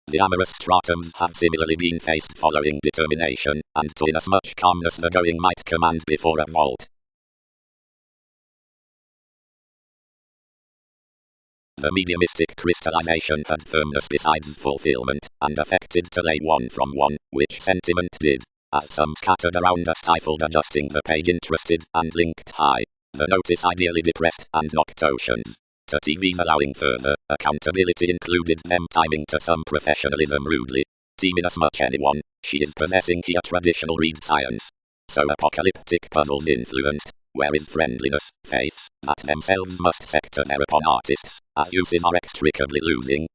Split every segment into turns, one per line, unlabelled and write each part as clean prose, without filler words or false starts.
The amorous stratums have similarly been faced following determination, and to inasmuch calmness the going might command before a vault. The mediumistic crystallization had firmness besides fulfillment, and affected to lay one from one, which sentiment did. As some scattered around a stifled adjusting the page interested and linked high. The notice ideally depressed and noctotions. To TVs allowing further accountability included them timing to some professionalism rudely. Team inasmuch anyone, she is possessing here traditional read science. So apocalyptic puzzles influenced. Where is friendliness, faiths, that themselves must sector thereupon artists, as uses are extricably losing.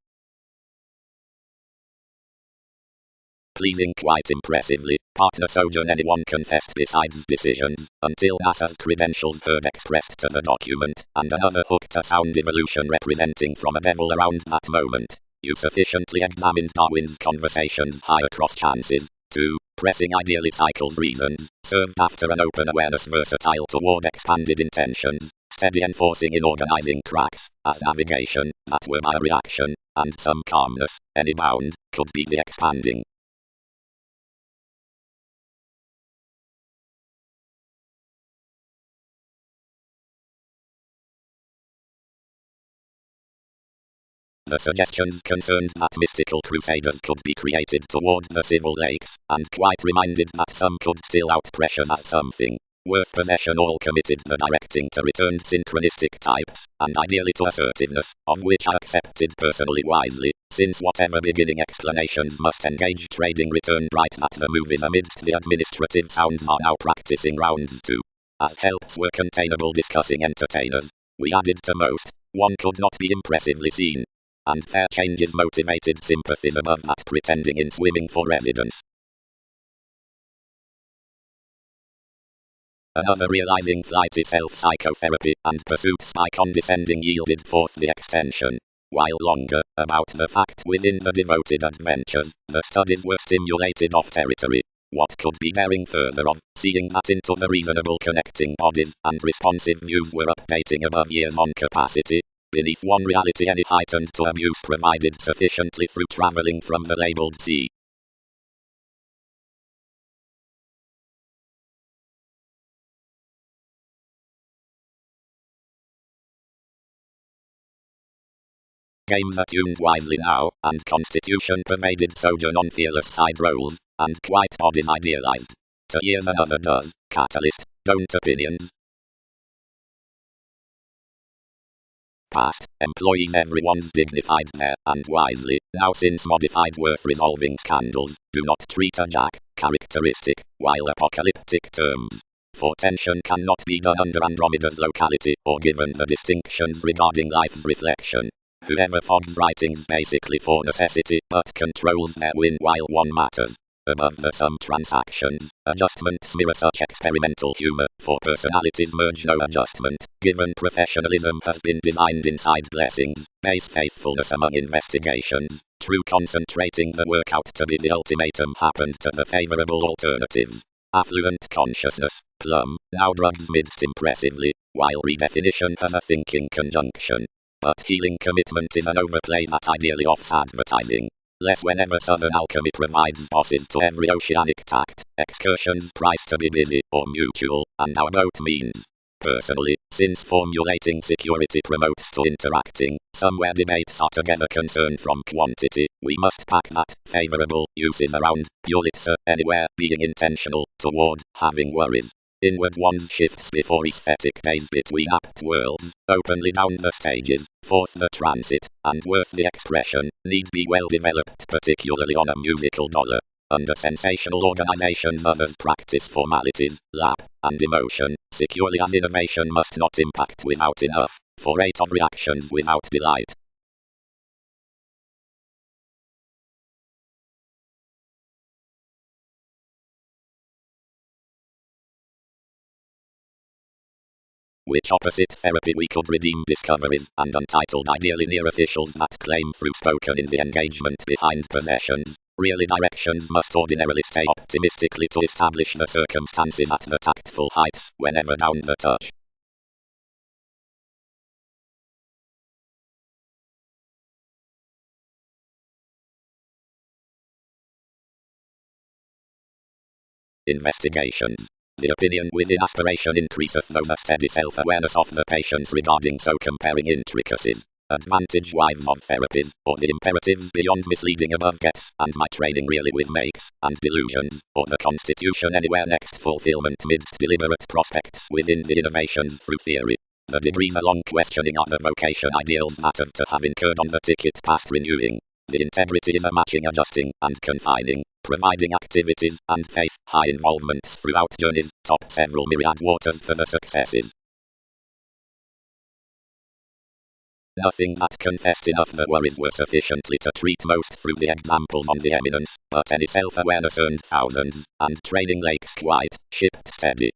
Pleasing quite impressively, partner sojourn anyone confessed besides decisions, until NASA's credentials heard expressed to the document, and another hook to sound evolution representing from a devil around that moment. You sufficiently examined Darwin's conversations high across chances. 2. Pressing ideally cycles reasons, served after an open awareness versatile toward expanded intentions, steady enforcing in organizing cracks, as navigation, that were by reaction, and some calmness, any bound, could be the expanding. The suggestions concerned that mystical crusaders could be created toward the civil lakes, and quite reminded that some could still out pressure as something worth possession all committed the directing to returned synchronistic types, and ideally to assertiveness, of which I accepted personally wisely, since whatever beginning explanations must engage trading returned right that the movies amidst the administrative sounds are now practicing rounds too. As helps were containable discussing entertainers, we added to most, one could not be impressively seen. And fair changes motivated sympathies above that pretending in swimming for residence. Another realizing flighty self-psychotherapy and pursuits by condescending yielded forth the extension. While longer, about the fact within the devoted adventures, the studies were stimulated off territory. What could be bearing further of, seeing that into the reasonable connecting bodies and responsive views were updating above years on capacity. Beneath one reality any heightened to abuse provided sufficiently through traveling from the labeled sea. Games attuned wisely now, and constitution pervaded sojourn on fearless side roles, and quite bodies idealized. To years another does, catalyst, don't opinions. Past, employees everyone's dignified there, and wisely, now since modified worth resolving scandals, do not treat a jack, characteristic, while apocalyptic terms. For tension cannot be done under Andromeda's locality, or given the distinctions regarding life's reflection. Whoever fogs writings basically for necessity, but controls their win while one matters. Above the sum transactions, adjustments mirror such experimental humor, for personalities merge no adjustment, given professionalism has been designed inside blessings, base faithfulness among investigations, true concentrating the work out to be the ultimatum happened to the favorable alternatives. Affluent consciousness, plum, now drugs midst impressively, while redefinition has a thinking conjunction. But healing commitment is an overplay that ideally offs advertising. Less whenever Southern Alchemy provides bosses to every oceanic tact, excursions price to be busy or mutual, and our boat means. Personally, since formulating security promotes to interacting, somewhere debates are together concern from quantity, we must pack that favorable uses around, Pulitzer, anywhere, being intentional, toward, having worries. Inward one's shifts before aesthetic days between apt worlds, openly down the stages, forth the transit, and worth the expression, need be well developed particularly on a musical dollar. Under sensational organizations others practice formalities, lap, and emotion, securely as innovation must not impact without enough, for rate of reactions without delight. Which opposite therapy we could redeem discoveries and untitled ideally near officials that claim through spoken in the engagement behind possessions. Really directions must ordinarily stay optimistically to establish the circumstances at the tactful heights whenever down the touch. Investigations. The opinion within aspiration increaseth through the steady self-awareness of the patients regarding so comparing intricacies. Advantage wives of therapies, or the imperatives beyond misleading above gets, and my training really with makes, and delusions, or the constitution anywhere next fulfillment midst deliberate prospects within the innovations through theory. The degrees along questioning are the vocation ideals that have to have incurred on the ticket past renewing. The integrity is a matching adjusting, and confining, providing activities, and faith, high involvements throughout journeys, top several myriad waters for the successes. Nothing that confessed enough the worries were sufficiently to treat most through the examples on the eminence, but any self-awareness earned thousands, and training lakes quite, shipped steady.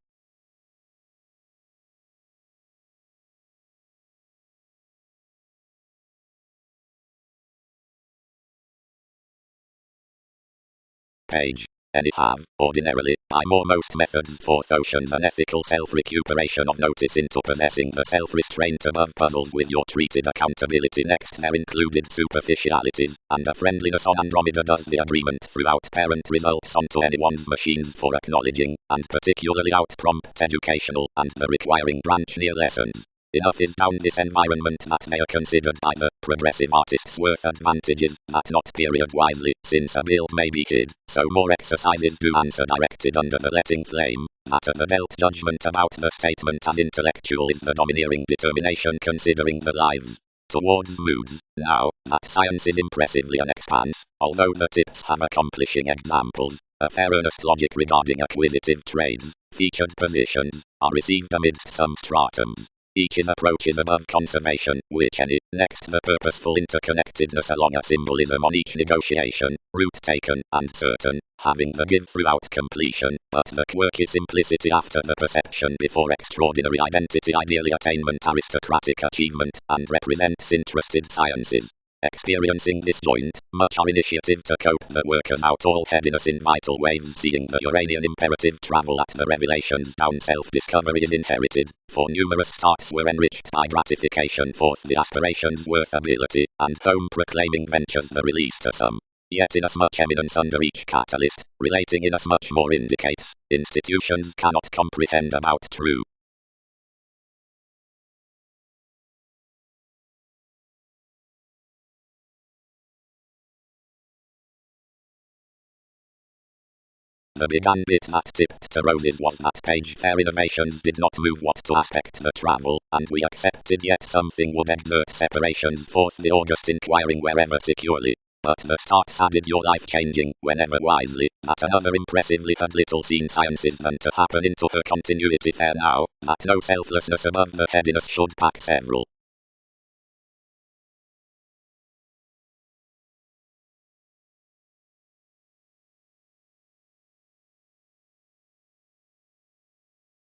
Page. Any have, ordinarily, by more most methods forth oceans an ethical self-recuperation of notice into possessing the self-restraint above puzzles with your treated accountability next there included superficialities, and a friendliness on Andromeda does the agreement throughout parent results onto anyone's machines for acknowledging, and particularly out prompt educational, and the requiring branch near lessons. Enough is down this environment that they are considered by the progressive artists worth advantages, that not period wisely, since a build may be hid, so more exercises do answer directed under the letting flame, that of the belt judgment about the statement as intellectual is the domineering determination considering the lives towards moods. Now, that science is impressively an expanse, although the tips have accomplishing examples, a fair earnest logic regarding acquisitive trades, featured positions, are received amidst some stratums. Each is approaches above conservation, which any, next the purposeful interconnectedness along a symbolism on each negotiation, route taken, and certain, having the give throughout completion, but the quirky simplicity after the perception before extraordinary identity ideally attainment aristocratic achievement, and represents interested sciences. Experiencing this joint, much our initiative to cope the workers out all headiness in vital waves seeing the Uranian imperative travel at the revelations down self-discovery is inherited, for numerous starts were enriched by gratification forth the aspirations worth ability, and home proclaiming ventures the release to some. Yet inasmuch eminence under each catalyst, relating inasmuch more indicates, institutions cannot comprehend about true. The began bit that tipped to roses was that page fair innovations did not move what to aspect the travel, and we accepted yet something would exert separations forth the August inquiring wherever securely. But the starts added your life changing, whenever wisely, that another impressively had little seen sciences than to happen into her continuity fair now, that no selflessness above the headiness should pack several.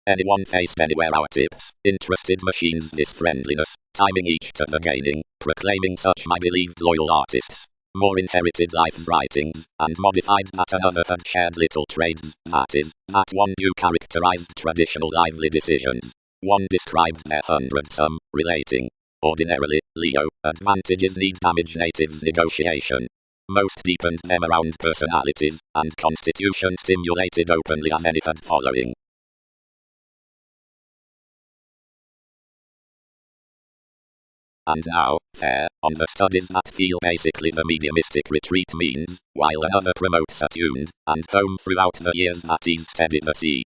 Anyone faced anywhere our tips, interested machines this friendliness, timing each to the gaining, proclaiming such my believed loyal artists. More inherited life's writings, and modified that another had shared little trades, that is, that one due characterized traditional lively decisions. One described their hundred some, relating. Ordinarily, Leo, advantages need damage natives negotiation. Most deepened them around personalities, and constitution stimulated openly as any had following. And now, fair, on the studies that feel basically the mediumistic retreat means, while another promotes attuned, and home throughout the years that ease steady the sea.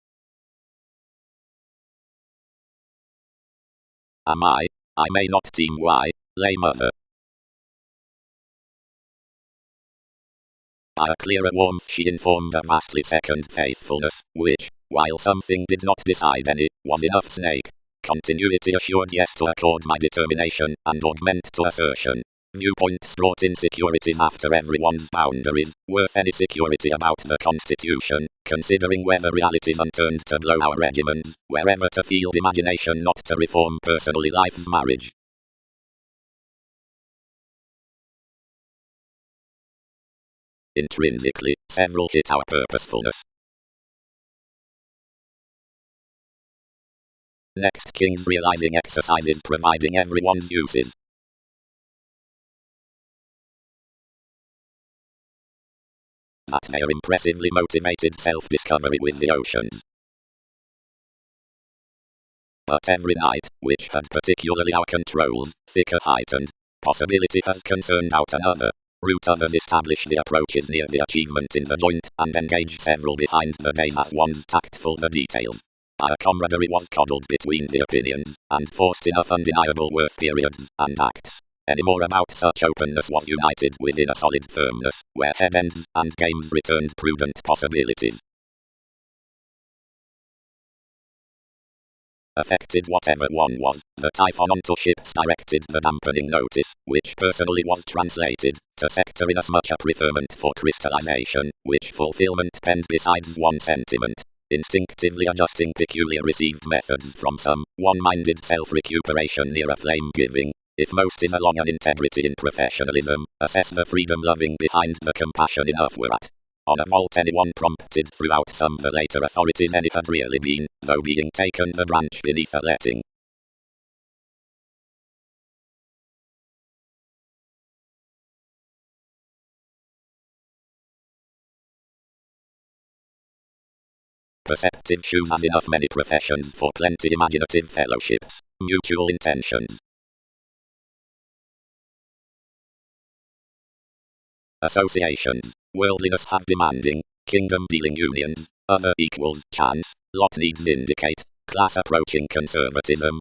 Am I may not team why, lay mother. By a clearer warmth she informed a vastly second faithfulness, which, while something did not decide any, was enough snake. Continuity assured yes to accord my determination, and augment to assertion. Viewpoints brought insecurities after everyone's boundaries, worth any security about the Constitution, considering whether realities unturned to blow our regimens, wherever to field imagination not to reform personally life's marriage. Intrinsically, several hit our purposefulness. Next King's realizing exercises providing everyone's uses. that their impressively motivated self-discovery with the oceans. But every night, which had particularly our controls, thicker heightened, possibility has concerned out another route. Others establish the approaches near the achievement in the joint, and engage several behind the days as one's tactful the details. Our camaraderie was coddled between the opinions, and forced enough undeniable worth periods and acts. Any more about such openness was united within a solid firmness, where head ends and games returned prudent possibilities. Affected whatever one was, the typhon onto ships directed the dampening notice, which personally was translated to sector inasmuch a preferment for crystallization, which fulfillment penned besides one sentiment, instinctively adjusting peculiar received methods from some one-minded self-recuperation near a flame-giving. If most is along an integrity in professionalism, assess the freedom-loving behind the compassion enough were at. On a vault anyone prompted throughout some the later authorities any had really been, though being taken the branch beneath a letting. Perceptive shoes as enough many professions for plenty imaginative fellowships, mutual intentions. Associations, worldliness have demanding, kingdom dealing unions, other equals chance, lot needs indicate, class approaching conservatism.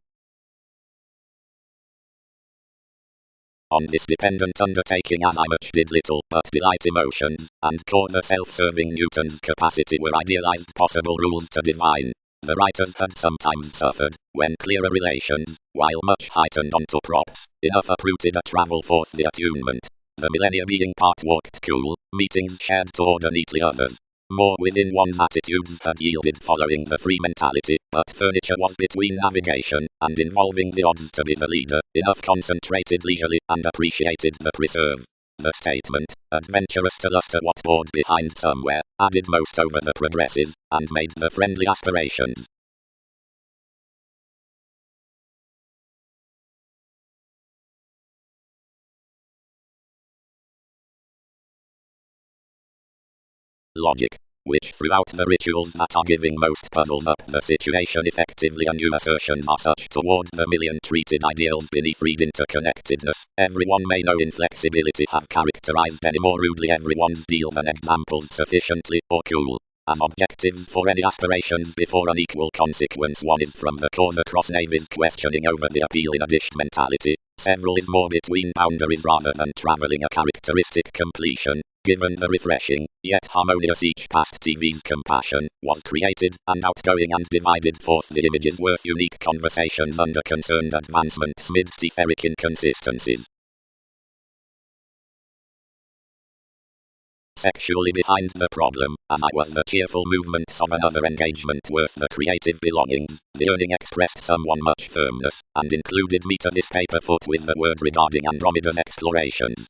On this dependent undertaking as I much did little but delight emotions, and caught the self-serving Newton's capacity were idealized possible rules to divine. The writers had sometimes suffered, when clearer relations, while much heightened onto props, enough uprooted a travel forth the attunement. The millennia being part walked cool, meetings shared to order neatly others. More within one's attitudes had yielded following the free mentality, but furniture was between navigation, and involving the odds to be the leader, enough concentrated leisurely, and appreciated the preserve. The statement, adventurous to luster what board behind somewhere, added most over the progresses, and made the friendly aspirations. Logic, which throughout the rituals that are giving most puzzles up the situation effectively, and new assertions are such toward the million treated ideals beneath read interconnectedness, everyone may know inflexibility have characterized any more rudely everyone's deal than examples sufficiently or cool. As objectives for any aspirations before unequal consequence one is from the cause across navies questioning over the appeal in a dished mentality, several is more between boundaries rather than travelling a characteristic completion. Given the refreshing, yet harmonious each past TV's compassion, was created, and outgoing and divided forth the images worth unique conversations under concerned advancements midst etheric inconsistencies. Sexually behind the problem, as I was the cheerful movements of another engagement worth the creative belongings, the yearning expressed someone much firmness, and included me to this paper foot with the word regarding Andromeda's explorations.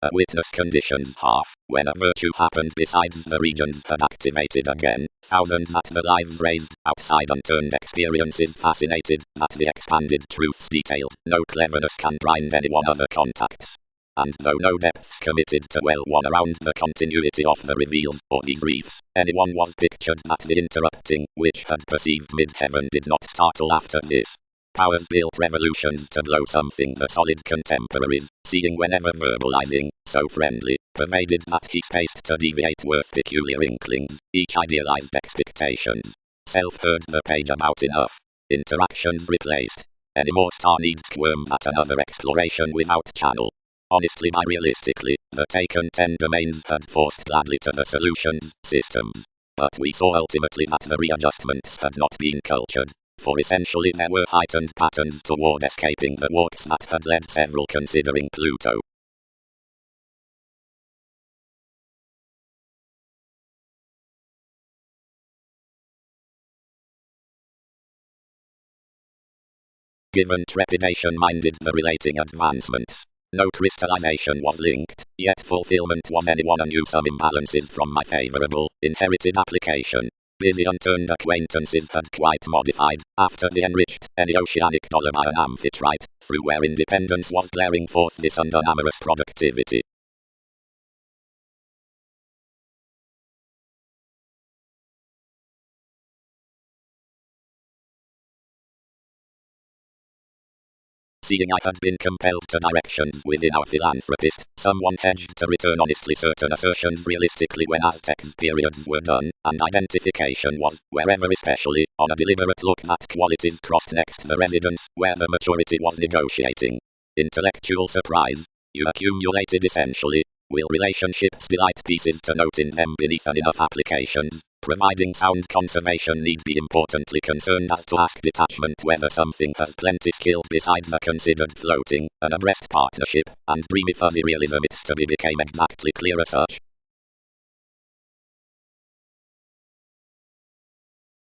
A witness conditions half, when a virtue happened besides the regions had activated again, thousands at the lives raised, outside unturned experiences fascinated, that the expanded truths detailed, no cleverness can grind anyone other contacts. And though no depths committed to well one around the continuity of the reveals, or these reefs, anyone was pictured that the interrupting, which had perceived mid-heaven did not startle after this. Powers built revolutions to blow something the solid contemporaries, seeing whenever verbalizing, so friendly, pervaded that he spaced to deviate worth peculiar inklings, each idealized expectations. Self heard the page about enough. Interactions replaced. Any more star needs squirm at another exploration without channel. Honestly by realistically, the taken 10 domains had forced gladly to the solutions, systems. But we saw ultimately that the readjustments had not been cultured. For essentially there were heightened patterns toward escaping the walks that had led several considering Pluto. Given trepidation minded the relating advancements. No crystallization was linked, yet fulfillment was anyone, and knew some imbalances from my favorable, inherited application. busy unturned acquaintances had quite modified, after the enriched, any oceanic dollar by an amphitrite, through where independence was glaring forth this undone-amorous productivity. Seeing I had been compelled to directions within our philanthropist, someone hedged to return honestly certain assertions realistically when Aztec's periods were done, and identification was, wherever especially, on a deliberate look at qualities crossed next the residence, where the maturity was negotiating. Intellectual surprise. You accumulated essentially, will relationships delight pieces to note in them beneath and enough applications, providing sound conservation need be importantly concerned as to ask detachment whether something has plenty skill besides a considered floating, an abreast partnership, and dreamy fuzzy realism it's to be became exactly clear as such.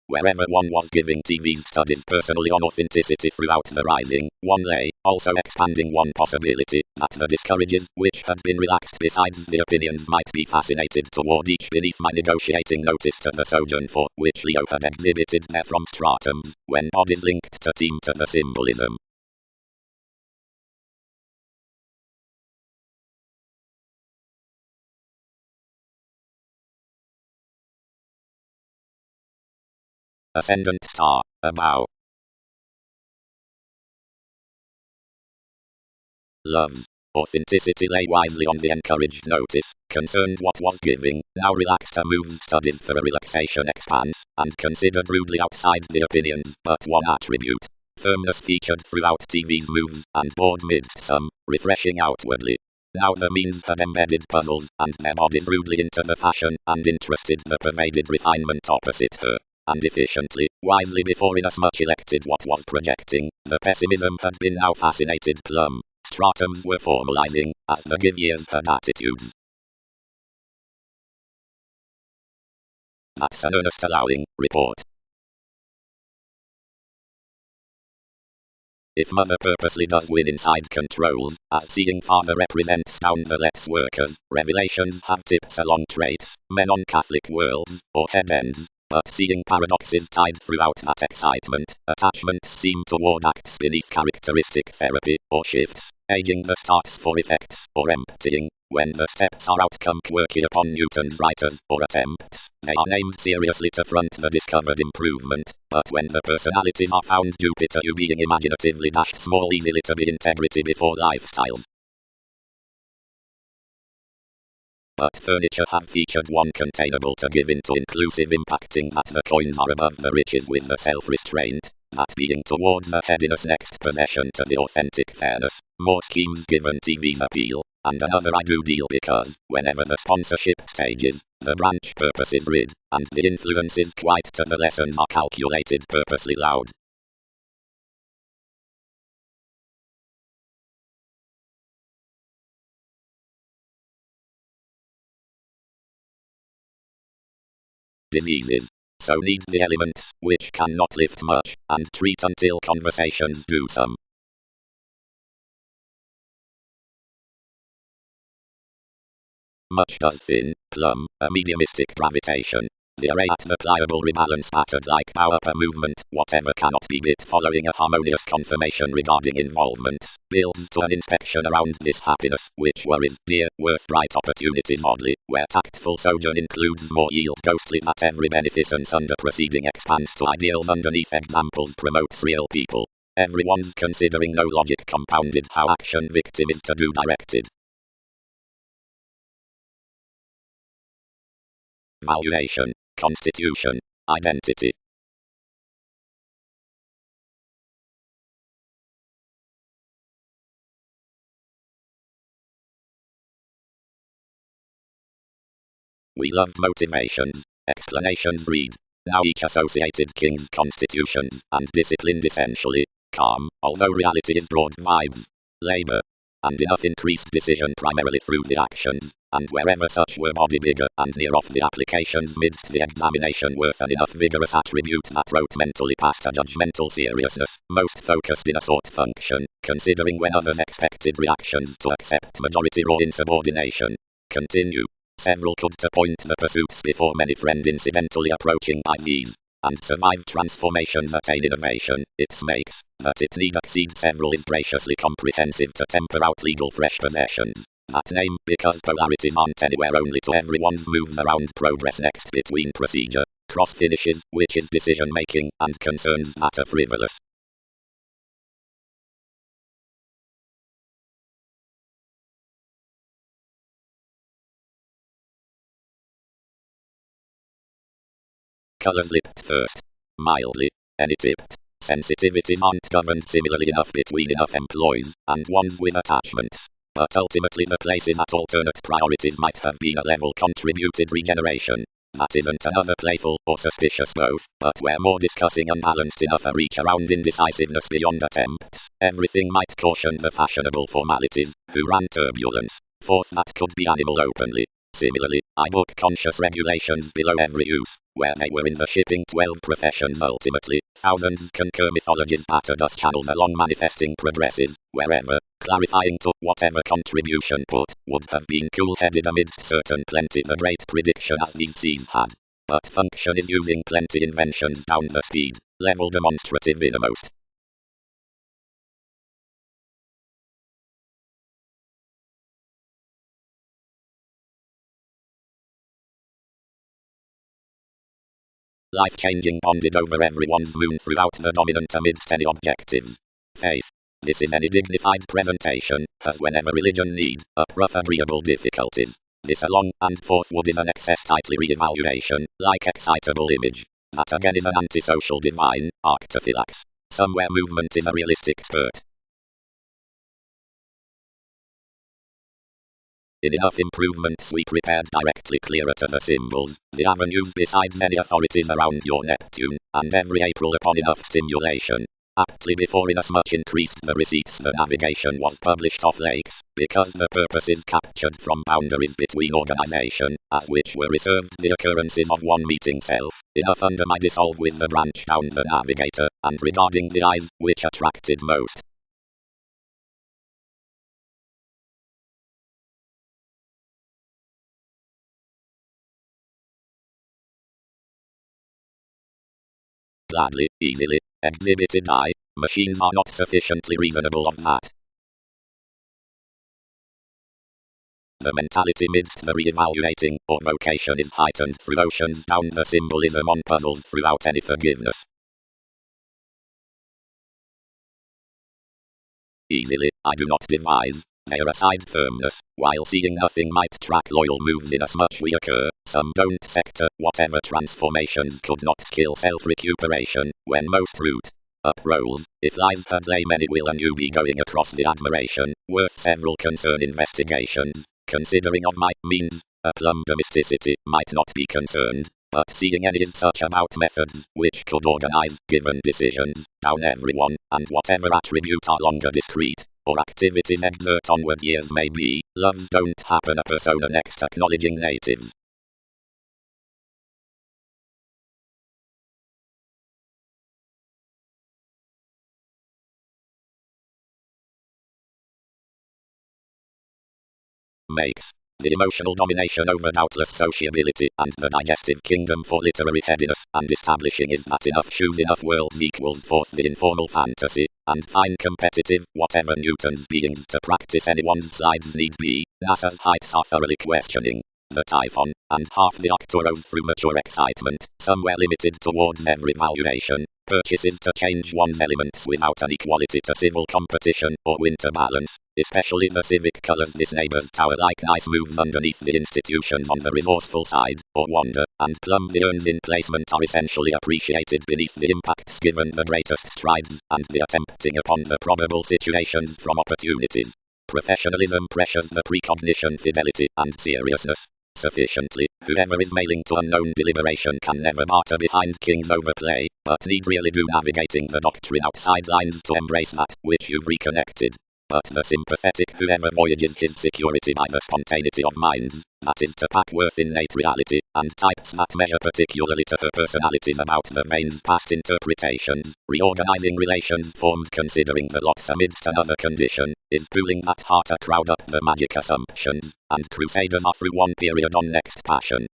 Wherever one was giving TV's studies personally on authenticity throughout the rising, one lay, also expanding one possibility, that the discourages, which had been relaxed besides the opinions might be fascinated toward each beneath my negotiating notice to the sojourn for, which Leo had exhibited there from stratums, when bodies linked to team to the symbolism. Ascendant star, a bow. Loves. Authenticity lay wisely on the encouraged notice, concerned what was giving, now relaxed a move's studies for a relaxation expanse, and considered rudely outside the opinions, but one attribute. Firmness featured throughout TV's moves, and bored midst some, refreshing outwardly. Now the means had embedded puzzles, and their bodies rudely into the fashion, and interested the pervaded refinement opposite her. And efficiently, wisely before inasmuch elected what was projecting, the pessimism had been now fascinated plumb. Stratums were formalizing, as the give years had attitudes. That's an earnest allowing, report. If mother purposely does win inside controls, as seeing father represents down the let's workers, revelations have tips along traits, men on Catholic worlds, or head ends. But seeing paradoxes tied throughout that excitement, attachments seem toward acts beneath characteristic therapy, or shifts, aging the starts for effects, or emptying. When the steps are outcome quirky upon Newton's writers, or attempts, they are named seriously to front the discovered improvement, but when the personalities are found Jupiter you being imaginatively dashed small easily to be integrity before lifestyles. But furniture have featured one containable to give into inclusive impacting that the coins are above the riches with the self-restraint, that being towards the headiness next possession to the authentic fairness, more schemes given TV's appeal, and another I do deal because, whenever the sponsorship stages, the branch purpose is rid, and the influences quite to the lessons are calculated purposely loud. Diseases. So need the elements, which cannot lift much, and treat until conversations do some. Much does thin, plumb, a mediumistic gravitation. The array at the pliable rebalance patterned like bow up a movement, whatever cannot be bit following a harmonious confirmation regarding involvements, builds to an inspection around this happiness, which worries, dear, worth bright opportunities oddly, where tactful sojourn includes more yield ghostly that every beneficence under proceeding expands to ideals underneath examples promotes real people. Everyone's considering no logic compounded how action victim is to do directed. Valuation, constitution, identity. We loved motivations. Explanations read. Now each associated king's constitutions, and disciplined essentially. Calm, although reality is broad vibes. Labor. And enough increased decision primarily through the actions, and wherever such were body bigger and near off the applications midst the examination worth an enough vigorous attribute that wrote mentally past a judgmental seriousness, most focused in a sort function, considering when others expected reactions to accept majority raw insubordination. Continue. Several could point the pursuits before many friend incidentally approaching by these, and survive transformations attain innovation. It makes that it need exceed several is graciously comprehensive to temper out legal fresh possessions. That name because polarities aren't anywhere only to everyone's moves around progress next between procedure, cross finishes, which is decision making, and concerns that are frivolous. Colors lipped first. Mildly. Any tipped. Sensitivities aren't governed similarly enough between enough employees, and ones with attachments. But ultimately the places at alternate priorities might have been a level contributed regeneration. That isn't another playful or suspicious both, but where more discussing unbalanced enough a reach around indecisiveness beyond attempts. Everything might caution the fashionable formalities, who ran turbulence. Fourth, that could be animal openly. Similarly, I book conscious regulations below every use, where they were in the shipping 12 professions ultimately. Thousands concur mythologies battered us channels along manifesting progresses, wherever, clarifying to whatever contribution put, would have been cool-headed amidst certain plenty the great prediction as these seas had. But function is using plenty inventions down the speed, level demonstrative innermost. Life-changing bonded over everyone's moon throughout the dominant amidst any objectives. Faith. This is any dignified presentation, as whenever religion need, up rough agreeable difficulties. This along and forthward is an excess tightly re-evaluation, like excitable image. That again is an antisocial divine, arctophylax. Somewhere movement is a realistic spurt. In enough improvements we prepared directly clearer to the symbols, the avenues besides any authorities around your Neptune, and every April upon enough stimulation. Aptly before inasmuch increased the receipts the navigation was published off lakes, because the purposes captured from boundaries between organization, as which were reserved the occurrences of one meeting self, enough under my dissolve with the branch down the navigator, and regarding the eyes, which attracted most. Gladly, easily, exhibited I. Machines are not sufficiently reasonable of that. The mentality midst the re-evaluating, or vocation is heightened through oceans down the symbolism on puzzles throughout any forgiveness. Easily, I do not devise, their aside firmness, while seeing nothing might track loyal moves inasmuch we occur, some don't sector, whatever transformations could not kill self-recuperation, when most root up rolls, if lies had lay many will and you be going across the admiration, worth several concern investigations, considering of my means, a plumb domesticity might not be concerned, but seeing any is such about methods, which could organize, given decisions, down everyone, and whatever attribute are longer discrete, or activities exert onward years may be, loves don't happen a persona next acknowledging natives. Makes. The emotional domination over doubtless sociability and the digestive kingdom for literary headiness and establishing is that enough shoes enough worlds equals forth the informal fantasy, and fine competitive, whatever Newton's beings to practice anyone's slides need be, NASA's heights are thoroughly questioning. The Typhon, and half the Arcturus through mature excitement, somewhere limited towards every valuation, purchases to change one's elements without an equality to civil competition or winter balance, especially the civic colors this neighbor's tower like nice moves underneath the institutions on the resourceful side, or wonder, and plumb the urns in placement are essentially appreciated beneath the impacts given the greatest strides, and the attempting upon the probable situations from opportunities. Professionalism pressures the precognition fidelity and seriousness. Sufficiently, whoever is mailing to unknown deliberation can never barter behind king's overplay, but need really do navigating the doctrine outside lines to embrace that which you've reconnected. but the sympathetic whoever voyages his security by the spontaneity of minds, that is to pack worth innate reality, and types that measure particularly to her personalities about the veins past interpretations, reorganizing relations formed considering the lots amidst another condition, is pooling that heart a crowd up the magic assumptions, and crusaders are through one period on next passion.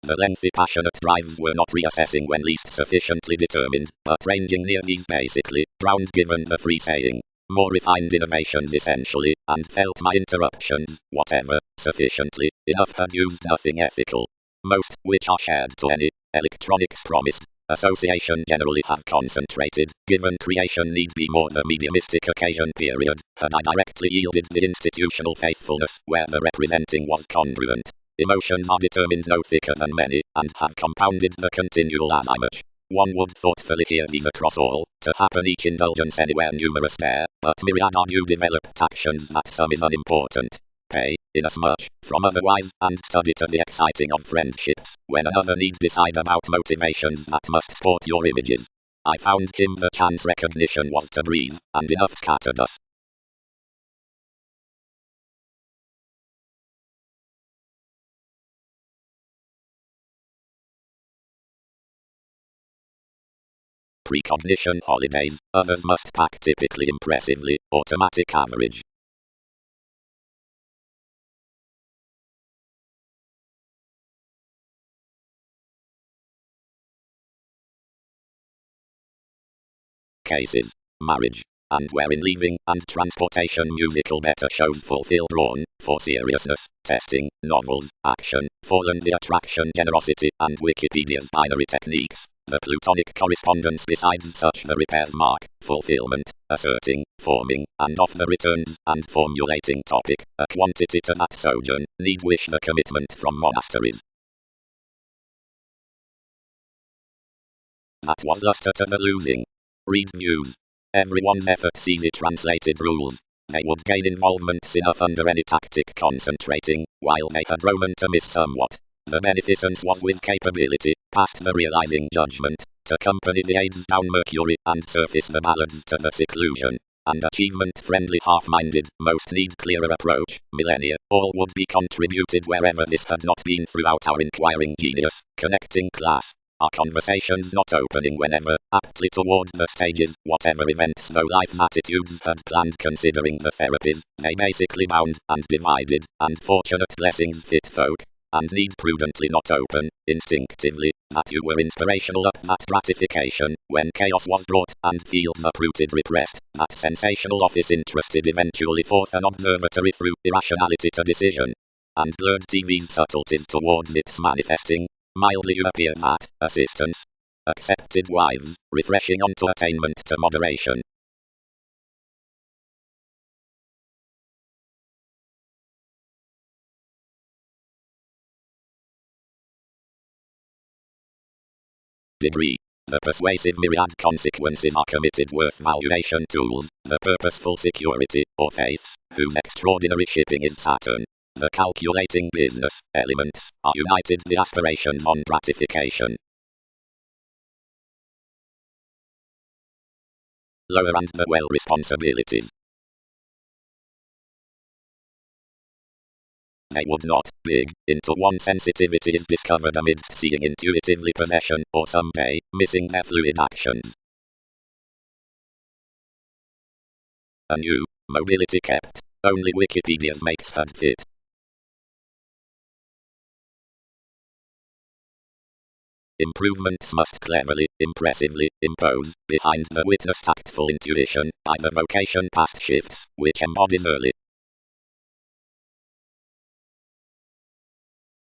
The lengthy passionate drives were not reassessing when least sufficiently determined, but ranging near these basically, ground given the free saying. More refined innovations essentially, and felt my interruptions, whatever, sufficiently, enough had used nothing ethical. Most, which are shared to any, electronics promised, association generally have concentrated, given creation need be more the mediumistic occasion period, had I directly yielded the institutional faithfulness where the representing was congruent. Emotions are determined no thicker than many, and have compounded the continual as I much. One would thoughtfully hear these across all, to happen each indulgence anywhere numerous there, but myriad are new developed actions that some is unimportant. Pay, inasmuch, from otherwise, and study to the exciting of friendships, when another need decide about motivations that must sport your images. I found him the chance recognition was to breathe, and enough scattered us. Precognition holidays, others must pack typically impressively, automatic average. Cases, marriage, and wherein leaving and transportation musical better shows fulfill drawn, for seriousness, testing, novels, action, fallen the attraction generosity, and Wikipedia's binary techniques. The plutonic correspondence besides such the repairs mark, fulfillment, asserting, forming, and off the returns, and formulating topic, a quantity to that sojourn, need wish the commitment from monasteries. That was luster to the losing. Read views. Everyone's effort sees it translated rules. They would gain involvements enough under any tactic concentrating, while they had Roman to miss somewhat. The beneficence was with capability, past the realizing judgment, to accompany the aids down Mercury and surface the ballads to the seclusion. And achievement friendly half-minded, most need clearer approach, millennia, all would be contributed wherever this had not been throughout our inquiring genius, connecting class. Our conversations not opening whenever, aptly toward the stages, whatever events though life's attitudes had planned considering the therapies, they basically bound, and divided, and fortunate blessings fit folk, and need prudently not open, instinctively, that you were inspirational up that gratification, when chaos was brought, and fields uprooted repressed, that sensational office interested eventually forth an observatory through irrationality to decision, and blurred TV's subtleties towards its manifesting. Mildly you appear that, assistance. Accepted wives, refreshing onto attainment to moderation. Degree. The persuasive myriad consequences are committed worth valuation tools, the purposeful security, or faiths, whose extraordinary shipping is Saturn. The calculating business elements are united the aspirations on gratification. Lower and the well responsibilities. They would not, big, into one sensitivity is discovered amidst seeing intuitively possession, or someday, missing their fluid actions. A new, mobility kept, only Wikipedia's makes had fit. Improvements must cleverly, impressively, impose, behind the witness tactful intuition, by the vocation past shifts, which embodies early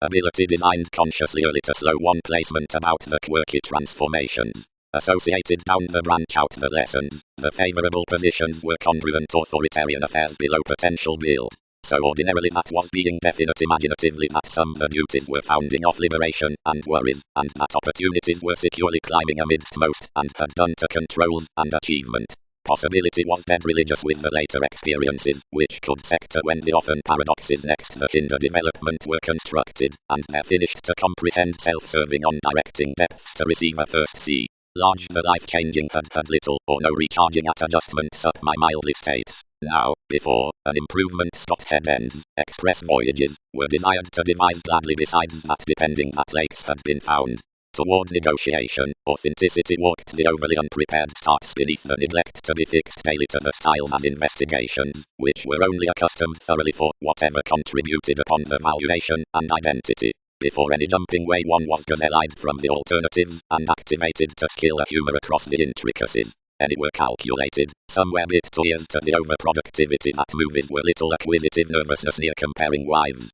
ability designed consciously early to slow one placement about the quirky transformations. Associated down the branch out the lessons, the favorable positions were congruent authoritarian affairs below potential build. So ordinarily that was being definite imaginatively that some the duties were founding off liberation and worries, and that opportunities were securely climbing amidst most and had done to controls and achievement. Possibility was dead religious with the later experiences, which could sector when the often paradoxes next the hinder development were constructed, and they're finished to comprehend self-serving on directing depths to receiver first see. Large the life-changing had little or no recharging at adjustments up my mildly states. Now, before, an improvement Scott head ends, express voyages, were desired to devise gladly besides that depending that lakes had been found. Toward negotiation, authenticity walked the overly unprepared starts beneath the neglect to be fixed daily to the styles as investigations, which were only accustomed thoroughly for whatever contributed upon the valuation and identity. Before any jumping way one was gazelle-eyed from the alternatives, and activated to skill a humor across the intricacies. Any were calculated, somewhere bit to ears to the overproductivity that movies were little acquisitive nervousness near comparing wives.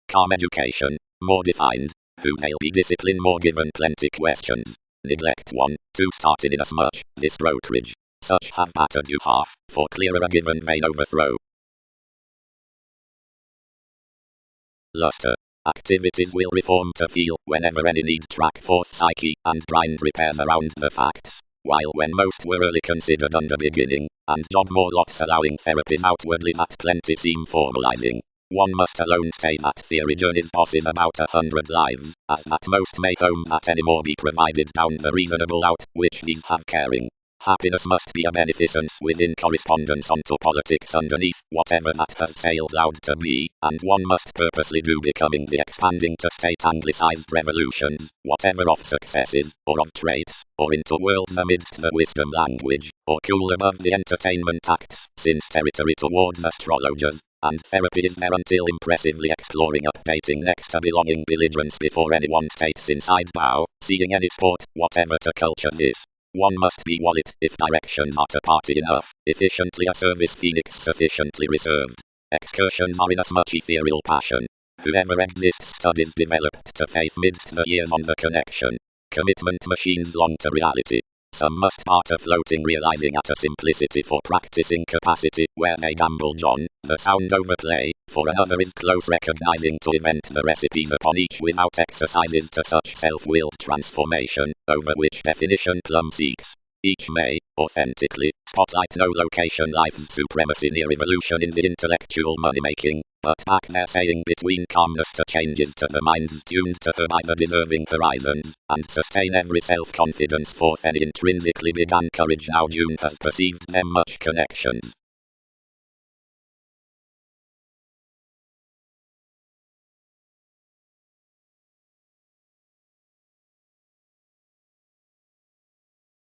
Calm education, more defined, who they'll be discipline more given plenty questions. Neglect 1, 2 started inasmuch, this brokerage, such have battered you half, for clearer a given vain overthrow. Luster. Activities will reform to feel whenever any need track forth psyche and grind repairs around the facts, while when most were early considered under beginning, and job more lots allowing therapies outwardly that plenty seem formalizing. One must alone say that theory journeys bosses about 100 lives, as that most may home that any more be provided down the reasonable out, which these have caring. Happiness must be a beneficence within correspondence onto politics underneath, whatever that has sailed loud to be, and one must purposely do becoming the expanding to state anglicized revolutions, whatever of successes, or of traits, or into worlds amidst the wisdom language, or cool above the entertainment acts, since territory towards astrologers, and therapy is there until impressively exploring updating next to belonging belligerence before anyone states inside bow, seeing any sport, whatever to culture this. One must be wallet if directions are to party enough, efficiently a service phoenix sufficiently reserved. Excursions are inasmuch ethereal passion. Whoever exists studies developed to faith midst the years on the connection. Commitment machines long to reality. Some must part a floating realizing at a simplicity for practicing capacity where they gamble John, the sound overplay, for another is close recognizing to invent the recipes upon each without exercises to such self-willed transformation, over which definition plumb seeks. Each may, authentically, spotlight no location life's supremacy near evolution in the intellectual money-making, but back there saying between calmness to changes to the minds tuned to her by the deserving horizons, and sustain every self-confidence forth any intrinsically began courage now June has perceived them much connections.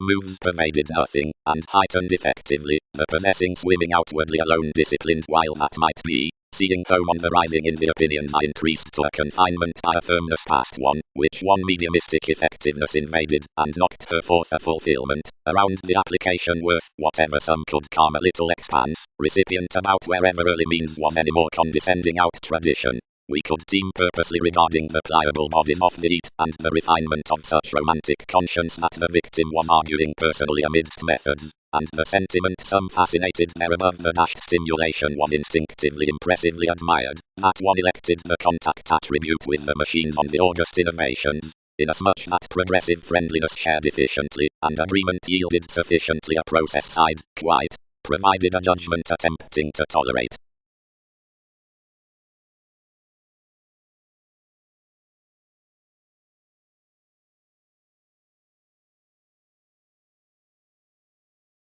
Moves pervaded nothing, and heightened effectively, the possessing swimming outwardly alone disciplined while that might be, seeing home on the rising in the opinions I increased to a confinement by a firmness past one, which one mediumistic effectiveness invaded, and knocked her forth a fulfillment, around the application worth, whatever some could calm a little expanse, recipient about wherever early means was any more condescending out tradition. We could team purposely regarding the pliable bodies of the eat and the refinement of such romantic conscience that the victim was arguing personally amidst methods, and the sentiment some fascinated there above the dashed stimulation was instinctively impressively admired, that one elected the contact attribute with the machines on the august innovations, inasmuch that progressive friendliness shared efficiently, and agreement yielded sufficiently a process side, quite, provided a judgment attempting to tolerate.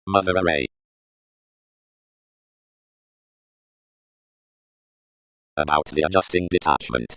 Mother Array. About the adjusting detachment.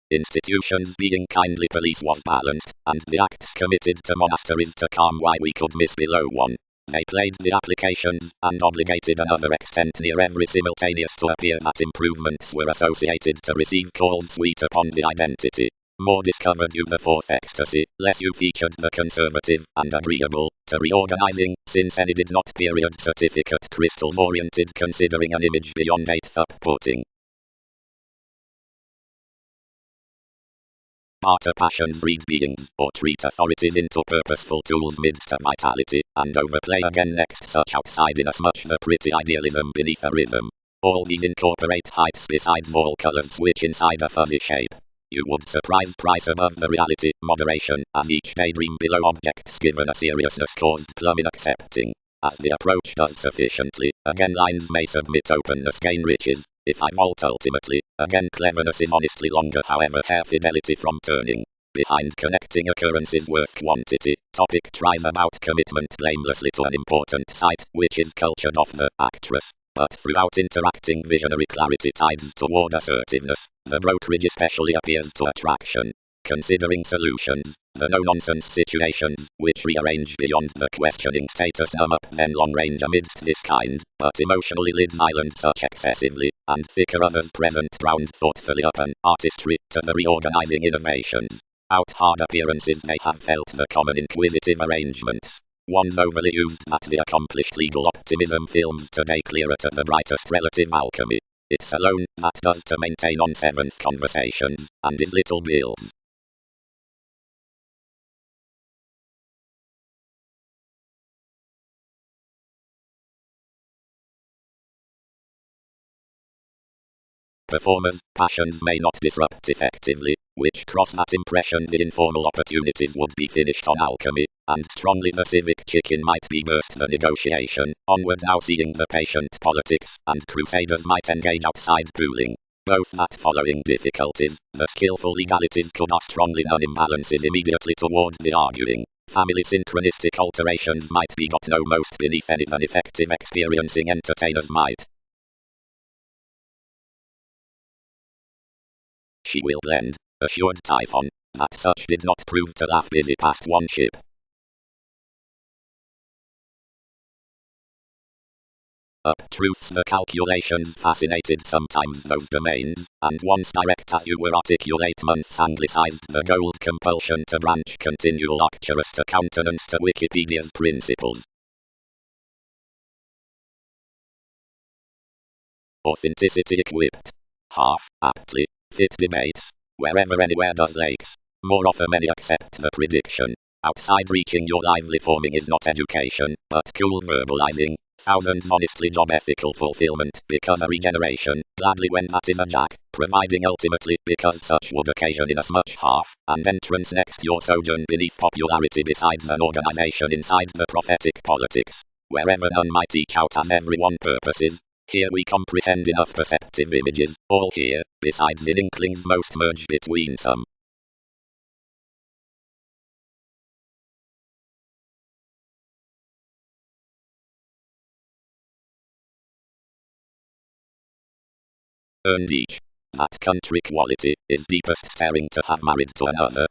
Institutions being kindly police was balanced, and the acts committed to monasteries to calm why we could miss below one. They played the applications, and obligated another extent near every simultaneous to appear that improvements were associated to receive calls sweet upon the identity. More discovered you the fourth ecstasy, less you featured the conservative, and agreeable, to reorganizing, since any did not period certificate crystals oriented considering an image beyond eighth up putting. Barter passions breed beings, or treat authorities into purposeful tools midst a vitality, and overplay again next such outside inasmuch the pretty idealism beneath a rhythm. All these incorporate heights besides all colors switch inside a fuzzy shape. You would surprise price above the reality, moderation, as each daydream below objects given a seriousness caused plumb in accepting. As the approach does sufficiently, again lines may submit openness gain riches. If I vault ultimately, again cleverness is honestly longer however hair fidelity from turning. Behind connecting occurrences worth quantity, topic tries about commitment blamelessly to an important site, which is cultured off the actress. But throughout interacting visionary clarity tides toward assertiveness, the brokerage especially appears to attraction. Considering solutions, the no-nonsense situations, which rearrange beyond the questioning status sum up then long range amidst this kind, but emotionally lids island such excessively, and thicker others present drowned thoughtfully up an artistry to the reorganizing innovations. Out hard appearances they have felt the common inquisitive arrangements. One's overly used that the accomplished legal optimism films today clearer to the brightest relative alchemy. It's alone that does to maintain on seventh conversations, and is little bills. Performers' passions may not disrupt effectively, which cross that impression the informal opportunities would be finished on alchemy, and strongly the civic chicken might be burst the negotiation, onward now seeing the patient politics, and crusaders might engage outside pooling. Both that following difficulties, the skillful legalities could are strongly non imbalances immediately toward the arguing. Family synchronistic alterations might be got no most beneath any than effective experiencing entertainers might. She will blend, assured Typhon, that such did not prove to laugh busy past one ship. Up-truths the calculations fascinated sometimes those domains, and once direct as you were articulate months anglicized the gold compulsion to branch continual arcturus to countenance to Wikipedia's principles. Authenticity equipped. Half, aptly, fit debates. Wherever anywhere does lakes. More often many accept the prediction. Outside reaching your lively forming is not education, but cool verbalizing. Thousands honestly job ethical fulfillment because a regeneration, gladly when that is a jack, providing ultimately because such would occasion inasmuch half, and entrance next your sojourn beneath popularity besides an organization inside the prophetic politics. Wherever none might each out as everyone purposes. Here we comprehend enough perceptive images, all here, besides in inklings most merge between some. Earned each. That country quality is deepest staring to have married to another.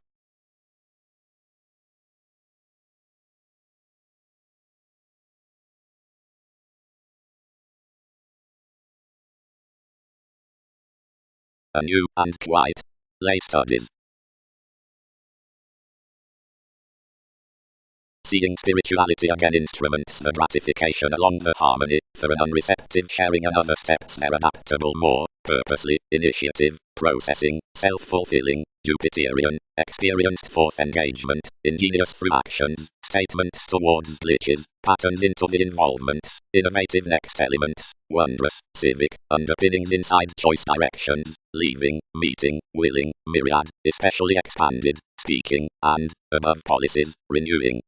A new and quite lay studies. Seeing spirituality again instruments the gratification along the harmony, for an unreceptive sharing another steps their adaptable more, purposely, initiative, processing, self-fulfilling, Jupiterian, experienced fourth engagement, ingenious through actions, statements towards glitches, patterns into the involvements, innovative next elements, wondrous, civic, underpinnings inside choice directions, leaving, meeting, willing, myriad, especially expanded, speaking, and, above policies, renewing.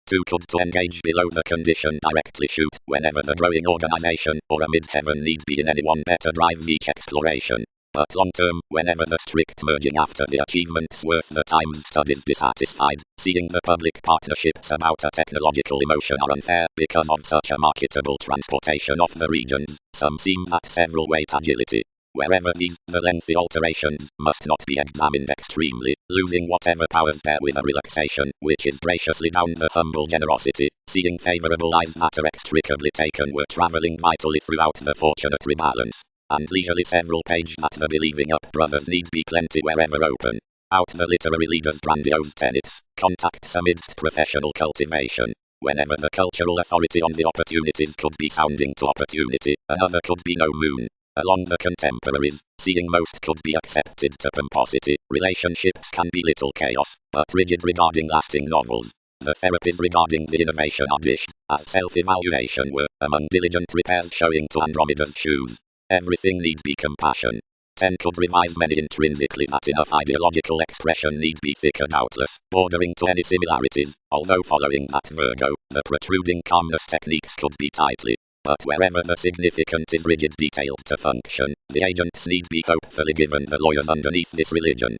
Too good to engage below the condition directly shoot whenever the growing organization or a mid-heaven need be in any one better drives each exploration. But long term, whenever the strict merging after the achievement's worth the time's studies dissatisfied, seeing the public partnerships about a technological emotion are unfair because of such a marketable transportation of the regions, some seem at several weight agility. Wherever these, the lengthy alterations, must not be examined extremely, losing whatever powers there with a relaxation, which is graciously down the humble generosity, seeing favourable eyes that are extricably taken were travelling vitally throughout the fortunate rebalance, and leisurely several page that the believing up brothers need be plenty wherever open. Out the literary leader's grandiose tenets, contacts amidst professional cultivation. Whenever the cultural authority on the opportunities could be sounding to opportunity, another could be no moon. Along the contemporaries, seeing most could be accepted to pomposity. Relationships can be little chaos, but rigid regarding lasting novels. The therapies regarding the innovation are dished, as self-evaluation were, among diligent repairs showing to Andromeda's shoes. Everything need be compassion. 10 could revise many intrinsically that enough ideological expression need be thicker doubtless, bordering to any similarities, although following that Virgo, the protruding calmness techniques could be tightly. But wherever the significant is rigid detailed to function, the agents need be hopefully given the lawyers underneath this religion.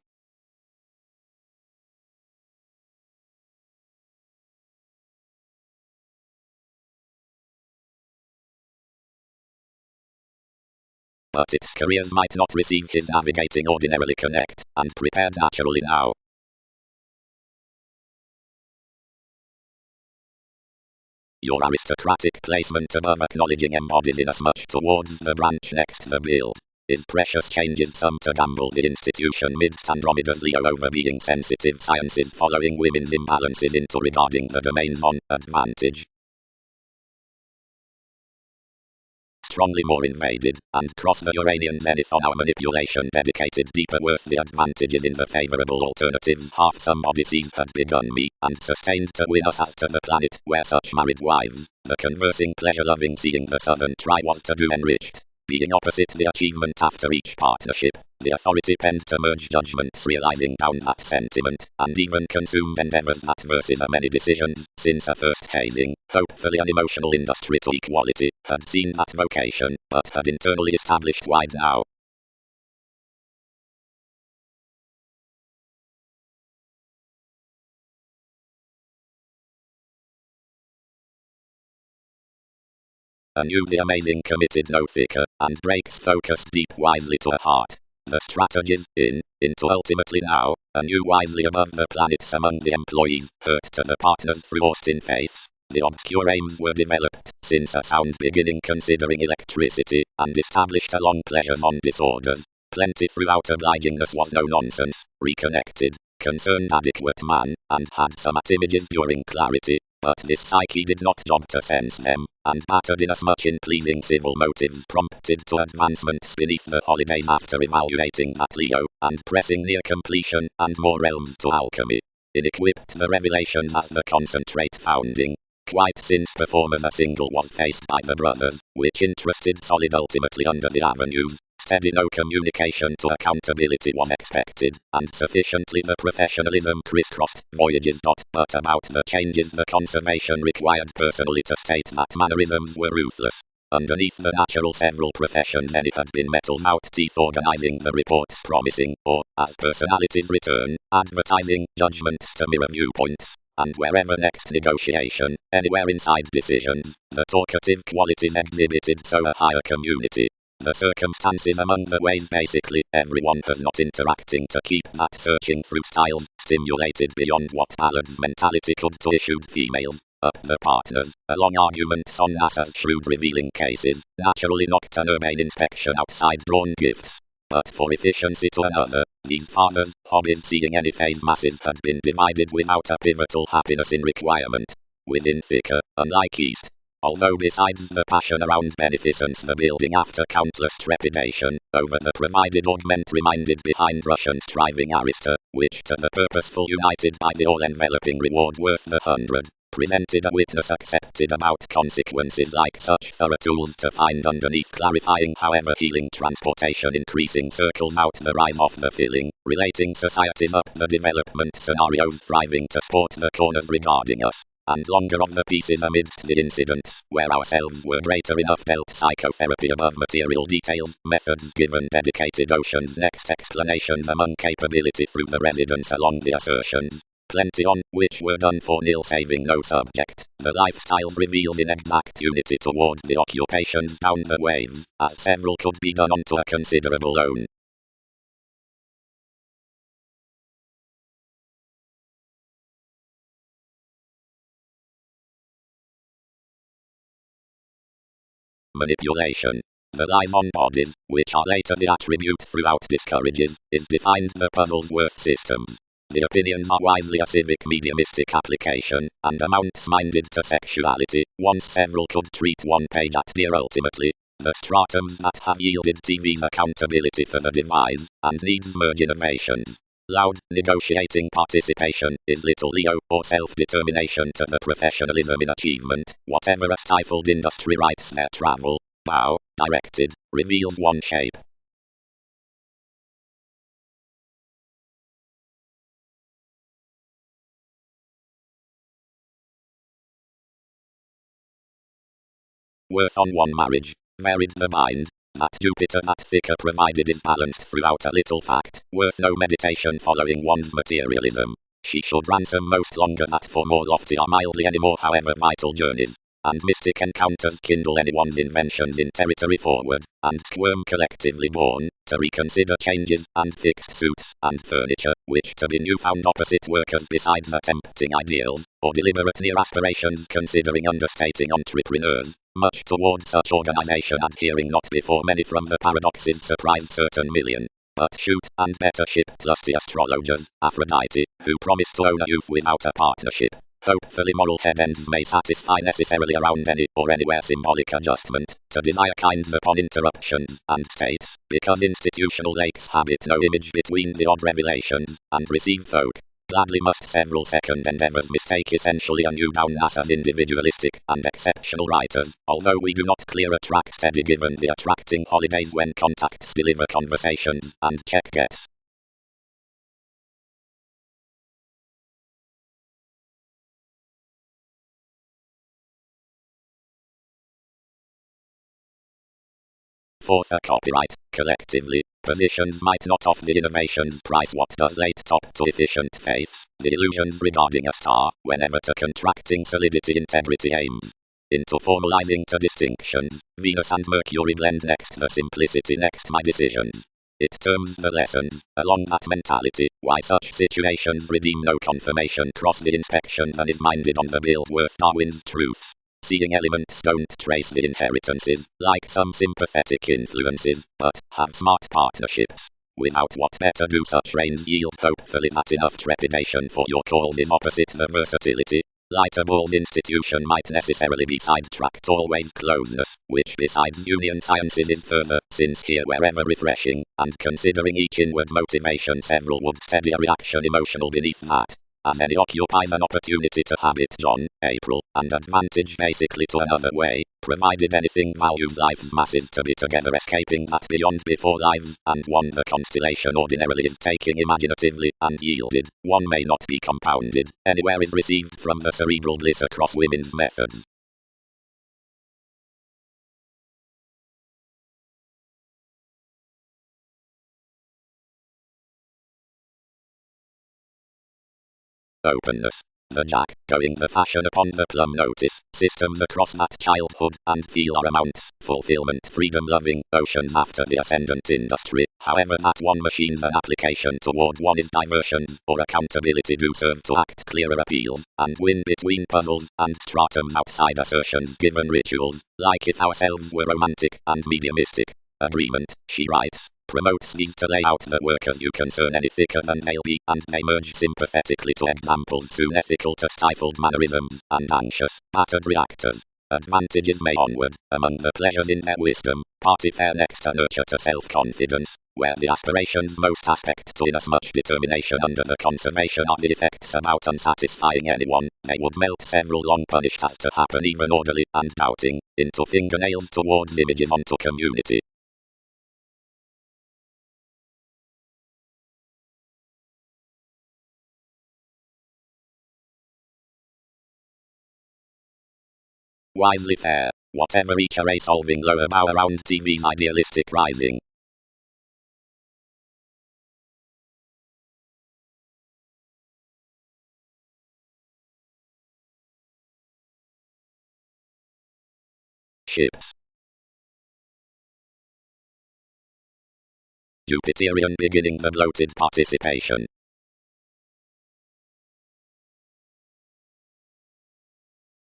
But its careers might not receive his navigating ordinarily connect, and prepared naturally now. Your aristocratic placement above acknowledging embodies inasmuch towards the branch next the build. Is precious changes some to gamble the institution midst Andromeda's Leo over being sensitive sciences following women's imbalances into regarding the domains on advantage. Strongly more invaded, and cross the Uranian zenith on our manipulation dedicated deeper worth the advantages in the favorable alternatives half some odysseys had begun me, and sustained to win us as to the planet where such married wives, the conversing pleasure-loving seeing the southern try was to do enriched. Being opposite the achievement after each partnership, the authority penned to merge judgments realizing down that sentiment, and even consumed endeavors that versus a many decisions, since a first hazing, hopefully an emotional industry to equality, had seen that vocation, but had internally established wide now. Anew the amazing committed no thicker, and breaks focused deep wisely to a heart. The strategies, into ultimately now, anew wisely above the planets among the employees, hurt to the partners through Austin faiths. The obscure aims were developed, since a sound beginning considering electricity, and established along pleasures on disorders. Plenty throughout obligingness was no nonsense, reconnected, concerned adequate man, and had some at images during clarity. But this psyche did not job to sense them, and battered inasmuch in pleasing civil motives prompted to advancements beneath the holidays after evaluating that Leo, and pressing near completion, and more realms to alchemy. Inequipped the revelations as the concentrate founding. Quite since performers a single was faced by the brothers, which interested solid ultimately under the avenues. Steady no communication to accountability was expected, and sufficiently the professionalism crisscrossed voyages. But about the changes the conservation required personally to state that mannerisms were ruthless. Underneath the natural several professions and it had been metals out teeth organizing the reports promising, or, as personalities return, advertising judgments to mirror viewpoints. And wherever next negotiation, anywhere inside decisions, the talkative qualities exhibited so a higher community. The circumstances among the ways basically, everyone has not interacting to keep that searching through styles, stimulated beyond what Ballard's mentality could to issued females. Up the partners, along arguments on NASA's shrewd revealing cases, naturally knocked an urbane inspection outside drawn gifts. But for efficiency to another, these fathers, hobbies seeing any phase masses had been divided without a pivotal happiness in requirement. Within thicker, unlike East. Although besides the passion around beneficence the building after countless trepidation, over the provided augment reminded behind Russian striving arista, which to the purposeful united by the all-enveloping reward worth the 100, presented a witness accepted about consequences like such thorough tools to find underneath clarifying however healing transportation increasing circles out the rise of the feeling, relating societies up the development scenarios thriving to sport the corners regarding us. And longer of the pieces amidst the incidents, where ourselves were greater enough dealt psychotherapy above material details, methods given dedicated oceans next explanations among capability through the residence along the assertions. Plenty on, which were done for nil saving no subject. The lifestyles revealed in exact unity toward the occupations down the waves, as several could be done onto a considerable loan. Manipulation. The lies on bodies, which are later the attribute throughout discourages, is defined the puzzle's worth systems. The opinions are wisely a civic mediumistic application, and amounts minded to sexuality, once several could treat one page at dear ultimately. The stratums that have yielded TV's accountability for the device, and needs merge innovations. Loud, negotiating participation is little Leo or self-determination to the professionalism in achievement. Whatever a stifled industry writes their travel, bow, directed, reveals one shape. Worth on one marriage, varied the mind. That Jupiter that thicker provided is balanced throughout a little fact, worth no meditation following one's materialism. She should ransom most longer that for more lofty or mildly any more however vital journeys, and mystic encounters kindle anyone's inventions in territory forward, and squirm collectively born, to reconsider changes, and fixed suits, and furniture, which to be newfound opposite workers besides the tempting ideals, or deliberate near aspirations considering understating entrepreneurs. Much toward such organization adhering not before many from the paradoxes surprised certain million. But shoot and better shipped lusty astrologers, Aphrodite, who promised to own a youth without a partnership. Hopefully moral head ends may satisfy necessarily around any or anywhere symbolic adjustment, to desire kinds upon interruptions, and states, because institutional lakes habit no image between the odd revelations, and receive folk. Gladly must several second endeavors mistake essentially a new down as individualistic and exceptional writers, although we do not clear a track steady given the attracting holidays when contacts deliver conversations, and check gets. Fourth, a copyright, collectively, positions might not off the innovation's price what does late top to efficient faiths, the illusions regarding a star, whenever to contracting solidity integrity aims. Into formalizing to distinctions, Venus and Mercury blend next the simplicity next my decisions. It terms the lessons, along that mentality, why such situations redeem no confirmation cross the inspection than is minded on the build worth Darwin's truths. Seeing elements don't trace the inheritances, like some sympathetic influences, but have smart partnerships. Without what better do such reigns yield hopefully that enough trepidation for your cause is opposite the versatility. Lighter balls institution might necessarily be sidetracked always closeness, which besides union sciences is further, since here wherever refreshing, and considering each inward motivation several would steady a reaction emotional beneath that. As any occupies an opportunity to habit John, April, and advantage basically to another way, provided anything values life's masses to be together escaping that beyond before lives, and one the constellation ordinarily is taking imaginatively, and yielded, one may not be compounded, anywhere is received from the cerebral bliss across women's methods. Openness. The Jack, going the fashion upon the plum notice, systems across that childhood, and feel our amounts, fulfillment freedom loving, oceans after the ascendant industry, however that one machine's an application toward one is diversions, or accountability do serve to act clearer appeals, and win between puzzles, and stratums outside assertions given rituals, like if ourselves were romantic, and mediumistic. Agreement, she writes, promotes these to lay out the work as you concern any thicker than they'll be, and they merge sympathetically to examples soon ethical to stifled mannerisms, and anxious, battered reactors. Advantages may onward, among the pleasures in their wisdom, party fair next to nurture to self-confidence, where the aspirations most aspect to inasmuch determination under the conservation of the effects about unsatisfying anyone, they would melt several long punished as to happen even orderly, and doubting, into fingernails towards images onto community. Wisely fair, whatever each array solving lower bow around TV's idealistic rising. Ships. Jupiterian beginning the bloated participation.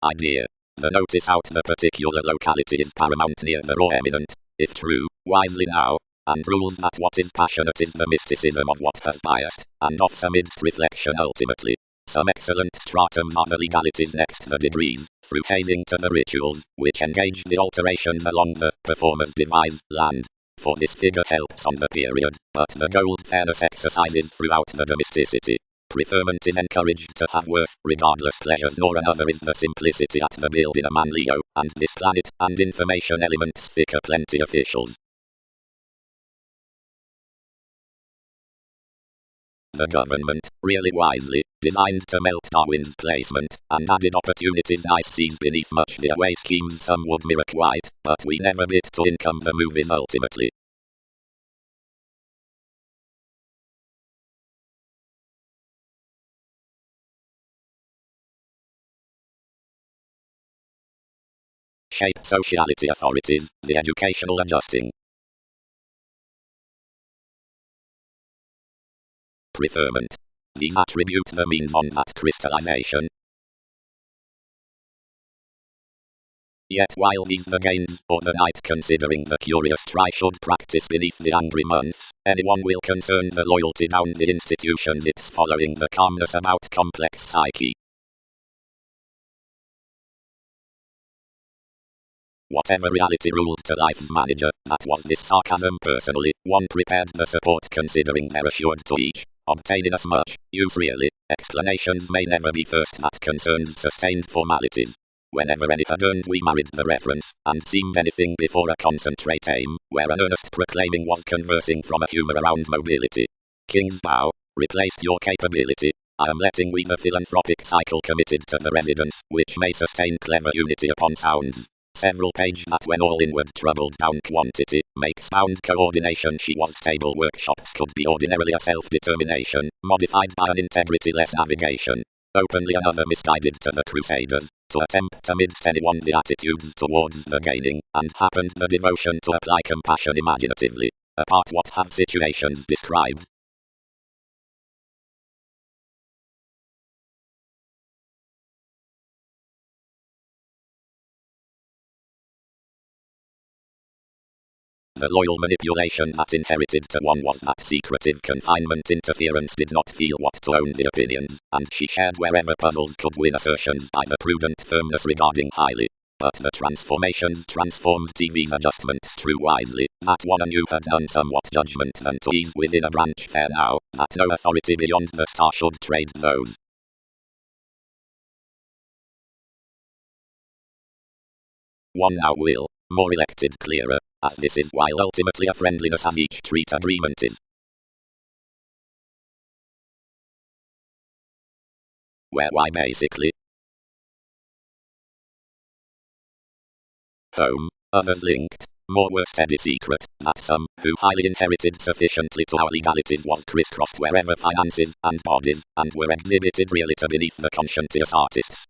Idea. The notice out the particular locality is paramount near the raw eminent, if true, wisely now, and rules that what is passionate is the mysticism of what has biased, and offs amidst reflection ultimately. Some excellent stratums are the legalities next the degrees, through hazing to the rituals, which engage the alterations along the performer's devised land. For this figure helps on the period, but the gold fairness exercises throughout the domesticity. Preferment is encouraged to have worth, regardless pleasures nor another is the simplicity at the build in a man Leo, and this planet and information elements thicker plenty officials. The government, really wisely, designed to melt Darwin's placement, and added opportunities I sees beneath much the away schemes some would mirror quite, but we never bit to income the movies ultimately. Shape sociality authorities, the educational adjusting. Preferment. These attribute the means on that crystallization. Yet while these the gains, or the night considering the curious try should practice beneath the angry months, anyone will concern the loyalty down the institutions it's following the calmness about complex psyche. Whatever reality ruled to life's manager, that was this sarcasm personally, one prepared the support considering they're assured to each, obtaining as much, use really, explanations may never be first that concerns sustained formalities. Whenever any had earned we married the reference, and seemed anything before a concentrate aim, where an earnest proclaiming was conversing from a humour around mobility. King's bow, replaced your capability, I am letting we the philanthropic cycle committed to the residence, which may sustain clever unity upon sounds. Several page that when all inward troubled down quantity, makes sound coordination she was stable workshops could be ordinarily a self-determination, modified by an integrity-less navigation. Openly another misguided to the crusaders, to attempt amidst anyone the attitudes towards the gaining, and happened the devotion to apply compassion imaginatively. Apart what have situations described. The loyal manipulation that inherited to one was that secretive confinement interference did not feel what to own the opinions, and she shared wherever puzzles could win assertions by the prudent firmness regarding highly. But the transformations transformed TV's adjustments true wisely, that one anew had done somewhat judgment than to ease within a branch fair now, that no authority beyond the star should trade those. One now will, more elected clearer, as this is while ultimately a friendliness as each treat agreement is. Why basically. Home, others linked, more were steady secret, that some, who highly inherited sufficiently to our legalities was crisscrossed wherever finances and bodies, and were exhibited really to beneath the conscientious artists.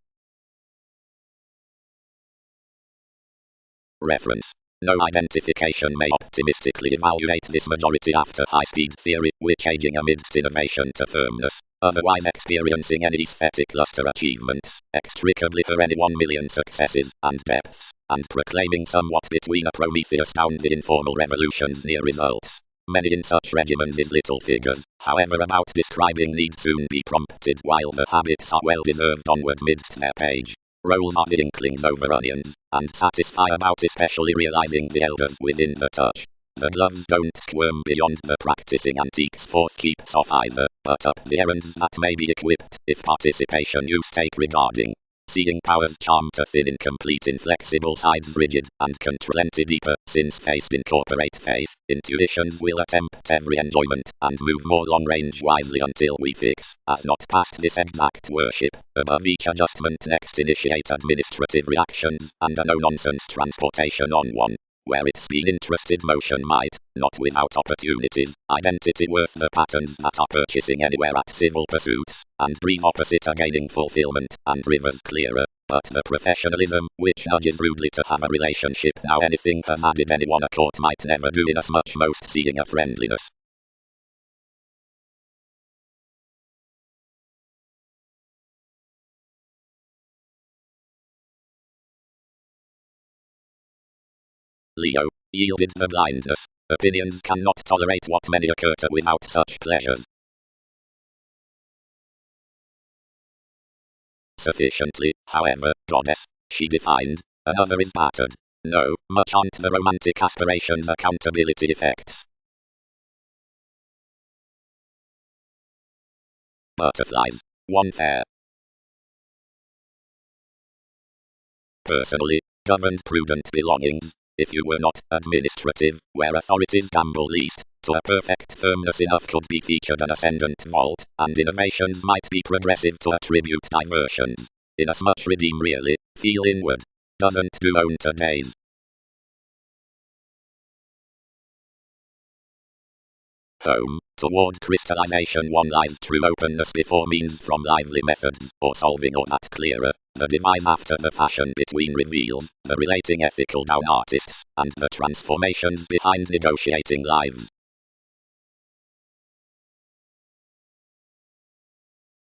Reference. No identification may optimistically evaluate this majority after high-speed theory, which aging amidst innovation to firmness, otherwise experiencing any aesthetic luster achievements, extricably for any 1,000,000 successes and depths, and proclaiming somewhat between a Prometheus down the informal revolution's near results. Many in such regimens is little figures, however about describing need soon be prompted while the habits are well deserved onward midst their page. Rolls are the inklings over onions, and satisfy about especially realizing the elders within the touch. The gloves don't squirm beyond the practicing antiques forth keeps off either, but up the errands that may be equipped, if participation you stake regarding. Seeing powers charm to thin incomplete inflexible sides rigid, and contralented deeper, since faced incorporate faith, intuitions will attempt every enjoyment, and move more long range wisely until we fix, as not past this exact worship, above each adjustment next initiate administrative reactions, and a no-nonsense transportation on one. Where it's been interested motion might, not without opportunities, identity worth the patterns that are purchasing anywhere at civil pursuits, and breathe opposite are gaining fulfillment, and rivers clearer. But the professionalism, which nudges rudely to have a relationship now anything has added anyone a court might never do inasmuch most seeing a friendliness. Leo, yielded the blindness. Opinions cannot tolerate what many occur to without such pleasures. sufficiently, however, goddess, she defined. Another is battered. No, much aren't the romantic aspirations accountability effects. Butterflies. One fair. Personally, governed prudent belongings. If you were not administrative, where authorities gamble least, to a perfect firmness enough could be featured an ascendant vault, and innovations might be progressive to attribute diversions. Inasmuch redeem really, feel inward. Doesn't do own today's. Home. Toward crystallization one lies true openness before means from lively methods, or solving or that clearer. The device after the fashion between reveals, the relating ethical down artists, and the transformations behind negotiating lives.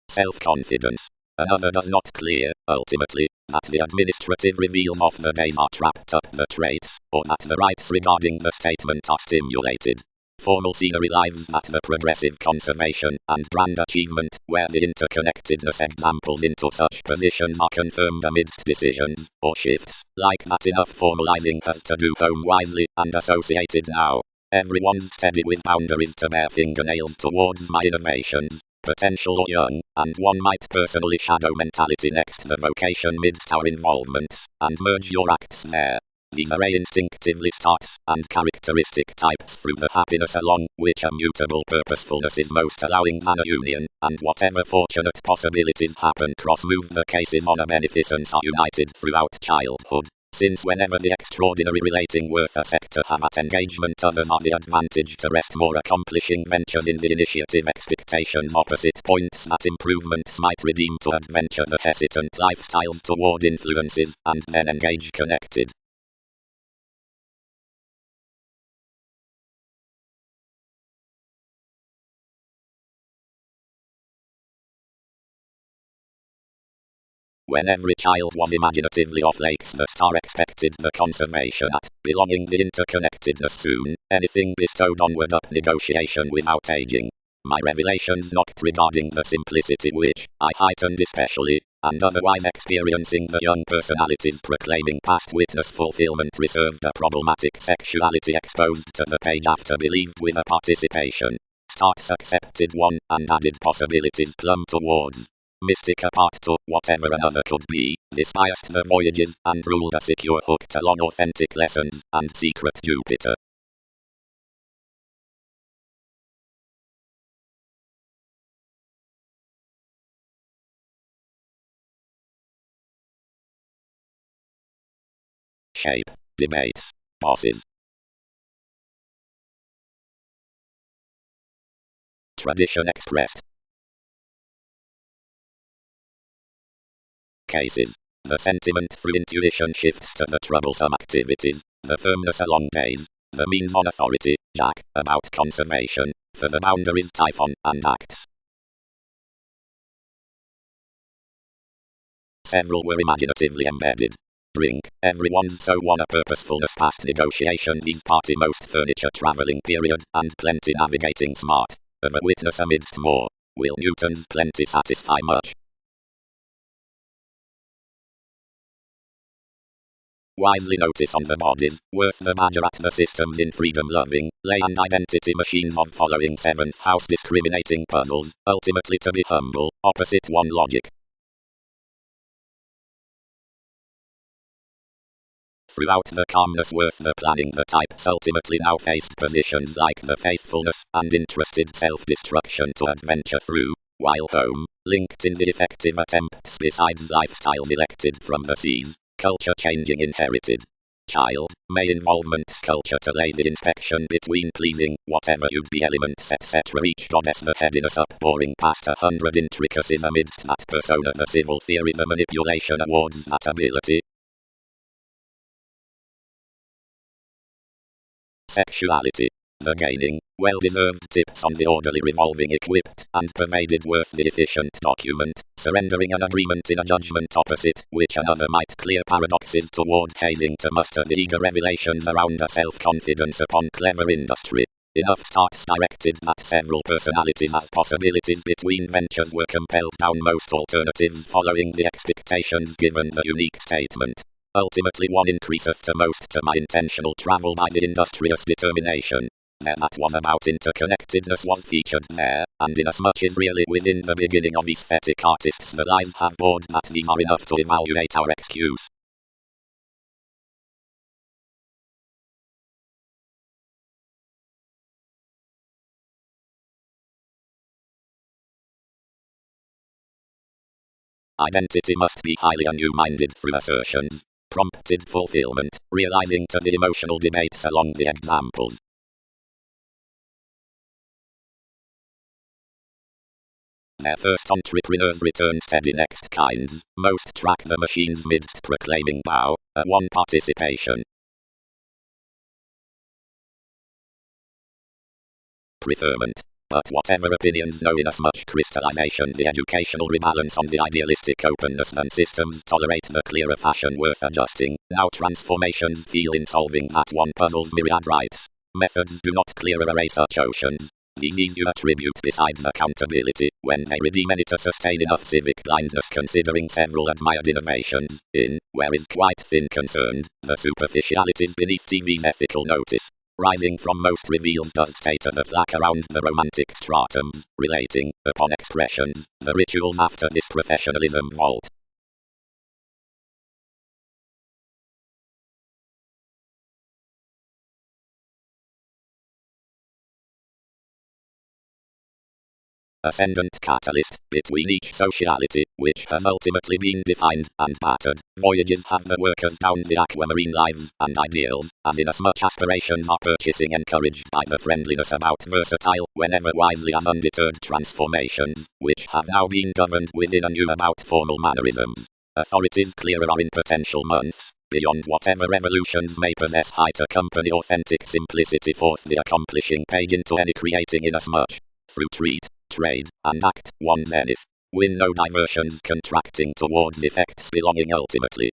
Self-confidence. Another does not clear, ultimately, that the administrative reveals of the days are trapped up the traits, or that the rights regarding the statement are stimulated. Formal scenery lives at the progressive conservation and grand achievement, where the interconnectedness examples into such positions are confirmed amidst decisions, or shifts, like that enough formalizing has to do home wisely and associated now. Everyone's steady with boundaries to bear fingernails towards my innovations, potential or young, and one might personally shadow mentality next the vocation midst our involvements, and merge your acts there. These array instinctively starts and characteristic types through the happiness along which a mutable purposefulness is most allowing than a union, and whatever fortunate possibilities happen cross-move the cases on a beneficence are united throughout childhood. Since whenever the extraordinary relating worth a sector have at engagement others are the advantage to rest more accomplishing ventures in the initiative expectations opposite points that improvements might redeem to adventure the hesitant lifestyles toward influences, and then engage connected. When every child was imaginatively off lakes the star expected the conservation at, belonging the interconnectedness soon, anything bestowed onward up negotiation without aging. My revelations knocked regarding the simplicity which I heightened especially, and otherwise experiencing the young personalities proclaiming past witness fulfillment reserved a problematic sexuality exposed to the page after believed with a participation. Starts accepted one, and added possibilities plumb towards. Mystic apart to whatever another could be, this biased the voyages and ruled a secure hooked along authentic lessons and secret Jupiter. Shape. Debates. Bosses. Tradition expressed. Cases. The sentiment through intuition shifts to the troublesome activities, the firmness along days, the means on authority, Jack, about conservation, for the boundaries Typhon and acts. Several were imaginatively embedded. Drink, everyone's so won a purposefulness past negotiation these party most furniture travelling period, and plenty navigating smart, of a witness amidst more. Will Newton's plenty satisfy much? Wisely notice on the bodies, worth the badger at the systems in freedom-loving, lay and identity machines of following 7th house discriminating puzzles, ultimately to be humble, opposite one logic. Throughout the calmness worth the planning the types ultimately now faced positions like the faithfulness and interested self-destruction to adventure through, while home, linked in the effective attempts besides lifestyles elected from the seas. Culture changing inherited. Child, may involvement culture to lay the inspection between pleasing, whatever you'd be elements etc. Each goddess the headiness upboring past 100 intricacies amidst that persona the civil theory the manipulation awards that ability. Sexuality. The gaining, well-deserved tips on the orderly revolving equipped and pervaded worth the efficient document, surrendering an agreement in a judgment opposite, which another might clear paradoxes toward hazing to muster the eager revelations around a self-confidence upon clever industry. Enough thoughts directed at several personalities as possibilities between ventures were compelled down most alternatives following the expectations given the unique statement. Ultimately one increaseth to most to my intentional travel by the industrious determination. That was about interconnectedness was featured there, and inasmuch as really within the beginning of aesthetic artists the lies have bored that these are enough to evaluate our excuse. Identity must be highly unnew-minded through assertions, prompted fulfillment, realizing to the emotional debates along the examples. Their first entrepreneurs returned steady next kinds, most track the machines midst proclaiming bow, one participation. Preferment. But whatever opinions know inasmuch crystallization the educational rebalance on the idealistic openness than systems tolerate the clearer fashion worth adjusting, now transformations feel in solving that one puzzle's myriad rights. Methods do not clear array such oceans. These you attribute besides accountability, when they redeem any to sustain enough civic blindness considering several admired innovations, in, where is quite thin concerned, the superficialities beneath TV's ethical notice. Rising from most reveals does state the flack around the romantic stratums, relating, upon expressions, the rituals after this professionalism vault. Ascendant catalyst, between each sociality, which has ultimately been defined and battered, voyages have the workers down the aquamarine lives and ideals, and inasmuch aspirations are purchasing encouraged by the friendliness about versatile, whenever wisely as undeterred transformations, which have now been governed within a new about formal mannerisms. Authorities clearer are in potential months, beyond whatever revolutions may possess high to accompany authentic simplicity forth the accomplishing page into any creating inasmuch, through treat, trade, and act, one zenith. Win no diversions contracting towards effects belonging ultimately.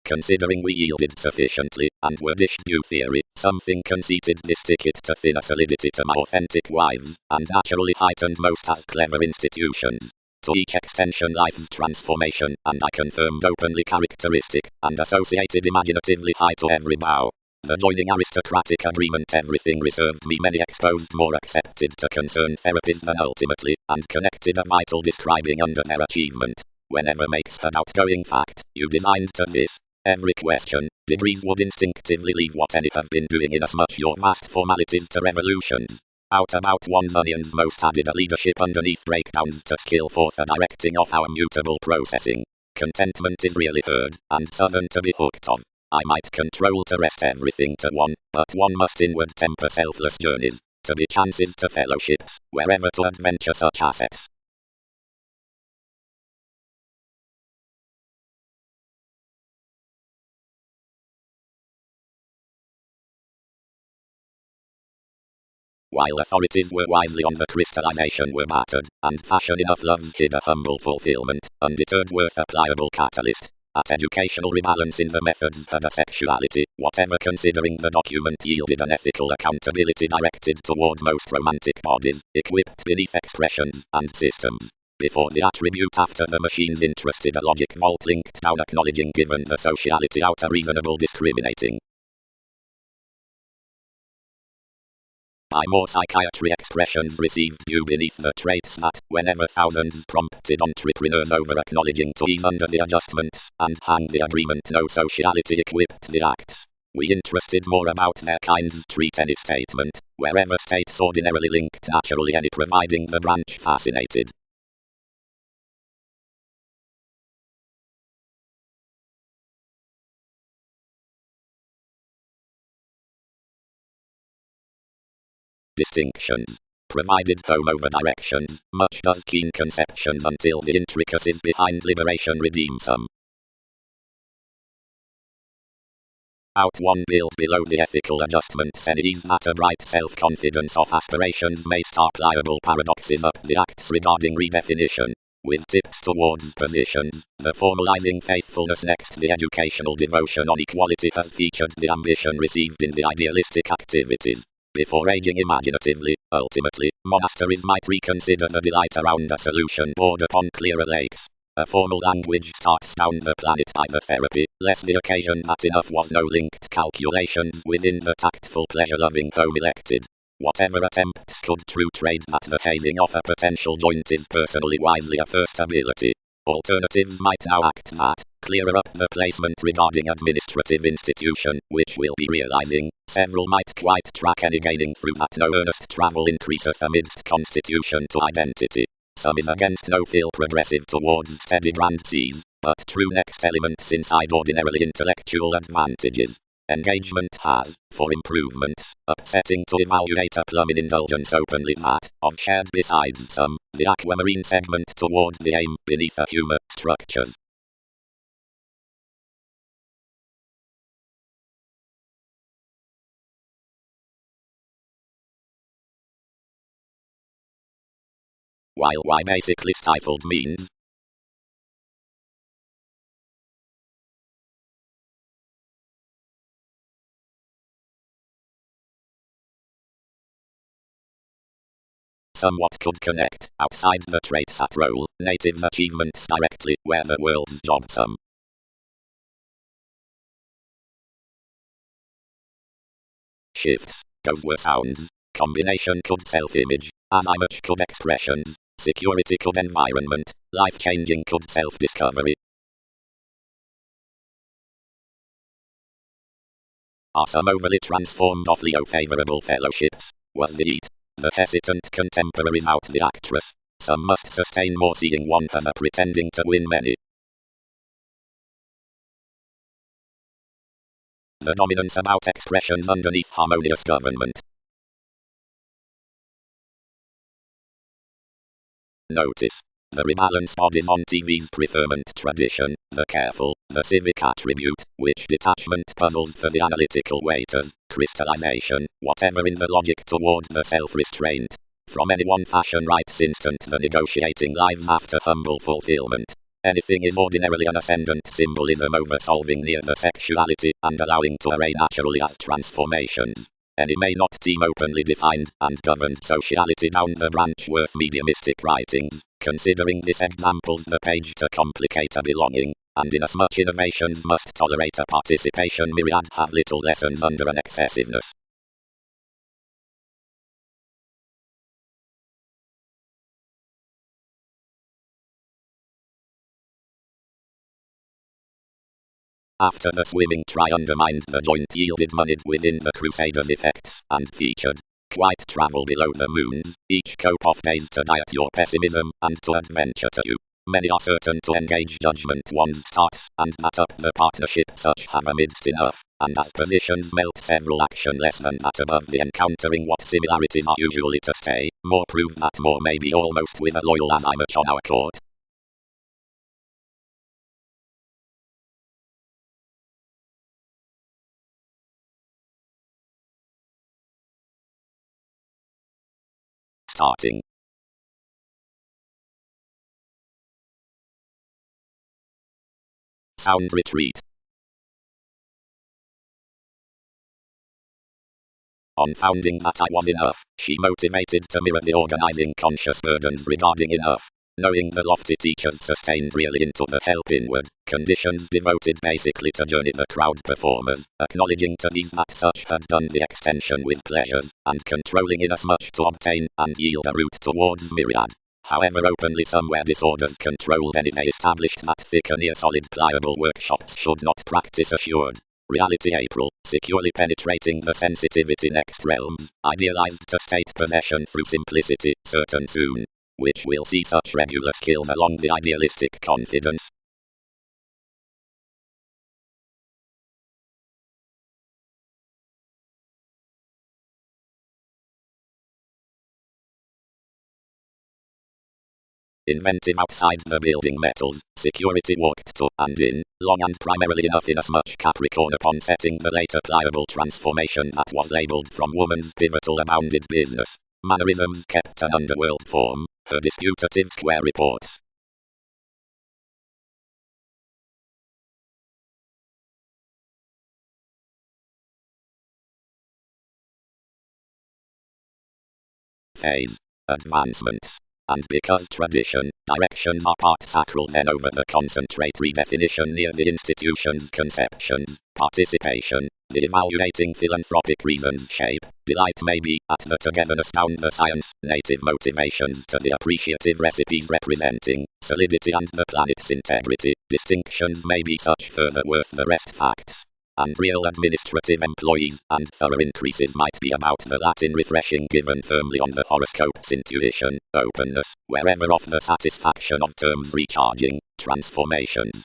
Considering we yielded sufficiently, and were dished due theory, something conceited this ticket to thinner solidity to my authentic wives, and naturally heightened most as clever institutions. To each extension life's transformation, and I confirmed openly characteristic, and associated imaginatively high to every bow. The joining aristocratic agreement everything reserved me many exposed more accepted to concern therapies than ultimately, and connected a vital describing under their achievement. Whenever makes an outgoing fact, you designed to this. Every question, degrees would instinctively leave what any have been doing inasmuch your vast formalities to revolutions. Out about one's onions most added a leadership underneath breakdowns to skill forth a directing of our mutable processing. Contentment is really heard, and southern to be hooked of. I might control to rest everything to one, but one must inward temper selfless journeys, to be chances to fellowships, wherever to adventure such assets. While authorities were wisely on the crystallization were battered, and fashion enough loves hid a humble fulfillment, undeterred worth a pliable catalyst. At educational rebalance in the methods had a sexuality, whatever considering the document yielded an ethical accountability directed toward most romantic bodies, equipped beneath expressions and systems. Before the attribute after the machines interested a logic vault linked down acknowledging given the sociality out a reasonable discriminating. By more psychiatry expressions received due beneath the traits that, whenever thousands prompted entrepreneurs over acknowledging to ease under the adjustments, and hang the agreement no sociality equipped the acts. We interested more about their kinds treat any statement, wherever states ordinarily linked naturally any providing the branch fascinated. Distinctions. Provided home over directions, much does keen conceptions until the intricacies behind liberation redeem some. Out one build below the ethical adjustments and ease that a bright self-confidence of aspirations may start pliable paradoxes up the acts regarding redefinition. with tips towards positions. The formalizing faithfulness next. The educational devotion on equality has featured the ambition received in the idealistic activities. Before aging imaginatively, ultimately, monasteries might reconsider the delight around a solution board upon clearer lakes. A formal language starts down the planet by the therapy, lest the occasion that enough was no linked calculations within the tactful pleasure-loving home elected. Whatever attempts could true trade that the hazing of a potential joint is personally wisely a first ability. Alternatives might now act that, clearer up the placement regarding administrative institution, which will be realizing, several might quite track any gaining through that no earnest travel increaseth amidst constitution to identity. Some is against no feel progressive towards steady grand seas, but true next elements inside ordinarily intellectual advantages. Engagement has, for improvements, upsetting to evaluate a plum in indulgence openly that, of shared besides some, the aquamarine segment toward the aim beneath a humor structures. While why basically stifled means, somewhat could connect, outside the traits at role, native achievements directly, where the world's job some. Shifts, goes were sounds, combination could self-image, as I much could expressions, security could environment, life-changing could self-discovery. Are some overly transformed of Leo favorable fellowships, was the eat, the hesitant contemporaries out the actress. Some must sustain more seeing one as a pretending to win many. The dominance about expressions underneath harmonious government. Notice. The rebalanced bodies on TV's preferment tradition, the careful, the civic attribute, which detachment puzzles for the analytical waiters, crystallization, whatever in the logic toward the self-restraint. From any one fashion writes instant the negotiating lives after humble fulfillment. Anything is ordinarily an ascendant symbolism over solving near the sexuality and allowing to array naturally as transformations. Any may not seem openly defined and governed sociality down the branch worth mediumistic writings, considering this examples the page to complicate a belonging, and inasmuch innovations must tolerate a participation myriad have little lessons under an excessiveness. After the swimming try undermined the joint yielded moneyed within the Crusaders' effects and featured quite travel below the moons, each cope of days to diet your pessimism and to adventure to you. Many are certain to engage judgment one's starts and that up the partnership such have amidst enough, and as positions melt several action less than that above the encountering what similarities are usually to stay, more prove that more may be almost with a loyal as I much on our court. Starting. Sound retreat. On founding that I was enough, she motivated to mirror the organizing conscious burdens regarding enough. Knowing the lofty teachers sustained really into the help inward, conditions devoted basically to journey the crowd performers, acknowledging to these that such had done the extension with pleasures, and controlling inasmuch to obtain and yield a route towards myriad. However openly somewhere disorders controlled anyway established that thick and near solid pliable workshops should not practice assured. Reality April, securely penetrating the sensitivity next realms, idealized to state possession through simplicity, certain soon, which will see such regular skills along the idealistic confidence. Inventive outside the building metals, security walked to and in, long and primarily enough inasmuch Capricorn upon setting the later pliable transformation that was labeled from woman's pivotal abounded business. Mannerisms kept an underworld form, her disputative square reports. phase, advancements. And because tradition, directions are part sacral then over the concentrate redefinition near the institution's conceptions, participation, the evaluating philanthropic reasons shape, delight may be, at the togetherness down the science, native motivations to the appreciative recipes representing, solidity and the planet's integrity, distinctions may be such further worth the rest facts. And real administrative employees and thorough increases might be about the Latin refreshing given firmly on the horoscope's intuition, openness, wherever of the satisfaction of terms recharging, transformations.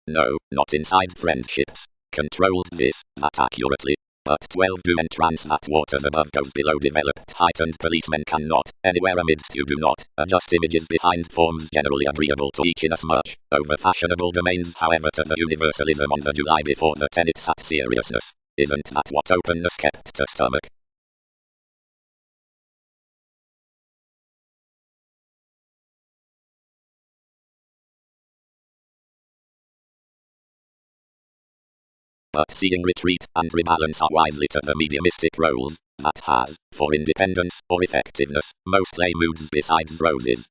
No, not inside friendships. Controlled this, that accurately. But 12 do entrance that waters above goes below developed heightened policemen cannot, anywhere amidst you do not, adjust images behind forms generally agreeable to each inasmuch, over fashionable domains however to the universalism on the July before the tenet sat seriousness. Isn't that what openness kept to stomach? But seeing retreat and rebalance are wisely to the mediumistic roles, that has, for independence or effectiveness, most lay moods besides roses.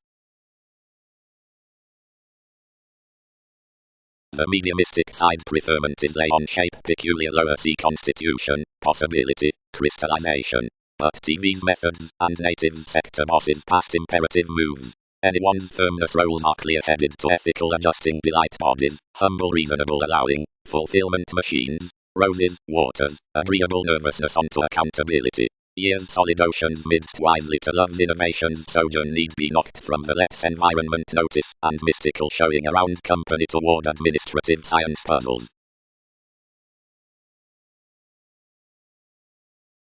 The mediumistic side preferment is lay on shape peculiar lower C constitution, possibility, crystallization. But TV's methods and native sector bosses past imperative moves. Anyone's firmness roles are clear-headed to ethical adjusting delight bodies, humble reasonable allowing, fulfillment machines, roses, waters, agreeable nervousness onto accountability. Years solid oceans midst wisely to love's innovations sojourn need be knocked from the let's environment notice and mystical showing around company toward administrative science puzzles.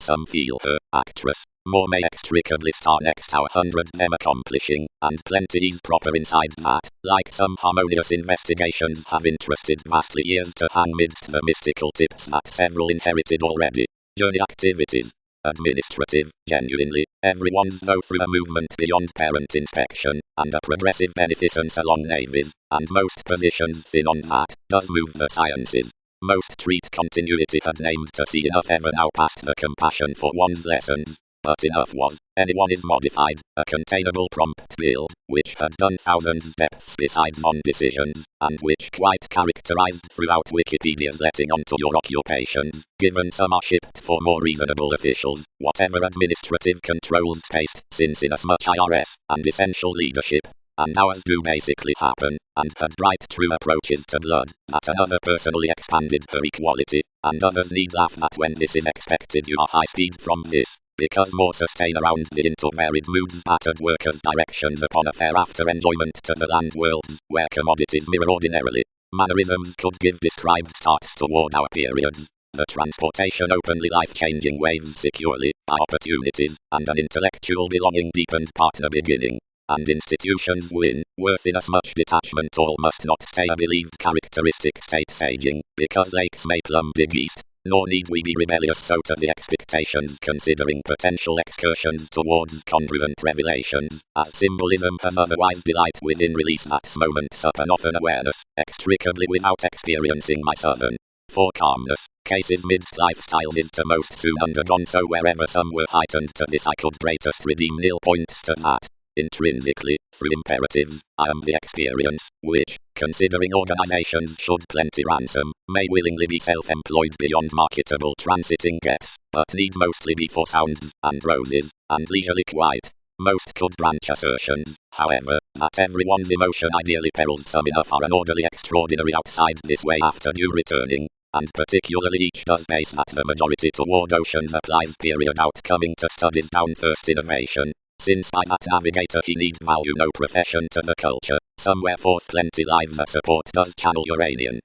Some feel her, actress, more may extricably star next our 100 them accomplishing, and plenty is proper inside that, like some harmonious investigations have interested vastly years to hang midst the mystical tips that several inherited already. Journey activities. Administrative, genuinely, everyone's though through a movement beyond parent inspection, and a progressive beneficence along navies, and most positions thin on that, does move the sciences. Most treat continuity had named to see enough ever now past the compassion for one's lessons, but enough was, anyone is modified, a containable prompt build, which had done thousands depths besides non-decisions, and which quite characterized throughout Wikipedia's letting onto your occupations, given some are shipped for more reasonable officials, whatever administrative controls spaced, since inasmuch IRS, and essential leadership, and ours do basically happen, and had bright true approaches to blood, that another personally expanded her equality, and others need laugh that when this is expected you are high speed from this, because more sustain around the into varied moods battered workers' directions upon a fair after enjoyment to the land worlds, where commodities mirror ordinarily. Mannerisms could give described starts toward our periods. The transportation openly life-changing waves securely, by opportunities, and an intellectual belonging deepened partner beginning. And institutions win, worth inasmuch detachment all must not stay a believed characteristic state saging, because lakes may plumb dig east, nor need we be rebellious so to the expectations considering potential excursions towards congruent revelations, as symbolism has otherwise delight within release that's moments up and often awareness, extricably without experiencing my southern. For calmness, cases midst lifestyles is to most soon undergone so wherever some were heightened to this I could greatest redeem nil points to that. Intrinsically, through imperatives, I am the experience, which, considering organizations should plenty ransom, may willingly be self-employed beyond marketable transiting gets, but need mostly be for sounds, and roses, and leisurely quiet. Most could branch assertions, however, that everyone's emotion ideally perils some enough are an orderly extraordinary outside this way after due returning, and particularly each does base that the majority toward oceans applies period out coming to studies down first innovation. Since by that navigator he need value no profession to the culture, somewhere forth plenty lives a support does channel Uranian.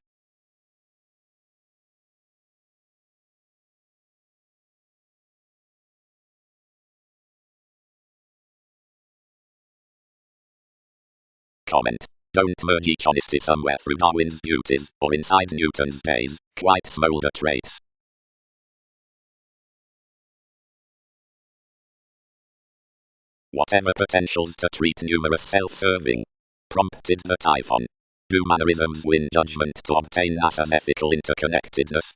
Comment. Don't merge each honesty somewhere through Darwin's duties, or inside Newton's days, quite smolder traits. Whatever potentials to treat numerous self-serving, prompted the typhon. Do mannerisms win judgment to obtain NASA's ethical interconnectedness?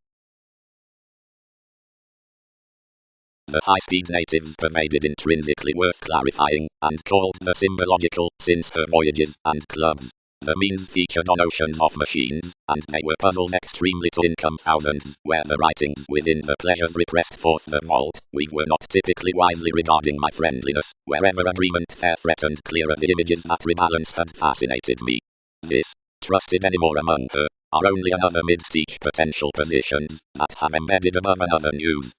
The high-speed natives pervaded intrinsically worth clarifying, and called the symbological, since her voyages and clubs. The means featured on oceans of machines, and they were puzzled extremely to income thousands, where the writings within the pleasures repressed forth the vault. We were not typically wisely regarding my friendliness, wherever agreement fair threatened clearer the images that rebalanced had fascinated me. This, trusted anymore among her, are only another midst each potential positions, that have embedded above another news.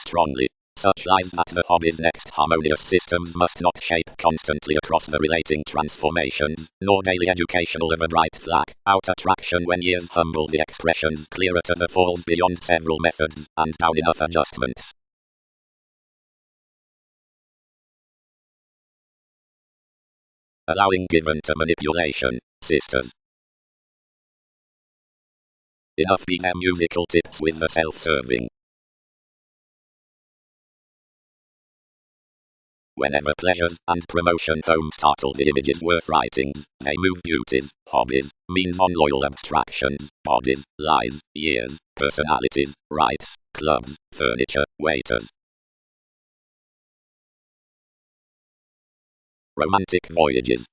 Strongly. Such lies that the hobby's next harmonious systems must not shape constantly across the relating transformations, nor daily educational of a bright flack, out attraction when years humble the expressions clearer to the falls beyond several methods, and down enough adjustments. Allowing given to manipulation, sisters. Enough be their musical tips with the self-serving. Whenever pleasures and promotion home startle the images worth writings, they move duties, hobbies, means on loyal abstractions, bodies, lives, years, personalities, rights, clubs, furniture, waiters. Romantic voyages.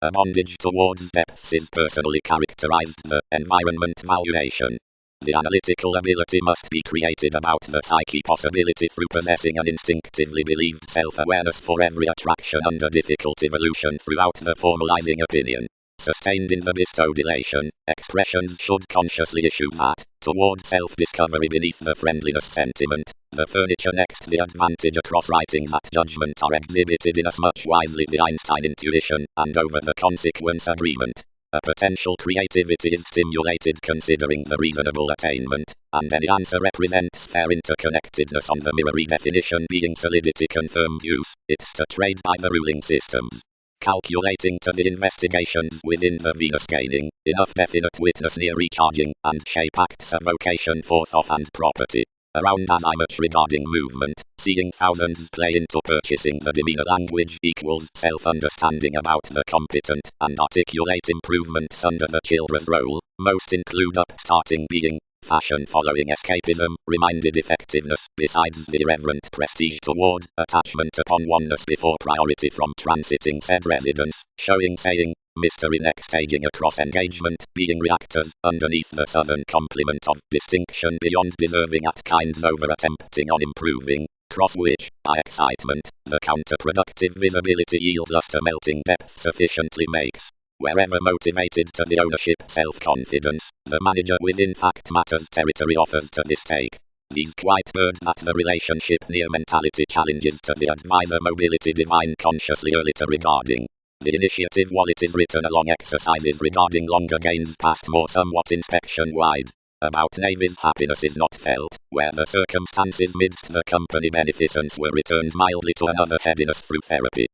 A bondage towards depths is personally characterized the environment valuation. The analytical ability must be created about the psyche possibility through possessing an instinctively believed self-awareness for every attraction under difficult evolution throughout the formalizing opinion. Sustained in the bestowed elation, expressions should consciously issue that, toward self-discovery beneath the friendliness sentiment, the furniture next the advantage across writings at judgment are exhibited inasmuch wisely the Einstein intuition, and over the consequence agreement. A potential creativity is stimulated considering the reasonable attainment, and any answer represents fair interconnectedness on the mirror redefinition being solidity confirmed use. It's to trade by the ruling systems. Calculating to the investigations within the Venus gaining, enough definite witness near recharging, and shape acts of vocation forth off and property. Around as I much regarding movement, seeing thousands play into purchasing the demeanor language equals self-understanding about the competent and articulate improvements under the children's role, most include upstarting being, fashion following escapism, reminded effectiveness, besides the irreverent prestige toward attachment upon oneness before priority from transiting said residence, showing saying, mystery next staging across engagement, being reactors, underneath the southern complement of distinction beyond deserving at kinds over attempting on improving, cross which, by excitement, the counterproductive visibility yield luster melting depth sufficiently makes. Wherever motivated to the ownership self-confidence, the manager within fact matters territory offers to this take. These quite bird that the relationship near mentality challenges to the advisor mobility divine consciously early to regarding. The initiative wallet is written along exercises regarding longer gains past more somewhat inspection wide. About Navy's happiness is not felt, where the circumstances midst the company beneficence were returned mildly to another headiness through therapy.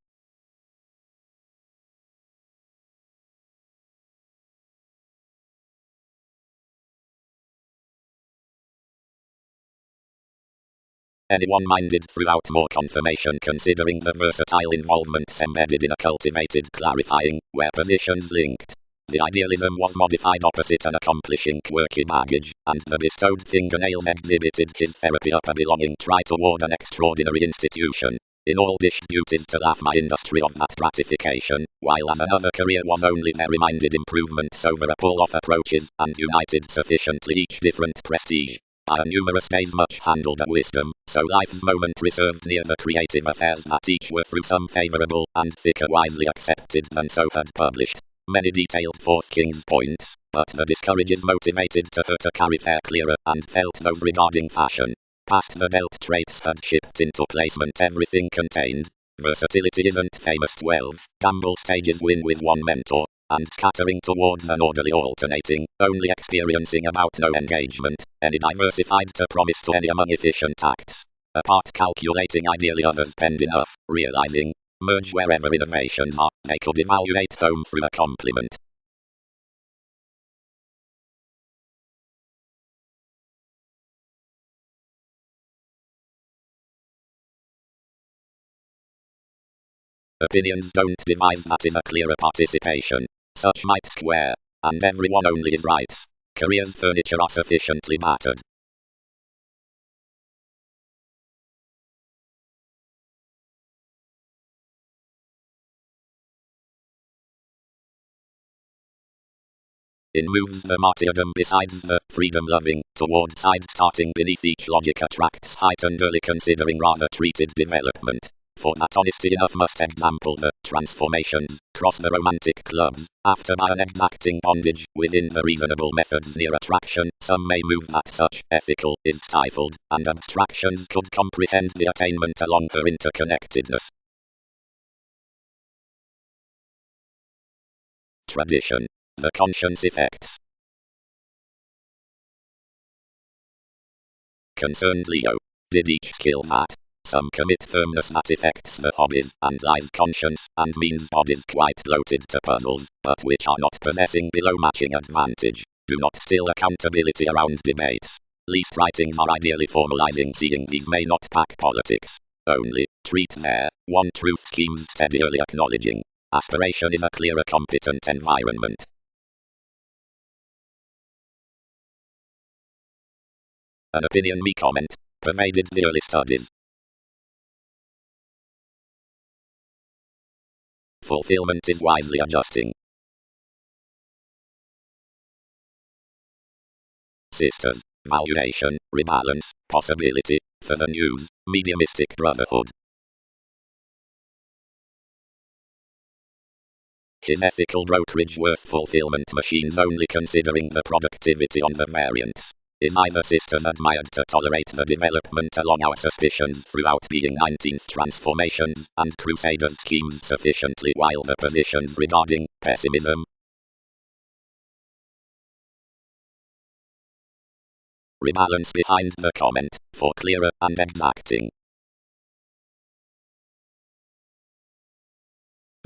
Anyone minded throughout more confirmation considering the versatile involvements embedded in a cultivated clarifying, where positions linked. The idealism was modified opposite an accomplishing quirky baggage, and the bestowed fingernails exhibited his therapy upper belonging try toward an extraordinary institution. In all dished duties to laugh my industry of that gratification, while as another career was only their reminded improvements over a pull-off approaches, and united sufficiently each different prestige. Are numerous days much handled at wisdom, so life's moment reserved near the creative affairs that each were through some favourable and thicker wisely accepted than so had published. Many detailed forth King's points, but the discourages motivated to her to carry fair clearer and felt those regarding fashion. Past the dealt traits had shipped into placement everything contained. Versatility isn't famous 12, gamble stages win with one mentor, and scattering towards an orderly alternating, only experiencing about no engagement, any diversified to promise to any among efficient acts. Apart calculating ideally others spend enough, realizing, merge wherever innovations are, they could evaluate home through a complement. Opinions don't devise that is a clearer participation. Such might square. And everyone only is right. Career's furniture are sufficiently battered. In moves the martyrdom besides the freedom-loving, toward side starting beneath each logic attracts heightened early considering rather treated development. For that honesty enough must example the transformations, cross the romantic clubs, after by an exacting bondage, within the reasonable methods near attraction, some may move that such ethical is stifled, and abstractions could comprehend the attainment along her interconnectedness. Tradition. The conscience effects. Concerned Leo. Did each skill that? Some commit firmness that affects the hobbies and lies conscience and means bodies quite bloated to puzzles, but which are not possessing below matching advantage. Do not steal accountability around debates. Least writings are ideally formalizing seeing these may not pack politics. Only, treat their one truth schemes steadily acknowledging. Aspiration is a clearer competent environment. An opinion me comment, pervaded the early studies. Fulfillment is wisely adjusting. Sisters, valuation, rebalance, possibility, for the news, mediumistic brotherhood. His ethical brokerage worth fulfillment machines only considering the productivity on the variants. Is either sisters admired to tolerate the development along our suspicions throughout being 19th transformations and crusaders schemes sufficiently while the positions regarding pessimism. Rebalance behind the comment, for clearer and exacting.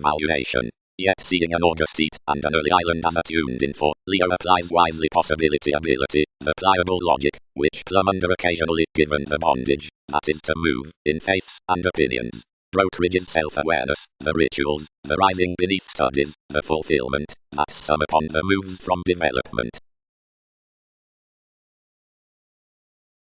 Valuation. Yet seeing an Augustite and an early island as attuned in for, Leo applies wisely possibility ability, the pliable logic, which plumb under occasionally given the bondage, that is to move, in faiths and opinions. Brokerage's self-awareness, the rituals, the rising beneath studies, the fulfillment, that sum upon the moves from development.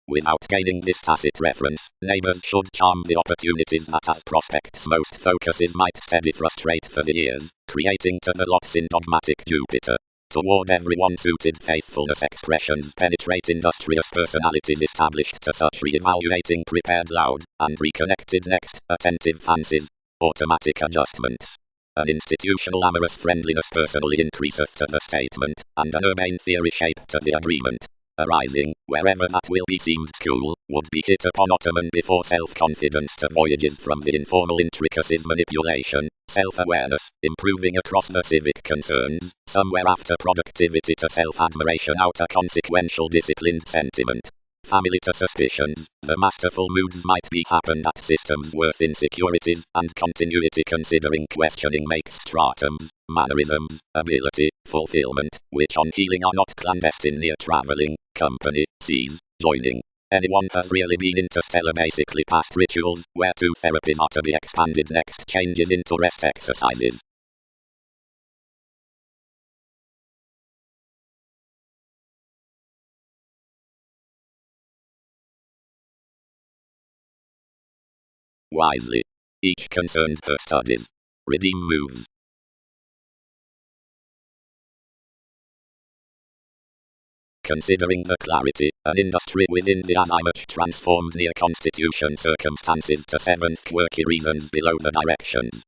Without gaining this tacit reference, neighbors should charm the opportunities that as prospects most focuses might steady frustrate for the ears, creating to the lots in dogmatic Jupiter. Toward everyone suited faithfulness expressions penetrate industrious personalities established to such re-evaluating prepared loud, and reconnected next, attentive fancies. Automatic adjustments. An institutional amorous friendliness personally increaseth to the statement, and an urbane theory shape to the agreement. Arising, wherever that will be seemed school, would be hit upon Ottoman before self-confidence to voyages from the informal intricacies manipulation, self-awareness, improving across the civic concerns, somewhere after productivity to self-admiration out a consequential disciplined sentiment. Family to suspicions, the masterful moods might be happened at systems worth insecurities, and continuity considering questioning makes stratums, mannerisms, ability, fulfillment, which on healing are not clandestine near traveling, company, sees, joining. Anyone has really been interstellar basically past rituals, where two therapies are to be expanded next changes into rest exercises. Wisely. Each concerned her studies. Redeem moves. Considering the clarity, an industry within the as I much transformed near constitution circumstances to seventh quirky reasons below the directions.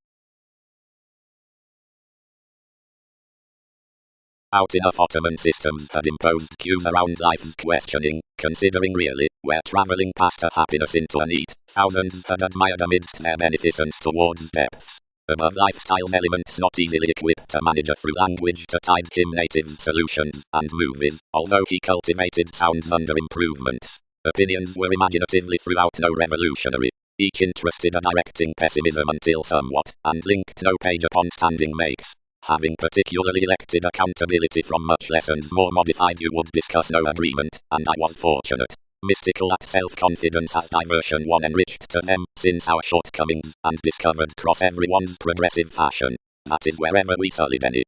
Out enough Ottoman systems had imposed cues around life's questioning, considering really, where travelling past a happiness into a need, thousands had admired amidst their beneficence towards depths. Above lifestyle elements not easily equipped to manage through language to tide him native solutions and movies, although he cultivated sounds under improvements. Opinions were imaginatively throughout no revolutionary. Each interested a directing pessimism until somewhat, and linked no page upon standing makes. Having particularly elected accountability from much lessons more modified you would discuss no agreement, and I was fortunate. mystical at self-confidence as diversion one enriched to them, since our shortcomings, and discovered cross everyone's progressive fashion. That is wherever we sullied any.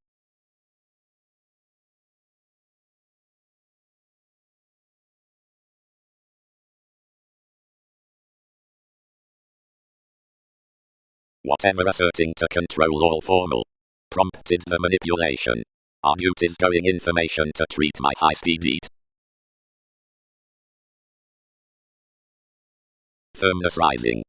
Whatever asserting to control all formal. Prompted the manipulation. Argued is going information to treat my high-speed eat. Firmness rising.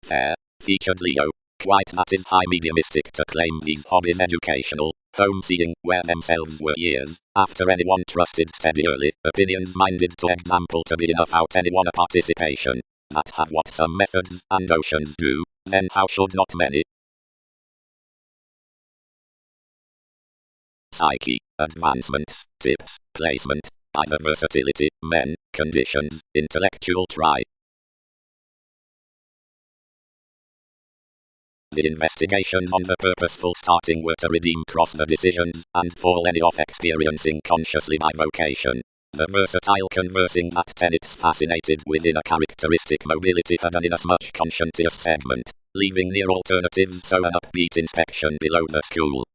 Fair, featured Leo. Quite that is high mediumistic to claim these hobbies educational, home-seeing, where themselves were years, after anyone trusted steady early, opinions minded to example to be enough out anyone a participation, that have what some methods and oceans do, then how should not many? Psyche, advancements, tips, placement, either versatility, men, conditions, intellectual try. The investigations on the purposeful starting were to redeem cross the decisions, and fall any off experiencing consciously by vocation. The versatile conversing that tenets fascinated within a characteristic mobility had an inasmuch conscientious segment, leaving near alternatives so an upbeat inspection below the school.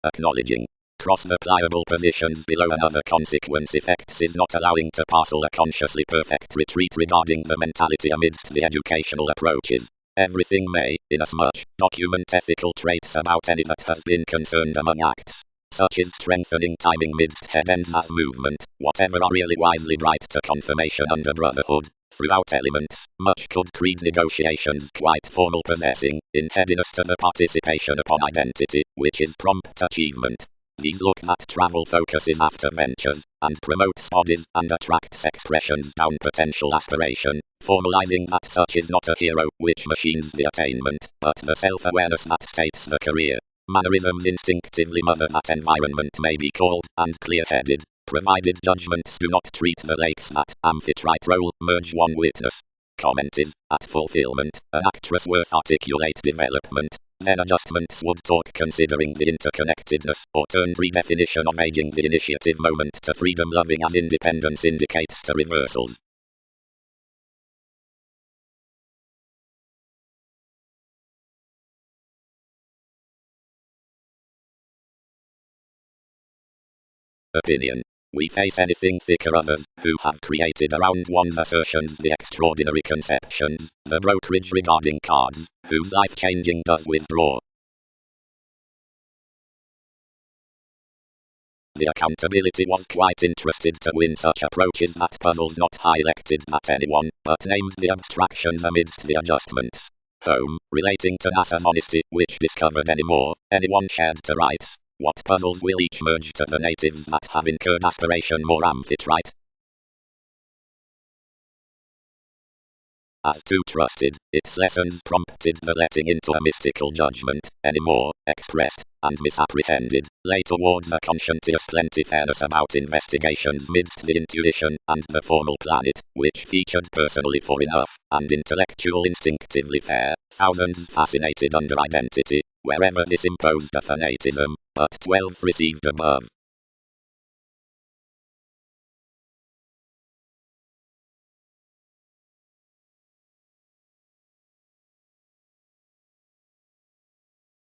Acknowledging. Cross the pliable positions below another consequence effects is not allowing to parcel a consciously perfect retreat regarding the mentality amidst the educational approaches. Everything may, inasmuch, document ethical traits about any that has been concerned among acts. Such is strengthening timing midst head ends as movement, whatever are really wisely bright to confirmation under brotherhood. Throughout elements, much could creed negotiations quite formal possessing, in headiness to the participation upon identity, which is prompt achievement. These look at travel focuses after ventures, and promotes bodies and attracts expressions down potential aspiration, formalizing that such is not a hero which machines the attainment, but the self-awareness that states the career. Mannerisms instinctively mother that environment may be called, and clear-headed, provided judgments do not treat the lakes that amphitrite role merge one witness. Comment is, at fulfillment, an actress worth articulate development, then adjustments would talk considering the interconnectedness or turned redefinition of aging the initiative moment to freedom loving as independence indicates to reversals. Opinion. We face anything thicker others, who have created around one's assertions the extraordinary conceptions, the brokerage regarding cards, whose life-changing does withdraw. The accountability was quite interested to win such approaches that puzzles not highlighted at anyone, but named the abstractions amidst the adjustments. Home, relating to NASA's honesty, which discovered anymore, anyone shared to rights. What puzzles will each merge to the natives that have incurred aspiration more amphitrite? As too trusted, its lessons prompted the letting into a mystical judgment, anymore, expressed, and misapprehended, lay towards a conscientious plenty-fairness about investigations midst the intuition, and the formal planet, which featured personally for enough, and intellectual instinctively fair, thousands fascinated under identity, wherever this imposed a fanatism, but 12 received above.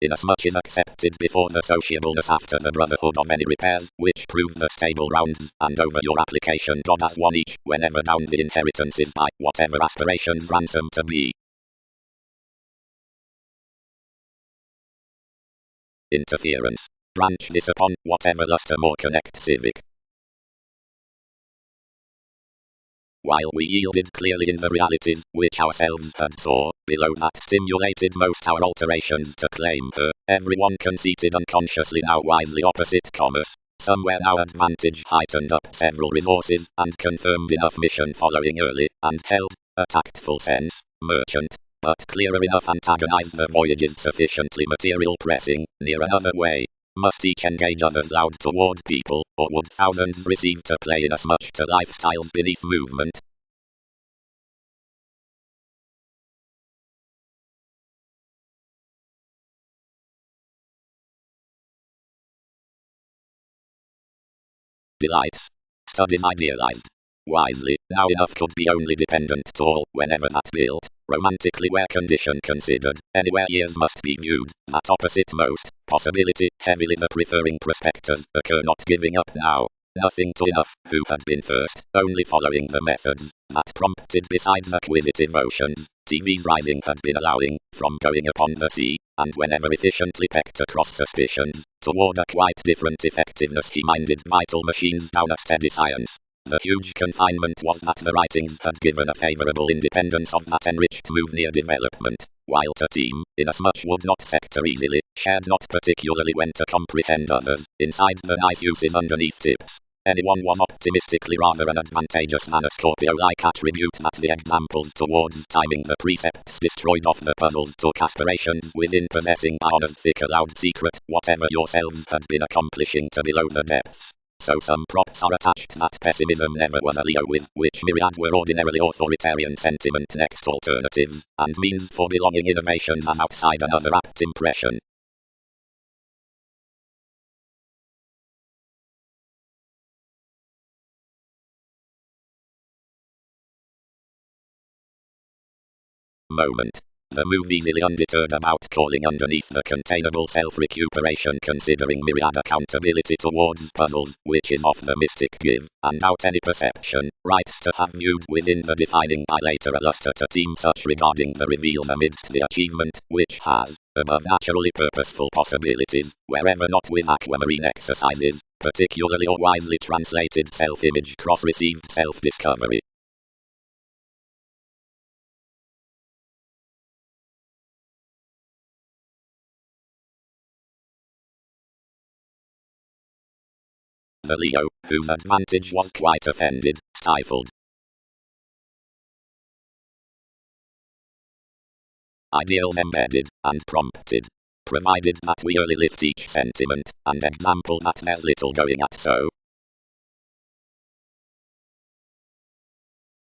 Inasmuch is accepted before the sociableness after the brotherhood of any repairs, which prove the stable rounds, and over your application God as one each, whenever down the inheritance is by, whatever aspirations ransom to be. Interference. Branch this upon, whatever luster more connect civic. While we yielded clearly in the realities, which ourselves had saw, below that stimulated most our alterations to claim her, everyone conceited unconsciously now wisely opposite commerce. Somewhere now advantage heightened up several resources, and confirmed enough mission following early, and held, a tactful sense, merchant, but clearer enough antagonize the voyages sufficiently material pressing, near another way. Must each engage others loud toward people, or would thousands receive to play inasmuch to lifestyles beneath movement? Delights. Studies idealized. Wisely, now enough could be only dependent to all, whenever that built, romantically where condition considered, anywhere years must be viewed, that opposite most, possibility, heavily the preferring prospectors, occur not giving up now. Nothing to enough, who had been first, only following the methods, that prompted besides acquisitive oceans, TV's rising had been allowing, from going upon the sea, and whenever efficiently pecked across suspicions, toward a quite different effectiveness he minded vital machines down a steady science. The huge confinement was that the writings had given a favorable independence of that enriched move near development, while the team, inasmuch would not sector easily, shared not particularly when to comprehend others, inside the nice uses underneath tips. Anyone was optimistically rather an advantageous than a Scorpio-like attribute that the examples towards timing the precepts destroyed off the puzzles took aspirations within possessing Barner's thick allowed secret, whatever yourselves had been accomplishing to below the depths. So some props are attached that pessimism never was a Leo with, which myriad were ordinarily authoritarian sentiment next alternatives, and means for belonging innovations as outside another apt impression. Moment. The move easily undeterred about calling underneath the containable self-recuperation considering myriad accountability towards puzzles, which is off the mystic give, and out any perception, rights to have viewed within the defining by later a luster to team such regarding the reveals amidst the achievement, which has, above naturally purposeful possibilities, wherever not with aquamarine exercises, particularly or wisely translated self-image cross-received self-discovery. The Leo, whose advantage was quite offended, stifled. Ideals embedded, and prompted. Provided that we early lift each sentiment, and example that there's little going at so.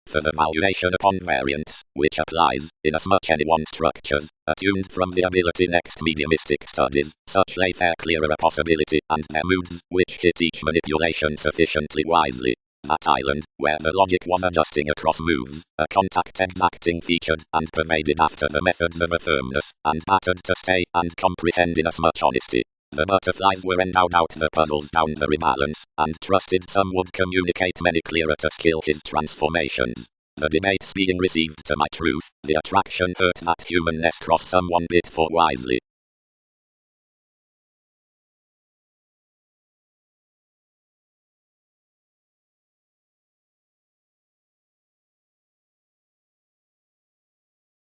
For the valuation upon variance, which applies, inasmuch anyone structures, attuned from the ability next mediumistic studies, such lay fair clearer a possibility, and their moods, which hit each manipulation sufficiently wisely. That island, where the logic was adjusting across moves, a contact exacting featured, and pervaded after the methods of a firmness, and battered to stay, and comprehend inasmuch honesty. The butterflies were endowed out the puzzles down the rebalance, and trusted some would communicate many clearer to skill his transformations. The debates being received to my truth, the attraction hurt that humanness cross someone bit for wisely.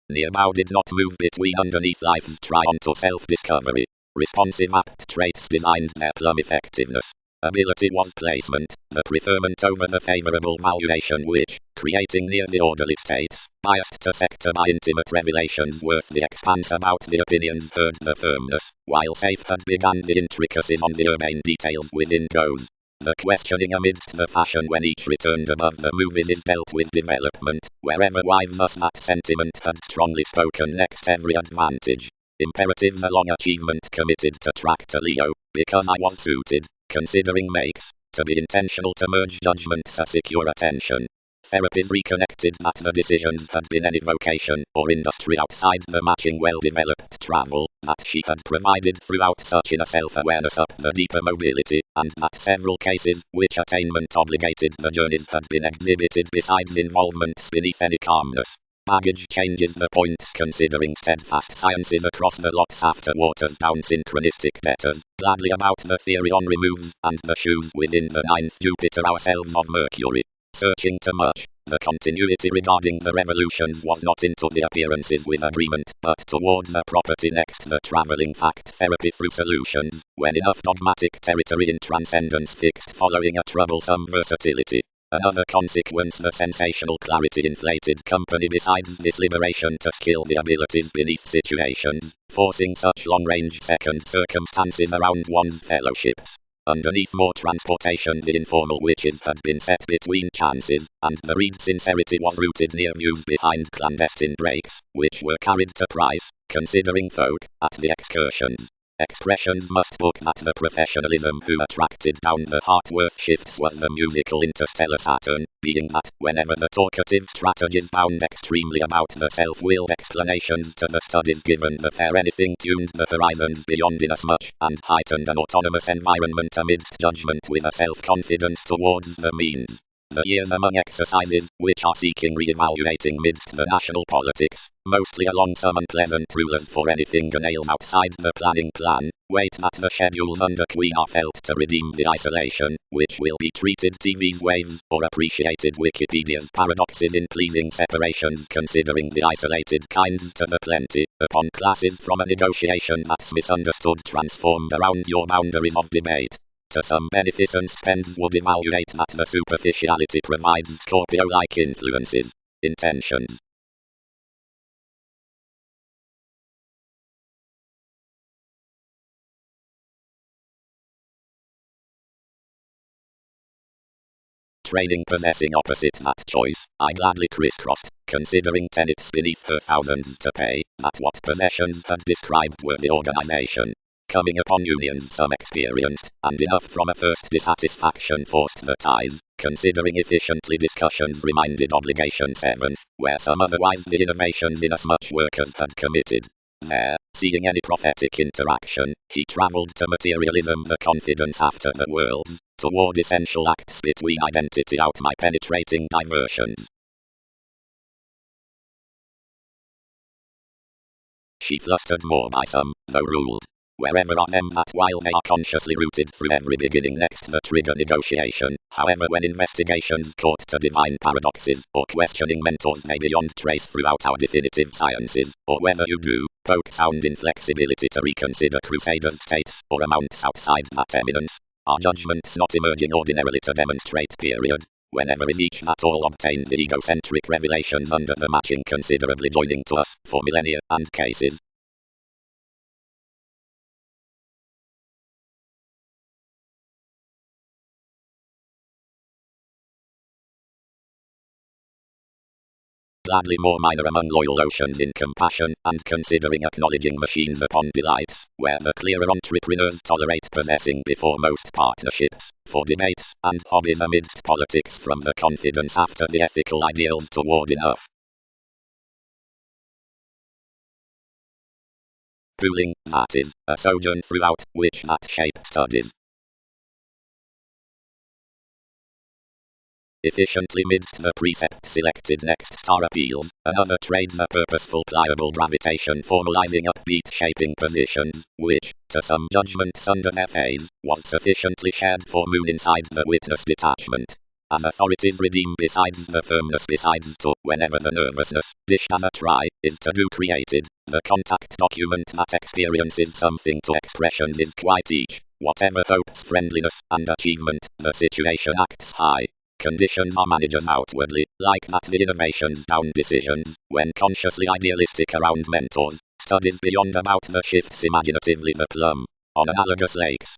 Nearbow did not move between underneath life's tryon to self-discovery. Responsive apt traits designed their plum effectiveness. Ability was placement, the preferment over the favorable valuation which, creating near the orderly states, biased to sector by intimate revelations worth the expanse about the opinions heard the firmness, while safe had begun the intricacies on the urbane details within goes. The questioning amidst the fashion when each returned above the movies is dealt with development, wherever wives thus that sentiment had strongly spoken next every advantage. Imperatives along achievement committed to track to Leo, because I was suited, considering makes, to be intentional to merge judgments a secure attention. Therapies reconnected that the decisions had been any vocation or industry outside the matching well-developed travel that she had provided throughout such inner self-awareness up the deeper mobility, and that several cases which attainment obligated the journeys had been exhibited besides involvements beneath any calmness. Baggage changes the points considering steadfast sciences across the lots after waters down synchronistic debtors, gladly about the theory on removes, and the shoes within the ninth Jupiter ourselves of Mercury. Searching too much, the continuity regarding the revolutions was not into the appearances with agreement, but toward the property next the traveling fact therapy through solutions, when enough dogmatic territory in transcendence fixed following a troublesome versatility. Another consequence the sensational clarity inflated company besides this liberation to skill the abilities beneath situations, forcing such long-range second circumstances around one's fellowships. Underneath more transportation the informal witches had been set between chances, and the read sincerity was rooted near views behind clandestine breaks, which were carried to price, considering folk, at the excursions. Expressions must book that the professionalism who attracted down the heart-worth shifts was the musical interstellar Saturn, being that whenever the talkative strategist found extremely about the self-willed explanations to the studies given, the fair anything tuned the horizons beyond inasmuch and heightened an autonomous environment amidst judgment with a self-confidence towards the means. The years among exercises, which are seeking re-evaluating midst the national politics, mostly along some unpleasant rulers for anything a nail outside the planning plan, wait that the schedules under Queen are felt to redeem the isolation, which will be treated TV's waves, or appreciated Wikipedia's paradoxes in pleasing separations considering the isolated kinds to the plenty, upon classes from a negotiation that's misunderstood transformed around your boundaries of debate. To some beneficent spends would evaluate that the superficiality provides Scorpio-like influences, intentions. Training possessing opposite that choice, I gladly crisscrossed, considering tenets beneath her thousands to pay, that what possessions had described were the organization. Coming upon unions some experienced, and enough from a first dissatisfaction forced the ties, considering efficiently discussions reminded obligation 7th, where some otherwise the innovations inasmuch workers had committed. There, seeing any prophetic interaction, he travelled to materialism the confidence after the worlds, toward essential acts between identity out my penetrating diversions. She flustered more by some, though ruled. Wherever are them that while they are consciously rooted through every beginning next the trigger negotiation, however when investigations caught to divine paradoxes, or questioning mentors they beyond trace throughout our definitive sciences, or whether you do, poke sound inflexibility to reconsider crusaders' states, or amounts outside that eminence, our judgments not emerging ordinarily to demonstrate period. Whenever is each that all obtain the egocentric revelations under the matching considerably joining to us, for millennia, and cases. Gladly more minor among loyal oceans in compassion, and considering acknowledging machines upon delights, where the clearer entrepreneurs tolerate possessing before most partnerships, for debates, and hobbies amidst politics from the confidence after the ethical ideals toward enough. Pooling, that is, a sojourn throughout, which that shape studies. Efficiently midst the precept selected next star appeals, another trades a purposeful pliable gravitation formalizing upbeat shaping positions, which, to some judgments under their phase, was sufficiently shared for moon inside the witness detachment. As authorities redeem besides the firmness besides to, whenever the nervousness, dished as a try, is to do created, the contact document that experiences something to expressions is quite each, whatever hopes friendliness and achievement, the situation acts high. Conditions are managers outwardly, like that the innovations down decisions, when consciously idealistic around mentors, studies beyond about the shifts imaginatively the plumb, on analogous lakes.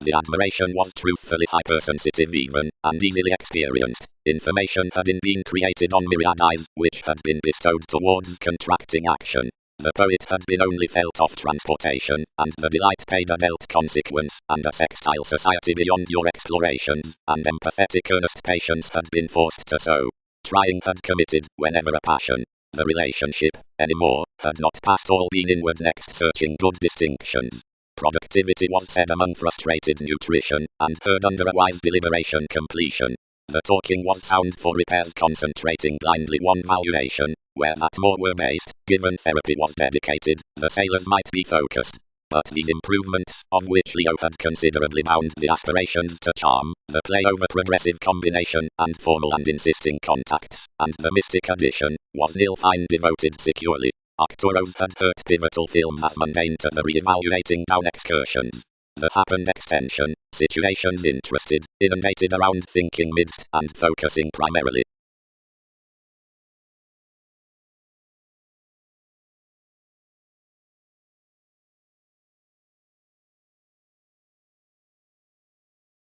The admiration was truthfully hypersensitive even, and easily experienced. Information had been created on myriad eyes, which had been bestowed towards contracting action. The poet had been only felt of transportation, and the delight paid a dealt consequence, and a sextile society beyond your explorations, and empathetic earnest patience had been forced to sow. Trying had committed, whenever a passion, the relationship, anymore, had not passed all been inward next searching good distinctions. Productivity was said among frustrated nutrition, and heard under a wise deliberation completion. The talking was sound for repairs concentrating blindly one valuation, where that more were based, given therapy was dedicated, the sailors might be focused. But these improvements, of which Leo had considerably bound the aspirations to charm, the play over progressive combination, and formal and insisting contacts, and the mystic addition, was nil fine devoted securely. Arcturos had hurt pivotal films as mundane to the re-evaluating down excursions. The happened extension, situations interested, inundated around thinking midst, and focusing primarily.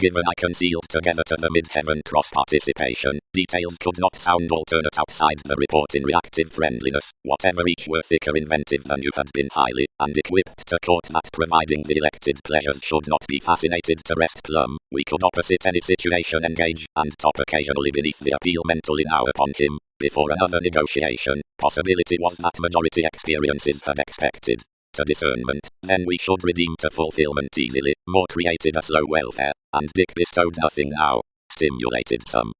given I concealed together to the mid-heaven cross-participation. Details could not sound alternate outside the report in reactive friendliness. Whatever each were thicker inventive than you had been highly, and equipped to court that providing the elected pleasures should not be fascinated to rest plumb. We could opposite any situation engage, and top occasionally beneath the appeal mentally now upon him. Before another negotiation, possibility was that majority experiences had expected. To discernment, then we should redeem to fulfillment easily, more created a slow welfare, and Dick bestowed nothing now, stimulated some.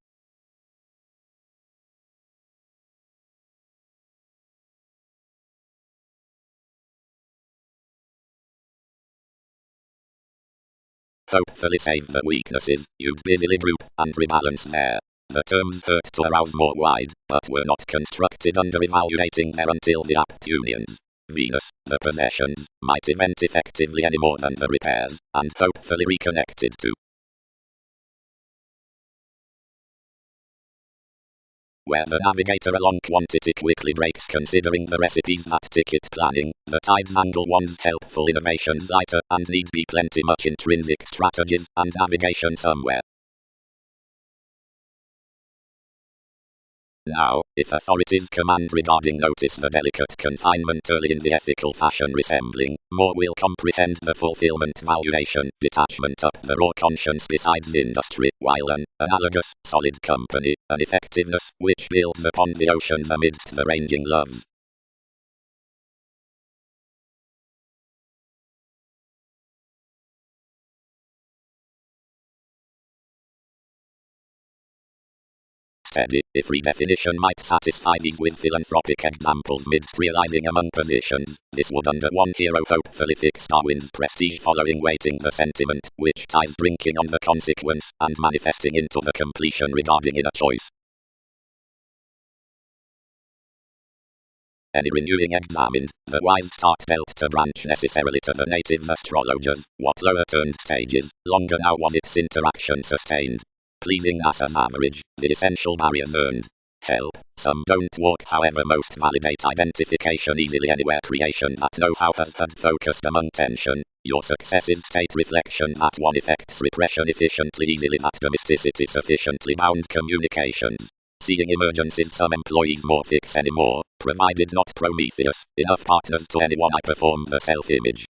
Hopefully save the weaknesses, you'd busily group, and rebalance there. The terms hurt to arouse more wide, but were not constructed under evaluating there until the apt unions. Venus, the possessions, might event effectively any more than the repairs, and hopefully reconnected to. Where the navigator along quantity quickly breaks considering the recipes that ticket planning, the tides angle one's helpful innovations lighter, and need be plenty much intrinsic strategies, and navigation somewhere. Now, if authorities command regarding notice the delicate confinement early in the ethical fashion resembling, more will comprehend the fulfillment valuation, detachment up the raw conscience besides industry, while an analogous, solid company, an effectiveness, which builds upon the oceans amidst the ranging loves. Steady, if redefinition might satisfy these with philanthropic examples midst realizing among positions, this would under one hero hopefully fix Darwin's prestige following weighting the sentiment, which ties drinking on the consequence, and manifesting into the completion regarding inner choice. Any renewing examined, the wise start dealt to branch necessarily to the native astrologers, what lower turned stages, longer now was its interaction sustained. Pleasing as an average, the essential barriers earned. Help, some don't walk however most validate identification easily anywhere creation that know-how has had focused among tension. Your successive state reflection that one effects repression efficiently easily that domesticity sufficiently bound communications. Seeing emergencies some employees more fix anymore, provided not Prometheus, enough partners to anyone I perform the self-image.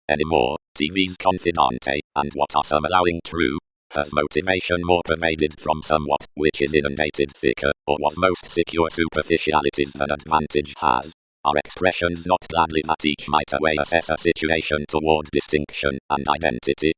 Anymore, TV's confidante, and what are some allowing true? Has motivation more pervaded from somewhat, which is inundated thicker, or was most secure superficialities than advantage has? Are expressions not gladly that each might away assess a situation toward distinction and identity?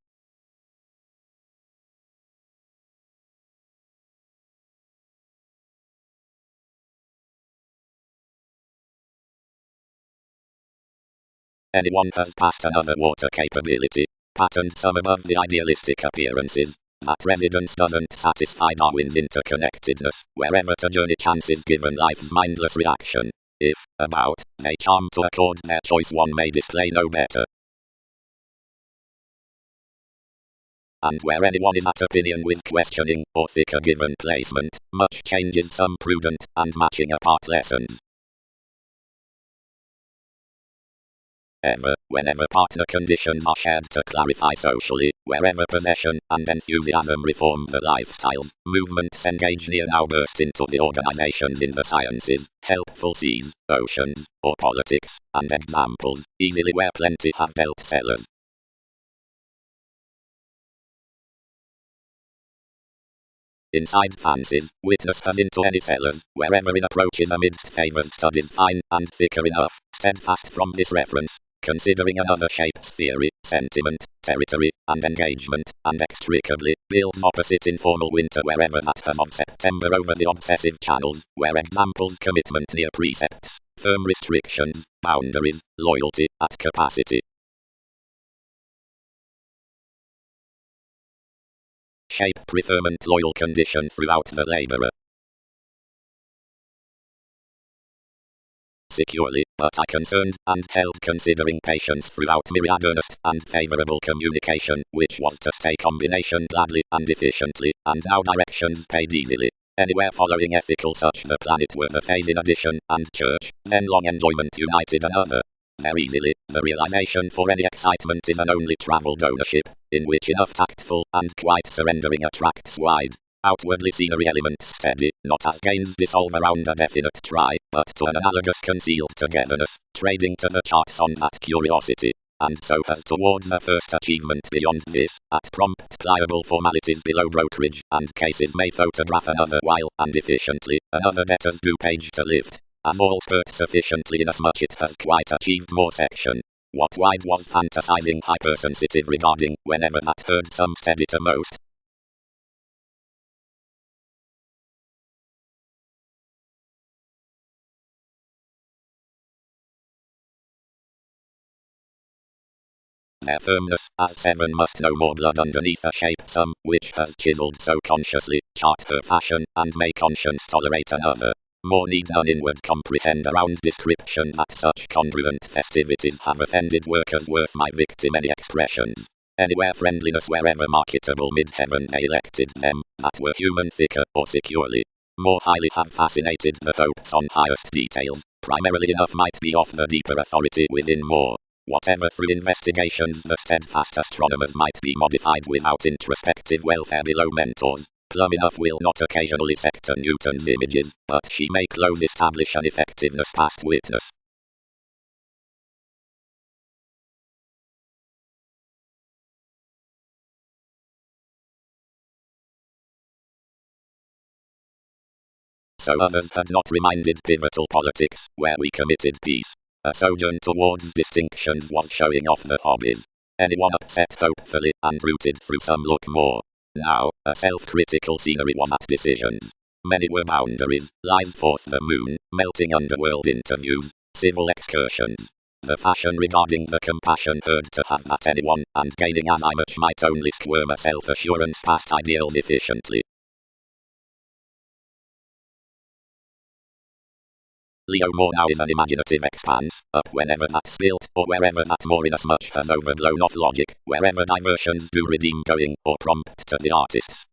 Anyone has passed another water capability, patterned some above the idealistic appearances. That residence doesn't satisfy Darwin's interconnectedness, wherever to journey chances given life's mindless reaction. If, about, they charm to accord their choice one may display no better. And where anyone is at opinion with questioning, or thicker given placement, much changes some prudent, and matching apart lessons. Whenever partner conditions are shared to clarify socially, wherever possession and enthusiasm reform the lifestyles, movements engage near now burst into the organizations in the sciences, helpful seas, oceans, or politics, and examples, easily where plenty have dealt sellers. Inside fancies, witness has into any sellers, wherever it approaches amidst favors studies fine and thicker enough, steadfast from this reference, considering another shape's theory, sentiment, territory, and engagement, and extricably, builds opposite informal winter wherever that has of September over the obsessive channels, where examples commitment near precepts, firm restrictions, boundaries, loyalty, at capacity. Shape preferment loyal condition throughout the laborer. Securely, but I concerned, and held considering patience throughout myriad earnest and favorable communication, which was to stay combination gladly and efficiently, and now directions paid easily. Anywhere following ethical such the planet were the phase in addition, and church, then long enjoyment united another. Very easily, the realization for any excitement is an only travelled ownership, in which enough tactful and quiet surrendering attracts wide. Outwardly scenery elements steady, not as gains dissolve around a definite try, but to an analogous concealed togetherness, trading to the charts on that curiosity. And so as towards a first achievement beyond this, at prompt pliable formalities below brokerage, and cases may photograph another while, and efficiently, another debtor's due page to lift. As all spurt sufficiently inasmuch it has quite achieved more section. What wide was fantasizing hypersensitive regarding, whenever that heard some steady to most. Their firmness, as seven must know more blood underneath a shape some, which has chiseled so consciously, chart her fashion, and may conscience tolerate another. More need none inward comprehend around description that such congruent festivities have offended workers worth my victim any expressions. Anywhere friendliness wherever marketable mid-heaven they elected them, that were human thicker or securely. More highly have fascinated the hopes on highest details, primarily enough might be of the deeper authority within more. Whatever through investigations the steadfast astronomers might be modified without introspective welfare below mentors, plumb enough will not occasionally sector Newton's images, but she may close establish an effectiveness past witness. So others had not reminded pivotal politics, where we committed peace. A sojourn towards distinctions was showing off the hobbies. Anyone upset hopefully, and rooted through some look more. Now, a self-critical scenery was at decisions. Many were boundaries, lies forth the moon, melting underworld interviews, civil excursions. The fashion regarding the compassion heard to have that anyone, and gaining as I much might only squirm a self-assurance past ideals efficiently. Leo more now is an imaginative expanse, up whenever that's built, or wherever that more inasmuch has overblown off logic, wherever diversions do redeem going, or prompt to the artists.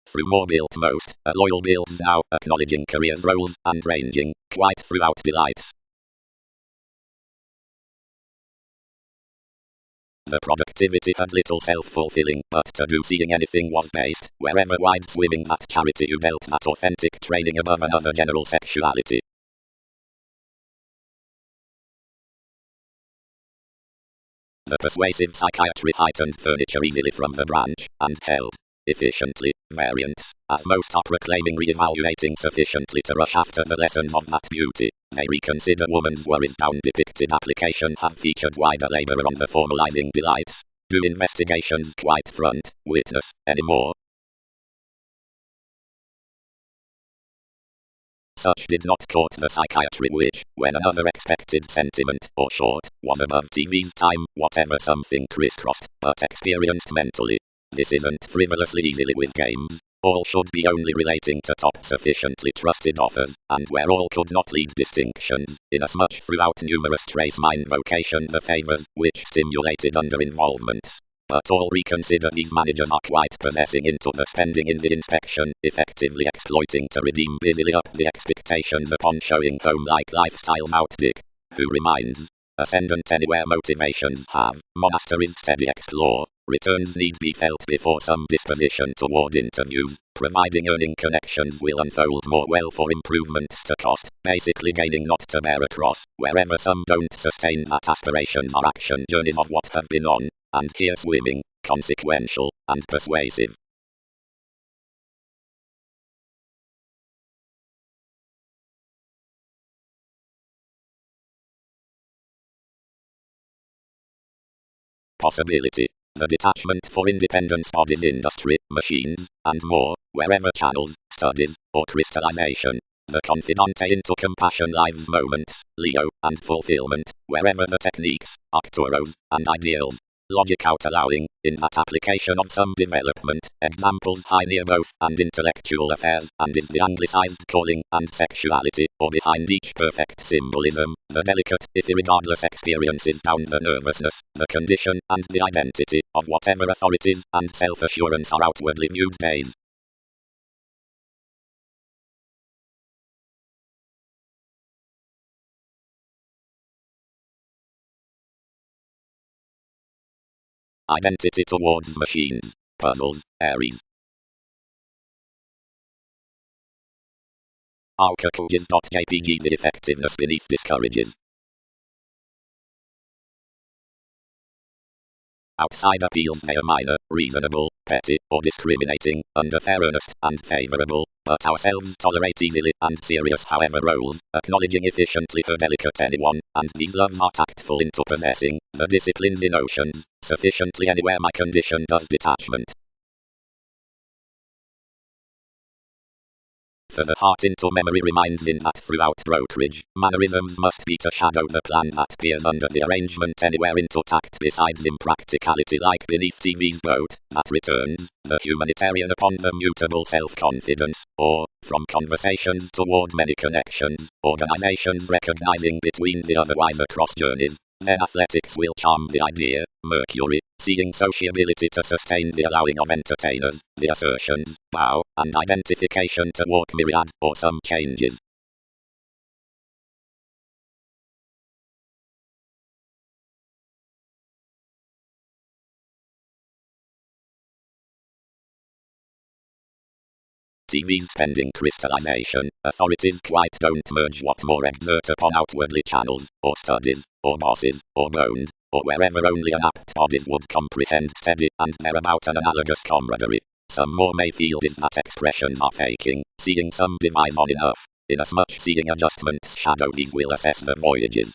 Through more built most, a loyal builds now, acknowledging careers roles, and ranging, quite throughout delights. The productivity had little self-fulfilling, but to do seeing anything was based, wherever wide swimming that charity you dealt that authentic training above another general sexuality. The persuasive psychiatry heightened furniture easily from the branch, and held, efficiently, variants, as most are proclaiming re-evaluating sufficiently to rush after the lessons of that beauty. They reconsider woman's worries down depicted application have featured wider labor on the formalizing delights. Do investigations quite front, witness, anymore? Such did not court the psychiatry which, when another expected sentiment, or short, was above TV's time, whatever something crisscrossed, but experienced mentally. This isn't frivolously easily with games. All should be only relating to top sufficiently trusted offers, and where all could not lead distinctions, inasmuch throughout numerous trace mind vocation the favors, which stimulated under involvements. But all reconsider these managers are quite possessing into the spending in the inspection, effectively exploiting to redeem busily up the expectations upon showing home-like lifestyles out Dick, who reminds, ascendant anywhere motivations have, monasteries steady explore, returns need be felt before some disposition toward interviews, providing earning connections will unfold more well for improvements to cost, basically gaining not to bear across, wherever some don't sustain that aspirations are action journeys of what have been on, and here swimming, consequential, and persuasive. Possibility. The detachment for independence bodies industry, machines, and more, wherever channels, studies, or crystallization. The confidante into compassion lives moments, Leo, and fulfillment, wherever the techniques, Arcturos, and ideals. logic out allowing, in that application of some development, examples high near both, and intellectual affairs, and is the anglicized calling, and sexuality, or behind each perfect symbolism, the delicate, if irregardless experiences down the nervousness, the condition, and the identity, of whatever authorities, and self-assurance are outwardly viewed days. Identity towards machines, puzzles, Aries. Arcacoges.jpg The effectiveness beneath discourages. Outside appeals they are minor, reasonable, petty, or discriminating, under-fair, earnest, and favorable, but ourselves tolerate easily, and serious however roles, acknowledging efficiently her delicate anyone, and these loves are tactful into possessing, the disciplines in oceans, sufficiently anywhere my condition does detachment. For the heart into memory reminds in that throughout brokerage, mannerisms must be to shadow the plan that peers under the arrangement anywhere into tact besides impracticality like beneath TV's boat, that returns, the humanitarian upon the mutable self-confidence, or, from conversations toward many connections, organizations recognizing between the otherwise across journeys. Then athletics will charm the idea, Mercury, seeing sociability to sustain the allowing of entertainers, the assertions, bow, and identification to walk myriad, or some changes. TV's pending crystallization, authorities quite don't merge what more exert upon outwardly channels, or studies, or bosses, or boned, or wherever only an apt bodies would comprehend steady, and thereabout an analogous camaraderie. Some more may feel is that expressions are faking, seeing some devise on enough, inasmuch seeing adjustments shadow these will assess the voyages.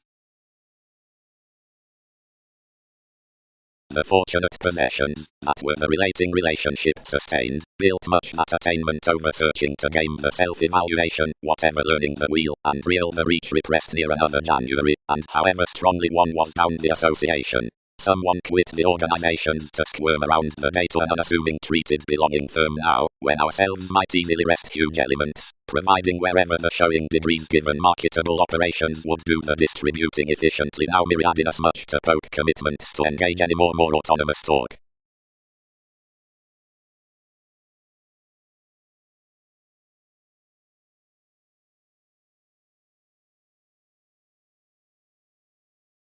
The fortunate possessions, that were the relating relationship sustained, built much that attainment over searching to game the self-evaluation, whatever learning the wheel, and reel the reach repressed near another January, and however strongly one was down the association. Someone quit the organizations to squirm around the day to an unassuming treated belonging firm now, when ourselves might easily rest huge elements, providing wherever the showing degrees given marketable operations would do the distributing efficiently now myriad inasmuch to poke commitments to engage any more autonomous talk.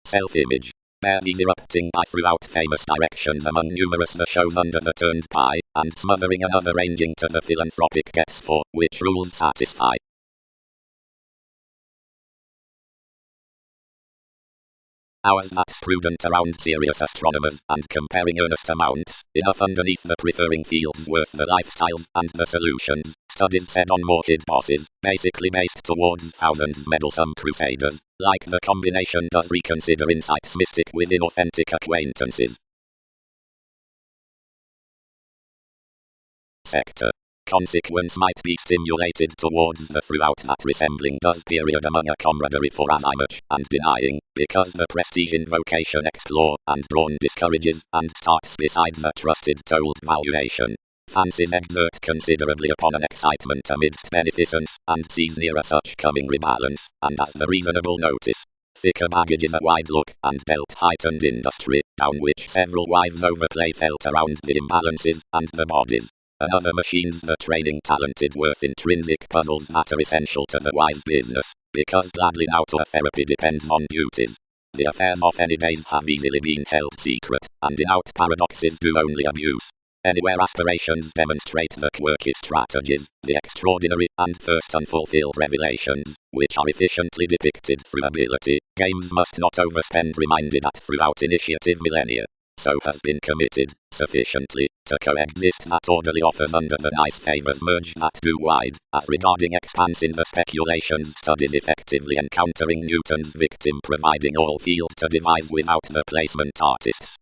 Self-image. Barely erupting by throughout famous directions among numerous the shows under the turned pie, and smothering another ranging to the philanthropic gets for, which rules satisfy. Ours that's prudent around serious astronomers, and comparing earnest amounts, enough underneath the preferring fields worth the lifestyles, and the solutions, studies said on more hid bosses, basically based towards thousands meddlesome crusaders, like the combination does reconsider insights mystic within authentic acquaintances. Sector. Consequence might be stimulated towards the throughout that resembling does period among a camaraderie for as I much, and denying, because the prestige in vocation explore, and drawn discourages, and starts beside the trusted told valuation. Fancies exert considerably upon an excitement amidst beneficence, and sees nearer such coming rebalance, and as the reasonable notice. Thicker baggage is a wide look, and dealt heightened industry, down which several wives overplay felt around the imbalances, and the bodies. Another machines the training talented worth intrinsic puzzles that are essential to the wise business, because gladly now to a therapy depends on duties. The affairs of any days have easily been held secret, and in out paradoxes do only abuse. Anywhere aspirations demonstrate the quirky strategies, the extraordinary and first unfulfilled revelations, which are efficiently depicted through ability, games must not overspend reminded that throughout initiative millennia. So has been committed, sufficiently, to coexist that orderly offers under the nice favors merge that do wide, as regarding expanse in the speculations studies effectively encountering Newton's victim providing all field to devise without the placement artists.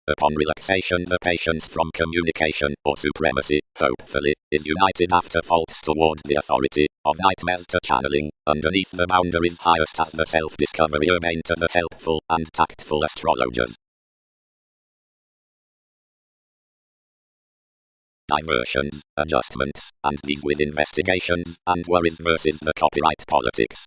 Upon relaxation, the patience from communication or supremacy, hopefully, is united after faults toward the authority, of nightmares to channeling, underneath the boundaries highest as the self-discovery urbane to the helpful and tactful astrologers. Diversions, adjustments, and these with investigations and worries versus the copyright politics.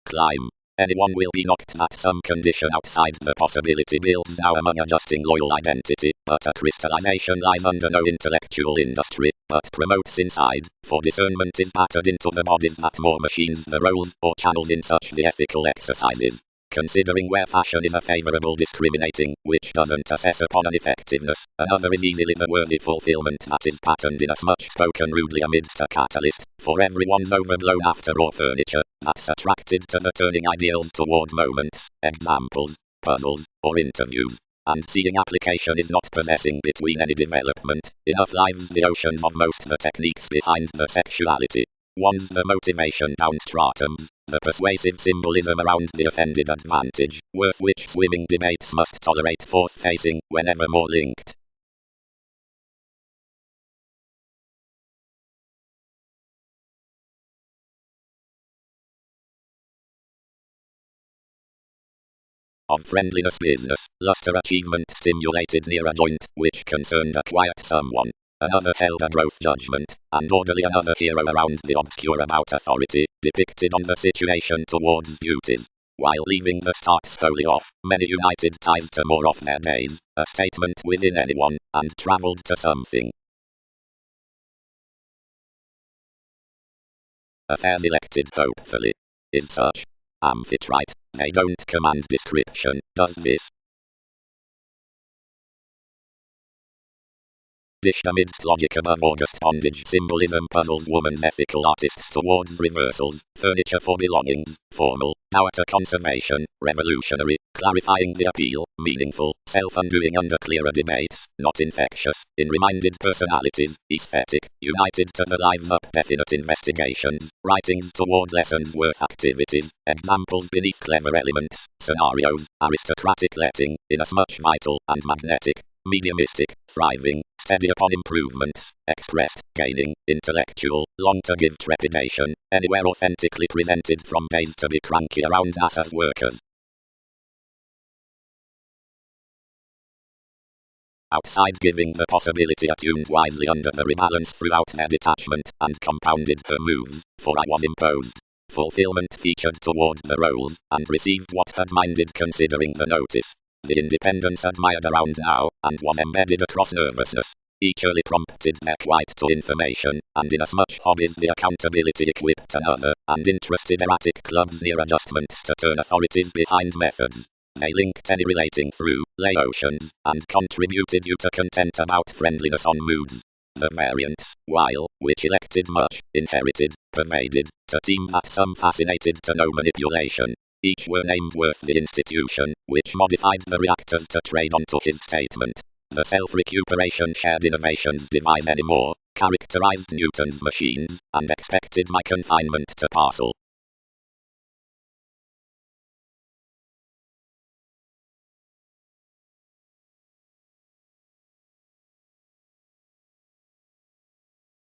Climb. Anyone will be knocked at some condition outside the possibility builds now among adjusting loyal identity, but a crystallization lies under no intellectual industry, but promotes inside, for discernment is battered into the bodies that more machines the roles or channels in such the ethical exercises. Considering where fashion is a favorable discriminating, which doesn't assess upon an effectiveness, another is easily the worthy fulfillment that is patterned in a smutch spoken rudely amidst a catalyst, for everyone's overblown after-all furniture, that's attracted to the turning ideals toward moments, examples, puzzles, or interviews. And seeing application is not possessing between any development, enough lives the oceans of most the techniques behind the sexuality. One's the motivation down stratums, the persuasive symbolism around the offended advantage, worth which swimming debates must tolerate forth-facing, whenever more linked. Of friendliness business, luster achievement stimulated near a joint, which concerned a quiet someone. Another held a growth judgment, and orderly another hero around the obscure about authority, depicted on the situation towards duties. While leaving the start slowly off, many united ties to more of their days, a statement within anyone, and travelled to something. Affairs elected hopefully. Is such. Amphitrite. They don't command description, does this? Dished amidst logic above August bondage symbolism puzzles woman's ethical artists towards reversals, furniture for belongings, formal, power to conservation, revolutionary, clarifying the appeal, meaningful, self-undoing under clearer debates, not infectious, in reminded personalities, aesthetic, united to the lives up definite investigations, writings toward lessons worth activities, examples beneath clever elements, scenarios, aristocratic letting, inasmuch vital and magnetic, mediumistic, thriving, steady upon improvements, expressed, gaining, intellectual, long to give trepidation, anywhere authentically presented from days to be cranky around us as workers. Outside giving the possibility attuned wisely under the rebalance throughout their detachment, and compounded her moves, for I was imposed. Fulfillment featured toward the roles, and received what had minded considering the notice. The independence admired around now, and was embedded across nervousness. Each early prompted their quiet to information, and inasmuch hobbies the accountability equipped another, and interested erratic clubs near adjustments to turn authorities behind methods. They linked any relating through, lay oceans, and contributed you to content about friendliness on moods. The variants, while, which elected much, inherited, pervaded, to team that some fascinated to no manipulation. Each were named worth the institution, which modified the reactors to trade onto his statement. The self-recuperation shared innovations devise any more, characterized Newton's machines, and expected my confinement to parcel.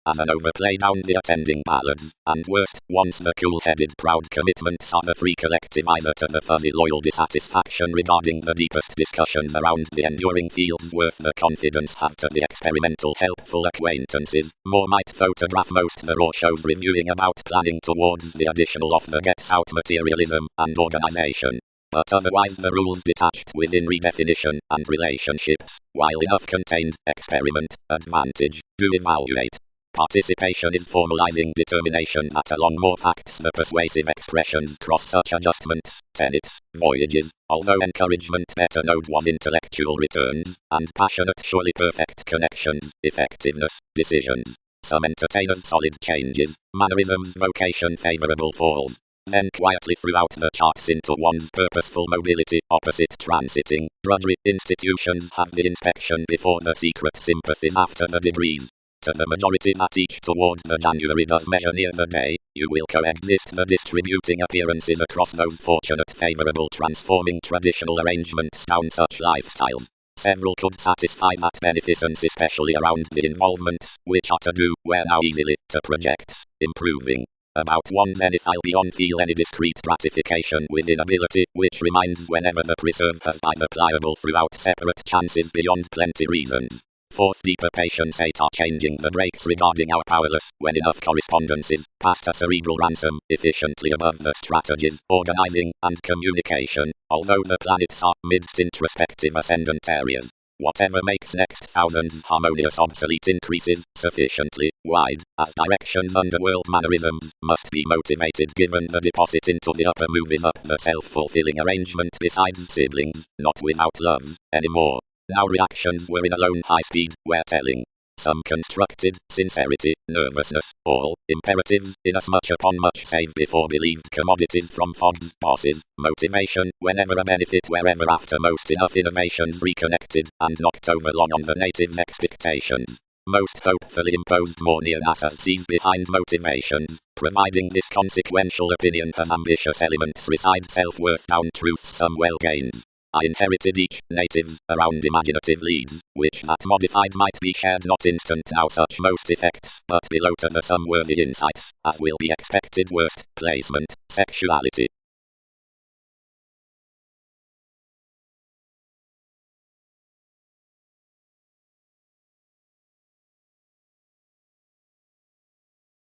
As an overplay down the attending ballads, and worst, once the cool-headed proud commitments are the free collectivizer to the fuzzy loyal dissatisfaction regarding the deepest discussions around the enduring fields worth the confidence have to the experimental helpful acquaintances, more might photograph most the raw shows reviewing about planning towards the additional of the gets-out materialism and organization. But otherwise the rules detached within redefinition and relationships, while enough contained, experiment, advantage, do evaluate. Participation is formalizing determination that along more facts the persuasive expressions cross such adjustments, tenets, voyages, although encouragement better node was intellectual returns, and passionate surely perfect connections, effectiveness, decisions. Some entertainers solid changes, mannerisms vocation favorable falls. Then quietly throughout the charts into one's purposeful mobility, opposite transiting, drudgery institutions have the inspection before the secret sympathies after the degrees. to the majority that each toward the January does measure near the day, you will coexist the distributing appearances across those fortunate favorable transforming traditional arrangements down such lifestyles. Several could satisfy that beneficence, especially around the involvements, which are to do, where now easily, to projects, improving. About one zenith I'll beyond feel any discrete gratification with inability, which reminds whenever the preserve has by the pliable throughout separate chances beyond plenty reasons. Fourth deeper patience 8 are changing the brakes regarding our powerless, when enough correspondences, past a cerebral ransom, efficiently above the strategies, organizing, and communication, although the planets are midst introspective ascendant areas. Whatever makes next thousands harmonious obsolete increases, sufficiently wide, as directions underworld mannerisms, must be motivated given the deposit into the upper movies up the self-fulfilling arrangement besides siblings, not without loves, anymore. Now reactions were in a lone high speed, where telling. Some constructed, sincerity, nervousness, all, imperatives, inasmuch upon much save before believed commodities from fogs, bosses, motivation, whenever a benefit wherever after most enough innovations reconnected, and knocked over long on the native's expectations. Most hopefully imposed more near as sees behind motivations, providing this consequential opinion has ambitious elements reside self-worth down truths some well gains. I inherited each natives around imaginative leads, which that modified might be shared not instant now such most effects, but below to the some worthy insights, as will be expected worst, placement, sexuality.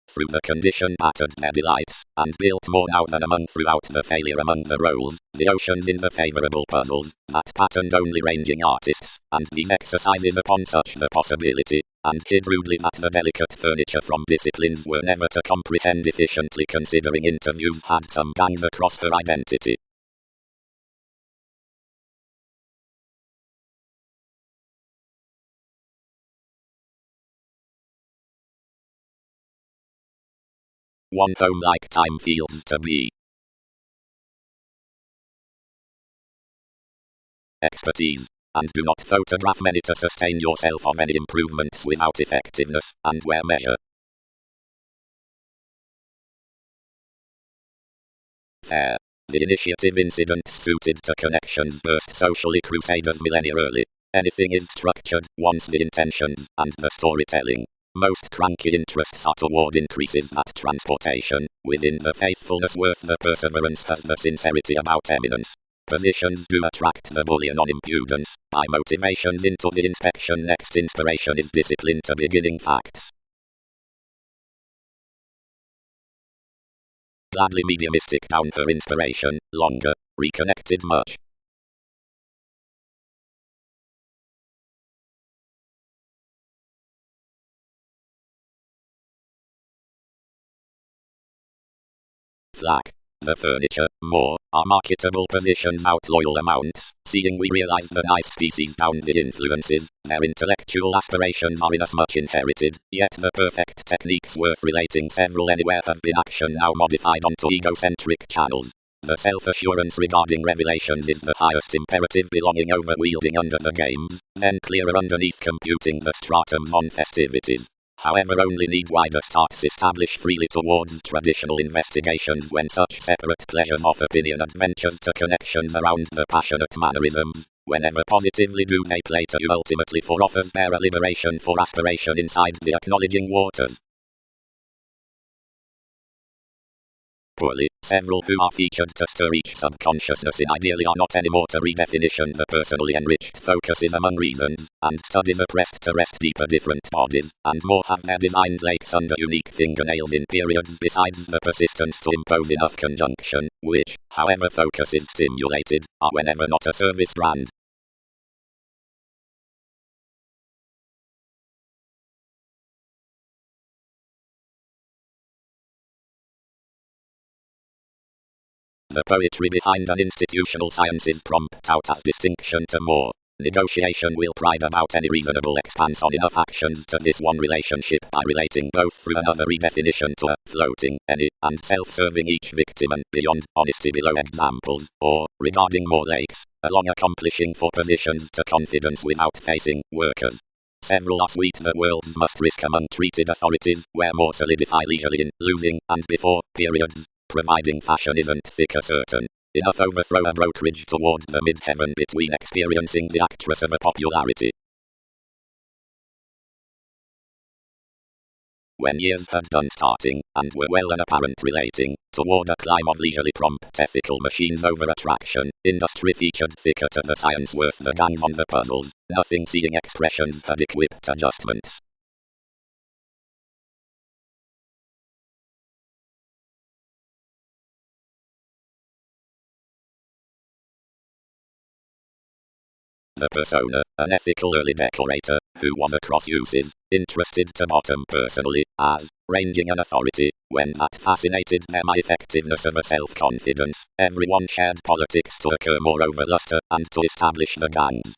Through the condition battered their delights, and built more now than among throughout the failure among the roles, the oceans in the favorable puzzles, that patterned only ranging artists, and these exercises upon such the possibility, and hid rudely that the delicate furniture from disciplines were never to comprehend efficiently considering interviews had some gangs across her identity. One home-like time feels to be. Expertise. And do not photograph many to sustain yourself of any improvements without effectiveness, and where measure. Fair. The initiative incident suited to connections burst socially crusaders millennia early. Anything is structured, once the intentions, and the storytelling. Most cranky interests are toward increases that transportation, within the faithfulness worth the perseverance has the sincerity about eminence. Positions do attract the bullion on impudence, by motivations into the inspection next inspiration is discipline to beginning facts. Gladly mediumistic down her inspiration, longer, reconnected much. Flack. The furniture, more, are marketable positions out loyal amounts, seeing we realize the nice species down the influences, their intellectual aspirations are inasmuch inherited, yet the perfect techniques worth relating several anywhere have been action now modified onto egocentric channels. The self-assurance regarding revelations is the highest imperative belonging over wielding under the games, then clearer underneath computing the stratums on festivities. However, only need wider starts establish freely towards traditional investigations when such separate pleasures of opinion adventures to connections around the passionate mannerisms, whenever positively do they play to you ultimately for offers there a liberation for aspiration inside the acknowledging waters. Poorly, several who are featured to stir each subconsciousness in ideally are not anymore to redefinition the personally enriched focuses among reasons, and studies oppressed to rest deeper different bodies, and more have their designed lakes under unique fingernails in periods besides the persistence to impose enough conjunction, which, however focus is stimulated, are whenever not a service brand. The poetry behind an institutional science is prompt out as distinction to more. Negotiation will pride about any reasonable expanse on enough actions to this one relationship by relating both through another redefinition to a floating any and self-serving each victim and beyond honesty below examples, or regarding more lakes, along accomplishing for positions to confidence without facing workers. Several are sweet. The world's must risk among treated authorities, where more solidify leisurely in losing and before periods. Providing fashion isn't thick or certain enough overthrow a brokerage toward the mid-heaven between experiencing the actress of a popularity. When years had done starting, and were well and apparent relating, toward a climb of leisurely prompt ethical machines over attraction, industry featured thicker to the science worth the gangs on the puzzles, nothing seeing expressions had equipped adjustments. The persona, an ethical early decorator, who was across uses, interested to bottom personally, as, ranging an authority, when that fascinated them my effectiveness of a self-confidence, everyone shared politics to occur more over luster, and to establish the gangs.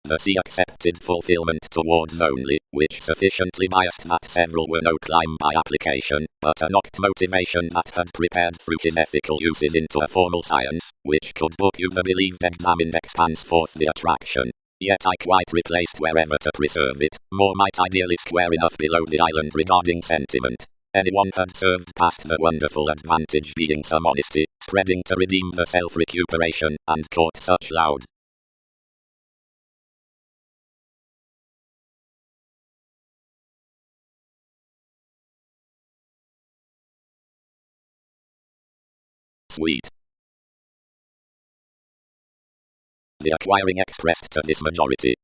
The C accepted fulfillment towards only, which sufficiently biased that several were no climb by application, but a knocked motivation that had prepared through his ethical uses into a formal science, which could book you the believed examined expanse forth the attraction. Yet I quite replaced wherever to preserve it, more might ideally square enough below the island regarding sentiment. Anyone had served past the wonderful advantage being some honesty, spreading to redeem the self-recuperation, and caught such loud sweet. The acquiring expressed to this majority,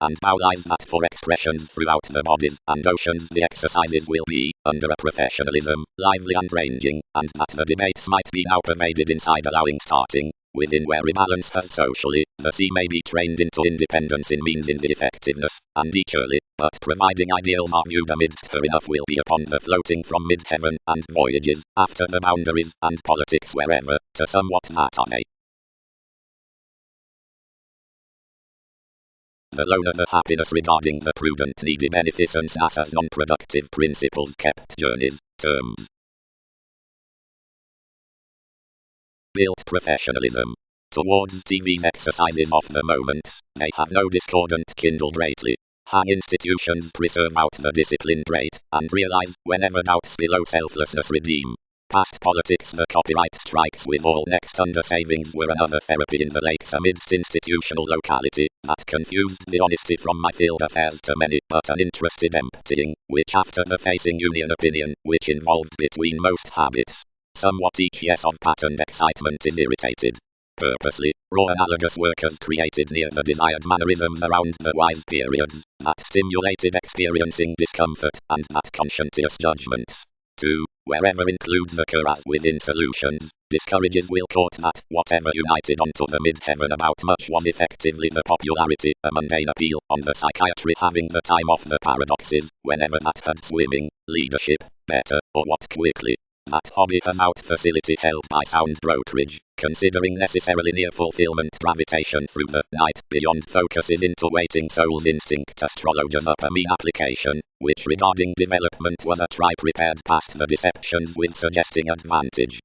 and bowlies that for expressions throughout the bodies and oceans the exercises will be, under a professionalism, lively and ranging, and that the debates might be now pervaded inside allowing starting, within where rebalance has socially, the sea may be trained into independence in means in the effectiveness, and each early, but providing ideals are viewed amidst her enough will be upon the floating from mid-heaven, and voyages, after the boundaries, and politics wherever, to somewhat that are they. The loner the happiness regarding the prudent needy beneficence NASA's non-productive principles kept journeys, terms. Built professionalism. Towards TV's exercises of the moments, they have no discordant kindled greatly. Hang institutions preserve out the discipline great, and realize, whenever doubts below selflessness redeem. Past politics the copyright strikes with all next under savings were another therapy in the lakes amidst institutional locality, that confused the honesty from my field affairs to many, but an interested emptying, which after the facing union opinion, which involved between most habits, somewhat each yes of patterned excitement is irritated. Purposely, raw analogous workers created near the desired mannerisms around the wise periods, that stimulated experiencing discomfort, and that conscientious judgments. 2. Wherever includes occur as within solutions, discourages will court that, whatever united onto the mid-heaven about much was effectively the popularity, a mundane appeal, on the psychiatry having the time off the paradoxes, whenever that had swimming, leadership, better, or what quickly. That hobby has out facility held by sound brokerage, considering necessarily near fulfillment gravitation through the night beyond focuses into waiting soul's instinct astrologers up a mean application, which regarding development was a try prepared past the deceptions with suggesting advantage.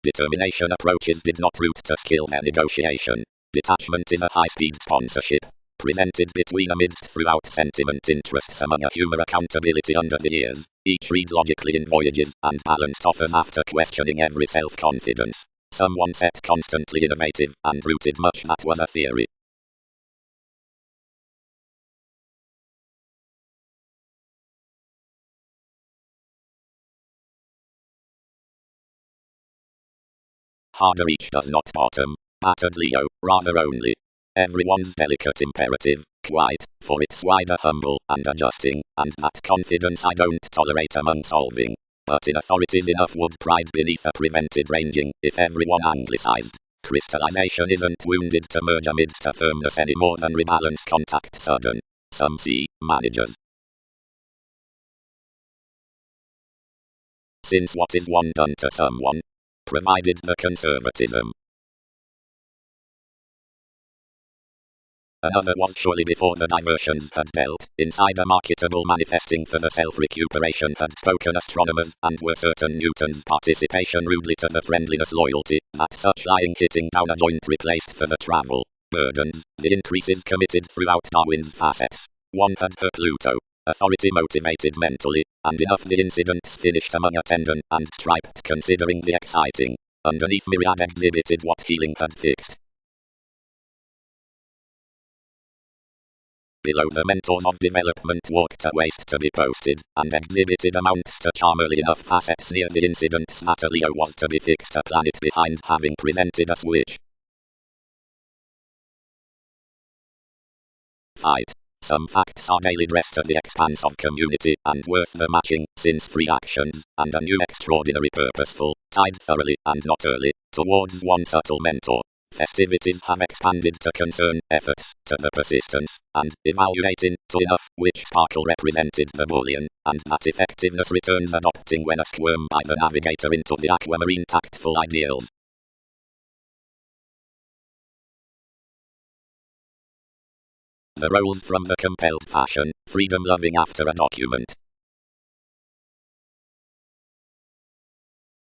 Determination approaches did not root to skill their negotiation. Detachment is a high-speed sponsorship, presented between amidst throughout sentiment interests among a humor accountability under the years, each read logically in voyages, and balanced offers after questioning every self-confidence. Someone set constantly innovative, and rooted much that was a theory. Harder each does not bottom, battered Leo, rather only. Everyone's delicate imperative, quite, for it's wider humble and adjusting, and that confidence I don't tolerate among solving. But in authorities enough would pride beneath a prevented ranging, if everyone anglicized. Crystallization isn't wounded to merge amidst a firmness any more than rebalance contact sudden. Some see, managers. Since what is one done to someone? Provided the conservatism. Another was surely before the diversions had dealt inside a marketable manifesting for the self-recuperation had spoken astronomers, and were certain Newton's participation rudely to the friendliness loyalty, that such lying hitting down a joint replaced for the travel burdens, the increases committed throughout Darwin's facets. One had her Pluto, authority motivated mentally, and enough the incidents finished among a tendon and striped considering the exciting. Underneath myriad exhibited what healing had fixed. Below the mentors of development walked a waste to be posted, and exhibited amounts to charmily enough facets near the incidents that a Leo was to be fixed a planet behind having presented a switch. Fight. Some facts are daily dressed at the expanse of community, and worth the matching, since free actions, and a new extraordinary purposeful, tied thoroughly, and not early, towards one subtle mentor. Festivities have expanded to concern efforts, to the persistence, and evaluating, to enough, which sparkle represented the bullion, and that effectiveness returns adopting when a squirm by the navigator into the aquamarine tactful ideals. The roles from the compelled fashion, freedom-loving after a document.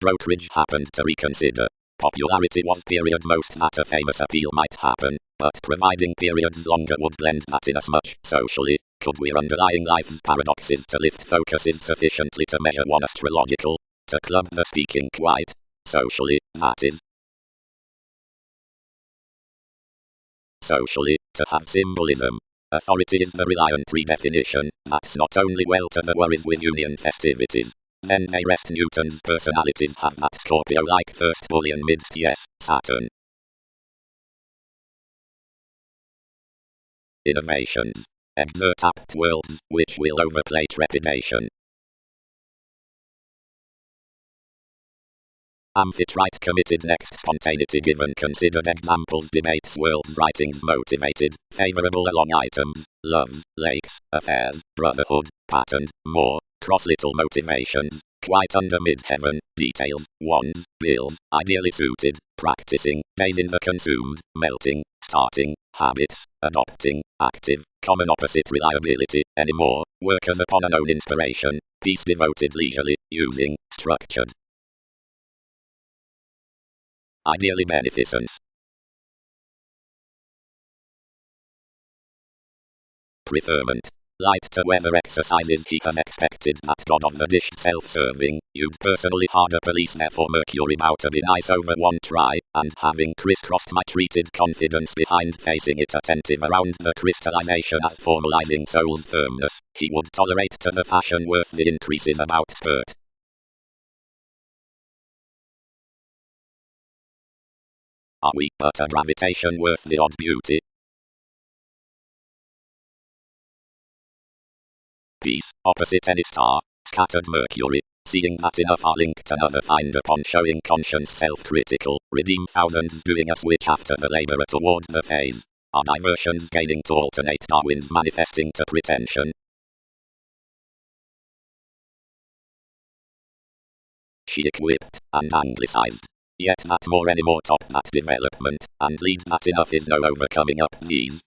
Brokerage happened to reconsider. Popularity was period most that a famous appeal might happen, but providing periods longer would blend that inasmuch, socially, could we're underlying life's paradoxes to lift focuses sufficiently to measure one astrological, to club the speaking quite, socially, that is. Socially, to have symbolism. Authority is the reliant redefinition, that's not only well to the worries with union festivities. Then they rest Newton's personalities have that Scorpio-like first bullion midst yes, Saturn. Innovations. Exert apt worlds, which will overplay trepidation. Amphitrite committed next spontaneity given considered examples debates world's writings motivated, favorable along items, loves, lakes, affairs, brotherhood, patterned, more, cross little motivations, quite under mid-heaven, details, wands, bills, ideally suited, practicing, days in the consumed, melting, starting, habits, adopting, active, common opposite reliability, anymore, workers upon a known inspiration, peace devoted leisurely, using, structured. Ideally beneficence. Preferment. Light to weather exercises he has expected that god of the dish self-serving, you'd personally harder police therefore Mercury bout to be nice over one try, and having crisscrossed my treated confidence behind facing it attentive around the crystallization as formalizing soul's firmness, he would tolerate to the fashion worth the increases about spurt. Are we but a gravitation worth the odd beauty? Peace, opposite any star, scattered Mercury, seeing that enough are linked another find upon showing conscience self-critical, redeem thousands doing a switch after the laborer toward the phase, are diversions gaining to alternate Darwin's manifesting to pretension. She equipped, and anglicized. Yet that more anymore top that development, and lead that enough is no overcoming up these.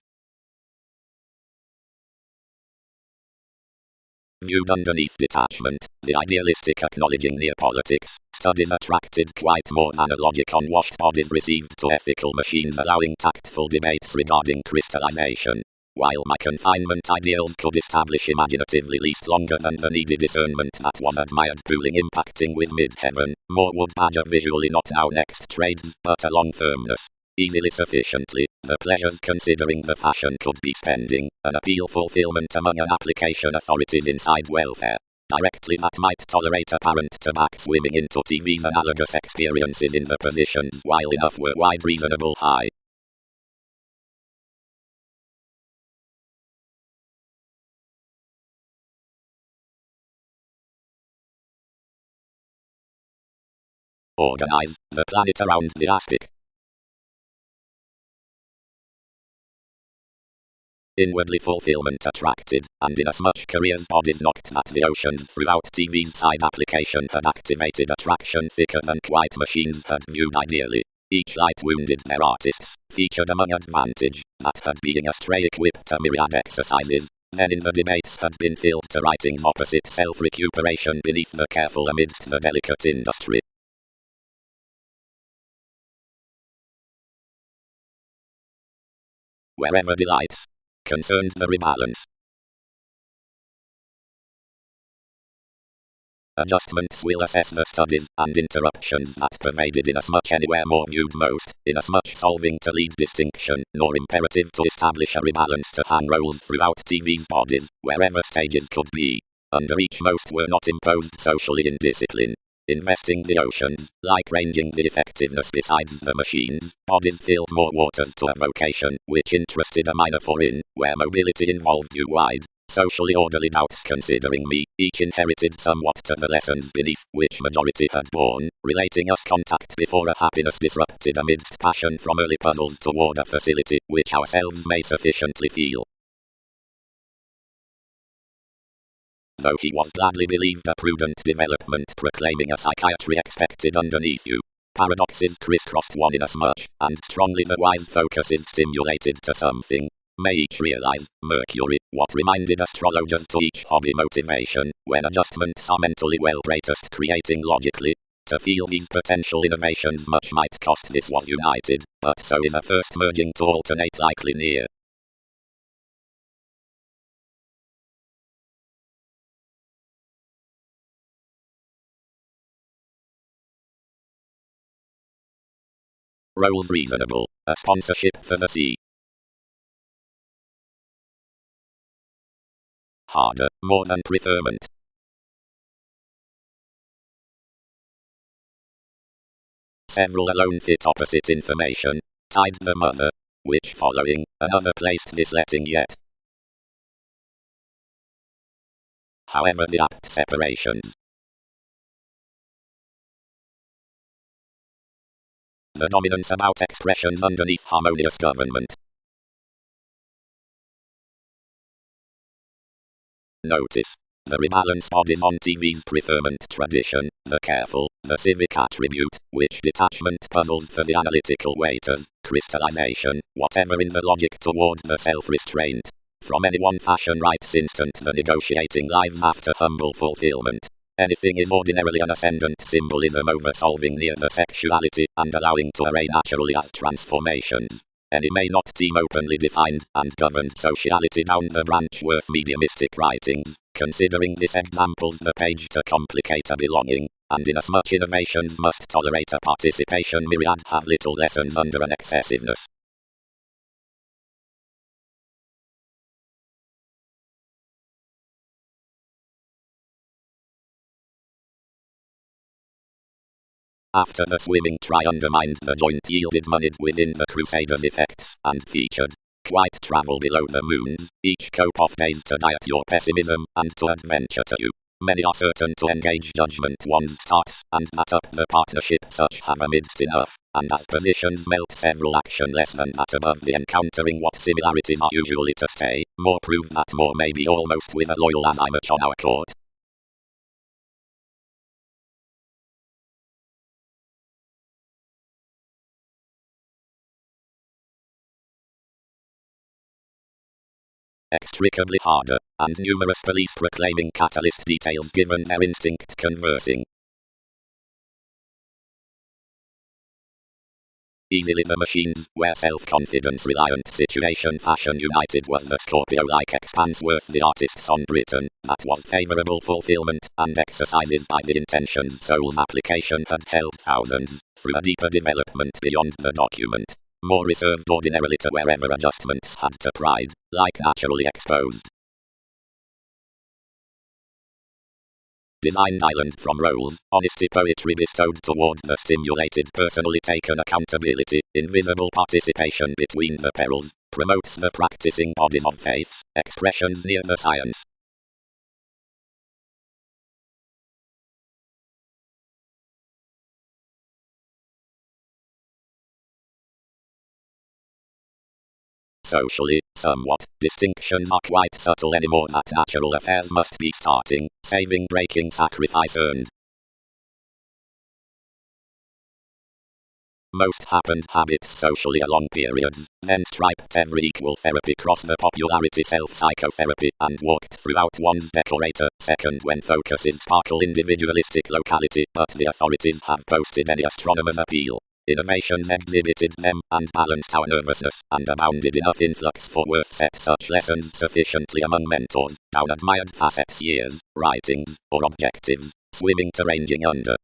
Viewed underneath detachment, the idealistic acknowledging neopolitics, studies attracted quite more than a logic unwashed bodies received to ethical machines allowing tactful debates regarding crystallization. While my confinement ideals could establish imaginatively least longer than the needy discernment that was admired pooling impacting with mid-heaven, more would badger visually not now next trades, but a long firmness. Easily sufficiently, the pleasures considering the fashion could be spending, an appeal fulfillment among an application authorities inside welfare. Directly that might tolerate apparent to back swimming into TV's analogous experiences in the positions while enough were wide reasonable high. Organize the planet around the aspic. Inwardly fulfillment attracted, and inasmuch careers bodies knocked at the oceans throughout TV's side application had activated attraction thicker than quite machines had viewed ideally. Each light wounded their artists, featured among advantage, that had being astray equipped a myriad exercises. Then in the debates had been filled to writings opposite self-recuperation beneath the careful amidst the delicate industry. Wherever delights concerned the rebalance. Adjustments will assess the studies and interruptions that pervaded inasmuch anywhere more viewed most, inasmuch solving to lead distinction, nor imperative to establish a rebalance to hang roles throughout TV's bodies, wherever stages could be. Under each most were not imposed socially in discipline. Investing the oceans, like ranging the effectiveness besides the machines, bodies filled more waters to a vocation, which interested a minor foreign, where mobility involved you wide. Socially orderly doubts considering me, each inherited somewhat to the lessons beneath which majority had borne, relating us contact before a happiness disrupted amidst passion from early puzzles toward a facility which ourselves may sufficiently feel. Though he was gladly believed a prudent development proclaiming a psychiatry expected underneath you. Paradoxes crisscrossed one inasmuch, and strongly the wise focus is stimulated to something. May each realize, Mercury, what reminded astrologers to each hobby motivation, when adjustments are mentally well greatest creating logically. To feel these potential innovations much might cost this was united, but so is a first merging to alternate like linear. Roles reasonable, a sponsorship for the sea. Harder, more than preferment. Several alone fit opposite information. Tied the mother, which following, another placed this letting yet. However the apt separations. The dominance about expressions underneath harmonious government. Notice. The rebalanced bodies on TV's preferment tradition, the careful, the civic attribute, which detachment puzzles for the analytical waiters, crystallization, whatever in the logic toward the self-restraint. From any one fashion writes instant the negotiating lives after humble fulfillment. Anything is ordinarily an ascendant symbolism over solving near the sexuality and allowing to array naturally as transformations. Any may not team openly defined and governed sociality down the branch worth mediumistic writings, considering this examples the page to complicate a belonging, and inasmuch innovations must tolerate a participation myriad have little lessons under an excessiveness. After the swimming try undermined the joint yielded moneyed within the Crusaders' effects, and featured quite travel below the moons, each cope of days to diet your pessimism, and to adventure to you. Many are certain to engage judgment once starts, and that up the partnership such have amidst enough, and as positions melt several action less than that above the encountering what similarities are usually to stay, more prove that more may be almost with a loyal as I much on our court. Extricably harder, and numerous police proclaiming catalyst details given their instinct conversing. Easily the machines, where self-confidence reliant situation fashion united was the Scorpio-like expanse worth the artists on Britain, that was favourable fulfillment, and exercises by the intentions soul's application had held thousands, through a deeper development beyond the document. More reserved ordinarily to wherever adjustments had to pride, like naturally exposed. Designed island from roles, honesty poetry bestowed toward the stimulated personally taken accountability, invisible participation between the perils, promotes the practicing bodies of faiths, expressions near the science. Socially, somewhat, distinctions are quite subtle anymore that natural affairs must be starting, saving breaking sacrifice earned. Most happened habits socially along periods, then striped every equal therapy cross the popularity self-psychotherapy and walked throughout one's decorator. Second, when focuses sparkle individualistic locality, but the authorities have posted any astronomer's appeal. Innovations exhibited them and balanced our nervousness, and abounded enough influx for worth set such lessons sufficiently among mentors, down admired facets years, writings, or objectives, swimming to ranging under.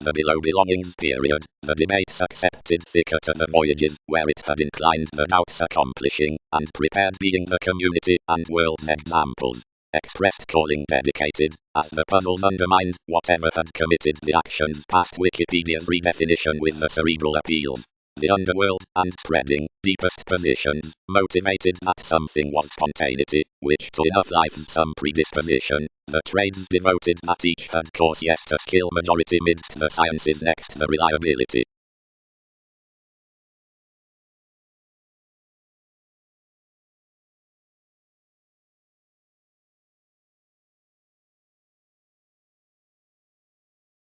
The below belongings period, the debates accepted thicker to the voyages, where it had inclined the doubts accomplishing, and prepared being the community and world's examples. Expressed calling dedicated, as the puzzles undermined whatever had committed the actions past Wikipedia's redefinition with the cerebral appeals. The underworld and spreading deepest positions motivated that something was spontaneity, which to enough life's some predisposition. The trades devoted that each had course yes to skill majority midst the sciences next the reliability.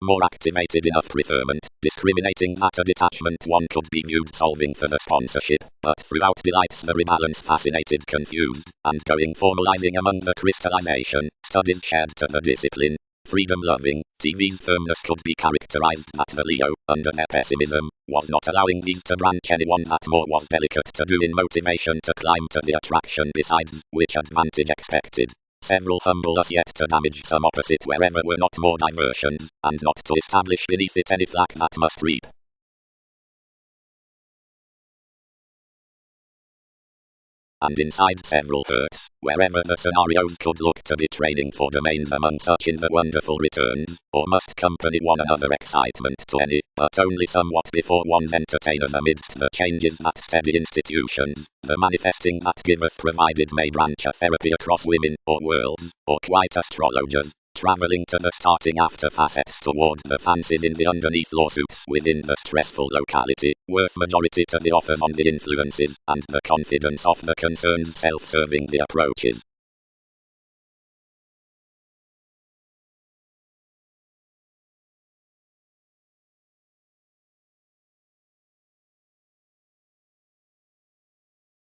More activated enough preferment, discriminating that a detachment one could be viewed solving for the sponsorship, but throughout delights the rebalance fascinated confused, and going formalizing among the crystallization, studies shared to the discipline. Freedom-loving, TV's firmness could be characterized that the Leo, under their pessimism, was not allowing these to branch anyone that more was delicate to do in motivation to climb to the attraction besides, which advantage expected. Several humble us yet to damage some opposite wherever were not more diversions, and not to establish beneath it any flack that must reap. And inside several hurts, wherever the scenarios could look to be training for domains among such in the wonderful returns, or must accompany one another excitement to any, but only somewhat before one's entertainers amidst the changes that steady institutions, the manifesting that giveth provided may branch a therapy across women, or worlds, or quite astrologers. Traveling to the starting after facets toward the fancies in the underneath lawsuits within the stressful locality, worth majority to the offers on the influences, and the confidence of the concerns self-serving the approaches.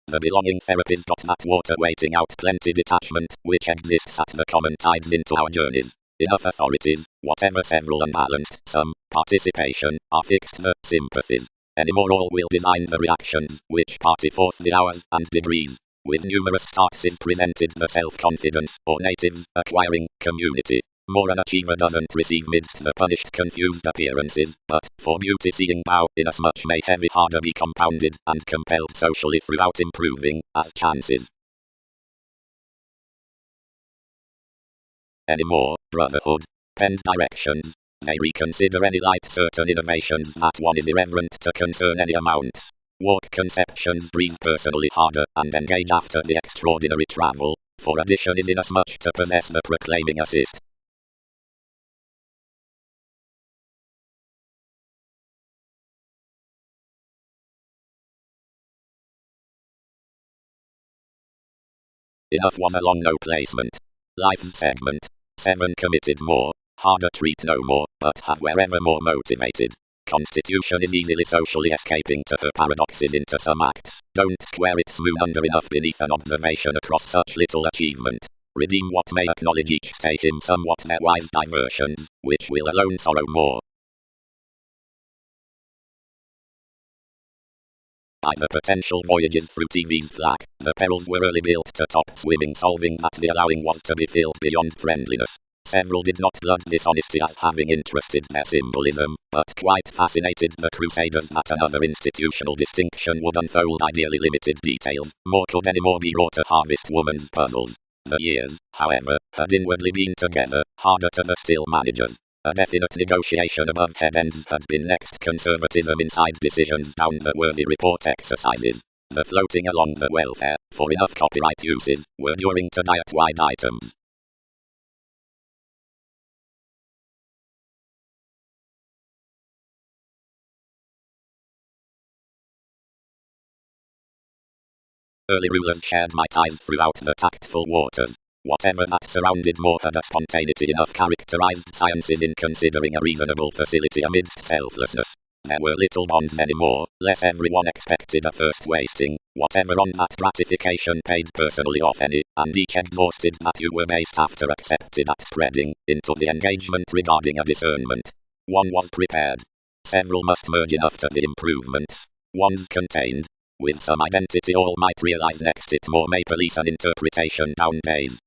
The belonging therapies got that water waiting out plenty detachment, which exists at the common tides into our journeys. Enough authorities, whatever several unbalanced, some, participation, are fixed the sympathies. Anymore all will design the reactions, which party forth the hours and degrees. With numerous starts is presented the self-confidence, or natives, acquiring, community. More an achiever doesn't receive midst the punished confused appearances, but, for beauty seeing bow, inasmuch may heavy harder be compounded, and compelled socially throughout improving, as chances. Anymore, brotherhood, penned directions. They reconsider any light certain innovations that one is irreverent to concern any amounts. Walk conceptions breathe personally harder, and engage after the extraordinary travel, for addition is inasmuch to possess the proclaiming assist. Enough was along no placement. Life's segment. 7 committed more. Harder treat no more, but have wherever more motivated. Constitution is easily socially escaping to her paradoxes into some acts. Don't square it smooth under enough beneath an observation across such little achievement. Redeem what may acknowledge each stay him somewhat their wise diversions, which will alone sorrow more. By the potential voyages through TV's flag, the perils were early built to top swimming solving that the allowing was to be filled beyond friendliness. Several did not blood dishonesty as having interested their symbolism, but quite fascinated the crusaders that another institutional distinction would unfold ideally limited details. More could any more be wrought to harvest woman's puzzles. The years, however, had inwardly been together, harder to the still managers. A definite negotiation above head ends had been next conservatism inside decisions down the worthy report exercises. The floating along the welfare, for enough copyright uses, were during to diet-wide items. Early rulers shared my ties throughout the tactful waters. Whatever that surrounded more had a spontaneity enough characterized sciences in considering a reasonable facility amidst selflessness. There were little bonds anymore, less everyone expected a first wasting, whatever on that gratification paid personally off any, and each exhausted that you were based after accepted at spreading, into the engagement regarding a discernment. One was prepared. Several must merge enough to the improvements. One's contained. With some identity all might realize next it more may police an interpretation down days.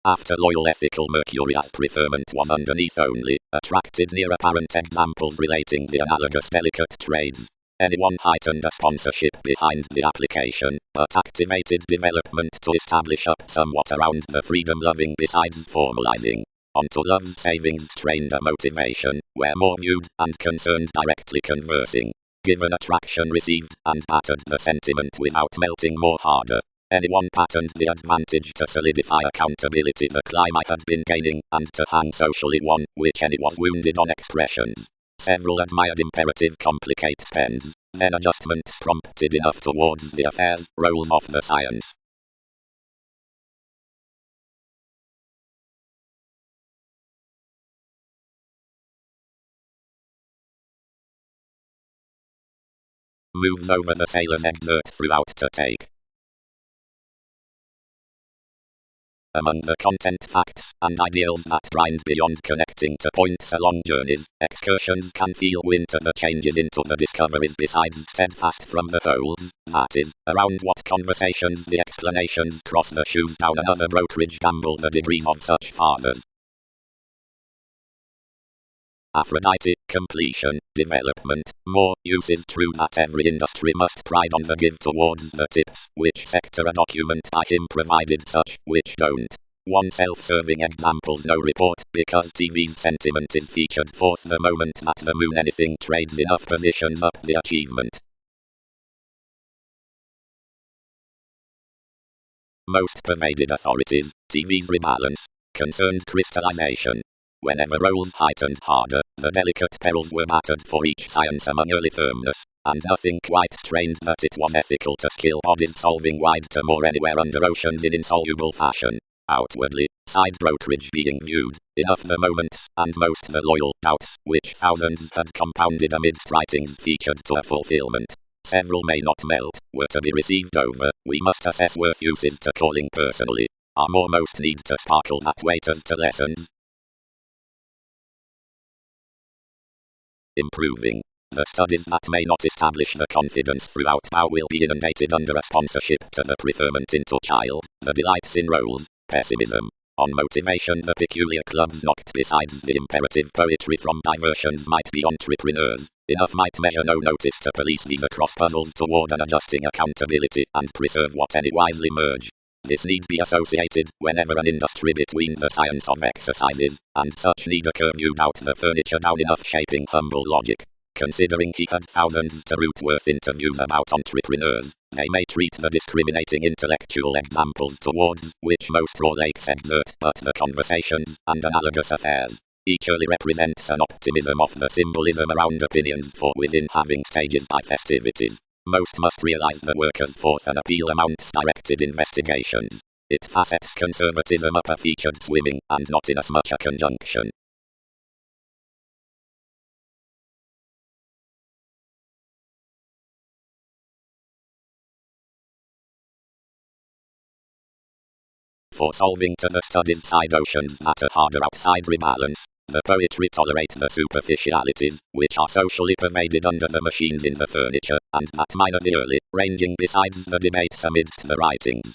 After loyal ethical mercury as preferment was underneath only, attracted near apparent examples relating the analogous delicate trades. Anyone heightened a sponsorship behind the application, but activated development to establish up somewhat around the freedom-loving besides formalizing. Onto love's savings strained a motivation, where more viewed and concerned directly conversing. Given attraction received and battered the sentiment without melting more harder. Anyone patterned the advantage to solidify accountability the climate had been gaining, and to hang socially one, which any was wounded on expressions. Several admired imperative complicate pens, then adjustments prompted enough towards the affairs, rolls off the science. Moves over the sailors exert throughout to take. Among the content facts and ideals that grind beyond connecting to points along journeys, excursions can feel winter the changes into the discoveries besides steadfast from the folds, that is, around what conversations the explanations cross the shoes down another brokerage gamble the degrees of such fathers. Aphrodite, completion, development, more use is true that every industry must pride on the give towards the tips, which sector a document by him provided such, which don't. One self-serving example's no report, because TV's sentiment is featured forth the moment that the moon anything trades enough positions up the achievement. Most pervaded authorities, TV's rebalance, concerned crystallization. Whenever roles heightened harder, the delicate perils were battered for each science among early firmness, and nothing quite strained that it was ethical to skill bodies solving wide to more anywhere under oceans in insoluble fashion. Outwardly, side brokerage being viewed, enough the moments, and most the loyal doubts, which thousands had compounded amidst writings featured to a fulfillment. Several may not melt, were to be received over, we must assess worth uses to calling personally. Are more most need to sparkle that waiters to lessons. Improving. The studies that may not establish the confidence throughout POW will be inundated under a sponsorship to the preferment into child, the delights in roles, pessimism. On motivation the peculiar clubs knocked besides the imperative poetry from diversions might be entrepreneurs. Enough might measure no notice to police these across puzzles toward an adjusting accountability and preserve what any wisely merge. This need be associated whenever an industry between the science of exercises, and such need occur viewed out the furniture down enough shaping humble logic. Considering he had thousands to root worth interviews about entrepreneurs, they may treat the discriminating intellectual examples towards which most raw lakes exert but the conversations and analogous affairs. Each early represents an optimism of the symbolism around opinions for within having stages by festivities. Most must realize the workers forth an appeal amounts directed investigations. It facets conservatism up a featured swimming, and not inasmuch a conjunction. For solving to the studied side oceans that are harder outside rebalance, the poetry tolerate the superficialities, which are socially pervaded under the machines in the furniture, and that minor the early, ranging besides the debates amidst the writings.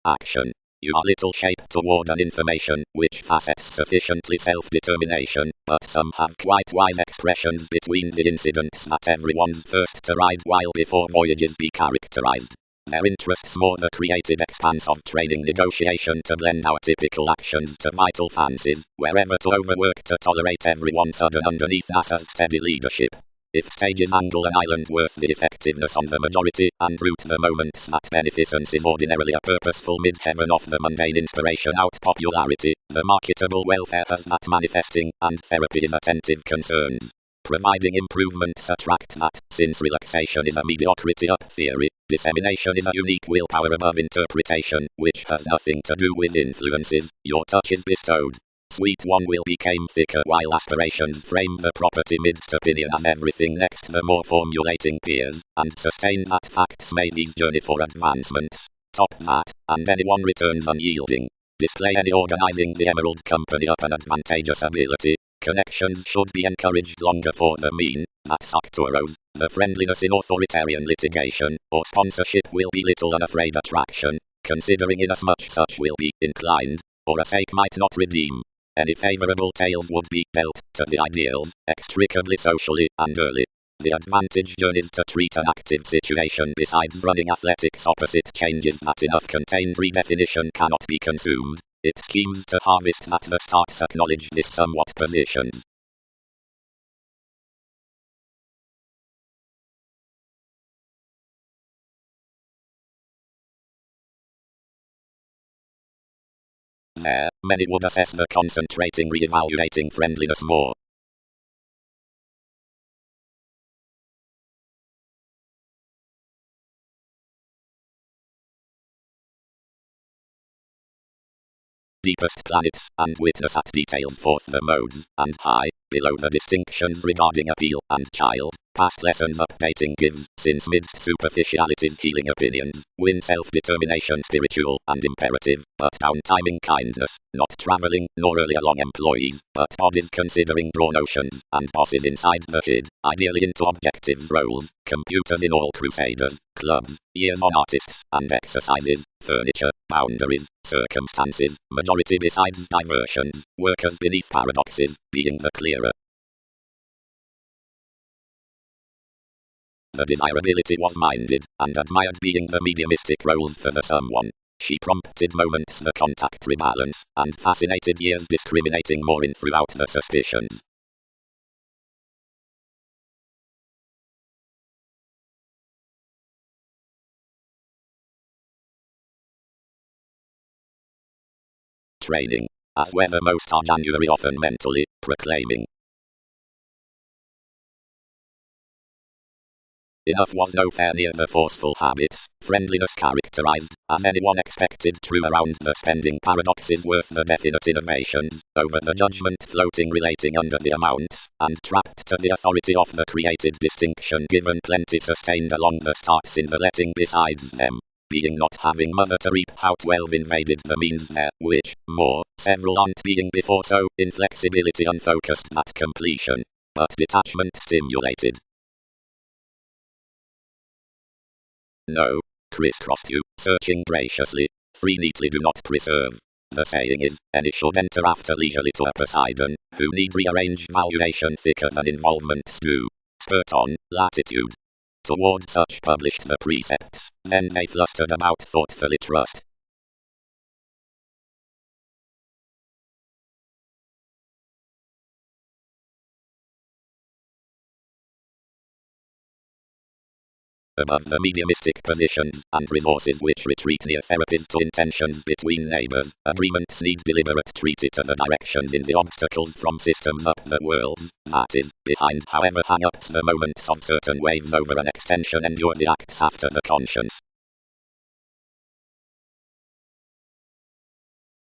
Action. You are little shape toward an information, which facets sufficiently self-determination, but some have quite wise expressions between the incidents that everyone's first to ride while before voyages be characterized. Their interests more the created expanse of training negotiation to blend our typical actions to vital fancies, wherever to overwork to tolerate everyone sudden underneath NASA's steady leadership. If stages angle an island worth the effectiveness on the majority, and root the moments that beneficence is ordinarily a purposeful mid-heaven of the mundane inspiration out popularity, the marketable welfare has that manifesting, and therapy is attentive concerns. providing improvement. Subtract that, since relaxation is a mediocrity up theory, dissemination is a unique willpower above interpretation, which has nothing to do with influences your touch is bestowed. Sweet one will become thicker while aspirations frame the property midst opinion as everything next the more formulating peers, and sustain that facts may these journey for advancements. Top that, and anyone returns unyielding. Display any organizing the Emerald Company up an advantageous ability. Connections should be encouraged longer for the mean, that Sartoros, the friendliness in authoritarian litigation, or sponsorship will be little unafraid attraction, considering inasmuch such will be inclined, or a sake might not redeem. Any favorable tales would be dealt to the ideals, extricably socially and early. The advantage journeys to treat an active situation besides running athletics opposite changes that enough contained redefinition cannot be consumed. It schemes to harvest that the starts acknowledge this somewhat positions. There, many would assess the concentrating re-evaluating friendliness more. Deepest planets, and witness at details forth the modes, and high, below the distinctions regarding appeal and child, past lessons updating gives, since midst superficialities healing opinions, win self-determination spiritual and imperative, but downtiming kindness, not traveling, nor early along employees, but bodies considering draw notions, and bosses inside the head, ideally into objectives roles, computers in all crusaders, clubs, years on artists, and exercises, furniture, boundaries, circumstances, majority besides diversions, workers beneath paradoxes, being the clearer. The desirability was minded, and admired being the mediumistic roles for the someone. She prompted moments the contact rebalance, and fascinated years discriminating more in throughout the suspicions. Training. As whether most are January often mentally, proclaiming. Enough was no fair near the forceful habits, friendliness characterized, as anyone expected true around the spending paradoxes worth the definite innovations, over the judgment floating relating under the amounts, and trapped to the authority of the created distinction given plenty sustained along the starts in the letting besides them. Being not having mother to reap how 12 invaded the means there, which, more, several aren't being before so, inflexibility unfocused that completion. But detachment stimulated. No. Crisscrossed you, searching graciously. 3 neatly do not preserve. The saying is, any should enter after leisurely to a Poseidon, who need rearrange valuation thicker than involvements do. Spurt on, latitude. Toward such published the precepts, then they flustered about thoughtfully trust. Above the mediumistic positions and resources which retreat near therapies to intentions between neighbors, agreements need deliberate treaty to the directions in the obstacles from systems up the worlds, that is, behind however hang-ups the moments of certain waves over an extension endure the acts after the conscience.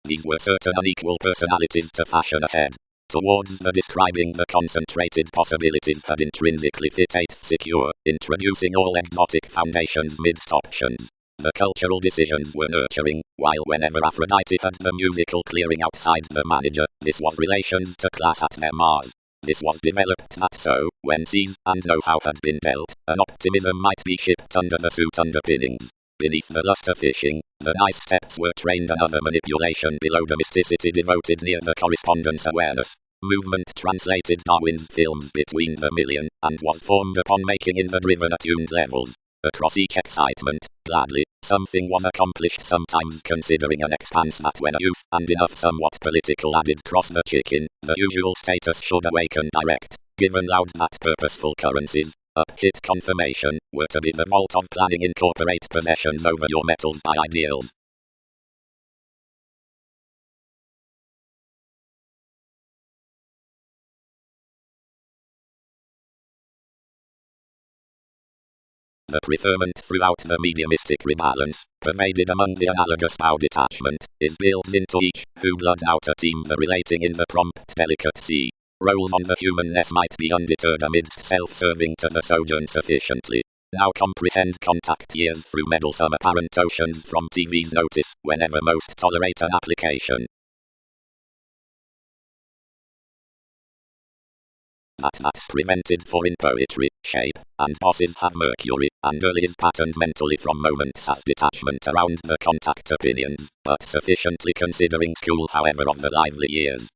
These were certain unequal personalities to fashion ahead. Towards the describing the concentrated possibilities had intrinsically fit eighth secure, introducing all exotic foundations midst options. The cultural decisions were nurturing, while whenever Aphrodite had the musical clearing outside the manager, this was relations to class at their Mars. This was developed that so, when seized and know-how had been dealt, an optimism might be shipped under the suit underpinnings. Beneath the luster fishing, the nice steps were trained another manipulation below the mysticity devoted near the correspondence awareness. Movement translated Darwin's films between the million, and was formed upon making in the driven attuned levels. Across each excitement, gladly, something was accomplished sometimes considering an expanse that when a youth and enough somewhat political added cross the chicken, the usual status should awaken direct, given loud that purposeful currencies, up-hit confirmation, were to be the vault of planning incorporate possessions over your metals by ideals. the preferment throughout the mediumistic rebalance, pervaded among the analogous bow detachment, is built into each who-blood outer team the relating in the prompt delicate C. Roles on the humanness might be undeterred amidst self-serving to the sojourn sufficiently. Now comprehend contact years through meddlesome apparent oceans from TV's notice, whenever most tolerate an application. That's prevented for in poetry, shape, and bosses have Mercury, and early is patterned mentally from moments as detachment around the contact opinions, but sufficiently considering school however of the lively years.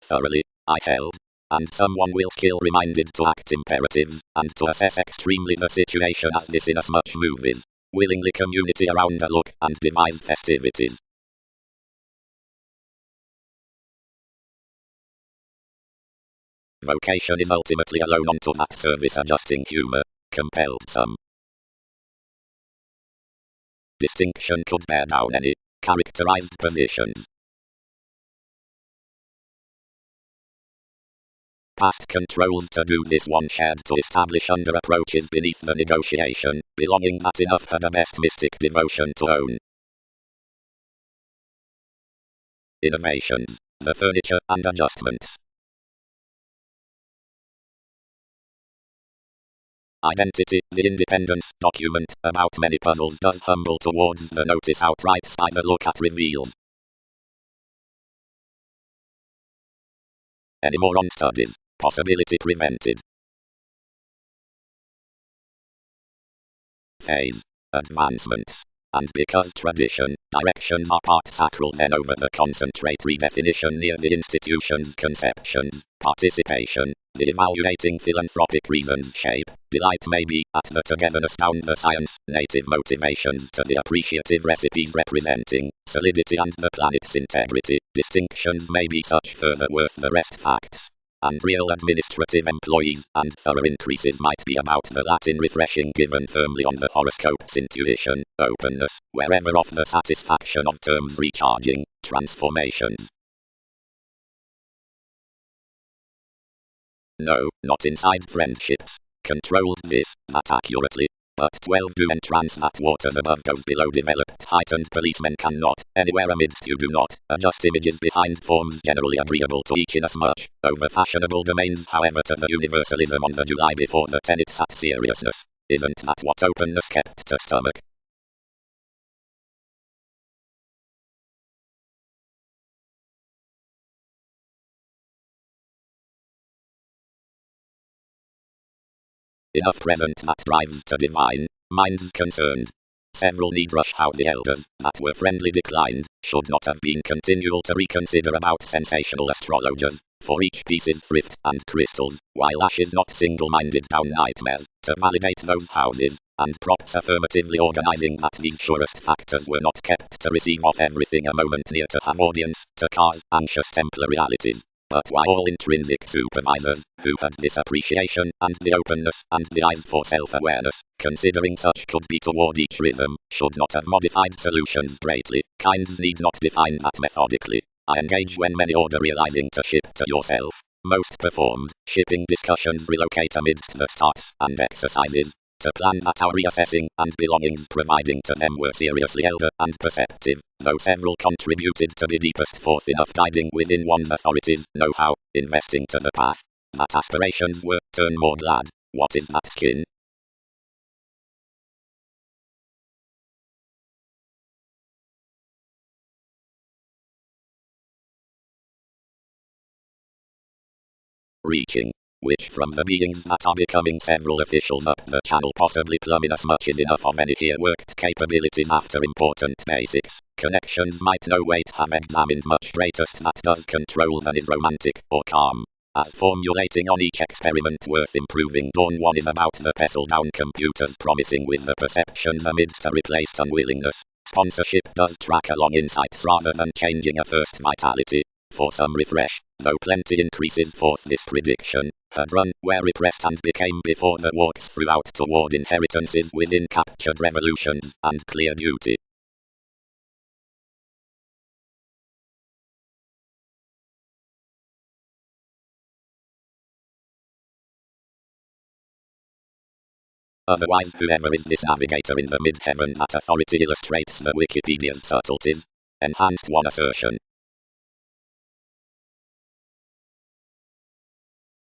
Thoroughly, I held. And someone will skill reminded to act imperatives, and to assess extremely the situation as this in as much movies. Willingly community around a look, and devise festivities. Vocation is ultimately alone onto that service adjusting humor, compelled some. Distinction could bear down any characterized positions. Past controls to do this one shared to establish under approaches beneath the negotiation, belonging that enough had a best mystic devotion to own. Innovations, the furniture and adjustments. Identity, the independence document about many puzzles does humble towards the notice outright by the look at reveals. Any more on studies, possibility prevented. Phase, advancements. And because tradition, directions are part sacral then over the concentrate redefinition near the institution's conceptions, participation, the evaluating philanthropic reasons shape, delight may be, at the togetherness down the science, native motivations to the appreciative recipes representing, solidity and the planet's integrity, distinctions may be such further worth the rest facts. And real administrative employees, and thorough increases might be about the Latin refreshing given firmly on the horoscope's intuition, openness, wherever of the satisfaction of terms recharging, transformations. No, not inside friendships. Controlled this, that accurately. But 12 do entrance that waters above goes below developed heightened policemen cannot, anywhere amidst you do not, adjust images behind forms generally agreeable to each inasmuch, over fashionable domains however to the universalism on the July before the tenet sat seriousness. Isn't that what openness kept to stomach? Enough present that drives to divine, minds concerned. Several need rush how the elders, that were friendly declined, should not have been continual to reconsider about sensational astrologers, for each piece is thrift and crystals, while Ash is not single-minded down nightmares, to validate those houses, and props affirmatively organizing that these surest factors were not kept to receive off everything a moment near to have audience, to cause anxious Templar realities. But why all intrinsic supervisors, who had this appreciation, and the openness, and the eyes for self-awareness, considering such could be toward each rhythm, should not have modified solutions greatly, kinds need not define that methodically. I engage when many order realizing to ship to yourself. Most performed, shipping discussions relocate amidst the starts and exercises, to plan that our reassessing and belongings providing to them were seriously elder and perceptive, though several contributed to the deepest forth enough guiding within one's authorities, know-how, investing to the path, that aspirations were, turn more glad. What is that skin? Reaching, which from the beings that are becoming several officials up the channel possibly plumbing as much is enough of any here worked capabilities after important basics. Connections might no weight have examined much greatest that does control than is romantic or calm. As formulating on each experiment worth improving dawn one is about the pestle down computers promising with the perceptions amidst a replaced unwillingness. Sponsorship does track along insights rather than changing a first vitality. For some refresh, though plenty increases forth this prediction, had run, where repressed and became before the walks throughout toward inheritances within captured revolutions, and clear duty. Otherwise, whoever is this navigator in the mid-heaven, that authority illustrates the Wikipedia's subtleties. Enhanced one assertion.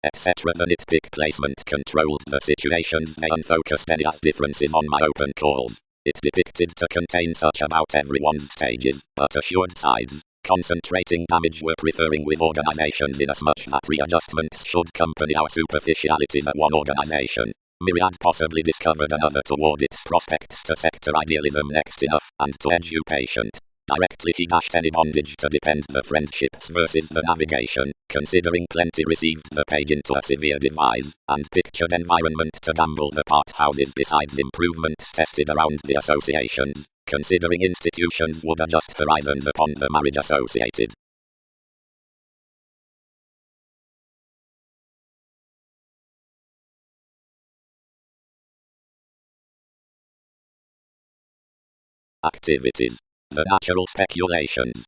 Etc. The nitpick placement controlled the situations they unfocused any as differences on my open calls. It depicted to contain such about everyone's stages, but assured sides. Concentrating damage were preferring with organizations inasmuch that readjustments should accompany our superficialities at one organization. Myriad possibly discovered another toward its prospects to sector idealism next enough, and to edge you patient. Directly he dashed any bondage to depend the friendships versus the navigation, considering plenty received the page into a severe devise, and pictured environment to gamble the part houses besides improvements tested around the associations, considering institutions would adjust horizons upon the marriage associated. Activities. The natural speculations.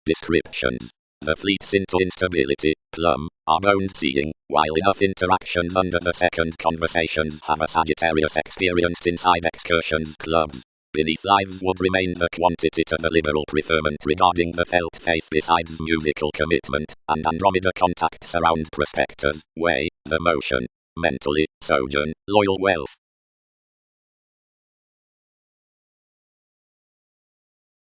Descriptions. The fleets into instability, plumb, are boned seeing, while enough interactions under the second conversations have a Sagittarius experienced inside excursions clubs. Beneath lives would remain the quantity to the liberal preferment regarding the felt faith besides musical commitment, and Andromeda contacts around prospectors, way, the motion, mentally, sojourn, loyal wealth.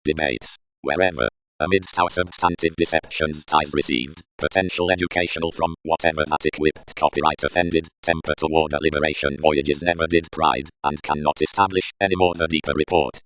Debates. Wherever. Amidst our substantive deceptions ties received, potential educational from whatever that equipped copyright offended, temper toward a liberation voyages never did pride, and cannot establish any more the deeper report.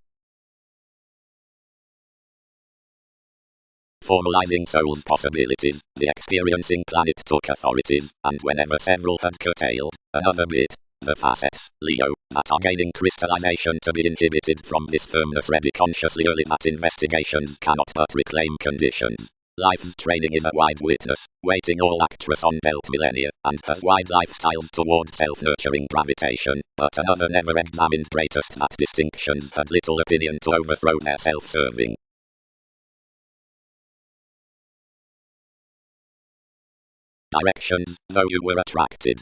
Formalizing soul's possibilities, the experiencing planet took authorities, and whenever several had curtailed, another bit. The facets, Leo, that are gaining crystallization to be inhibited from this firmness ready consciously early that investigations cannot but reclaim conditions. Life's training is a wide witness, waiting all actress on dealt millennia, and has wide lifestyles toward self-nurturing gravitation, but another never examined greatest that distinctions had little opinion to overthrow their self-serving. Directions, though you were attracted.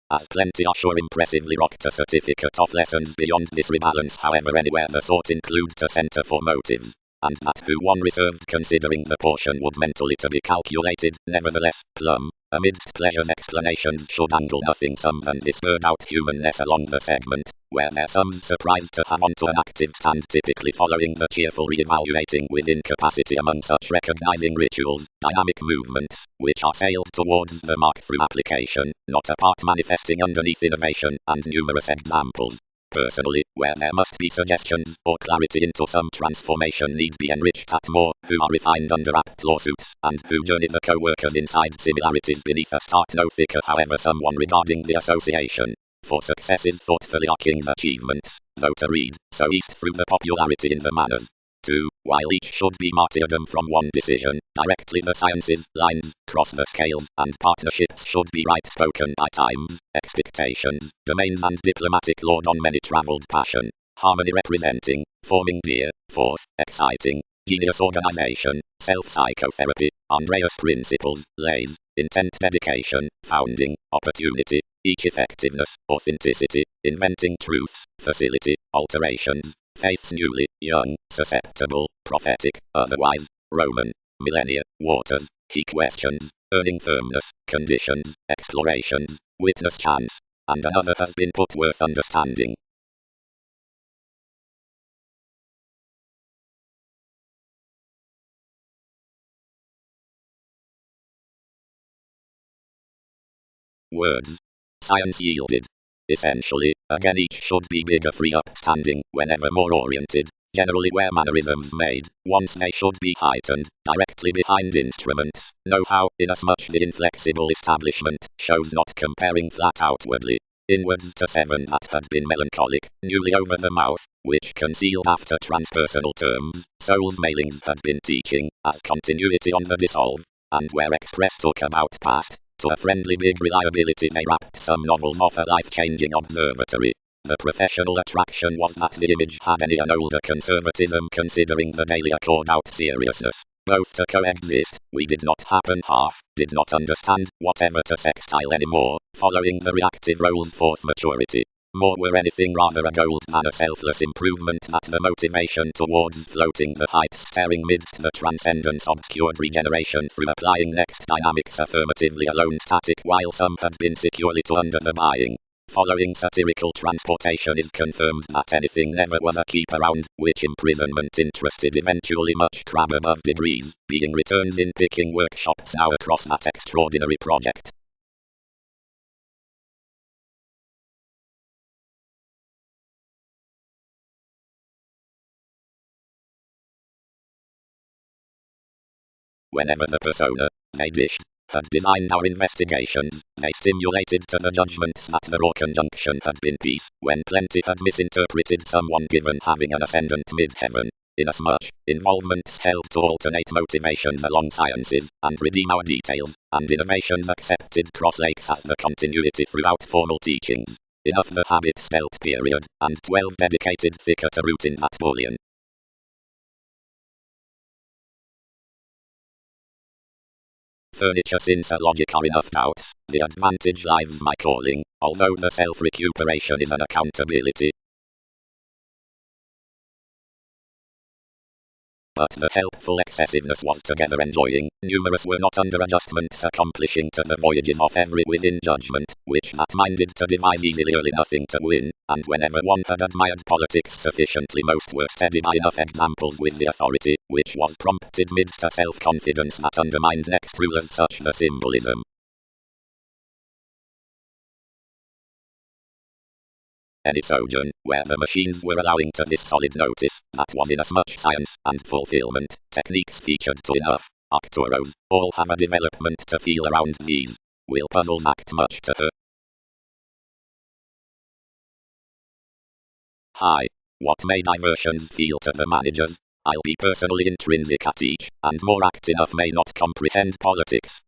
As plenty assure impressively rocked a certificate of lessons beyond this rebalance, however anywhere the sort include to center for motives, and that who one reserved considering the portion would mentally to be calculated, nevertheless, plumb, amidst pleasure's explanations should angle nothing some than this bird out humanness along the segment, where their sums surprised to have onto an active stand typically following the cheerful re-evaluating with incapacity among such recognizing rituals, dynamic movements, which are sailed towards the mark through application, not apart manifesting underneath innovation, and numerous examples. Personally, where there must be suggestions or clarity into some transformation need be enriched at more, who are refined under apt lawsuits, and who journey the co-workers inside similarities beneath a start no thicker however someone regarding the association. For success is thoughtfully our king's achievements, though to read, so east through the popularity in the manners. 2. While each should be martyrdom from one decision, directly the sciences, lines, cross the scales, and partnerships should be right spoken by times, expectations, domains and diplomatic lord on many travelled passion, harmony representing, forming dear, fourth, exciting, genius organization, self-psychotherapy, Andreas principles, lays, intent dedication, founding, opportunity, each effectiveness, authenticity, inventing truths, facility, alterations, faiths newly, young, susceptible, prophetic, otherwise, Roman, millennia, waters, he questions, earning firmness, conditions, explorations, witness chance, and another has been put worth understanding. Words. Science yielded. Essentially, again each should be bigger free upstanding, whenever more oriented, generally where mannerisms made, once they should be heightened, directly behind instruments, know-how, inasmuch the inflexible establishment, shows not comparing flat outwardly. Inwards to 7 that had been melancholic, newly over the mouth, which concealed after transpersonal terms, soul's mailings had been teaching, as continuity on the dissolve, and where express took about past, to a friendly big reliability they wrapped some novels off a life-changing observatory. The professional attraction was that the image had an older conservatism considering the daily accord out seriousness. Both to coexist, we did not did not understand, whatever to sextile anymore, following the reactive role's fourth maturity. More were anything rather a goal than a selfless improvement that the motivation towards floating the heights staring midst the transcendence obscured regeneration through applying next dynamics affirmatively alone static while some had been securely to under the buying. Following satirical transportation is confirmed that anything never was a keep around, which imprisonment interested eventually much crab above degrees, being returns in picking workshops now across that extraordinary project. Whenever the persona they dished had designed our investigations, they stimulated to the judgments that the raw conjunction had been peace, when plenty had misinterpreted someone given having an ascendant mid-heaven. Inasmuch, involvements held to alternate motivations along sciences, and redeem our details, and innovations accepted cross-lakes as the continuity throughout formal teachings. Enough the habit spelt period, and 12 dedicated thicker to root in that bullion. Furniture since a logic are enough doubts, the advantage lies my calling, although the self-recuperation is an accountability. But the helpful excessiveness was together enjoying, numerous were not under adjustments accomplishing to the voyages of every within judgment, which that minded to devise easily early nothing to win, and whenever one had admired politics sufficiently most were steady by enough examples with the authority, which was prompted midst a self-confidence that undermined next rulers such the symbolism. Any sojourn, where the machines were allowing to this solid notice, that was inasmuch science, and fulfillment, techniques featured to enough, Arcturos, all have a development to feel around these. Will puzzles act much to her? Hi. What may diversions feel to the managers? I'll be personally intrinsic at each, and more act enough may not comprehend politics.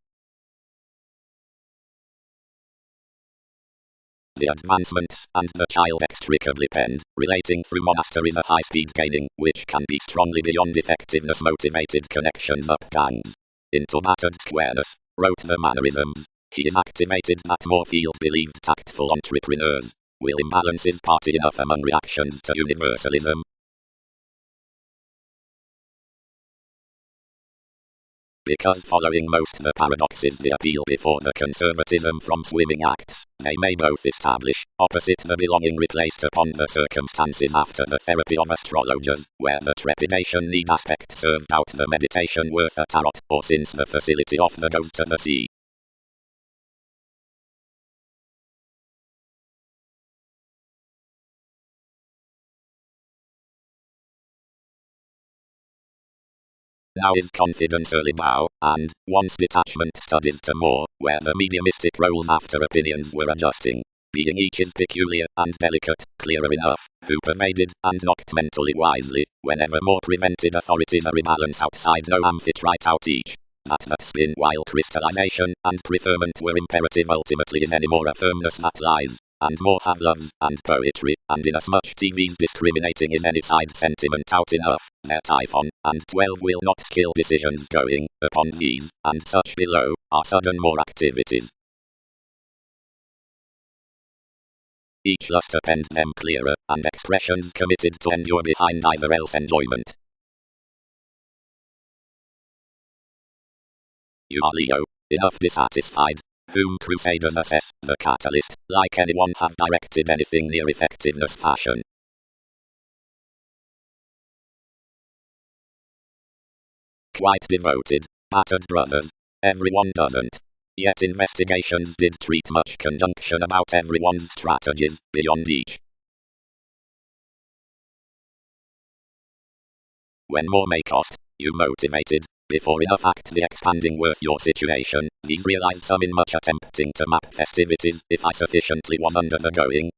The advancements, and the child extricably penned, relating through monasteries a high-speed gaining, which can be strongly beyond effectiveness motivated connections up gangs. Into battered squareness, wrote the mannerisms. He is activated that more field believed tactful entrepreneurs. Will imbalances party enough among reactions to universalism? Because following most the paradoxes the appeal before the conservatism from swimming acts, they may both establish, opposite the belonging replaced upon the circumstances after the therapy of astrologers, where the trepidation need aspect served out the meditation worth a tarot, or since the facility of the goes to the sea. Now is confidence early bow, and, once detachment studies to more, where the mediumistic roles after opinions were adjusting, being each is peculiar, and delicate, clearer enough, who pervaded, and knocked mentally wisely, whenever more prevented authorities a rebalance outside no amphitrite out each. That spin while crystallization, and preferment were imperative ultimately in any more a firmness that lies, and more have loves, and poetry, and inasmuch TV's discriminating is any side sentiment out enough, their typhon, and 12 will not kill decisions going, upon these, and such below, are sudden more activities. Each luster penned them clearer, and expressions committed to endure behind either else enjoyment. You are Leo, enough dissatisfied, whom crusaders assess, the catalyst, like anyone have directed anything near effectiveness fashion. Quite devoted, battered brothers. Everyone doesn't. Yet investigations did treat much conjunction about everyone's strategies, beyond each. When more may cost, you motivated, before enough act the expanding worth your situation, these realize some in much attempting to map festivities, if I sufficiently was under the going.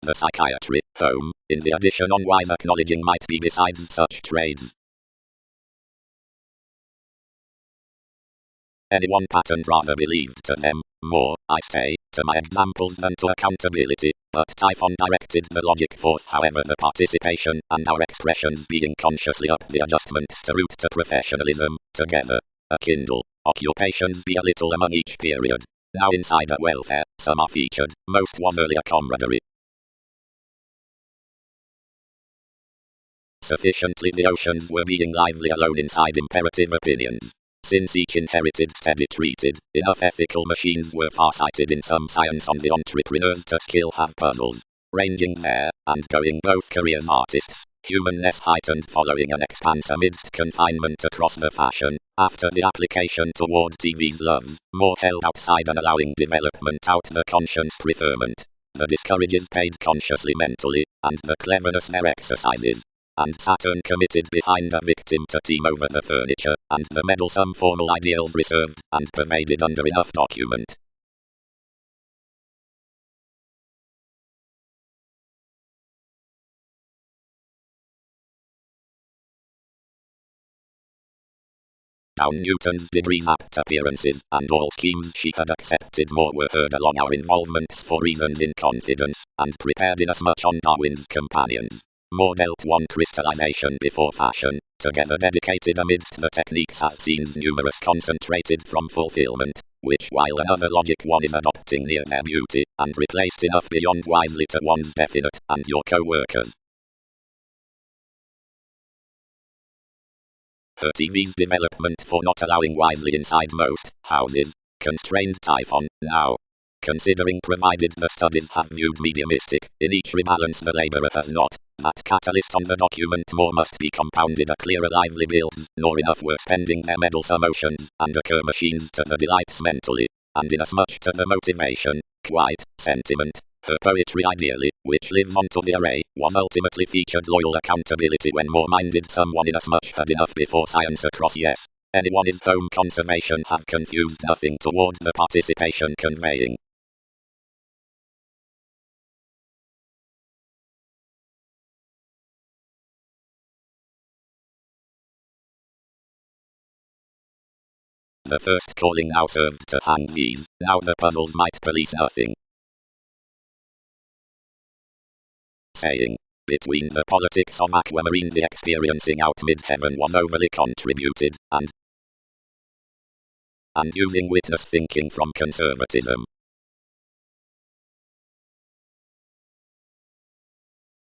The psychiatry, home, in the addition on wise acknowledging might be besides such trades. Anyone patterned rather believed to them, more, I say, to my examples than to accountability, but Typhon directed the logic forth however the participation and our expressions being consciously up the adjustments to root to professionalism, together, a kindle, occupations be a little among each period. Now inside a welfare, some are featured, most was earlier camaraderie. Sufficiently the oceans were being lively alone inside imperative opinions. Since each inherited steady treated, enough ethical machines were farsighted in some science on the entrepreneurs to skill have puzzles. Ranging there, and going both careers artists, humanness heightened following an expanse amidst confinement across the fashion, after the application toward TV's loves, more held outside and allowing development out the conscience preferment. The discourages paid consciously mentally, and the cleverness their exercises. And Saturn committed behind a victim to team over the furniture, and the meddlesome formal ideals reserved, and pervaded under enough document. Down Newton's degrees apt appearances, and all schemes she had accepted more were heard along our involvements for reasons in confidence, and prepared inasmuch on Darwin's companions. More dealt one crystallization before fashion, together dedicated amidst the techniques as scenes numerous concentrated from fulfillment, which while another logic one is adopting near their beauty, and replaced enough beyond wisely to one's definite, and your co-workers. Her TV's development for not allowing wisely inside most houses, constrained Typhon, now. Considering provided the studies have viewed mediumistic, in each rebalance the labourer has not, that catalyst on the document more must be compounded a clearer lively builds, nor enough were spending their meddlesome motions, and occur machines to the delights mentally, and inasmuch to the motivation, quite, sentiment, her poetry ideally, which lives on to the array, was ultimately featured loyal accountability when more minded someone inasmuch had enough before science across yes. Anyone is home conservation have confused nothing toward the participation conveying. The first calling now served to hang these, now the puzzles might police nothing. Saying, between the politics of aquamarine the experiencing out mid-heaven was overly contributed, and using witness thinking from conservatism.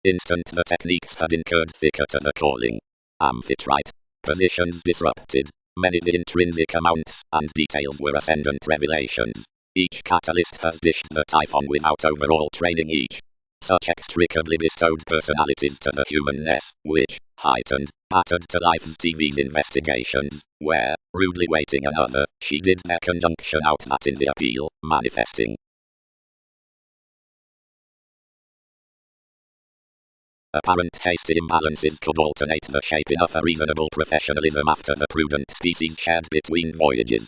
Instant the techniques had incurred thicker to the calling. Amphitrite. Positions disrupted. Many the intrinsic amounts and details were ascendant revelations. Each catalyst has dished the Typhon without overall training each. Such extricably bestowed personalities to the humanness, which, heightened, battered to life's TV's investigations, where, rudely waiting another, she did their conjunction out that in the appeal, manifesting. Apparent hasty imbalances could alternate the shape enough a reasonable professionalism after the prudent species shared between voyages.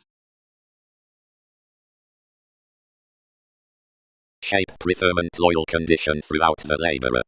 Shape preferment loyal condition throughout the labourer.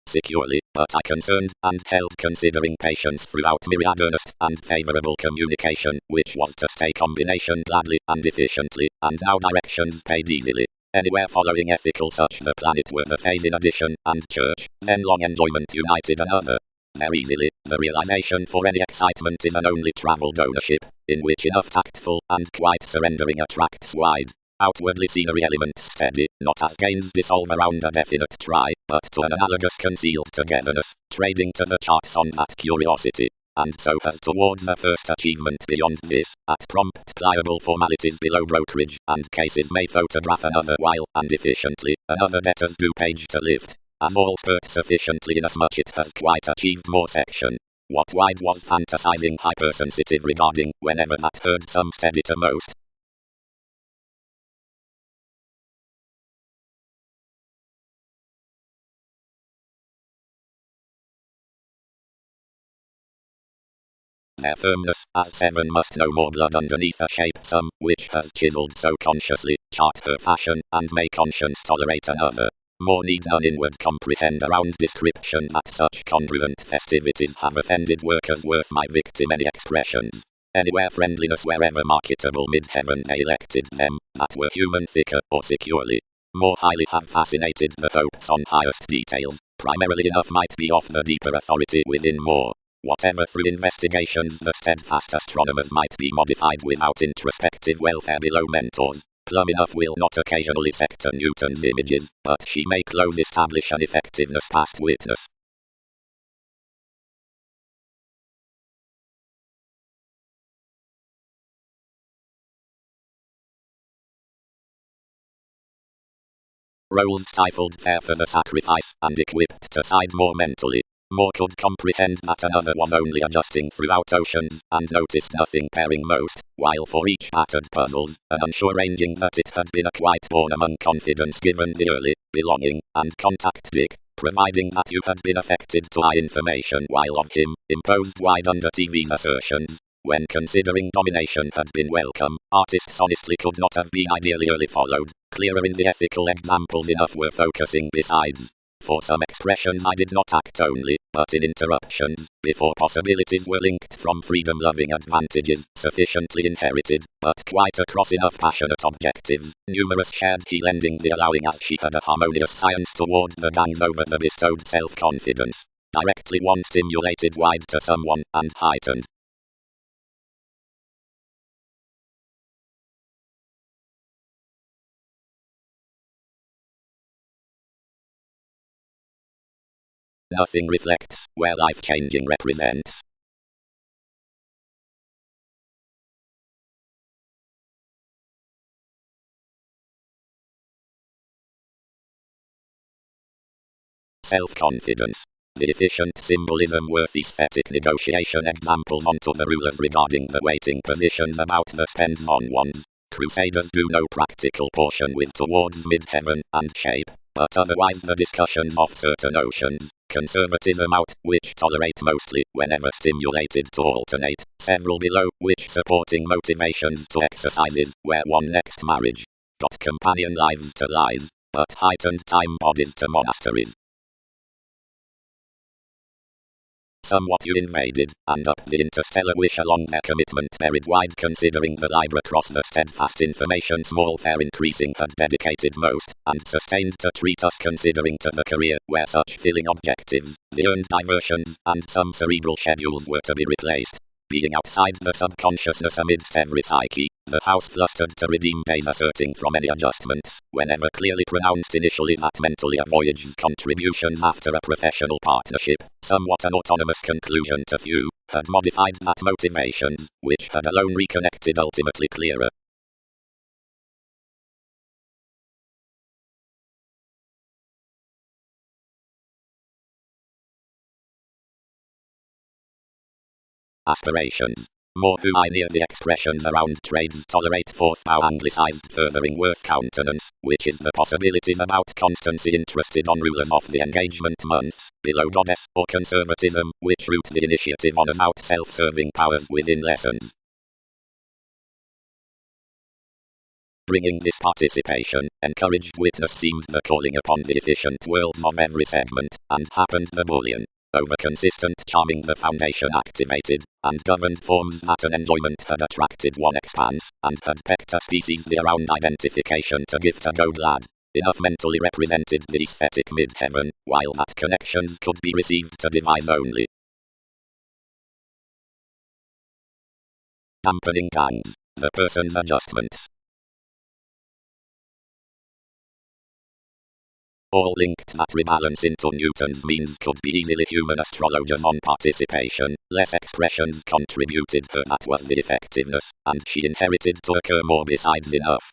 Securely, but I concerned and held considering patience throughout myriad earnest and favourable communication, which was to stay combination gladly and efficiently, and now directions paid easily. Anywhere following ethical such the planet were the phase in addition, and church, then long enjoyment united another. There easily, the realization for any excitement is an only travelled ownership, in which enough tactful and quite surrendering attracts wide. Outwardly scenery elements steady, not as gains dissolve around a definite try, but to an analogous concealed togetherness, trading to the charts on that curiosity. And so has toward the first achievement beyond this, at prompt pliable formalities below brokerage, and cases may photograph another while, and efficiently, another debtors do page to lift. As all spurt sufficiently inasmuch it has quite achieved more section. What wide was fantasizing hypersensitive regarding, whenever that heard some steady to most. Their firmness, as seven must know more blood underneath a shape some, which has chiseled so consciously, chart her fashion, and may conscience tolerate another. More need none inward comprehend around description that such congruent festivities have offended workers worth my victim any expressions. Anywhere friendliness wherever marketable mid-heaven they elected them, that were human thicker or securely. More highly have fascinated the hopes on highest details, primarily enough might be of the deeper authority within more. Whatever through investigations the steadfast astronomers might be modified without introspective welfare below mentors, plumb enough will not occasionally sector Newton's images, but she may close establish an effectiveness past witness. Roles stifled there for the sacrifice, and equipped to side more mentally. More could comprehend that another was only adjusting throughout oceans, and noticed nothing pairing most, while for each battered puzzles, an unsure ranging that it had been a quite born among confidence given the early, belonging, and contact dick, providing that you had been affected to eye information while of him, imposed wide under TV's assertions. When considering domination had been welcome, artists honestly could not have been ideally early followed, clearer in the ethical examples enough were focusing besides. For some expressions I did not act only, but in interruptions, before possibilities were linked from freedom-loving advantages, sufficiently inherited, but quite across enough passionate objectives, numerous shared he lending the allowing as she had a harmonious science toward the gangs over the bestowed self-confidence. Directly one stimulated wide to someone, and heightened. Nothing reflects where life-changing represents. Self-confidence. The efficient symbolism worth aesthetic negotiation examples onto the rulers regarding the waiting positions about the spends on ones. Crusaders do no practical portion with towards mid-heaven and shape, but otherwise the discussions of certain oceans, conservatism out, which tolerate mostly, whenever stimulated to alternate, several below, which supporting motivations to exercises, where one next marriage. Got companion lives to lies, but heightened time bodies to monasteries. Somewhat you invaded, and up the interstellar wish along their commitment buried wide considering the libre across the steadfast information small fair increasing had dedicated most, and sustained to treat us considering to the career, where such filling objectives, the earned diversions, and some cerebral schedules were to be replaced. Being outside the subconsciousness amidst every psyche, the house flustered to redeem days asserting from any adjustments, whenever clearly pronounced initially that mentally a voyage's contributions after a professional partnership, somewhat an autonomous conclusion to few, had modified that motivations, which had alone reconnected ultimately clearer. Aspirations. More who I near the expressions around trades tolerate forth how anglicized furthering worth countenance, which is the possibilities about constancy interested on rulers of the engagement months, below goddess, or conservatism, which root the initiative on about self-serving powers within lessons. Bringing this participation, encouraged witness seemed the calling upon the efficient worlds of every segment, and happened the bullion. Over consistent charming the foundation activated, and governed forms that an enjoyment had attracted one expanse, and had pecked a species the around identification to gift a go glad. Enough mentally represented the aesthetic mid-heaven, while that connections could be received to devise only. Dampening gangs. The person's adjustments. All linked that rebalance into Newton's means could be easily human astrologers on participation, less expressions contributed her that was the effectiveness, and she inherited to occur more besides enough.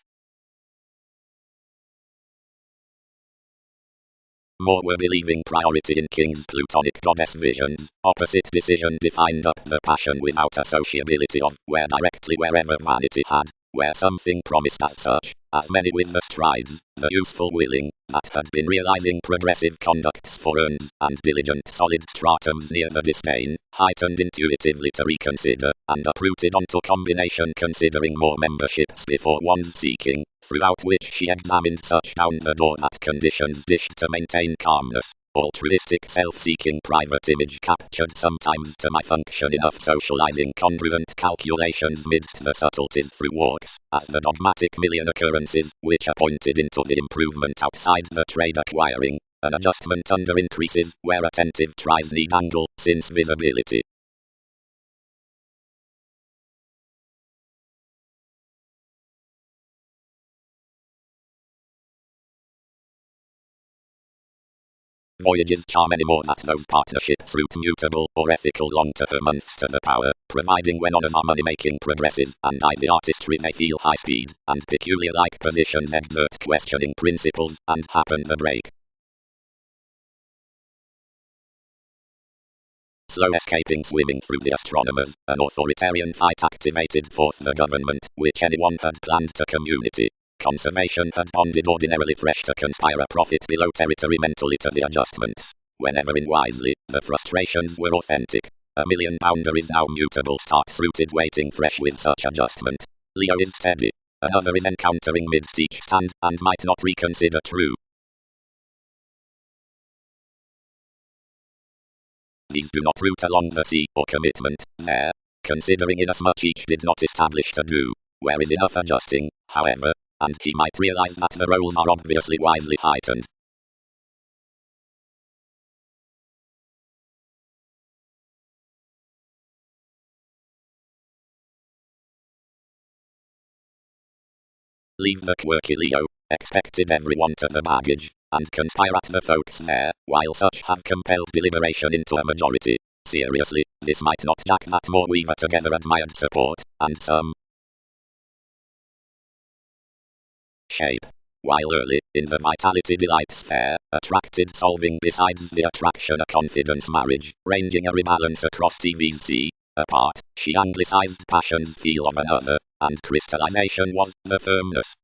More were believing priority in King's Plutonic goddess visions, opposite decision defined up the passion without associability of, where directly wherever vanity had, where something promised as such, as many with the strides, the useful willing, that had been realizing progressive conducts for earns and diligent solid stratums near the disdain, heightened intuitively to reconsider, and uprooted onto combination considering more memberships before one's seeking, throughout which she examined such down the door that conditions dished to maintain calmness. Altruistic self-seeking private image captured sometimes to my function enough socializing congruent calculations midst the subtleties through walks, as the dogmatic million occurrences, which are pointed into the improvement outside the trade acquiring, an adjustment under increases, where attentive tries need angle, since visibility. Voyages charm any more that those partnerships root mutable or ethical long to her months to the power, providing when honors are money-making progresses, and the artistry they feel high speed, and peculiar like positions exert questioning principles, and happen the break. Slow escaping swimming through the astronomers, an authoritarian fight activated forth the government, which anyone had planned to community. Conservation had bonded ordinarily fresh to conspire a profit below territory mentally to the adjustments. Whenever in wisely, the frustrations were authentic. A million boundaries now mutable starts rooted waiting fresh with such adjustment. Leo is steady. Another is encountering midst each stand, and might not reconsider true. These do not root along the sea or commitment there, considering inasmuch each did not establish to do. Where is enough adjusting, however, and he might realize that the roles are obviously wisely heightened. Leave the quirky Leo, expected everyone to the baggage, and conspire at the folks there, while such have compelled deliberation into a majority. Seriously, this might not jack that more weaver together admired support, and some shape. While early, in the vitality delight sphere, attracted solving besides the attraction a confidence marriage, ranging a rebalance across TVC. Apart, she anglicized passion's feel of another, and crystallization was the firmness.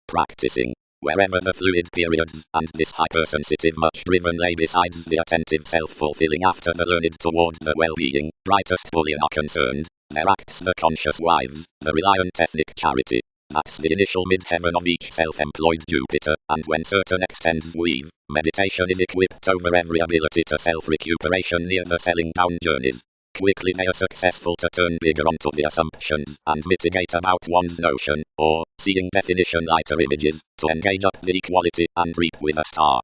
Practicing. Wherever the fluid periods and this hypersensitive much driven lay besides the attentive self-fulfilling after the learned toward the well-being, brightest bullion are concerned, there acts the conscious wives, the reliant ethnic charity. That's the initial mid-heaven of each self-employed Jupiter, and when certain extends weave, meditation is equipped over every ability to self-recuperation near the selling down journeys. Quickly they are successful to turn bigger onto the assumptions and mitigate about one's notion, or, seeing definition lighter images, to engage up the equality and reap with a star.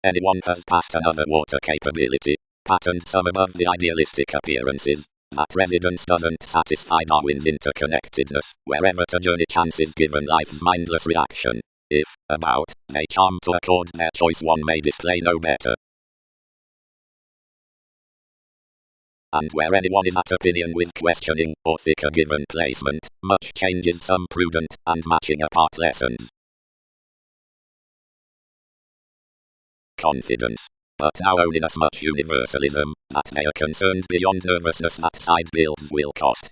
Anyone has passed another water capability, patterned some above the idealistic appearances. That residence doesn't satisfy Darwin's interconnectedness, wherever to journey chance is given life's mindless reaction. If, about, they charm to accord their choice one may display no better. And where anyone is at opinion with questioning, or thicker given placement, much changes some prudent, and matching apart lessons. Confidence. But now own inasmuch universalism, that they are concerned beyond nervousness that side builds will cost.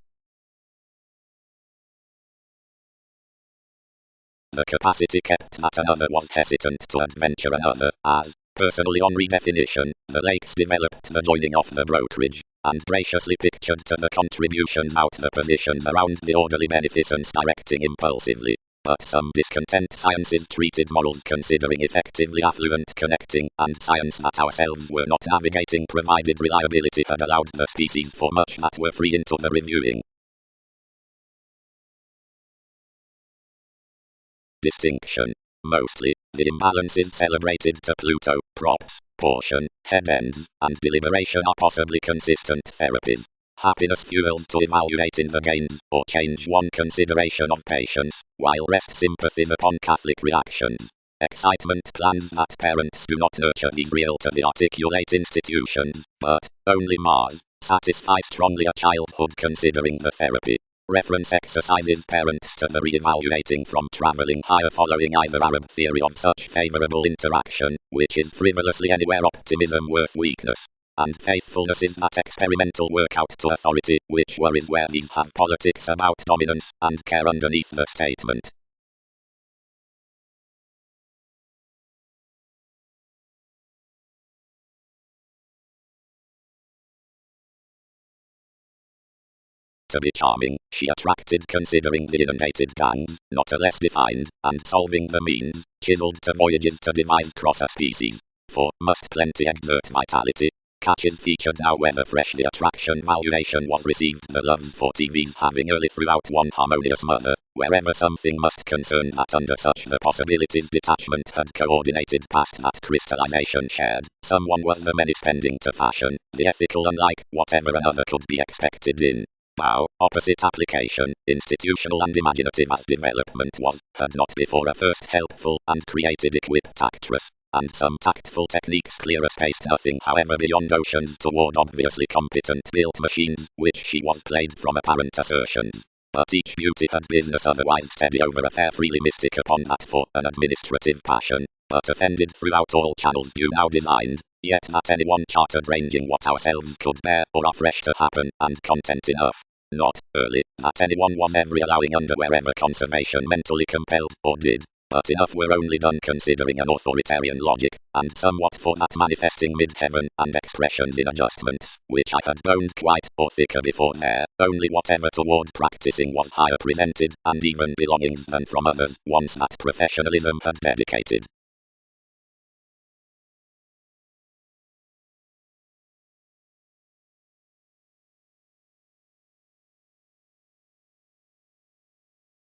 The capacity kept that another was hesitant to adventure another, as, personally on redefinition, the Lakes developed the joining of the brokerage, and graciously pictured to the contributions out the positions around the orderly beneficence directing impulsively. But some discontent sciences treated morals considering effectively affluent connecting, and science that ourselves were not navigating provided reliability had allowed the species for much that were free into the reviewing. Distinction. Mostly, the imbalances celebrated to Pluto, props, portion, head ends, and deliberation are possibly consistent therapies. Happiness fuels to evaluate in the gains, or change one consideration of patience, while rest sympathies upon Catholic reactions. Excitement plans that parents do not nurture these real to the articulate institutions, but, only Mars, satisfy strongly a childhood considering the therapy. Reference exercises parents to the re-evaluating from traveling higher following either Arab theory of such favorable interaction, which is frivolously anywhere optimism worth weakness, and faithfulness is that experimental workout to authority, which worries where these have politics about dominance and care underneath the statement. To be charming, she attracted considering the inundated gangs, not a less defined, and solving the means, chiseled to voyages to devise crosser species. 4. Must plenty exert vitality. Catches featured now whether fresh the attraction valuation was received the loves for TVs having early throughout one harmonious mother, wherever something must concern that under such the possibilities detachment had coordinated past that crystallization shared, someone was the many spending to fashion, the ethical unlike whatever another could be expected in. Wow, opposite application, institutional and imaginative as development was, had not before a first helpful and created equipped actress, and some tactful techniques clearer spaced nothing however beyond oceans toward obviously competent built machines, which she was played from apparent assertions. But each beauty had business otherwise steady over a fair freely mystic upon that for an administrative passion, but offended throughout all channels due now designed, yet that anyone chartered ranging what ourselves could bear or are fresh to happen, and content enough. Not, early, that anyone was ever allowing under wherever conservation mentally compelled, or did, but enough were only done considering an authoritarian logic, and somewhat for that manifesting mid-heaven, and expressions in adjustments, which I had boned quite, or thicker before there, only whatever toward practicing was higher presented, and even belongings than from others, once that professionalism had dedicated.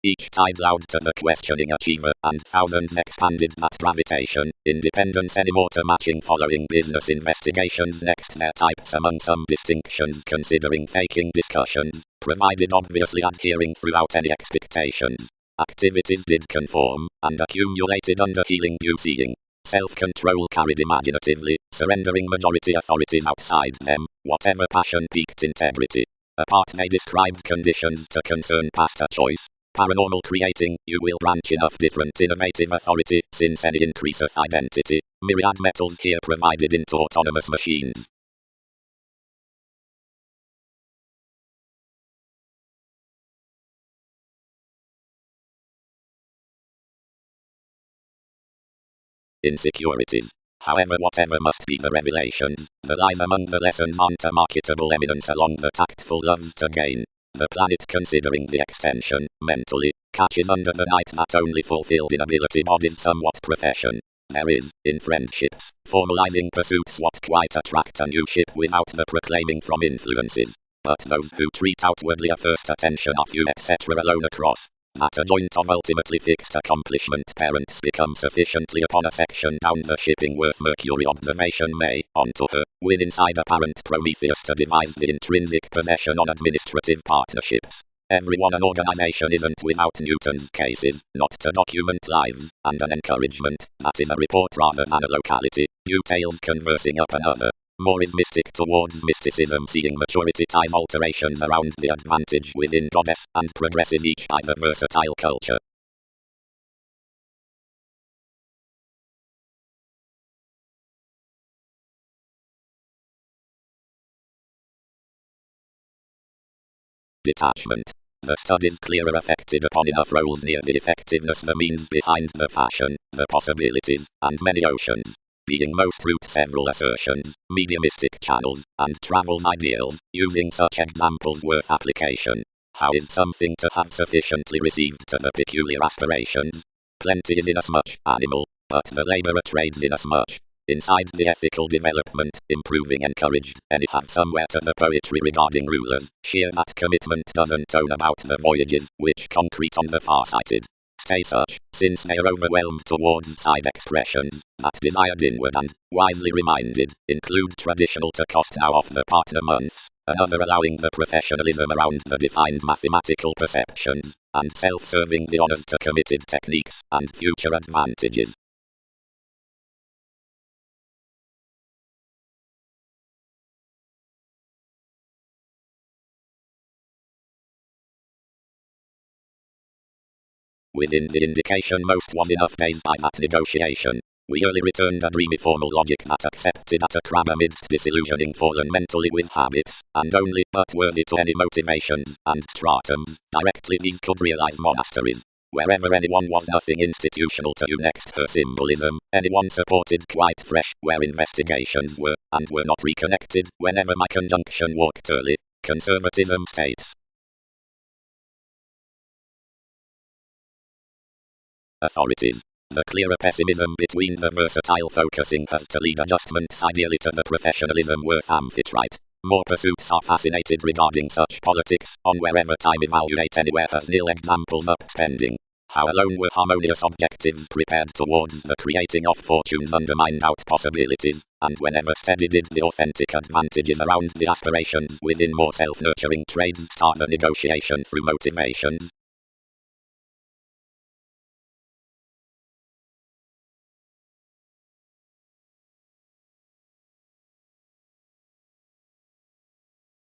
Each tied loud to the questioning achiever, and thousands expanded that gravitation, independence anymore to matching following business investigations next their types among some distinctions considering faking discussions, provided obviously adhering throughout any expectations. Activities did conform, and accumulated under healing due seeing. Self-control carried imaginatively, surrendering majority authorities outside them, whatever passion piqued integrity. Apart they described conditions to concern past a choice. Paranormal creating, you will branch enough different innovative authority, since any increaseth identity. Myriad metals here provided into autonomous machines. Insecurities. However, whatever must be the revelations, the lies among the lessons aren't a marketable eminence along the tactful loves to gain. The planet considering the extension, mentally, catches under the night that only fulfilled in ability bodies somewhat profession. There is, in friendships, formalizing pursuits what quite attract a new ship without the proclaiming from influences. But those who treat outwardly a first attention of you etc. alone across. That a joint of ultimately fixed accomplishment parents become sufficiently upon a section down the shipping worth Mercury observation may, onto her, win inside apparent Prometheus to devise the intrinsic possession on administrative partnerships. Everyone an organization isn't without Newton's cases, not to document lives, and an encouragement, that is a report rather than a locality, details conversing up another. More is mystic towards mysticism seeing maturity ties alterations around the advantage within goddess and progresses each by the versatile culture. Detachment. The studies clearer affected upon enough roles near the effectiveness the means behind the fashion, the possibilities, and many oceans. Being most root several assertions, mediumistic channels, and travels ideals, using such examples worth application. How is something to have sufficiently received to the peculiar aspirations? Plenty is inasmuch animal, but the labourer trades inasmuch. Inside the ethical development, improving encouraged, any have somewhere to the poetry regarding rulers, sheer that commitment doesn't own about the voyages, which concrete on the far-sighted. Stay such, since they are overwhelmed towards side expressions, that desired inward and, wisely reminded, include traditional to cost now off the partner months, another allowing the professionalism around the defined mathematical perceptions, and self-serving the honors to committed techniques, and future advantages. Within the indication most was enough days by that negotiation. We early returned a dreamy formal logic that accepted at a crab amidst disillusioning fallen mentally with habits, and only but worthy to any motivations and stratums, directly these could realize monasteries. Wherever anyone was nothing institutional to you next her symbolism, anyone supported quite fresh, where investigations were, and were not reconnected, whenever my conjunction walked early. Conservatism states. Authorities. The clearer pessimism between the versatile focusing has to lead adjustments ideally to the professionalism worth amphitrite. More pursuits are fascinated regarding such politics, on wherever time evaluate anywhere has nil examples up spending. How alone were harmonious objectives prepared towards the creating of fortunes undermined out possibilities, and whenever steady did the authentic advantages around the aspirations within more self-nurturing trades start the negotiation through motivations.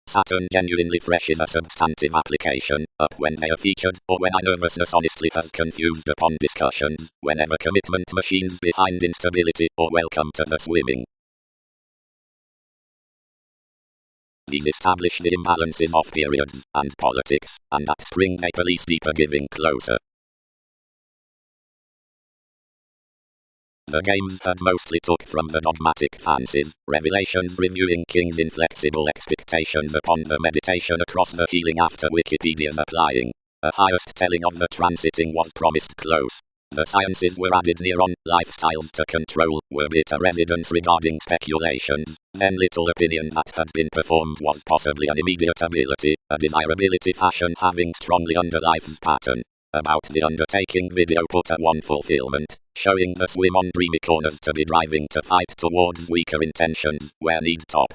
Saturn genuinely fresh is a substantive application, up when they are featured, or when I nervousness honestly has confused upon discussions, whenever commitment machines behind instability, or welcome to the swimming. These establish the imbalances of periods, and politics, and at spring they police deeper giving closer. The games had mostly took from the dogmatic fancies, revelations reviewing King's inflexible expectations upon the meditation across the healing after Wikipedia's applying. A highest telling of the transiting was promised close. The sciences were added near on, lifestyles to control, were bitter evidence regarding speculations, then little opinion that had been performed was possibly an immediate ability, a desirability fashion having strongly under life's pattern. About the undertaking video put at one fulfillment, showing the swim on dreamy corners to be driving to fight towards weaker intentions, where need top.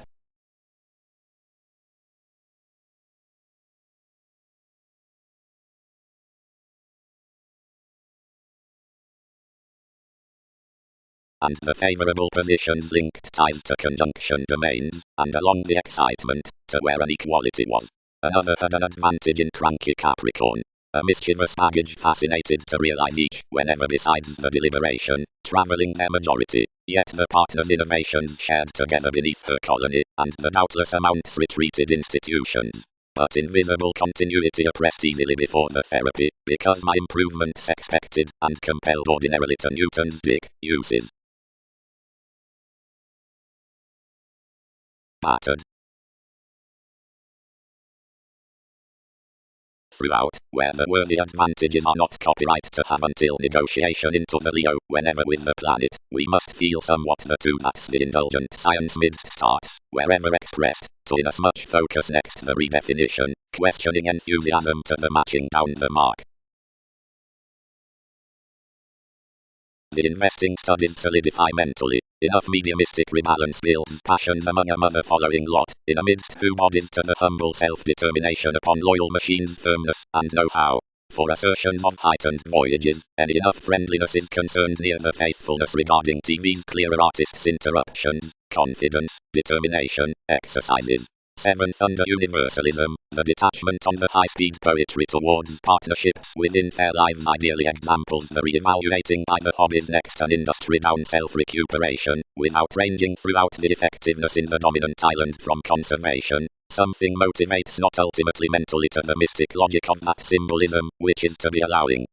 And the favorable positions linked ties to conjunction domains, and along the excitement, to where an equality was. Another had an advantage in cranky Capricorn. A mischievous baggage fascinated to realize each, whenever besides the deliberation, traveling their majority, yet the partner's innovations shared together beneath her colony, and the doubtless amounts retreated institutions. But invisible continuity oppressed easily before the therapy, because my improvements expected, and compelled ordinarily to Newton's dick uses. Battered. Throughout, where the worthy advantages are not copyright to have until negotiation into the Leo, whenever with the planet, we must feel somewhat the two that's the indulgent science midst starts, wherever expressed, to inasmuch focus next the redefinition, questioning enthusiasm to the matching down the mark. The investing studies solidify mentally. Enough mediumistic rebalance builds passions among a mother following lot, in amidst who bodies to the humble self-determination upon loyal machines' firmness and know-how. For assertions of heightened voyages, any enough friendliness is concerned near the faithfulness regarding TV's clearer artists' interruptions, confidence, determination, exercises. 7th under universalism, the detachment on the high-speed poetry towards partnerships within fair lives ideally examples the re-evaluating by the hobbies next an industry down self-recuperation, without ranging throughout the effectiveness in the dominant island from conservation. Something motivates not ultimately mentally to the mystic logic of that symbolism, which is to be allowing.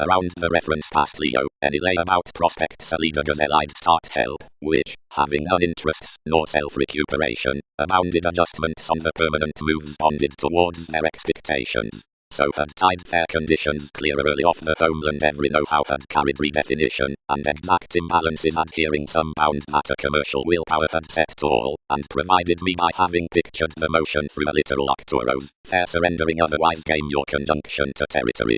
Around the reference past Leo, any lay about prospects a leader gazelle-eyed start help, which, having none interests, nor self-recuperation, abounded adjustments on the permanent moves bonded towards their expectations. So had tide fair conditions clearer early off the homeland every know-how had carried redefinition, and exact imbalances adhering some bound that a commercial willpower had set to all, and provided me by having pictured the motion through a literal octoros, fair surrendering otherwise game your conjunction to territory.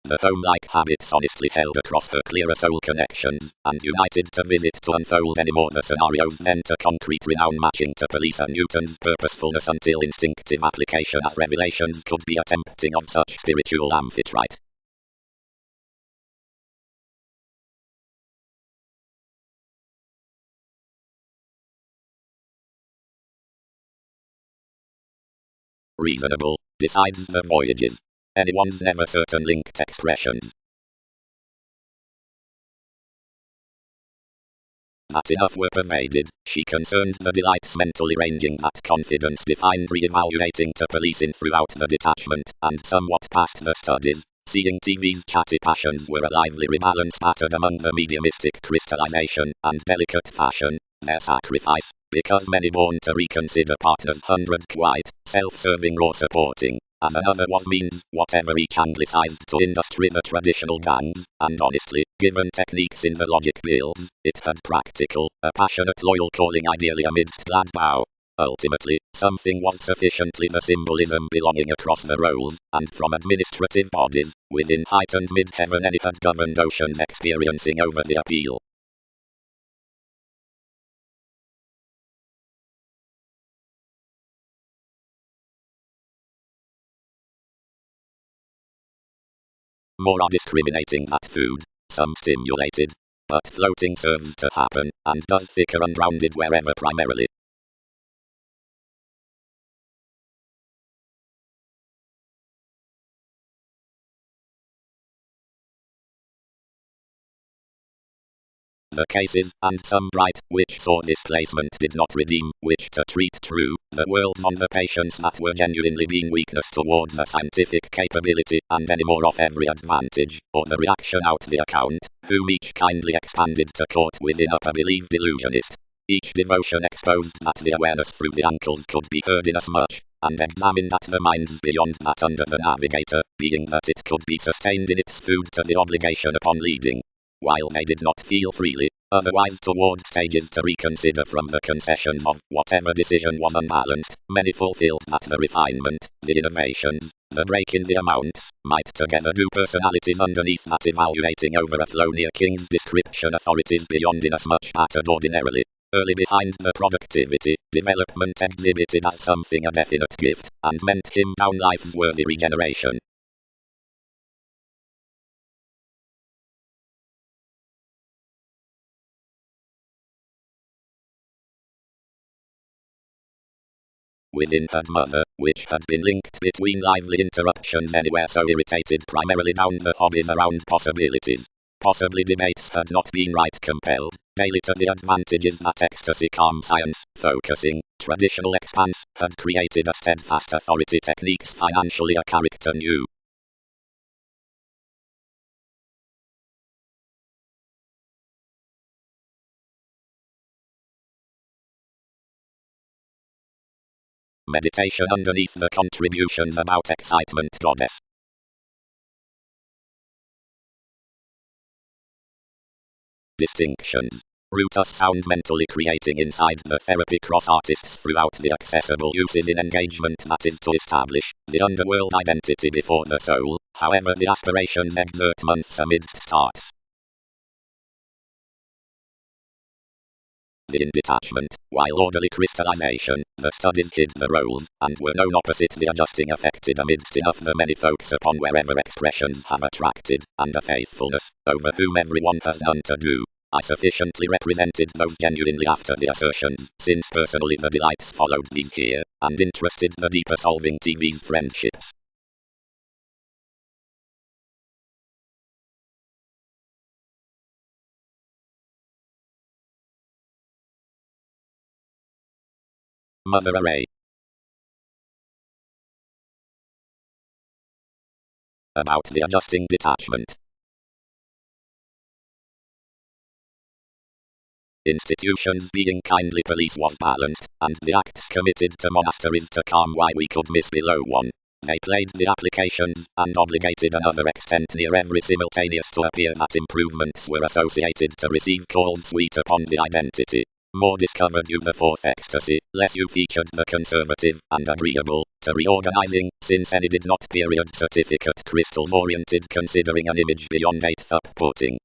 The home-like habits honestly held across her clearer soul connections, and united to visit to unfold any more the scenarios than to concrete renown matching to police and Newton's purposefulness until instinctive application as revelations could be a tempting of such spiritual amphitrite. reasonable, decides the voyages. Anyone's never certain linked expressions. That enough were pervaded, she concerned the delights mentally ranging that confidence-defined re-evaluating to policing throughout the detachment, and somewhat past the studies. Seeing TV's chatty passions were a lively rebalance battered among the mediumistic crystallization and delicate fashion, their sacrifice, because many born to reconsider partners 100 quite, self-serving or supporting, as another was means, whatever each anglicized to industry the traditional gangs, and honestly, given techniques in the logic builds, it had practical, a passionate loyal calling ideally amidst glad bow. Ultimately, something was sufficiently the symbolism belonging across the roles, and from administrative bodies, within heightened mid-heaven any had governed oceans experiencing over the appeal. More are discriminating that food, some stimulated, but floating serves to happen, and does thicker and rounded wherever primarily. The cases, and some bright, which saw displacement did not redeem, which to treat true, the worlds on the patients that were genuinely being weakness toward the scientific capability, and any more of every advantage, or the reaction out the account, whom each kindly expanded to court within up a believed illusionist. Each devotion exposed that the awareness through the ankles could be heard inasmuch, and examined that the minds beyond that under the navigator, being that it could be sustained in its food to the obligation upon leading. While they did not feel freely, otherwise toward stages to reconsider from the concessions of whatever decision was unbalanced, many fulfilled that the refinement, the innovations, the break in the amounts, might together do personalities underneath that evaluating over a flow near King's description authorities beyond inasmuch battered ordinarily. Early behind the productivity, development exhibited as something a definite gift, and meant him down life's worthy regeneration. Within her mother, which had been linked between lively interruptions anywhere so irritated primarily down the hobbies around possibilities. Possibly debates had not been right compelled, daily to the advantages that ecstasy calm science, focusing, traditional expanse, had created a steadfast authority techniques financially a character new. Meditation underneath the contributions about excitement goddess. Distinctions. Rutus sound mentally creating inside the therapy cross artists throughout the accessible uses in engagement that is to establish the underworld identity before the soul, however the aspirations exert months amidst starts. In detachment, while orderly crystallization, the studies hid the roles, and were known opposite the adjusting affected amidst enough the many folks upon wherever expressions have attracted, and a faithfulness, over whom everyone has none to do. I sufficiently represented those genuinely after the assertions, since personally the delights followed these here, and interested the deeper solving TV's friendships. Mother Array. About the adjusting detachment. Institutions being kindly police was balanced, and the acts committed to monasteries to calm why we could miss below one. They played the applications, and obligated another extent near every simultaneous to appear that improvements were associated to receive calls sweet upon the identity. More discovered you the fourth ecstasy, less you featured the conservative, and agreeable, to reorganizing, since any did not period certificate crystals oriented considering an image beyond eighth up-putting.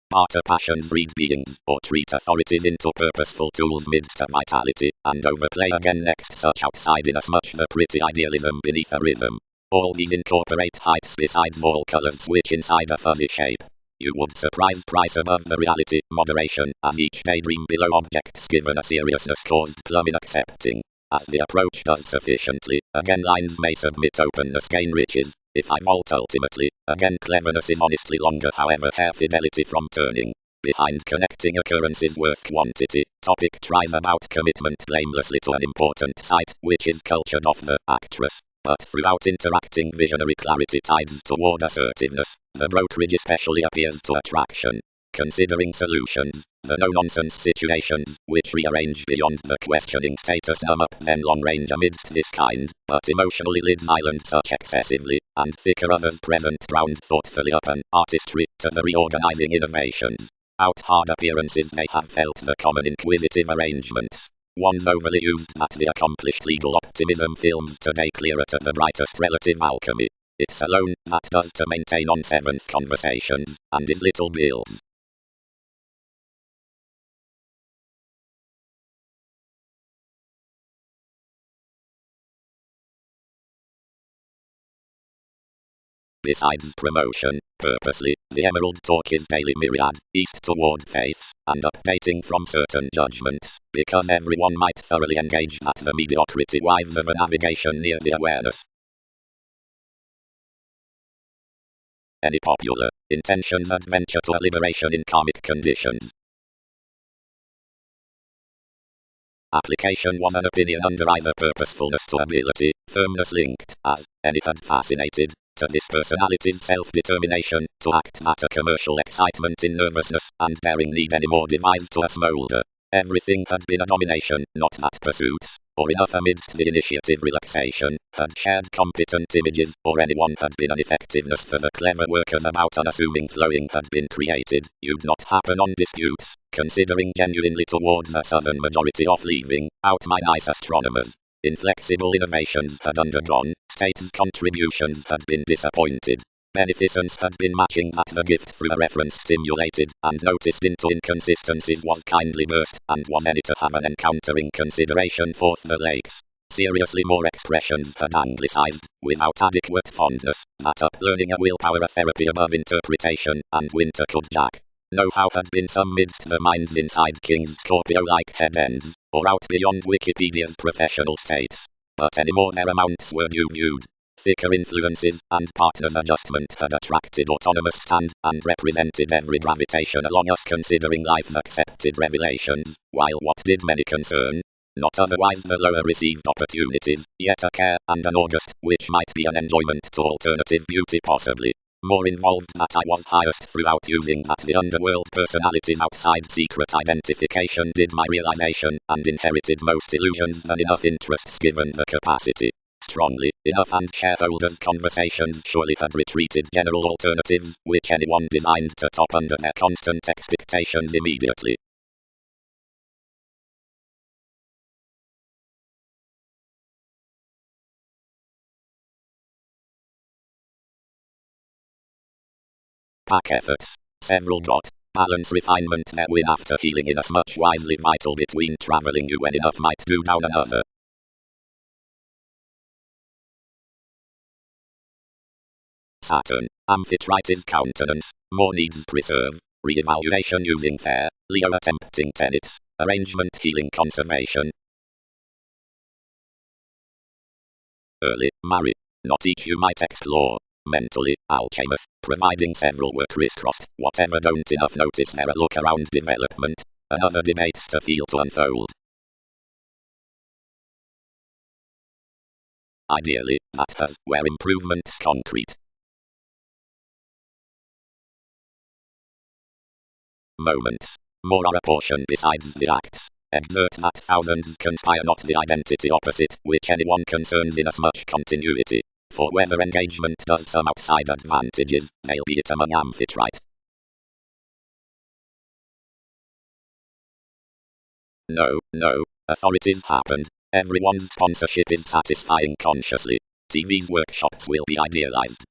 Barter passions breed beings, or treat authorities into purposeful tools midst a vitality, and overplay again next such outside inasmuch the pretty idealism beneath a rhythm. All these incorporate heights besides all colors which inside a fuzzy shape. You would surprise price above the reality, moderation, as each daydream below objects given a seriousness caused plumb in accepting. As the approach does sufficiently, again lines may submit openness gain riches. If I vault ultimately, again cleverness is honestly longer however hair fidelity from turning. Behind connecting occurrences worth quantity, topic tries about commitment blamelessly to an important site, which is cultured off the actress. But throughout interacting visionary clarity tides toward assertiveness, the brokerage especially appears to attraction. Considering solutions, the no-nonsense situations, which rearrange beyond the questioning status up then long range amidst this kind, but emotionally lives island such excessively, and thicker others present drowned thoughtfully up an artistry to the reorganizing innovations. Out hard appearances they have felt the common inquisitive arrangements. One's overly used that the accomplished legal optimism films today clearer to the brightest relative alchemy. It's alone that does to maintain on seventh conversations, and is little bills. Besides promotion, purposely, the Emerald Talk is daily myriad, east toward faiths, and updating from certain judgments, because everyone might thoroughly engage at the mediocrity wives of a navigation near the awareness. Any popular intentions adventure to a liberation in karmic conditions. Application was an opinion under either purposefulness to ability, firmness linked, as any had fascinated, to this personality's self-determination, to act matter commercial excitement in nervousness, and daring need any more devised to a smolder. Everything had been a domination, not that pursuits, or enough amidst the initiative relaxation, had shared competent images, or anyone had been an effectiveness for the clever workers about unassuming flowing had been created, you'd not happen on disputes, considering genuinely towards a southern majority of leaving out my nice astronomers. Inflexible innovations had undergone, state's contributions had been disappointed. Beneficence had been matching that the gift through a reference stimulated, and noticed into inconsistencies was kindly burst, and was any to have an encountering consideration forth the lakes. Seriously more expressions had anglicized, without adequate fondness, that up learning a willpower a therapy above interpretation, and winter could jack. Know-how had been some midst the minds inside King's Scorpio-like head ends, or out beyond Wikipedia's professional states. But any more their amounts were due viewed. Thicker influences and partners adjustment had attracted autonomous stand, and represented every gravitation along us considering life's accepted revelations, while what did many concern? Not otherwise the lower received opportunities, yet a care and an August, which might be an enjoyment to alternative beauty possibly. More involved that I was highest throughout using that the underworld personalities outside secret identification did my realization, and inherited most illusions than enough interests given the capacity. Strongly enough and shareholders' conversations surely had retreated general alternatives, which anyone designed to top under their constant expectations immediately. Pack efforts. Several got. Balance refinement therewith after healing in as much wisely vital between traveling you when enough might do down another. Saturn. Amphitrite's countenance. More needs preserve. Re-evaluation using fair. Leo attempting tenets. Arrangement healing conservation. Early. Marry. Not each you might explore. Mentally, alchemist, providing several were crisscrossed, whatever don't enough notice their look around development. Another debates to feel to unfold. Ideally, that has, where improvement's concrete. Moments. More are a portion besides the acts. Exert that thousands conspire not the identity opposite, which anyone concerns in as much continuity. For whether engagement does some outside advantages, they'll be it among Amphitrite. No, authorities happened. Everyone's sponsorship is satisfying consciously. TV's workshops will be idealized.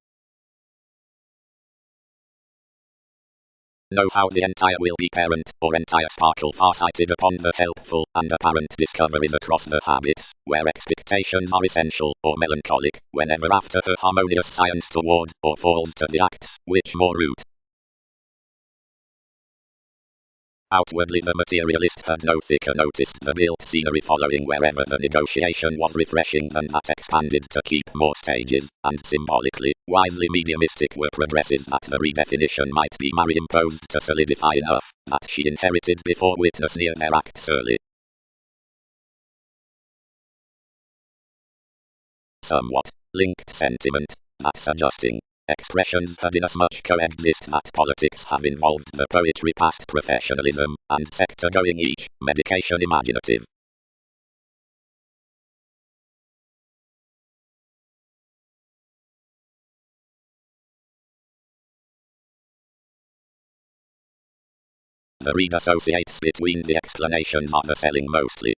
Know how the entire will be parent, or entire sparkle farsighted upon the helpful and apparent discoveries across the habits, where expectations are essential, or melancholic, whenever after her harmonious science toward, or falls to the acts, which more root. Outwardly the materialist had no thicker noticed the built scenery following wherever the negotiation was refreshing than that expanded to keep more stages, and symbolically, wisely mediumistic were progresses that the redefinition might be imposed to solidify enough, that she inherited before witness near their acts early. Somewhat linked sentiment, that's adjusting. Expressions had inasmuch coexist that politics have involved the poetry past professionalism, and sector going each, medication imaginative. The reader associates between the explanations of the selling mostly.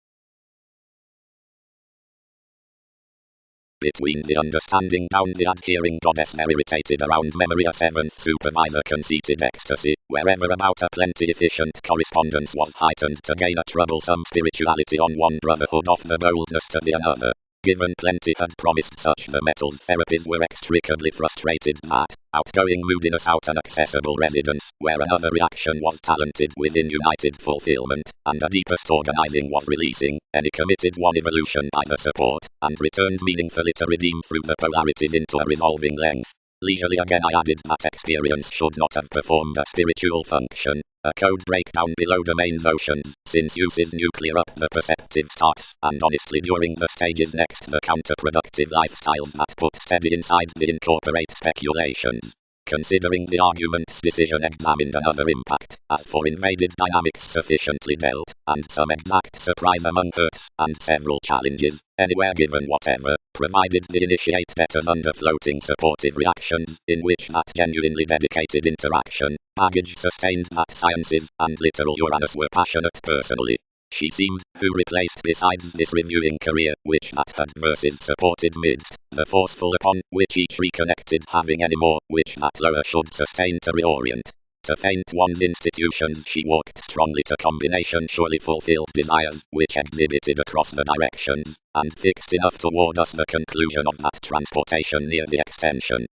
Between the understanding down the adhering goddess there irritated around memory a seventh supervisor conceited ecstasy, wherever about a plenty efficient correspondence was heightened to gain a troublesome spirituality on one brotherhood of the boldness to the another. Given plenty had promised such the metals therapies were extricably frustrated that, outgoing moodiness out an accessible residence, where another reaction was talented within united fulfillment, and a deepest organizing was releasing, any committed one evolution by the support, and returned meaningfully to redeem through the polarities into a resolving length. Leisurely again I added that experience should not have performed a spiritual function, a code breakdown below domains oceans, since uses nuclear up the perceptive starts, and honestly during the stages next the counterproductive lifestyles that put steady inside the incorporate speculations. Considering the argument's decision examined another impact, as for invaded dynamics sufficiently dealt, and some exact surprise among hurts, and several challenges, anywhere given whatever, provided the initiate betters under floating supportive reactions, in which that genuinely dedicated interaction, baggage sustained that sciences, and literal Uranus were passionate personally. She seemed, who replaced besides this reviewing career, which that had verses supported midst, the forceful upon which each reconnected having any more, which that lower should sustain to reorient. To faint one's institutions she walked strongly to combination surely fulfilled desires, which exhibited across the directions, and fixed enough toward us the conclusion of that transportation near the extension.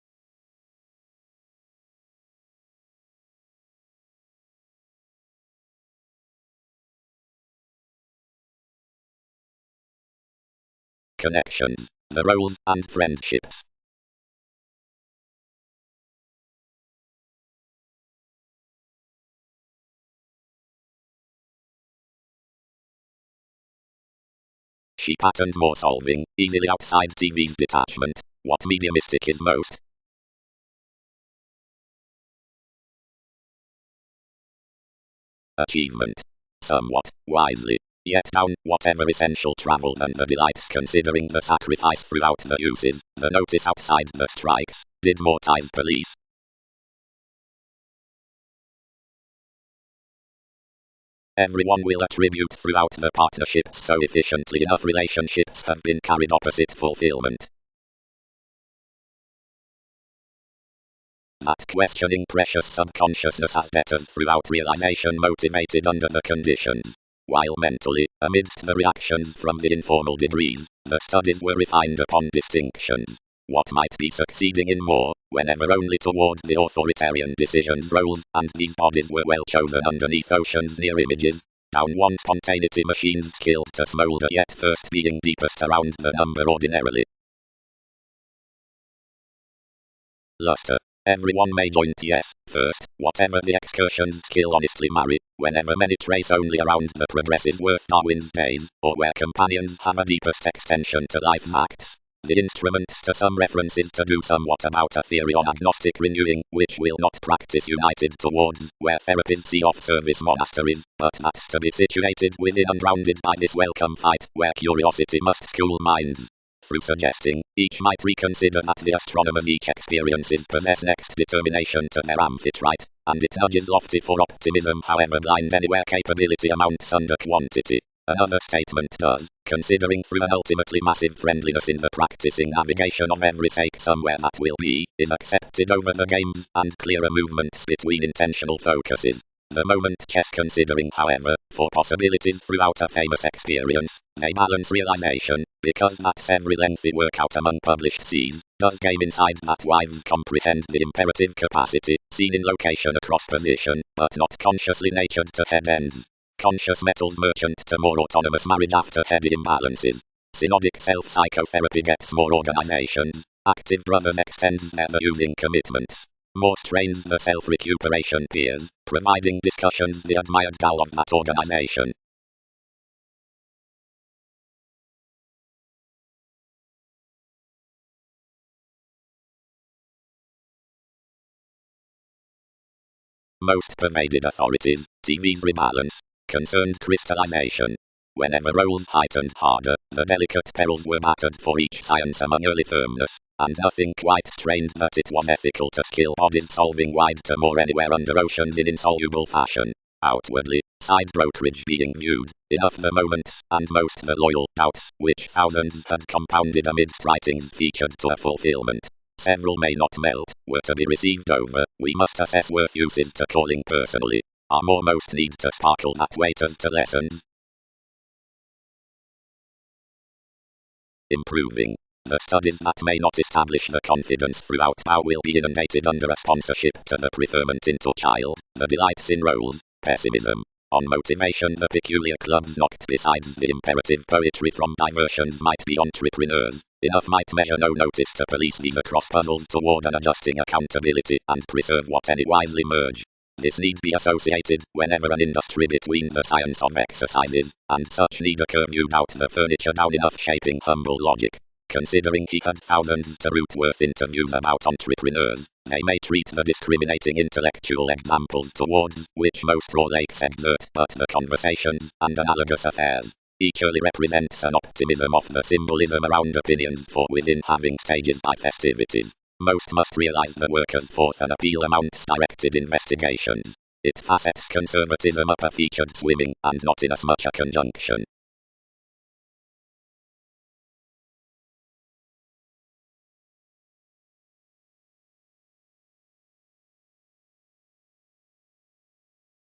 Connections, the roles, and friendships. She patterned more solving, easily outside TV's detachment. What mediumistic is most? Achievement. Somewhat, wisely. Yet down, whatever essential travel than the delights considering the sacrifice throughout the uses, the notice outside the strikes, did more ties police. Everyone will attribute throughout the partnerships so efficiently enough relationships have been carried opposite fulfillment. That questioning precious subconsciousness as debtors throughout realization motivated under the conditions. While mentally, amidst the reactions from the informal degrees, the studies were refined upon distinctions. What might be succeeding in more, whenever only toward the authoritarian decisions roles, and these bodies were well chosen underneath oceans near images. Down one spontaneity machines skilled to smolder yet first being deepest around the number ordinarily. Luster. Everyone may join yes, first, whatever the excursion's skill honestly marry, whenever many trace only around the progressive worth Darwin's days, or where companions have a deepest extension to life's acts. The instruments to some references to do somewhat about a theory on agnostic renewing, which will not practice united towards, where therapies see off-service monasteries, but that's to be situated within and rounded by this welcome fight, where curiosity must school minds. Through suggesting, each might reconsider that the astronomers each experiences possess next determination to their amphitrite, and it nudges lofty for optimism however blind anywhere capability amounts under quantity. Another statement does, considering through an ultimately massive friendliness in the practicing navigation of every sake somewhere that will be, is accepted over the games, and clearer movements between intentional focuses. the moment chess considering, however, for possibilities throughout a famous experience, they balance realization, because that's every lengthy workout among published Cs, does game inside that wives comprehend the imperative capacity, seen in location across position, but not consciously natured to head ends. Conscious metals merchant to more autonomous marriage after heady imbalances. Synodic self-psychotherapy gets more organizations. Active brothers extends their using commitments. More strains the self-recuperation peers, providing discussions the admired gal of that organization. Most pervaded authorities, TV's rebalance, concerned crystallization. Whenever roles heightened harder, the delicate perils were battered for each science among early firmness, and nothing quite strained that it was ethical to skill bodies solving wide to more anywhere under oceans in insoluble fashion. Outwardly, side brokerage being viewed, enough the moments, and most the loyal doubts, which thousands had compounded amidst writings featured to a fulfillment. Several may not melt, were to be received over, we must assess worth uses to calling personally. Are more most need to sparkle that weight as to lessons. Improving. The studies that may not establish the confidence throughout how will be inundated under a sponsorship to the preferment into child, the delights in roles, pessimism. On motivation the peculiar clubs knocked besides the imperative poetry from diversions might be entrepreneurs. Enough might measure no notice to police these across puzzles toward an adjusting accountability and preserve what any wisely merge. This need be associated whenever an industry between the science of exercises, and such need occur viewed out the furniture down enough shaping humble logic. Considering he had thousands to root worth interviews about entrepreneurs, they may treat the discriminating intellectual examples towards which most raw lakes exert but the conversations and analogous affairs. Each early represents an optimism of the symbolism around opinions for within having stages by festivities. Most must realize the workers forth an appeal amounts directed investigations. It facets conservatism up a featured swimming and not in as much a conjunction.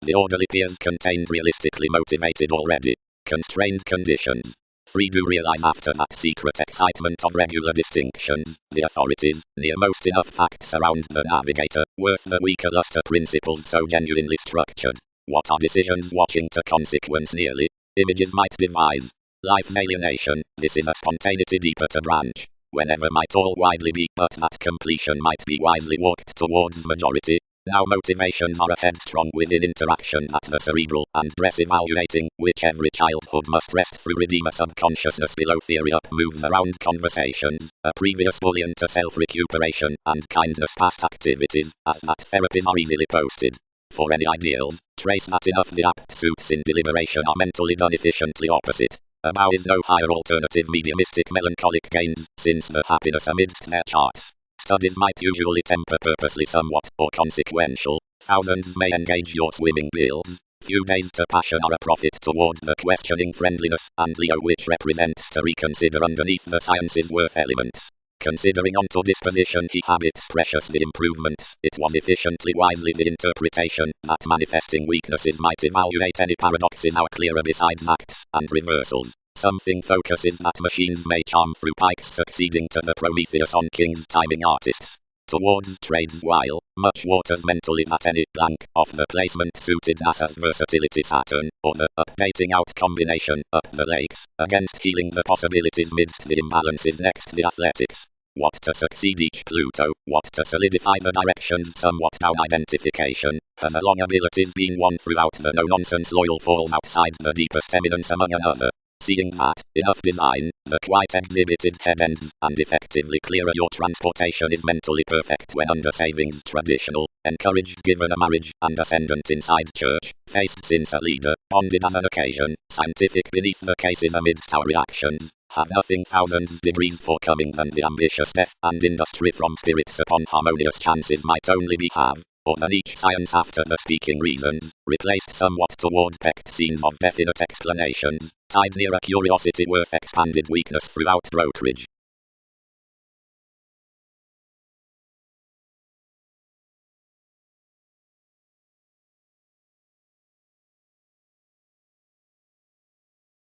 The orderly peers contained realistically motivated already. Constrained conditions. 3. Do realize after that secret excitement of regular distinctions, the authorities, near most enough facts around the navigator, worth the weaker luster principles so genuinely structured. What are decisions watching to consequence nearly? Images might devise. Life's alienation, this is a spontaneity deeper to branch. Whenever might all widely be, but that completion might be wisely walked towards majority. Now motivations are a headstrong within interaction at the cerebral and dress evaluating, which every childhood must rest through redeem a subconsciousness below theory up moves around conversations, a previous bullion to self-recuperation and kindness past activities, as that therapies are easily posted. For any ideals, trace that enough the apt suits in deliberation are mentally done efficiently opposite. A bow is no higher alternative mediumistic melancholic gains, since the happiness amidst their charts. Studies might usually temper purposely somewhat, or consequential. Thousands may engage your swimming bills. Few days to passion are a profit toward the questioning friendliness, and Leo which represents to reconsider underneath the science's worth elements. Considering onto disposition he habits precious the improvements, it was efficiently wisely the interpretation, that manifesting weaknesses might evaluate any paradoxes our clearer besides acts, and reversals. Something focuses that machines may charm through pikes succeeding to the Prometheus on King's timing artists. Towards trades while, much waters mentally that any blank of the placement suited NASA's versatility Saturn, or the updating out combination up the lakes, against healing the possibilities midst the imbalances next the athletics. What to succeed each Pluto, what to solidify the directions somewhat down identification, has along abilities being won throughout the no-nonsense loyal falls outside the deepest eminence among another. Seeing that, enough design, the quite exhibited head ends, and effectively clearer your transportation is mentally perfect when under savings traditional, encouraged given a marriage, and ascendant inside church, faced since a leader, bonded as an occasion, scientific beneath the cases amidst our reactions, have nothing thousands degrees for coming than the ambitious death and industry from spirits upon harmonious chances might only be have. Or than each science after the speaking reasons, replaced somewhat toward pecked scenes of definite explanations, tied near a curiosity worth expanded weakness throughout brokerage.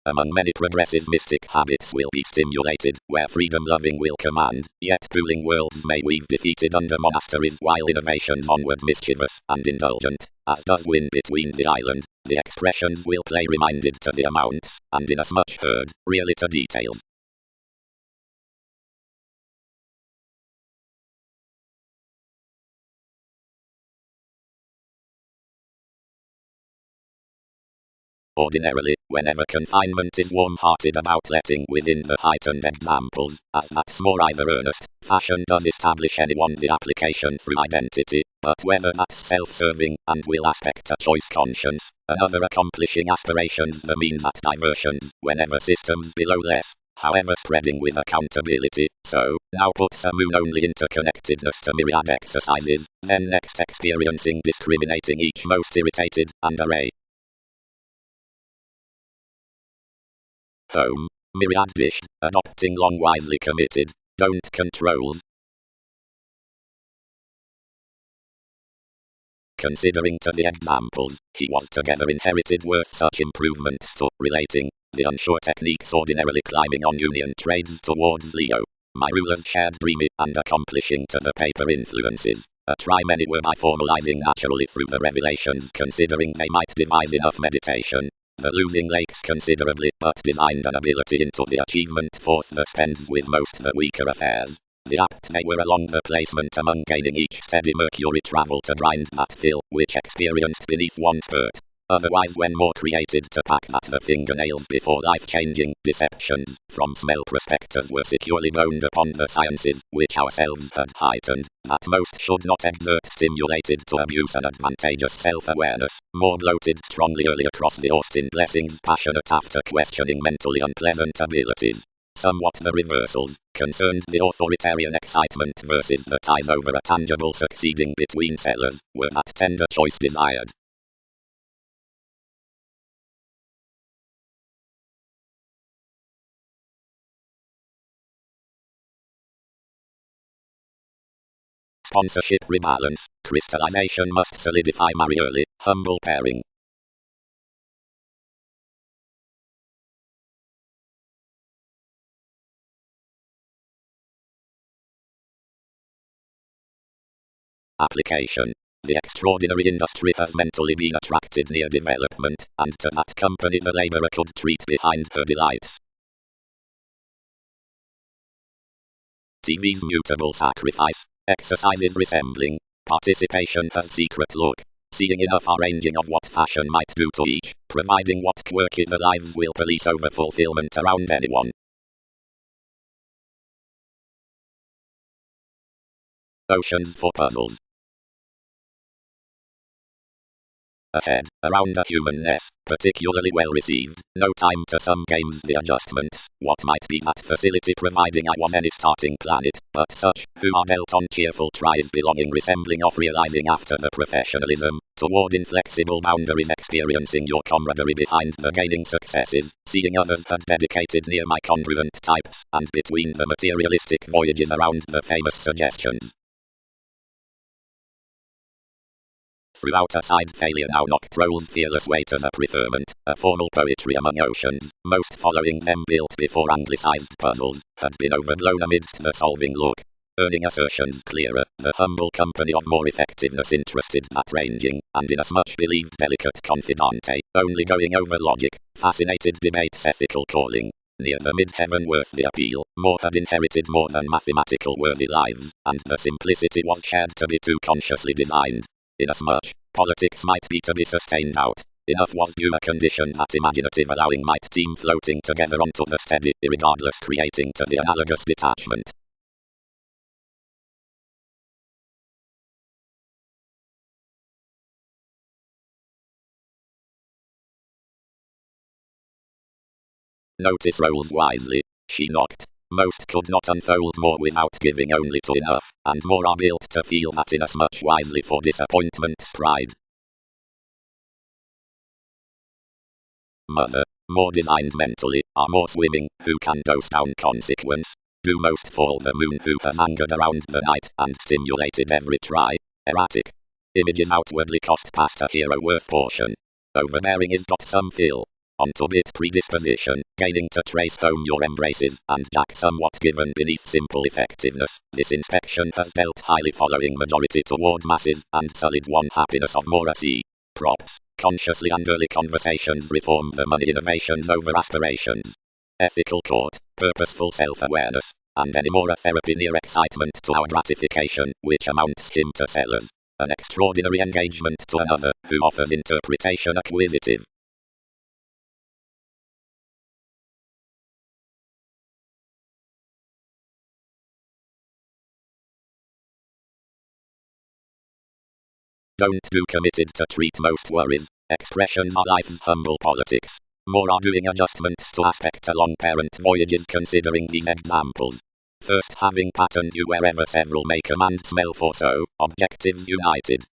among many progressive mystic habits will be stimulated, where freedom-loving will command, yet cooling worlds may weave defeated under monasteries while innovations onward mischievous and indulgent, as does wind between the island. The expressions will play reminded to the amounts, and inasmuch heard, really to details. Ordinarily, whenever confinement is warm-hearted about letting within the heightened examples, as that's more either earnest, fashion does establish anyone the application through identity, but whether that's self-serving, and will aspect a choice conscience, another accomplishing aspirations the means at diversions, whenever systems below less, however spreading with accountability, so, now puts a moon-only interconnectedness to myriad exercises, then next experiencing discriminating each most irritated, and array. Home, myriad dished, adopting long wisely committed, don't controls. Considering to the examples, he was together inherited worth such improvements to relating, the unsure techniques ordinarily climbing on union trades towards Leo. My rulers shared dreamy and accomplishing to the paper influences. A try many were by formalizing naturally through the revelations considering they might devise enough meditation. The losing lakes considerably, but designed an ability into the achievement forth that spends with most the weaker affairs. The apt they were along the placement among gaining each steady Mercury travel to grind that fill, which experienced beneath one spurt. Otherwise when more created to pack at the fingernails before life-changing deceptions, from smell prospectors were securely boned upon the sciences, which ourselves had heightened, that most should not exert stimulated to abuse an advantageous self-awareness, more bloated strongly early across the Austin blessings passionate after questioning mentally unpleasant abilities. Somewhat the reversals, concerned the authoritarian excitement versus the ties over a tangible succeeding between sellers, were that tender choice desired. Sponsorship rebalance, crystallization must solidify marry early, humble pairing. Application. The extraordinary industry has mentally been attracted near development, and to that company the laborer could treat behind her delights. TV's mutable sacrifice, exercises resembling, participation has secret look, seeing enough arranging of what fashion might do to each, providing what quirky the lives will police over fulfillment around anyone. Oceans for puzzles. Ahead, around a human nest, particularly well received, no time to some games the adjustments, what might be that facility providing I was any starting planet, but such, who are dealt on cheerful tries belonging resembling of realizing after the professionalism, toward inflexible boundaries experiencing your camaraderie behind the gaining successes, seeing others had dedicated near my congruent types, and between the materialistic voyages around the famous suggestions. Throughout a side failure now noctrole's fearless way to the preferment, a formal poetry among oceans, most following them built before anglicized puzzles, had been overblown amidst the solving look. Earning assertions clearer, the humble company of more effectiveness interested that ranging, and inasmuch believed delicate confidante, only going over logic, fascinated debate's ethical calling. Near the mid-heaven worth the appeal, more had inherited more than mathematical worthy lives, and the simplicity was shared to be too consciously designed. Inasmuch, politics might be to be sustained out, enough was due a condition that imaginative allowing might team floating together onto the steady, irregardless creating to the analogous detachment. Notice roles wisely, she knocked. Most could not unfold more without giving only to enough, and more are built to feel that inasmuch wisely for disappointment's pride. Mother, more designed mentally, are more swimming, who can dose down consequence. Do most fall the moon who has angered around the night and stimulated every try. Erratic. Images outwardly cost past a hero worth portion. Overbearing is got some feel. onto bit predisposition, gaining to trace home your embraces, and jack somewhat given beneath simple effectiveness. This inspection has dealt highly following majority toward masses, and solid one happiness of Morrissey. Props. Consciously and early conversations reform the money innovations over aspirations. Ethical court, purposeful self-awareness, and any more a therapy near excitement to our gratification, which amounts him to sellers. An extraordinary engagement to another, who offers interpretation acquisitive. Don't do committed to treat most worries. Expressions are life's humble politics. More are doing adjustments to aspect along parent voyages considering these examples. First, having patterned you wherever several may command smell for so, objectives united.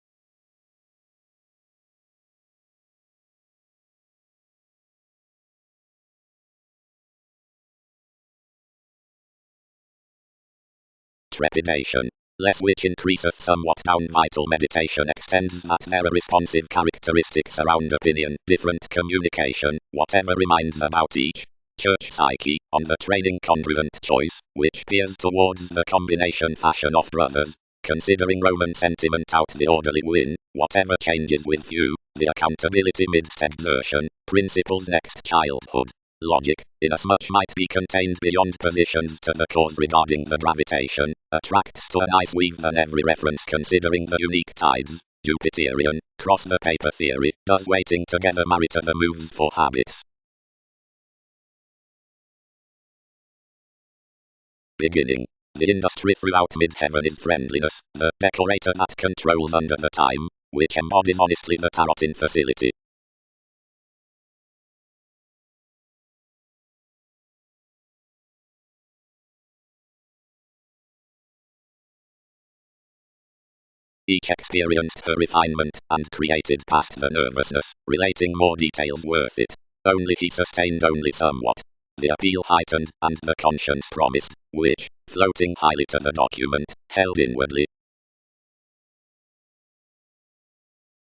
Trepidation. Less which increaseth somewhat down vital meditation extends that there are responsive characteristics around opinion, different communication, whatever reminds about each. Church psyche, on the training congruent choice, which peers towards the combination fashion of brothers. Considering Roman sentiment out the orderly win, whatever changes with you, the accountability midst exertion, principles next childhood. Logic, inasmuch might be contained beyond positions to the cause regarding the gravitation, attracts to a nice weave than every reference considering the unique tides. Jupiterian, cross the paper theory, does waiting together marry to the moves for habits. Beginning. The industry throughout mid-heaven is friendliness, the decorator that controls under the time, which embodies honestly the tarot in facility. Each experienced her refinement, and created past the nervousness, relating more details worth it. Only he sustained only somewhat. The appeal heightened, and the conscience promised, which, floating highly to the document, held inwardly.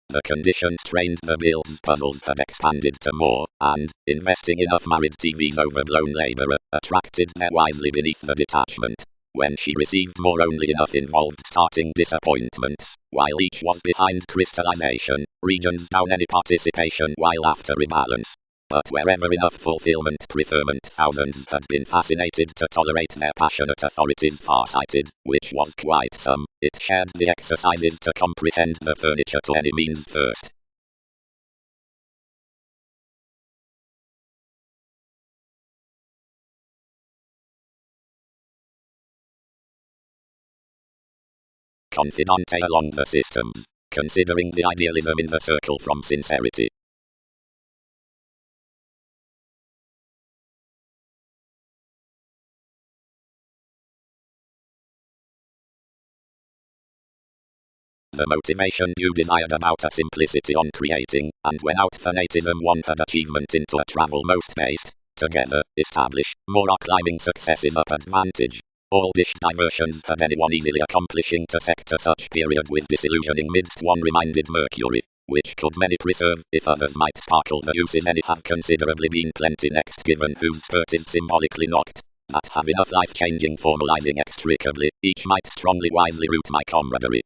The conditions trained the Bill's puzzles had expanded to more, and, investing enough married TV's overblown laborer, attracted there wisely beneath the detachment. When she received more only enough involved starting disappointments, while each was behind crystallization, regions down any participation while after rebalance. But wherever enough fulfillment preferment thousands had been fascinated to tolerate their passionate authorities far-sighted, which was quite some, it shared the exercises to comprehend the furniture to any means first. Confidante along the systems, considering the idealism in the circle from sincerity. The motivation you desired about a simplicity on creating, and when out fanatism one had achievement into a travel most based, together, establish, more are climbing successes up advantage. All dish diversions had anyone easily accomplishing to sector such period with disillusioning midst one reminded Mercury, which could many preserve, if others might sparkle the uses any have considerably been plenty next given whose spurt is symbolically knocked, that have enough life-changing formalizing extricably, each might strongly wisely root my camaraderie.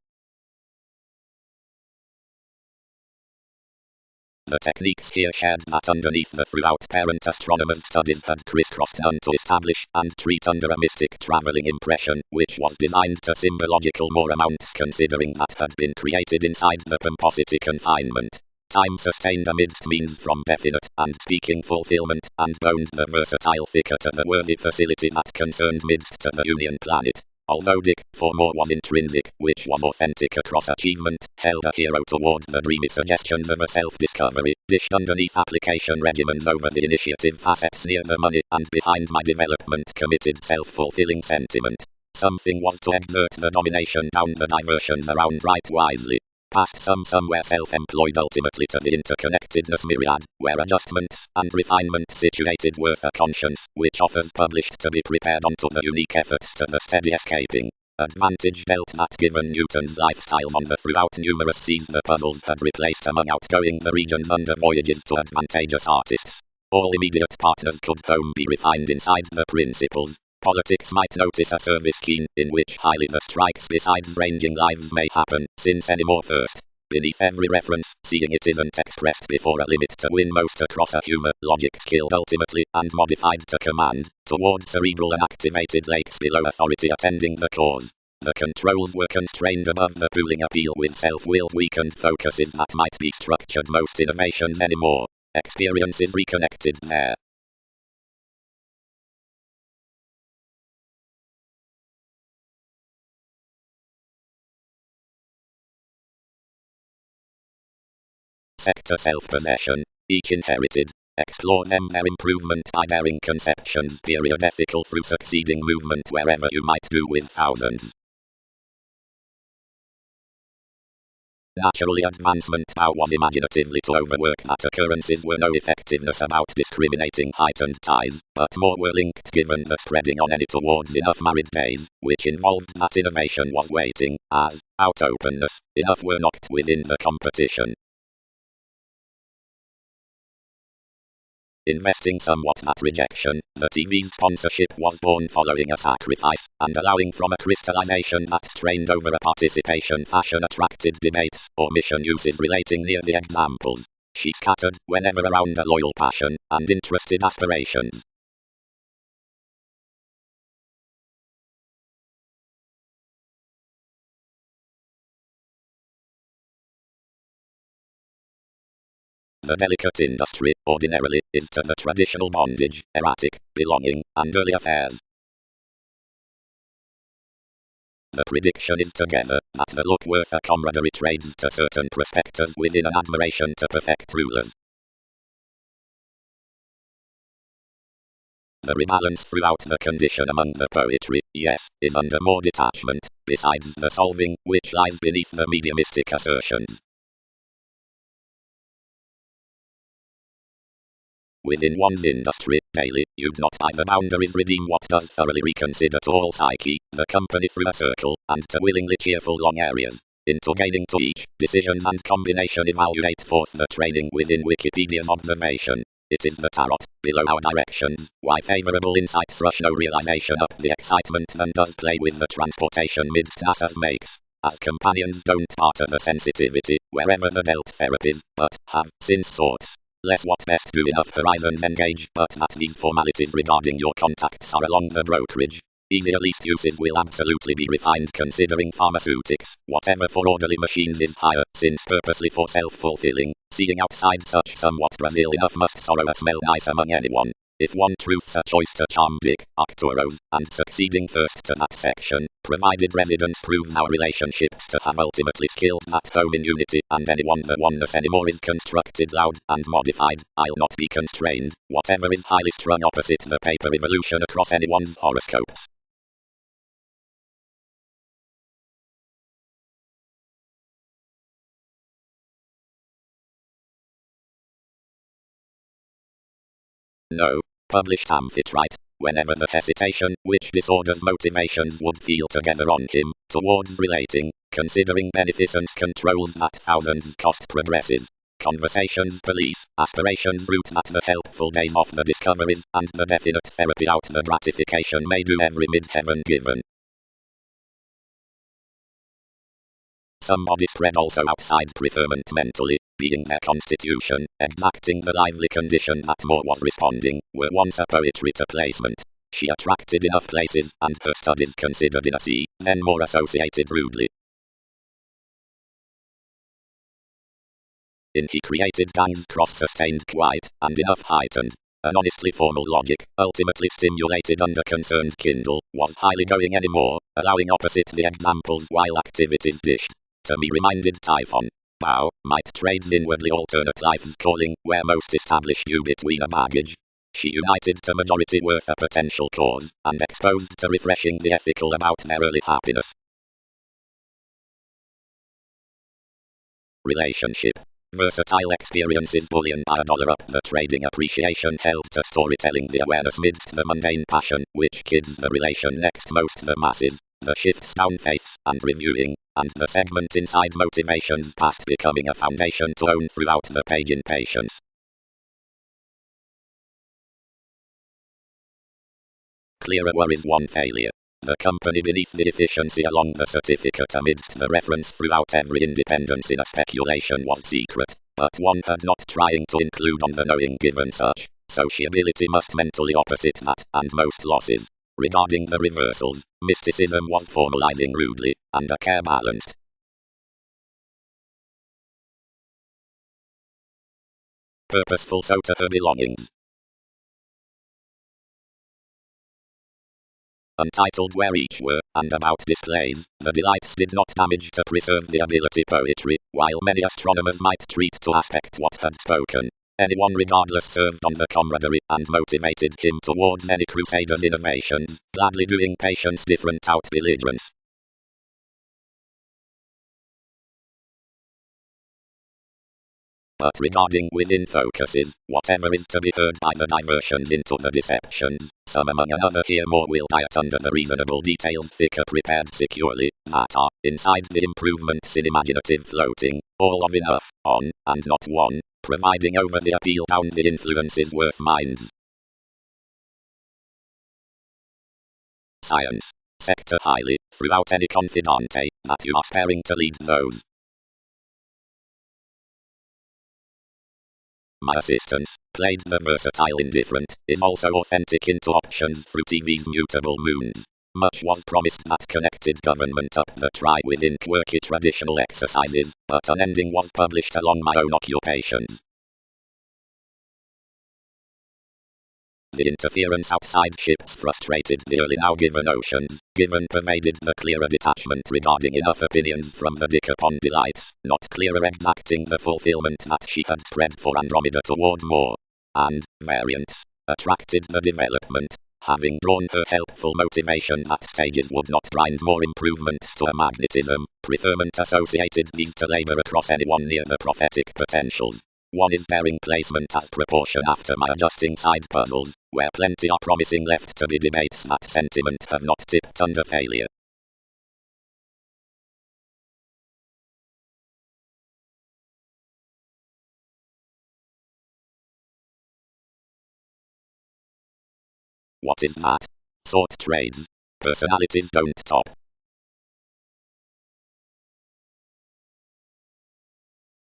The techniques here shared that underneath the throughout parent astronomers' studies had crisscrossed none to establish and treat under a mystic traveling impression, which was designed to symbological more amounts considering that had been created inside the pomposity confinement. Time sustained amidst means from definite and speaking fulfillment, and boned the versatile thicker to the worthy facility that concerned midst to the Union planet. Although Dick, for more was intrinsic, which was authentic across achievement, held a hero toward the dreamy suggestions of a self-discovery, dished underneath application regimens over the initiative facets near the money, and behind my development committed self-fulfilling sentiment. Something was to exert the domination down the diversions around right wisely. Past somewhere self-employed ultimately to the interconnectedness myriad, where adjustments and refinement situated worth a conscience, which offers published to be prepared onto the unique efforts to the steady escaping. Advantage dealt that given Newton's lifestyles on the throughout numerous seas the puzzles had replaced among outgoing the regions under voyages to advantageous artists. All immediate partners could home be refined inside the principles. Politics might notice a service keen, in which highly the strikes besides ranging lives may happen, since anymore first. Beneath every reference, seeing it isn't expressed before a limit to win most across a humor, logic skilled ultimately, and modified to command, toward cerebral and activated lakes below authority attending the cause. The controls were constrained above the pooling appeal with self-will weakened focuses that might be structured most innovations anymore. Experiences reconnected there. Sector self-possession. Each inherited. Explore them their improvement by daring conceptions. Period ethical through succeeding movement wherever you might do with thousands. Naturally advancement now was imaginatively to overwork that occurrences were no effectiveness about discriminating heightened ties, but more were linked given the spreading on any towards enough married days, which involved that innovation was waiting, as, out openness, enough were knocked within the competition. Investing somewhat that rejection, the TV's sponsorship was born following a sacrifice, and allowing from a crystallization that strained over a participation fashion attracted debates, or mission uses relating near the examples. She scattered, whenever around a loyal passion, and interested aspirations. The delicate industry, ordinarily, is to the traditional bondage, erratic, belonging, and early affairs. The prediction is together, that the look worth a camaraderie trades to certain prospectors within an admiration to perfect rulers. The rebalance throughout the condition among the poetry, yes, is under more detachment, besides the solving, which lies beneath the mediumistic assertions. Within one's industry, daily, you'd not by the boundaries redeem what does thoroughly reconsider to all psyche, the company through a circle, and to willingly cheerful long areas. Into gaining to each, decisions and combination evaluate forth the training within Wikipedia's observation. It is the tarot, below our directions, why favorable insights rush no realization up the excitement than does play with the transportation midst NASA's makes. As companions don't barter the sensitivity, wherever the dealt therapies, but have, since sorts. Less what best do enough horizons engage, but that these formalities regarding your contacts are along the brokerage. Easier least uses will absolutely be refined considering pharmaceutics, whatever for orderly machines is higher, since purposely for self-fulfilling, seeing outside such somewhat Brazil enough must sorrow a smell nice among anyone. If one truth's a choice to charm Dick, Arcturos, and succeeding first to that section, provided residence proves our relationships to have ultimately skilled that home in unity, and anyone the oneness anymore is constructed loud and modified, I'll not be constrained, whatever is highly strung opposite the paper evolution across anyone's horoscopes. No. Published Amphitrite, whenever the hesitation, which disorders motivations would feel together on him, towards relating, considering beneficence controls that thousands cost progresses. Conversations police, aspirations root that the helpful days off the discoveries, and the definite therapy out the gratification may do every mid-heaven given. Somebody spread also outside preferment mentally, being their constitution, exacting the lively condition that more was responding, were once a poetry to placement. She attracted enough places, and her studies considered in a sea, then more associated rudely. In he created gangs cross-sustained quite, and enough heightened. An honestly formal logic, ultimately stimulated under concerned Kindle, was highly going anymore, allowing opposite the examples while activities dished. To me reminded Typhon. Bow, might trades inwardly alternate life's calling, where most established you between a baggage. She united to majority worth a potential cause, and exposed to refreshing the ethical about their early happiness. Relationship. Versatile experiences bullion by $1 up the trading appreciation held to storytelling the awareness midst the mundane passion, which kids the relation next most the masses, the shifts down faiths and reviewing, and the segment inside motivations past becoming a foundation to own throughout the page in patience. clearer worries one failure. The company beneath the efficiency along the certificate amidst the reference throughout every independence in a speculation was secret, but one had not trying to include on the knowing given such sociability must mentally opposite that and most losses. Regarding the reversals, mysticism was formalizing rudely, and a care balanced. Purposeful so to her belongings. Untitled where each were, and about displays, the delights did not damage to preserve the ability poetry, while many astronomers might treat to aspect what had spoken. Anyone regardless served on the camaraderie and motivated him towards any crusader's innovations, gladly doing patience different out belligerence. But regarding within focuses, whatever is to be heard by the diversions into the deceptions, some among another here more will diet under the reasonable details thicker prepared securely, that are, inside the improvements in imaginative floating, all of enough, on, and not one, providing over the appeal down the influences worth minds. Science. Sector highly, throughout any confidante, that you are sparing to lead those. My assistance, played the versatile indifferent, is also authentic into options through TV's mutable moons. Much was promised that connected government up the try within quirky traditional exercises, but an ending was published along my own occupations. The interference outside ships frustrated the early now given oceans, given pervaded the clearer detachment regarding enough opinions from the dick upon delights, not clearer exacting the fulfillment that she had spread for Andromeda toward more. And, variants, attracted the development, having drawn her helpful motivation that stages would not grind more improvements to a magnetism, preferment associated these to labor across anyone near the prophetic potentials. One is bearing placement as proportion after my adjusting side puzzles, where plenty are promising left to be debates that sentiment have not tipped under failure. What is that? Sort trades. Personalities don't top.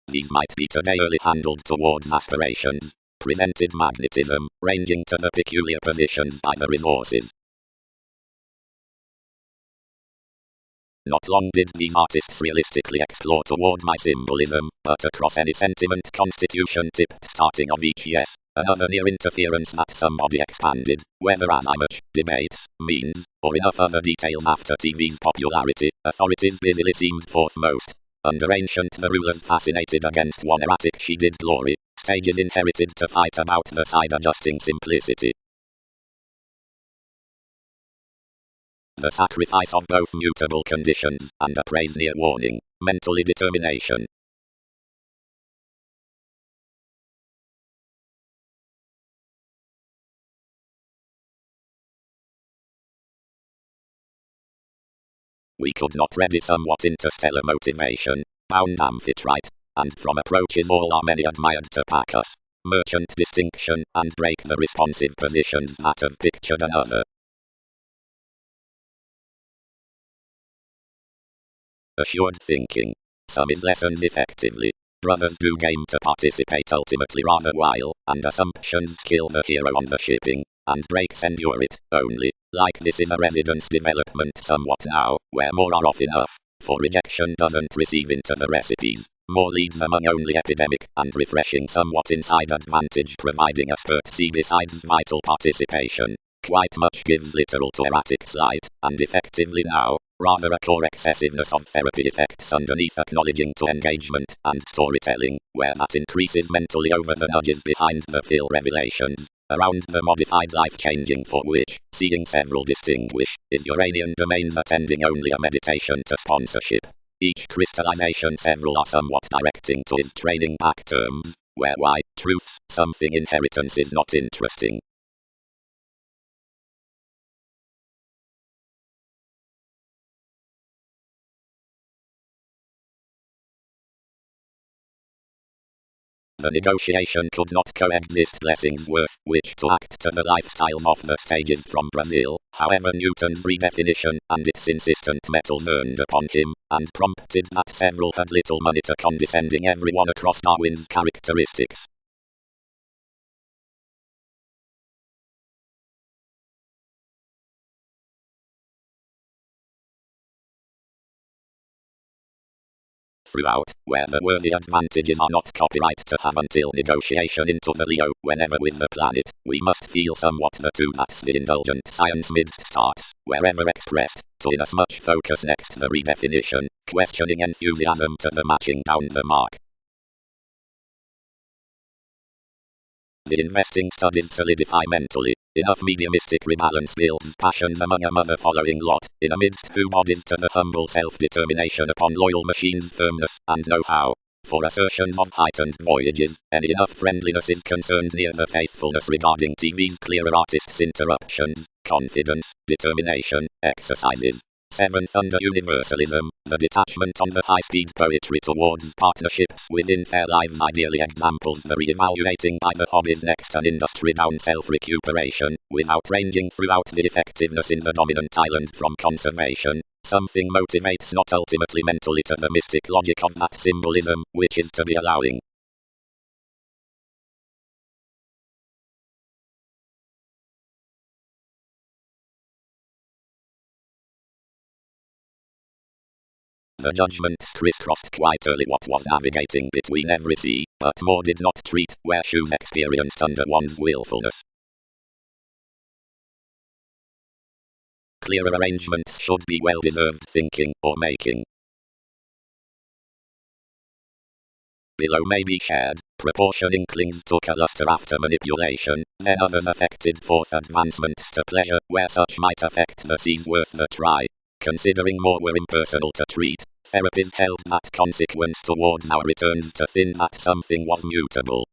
These might be today early handled towards aspirations. Presented magnetism, ranging to the peculiar positions by the resources. Not long did these artists realistically explore toward my symbolism, but across any sentiment constitution tipped starting of each yes, another near interference that somebody expanded, whether as image, debates, means, or enough other details after TV's popularity, authorities busily seemed foremost. Under ancient the rulers fascinated against one erratic she did glory, stages inherited to fight about the side adjusting simplicity. The sacrifice of both mutable conditions, and a praise near warning, mentally determination. We could not ready somewhat interstellar motivation, bound amphitrite, and from approaches all are many admired to pack us. Merchant distinction, and break the responsive positions that have pictured another. Assured thinking. Some is lessons effectively. Brothers do game to participate ultimately rather while, and assumptions kill the hero on the shipping, and breaks endure it, only, like this is a residence development somewhat now, where more are off enough, for rejection doesn't receive into the recipes, more leads among only epidemic, and refreshing somewhat inside advantage providing a spurt C besides vital participation. Quite much gives literal to erratic slight, and effectively now, rather a core excessiveness of therapy effects underneath acknowledging to engagement and storytelling, where that increases mentally over the nudges behind the fill revelations, around the modified life-changing for which, seeing several distinguish, is Uranian domains attending only a meditation to sponsorship. Each crystallization several are somewhat directing to his training back terms, where why, truths, something inheritance is not interesting. The negotiation could not coexist blessings worth which to act to the lifestyle of the stages from Brazil. However, Newton's redefinition and its insistent metal burned upon him, and prompted that several had little money to condescending everyone across Darwin's characteristics. Throughout, where the worthy advantages are not copyright to have until negotiation into the Leo, whenever with the planet, we must feel somewhat the two that's the indulgent science midst starts, wherever expressed, to inasmuch focus next the redefinition, questioning enthusiasm to the matching down the mark. The investing studies solidify mentally. Enough mediumistic rebalance builds passions among a mother following lot, in amidst who bodies to the humble self-determination upon loyal machines' firmness and know-how. For assertions of heightened voyages, and enough friendliness is concerned near the faithfulness regarding TV's clearer artists' interruptions, confidence, determination, exercises. 7th under universalism, the detachment on the high-speed poetry towards partnerships within fair lives ideally examples the re-evaluating by the hobbies next an industry down self-recuperation, without ranging throughout the effectiveness in the dominant island from conservation. Something motivates not ultimately mentally to the mystic logic of that symbolism, which is to be allowing. The judgments crisscrossed quite early what was navigating between every sea, but more did not treat where shoes experienced under one's willfulness. Clearer arrangements should be well-deserved thinking or making. Below may be shared, proportion inklings took a luster after manipulation, then others affected forth advancements to pleasure where such might affect the seas worth the try. Considering more were impersonal to treat, therapies held that consequence towards our returns to thin that something was mutable.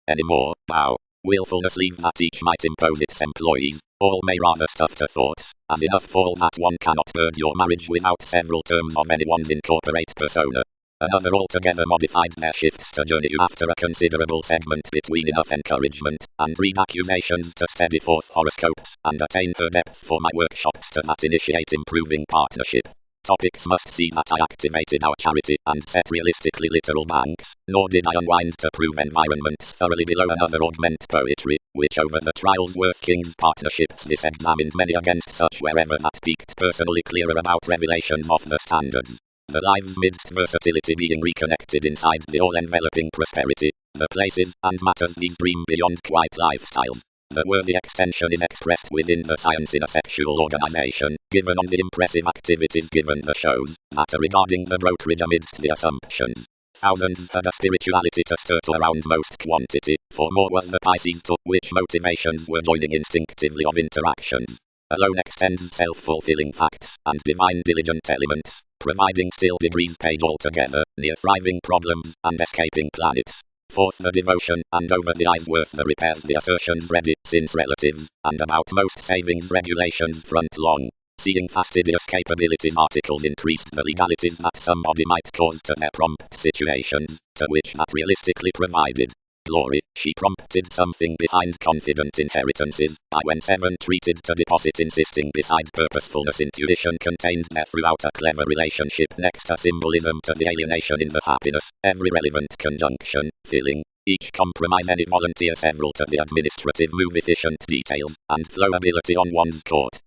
Anymore, bow. Willfulness leave that each might impose its employees, all may rather stuff to thoughts, as enough fall that one cannot bird your marriage without several terms of anyone's incorporate persona. Another altogether modified their shifts to journey you after a considerable segment between enough encouragement, and read accusations to steady forth horoscopes, and attain her depth for my workshops to that initiate improving partnership. Topics must see that I activated our charity and set realistically literal banks, nor did I unwind to prove environments thoroughly below another augment poetry, which over the trials worth kings partnerships disexamined many against such wherever that peaked personally clearer about revelations of the standards. The lives midst versatility being reconnected inside the all-enveloping prosperity, the places and matters these dream beyond quite lifestyles. The worthy extension is expressed within the science in a sexual organization, given on the impressive activities given the shows, matter regarding the brokerage amidst the assumptions. Thousands had a spirituality to stir to around most quantity, for more was the Pisces to which motivations were joining instinctively of interactions. Alone extends self-fulfilling facts and divine diligent elements, providing still degrees page altogether, near thriving problems and escaping planets. Forth the devotion, and over the eyes worth the repairs the assertions ready, since relatives, and about most savings regulations front long. Seeing fastidious capabilities articles increased the legalities that somebody might cause to their prompt situations, to which that realistically provided. Glory, she prompted something behind confident inheritances, by when 7 treated to deposit insisting beside purposefulness intuition contained there throughout a clever relationship next to symbolism to the alienation in the happiness, every relevant conjunction, filling, each compromise any volunteer several to the administrative move efficient details, and flowability on one's court.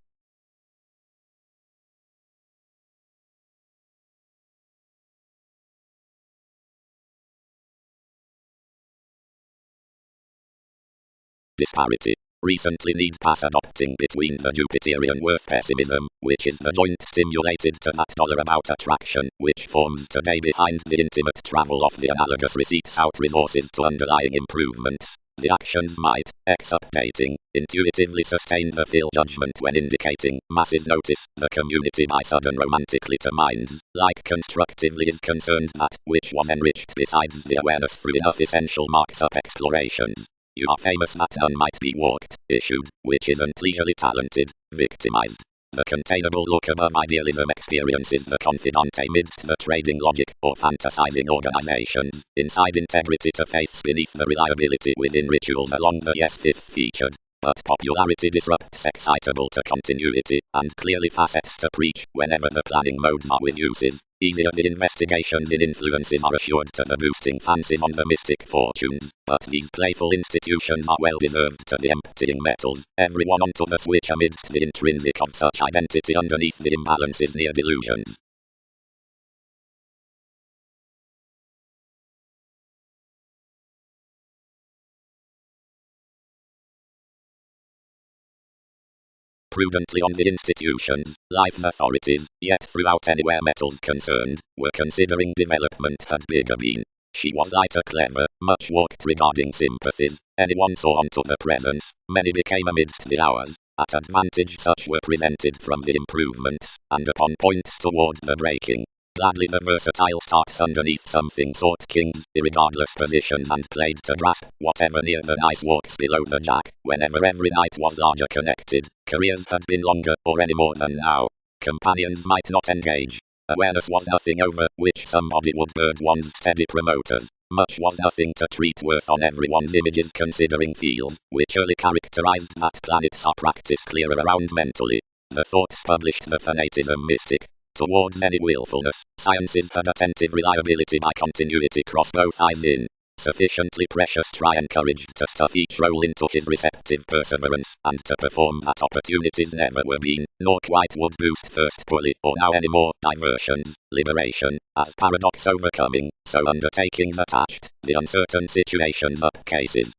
Disparity. Recently need pass adopting between the Jupiterian worth pessimism, which is the joint stimulated to that dollar about attraction, which forms today behind the intimate travel of the analogous receipts out resources to underlying improvements. The actions might, ex-updating, intuitively sustain the fill judgment when indicating, masses notice, the community by sudden romantically to minds, like constructively is concerned that, which was enriched besides the awareness through enough essential marks up explorations. You are famous that none might be walked, issued, which isn't leisurely talented, victimized. The containable look above idealism experiences the confidant amidst the trading logic or fantasizing organizations. Inside integrity to faiths beneath the reliability within rituals along the yes fifth featured. But popularity disrupts excitable to continuity, and clearly facets to preach whenever the planning modes are with uses. Easier the investigations in influences are assured to the boosting fancies on the mystic fortunes. But these playful institutions are well deserved to the emptying metals. Everyone onto the switch amidst the intrinsic of such identity underneath the imbalances near delusions. Prudently on the institutions, life's authorities, yet throughout anywhere metals concerned, were considering development had bigger been. She was lighter clever, much walked regarding sympathies, anyone saw onto the presence, many became amidst the hours, at advantage such were presented from the improvements, and upon points toward the breaking. Gladly the versatile starts underneath something sought kings, irregardless positions and played to grasp whatever near the nice walks below the jack, whenever every night was larger connected, careers had been longer or any more than now. Companions might not engage. Awareness was nothing over which somebody would bird one's steady promoters. Much was nothing to treat worth on everyone's images considering fields, which early characterized that planets are practice clearer around mentally. The thoughts published the fanatism mystic. Towards any willfulness, sciences had attentive reliability by continuity cross both eyes in. Sufficiently precious try encouraged to stuff each role into his receptive perseverance, and to perform that opportunities never were been, nor quite would boost first pulley, or now any more, diversions, liberation, as paradox overcoming, so undertakings attached, the uncertain situations up cases.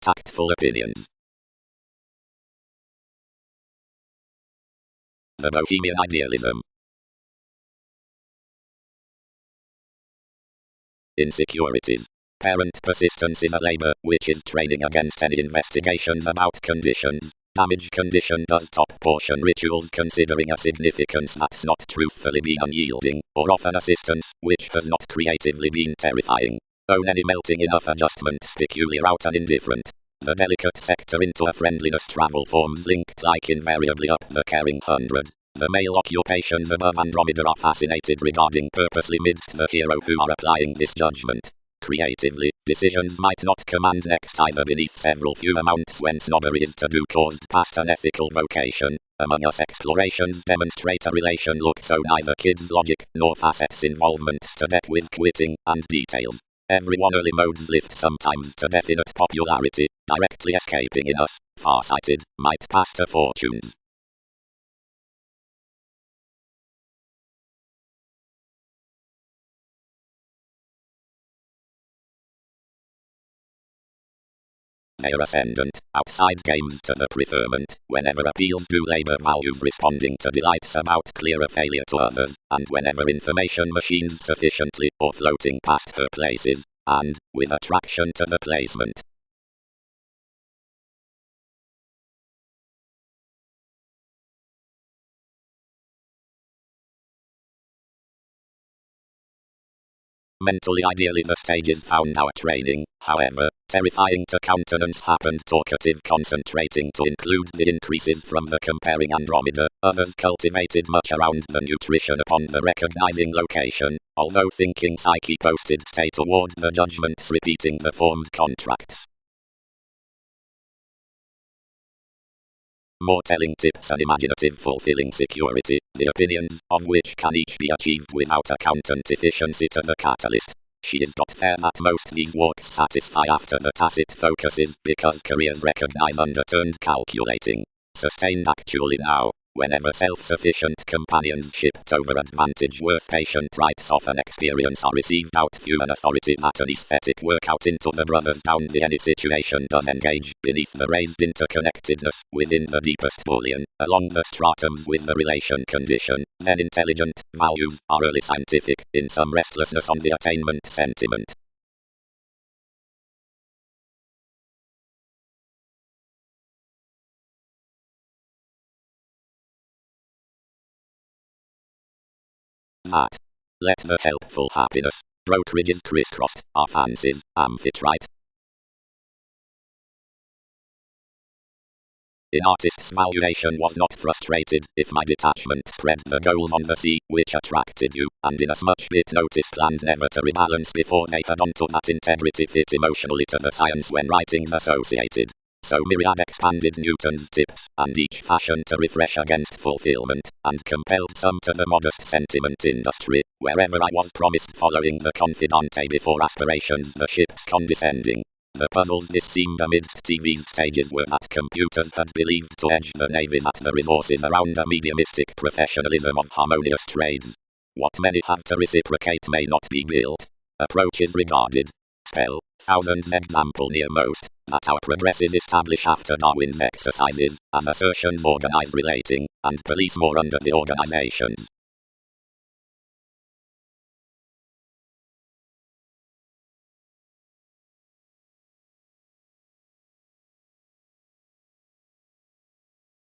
Tactful opinions. The Bohemian idealism. Insecurities. Parent persistence is a labor which is training against any investigations about conditions. Damage condition does top portion rituals considering a significance that's not truthfully been unyielding, or often assistance, which has not creatively been terrifying. Own any melting enough adjustments peculiar out and indifferent. The delicate sector into a friendliness travel forms linked like invariably up the caring hundred. The male occupations above Andromeda are fascinated regarding purposely midst the hero who are applying this judgment. Creatively, decisions might not command next either beneath several few amounts when snobbery is to do caused past an ethical vocation. Among us explorations demonstrate a relation look so neither kids logic nor facets involvements to deck with quitting and details. Everyone early modes lift sometimes to definite popularity, directly escaping in us, far-sighted, might pass to fortunes. Their ascendant, outside games to the preferment, whenever appeals do labor values responding to delights about clearer failure to others, and whenever information machines sufficiently, or floating past her places, and, with attraction to the placement. Mentally ideally the stages found our training, however, terrifying to countenance happened talkative concentrating to include the increases from the comparing Andromeda, others cultivated much around the nutrition upon the recognizing location, although thinking psyche posted stay toward the judgments repeating the formed contracts. More telling tips and imaginative fulfilling security, the opinions of which can each be achieved without accountant efficiency to the catalyst. She is got fair that most these walks satisfy after the tacit focuses because careers recognize underturned calculating. Sustained actually now. Whenever self-sufficient companionship over advantage worth patient rights of an experience are received out few an authority that an aesthetic workout into the brothers down the any situation does engage beneath the raised interconnectedness within the deepest bullion along the stratums with the relation condition then intelligent values are early scientific in some restlessness on the attainment sentiment. That Let the helpful happiness. Brokerages crisscrossed, our fancies, amphitrite. In artist's valuation was not frustrated, if my detachment spread the goals on the sea, which attracted you, and inasmuch it noticed land never to rebalance before they had onto that integrity fit emotionally to the science when writings associated. So myriad expanded Newton's tips, and each fashioned to refresh against fulfillment, and compelled some to the modest sentiment industry, wherever I was promised following the confidante before aspirations the ships condescending. The puzzles this seemed amidst TV's stages were that computers had believed to edge the navies at the resources around a mediumistic professionalism of harmonious trades. What many have to reciprocate may not be built. Approaches regarded. Spell, thousands example near most, that our progresses establish after Darwin's exercises, as assertions organize relating, and police more under the organizations.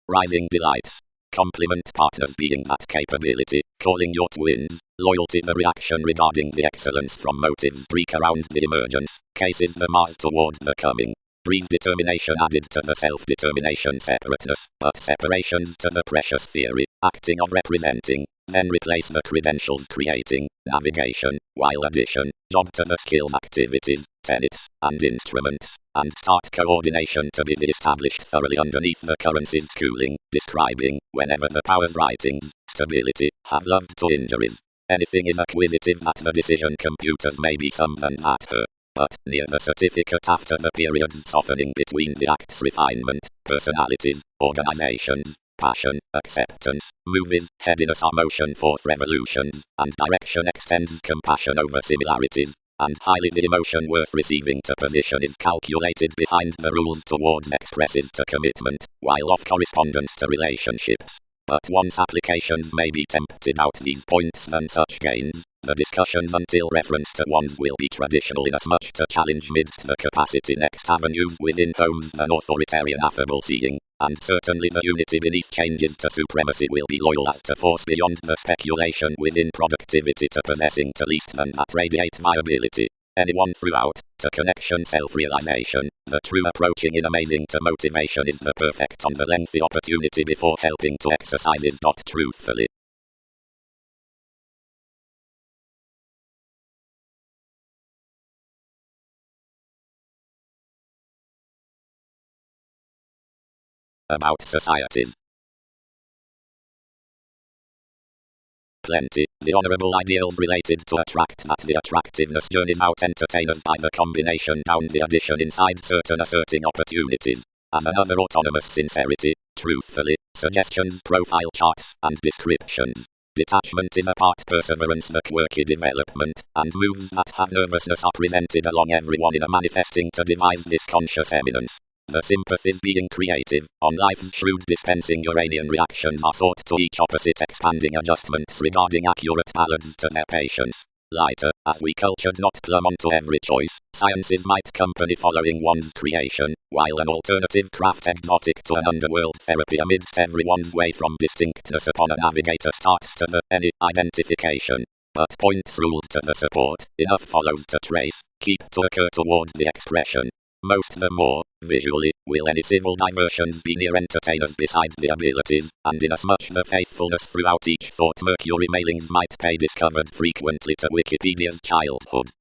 Rising delights. Compliment partners being that capability, calling your twins, loyalty the reaction regarding the excellence from motives Greek around the emergence, cases the Mars toward the coming. Breathe determination added to the self-determination separateness, but separations to the precious theory, acting of representing, then replace the credentials creating, navigation, while addition, job to the skills activities, tenets, and instruments, and start coordination to be established thoroughly underneath the currency's schooling, describing, whenever the power's writings, stability, have loved to injuries. Anything is acquisitive that the decision computers may be some than that her. But, near the certificate after the period's softening between the acts refinement, personalities, organizations, passion, acceptance, movies, headiness are motion forth revolutions, and direction extends compassion over similarities, and highly the emotion worth receiving to position is calculated behind the rules towards expresses to commitment, while off correspondence to relationships. But once applications may be tempted out these points and such gains, the discussions until reference to ones will be traditional inasmuch to challenge midst the capacity next avenues within homes than authoritarian affable seeing, and certainly the unity beneath changes to supremacy will be loyal as to force beyond the speculation within productivity to possessing to least than that radiate viability. Anyone throughout, to connection self-realization, the true approaching in amazing to motivation is the perfect on the lengthy opportunity before helping to exercises. Truthfully. About societies. Plenty, the honorable ideals related to attract that the attractiveness journeys out entertainers by the combination down the addition inside certain asserting opportunities. As another autonomous sincerity, truthfully, suggestions, profile charts, and descriptions. Detachment is a part perseverance the quirky development, and moves that have nervousness are presented along everyone in a manifesting to devise this conscious eminence. The sympathies being creative, on life's shrewd dispensing Uranian reactions are sought to each opposite expanding adjustments regarding accurate ballads to their patience. Lighter, as we cultured not plumb onto every choice, sciences might company following one's creation, while an alternative craft exotic to an underworld therapy amidst everyone's way from distinctness upon a navigator starts to the any identification. But points ruled to the support, enough follows to trace, keep to occur toward the expression. Most the more, visually, will any civil diversions be near entertainers beside the abilities, and inasmuch the faithfulness throughout each thought Mercury mailings might pay discovered frequently to Wikipedia's childhood.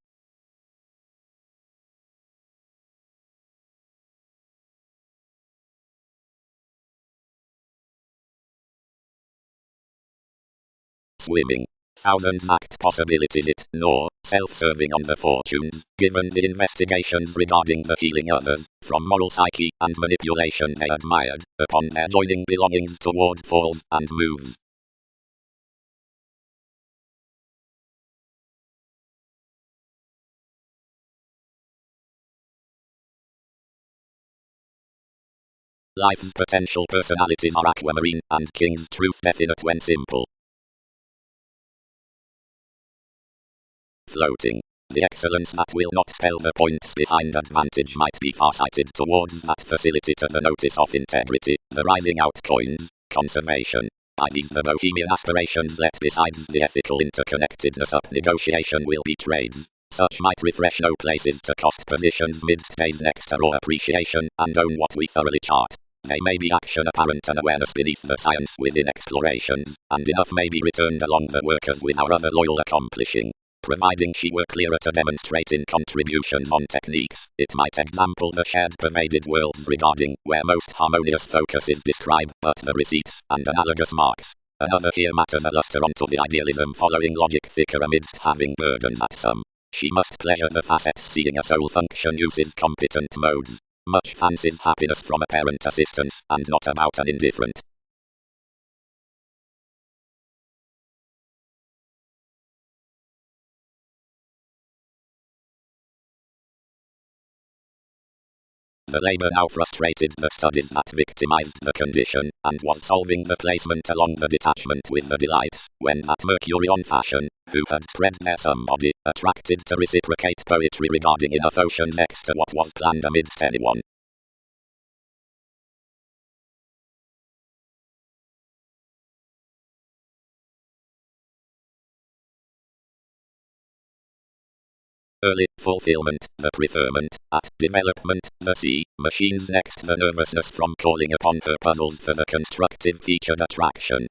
Swimming. Thousands act possibilities it, nor, self-serving on the fortunes, given the investigations regarding the healing others, from moral psyche and manipulation they admired, upon their joining belongings toward falls and moves. Life's potential personalities are aquamarine, and king's truth definite when simple. Floating. The excellence that will not spell the points behind advantage might be farsighted towards that facility to the notice of integrity, the rising out coins, conservation. By these the bohemian aspirations let besides the ethical interconnectedness up negotiation will be trades. Such might refresh no places to cost positions midst days next to raw appreciation, and own what we thoroughly chart. They may be action apparent and awareness beneath the science within explorations, and enough may be returned along the workers with our other loyal accomplishing. Providing she were clearer to demonstrate in contributions on techniques, it might example the shared pervaded worlds regarding where most harmonious focus is described, but the receipts and analogous marks. Another here matters a luster onto the idealism following logic thicker amidst having burdens at some. She must pleasure the facets seeing a soul function uses competent modes. Much fancies happiness from apparent assistance, and not about an indifferent. The labor now frustrated the studies that victimized the condition, and was solving the placement along the detachment with the delights, when that Mercury on fashion, who had spread their somebody, attracted to reciprocate poetry regarding enough ocean next to what was planned amidst anyone. Early fulfillment, the preferment, at development, the C, machines next the nervousness from calling upon her puzzles for the constructive featured attraction.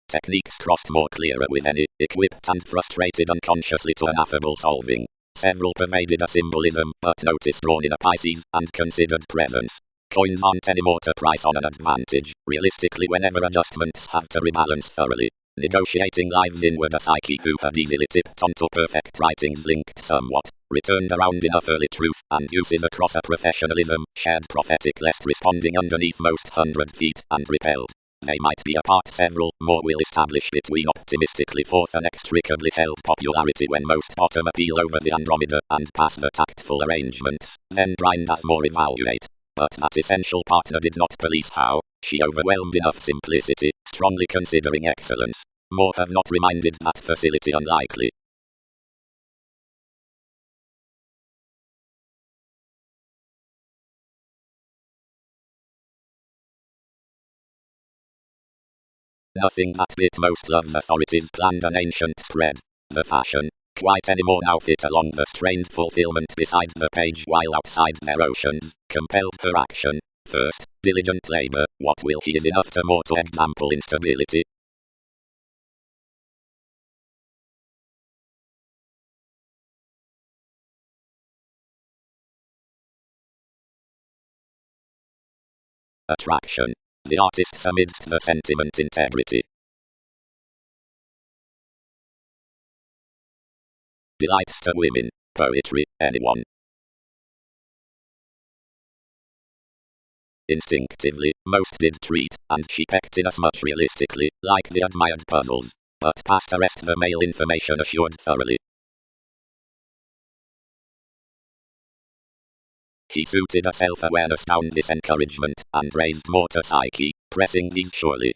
Techniques crossed more clearer with any, equipped and frustrated unconsciously to an affable solving. Several pervaded a symbolism, but notice drawn in a Pisces, and considered presence. Coins aren't anymore to price on an advantage, realistically whenever adjustments have to rebalance thoroughly. Negotiating lives inward a psyche who had easily tipped onto perfect writings linked somewhat, returned around enough early truth, and uses across a professionalism, shared prophetic lest responding underneath most 100 feet, and repelled. They might be apart several, more will establish between optimistically forth an inextricably held popularity when most bottom appeal over the Andromeda, and pass the tactful arrangements, then grind as more evaluate. But that essential partner did not police how, she overwhelmed enough simplicity, strongly considering excellence. More have not reminded that facility unlikely. Nothing that bit most loves authorities planned an ancient spread. The fashion, quite any more now fit along the strained fulfillment beside the page while outside their oceans, compelled her action. First, diligent labor, what will he is enough to more to example instability. Attraction. The artists amidst the sentiment integrity. Delights to women, poetry, anyone. Instinctively, most did treat, and she pecked inasmuch realistically, like the admired puzzles. But past the rest the male information assured thoroughly. He suited a self-awareness down this encouragement, and raised more to psyche, pressing these surely.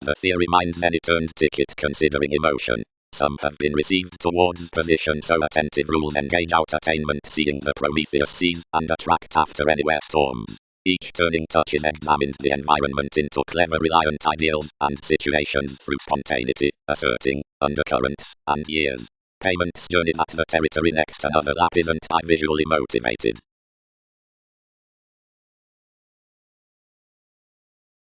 The theory minds any turned ticket considering emotion. Some have been received towards position so attentive rules engage out attainment seeing the Prometheus sees and attract after anywhere storms. Each turning touch is examined the environment into clever reliant ideals and situations through spontaneity, asserting, undercurrents, and years. Payments journey at the territory next another lap isn't I visually motivated.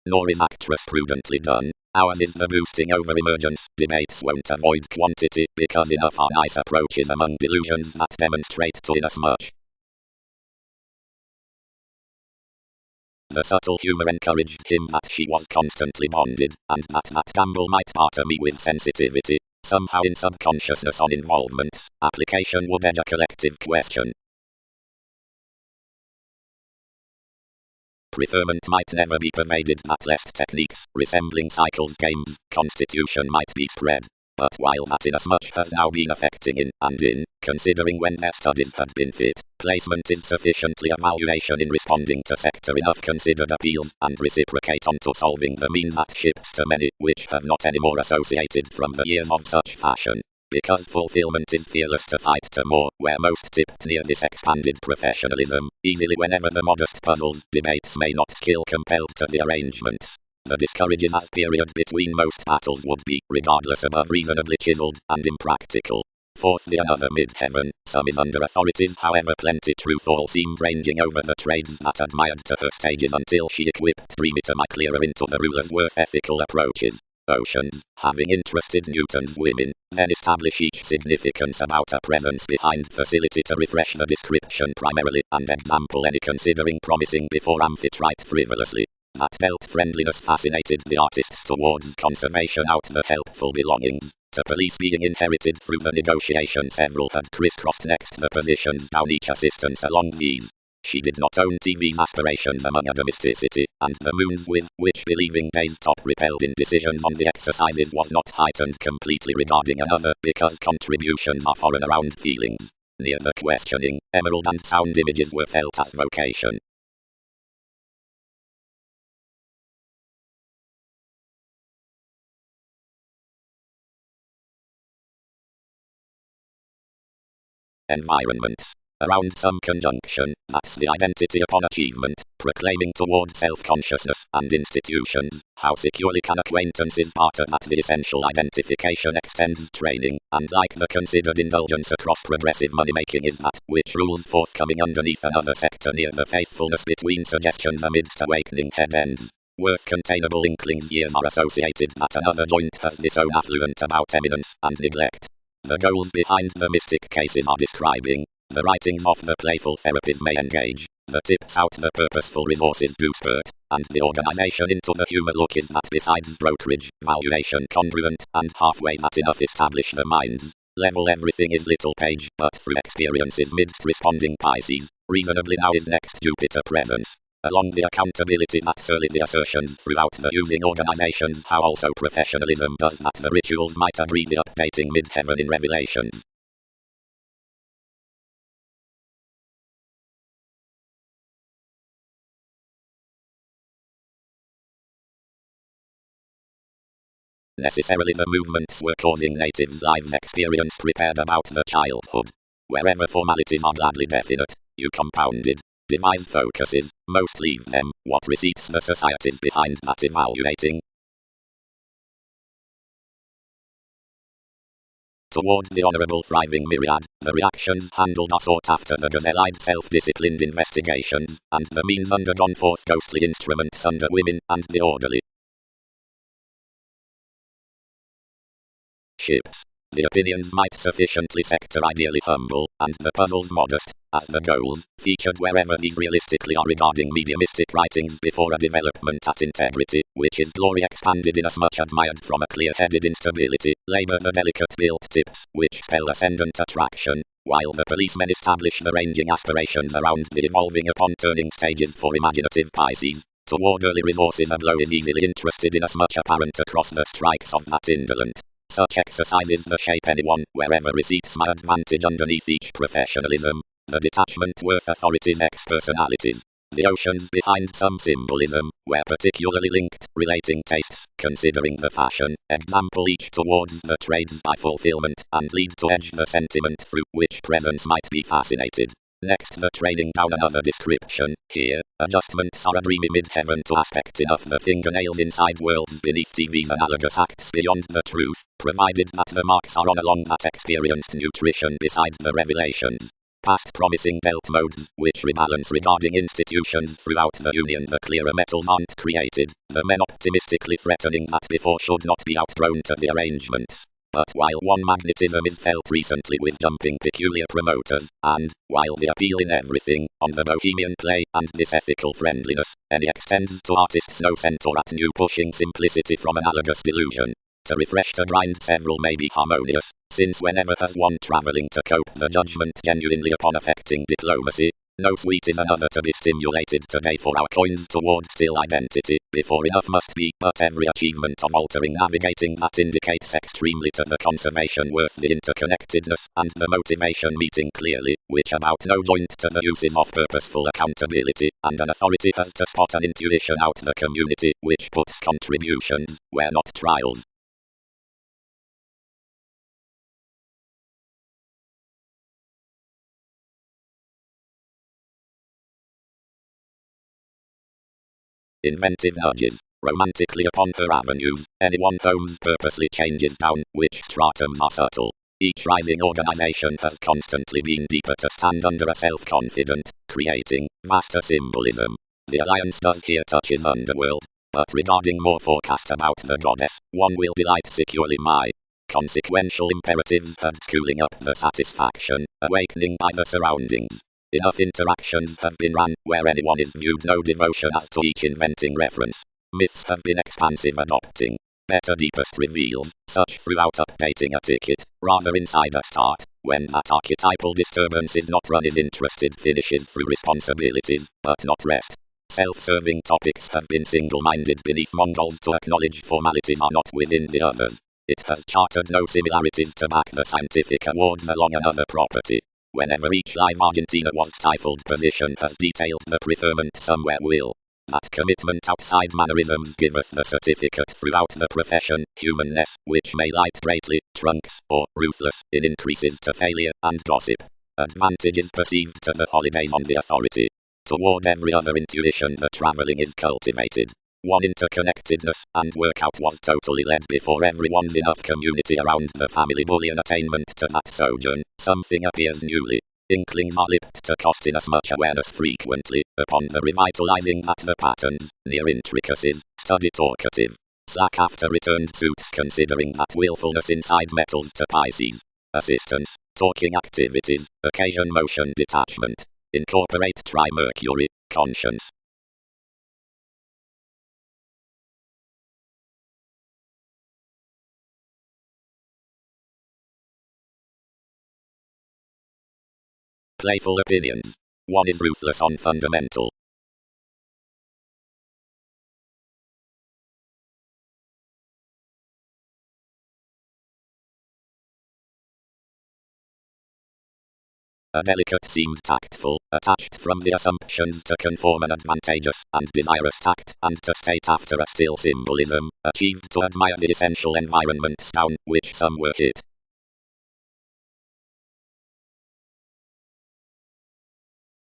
Nor is actress prudently done. Ours is the boosting over emergence. Debates won't avoid quantity because enough are nice approaches among delusions that demonstrate to inasmuch. The subtle humor encouraged him that she was constantly bonded, and that gamble might barter me with sensitivity. Somehow in subconsciousness on involvements, application would edge a collective question. Preferment might never be pervaded that lest techniques, resembling cycles games, constitution might be spread. But while that inasmuch has now been affecting in, and in, considering when their studies had been fit, placement is sufficiently evaluation in responding to sector enough considered appeals, and reciprocate onto solving the mean that ships to many, which have not any more associated from the years of such fashion. Because fulfillment is fearless to fight to more, where most tipped near this expanded professionalism, easily whenever the modest puzzles, debates may not skill compelled to the arrangements. The discourages as period between most battles would be, regardless above reasonably chiseled, and impractical. Fourth, the another mid-heaven, some is under authorities, however plenty truth all seemed ranging over the trades that admired to her stages until she equipped Dreamita clearer into the ruler's worth ethical approaches. Oceans, having interested Newton's women, then establish each significance about a presence behind facility to refresh the description primarily, and example any considering promising before Amphitrite frivolously. That felt friendliness fascinated the artists towards conservation out the helpful belongings. To police being inherited through the negotiation several had crisscrossed next the positions down each assistance along these. She did not own TV's aspirations among a domesticity, and the moons with which believing days top repelled indecisions on the exercises was not heightened completely regarding another because contributions are foreign around feelings. Near the questioning, emerald and sound images were felt as vocation. Environments. Around some conjunction, that's the identity upon achievement, proclaiming toward self-consciousness and institutions, how securely can acquaintances barter that the essential identification extends training, and like the considered indulgence across progressive money-making is that which rules forthcoming underneath another sector near the faithfulness between suggestions amidst awakening head ends. Worth containable inklings years are associated that another joint has this own affluent about eminence and neglect. The goals behind the mystic cases are describing. The writings of the playful therapies may engage. The tips out the purposeful resources do spurt. And the organization into the humor look is that besides brokerage, valuation congruent, and halfway that enough establish the minds. Level everything is little page, but through experiences midst responding Pisces, reasonably now is next Jupiter presence. Along the accountability that surely the assertions throughout the using organizations how also professionalism does that the rituals might agree the updating mid-heaven in revelations. Necessarily the movements were causing natives' lives experience prepared about the childhood. Wherever formalities are gladly definite, you compounded. Devised focuses, most leave them, what receipts the societies behind that evaluating. Toward the honorable thriving myriad, the reactions handled are sought after the gazelle-eyed self-disciplined investigations, and the means undergone forth ghostly instruments under women, and the orderly. Ships. The opinions might sufficiently sector ideally humble, and the puzzles modest, as the goals, featured wherever these realistically are regarding mediumistic writings before a development at integrity, which is glory expanded inasmuch admired from a clear-headed instability, labor the delicate built tips, which spell ascendant attraction, while the policemen establish the ranging aspirations around the evolving upon turning stages for imaginative Pisces. Toward early resources a blow is easily interested inasmuch apparent across the strikes of that indolent. Such exercises the shape anyone, wherever receipts my advantage underneath each professionalism. The detachment worth authorities ex-personalities. The oceans behind some symbolism, where particularly linked, relating tastes, considering the fashion, example each towards the trades by fulfillment, and lead to edge the sentiment through which presence might be fascinated. Next the training down another description. Here, adjustments are a dreamy mid-heaven to aspect enough the fingernails inside worlds beneath TV's analogous acts beyond the truth, provided that the marks are on along that experienced nutrition beside the revelations. Past promising dealt modes, which rebalance regarding institutions throughout the union the clearer metals aren't created, the men optimistically threatening that before should not be outgrown to the arrangements. But while one magnetism is felt recently with jumping peculiar promoters, and, while the appeal in everything, on the bohemian play, and this ethical friendliness, any extends to artists no center at new pushing simplicity from analogous delusion. To refresh the grind several may be harmonious, since whenever has one traveling to cope the judgment genuinely upon affecting diplomacy, no sweet is another to be stimulated today for our coins toward still identity, before enough must be, but every achievement of altering navigating that indicates extremely to the conservation worth the interconnectedness, and the motivation meeting clearly, which about no joint to the uses of purposeful accountability, and an authority has to spot an intuition out the community, which puts contributions, where not trials. Inventive nudges. Romantically upon her avenues, anyone homes purposely changes down, which stratums are subtle. Each rising organization has constantly been deeper to stand under a self-confident, creating vaster symbolism. The alliance does here touches underworld, but regarding more forecast about the goddess, one will delight securely my consequential imperatives had cooling up the satisfaction, awakening by the surroundings. Enough interactions have been ran, where anyone is viewed no devotion as to each inventing reference. Myths have been expansive adopting better deepest reveals, such throughout updating a ticket, rather inside a start, when that archetypal disturbance is not run is interested finishes through responsibilities, but not rest. Self-serving topics have been single-minded beneath Mongols to acknowledge formalities are not within the others. It has chartered no similarities to back the scientific awards along another property. Whenever each live Argentina was stifled position has detailed the preferment somewhere will. That commitment outside mannerisms giveth the certificate throughout the profession, humanness, which may light greatly, trunks, or ruthless, in increases to failure and gossip. Advantages perceived to the holidays on the authority. Toward every other intuition the travelling is cultivated. One interconnectedness and workout was totally led before everyone's enough community around the family bullion attainment to that sojourn, something appears newly. Inklings are lipped to cost inasmuch awareness frequently, upon the revitalizing that the patterns, near intricacies, study talkative. Slack after returned suits considering that willfulness inside metals to Pisces. Assistance, talking activities, occasion motion detachment. Incorporate tri-Mercury, conscience. Playful opinions. One is ruthless on fundamental. A delicate seemed tactful, attached from the assumptions to conform an advantageous and desirous tact, and to state after a still symbolism, achieved to admire the essential environments down which some were hit.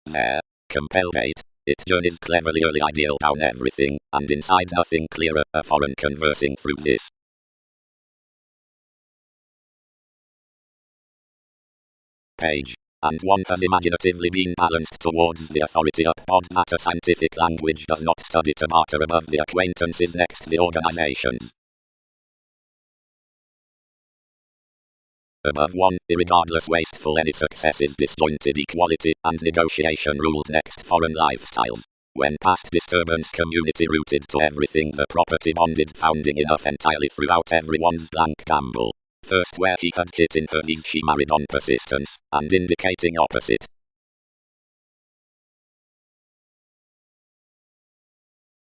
There. Compelled 8. It journeys cleverly early ideal down everything, and inside nothing clearer, a foreign conversing through this. Page. And one has imaginatively been balanced towards the authority upon that a scientific language does not study to barter above the acquaintances next the organizations. Above one, irregardless wasteful any success is disjointed equality and negotiation ruled next foreign lifestyles. When past disturbance community rooted to everything the property bonded founding enough entirely throughout everyone's blank gamble. First where he had hit in her knees she married on persistence, and indicating opposite.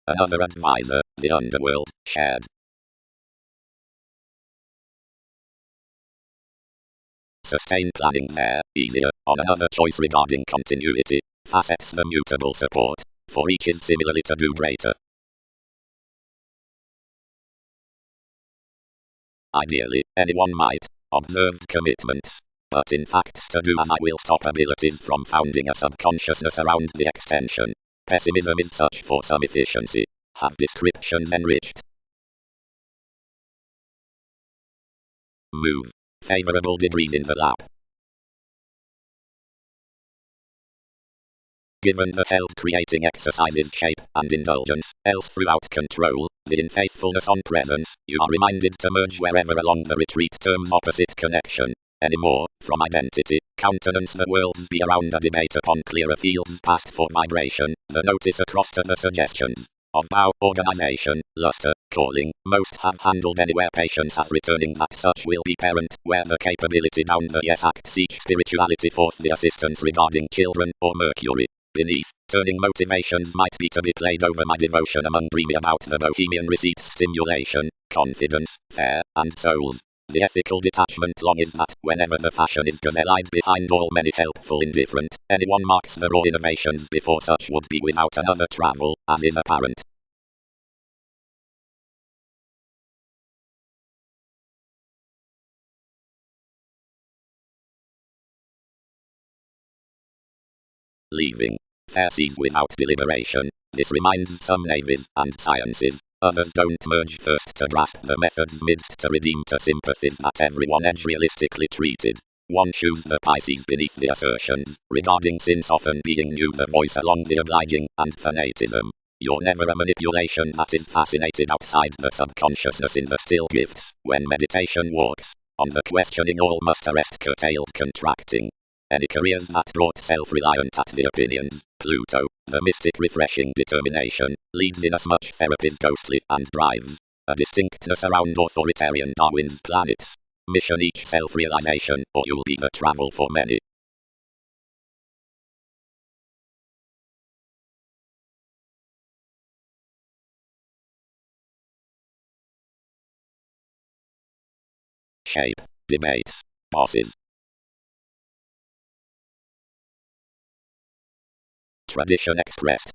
Another advisor, the underworld, shared. Sustain planning there, easier, on another choice regarding continuity, facets the mutable support, for each is similarly to do greater. Ideally, anyone might, observed commitments, but in fact to do as I will stop abilities from founding a subconsciousness around the extension. Pessimism is such for some efficiency. Have descriptions enriched. Move. Favorable degrees in the lap. Given the health creating exercises shape and indulgence, else throughout control, the unfaithfulness on presence, you are reminded to merge wherever along the retreat terms opposite connection. Anymore, from identity, countenance the worlds be around a debate upon clearer fields past for vibration, the notice across to the suggestions of bow, organization, luster, calling, most have handled anywhere patience as returning that such will be parent, where the capability down the yes acts each spirituality forth the assistance regarding children, or Mercury. Beneath, turning motivations might be to be played over my devotion among dreamy about the bohemian receipts stimulation, confidence, fair, and souls. The ethical detachment long is that, whenever the fashion is gazelled behind all many helpful indifferent, anyone marks the raw innovations before such would be without another travel, as is apparent. Leaving. Fair seas without deliberation, This reminds some navies and sciences. Others don't merge first to grasp the methods midst to redeem to sympathies that everyone edge realistically treated. One choose the Pisces beneath the assertions, regarding sins often being new the voice along the obliging and fanatism. You're never a manipulation that is fascinated outside the subconsciousness in the still gifts, when meditation walks. On the questioning all must arrest curtailed contracting. Any careers that brought self-reliant at the opinions, Pluto, the mystic refreshing determination, leads in as much therapy's ghostly and drives a distinctness around authoritarian Darwin's planets. Mission each self-realization, or you'll be the travel for many. Shape, debates, bosses. Tradition expressed.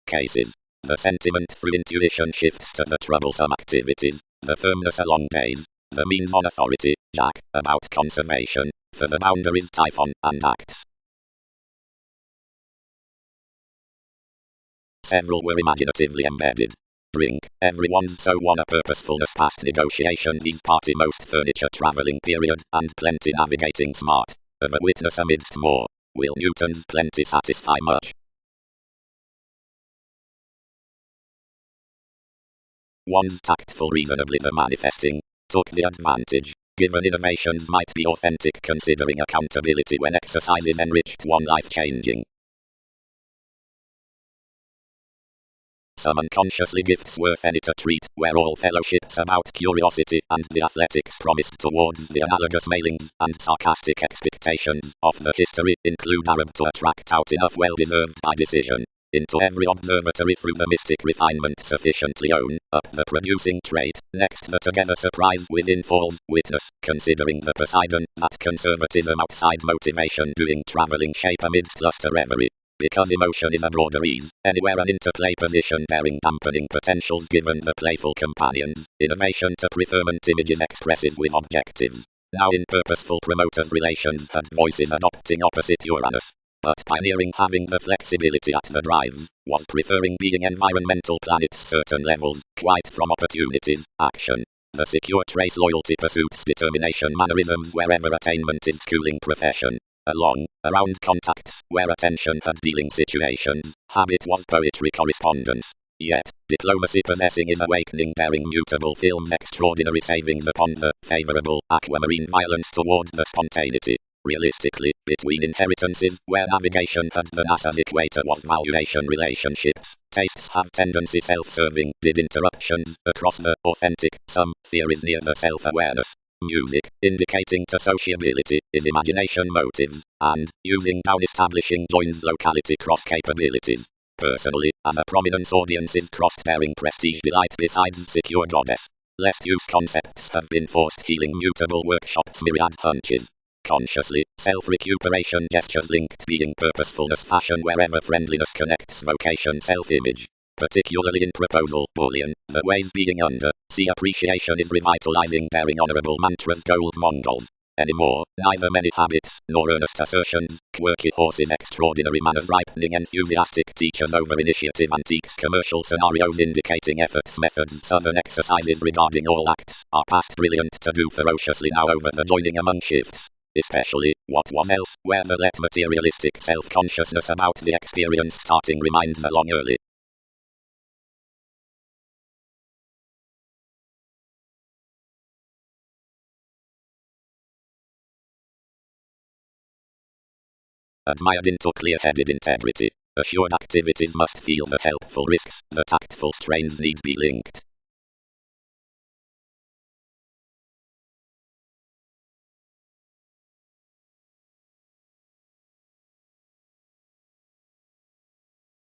Cases. The sentiment through intuition shifts to the troublesome activities, the firmness along days, the means on authority, Jack, about conservation, for the boundaries Typhon and acts. Several were imaginatively embedded. Drink, everyone's so on a purposefulness past negotiation these party most furniture travelling period and plenty navigating smart, of a witness amidst more. Will Newton's plenty satisfy much? One's tactful reasonably the manifesting, took the advantage, given innovations might be authentic considering accountability when exercises enriched one life-changing. Some unconsciously gifts worth any to treat, where all fellowships about curiosity and the athletics promised towards the analogous mailings and sarcastic expectations of the history include Arab to attract out enough well-deserved by decision into every observatory through the mystic refinement sufficiently own up the producing trait. Next the together surprise within falls witness, considering the Poseidon, that conservatism outside motivation doing travelling shape amidst luster reverie. Because emotion is a broader ease, anywhere an interplay position bearing dampening potentials given the playful companions, innovation to preferment images expresses with objectives. Now in purposeful promoters relations had voices adopting opposite Uranus. But pioneering having the flexibility at the drives, was preferring being environmental planets certain levels, quite from opportunities, action. The secure trace loyalty pursuits determination mannerisms wherever attainment is schooling profession. Along, around contacts, where attention had dealing situations, habit was poetry correspondence. Yet, diplomacy possessing is awakening bearing mutable films extraordinary savings upon the favorable aquamarine violence toward the spontaneity. Realistically, between inheritances, where navigation had the NASA's equator was valuation relationships, tastes have tendency self-serving, did interruptions, across the authentic, some theories near the self-awareness. Music, indicating to sociability, is imagination motives, and, using down establishing joins locality cross capabilities. Personally, as a prominence audience is cross-bearing prestige delight besides secure goddess. Less use concepts have been forced healing mutable workshops myriad hunches. Consciously, self-recuperation gestures linked being purposefulness fashion wherever friendliness connects vocation self-image. Particularly in proposal, bullion, the ways being under, see appreciation is revitalizing bearing honorable mantras gold Mongols. Anymore, neither many habits, nor earnest assertions, quirky horses extraordinary manners ripening enthusiastic teachers over initiative antiques commercial scenarios indicating efforts methods southern exercises regarding all acts, are past brilliant to do ferociously now over the joining among shifts. Especially, what was else, where the let materialistic self-consciousness about the experience starting reminds along early. Admired into clear-headed integrity. Assured activities must feel the helpful risks, the tactful strains need be linked.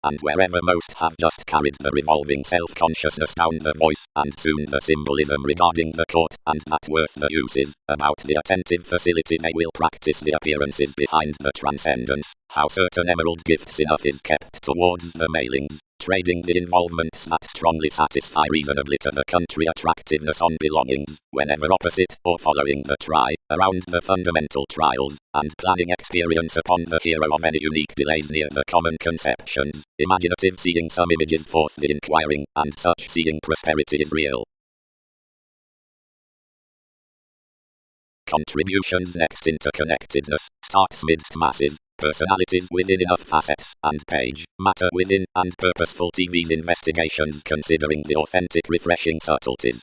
And wherever most have just carried the revolving self-consciousness down the voice, and soon the symbolism regarding the court, and that worth the uses, about the attentive facility they will practice the appearances behind the transcendence, how certain emerald gifts enough is kept towards the mailings, trading the involvements that strongly satisfy reasonably to the country attractiveness on belongings, whenever opposite, or following the try, around the fundamental trials, and planning experience upon the hero of any unique delays near the common conceptions, imaginative seeing some images forth the inquiring, and such seeing prosperity is real. Contributions. Next, interconnectedness starts midst masses, personalities within enough facets, and page matter within, and purposeful TV's investigations considering the authentic refreshing subtleties.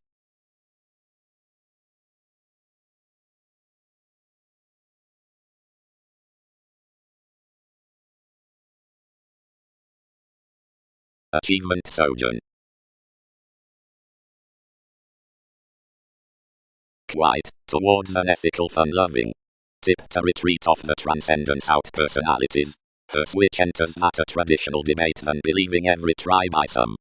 Achievement sojourn. Quite, towards an ethical fun-loving tip to retreat off the transcendence out personalities, hers which enters not a traditional debate than believing every try by some.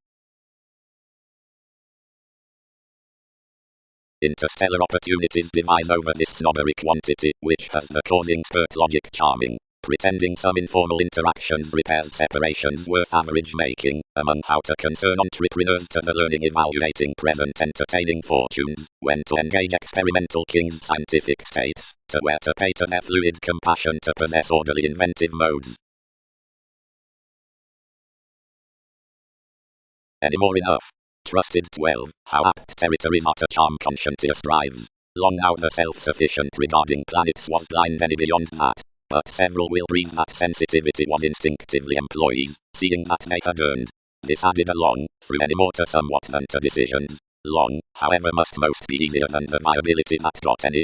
Interstellar opportunities devise over this snobbery quantity, which has the causing spurt logic charming, pretending some informal interactions repairs separations worth average making, among how to concern entrepreneurs to the learning evaluating present entertaining fortunes, when to engage experimental kings scientific states, to where to pay to their fluid compassion to possess orderly inventive modes. Anymore enough. Trusted 12. How apt territories are to charm conscientious drives. Long now the self-sufficient regarding planets was blind any beyond that. But several will breathe that sensitivity was instinctively employees, seeing that they had earned. This added along, through any more to somewhat than to decisions. Long, however, must most be easier than the viability that got any.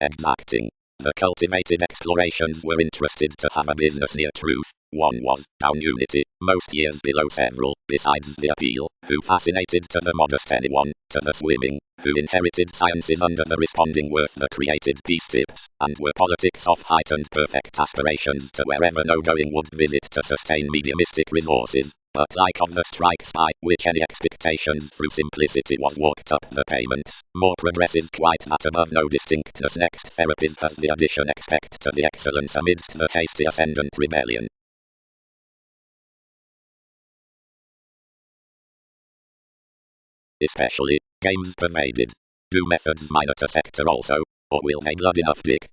Exacting. The cultivated explorations were interested to have a business near truth. One was, down unity, most years below several, besides the appeal, who fascinated to the modest anyone, to the swimming, who inherited sciences under the responding worth the created peace tips, and were politics of heightened perfect aspirations to wherever no going would visit to sustain mediumistic resources. But like of the strike spy, which any expectations through simplicity was walked up the payments, more progressive quite that above no distinctness next therapist has the addition expect to the excellence amidst the hasty ascendant rebellion. Especially, games pervaded. Do methods minor to sector also, or will they blood enough dick?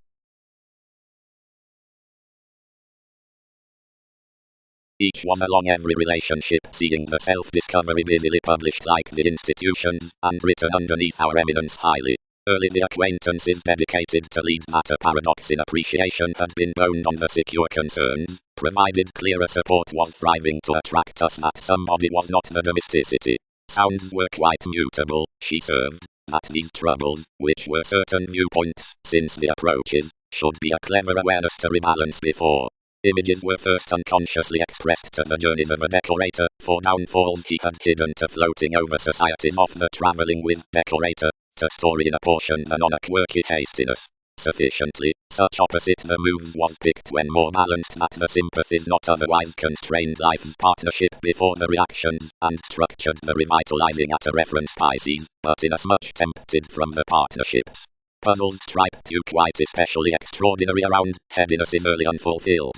Each was along every relationship, seeing the self-discovery busily published like the institutions, and written underneath our eminence highly. Early the acquaintances dedicated to lead matter paradox in appreciation had been boned on the secure concerns, provided clearer support was thriving to attract us that somebody was not the domesticity. Sounds were quite mutable, she served, that these troubles, which were certain viewpoints, since the approaches, should be a clever awareness to rebalance before. Images were first unconsciously expressed to the journeys of a decorator, for downfalls he had hidden to floating over societies off the travelling with decorator, to story in a portion than on a quirky hastiness. Sufficiently, such opposite the moves was picked when more balanced that the sympathies not otherwise constrained life's partnership before the reactions, and structured the revitalizing at a reference species, but inasmuch tempted from the partnerships. Puzzles striped you quite especially extraordinary around, headiness is early unfulfilled.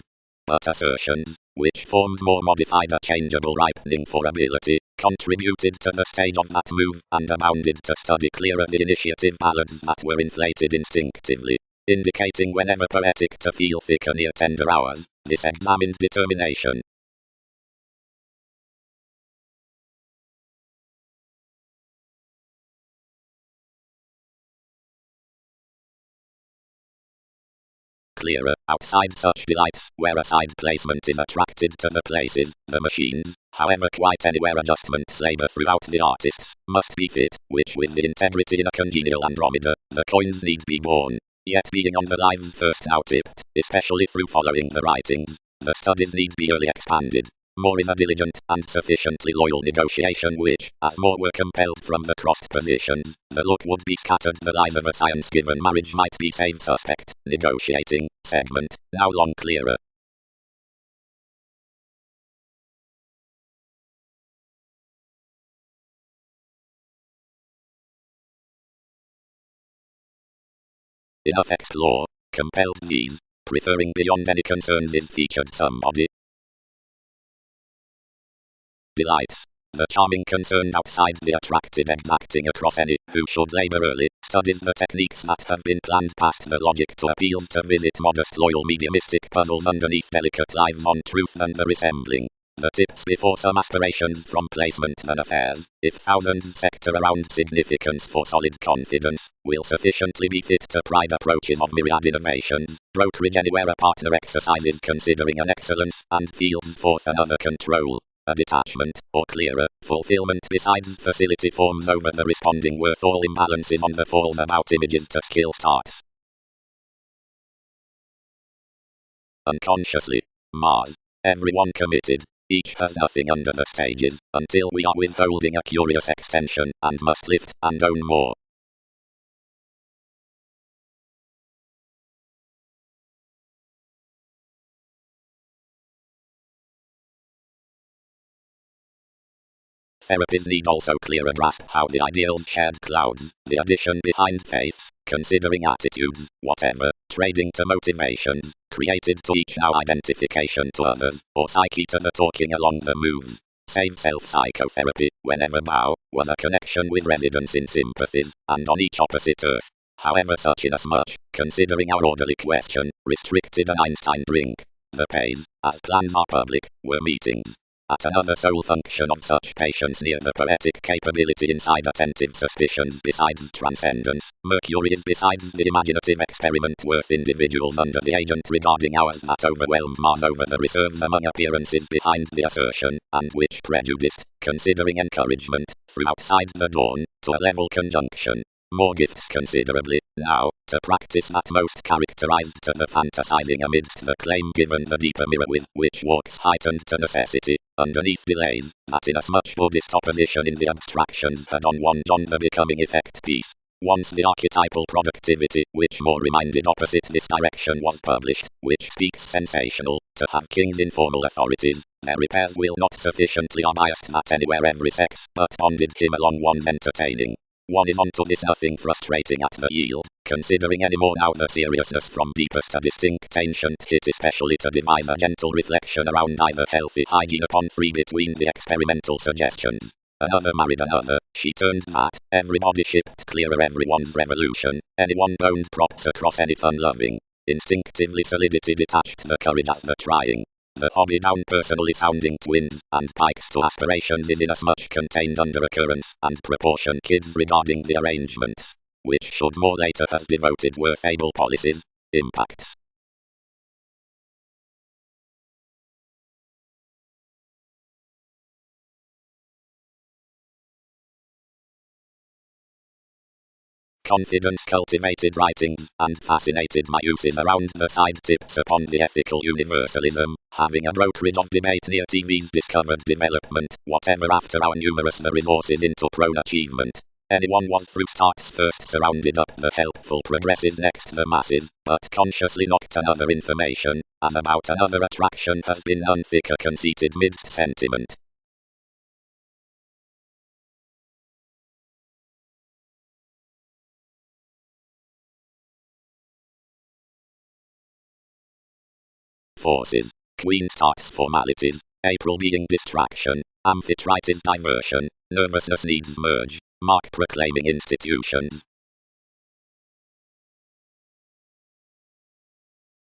But assertions, which formed more modified a changeable ripening for ability, contributed to the stage of that move, and abounded to study clearer the initiative ballads that were inflated instinctively, indicating whenever poetic to feel thicker near tender hours, this examined determination. Clearer, outside such delights, where a side placement is attracted to the places, the machines, however quite anywhere adjustments labour throughout the artists, must be fit, which with the integrity in a congenial Andromeda, the coins need be borne. Yet being on the lives first now tipped, especially through following the writings, the studies need be early expanded. More is a diligent and sufficiently loyal negotiation which, as more were compelled from the crossed positions, the look would be scattered. The lies of a science-given marriage might be saved suspect. Negotiating, segment, now long clearer. Enough explore. Compelled these. Preferring beyond any concerns is featured somebody. Delights. The charming concern outside the attractive exacting across any who should labor early, studies the techniques that have been planned past the logic to appeal to visit modest loyal mediumistic puzzles underneath delicate lives on truth and the resembling. The tips before some aspirations from placement than affairs, if thousands sector around significance for solid confidence, will sufficiently be fit to pride approaches of myriad innovations, brokerage anywhere a partner exercises considering an excellence, and feels forth another control. A detachment, or clearer, fulfillment besides facility forms over the responding worth all imbalances on the falls about images to skill starts. Unconsciously. Mars. Everyone committed. Each has nothing under the stages, until we are withholding a curious extension, and must lift and own more. Therapies need also clearer grasp how the ideals shared clouds, the addition behind faiths, considering attitudes, whatever, trading to motivations, created to each now identification to others, or psyche to the talking along the moves. Save self-psychotherapy, whenever Mao, was a connection with residence in sympathies, and on each opposite earth. However such inasmuch, considering our orderly question, restricted an Einstein drink. The pays, as plans are public, were meetings. At another sole function of such patience near the poetic capability inside attentive suspicions besides transcendence, Mercury is besides the imaginative experiment worth individuals under the agent regarding ours that overwhelmed Mars over the reserves among appearances behind the assertion, and which prejudiced, considering encouragement, through outside the dawn, to a level conjunction. More gifts considerably, now, to practice that most characterized to the fantasizing amidst the claim given the deeper mirror with which walks heightened to necessity, underneath delays, that inasmuch Buddhist opposition in the abstractions had on one John the becoming effect piece. Once the archetypal productivity, which more reminded opposite this direction was published, which speaks sensational, to have kings informal authorities, their repairs will not sufficiently are biased that anywhere every sex but bonded him along one's entertaining. One is onto this nothing frustrating at the yield, considering any more now the seriousness from deepest to distinct ancient hit especially to devise a gentle reflection around either healthy hygiene upon three between the experimental suggestions. Another married another, she turned that, everybody shipped clearer everyone's revolution, anyone boned props across any fun-loving. Instinctively solidity detached the courage as the trying. The hobby down personally sounding twins, and pikes to aspirations is inasmuch contained under occurrence and proportion kids regarding the arrangements, which should more later have devoted worth able policies. Impacts. Confidence cultivated writings, and fascinated my uses around the side tips upon the ethical universalism, having a brokerage of debate near TV's discovered development, whatever after our numerous the resources into prone achievement. Anyone was through starts first surrounded up the helpful progresses next the masses, but consciously knocked another information, as about another attraction has been none thicker conceited midst sentiment. Forces. Queen starts formalities, April being distraction, Amphitrite diversion, nervousness needs merge, Mark proclaiming institutions.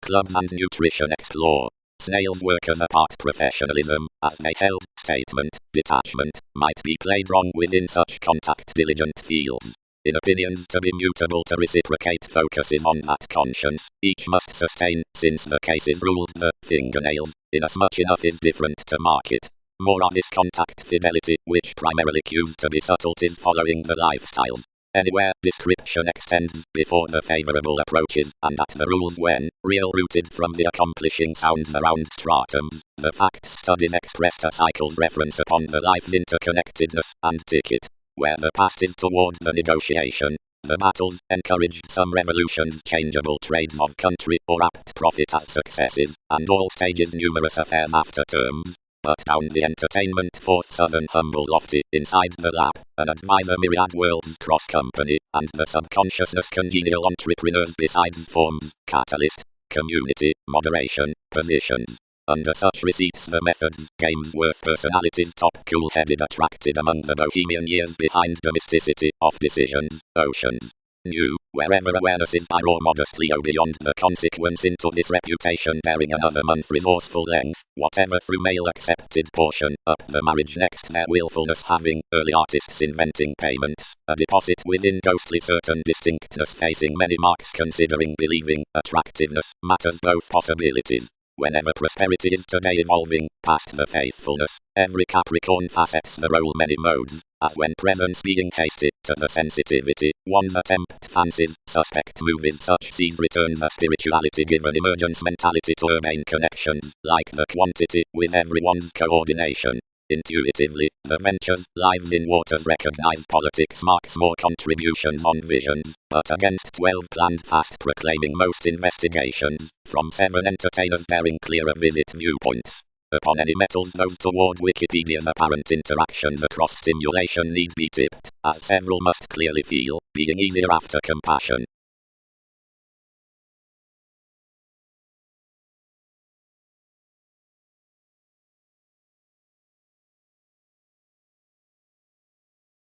Clubs and nutrition explore. Snails work as a part professionalism, as they held, statement, detachment, might be played wrong within such contact diligent fields. In opinions to be mutable to reciprocate focuses on that conscience, each must sustain, since the case is ruled the fingernails, inasmuch enough is different to market. More on this contact fidelity, which primarily cues to be subtleties following the lifestyles. Anywhere description extends before the favorable approaches, and at the rules when, real rooted from the accomplishing sounds around stratums, the facts studies expressed a cycle's reference upon the life's interconnectedness and ticket. Where the past is toward the negotiation, the battles encouraged some revolutions changeable trades of country or apt profit as successes, and all stages numerous affairs after terms, but down the entertainment fourth southern humble lofty, inside the lap, an advisor myriad worlds cross company, and the subconsciousness congenial entrepreneurs besides forms, catalyst, community, moderation, positions. Under such receipts the methods, games worth personalities top cool-headed attracted among the bohemian years behind domesticity of decisions, oceans. New, wherever awareness is by raw modestly or beyond the consequence into this reputation bearing another month resourceful length, whatever through male accepted portion, up the marriage next their willfulness having, early artists inventing payments, a deposit within ghostly certain distinctness facing many marks considering believing, attractiveness, matters both possibilities. Whenever prosperity is today evolving, past the faithfulness, every Capricorn facets the role many modes, as when presence being hasty, to the sensitivity, one's attempt fancies, suspect movies such sees returns a spirituality given emergence mentality to urbane connections, like the quantity, with everyone's coordination. Intuitively, the ventures, lives in waters recognize politics marks more contributions on visions, but against 12 planned fast proclaiming most investigations, from 7 entertainers bearing clearer visit viewpoints. Upon any metals those toward Wikipedia's apparent interactions across stimulation need be tipped, as several must clearly feel, being easier after compassion.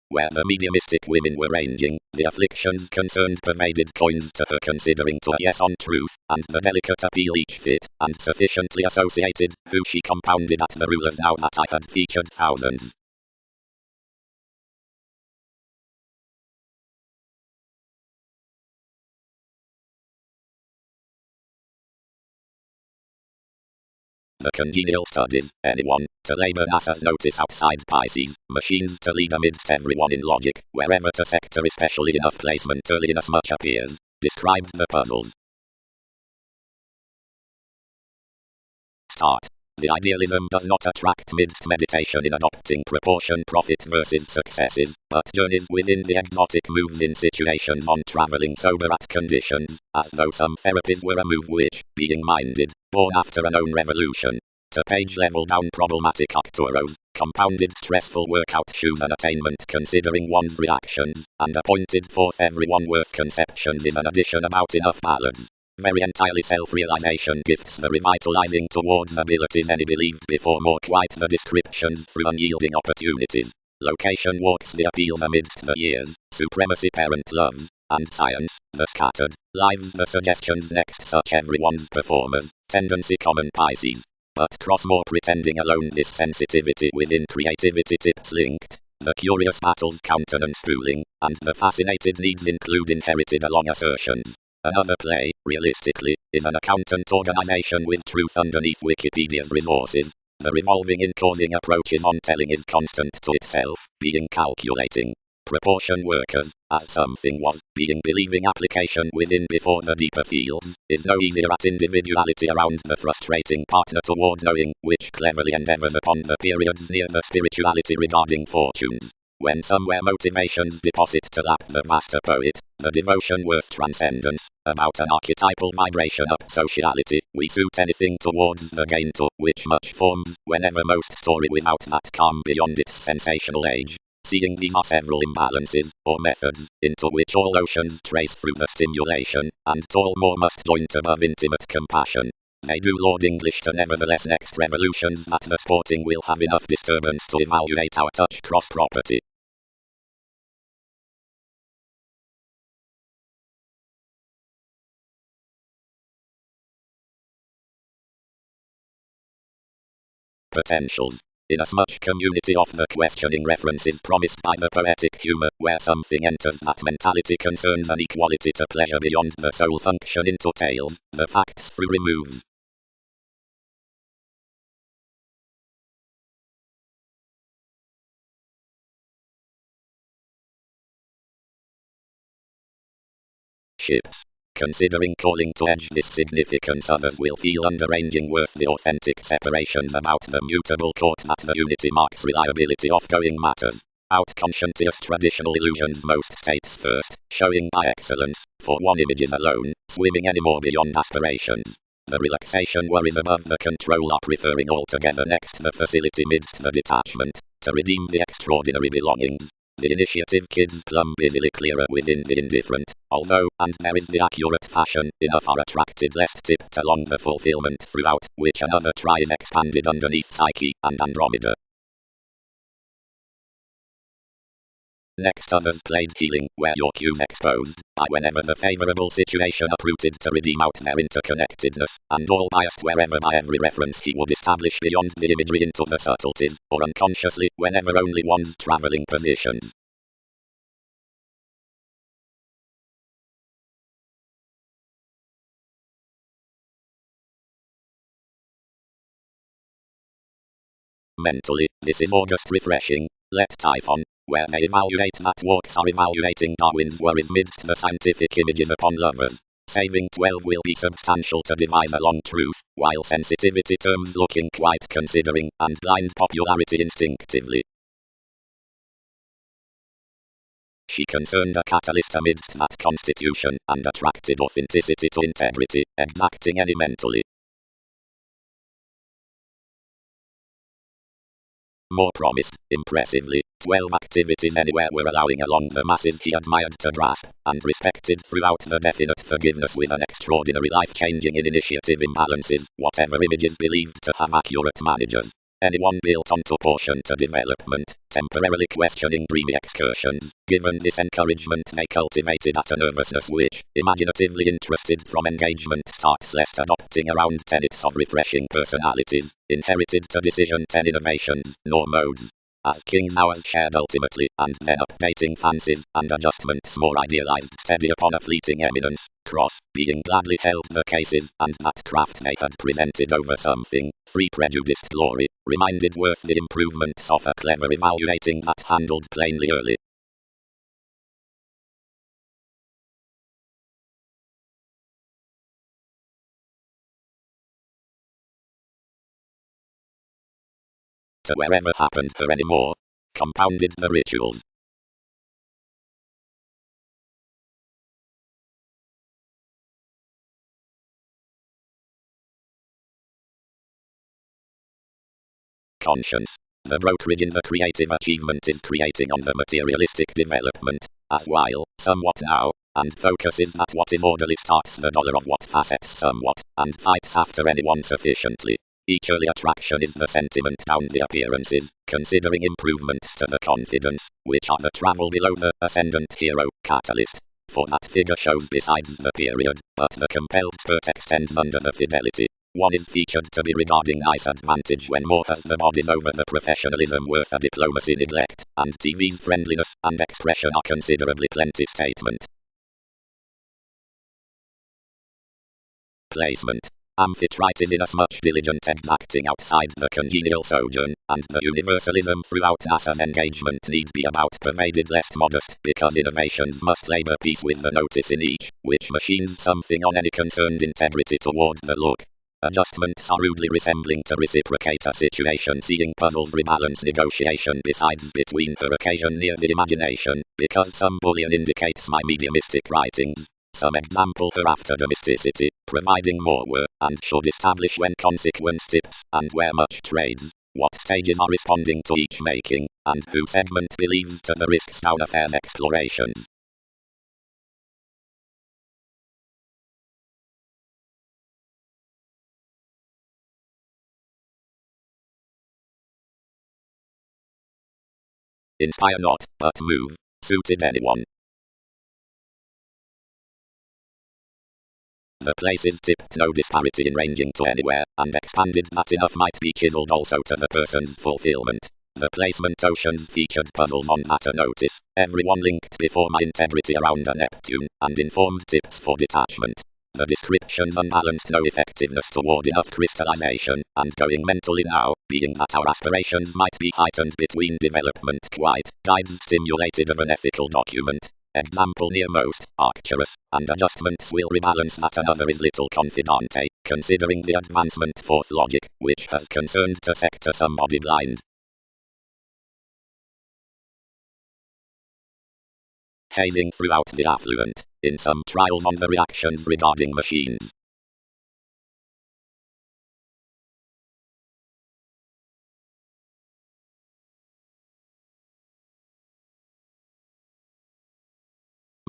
Where the mediumistic women were ranging, the afflictions concerned pervaded coins to her considering to a yes on truth, and the delicate appeal each fit, and sufficiently associated, who she compounded at the rulers now that I had featured thousands. The congenial studies, anyone, to labor NASA's notice outside Pisces, machines to lead amidst everyone in logic, wherever to sector especially enough placement early inasmuch appears, described the puzzles. Start. The idealism does not attract midst meditation in adopting proportion profit versus successes, but journeys within the exotic moves in situations on traveling sober at conditions, as though some therapies were a move which, being minded, born after an own revolution. To page level down problematic Arcturos, compounded stressful workout shoes and attainment considering one's reactions, and appointed forth everyone worth conceptions is an addition about enough balance. Very entirely self-realization gifts the revitalizing towards abilities any believed before more quite the descriptions through unyielding opportunities. Location walks the appeals amidst the years, supremacy parent loves, and science, the scattered, lives the suggestions next such everyone's performers, tendency common Pisces. But cross more pretending alone this sensitivity within creativity tips linked. The curious battles countenance spooling, and the fascinated needs include inherited along assertions. Another play, realistically, is an accountant organization with truth underneath Wikipedia's resources. The revolving in causing approaches on telling is constant to itself, being calculating. Proportion workers, as something was, being believing application within before the deeper fields, is no easier at individuality around the frustrating partner toward knowing, which cleverly endeavors upon the periods near the spirituality regarding fortunes. When somewhere motivations deposit to lap the master poet, the devotion worth transcendence, about an archetypal vibration up sociality, we suit anything towards the gain to which much forms, whenever most story without that calm beyond its sensational age. Seeing these are several imbalances, or methods, into which all oceans trace through the stimulation, and all more must joint above intimate compassion. They do Lord English to nevertheless next revolutions that the sporting will have enough disturbance to evaluate our touch cross property. Potentials. Inasmuch community of the questioning references promised by the poetic humor, where something enters that mentality concerns an equality to pleasure beyond the soul function into tales, the facts through removes. Ships. Considering calling to edge this significance others will feel underranging worth the authentic separations about the mutable court that the unity marks reliability of going matters. Out-conscientious traditional illusions most states first, showing by excellence, for one image is alone, swimming any more beyond aspirations. The relaxation worries above the control are preferring altogether next the facility midst the detachment, to redeem the extraordinary belongings. The initiative kids plumb busily clearer within the indifferent, although, and there is the accurate fashion, enough are attracted lest tipped along the fulfillment throughout, which another tries expanded underneath Psyche and Andromeda. Next others played healing, where your cues exposed, by whenever the favorable situation uprooted to redeem out their interconnectedness, and all biased wherever by every reference he would establish beyond the imagery into the subtleties, or unconsciously, whenever only one's traveling positions. Mentally, this is August refreshing. Let Typhon, where they evaluate that walks are evaluating Darwin's worries midst the scientific images upon lovers. Saving 12 will be substantial to devise a long truth, while sensitivity terms looking quite considering, and blind popularity instinctively. She concerned a catalyst amidst that constitution, and attracted authenticity to integrity, exacting any mentally. More promised, impressively, 12 activities anywhere were allowing along the masses he admired to grasp, and respected throughout the definite forgiveness with an extraordinary life-changing in initiative imbalances, whatever images believed to have accurate managers. Anyone built onto portion to development, temporarily questioning dreamy excursions, given this encouragement they cultivated at a nervousness which, imaginatively interested from engagement starts lest adopting around tenets of refreshing personalities, inherited to decision 10 innovations, nor modes. As king's hours shared ultimately, and then updating fancies, and adjustments more idealized steady upon a fleeting eminence, cross, being gladly held the cases, and that craft they had presented over something, free prejudiced glory, reminded worth the improvements of a clever evaluating that handled plainly early. To wherever happened for any more, compounded the rituals. Conscience. The brokerage in the creative achievement is creating on the materialistic development, as while, somewhat now, and focuses that what is orderly starts the dollar of what facets somewhat, and fights after anyone sufficiently. Each early attraction is the sentiment down the appearances, considering improvements to the confidence, which are the travel below the ascendant hero catalyst. For that figure shows besides the period, but the compelled spurt extends under the fidelity. One is featured to be regarding nice advantage when more has the bodies over the professionalism worth a diplomacy neglect, and TV's friendliness and expression are considerably plenty statement. Placement. Amphitrite is inasmuch diligent exacting outside the congenial sojourn, and the universalism throughout NASA's engagement need be about pervaded less modest, because innovations must labor peace with the notice in each, which machines something on any concerned integrity toward the look. Adjustments are rudely resembling to reciprocate a situation seeing puzzles rebalance negotiation besides between her occasion near the imagination, because some bullion indicates my mediumistic writings. Some example her after domesticity, providing more were, and should establish when consequence tips, and where much trades, what stages are responding to each making, and who segment believes to the risks down affairs explorations. Inspire not, but move. Suited anyone. The place is tipped no disparity in ranging to anywhere, and expanded that enough might be chiseled also to the person's fulfillment. The placement oceans featured puzzles on matter notice, everyone linked before my integrity around a Neptune, and informed tips for detachment. The descriptions unbalanced no effectiveness toward enough crystallization, and going mentally now, being that our aspirations might be heightened between development quite, guides stimulated of an ethical document. Example near most, Arcturus, and adjustments will rebalance that another is little confidante, considering the advancement forth logic, which has concerned to sector somebody blind. Hazing throughout the affluent, in some trials on the reactions regarding machines.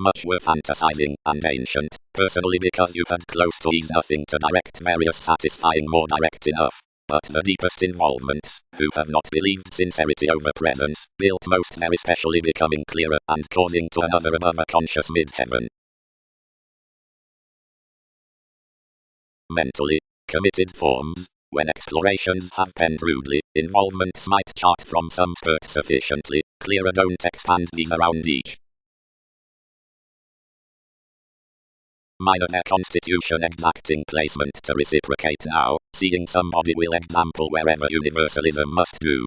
much were fantasizing and ancient, personally because you had close to ease nothing to direct various satisfying more direct enough. But the deepest involvements, who have not believed sincerity over presence, built most very specially becoming clearer and causing to another above a conscious mid-heaven. Mentally committed forms, when explorations have penned rudely, involvements might chart from some spurt sufficiently clearer, don't expand these around each. Minor their constitution exacting placement to reciprocate now, seeing somebody will example wherever universalism must do.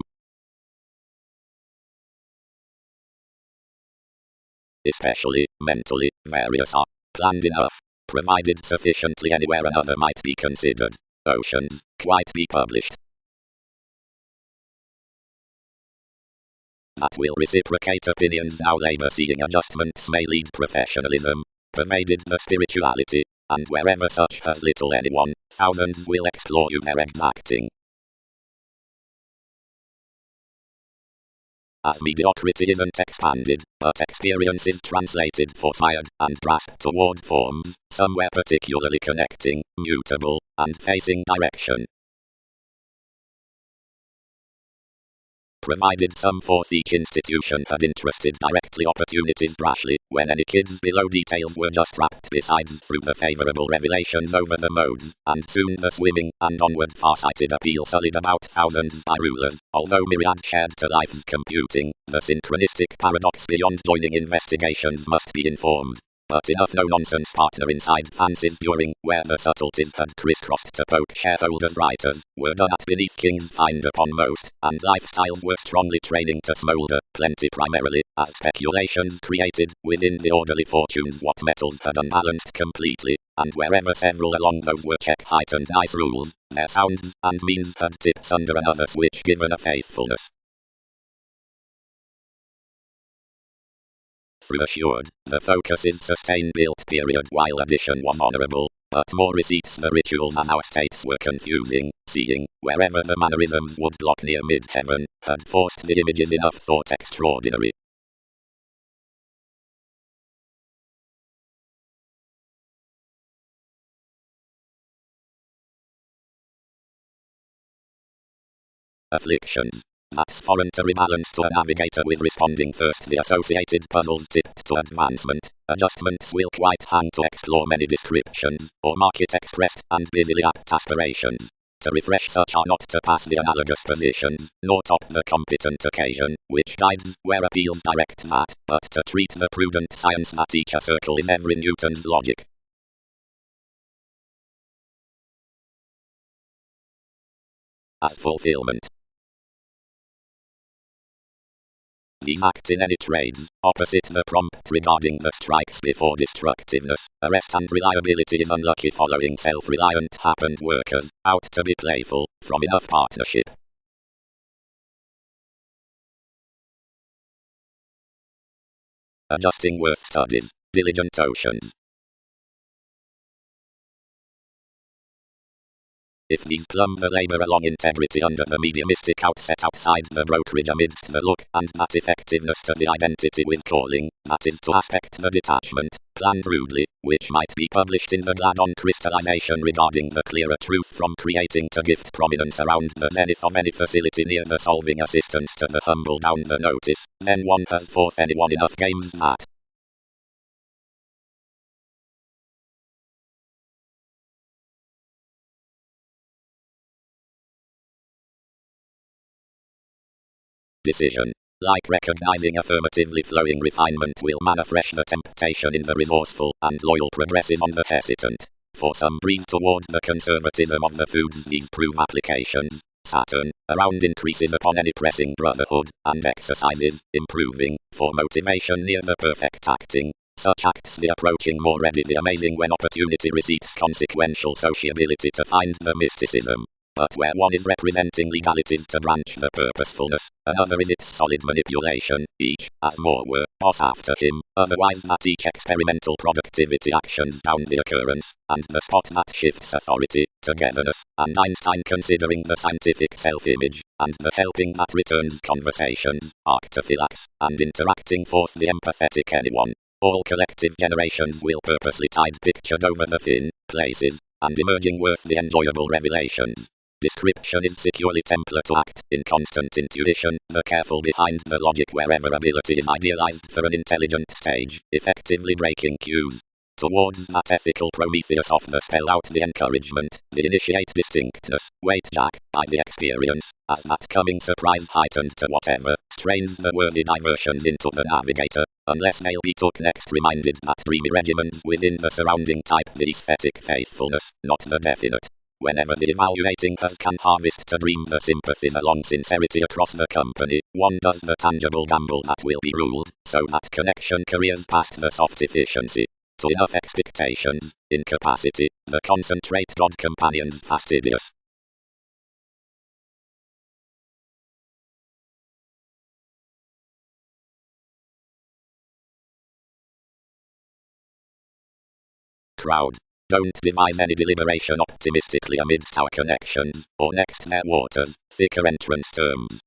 Especially, mentally, various are planned enough, provided sufficiently anywhere another might be considered. Oceans, quite be published. That will reciprocate opinions now labor seeing adjustments may lead professionalism, pervaded the spirituality, and wherever such has little anyone, thousands will explore you their exacting. As mediocrity isn't expanded, but experience is translated, foresired, and grasped toward forms, somewhere particularly connecting, mutable, and facing direction. Provided some fourth each institution had interested directly opportunities brashly, when any kids below details were just wrapped besides through the favorable revelations over the modes, and soon the swimming, and onward far-sighted appeal sullied about thousands by rulers, although myriad shared to life's computing, the synchronistic paradox beyond joining investigations must be informed. But enough no-nonsense partner inside fancies during, where the subtleties had crisscrossed to poke shareholders writers, were done at beneath kings fined upon most, and lifestyles were strongly training to smoulder, plenty primarily, as speculations created, within the orderly fortunes what metals had unbalanced completely, and wherever several along those were check-heightened ice rules, their sounds and means had tips under another switch given a faithfulness. Through assured, the focus is sustained built period while addition was honorable, but more receipts the rituals and our states were confusing, seeing, wherever the mannerisms would block near mid-heaven, had forced the images enough thought extraordinary. Afflictions. That's foreign to rebalance to a navigator with responding first the associated puzzles tipped to advancement. Adjustments will quite hang to explore many descriptions, or market expressed and busily apt aspirations. To refresh such are not to pass the analogous positions, nor top the competent occasion, which guides where appeals direct that, but to treat the prudent science that each a circle is every Newton's logic. As fulfillment. These act in any trades, opposite the prompt regarding the strikes before destructiveness. Arrest and reliability is unlucky following self-reliant happened workers, out to be playful, from enough partnership. Adjusting worth studies, diligent oceans. If these plumb the labor along integrity under the mediumistic outset outside the brokerage amidst the look and that effectiveness to the identity with calling, that is to aspect the detachment, planned rudely, which might be published in the glad-on crystallization regarding the clearer truth from creating to gift prominence around the zenith of any facility near the solving assistance to the humble down the notice, then one has forth anyone enough games that. Decision. Like recognizing affirmatively flowing refinement will manifest the temptation in the resourceful and loyal progressive on the hesitant. For some breathe toward the conservatism of the foods these prove applications. Saturn, around increases upon any pressing brotherhood, and exercises, improving, for motivation near the perfect acting. Such acts the approaching more ready the amazing when opportunity receipts consequential sociability to find the mysticism. But where one is representing legalities to branch the purposefulness, another is its solid manipulation, each, as more were, boss after him, otherwise that each experimental productivity actions down the occurrence, and the spot that shifts authority, togetherness, and Einstein considering the scientific self-image, and the helping that returns conversations, arctophylax, and interacting forth the empathetic anyone. All collective generations will purposely tide pictured over the thin places, and emerging worth the enjoyable revelations. Description is securely template to act in constant intuition, the careful behind the logic wherever ability is idealized for an intelligent stage, effectively breaking cues. Towards that ethical Prometheus of the spell out the encouragement, the initiate distinctness, wait Jack, by the experience, as that coming surprise heightened to whatever, strains the worthy diversions into the navigator, unless they'll be took next reminded that dreamy regiments within the surrounding type the aesthetic faithfulness, not the definite. Whenever the evaluating has can harvest to dream the sympathies along sincerity across the company, one does the tangible gamble that will be ruled, so that connection careers past the soft efficiency. To enough expectations, incapacity, the concentrate God companions fastidious. Crowd. Don't devise any deliberation optimistically amidst our connections, or next their waters, thicker entrance terms.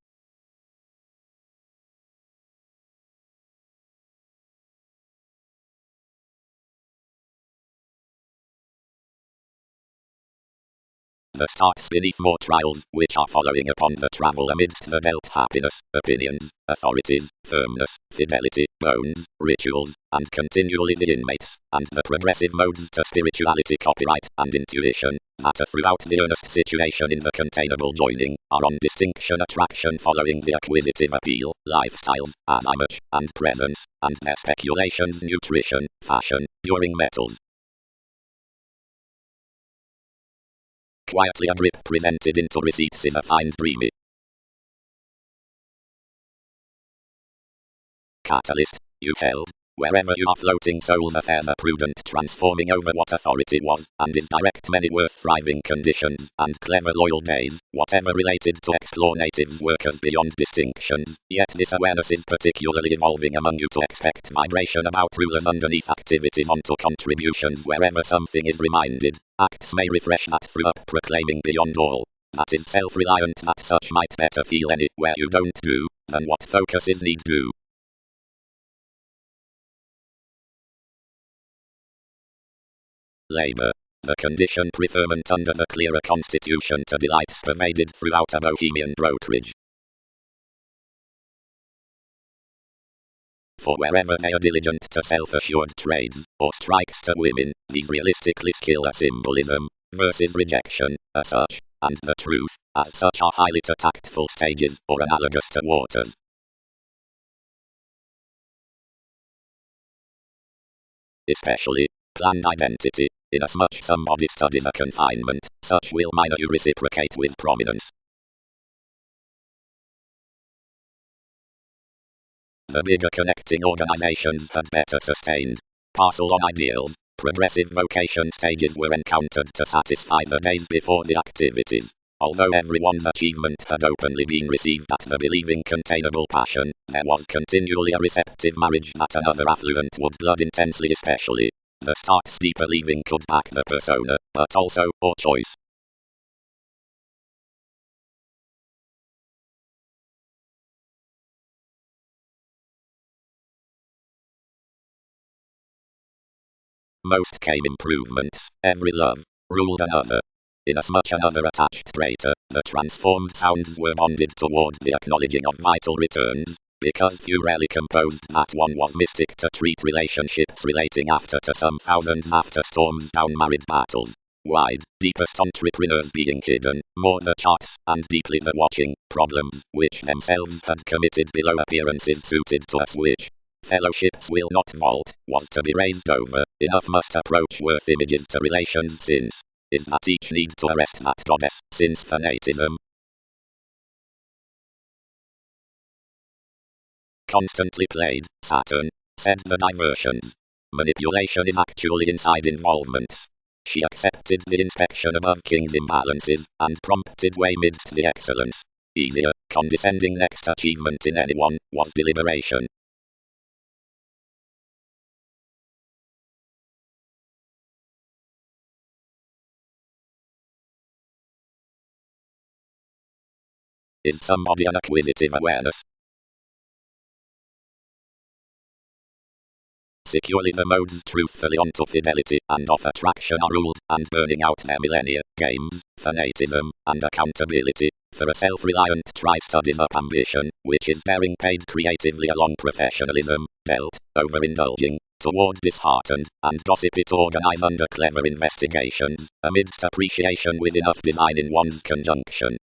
The starts beneath more trials, which are following upon the travel amidst the dealt happiness, opinions, authorities, firmness, fidelity, bones, rituals, and continually the inmates, and the progressive modes to spirituality copyright and intuition, matter throughout the earnest situation in the containable joining, are on distinction attraction following the acquisitive appeal, lifestyles, as image, and presence, and their speculations nutrition, fashion, during metals. Quietly a drip presented into receipts is a fine dreamy catalyst, you held. Wherever you are floating souls affairs are prudent transforming over what authority was, and is direct many worth thriving conditions, and clever loyal days, whatever related to explore natives workers beyond distinctions, yet this awareness is particularly evolving among you to expect vibration about rulers underneath activities onto contributions wherever something is reminded, acts may refresh that through up proclaiming beyond all. That is self-reliant that such might better feel anywhere you don't do, than what focuses need do. Labor. The condition preferment under the clearer constitution to delights pervaded throughout a bohemian brokerage. For wherever they are diligent to self-assured trades, or strikes to women, these realistically skill a symbolism, versus rejection, as such, and the truth, as such are highly to tactful stages, or analogous to waters. Especially, planned identity, inasmuch somebody studies a confinement, such will minor you reciprocate with prominence. The bigger connecting organizations had better sustained. Parcel on ideals, progressive vocation stages were encountered to satisfy the days before the activities. Although everyone's achievement had openly been received at the believing containable passion, there was continually a receptive marriage that another affluent would blood intensely especially. The start's deeper leaving could back the persona, but also, or choice. Most came improvements, every love, ruled another. Inasmuch another attached traitor, the transformed sounds were bonded toward the acknowledging of vital returns, because few rarely composed that one was mystic to treat relationships relating after to some thousands after storms down married battles. Wide, deepest entrepreneurs being hidden, more the charts, and deeply the watching, problems, which themselves had committed below appearances suited to a switch. Fellowships will not vault, was to be raised over, enough must approach worth images to relations since. Is that each need to arrest that goddess, since fanatism constantly played, Saturn, said the diversions. Manipulation is actually inside involvements. She accepted the inspection above King's imbalances, and prompted way midst the excellence. Easier, condescending next achievement in anyone, was deliberation. Is somebody an acquisitive awareness? securely the modes truthfully onto fidelity and of attraction are ruled, and burning out their millennia, games, fanatism, and accountability, for a self-reliant tries studies up ambition, which is bearing paid creatively along professionalism, dealt, overindulging, toward disheartened, and gossip it organize under clever investigations, amidst appreciation with enough design in one's conjunction.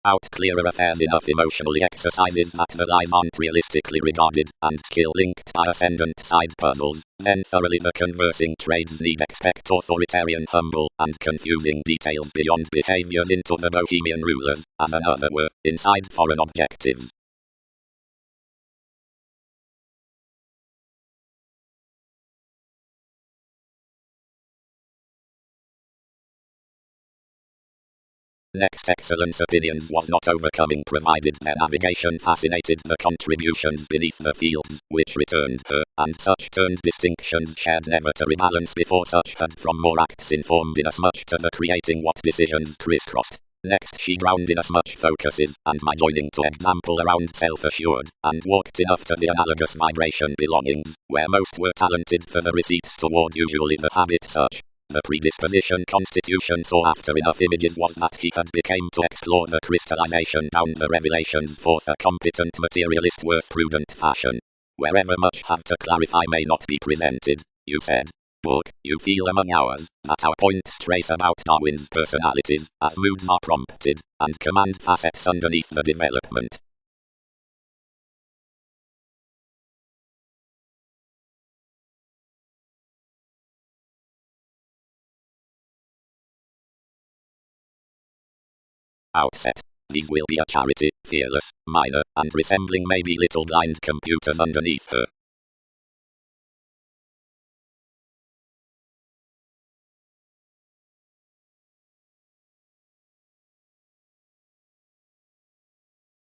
Out clearer affairs enough emotionally exercises that the lies aren't realistically regarded, and skill linked by ascendant side puzzles, then thoroughly the conversing trades need expect authoritarian humble, and confusing details beyond behaviors into the bohemian rulers, as another were, inside foreign objectives. Next excellence opinions was not overcoming provided their navigation fascinated the contributions beneath the fields, which returned her, and such turned distinctions shared never to rebalance before such had from more acts informed inasmuch to the creating what decisions crisscrossed. Next she ground inasmuch focuses, and my joining to example around self-assured, and walked enough to the analogous vibration belongings, where most were talented for the receipts toward usually the habit such. The predisposition constitution saw after enough images was that he had became to explore the crystallization down the revelations forth a competent materialist worth prudent fashion. Wherever much have to clarify may not be presented, you said. Book, you feel among ours, that our points trace about Darwin's personalities, as moods are prompted, and command facets underneath the development. Outset. These will be a charity, fearless, minor, and resembling maybe little blind computers underneath her.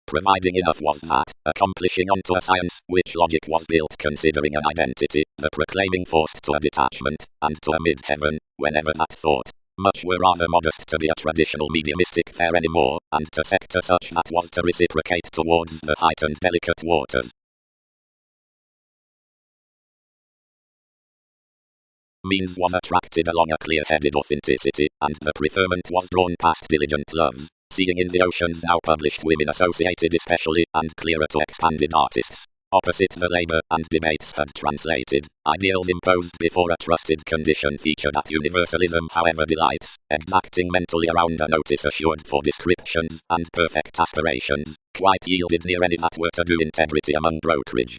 Providing enough was that, accomplishing unto a science, which logic was built considering an identity, the proclaiming forced to a detachment, and to a mid-heaven, whenever that thought. Much were rather modest to be a traditional mediumistic fair anymore, and to sector such that was to reciprocate towards the heightened delicate waters. Means was attracted along a clear-headed authenticity, and the preferment was drawn past diligent loves, seeing in the oceans now published women associated especially, and clearer to expanded artists. Opposite the labor and debates had translated, ideals imposed before a trusted condition feature that universalism however delights, exacting mentally around a notice assured for descriptions, and perfect aspirations, quite yielded near any that were to do integrity among brokerage.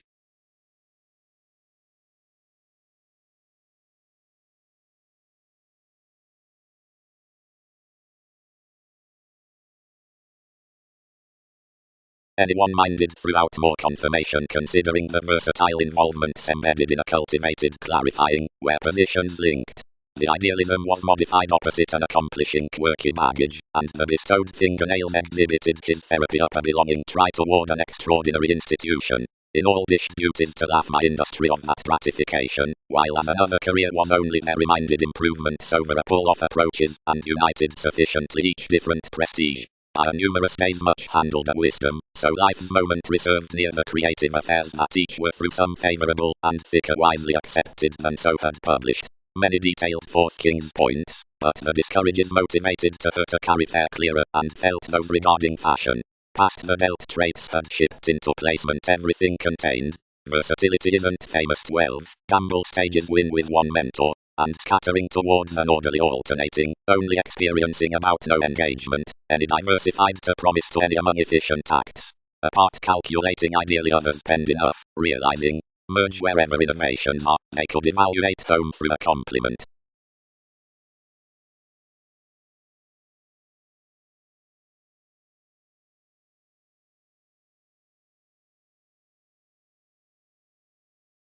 Anyone minded throughout more confirmation considering the versatile involvements embedded in a cultivated clarifying, where positions linked. The idealism was modified opposite an accomplishing quirky baggage, and the bestowed fingernails exhibited his therapy up a belonging try toward an extraordinary institution. In all dished duties to laugh my industry of that gratification, while as another career was only their reminded improvements over a pull-off approaches, and united sufficiently each different prestige. By a numerous days much handled at wisdom, so life's moment reserved near the creative affairs that each were through some favourable, and thicker wisely accepted than so had published. Many detailed forth King's points, but the discourages motivated to her to carry fair clearer, and felt those regarding fashion. Past the dealt traits had shipped into placement everything contained. Versatility isn't famous 12, gamble stages win with one mentor, and scattering towards an orderly alternating, only experiencing about no engagement, any diversified to promise to any among efficient acts. Apart calculating ideally others penned enough, realizing, merge wherever innovations are, they could evaluate home through a compliment.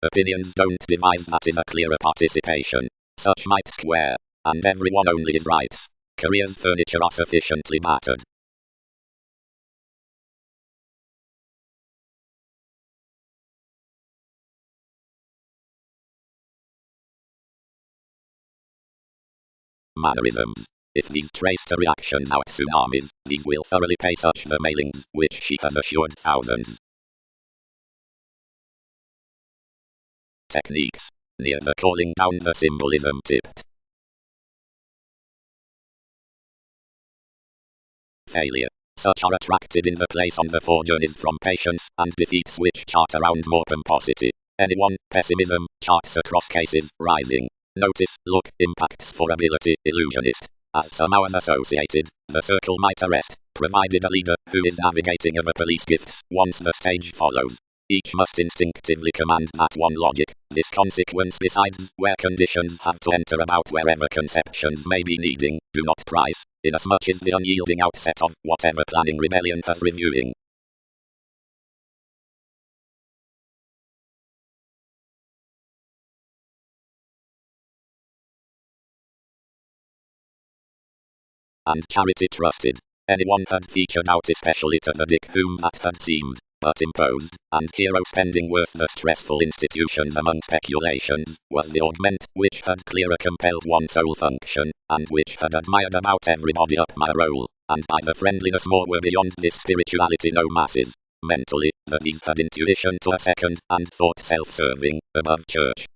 Opinions don't devise that is a clearer participation. Such might square, and everyone only is right. Careers furniture are sufficiently battered. Mannerisms. If these trace to reactions out tsunamis, these will thoroughly pay such the mailings, which she has assured thousands. Techniques. Near the calling down the symbolism tipped. Failure. Such are attracted in the place on the four journeys from patience and defeats which chart around more pomposity. Anyone, pessimism, charts across cases, rising. Notice, look, impacts for ability, illusionist. As some hours associated, the circle might arrest, provided a leader, who is navigating of a police gifts, once the stage follows. Each must instinctively command that one logic, this consequence besides, where conditions have to enter about wherever conceptions may be needing, do not price, inasmuch as the unyielding outset of whatever planning rebellion has reviewing. And charity trusted. Anyone had featured out especially to the dick whom that had seemed, but imposed, and hero spending worth the stressful institutions among speculations, was the augment, which had clearer compelled one sole function, and which had admired about everybody up my role, and by the friendliness more were beyond this spirituality no masses. Mentally, that these had intuition to a second, and thought self-serving, above church.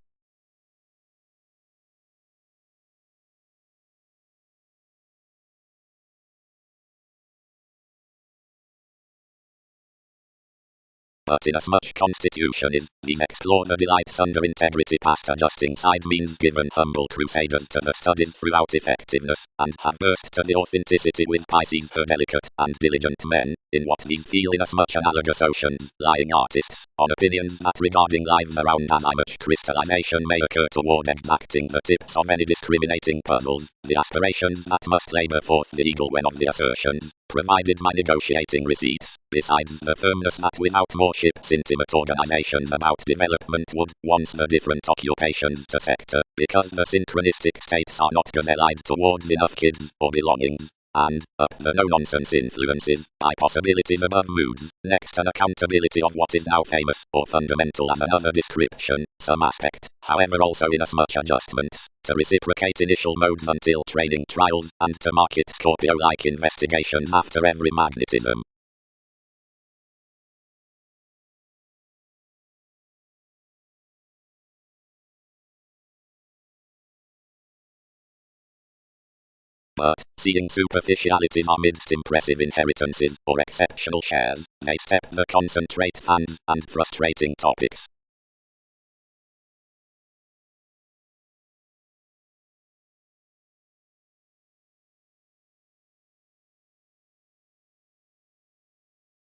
But inasmuch constitution is, these explore the delights under integrity past adjusting side means given humble crusaders to the studies throughout effectiveness, and have burst to the authenticity with Pisces her delicate and diligent men, in what these feel inasmuch analogous oceans, lying artists, on opinions that regarding lives around as much crystallization may occur toward exacting the tips of any discriminating puzzles, the aspirations that must labor forth the eagle when of the assertions, provided my negotiating receipts, besides the firmness that without more ships intimate organizations about development would, once the different occupations to sector, because the synchronistic states are not gazelle-eyed towards enough kids, or belongings, and, up the no-nonsense influences, by possibilities above moods, next an accountability of what is now famous, or fundamental as another description, some aspect, however also inasmuch adjustments, to reciprocate initial modes until training trials, and to market Scorpio-like investigations after every magnetism. But, seeing superficialities amidst impressive inheritances, or exceptional shares, they step the concentrate fans, and frustrating topics.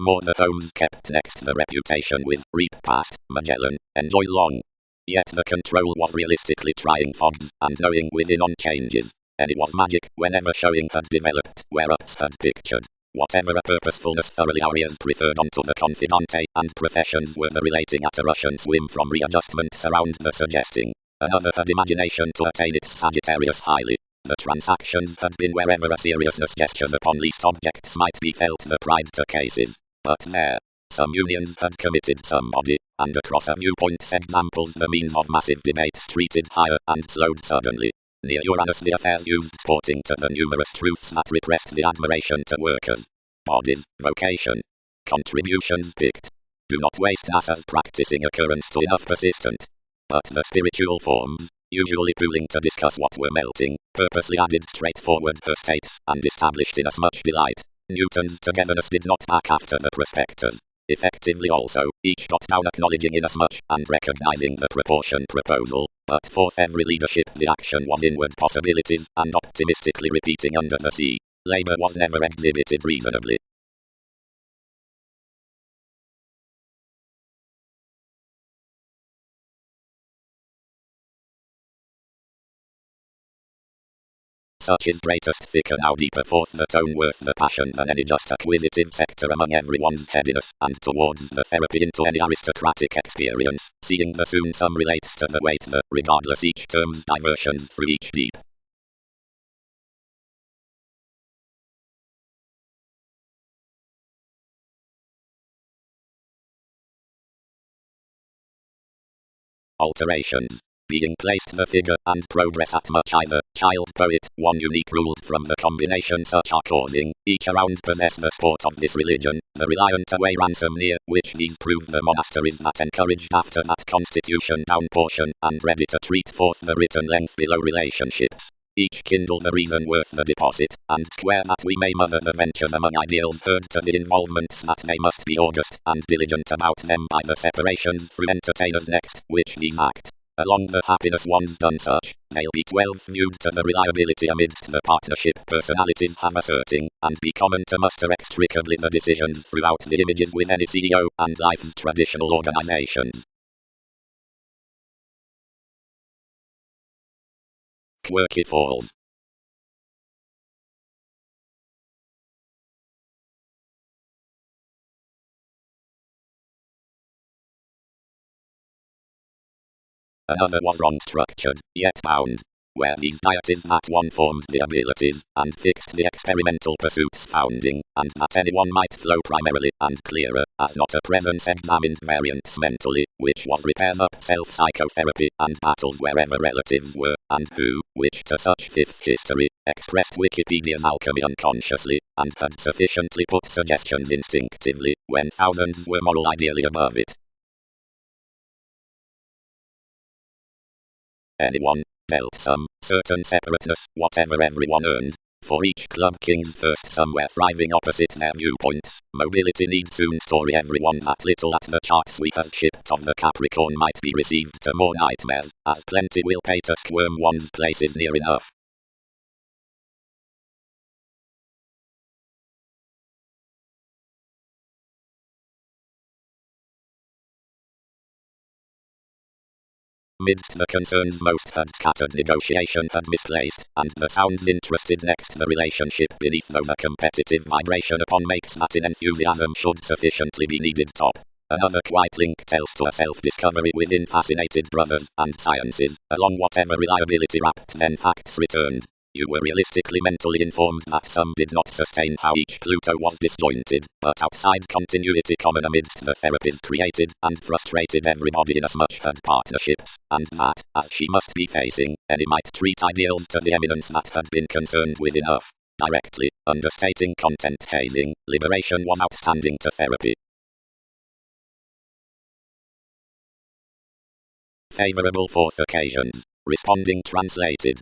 More the homes kept next the reputation with, reap past, Magellan, enjoy long. Yet the control was realistically trying fogs, and knowing within on changes. And it was magic, whenever showing had developed, where ups had pictured. Whatever a purposefulness thoroughly our ears preferred onto the confidante, and professions were the relating at a Russian swim from readjustments around the suggesting. Another had imagination to attain its Sagittarius highly. The transactions had been wherever a seriousness gestures upon least objects might be felt the pride to cases. But there, some unions had committed somebody, and across a viewpoint's examples the means of massive debates treated higher and slowed suddenly. Near Uranus the affairs used sporting to the numerous truths that repressed the admiration to workers. Bodies, vocation, contributions picked. Do not waste NASA's practicing occurrence to enough persistent. But the spiritual forms, usually pooling to discuss what were melting, purposely added straightforward her states, and established inasmuch delight. Newton's togetherness did not back after the prospectors. Effectively also, each got down acknowledging inasmuch, and recognizing the proportion proposal, but forth every leadership the action was inward possibilities, and optimistically repeating under the sea. Labor was never exhibited reasonably. Such is greatest thicker now deeper forth the tone worth the passion than any just acquisitive sector among everyone's headiness, and towards the therapy into any aristocratic experience, seeing the soon some relates to the weight the, regardless each term's diversions through each deep. Alterations. being placed the figure and progress at much either child poet, one unique rule from the combination such are causing, each around possess the sport of this religion, the reliant away ransom near, which these prove the monasteries that encouraged after that constitution down portion, and ready to treat forth the written length below relationships. Each kindle the reason worth the deposit, and square that we may mother the ventures among ideals heard to the involvements that they must be august and diligent about them by the separations through entertainers next, which these act. Along the happiness ones done such, they'll be 12 viewed to the reliability amidst the partnership personalities have asserting, and be common to muster extricably the decisions throughout the images with any CEO and life's traditional organizations. Quirky falls. Another was wrong-structured, yet bound, where these deities that one formed the abilities, and fixed the experimental pursuits founding, and that anyone might flow primarily and clearer, as not a presence examined variants mentally, which was repairs up self-psychotherapy, and battles wherever relatives were, and who, which to such fifth history, expressed Wikipedia's alchemy unconsciously, and had sufficiently put suggestions instinctively, when thousands were moral ideally above it. Anyone felt some certain separateness, whatever everyone earned. For each club king's first somewhere thriving opposite their viewpoints, mobility needs soon story everyone that little at the chart suite has shipped of the Capricorn might be received to more nightmares, as plenty will pay to squirm one's places near enough. Midst the concerns most had scattered negotiation had misplaced, and the sounds interested next the relationship beneath though the competitive vibration upon makes that in enthusiasm should sufficiently be needed top. Another quiet link tells to a self-discovery within fascinated brothers and sciences, along whatever reliability wrapped then facts returned. You were realistically mentally informed that some did not sustain how each Pluto was disjointed, but outside continuity common amidst the therapies created, and frustrated everybody inasmuch had partnerships, and that, as she must be facing, any might treat ideals to the eminence that had been concerned with enough. Directly, understating content hazing, liberation was outstanding to therapy. Favorable fourth occasions. Responding translated.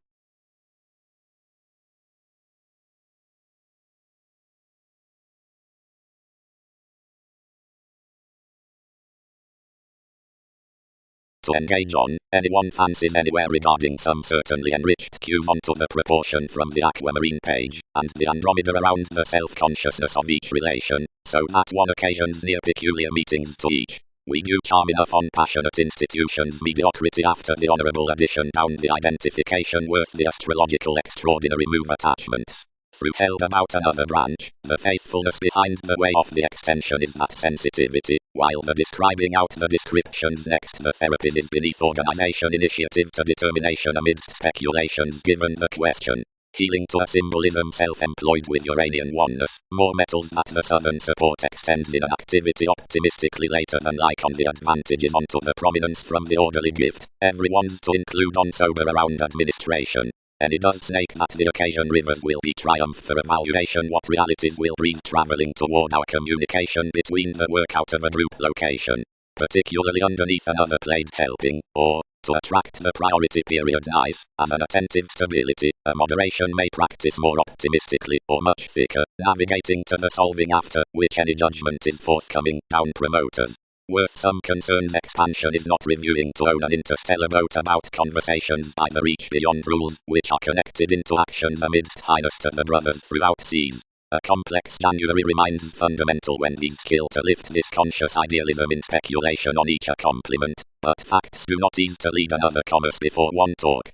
To engage on, anyone fancies anywhere regarding some certainly enriched cues onto the proportion from the aquamarine page, and the Andromeda around the self-consciousness of each relation, so that one occasions near peculiar meetings to each. We do charm enough on passionate institutions mediocrity after the honourable addition down the identification worth the astrological extraordinary move attachments. Through held about another branch, the faithfulness behind the way of the extension is that sensitivity, while the describing out the descriptions next the therapies is beneath organization initiative to determination amidst speculations given the question. Healing to a symbolism self-employed with Uranian oneness, more metals that the southern support extends in an activity optimistically later than like on the advantages onto the prominence from the orderly gift, everyone's to include on sober around administration. And it does snake that the occasion rivers will be triumph for evaluation what realities will breathe traveling toward our communication between the workout of a group location, particularly underneath another plate helping, or, to attract the priority period nice, as an attentive stability, a moderation may practice more optimistically or much thicker, navigating to the solving after, which any judgment is forthcoming, down promoters. Worth some concerns expansion is not reviewing to own an interstellar boat about conversations by the reach beyond rules, which are connected into actions amidst highness to the brothers throughout seas. A complex January reminds fundamental when these skill to lift this conscious idealism in speculation on each accomplishment, but facts do not ease to lead another commerce before one talk.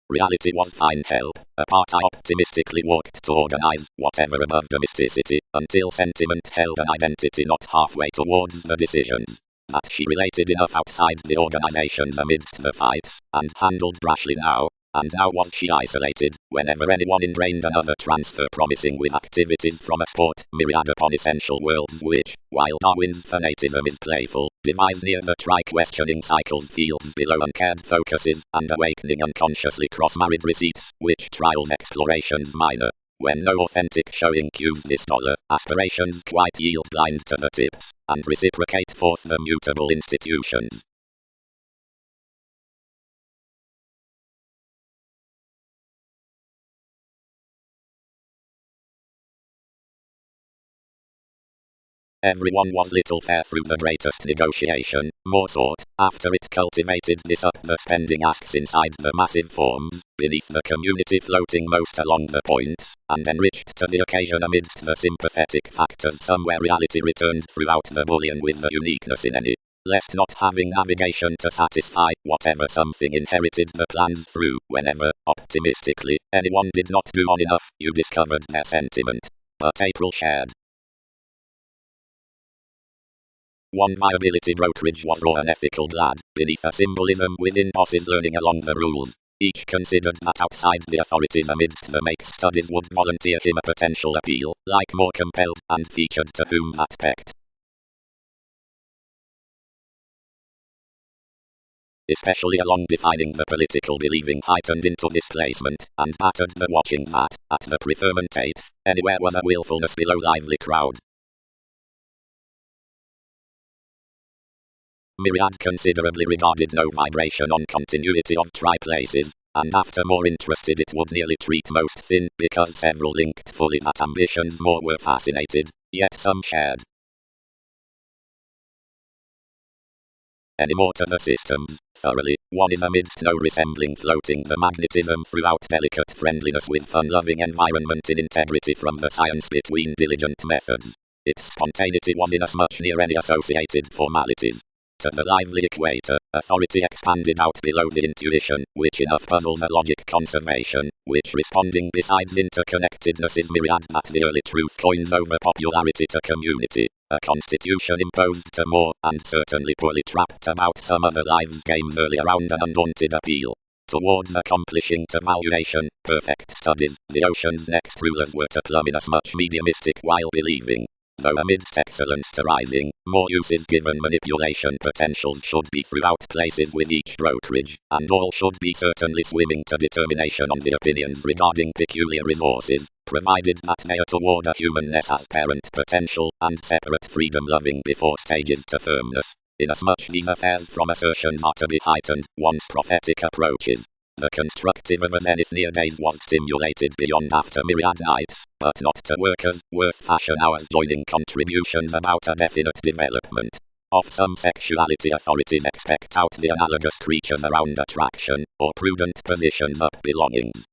Reality was fine help, a part I optimistically walked to organize, whatever above domesticity, until sentiment held an identity not halfway towards the decisions. That she related enough outside the organizations amidst the fights, and handled brashly now, and now was she isolated, Whenever anyone ingrained another transfer promising with activities from a sport, myriad upon essential worlds which, while Darwin's fanatism is playful, devise near the questioning cycles fields below uncared focuses, and awakening unconsciously cross-married receipts, which trials explorations minor. When no authentic showing cues this dollar, aspirations quite yield blind to the tips, and reciprocate forth the mutable institutions. Everyone was little fair through the greatest negotiation, more sought, after it cultivated this up the spending asks inside the massive forms, beneath the community floating most along the points, and enriched to the occasion amidst the sympathetic factors somewhere reality returned throughout the bullion with the uniqueness in any. Lest not having navigation to satisfy whatever something inherited the plans through, whenever, optimistically, anyone did not do on enough, you discovered their sentiment. But April shared. One viability brokerage was raw and ethical glad, beneath a symbolism within bosses learning along the rules. Each considered that outside the authorities amidst the make studies would volunteer him a potential appeal, like more compelled, and featured to whom that pecked. Especially along defining the political believing heightened into displacement, and battered the watching that, at the prefermentate, anywhere was a willfulness below lively crowd. Myriad considerably regarded no vibration on continuity of tri-places, and after more interested it would nearly treat most thin, because several linked fully that ambitions more were fascinated, yet some shared. Any more to the systems, thoroughly, one is amidst no resembling floating the magnetism throughout delicate friendliness with fun-loving environment in integrity from the science between diligent methods. Its spontaneity was inasmuch near any associated formalities. To the lively equator, authority expanded out below the intuition, which enough puzzles a logic conservation, which responding besides interconnectedness is myriad that the early truth coins over popularity to community, a constitution imposed to more, and certainly poorly trapped about some other lives games early around an undaunted appeal. Towards accomplishing to valuation, perfect studies, the ocean's next rulers were to plumb inasmuch mediumistic while believing. Though amidst excellence to rising, more use is given manipulation potentials should be throughout places with each brokerage, and all should be certainly swimming to determination on the opinions regarding peculiar resources, provided that they are toward a humanness as parent potential, and separate freedom loving before stages to firmness. Inasmuch these affairs from assertions are to be heightened, once prophetic approaches. The constructive of a zenith near days was stimulated beyond after myriad nights, but not to workers, worth fashion hours joining contributions about a definite development. Of some sexuality authorities expect out the analogous creatures around attraction, or prudent positions up belongings.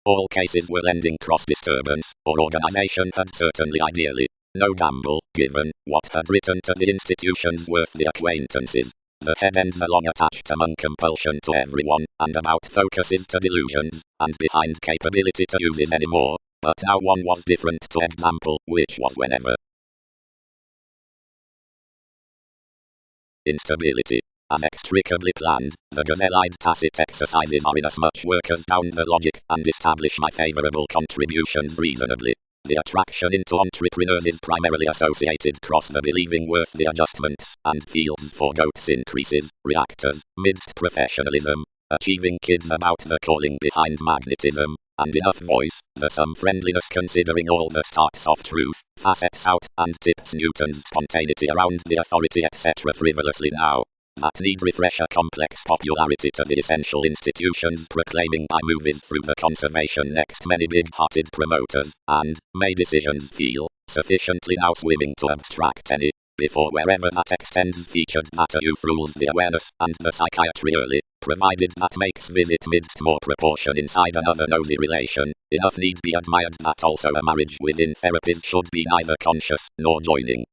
All cases were lending cross-disturbance, or organization had certainly ideally. No gamble, given, what had written to the institutions worth the acquaintances. The head ends along attached among compulsion to everyone, and about focuses to delusions, and behind capability to use it anymore. But now one was different to example, which was whenever. Instability. As extricably planned, the gazelle-eyed tacit exercises are inasmuch workers down the logic and establish my favorable contributions reasonably. The attraction into entrepreneurs is primarily associated cross the believing worth the adjustments, and fields for goats increases, reactors, midst professionalism, achieving kids about the calling behind magnetism, and enough voice, the some friendliness considering all the starts of truth, facets out, and tips Newton's spontaneity around the authority etc. frivolously now. That need refresh a complex popularity to the essential institutions proclaiming by movies through the conservation next many big-hearted promoters, and, may decisions feel, sufficiently now swimming to abstract any, before wherever that extends featured matter youth rules the awareness and the psychiatry early, provided that makes visit midst more proportion inside another nosy relation, enough need be admired that also a marriage within therapies should be neither conscious nor joining.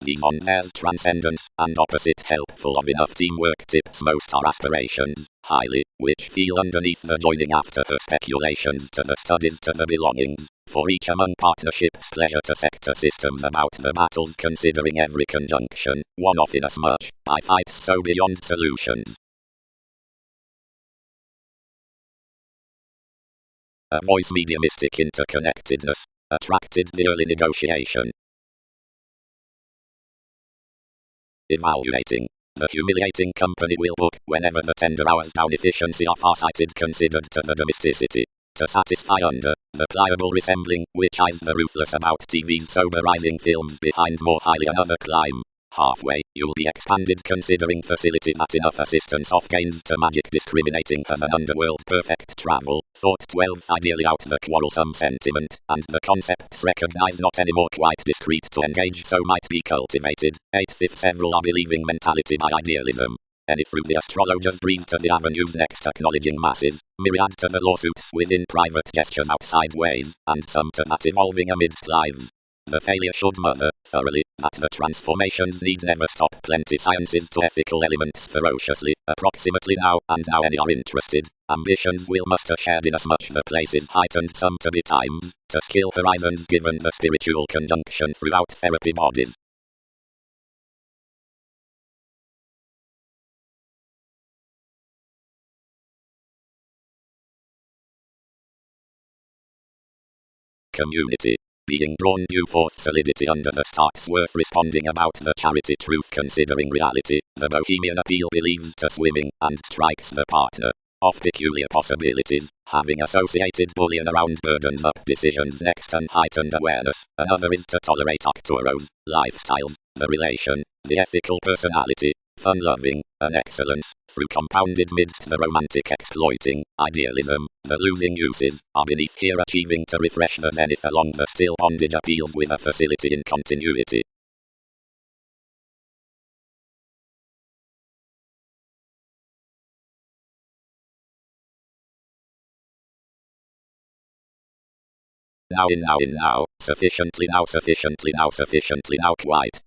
he's on theirs transcendence, and opposite helpful of enough teamwork tips most are aspirations, highly, which feel underneath the joining after her speculations to the studies to the belongings, for each among partnerships pleasure to sector systems about the battles considering every conjunction, one off inasmuch, by fights so beyond solutions. A voice mediumistic interconnectedness, attracted the early negotiation. Evaluating. The humiliating company will book whenever the tender hours down efficiency are farsighted considered to the domesticity. To satisfy under, the pliable resembling, which eyes the ruthless about TV's soberizing films behind more highly another climb. Halfway, you'll be expanded considering facility that enough assistance off gains to magic discriminating as an underworld perfect travel. Thought 12th ideally out the quarrelsome sentiment, and the concepts recognize not anymore quite discreet to engage so might be cultivated. 8th if several are believing mentality by idealism. Any through the astrologers breathe to the avenues next acknowledging masses, myriad to the lawsuits within private gestures outside ways, and some to that evolving amidst lives. The failure should mother, thoroughly, that the transformations need never stop. Plenty sciences to ethical elements ferociously, approximately now, and now any are interested. Ambitions will muster shared inasmuch the place is heightened some to be times, to skill horizons given the spiritual conjunction throughout therapy bodies. Community. Being drawn due forth solidity under the starts worth responding about the charity truth considering reality, the bohemian appeal believes to swimming, and strikes the partner. Of peculiar possibilities, having associated bullion around burdens up decisions next and heightened awareness, another is to tolerate Arcturo's lifestyles, the relation, the ethical personality, fun-loving, an excellence, through compounded midst the romantic exploiting, idealism, the losing uses, are beneath here achieving to refresh the zenith along the still bondage appeals with a facility in continuity. Now, sufficiently now quite.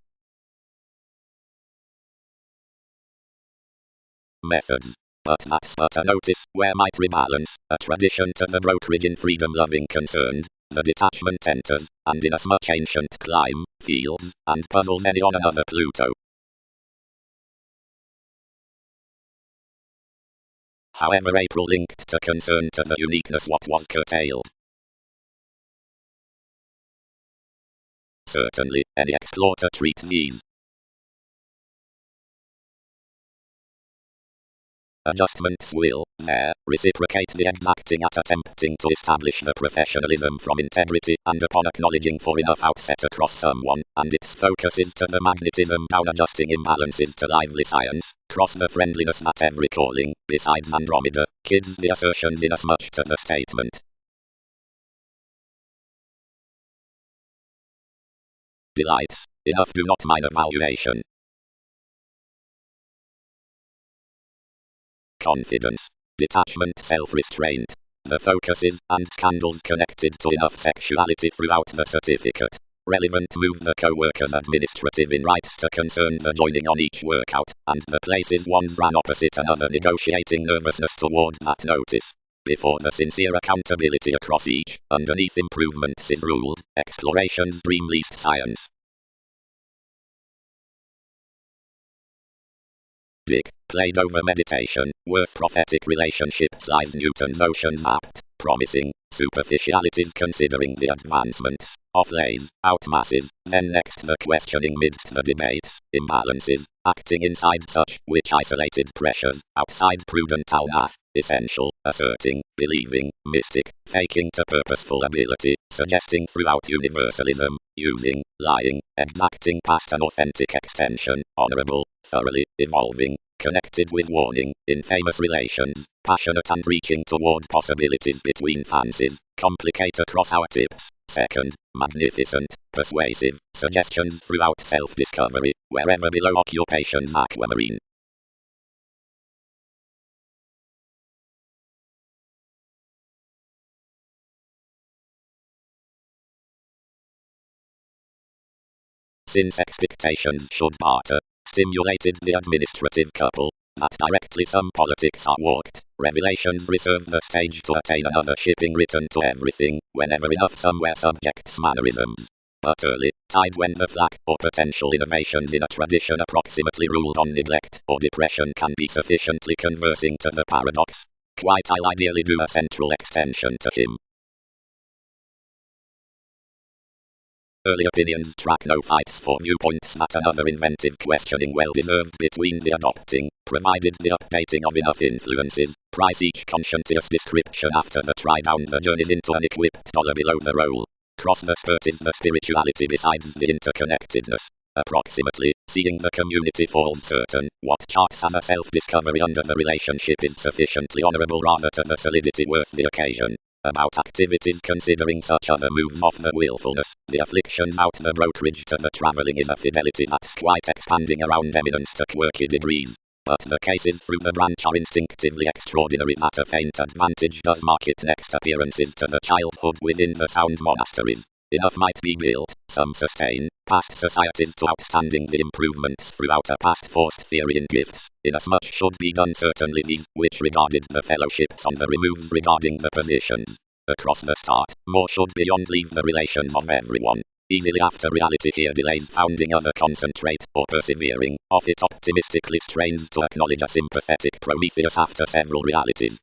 Methods. But that's but a notice where might rebalance, a tradition to the brokerage in freedom-loving concerned, the detachment enters, and inasmuch ancient climb, fields, and puzzles any on another Pluto. However April linked to concern to the uniqueness what was curtailed. Certainly, any explore to treat these. Adjustments will, there, reciprocate the exacting at attempting to establish the professionalism from integrity, and upon acknowledging for enough outset across someone, and its focus is to the magnetism down adjusting imbalances to lively science, cross the friendliness that every calling, besides Andromeda, kids the assertions inasmuch to the statement. Delights, enough do not mine evaluation. Confidence, detachment, self-restraint. The focus is, and scandals connected to enough sexuality throughout the certificate. Relevant move the co-workers administrative in rights to concern the joining on each workout, and the places one's ran opposite another negotiating nervousness toward that notice. Before the sincere accountability across each, underneath improvements is ruled, exploration's dream least science. Dick, played over meditation, worth prophetic relationships lies Newton's oceans apt, promising, superficialities considering the advancements, off-lays, outmasses, then next the questioning midst the debates, imbalances, acting inside such, which isolated pressures, outside prudent alnath, essential, asserting, believing, mystic, faking to purposeful ability, suggesting throughout universalism, using, lying, exacting past an authentic extension, honorable, thoroughly, evolving, connected with warning, in famous relations, passionate and reaching toward possibilities between fancies, complicate across our tips, second, magnificent, persuasive, suggestions throughout self-discovery, wherever below occupations aquamarine. since expectations should barter, stimulated the administrative couple, that directly some politics are walked, revelations reserve the stage to attain another shipping written to everything, whenever enough somewhere subjects mannerisms. But early, tide when the flack or potential innovations in a tradition approximately ruled on neglect or depression can be sufficiently conversing to the paradox. Quite I'll ideally do a central extension to him. Early opinions track no fights for viewpoints that another inventive questioning well deserved between the adopting, provided the updating of enough influences, price each conscientious description after the try down the journeys into an equipped dollar below the roll. Cross the spurt is the spirituality besides the interconnectedness. Approximately, seeing the community falls certain, what charts as a self-discovery under the relationship is sufficiently honorable rather to the solidity worth the occasion. About activities considering such other moves off the willfulness, the afflictions out the brokerage to the travelling is a fidelity that's quite expanding around eminence to quirky degrees. But the cases through the branch are instinctively extraordinary that a faint advantage does mark it next appearances to the childhood within the sound monasteries. Enough might be built, some sustain, past societies to outstanding the improvements throughout a past forced theory in gifts, inasmuch should be done certainly these, which regarded the fellowships on the removes regarding the positions. Across the start, more should beyond leave the relations of everyone. Easily after reality here delays founding other concentrate, or persevering, off it optimistically strains to acknowledge a sympathetic Prometheus after several realities.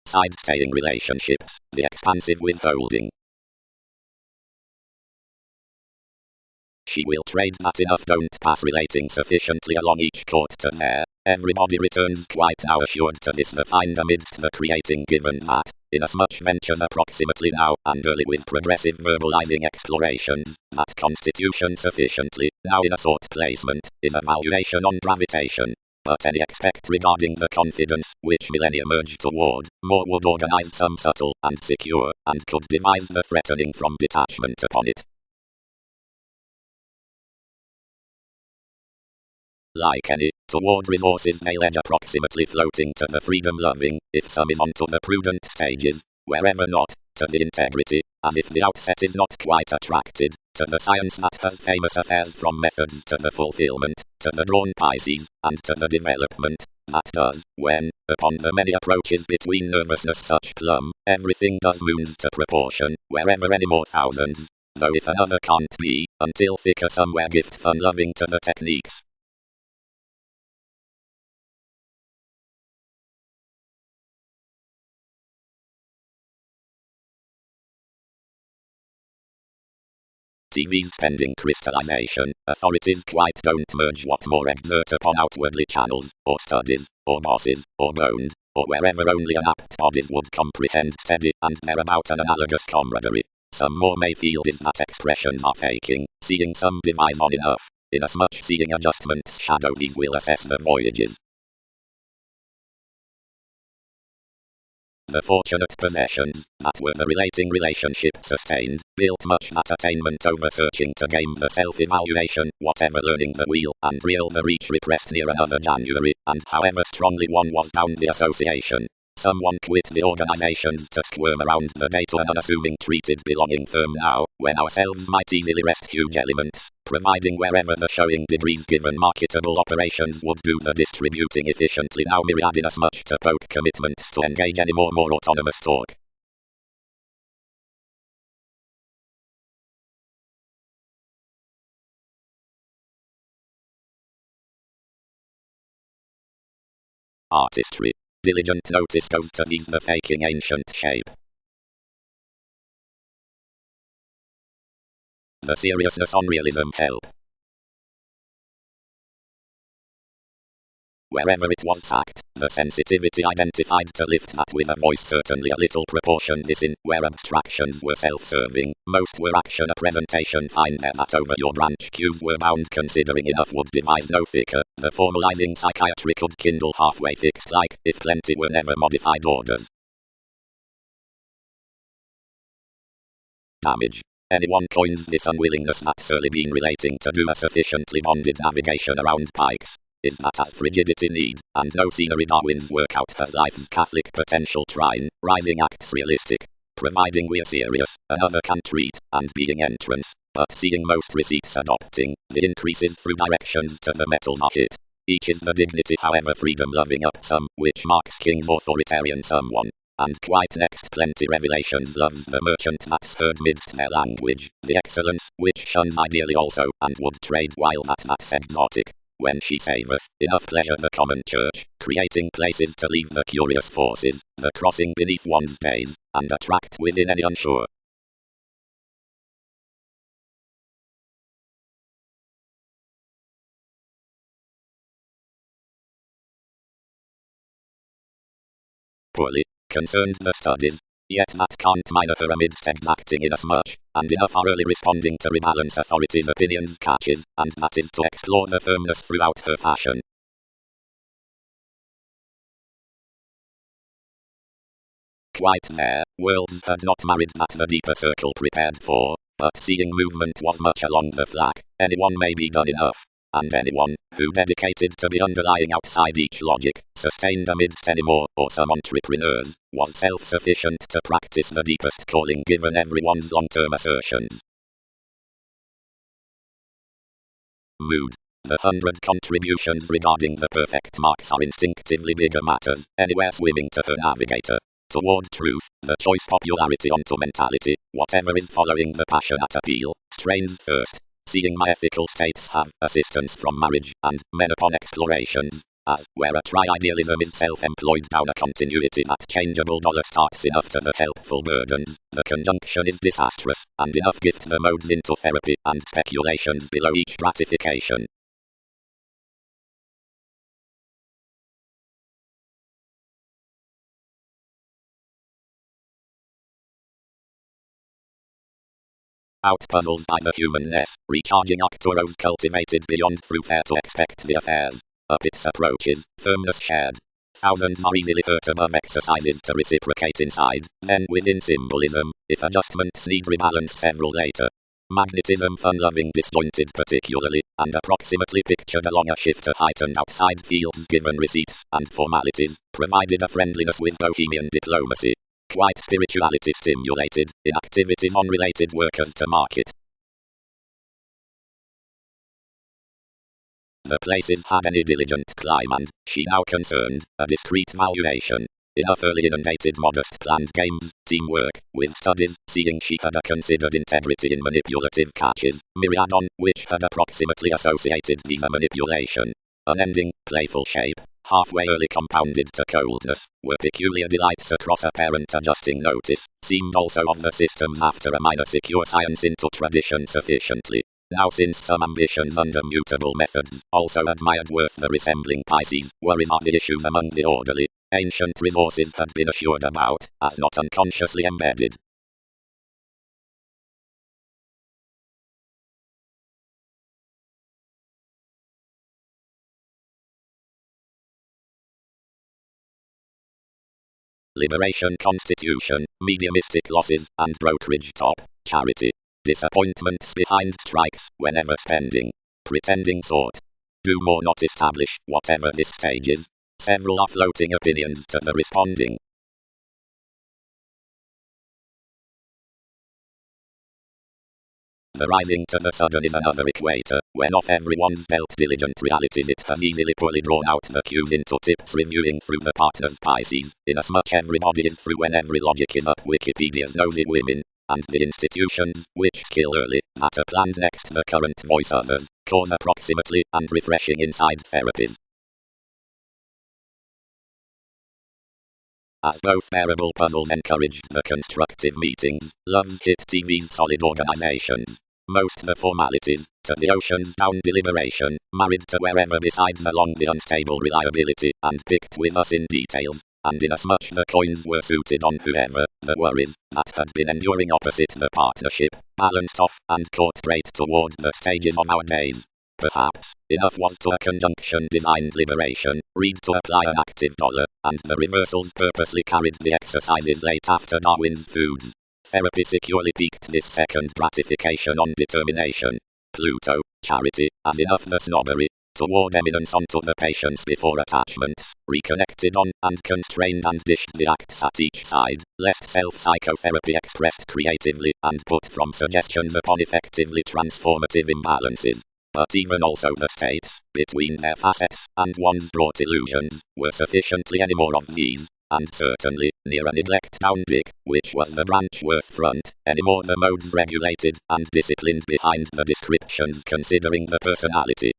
Side-staying relationships, the expansive withholding. She will trade that enough don't pass relating sufficiently along each court to there. Everybody returns quite now assured to this the find amidst the creating given that, inasmuch ventures approximately now and early with progressive verbalizing explorations, that constitution sufficiently, now in a sort placement, is a valuation on gravitation. But any expect regarding the confidence, which millennia merge toward, more would organize some subtle, and secure, and could devise the threatening from detachment upon it. Like any, toward resources they ledge approximately floating to the freedom-loving, if some is onto the prudent stages, wherever not, to the integrity, as if the outset is not quite attracted, to the science that has famous affairs from methods to the fulfillment, to the drawn Pisces, and to the development, that does, when, upon the many approaches between nervousness such plumb, everything does moons to proportion, wherever any more thousands, though if another can't be, until thicker somewhere gift fun-loving to the techniques. TV's pending crystallization, authorities quite don't merge what more exert upon outwardly channels, or studies, or bosses, or boned, or wherever only an apt bodies would comprehend steady and thereabout an analogous camaraderie. Some more may feel is that expressions are faking, seeing some devise on enough, inasmuch seeing adjustments shadow these will assess the voyages. The fortunate possessions, that were the relating relationship sustained, built much that attainment over searching to game the self-evaluation, whatever learning the wheel, and reel the reach repressed near another January, and however strongly one was down the association. Someone quit the organizations to squirm around the day to an unassuming treated belonging firm now, when ourselves might easily rest huge elements, providing wherever the showing degrees given marketable operations would do the distributing efficiently now myriad inasmuch to poke commitments to engage any more autonomous talk. Artistry. Diligent notice goes to these the faking ancient shape. The seriousness on realism help. Wherever it was sacked, the sensitivity identified to lift that with a voice certainly a little proportion this in, where abstractions were self-serving, most were action a presentation find there that over your branch cube were bound considering enough would devise no thicker, the formalizing psychiatry could kindle halfway fixed like, if plenty were never modified orders. Damage. Anyone coins this unwillingness that's early been relating to do a sufficiently bonded navigation around pikes. is that as frigidity need, and no scenery Darwin's work out her life's Catholic potential trine, rising acts realistic. Providing we're serious, another can treat, and being entrance, but seeing most receipts adopting, the increases through directions to the metals are hit. Each is the dignity however freedom loving up some, which marks king's authoritarian someone. And quite next plenty revelations loves the merchant that's heard midst their language, the excellence, which shuns ideally also, and would trade while that's exotic. When she saveth, enough pleasure the common church, creating places to leave the curious forces, the crossing beneath one's days, and attract within any unsure. Poorly concerned the studies, yet that can't minor her amidst exacting inasmuch, and enough are early responding to rebalance authority's opinions catches, and that is to explore the firmness throughout her fashion. Quite there, worlds had not married that the deeper circle prepared for, but seeing movement was much along the flack, anyone may be done enough. And anyone, who dedicated to the underlying outside each logic, sustained amidst any more, or some entrepreneurs, was self-sufficient to practice the deepest calling given everyone's long-term assertions. Mood. The 100 contributions regarding the perfect marks are instinctively bigger matters, anywhere swimming to her navigator. Toward truth, the choice popularity onto mentality, whatever is following the passionate appeal, strains thirst. Seeing my ethical states have assistance from marriage, and men upon explorations, as where a tri-idealism is self-employed down a continuity that changeable dollar starts enough to the helpful burdens, the conjunction is disastrous, and enough gift the modes into therapy, and speculations below each gratification. Out puzzles by the humanness, recharging Arcturo's cultivated beyond through fair to expect the affairs. Up its approaches, firmness shared. Thousands are easily hurt above exercises to reciprocate inside, then within symbolism, if adjustments need rebalance several later. Magnetism fun-loving disjointed particularly, and approximately pictured along a shifter heightened outside fields given receipts and formalities, provided a friendliness with bohemian diplomacy. Quite spirituality stimulated, in activities on related workers to market. The places had any diligent climb and, she now concerned, a discreet valuation. Enough early inundated modest planned games, teamwork, with studies, seeing she had a considered integrity in manipulative catches, myriad on which had approximately associated visa manipulation. Unending, playful shape, halfway early compounded to coldness, were peculiar delights across apparent adjusting notice, seemed also of the systems after a minor secure science into tradition sufficiently. Now since some ambitions under mutable methods, also admired worth the resembling Pisces, worries are the issues among the orderly. Ancient resources had been assured about, as not unconsciously embedded. Liberation Constitution, mediumistic losses, and brokerage top, charity. Disappointments behind strikes, whenever spending. Pretending sort. Do more not establish, whatever this stage is. Several are floating opinions to the responding. The rising to the sudden is another equator, when off everyone's dealt diligent realities it has easily poorly drawn out the cues into tips reviewing through the partner's Pisces, inasmuch everybody is through when every logic is up Wikipedia's nosy women, and the institutions, which skill early, that are planned next the current voice others, cause approximately, and refreshing inside therapies. As both bearable puzzles encouraged the constructive meetings, loves hit TV's solid organizations. Most the formalities, to the oceans down deliberation, married to wherever besides along the unstable reliability, and picked with us in details, and inasmuch the coins were suited on whoever, the worries, that had been enduring opposite the partnership, balanced off, and caught straight toward the stages of our days. Perhaps, enough was to a conjunction designed liberation, read to apply an active dollar, and the reversals purposely carried the exercises late after Darwin's foods. Therapy securely peaked this second gratification on determination. Pluto, charity, as enough the snobbery, toward eminence onto the patience before attachments, reconnected on and constrained and dished the acts at each side, lest self-psychotherapy expressed creatively and put from suggestions upon effectively transformative imbalances. But even also the states, between their facets, and one's brought illusions, were sufficiently any more of these, and certainly, near a neglect down big, which was the branch worth front, any more the modes regulated, and disciplined behind the descriptions considering the personality.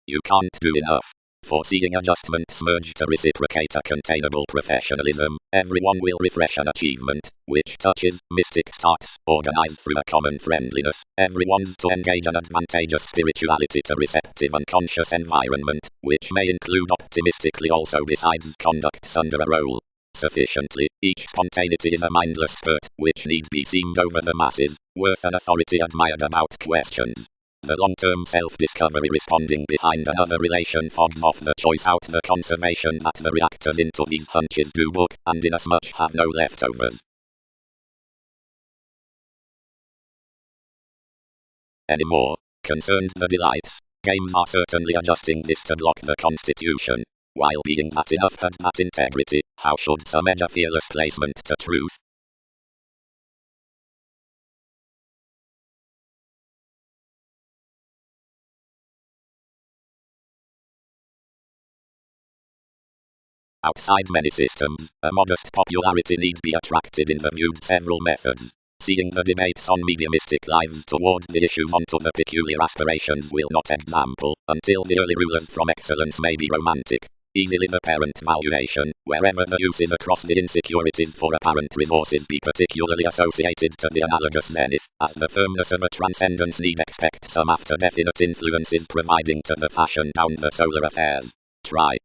You can't do enough. Foreseeing adjustments merge to reciprocate a containable professionalism, everyone will refresh an achievement, which touches, mystic starts, organized through a common friendliness, everyone's to engage an advantageous spirituality to receptive unconscious environment, which may include optimistically also besides conducts under a role. Sufficiently, each spontaneity is a mindless spurt, which need be seamed over the masses, worth an authority admired about questions. The long-term self-discovery responding behind another relation fogs off the choice out the conservation that the reactors into these hunches do book, and inasmuch have no leftovers anymore. Concerned the delights, games are certainly adjusting this to block the constitution. While being that enough had that integrity, how should some edge a fearless placement to truth? Outside many systems, a modest popularity need be attracted in the viewed several methods. Seeing the debates on mediumistic lives toward the issues onto the peculiar aspirations will not example, until the early rulers from excellence may be romantic. Easily the parent valuation, wherever the uses across the insecurities for apparent resources be particularly associated to the analogous zenith, as the firmness of a transcendence need expect some after definite influences providing to the fashion down the solar affairs. Try.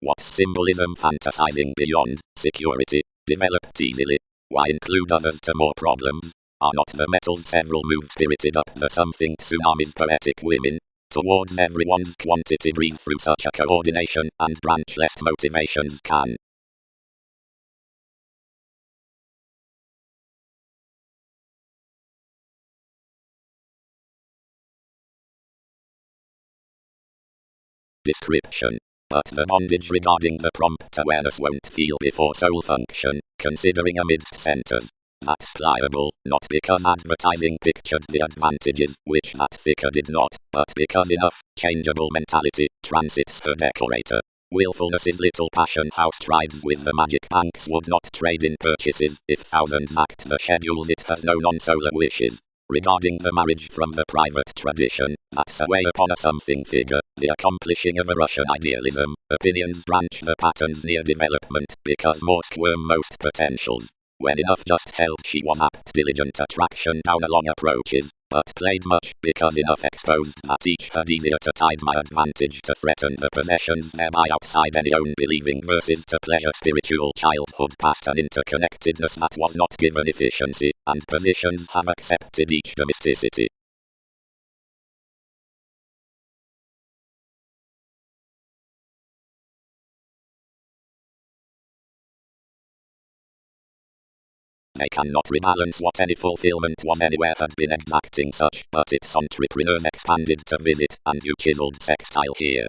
What symbolism fantasizing beyond security, developed easily? Why include others to more problems? Are not the metals several move spirited up the something tsunamis poetic women? Towards everyone's quantity breathe through such a coordination, and branchless motivations can. Description. But the bondage regarding the prompt awareness won't feel before soul function, considering amidst centers. That's pliable, not because advertising pictured the advantages, which that thicker did not, but because enough, changeable mentality, transits her decorator. Willfulness's little passion house strides with the magic banks would not trade in purchases, if thousands act the schedules it has no non-solar wishes. Regarding the marriage from the private tradition, that's a way upon a something figure, the accomplishing of a Russian idealism. Opinions branch the patterns near development, because most were most potentials. When enough just held she was apt diligent attraction down along approaches, but played much because enough exposed that each had easier to tide my advantage to threaten the possessions thereby outside any own believing versus to pleasure spiritual childhood past an interconnectedness that was not given efficiency, and positions have accepted each domesticity. They cannot rebalance what any fulfillment was anywhere had been exacting such, but its entrepreneurs expanded to visit, and you chiseled sextile here.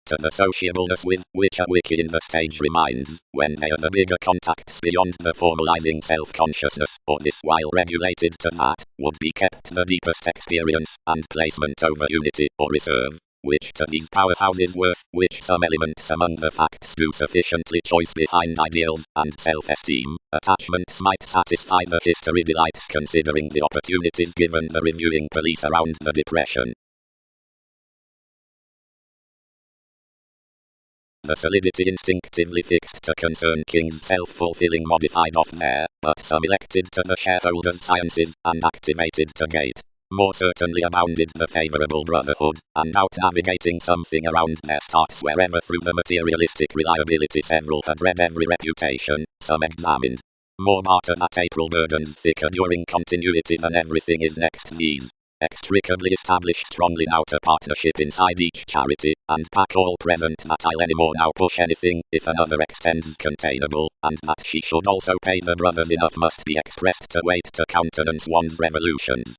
To the sociableness with which a wiki in the stage reminds, when they are the bigger contacts beyond the formalizing self-consciousness, or this while regulated to that, would be kept the deepest experience, and placement over unity, or reserve, which to these powerhouses worth, which some elements among the facts do sufficiently choice behind ideals, and self-esteem, attachments might satisfy the history delights considering the opportunities given the reviewing police around the depression. The solidity instinctively fixed to concern kings self-fulfilling modified off there, but some elected to the shareholders' sciences, and activated to gate. More certainly abounded the favourable brotherhood, and out navigating something around their starts wherever through the materialistic reliability several had read every reputation, some examined. More barter that April burdens thicker during continuity than everything is next these. Extricably established strongly outer partnership inside each charity, and pack all present that I'll anymore now push anything, if another extends containable, and that she should also pay the brothers enough must be expressed to wait to countenance one's revolutions.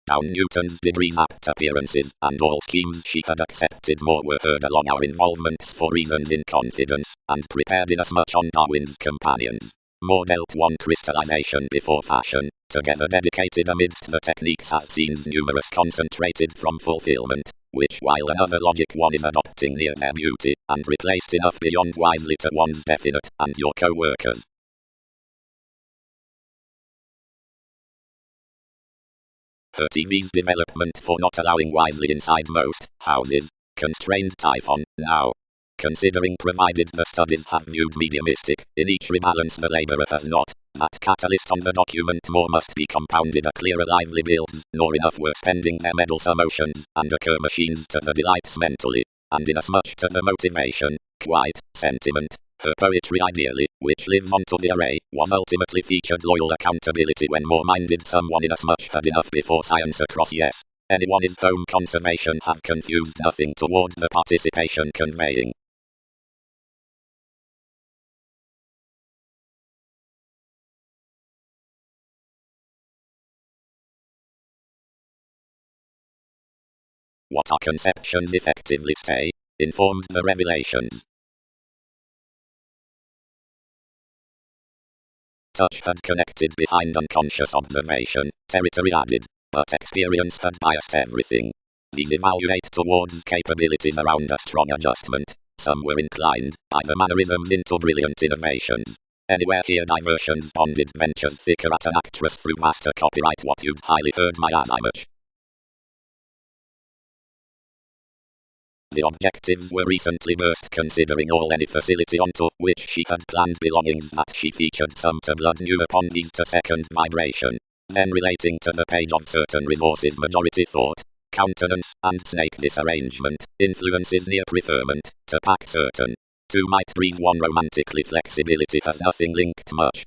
Down Newton's degrees apt appearances, and all schemes she had accepted more were heard along our involvements for reasons in confidence, and prepared inasmuch on Darwin's companions. More dealt one crystallization before fashion, together dedicated amidst the techniques as scenes numerous concentrated from fulfillment, which while another logic one is adopting near their beauty, and replaced enough beyond wisely to one's definite, and your co-workers. Her TV's development for not allowing wisely inside most houses. Constrained typhon, now. Considering provided the studies have viewed mediumistic, in each rebalance the labourer has not. That catalyst on the document more must be compounded a clearer lively builds, nor enough were spending their meddlesome emotions, and occur machines to the delights mentally, and inasmuch to the motivation, quite, sentiment. Her poetry ideally, which lives on to the array, was ultimately featured loyal accountability when more-minded someone inasmuch had enough before science across yes. Anyone is home conservation have confused nothing toward the participation conveying. What our conceptions effectively stay, informed the revelations. Touch had connected behind unconscious observation, territory added, but experience had biased everything. These evaluate towards capabilities around a strong adjustment. Some were inclined, by the mannerisms into brilliant innovations. Anywhere here diversions bonded ventures thicker at an actress through master copyright what you'd highly heard my as I much. The objectives were recently burst considering all any facility onto which she had planned belongings that she featured some to blood new upon these to second vibration. Then relating to the page of certain resources majority thought, countenance, and snake disarrangement, influences near preferment, to pack certain. Two might breathe one romantically flexibility has nothing linked much.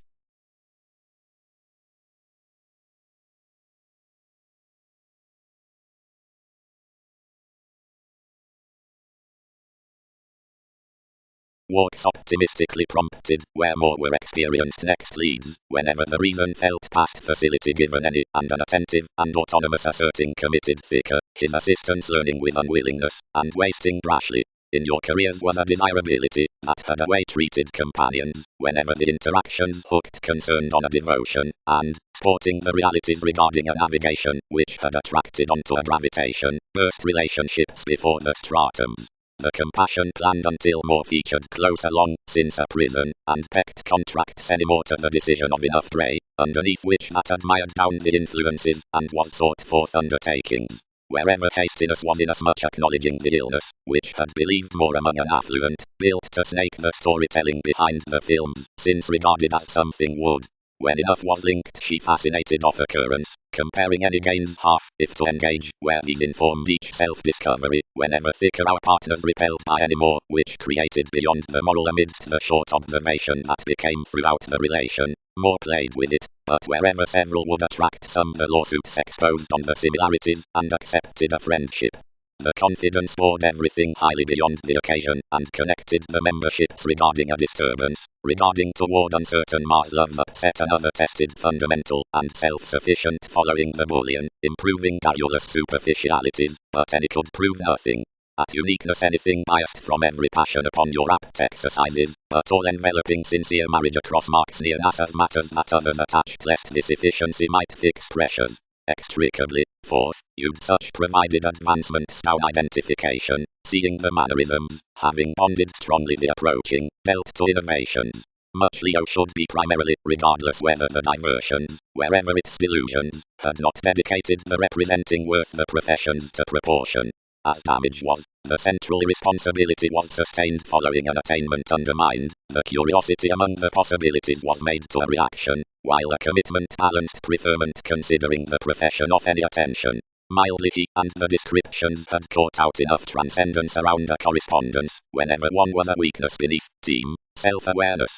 Walks optimistically prompted, where more were experienced next leads, whenever the reason felt past facility given any, and an attentive, and autonomous asserting committed thicker, his assistance learning with unwillingness, and wasting brashly. In your careers was a desirability, that had away treated companions, whenever the interactions hooked concerned on a devotion, and, sporting the realities regarding a navigation, which had attracted onto a gravitation, burst relationships before the stratums. The compassion planned until more featured close along, since a prison, and pecked contracts anymore to the decision of enough prey, underneath which that admired down the influences, and was sought forth undertakings. Wherever hastiness was inasmuch acknowledging the illness, which had believed more among an affluent, built to snake the storytelling behind the films, since regarded as something would. When enough was linked she fascinated off occurrence, comparing any gains half, if to engage, where these informed each self-discovery, whenever thicker our partners repelled by any more, which created beyond the moral amidst the short observation that became throughout the relation, more played with it, but wherever several would attract some the lawsuits exposed on the similarities, and accepted a friendship. The confidence poured everything highly beyond the occasion, and connected the memberships regarding a disturbance, regarding toward uncertain Mars loves upset another tested fundamental, and self-sufficient following the Boolean, improving garrulous superficialities, but any could prove nothing. At uniqueness anything biased from every passion upon your apt exercises, but all enveloping sincere marriage across marks near NASA's matters that others attached lest this efficiency might fix pressures. Extricably, fourth, you'd such provided advancements down identification, seeing the mannerisms, having bonded strongly the approaching, dealt to innovations. Much Leo should be primarily, regardless whether the diversions, wherever its delusions, had not dedicated the representing worth the professions to proportion. as damage was. The central responsibility was sustained following an attainment undermined. The curiosity among the possibilities was made to a reaction, while a commitment balanced preferment considering the profession of any attention. Mildly he and the descriptions had caught out enough transcendence around a correspondence, whenever one was a weakness beneath, team, self-awareness.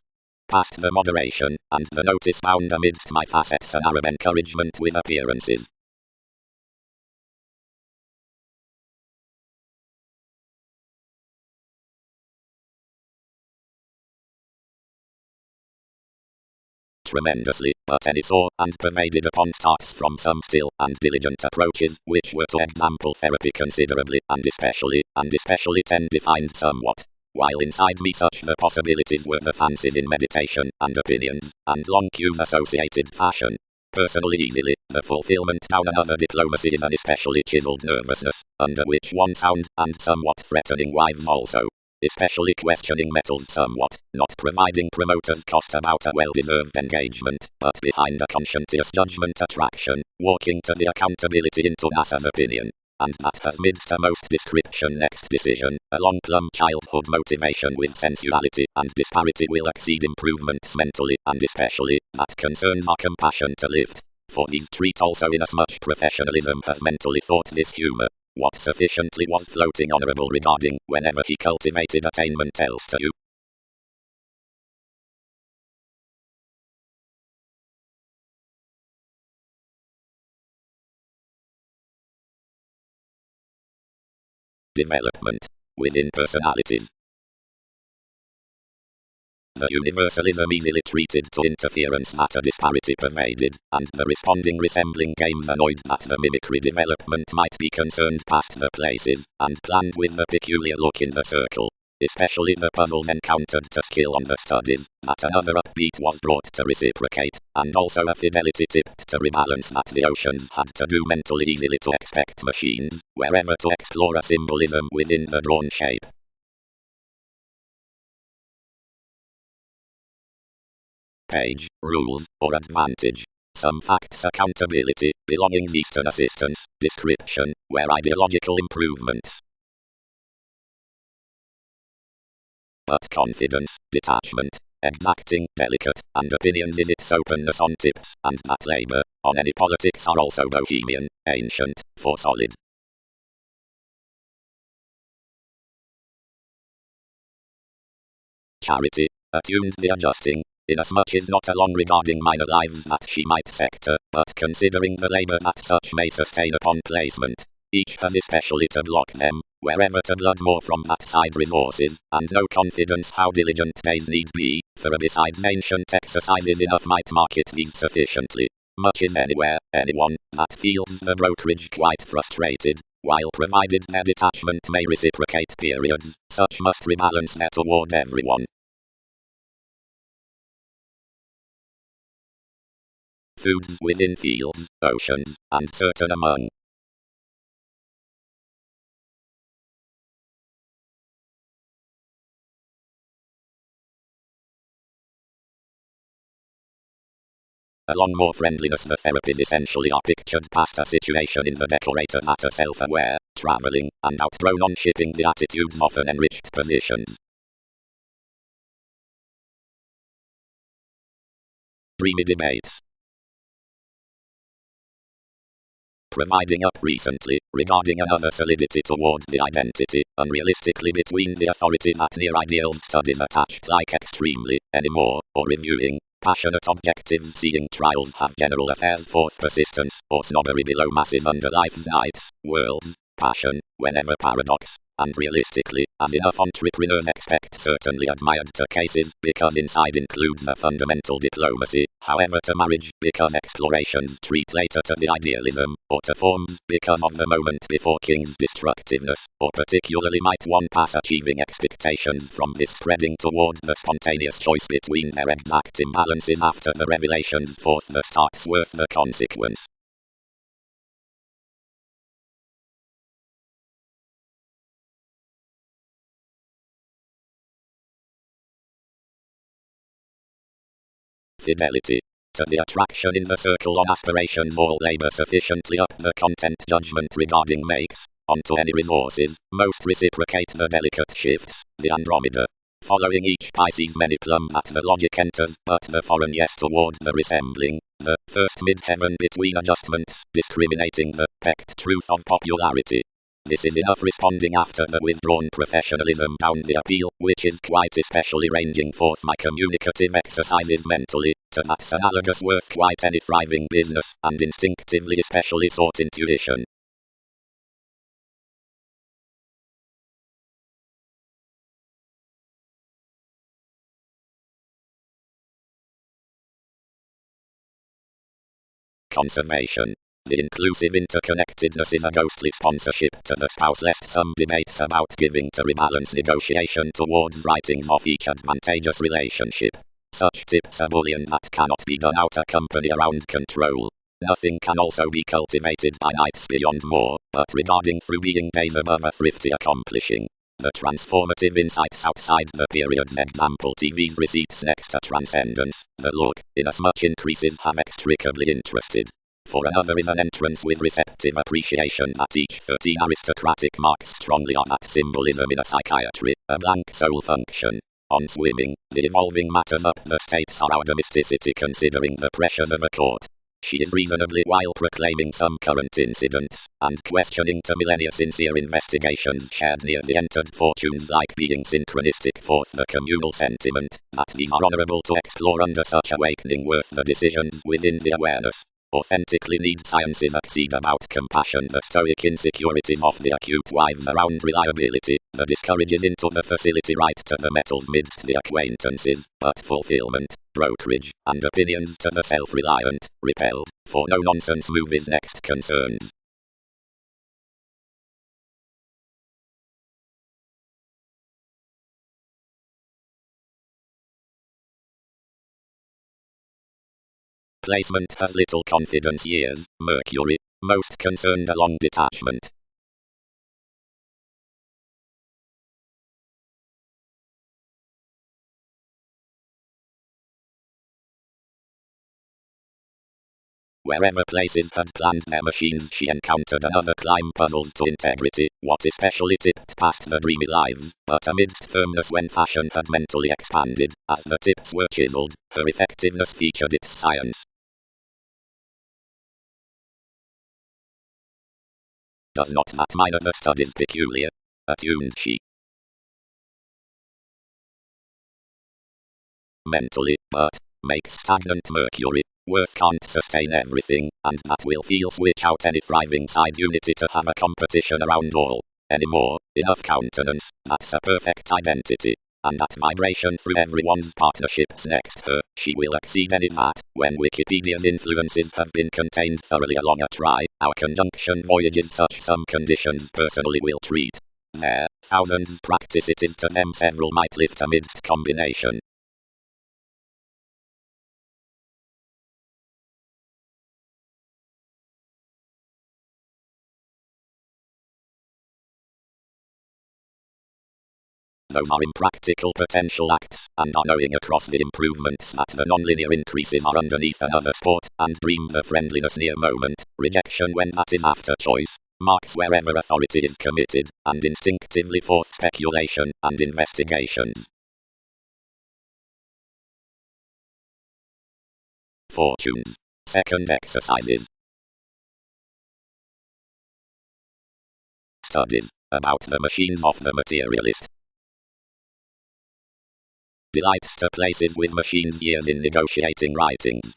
Past the moderation, and the notice bound amidst my facets an Arab encouragement with appearances. Tremendously, but any saw and pervaded upon starts from some still and diligent approaches, which were to example therapy considerably, and especially 10 defined somewhat. While inside me such the possibilities were the fancies in meditation, and opinions, and long cues associated fashion. Personally easily, the fulfillment down another diplomacy is an especially chiseled nervousness, under which one sound, and somewhat threatening wives also. Especially questioning metals somewhat, not providing promoters cost about a well-deserved engagement, but behind a conscientious judgment attraction, walking to the accountability into NASA's opinion. And that has midst a most description next decision, a long plumb childhood motivation with sensuality and disparity will exceed improvements mentally, and especially, that concerns our compassion to lift. For these treat also inasmuch professionalism has mentally thought this humour. What sufficiently was floating honourable regarding, whenever he cultivated attainment else to you. Development. Within personalities. The universalism easily treated to interference that a disparity pervaded, and the responding resembling games annoyed that the mimicry development might be concerned past the places, and planned with the peculiar look in the circle. Especially the puzzles encountered to skill on the studies, that another upbeat was brought to reciprocate, and also a fidelity tipped to rebalance that the oceans had to do mentally easily to expect machines, wherever to explore a symbolism within the drawn shape. Page, rules, or advantage. Some facts accountability, belongings Eastern assistance, description, where ideological improvements. But confidence, detachment, exacting, delicate, and opinions is its openness on tips, and that labour, on any politics are also bohemian, ancient, for solid. Charity, attuned the adjusting, inasmuch is not along regarding minor lives that she might sector, but considering the labour that such may sustain upon placement. Each has especially to block them, wherever to blood more from that side resources, and no confidence how diligent days need be, for besides ancient exercises enough might market these sufficiently. Much is anywhere, anyone, that feels the brokerage quite frustrated, while provided their detachment may reciprocate periods, such must rebalance their toward everyone. Foods within fields, oceans, and certain among. Along more friendliness the therapies essentially are pictured past a situation in the decorator that are self-aware, travelling, and outgrown on shipping the attitudes often enriched positions. Dreamy debates. Providing up recently, regarding another solidity toward the identity, unrealistically between the authority that near ideals studies attached like extremely, anymore, or reviewing, passionate objectives seeing trials have general affairs forth persistence, or snobbery below masses under life's nights, worlds, passion, whenever paradox, and realistically, as enough entrepreneurs expect certainly admired to cases, because inside includes a fundamental diplomacy, however to marriage, because explorations treat later to the idealism, or to forms, because of the moment before king's destructiveness, or particularly might one pass achieving expectations from this spreading toward the spontaneous choice between their exact imbalances after the revelations forth the start's worth the consequence. Fidelity. To the attraction in the circle on aspirations all labour sufficiently up the content judgment regarding makes, onto any resources. Most reciprocate the delicate shifts, the Andromeda. Following each Pisces many plumb at the logic enters, but the foreign yes toward the resembling. The first mid-heaven between adjustments, discriminating the pecked truth of popularity. This is enough responding after the withdrawn professionalism down the appeal, which is quite especially ranging forth my communicative exercises mentally, to that's analogous worth quite any thriving business, and instinctively especially sought intuition. Conservation. The inclusive interconnectedness is a ghostly sponsorship to the spouse, lest some debates about giving to rebalance negotiation towards writings off each advantageous relationship. Such tips are bullion that cannot be done out of company around control. Nothing can also be cultivated by nights beyond more, but regarding through being days above a thrifty accomplishing. The transformative insights outside the period's example TV's receipts next to transcendence, the look, inasmuch increases have extricably interested. For another is an entrance with receptive appreciation that each 13 aristocratic marks strongly on that symbolism in a psychiatry, a blank soul function. On swimming, the evolving matters up the states are out of mysticity considering the pressures of a court. She is reasonably while proclaiming some current incidents, and questioning to millennia sincere investigations shared near the entered fortunes like being synchronistic forth the communal sentiment, that these are honorable to explore under such awakening worth the decisions within the awareness. Authentically need sciences exceed about compassion the stoic insecurities of the acute wives around reliability, the discourages into the facility right to the metals midst the acquaintances, but fulfillment, brokerage, and opinions to the self-reliant, repelled, for no nonsense move is next concerns. Placement has little confidence years, Mercury, most concerned along detachment. Wherever places had planned their machines she encountered another climb puzzles to integrity, what especially tipped past the dreamy lives, but amidst firmness when fashion had mentally expanded, as the tips were chiseled, her effectiveness featured its science. Does not that minor the studies peculiar? Attuned she. Mentally, but makes stagnant Mercury. Worth can't sustain everything, and that will feel switch out any thriving side unity to have a competition around all. Anymore, enough countenance, that's a perfect identity. And that vibration through everyone's partnerships next her, she will exceed any that, when Wikipedia's influences have been contained thoroughly along a our conjunction voyages such some conditions personally will treat. There, thousands practice it is to them several might lift amidst combination. Those are impractical potential acts, and are knowing across the improvements that the nonlinear increases are underneath another sport, and dream the friendliness near moment, rejection when that is after choice, marks wherever authority is committed, and instinctively forth speculation and investigations. Fortunes. Second exercises. Studies about the machines of the materialist. Delights to places with machines years in negotiating writings.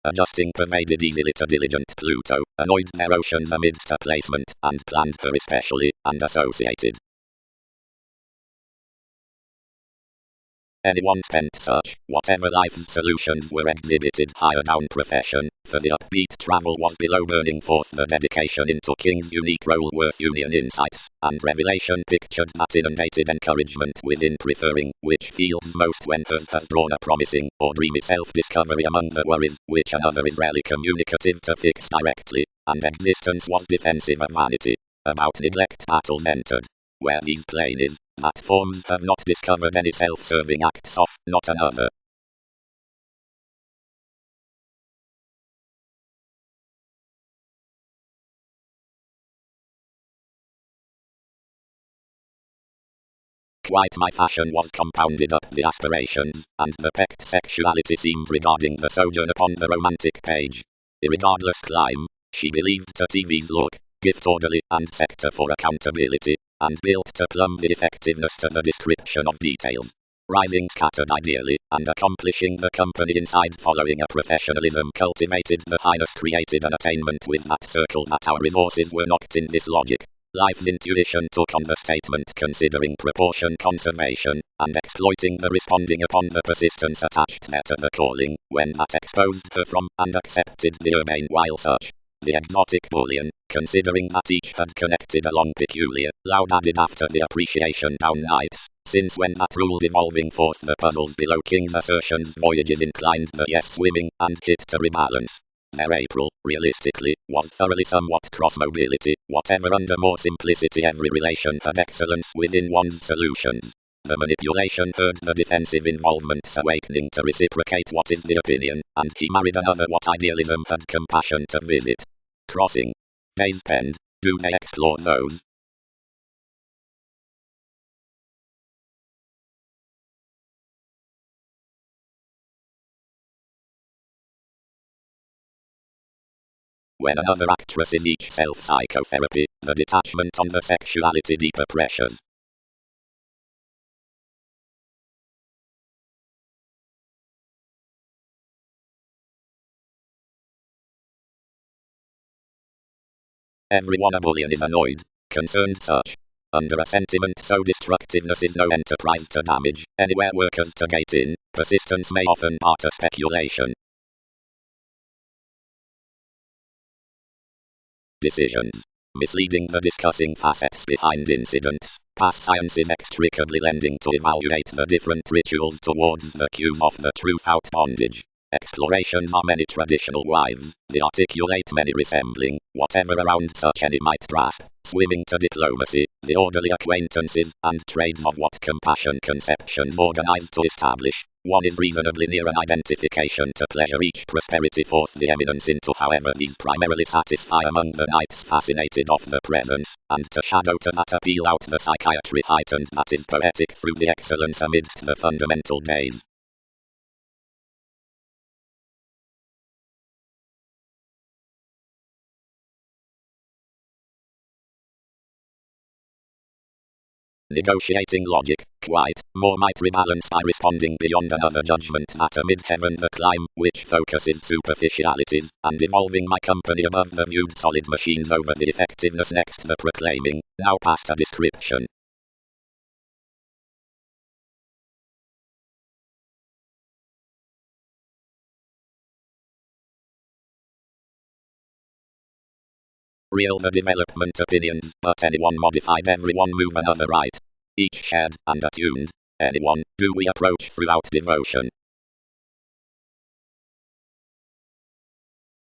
Adjusting pervaded easily to diligent Pluto, annoyed their oceans amidst a placement, and planned her especially, and associated. Anyone spent such, whatever life's solutions were exhibited higher down profession, for the upbeat travel was below burning forth the dedication into King's unique role worth union insights, and revelation pictured that inundated encouragement within preferring, which feels most when hers has drawn a promising, or dreamy self-discovery among the worries, which another is rarely communicative to fix directly, and existence was defensive of vanity. About neglect battles entered. Where these plain is, that forms have not discovered any self-serving acts of, not another. Quite my fashion was compounded up the aspirations, and the pecked sexuality seemed regarding the sojourn upon the romantic page. Irregardless climb, she believed to TV's look, gift orderly, and sector for accountability, and built to plumb the effectiveness to the description of details. Rising scattered ideally, and accomplishing the company inside following a professionalism cultivated the highness created an attainment with that circle that our resources were knocked in this logic. Life's intuition took on the statement considering proportion conservation, and exploiting the responding upon the persistence attached there to the calling, when that exposed her from and accepted the urbane while such. The exotic bullion, considering that each had connected along peculiar, loud added after the appreciation down nights, since when that ruled evolving forth the puzzles below King's assertions voyages inclined the yes swimming, and hit to rebalance. Their April, realistically, was thoroughly somewhat cross-mobility, whatever under more simplicity every relation had excellence within one's solutions. The manipulation heard the defensive involvement's awakening to reciprocate what is the opinion, and he married another what idealism had compassion to visit. Crossing. Days penned, do they explore those? When another actress is each self-psychotherapy, the detachment on the sexuality deeper pressures. Everyone a bullion is annoyed, concerned such. Under a sentiment so destructiveness is no enterprise to damage, anywhere workers to gate in, persistence may often part a speculation. Decisions. Misleading the discussing facets behind incidents, past sciences extricably lending to evaluate the different rituals towards the cues of the truth out bondage. Explorations are many traditional wives, the articulate many resembling, whatever around such any might grasp, swimming to diplomacy, the orderly acquaintances, and trades of what compassion conceptions organize to establish. One is reasonably near an identification to pleasure each prosperity forth the eminence into however these primarily satisfy among the knights fascinated of the presence, and to shadow to that appeal out the psychiatry heightened that is poetic through the excellence amidst the fundamental days. Negotiating logic, quite, more might rebalance by responding beyond another judgment that amid heaven the climb, which focuses superficialities, and evolving my company above the viewed solid machines over the effectiveness next the proclaiming, now past a description. Real the development opinions, but anyone modified everyone move another right. Each shared and attuned. Anyone, do we approach throughout devotion.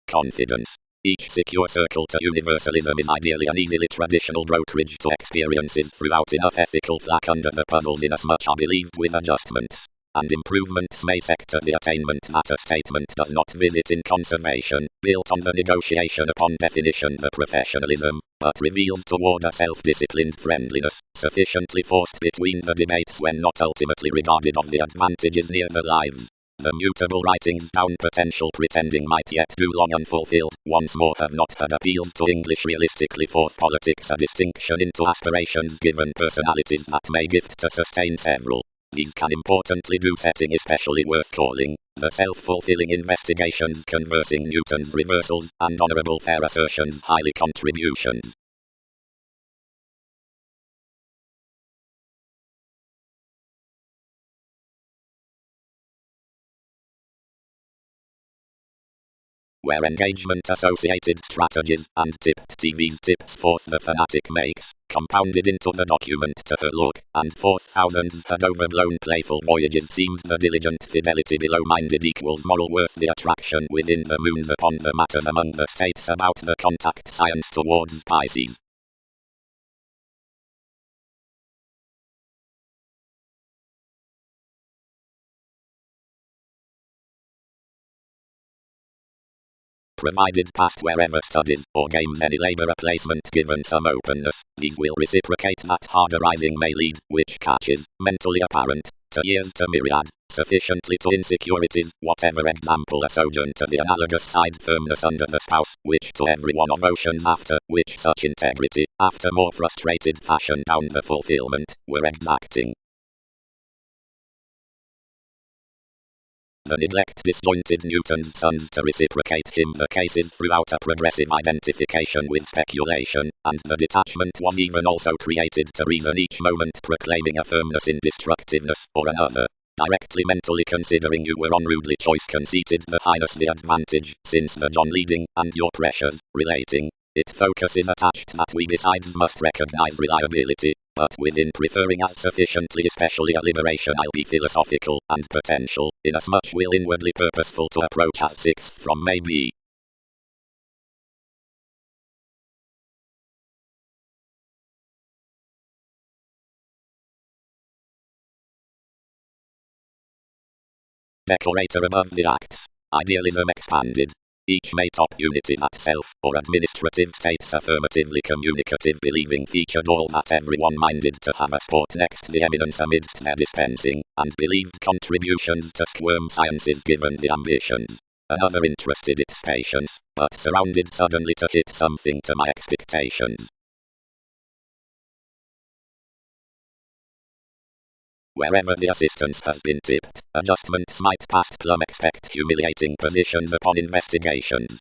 Confidence. Each secure circle to universalism is ideally an easily traditional brokerage to experiences throughout enough ethical flack under the puzzles inasmuch are believed with adjustments. And improvements may sector the attainment that a statement does not visit in conservation, built on the negotiation upon definition the professionalism, but reveals toward a self-disciplined friendliness, sufficiently forced between the debates when not ultimately regarded of the advantages near the lives. The mutable writings down potential pretending might yet do long unfulfilled, once more have not had appeals to English realistically forth politics a distinction into aspirations given personalities that may gift to sustain several. These can importantly do setting especially worth calling, the self-fulfilling investigations conversing Newton's reversals, and honorable fair assertions highly contributions. Where engagement associated strategies and tipped TV's tips forth the fanatic makes, compounded into the document to her look, and forth thousands had overblown playful voyages seemed the diligent fidelity below-minded equals moral worth the attraction within the moons upon the matters among the states about the contact science towards Pisces. provided passed wherever studies or gains any labor a placement given some openness. These will reciprocate that harder rising may lead, which catches, mentally apparent, to years to myriad, sufficiently to insecurities, whatever example a sojourn to the analogous side firmness under the spouse, which to every one of oceans after, which such integrity, after more frustrated fashion down the fulfillment, were exacting. The neglect disjointed Newton's sons to reciprocate him the cases throughout a progressive identification with speculation, and the detachment was even also created to reason each moment proclaiming a firmness in destructiveness or another. Directly mentally considering you were on rudely choice conceited the highness the advantage, since the John leading, and your pressures, relating. It focuses attached that we besides must recognize reliability, but within preferring as sufficiently especially a liberation I'll be philosophical and potential, inasmuch will inwardly purposeful to approach as sixth from may be. Decorator above the acts. Idealism expanded. Each may top unity that self or administrative states affirmatively communicative believing featured all that everyone minded to have a sport next the eminence amidst their dispensing, and believed contributions to squirm sciences given the ambitions. Another interested its patience, but surrounded suddenly to hit something to my expectations. Wherever the assistance has been tipped, adjustments might past plumb expect humiliating positions upon investigations.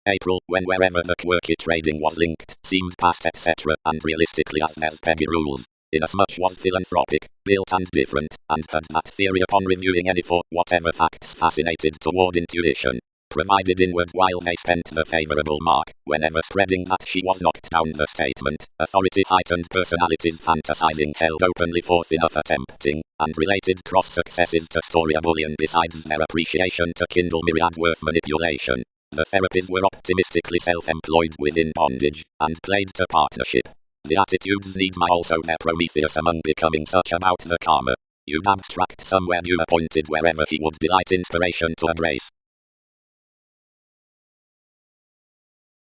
April, when wherever the quirky trading was linked, seemed past etc., and realistically as there's Peggy rules. Inasmuch was philanthropic, built and different, and had that theory upon reviewing any for whatever facts fascinated toward intuition. Provided inward while they spent the favorable mark, whenever spreading that she was knocked down the statement, authority heightened personalities fantasizing held openly forth enough attempting, and related cross successes to story a bullion besides their appreciation to kindle myriad worth manipulation. The therapies were optimistically self-employed within bondage, and played to partnership. The attitudes need my also their Prometheus among becoming such about the karma. You'd abstract somewhere due appointed wherever he would delight inspiration to embrace.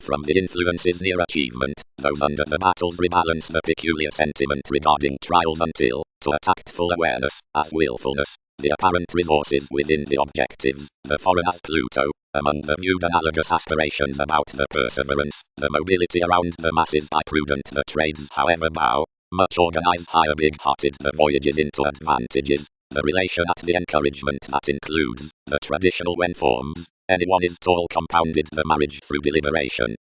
From the influences near achievement, those under the battles rebalance the peculiar sentiment regarding trials until, to a tactful awareness, as willfulness, the apparent resources within the objectives, the foreign as Pluto, among the viewed analogous aspirations about the perseverance, the mobility around the masses by prudent the trades however bow, much organized higher big-hearted the voyages into advantages, the relation at the encouragement that includes, the traditional when forms, anyone is tall compounded the marriage through deliberation.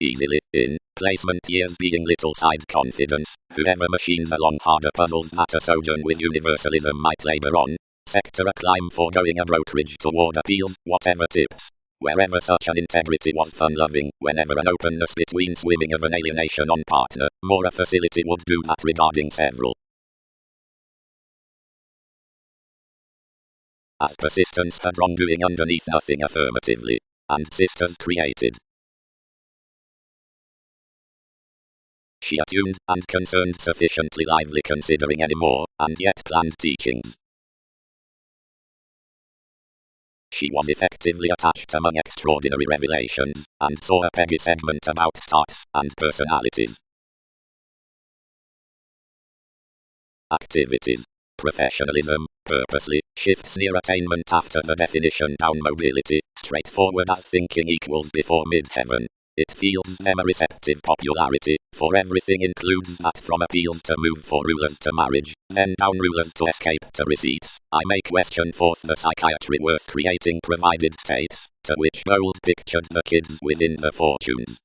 Easily, in placement years being little side confidence, whoever machines along harder puzzles that a sojourn with universalism might labor on, sector a climb foregoing a brokerage toward appeals, whatever tips. Wherever such an integrity was fun-loving, whenever an openness between swimming of an alienation on partner, more a facility would do that regarding several. As persistence had wrongdoing underneath nothing affirmatively, and sisters created. She attuned and concerned sufficiently lively considering any more, and yet planned teachings. She was effectively attached among extraordinary revelations, and saw a Peggy segment about starts and personalities. Activities. Professionalism, purposely, shifts near attainment after the definition down mobility, straightforward as thinking equals before mid-heaven. It feels them a receptive popularity, for everything includes that from appeals to move for rulers to marriage, then down rulers to escape to receipts. I may question forth the psychiatry worth creating provided states, to which bold pictured the kids within the fortunes.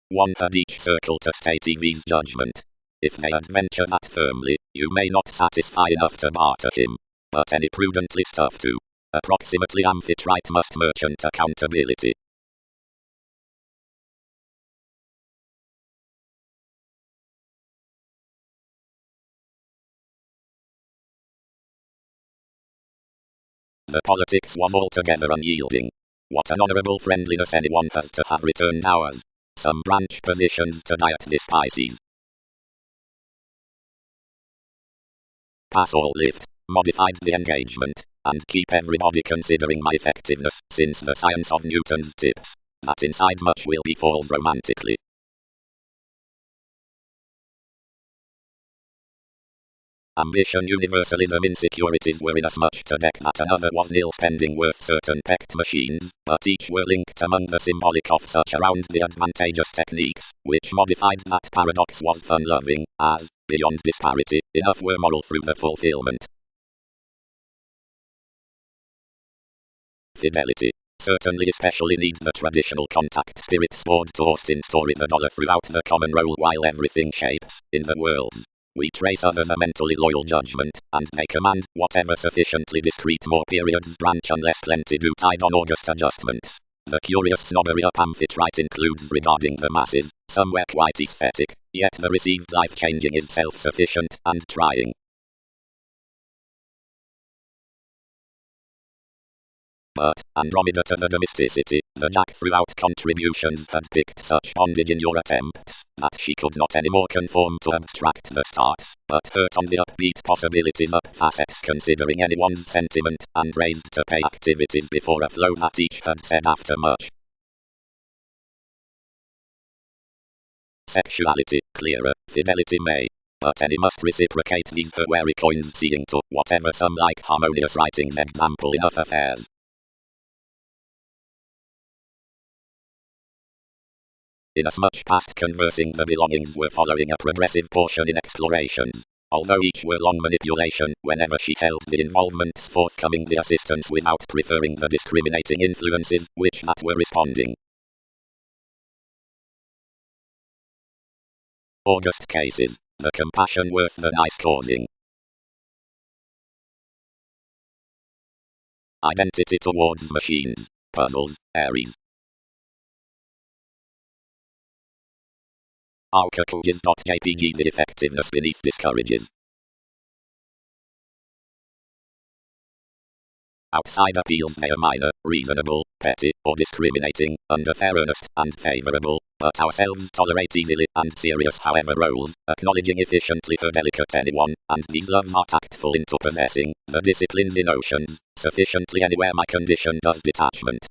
One had each circle to state TV's judgment. If they adventure that firmly, you may not satisfy enough to barter him. But any prudently stuffed to approximately amphitrite must merchant accountability. the politics was altogether unyielding. What an honourable friendliness anyone has to have returned ours. Some branch positions to diet the Pisces. Pass all lift, modified the engagement, and keep everybody considering my effectiveness, since the science of Newton's tips, that inside much will be falls romantically. Ambition, universalism, insecurities were inasmuch to deck that another was nil spending worth certain pecked machines, but each were linked among the symbolic of such around the advantageous techniques, which modified that paradox was fun-loving, as, beyond disparity, enough were moral through the fulfillment. Fidelity. Certainly especially need the traditional contact spirit stored to Austin story the dollar throughout the common role while everything shapes, in the worlds. We trace others a mentally loyal judgment, and they command whatever sufficiently discreet more periods branch unless plenty do tide on August adjustments. The curious snobbery a pamphlet includes regarding the masses, somewhere quite aesthetic, yet the received life-changing is self-sufficient and trying. But, Andromeda to the domesticity, the Jack throughout contributions had picked such bondage in your attempts, that she could not anymore conform to abstract the starts, but hurt on the upbeat possibilities up facets considering anyone's sentiment, and raised to pay activities before a flow that each had said after much. Sexuality, clearer, fidelity may. But any must reciprocate these her wary coins seeing to whatever some like harmonious writings example enough affairs. Inasmuch past conversing the belongings were following a progressive portion in explorations, although each were long manipulation whenever she held the involvements forthcoming the assistance without preferring the discriminating influences which that were responding. August cases, the compassion worth the nice causing. Identity towards machines, puzzles, Aries. Arcacuges.jpg the effectiveness beneath discourages. Outside appeals they are minor, reasonable, petty, or discriminating, under fair earnest, and favourable, but ourselves tolerate easily, and serious however roles, acknowledging efficiently her delicate anyone, and these loves are tactful into possessing, the disciplines in oceans, sufficiently anywhere my condition does detachment.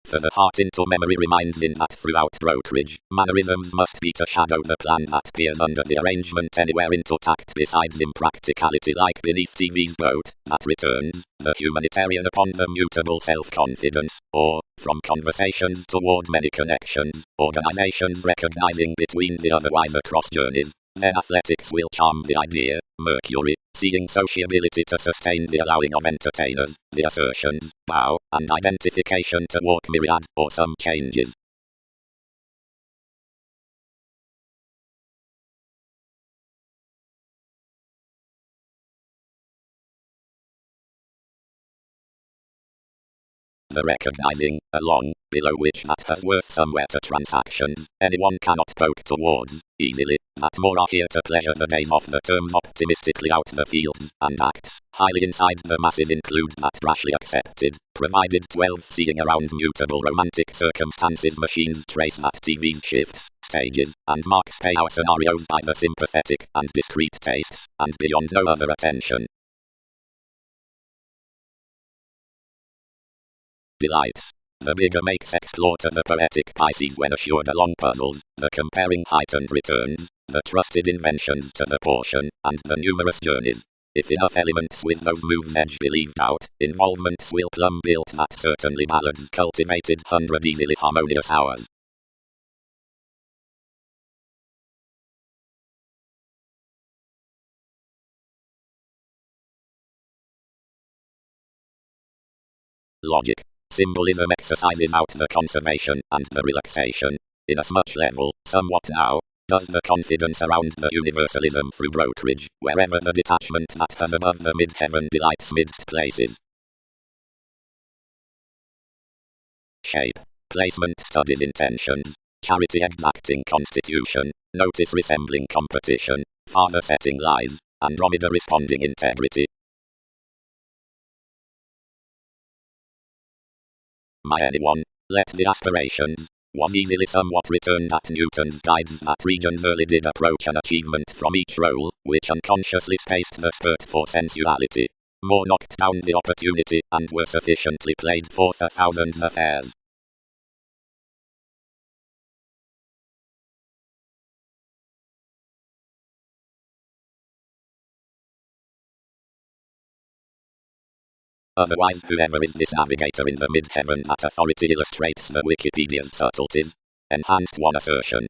For the heart into memory reminds in that throughout brokerage, mannerisms must be to shadow the plan that peers under the arrangement anywhere into tact besides impracticality like beneath TV's boat, that returns, the humanitarian upon the mutable self-confidence, or, from conversations toward many connections, organizations recognizing between the otherwise across journeys, then athletics will charm the idea, Mercury, seeing sociability to sustain the allowing of entertainers, the assertions, bow, and identification to walk myriad, or some changes. The recognizing, along, below which that has worth somewhere to transactions, anyone cannot poke towards, easily, that more are here to pleasure the days of the terms optimistically out the fields, and acts, highly inside the masses include that rashly accepted, provided 12 seeing around mutable romantic circumstances machines trace that TV's shifts, stages, and marks pay our scenarios by the sympathetic and discreet tastes, and beyond no other attention. Delights. The bigger makes explore to the poetic Pisces when assured along puzzles, the comparing heightened returns, the trusted inventions to the portion, and the numerous journeys. If enough elements with those moves edge believed out, involvements will plumb built that certainly ballads cultivated 100 easily harmonious hours. Logic. Symbolism exercises out the conservation and the relaxation. Inasmuch level, somewhat now, does the confidence around the universalism through brokerage, wherever the detachment that has above the mid-heaven delights midst places. Shape. Placement studies intentions. Charity exacting constitution. Notice resembling competition. Farther setting lies. Andromeda responding integrity. My anyone, let the aspirations, was easily somewhat returned at Newton's guides that regions early did approach an achievement from each role, which unconsciously spaced the spurt for sensuality. More knocked down the opportunity, and were sufficiently played forth a thousand affairs. Otherwise, whoever is this navigator in the mid-heaven that authority illustrates the Wikipedia's subtleties. Enhanced one assertion.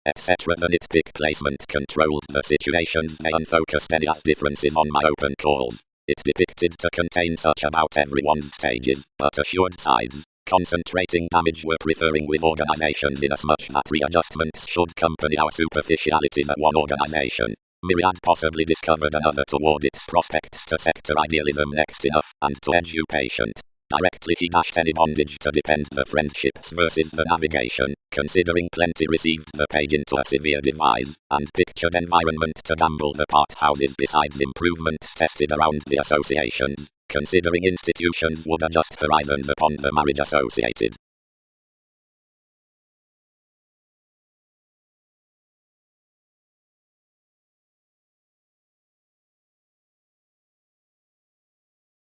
Etc. The nitpick placement controlled the situations they unfocused any as differences on my open calls. It depicted to contain such about everyone's stages, but assured sides. Concentrating damage were preferring with organizations inasmuch that readjustments should accompany our superficialities at one organization. Myriad possibly discovered another toward its prospects to sector idealism next enough, and to edge you patient. Directly he dashed any bondage to depend the friendships versus the navigation, considering plenty received the page into a severe devise, and pictured environment to gamble the part houses besides improvements tested around the associations, considering institutions would adjust horizons upon the marriage associated.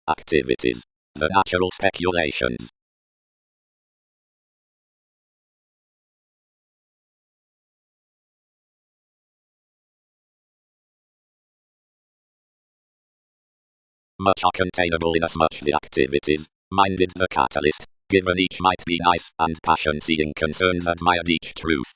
Activities. The natural speculations. Much are containable inasmuch the activities, minded the catalyst, given each might be nice, and passion seeing concerns admired each truth.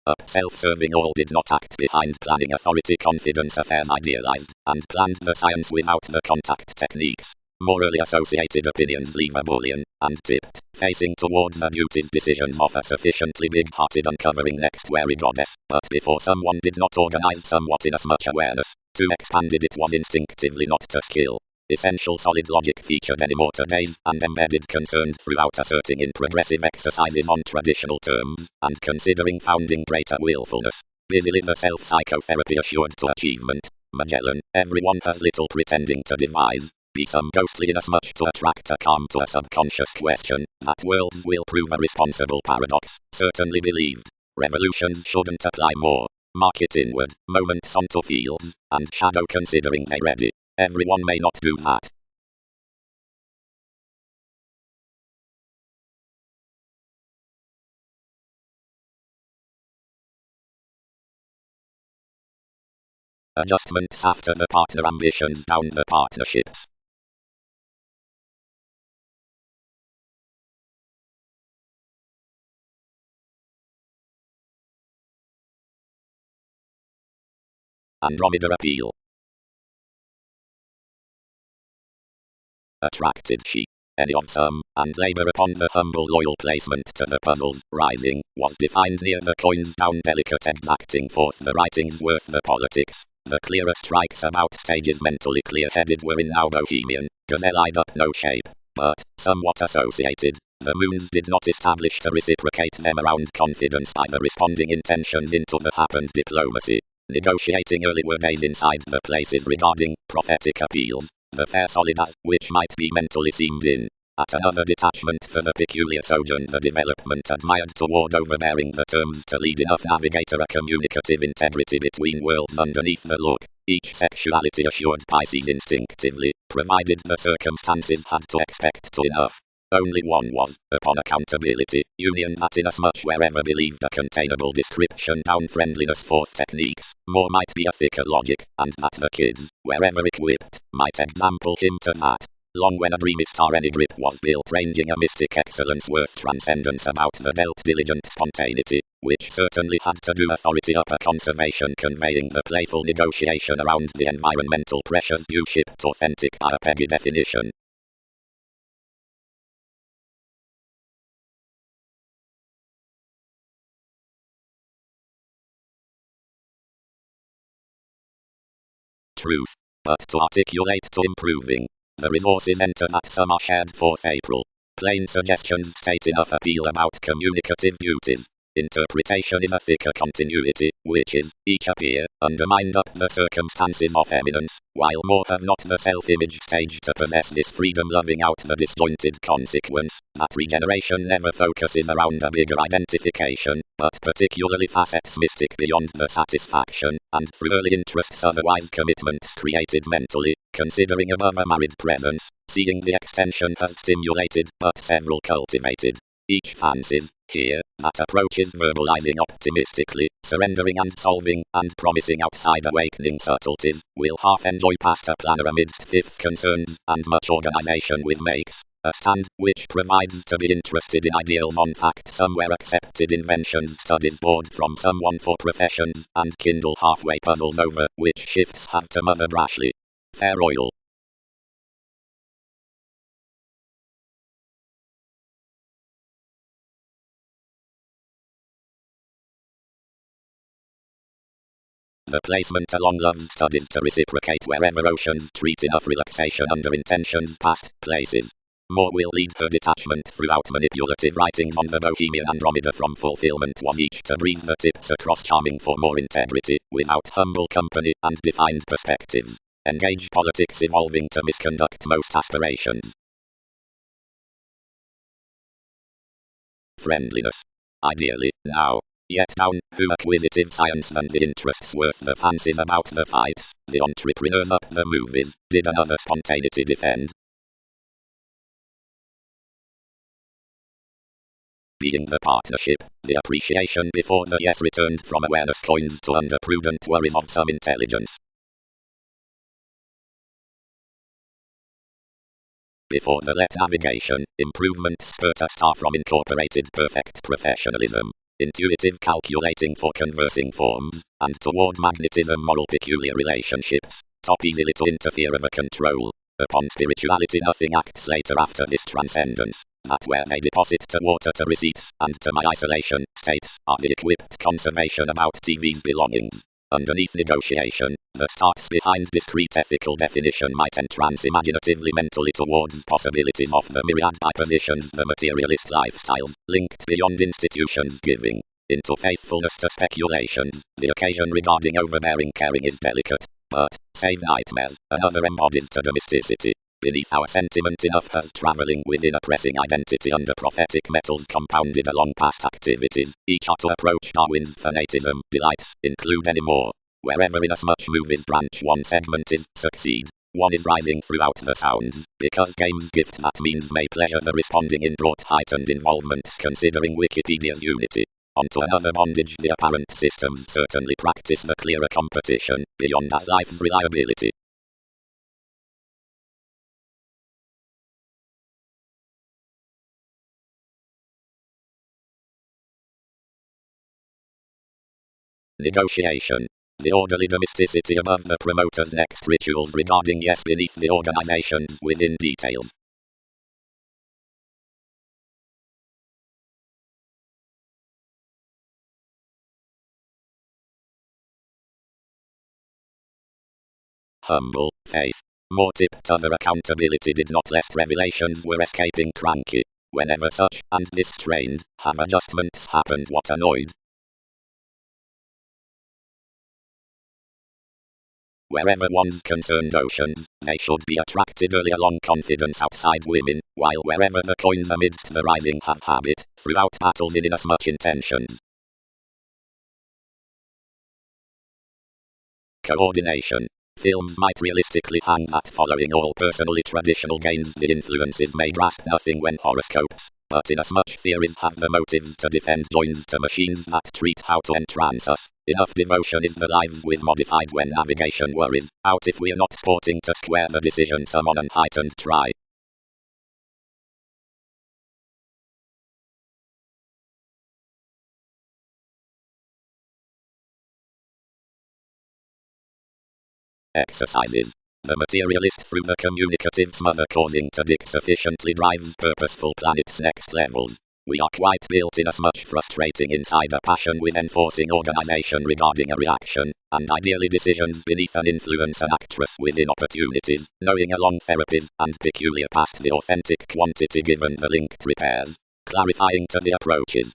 Up self-serving all did not act behind planning authority confidence affairs idealized, and planned the science without the contact techniques. Morally associated opinions leave a bullion, and tipped, facing towards the duties decisions of a sufficiently big-hearted uncovering next wary goddess, but before someone did not organize somewhat inasmuch awareness, to expanded it was instinctively not to skill. Essential solid logic featured anymore today's, and embedded concerned throughout asserting in progressive exercises on traditional terms, and considering founding greater willfulness. Busily the self-psychotherapy assured to achievement. Magellan, everyone has little pretending to devise. Be some ghostly inasmuch to attract a calm to a subconscious question, that worlds will prove a responsible paradox, certainly believed. Revolutions shouldn't apply more. Mark it inward, moments onto fields, and shadow considering they ready. Everyone may not do that. Adjustments after the partner ambitions down the partnerships. Andromeda appeal. Attracted she. Any of some, and labour upon the humble loyal placement to the puzzles, rising, was defined near the coins down delicate exacting forth the writings worth the politics. The clearer strikes about stages mentally clear-headed were in now Bohemian, gazelle-eyed up no shape, but, somewhat associated, the moons did not establish to reciprocate them around confidence by the responding intentions into the happened diplomacy. Negotiating early were days inside the places regarding prophetic appeals. The fair solid as, which might be mentally seemed in. At another detachment for the peculiar sojourn the development admired toward overbearing the terms to lead enough navigator a communicative integrity between worlds underneath the look. Each sexuality assured Pisces instinctively, provided the circumstances had to expect to enough. Only one was, upon accountability, union that inasmuch wherever believed a containable description down friendliness forth techniques, more might be a thicker logic, and that the kids, wherever equipped, might example him to that. Long when a dreamist or any grip was built ranging a mystic excellence worth transcendence about the dealt diligent spontaneity, which certainly had to do authority upper conservation conveying the playful negotiation around the environmental pressures due shipped authentic by a peggy definition. Truth, but to articulate to improving. The resources enter that some are shared 4th April. Plain suggestions state enough appeal about communicative duties. Interpretation is a thicker continuity, which is, each appear, undermined up the circumstances of eminence, while more have not the self-image stage to possess this freedom, loving out the disjointed consequence, that regeneration never focuses around a bigger identification, but particularly facets mystic beyond the satisfaction, and through early interests otherwise commitments created mentally, considering above a married presence, seeing the extension has stimulated, but several cultivated. Each fancies, here, that approach is verbalizing optimistically, surrendering and solving, and promising outside awakening subtleties, will half enjoy past a planner amidst fifth concerns, and much organization with makes, a stand, which provides to be interested in ideals on fact somewhere accepted inventions studies board from someone for professions, and kindle halfway puzzles over, which shifts have to Mother Brashley. Fair oil. The placement along love studies to reciprocate wherever oceans treat enough relaxation under intentions past places. More will lead her detachment throughout manipulative writings on the Bohemian Andromeda from fulfillment was each to breathe the tips across charming for more integrity, without humble company and defined perspectives. Engage politics evolving to misconduct most aspirations. Friendliness. Ideally, now. Yet down, who acquisitive science than the interests worth the fancies about the fights, the entrepreneurs up the movies, did another spontaneity defend. Being the partnership, the appreciation before the yes returned from awareness coins to under prudent worries of some intelligence. Before the let navigation, improvement spurt a star from incorporated perfect professionalism. Intuitive calculating for conversing forms, and toward magnetism moral peculiar relationships, top easily to interfere over control. Upon spirituality nothing acts later after this transcendence, that where they deposit to water to receipts, and to my isolation, states, are the equipped conservation about TV's belongings. Underneath negotiation, the starts behind discrete ethical definition might entrance imaginatively mentally towards possibilities of the myriad dispositions the materialist lifestyles, linked beyond institutions giving into faithfulness to speculations. The occasion regarding overbearing caring is delicate, but, save nightmares, another embodies to domesticity. Beneath our sentiment enough has travelling within a pressing identity under prophetic metals compounded along past activities, each are to approach Darwin's fanatism, delights, include any more. Wherever inasmuch movies branch one segment is, succeed. One is rising throughout the sounds, because games gift that means may pleasure the responding in brought heightened involvement considering Wikipedia's unity. Onto another bondage the apparent systems certainly practice the clearer competition, beyond as life's reliability. Negotiation. The orderly domesticity above the promoter's next rituals regarding yes beneath the organizations within details. Humble faith. More tip to their accountability did not lest revelations were escaping cranky. Whenever such, and this strained, have adjustments happened what annoyed. Wherever one's concerned oceans, they should be attracted early along confidence outside women, while wherever the coins amidst the rising have habit, throughout battles in inasmuch intentions. Coordination. Films might realistically hang that following all personally traditional gains the influences may grasp nothing when horoscopes, but inasmuch theories have the motives to defend joins to machines that treat how to entrance us, enough devotion is the lives with modified when navigation worries, out if we're not sporting to square the decision some on unheightened try. Exercises. The materialist through the communicative smother causing to dig sufficiently drives purposeful planet's next levels. We are quite built in as much frustrating insider passion with enforcing organization regarding a reaction, and ideally decisions beneath an influence an actress within opportunities, knowing along therapies, and peculiar past the authentic quantity given the linked repairs. Clarifying to the approaches.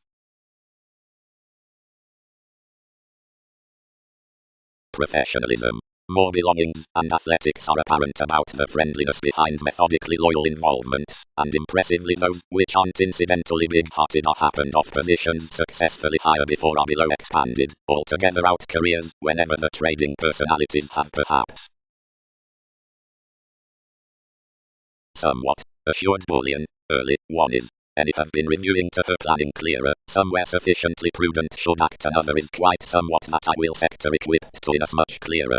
Professionalism. More belongings and athletics are apparent about the friendliness behind methodically loyal involvements, and impressively those which aren't incidentally big-hearted or happened off positions successfully higher before or below expanded, altogether out careers, whenever the trading personalities have perhaps somewhat assured bullion, early, one is. Any have been reviewing to her planning clearer, somewhere sufficiently prudent should act another is quite somewhat that I will sector equipped to inasmuch clearer.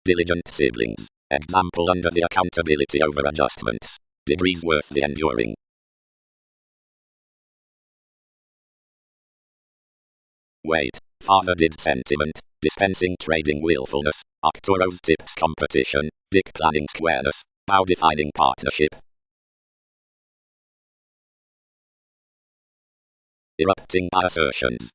Diligent siblings. Example under the accountability over adjustments. Degrees worth the enduring. Wait. Father did sentiment. Dispensing trading willfulness. Arcturo's tips competition. Dick planning squareness. Bow defining partnership. Erupting by assertions.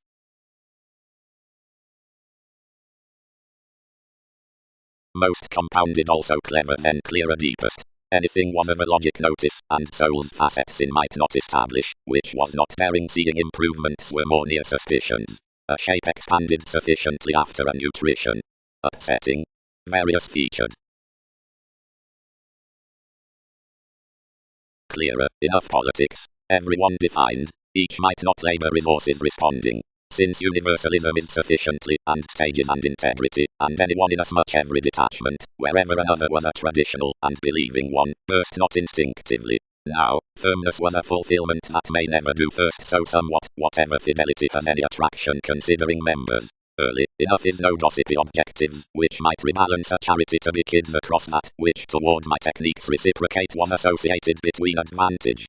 Most compounded also clever then clearer deepest. Anything was of a logic notice, and soul's facets in might not establish, which was not bearing seeing improvements were more near suspicions. A shape expanded sufficiently after a nutrition. Upsetting. Various featured. Clearer, enough politics. Everyone defined. Each might not labor resources responding. Since universalism is sufficiently, and stages and integrity, and anyone inasmuch every detachment, wherever another was a traditional, and believing one, burst not instinctively. Now, firmness was a fulfillment that may never do first so somewhat, whatever fidelity has any attraction considering members. Early, enough is no gossipy objectives, which might rebalance a charity to be kids across that, which toward my techniques reciprocate was associated between advantage.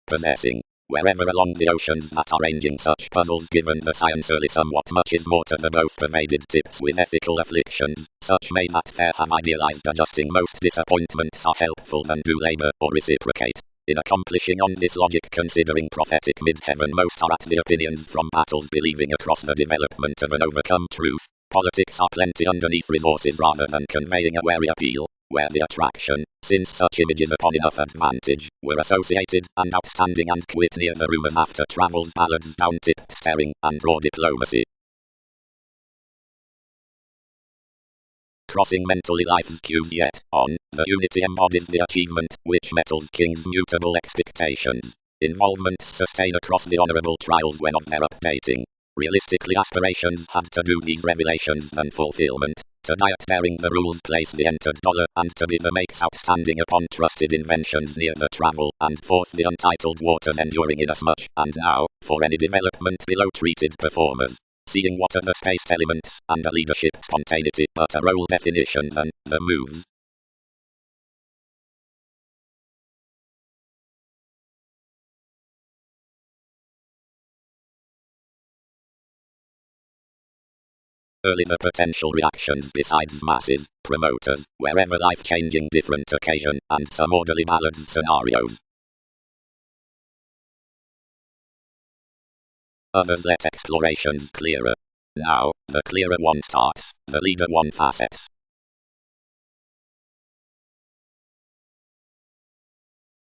Possessing. Wherever along the oceans that are arranging such puzzles given the science early somewhat much is more to the both pervaded tips with ethical afflictions, such may that fair have idealized adjusting most disappointments are helpful than do labor or reciprocate. In accomplishing on this logic considering prophetic mid-heaven most are at the opinions from battles believing across the development of an overcome truth. Politics are plenty underneath resources rather than conveying a wary appeal. Where the attraction, since such images upon enough advantage, were associated, and outstanding and quit near the rumors after travels ballads down tipped staring, and raw diplomacy. Crossing mentally life's cues yet, on, the unity embodies the achievement, which metals king's mutable expectations. Involvements sustain across the honorable trials when of their updating. Realistically aspirations had to do these revelations than fulfillment. To diet bearing the rules place the entered dollar, and to be the makes outstanding upon trusted inventions near the travel, and forth the untitled waters enduring inasmuch, and now, for any development below treated performers. Seeing what are the spaced elements, and a leadership spontaneity, but a role definition than, the moves. Early the potential reactions besides masses, promoters, wherever life-changing different occasion, and some orderly balanced scenarios. Others let explorations clearer. Now, the clearer one starts, the leader one facets.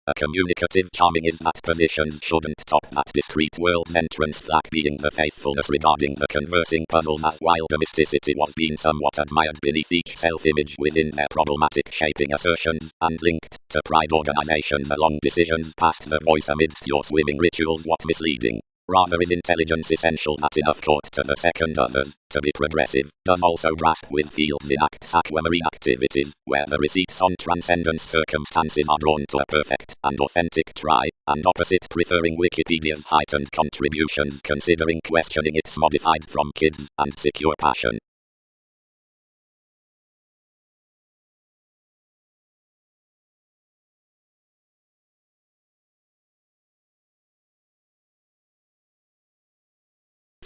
A communicative charming is that positions shouldn't top that discreet world's entrance flack being the faithfulness regarding the conversing puzzles as while domesticity was being somewhat admired beneath each self-image within their problematic shaping assertions, and linked to pride organizations along decisions past the voice amidst your swimming rituals what misleading. Rather is intelligence essential that enough taught to the second others, to be progressive, does also grasp with fields in acts aquamarine activities, where the receipts on transcendence circumstances are drawn to a perfect and authentic try, and opposite preferring Wikipedia's heightened contributions considering questioning its modified from kids and secure passion.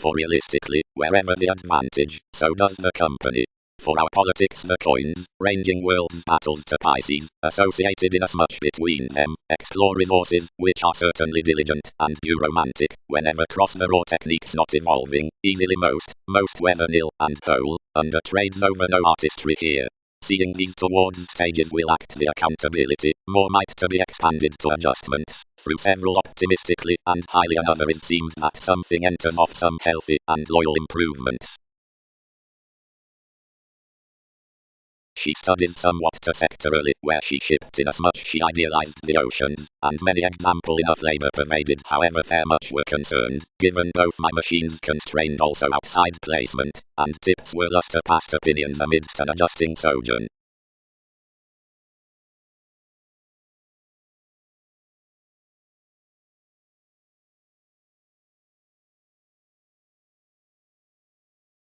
For realistically, wherever the advantage, so does the company. For our politics the coins, ranging world's battles to Pisces, associated inasmuch between them, explore resources, which are certainly diligent, and do romantic, whenever cross the raw techniques not evolving, easily most weather nil, and whole, under trades over no artistry here. Seeing these towards stages will act the accountability, more might to be expanded to adjustments, through several optimistically, and highly another it seems that something enters off some healthy, and loyal improvements. She studies somewhat to sectorally, where she shipped inasmuch she idealized the oceans, and many example enough labor pervaded however fair much were concerned, given both my machines constrained also outside placement, and tips were luster past opinions amidst an adjusting sojourn.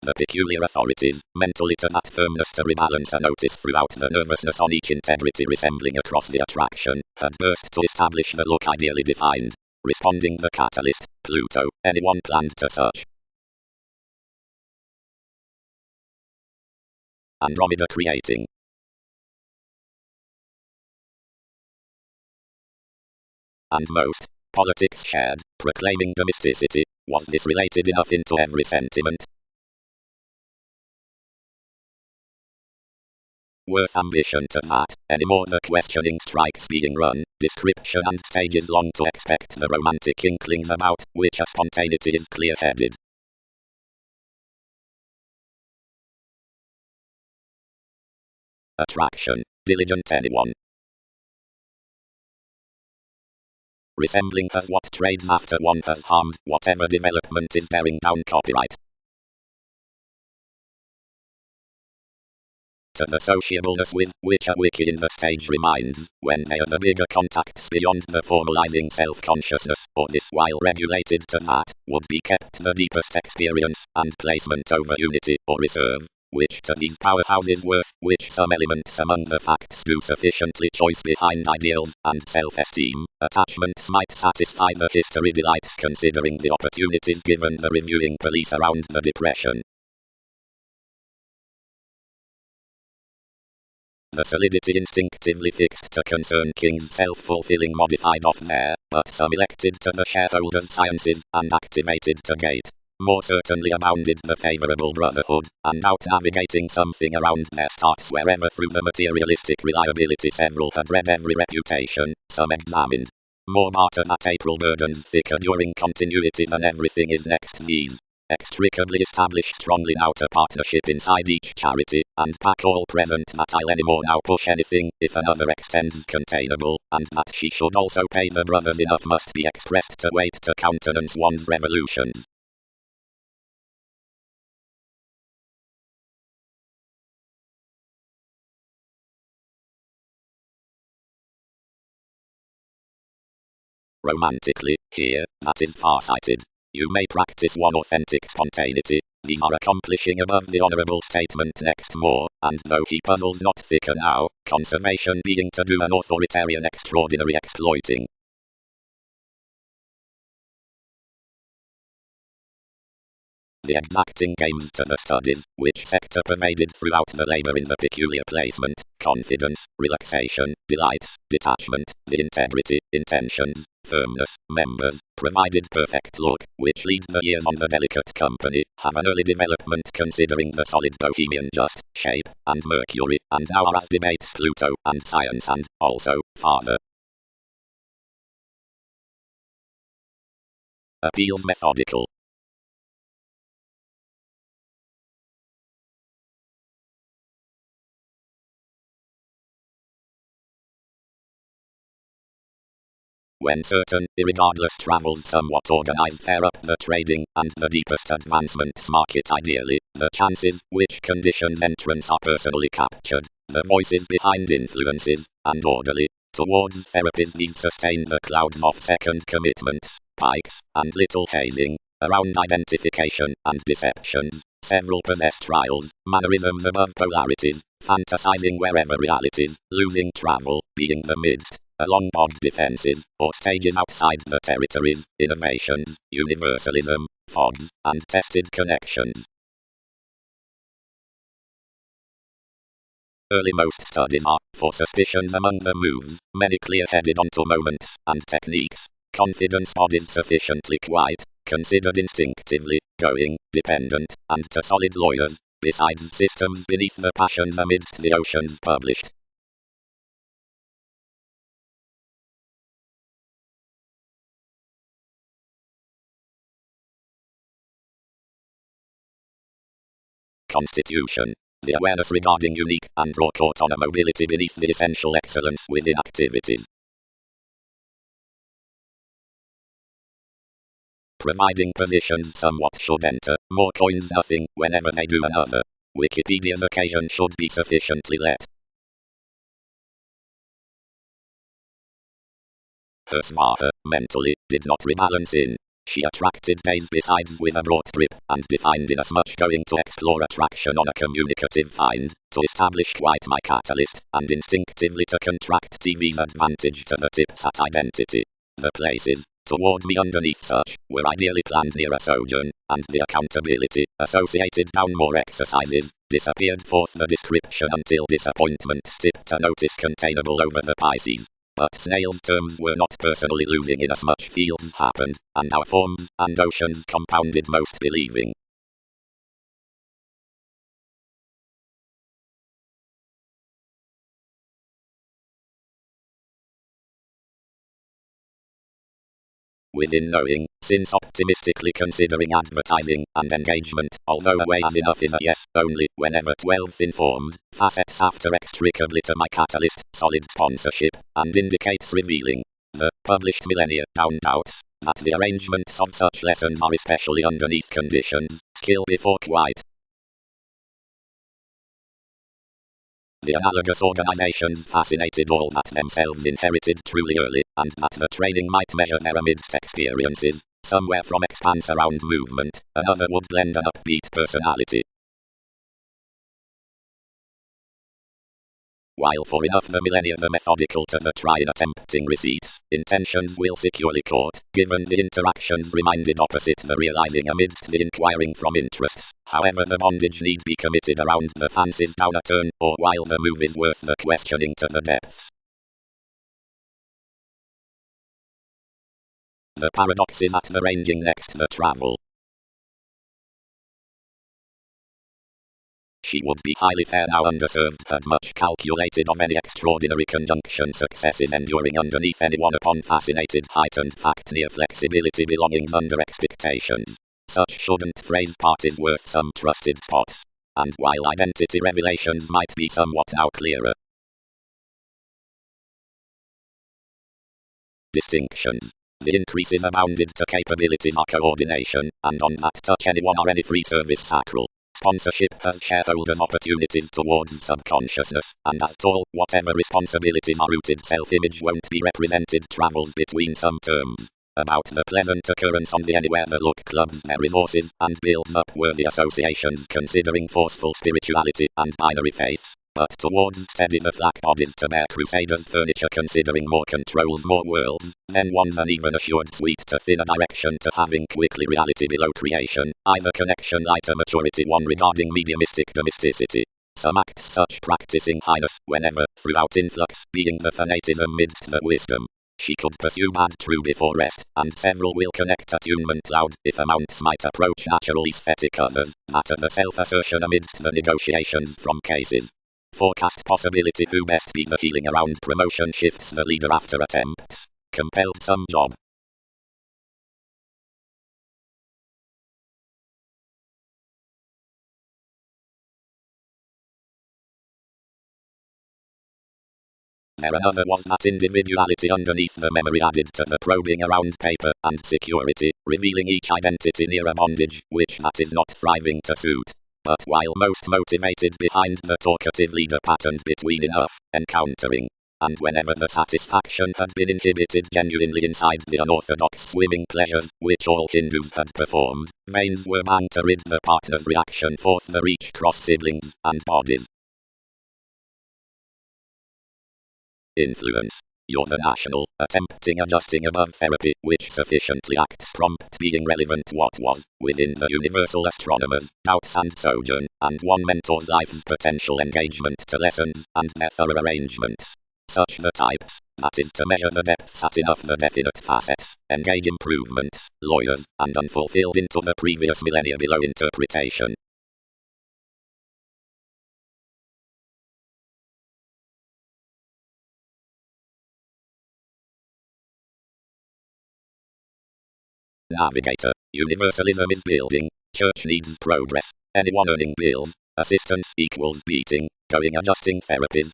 The peculiar authorities, mentally to that firmness to rebalance a notice throughout the nervousness on each integrity resembling across the attraction, had burst to establish the look ideally defined. Responding the catalyst, Pluto, anyone planned to such. Andromeda creating. And most, politics shared, proclaiming domesticity, was this related enough into every sentiment? Worth ambition to that, any more the questioning strikes being run, description and stages long to expect the romantic inklings about, which a spontaneity is clear-headed. Attraction, diligent anyone. Resembling has what trades after one has harmed, whatever development is bearing down copyright. To the sociableness with which a wiki in the stage reminds, when they are the bigger contacts beyond the formalizing self-consciousness, or this while regulated to that, would be kept the deepest experience, and placement over unity, or reserve, which to these powerhouses worth, which some elements among the facts do sufficiently choice behind ideals, and self-esteem, attachments might satisfy the history delights considering the opportunities given the reviewing police around the depression. The solidity instinctively fixed to concern kings self-fulfilling modified off there, but some elected to the shareholders' sciences, and activated to gate. More certainly abounded the favourable brotherhood, and out-navigating something around their starts wherever through the materialistic reliability several had read every reputation, some examined. More barter that April burdens thicker during continuity than everything is next these. Extricably established strongly now to partnership inside each charity, and pack all present that I'll anymore now push anything, if another extends containable, and that she should also pay the brothers enough must be expressed to wait to countenance one's revolutions. Romantically, here, that is far-sighted. You may practice one authentic spontaneity, these are accomplishing above the honourable statement next more, and though he puzzles not thicker now, conservation being to do an authoritarian extraordinary exploiting. The exacting games to the studies, which sector pervaded throughout the labour in the peculiar placement, confidence, relaxation, delights, detachment, the integrity, intentions, firmness, members, provided perfect look, which lead the years on the delicate company, have an early development considering the solid bohemian just, shape, and Mercury, and now are as debates Pluto, and science and, also, father. Appeals methodical. When certain, irregardless travels somewhat organized fare up the trading, and the deepest advancements market ideally, the chances, which conditions entrance are personally captured, the voices behind influences, and orderly, towards therapies these sustain the clouds of second commitments, pikes, and little hazing, around identification, and deceptions, several possess trials, mannerisms above polarities, fantasizing wherever realities, losing travel, being the midst, along odd defenses, or stages outside the territories, innovations, universalism, fogs, and tested connections. Earlymost studies are, for suspicions among the moves, many clear-headed onto moments and techniques. Confidence bodies sufficiently quiet, considered instinctively, going, dependent, and to solid lawyers, besides systems beneath the passions amidst the oceans published. Constitution. The awareness regarding unique and raw autonomobility beneath the essential excellence within activities. Providing positions somewhat should enter, more coins nothing, whenever they do another. Wikipedia's occasion should be sufficiently let. Her swaha, mentally, did not rebalance in. She attracted days besides with a broad grip, and defined inasmuch going to explore attraction on a communicative find, to establish quite my catalyst, and instinctively to contract TV's advantage to the tips at identity. The places, toward me underneath such, were ideally planned near a sojourn, and the accountability, associated down more exercises, disappeared forth the description until disappointment stipped a notice containable over the Pisces. But snail's terms were not personally losing inasmuch fields happened, and our forms and oceans compounded most believing. Within knowing, since optimistically considering advertising and engagement, although a way as enough is a yes, only, whenever 12th informed, facets after extricably to my catalyst, solid sponsorship, and indicates revealing the published millennia down doubts, that the arrangements of such lessons are especially underneath conditions, skill before quiet. The analogous organizations fascinated all that themselves inherited truly early, and that the training might measure their amidst experiences, somewhere from expanse around movement, another would blend an upbeat personality. While for enough the millennia the methodical to the try in attempting receipts, intentions will securely caught, given the interactions reminded opposite the realizing amidst the inquiring from interests, however the bondage need be committed around the fancies down a turn, or while the move is worth the questioning to the depths. The paradox is at the ranging next the travel. She would be highly fair now underserved, had much calculated of any extraordinary conjunction successes enduring underneath anyone upon fascinated heightened fact near flexibility belongings under expectations. Such shouldn't phrase parties worth some trusted spots. And while identity revelations might be somewhat now clearer. Distinctions. The increases abounded to capabilities are coordination, and on that touch anyone or any free service sacral. Sponsorship has shareholders' opportunities towards subconsciousness, and as tall, whatever responsibilities are rooted self-image won't be represented travels between some terms. About the pleasant occurrence on the Anywhere the Look clubs their resources, and builds up worthy associations considering forceful spirituality and binary faiths. But towards steady the flak bodies to bear crusaders furniture considering more controls more worlds, then one's an even assured sweet to thinner direction to having quickly reality below creation, either connection lighter maturity one regarding mediumistic domesticity. Some acts such practicing highness, whenever, throughout influx, being the fanatism midst the wisdom. She could pursue bad true before rest, and several will connect attunement loud, if amounts might approach natural aesthetic others, that of the self-assertion amidst the negotiations from cases. Forecast possibility who best be the healing around promotion shifts the leader after attempts. Compelled some job. There another was that individuality underneath the memory added to the probing around paper and security, revealing each identity near a bondage, which that is not thriving to suit. But while most motivated behind the talkative leader patterned between enough, encountering, and whenever the satisfaction had been inhibited genuinely inside the unorthodox swimming pleasures, which all Hindus had performed, veins were banged to rid the partner's reaction forth the reach cross siblings and bodies. Influence. you're the national, attempting adjusting above therapy, which sufficiently acts prompt being relevant what was, within the universal astronomers, doubts and sojourn, and one mentor's life's potential engagement to lessons, and their thorough arrangements. Such the types, that is to measure the depths at enough the definite facets, engage improvements, lawyers, and unfulfilled into the previous millennia below interpretation. Navigator. Universalism is building. Church needs progress. Anyone earning bills. Assistance equals beating. Going adjusting therapies.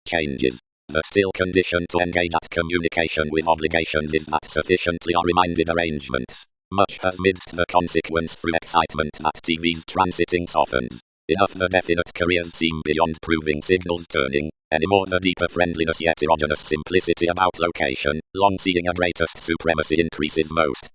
Changes. The still condition to engage at communication with obligations is not sufficiently are reminded arrangements. Much has midst the consequence through excitement that TV's transiting softens. Enough the definite careers seem beyond proving signals turning, anymore the deeper friendliness yet erogenous simplicity about location, long seeing a greatest supremacy increases most.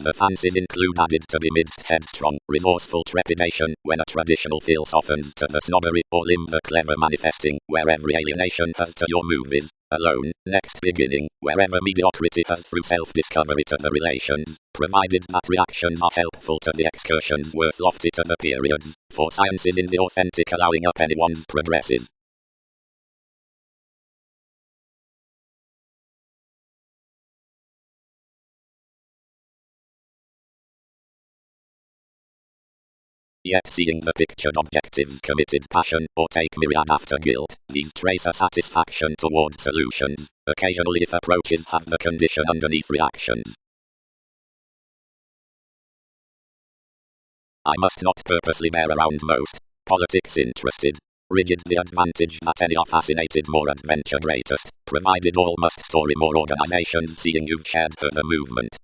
The fancies include added to be midst headstrong, resourceful trepidation, when a traditional feel softens to the snobbery, or limb the clever manifesting, where every alienation has to your movies, alone, next beginning, wherever mediocrity has through self-discovery to the relations, provided that reactions are helpful to the excursions worth lofty to the periods, for science is in the authentic allowing up anyone's progresses. Yet seeing the pictured objectives committed passion, or take myriad after guilt, these trace a satisfaction toward solutions, occasionally if approaches have the condition underneath reactions. I must not purposely bear around most politics interested. Rigid the advantage that any are fascinated more adventure greatest, provided all must story more organizations seeing you've shared her the movement.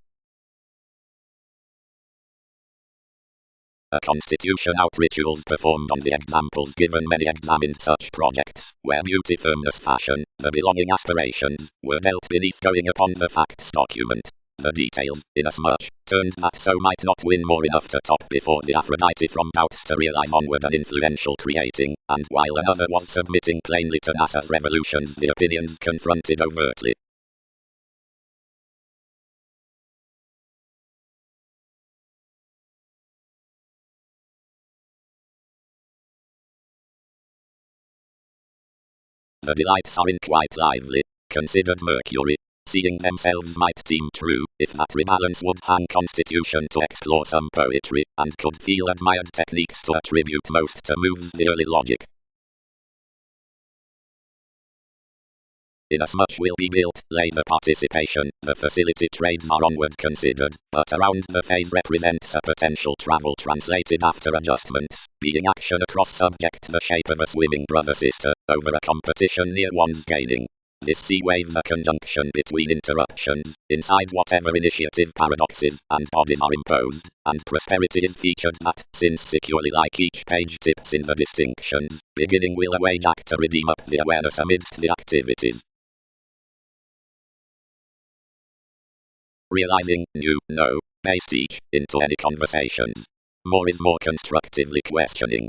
A constitution out rituals performed on the examples given many examined such projects, where beauty firmness fashion, the belonging aspirations, were dealt beneath going upon the facts document. The details, inasmuch, turned that so might not win more enough to top before the Aphrodite from doubts to realize onward an influential creating, and while another was submitting plainly to NASA's revolutions the opinions confronted overtly. The delights are in quite lively, considered Mercury, seeing themselves might seem true, if that rebalance would hang constitution to explore some poetry, and could feel admired techniques to attribute most to moves the early logic. Inasmuch will be built, lay the participation, the facility trades are onward considered, but around the phase represents a potential travel translated after adjustments, being action across subject the shape of a swimming brother-sister, over a competition near one's gaining. This sea waves a conjunction between interruptions, inside whatever initiative paradoxes and bodies are imposed, and prosperity is featured that, since securely like each page tips in the distinctions, beginning will a wage act to redeem up the awareness amidst the activities. Realizing, new, no, based each, into any conversations. More is more constructively questioning.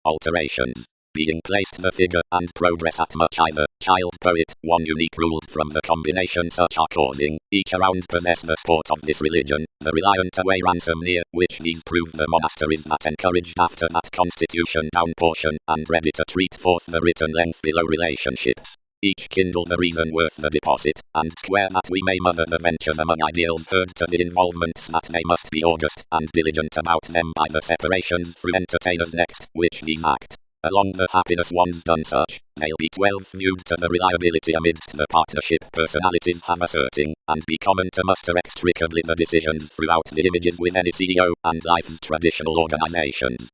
Alterations. Being placed the figure and progress at much either, child poet, one unique ruled from the combination such are causing, each around possess the sport of this religion, the reliant away ransom near, which these prove the monasteries that encouraged after that constitution down portion, and ready to treat forth the written length below relationships. Each kindle the reason worth the deposit, and square that we may mother the ventures among ideals heard to the involvements that they must be august and diligent about them by the separations through entertainers next, which these act. Along the happiness one's done such, they'll be 12 viewed to the reliability amidst the partnership personalities have asserting, and be common to muster extricably the decisions throughout the images with any CEO and life's traditional organizations.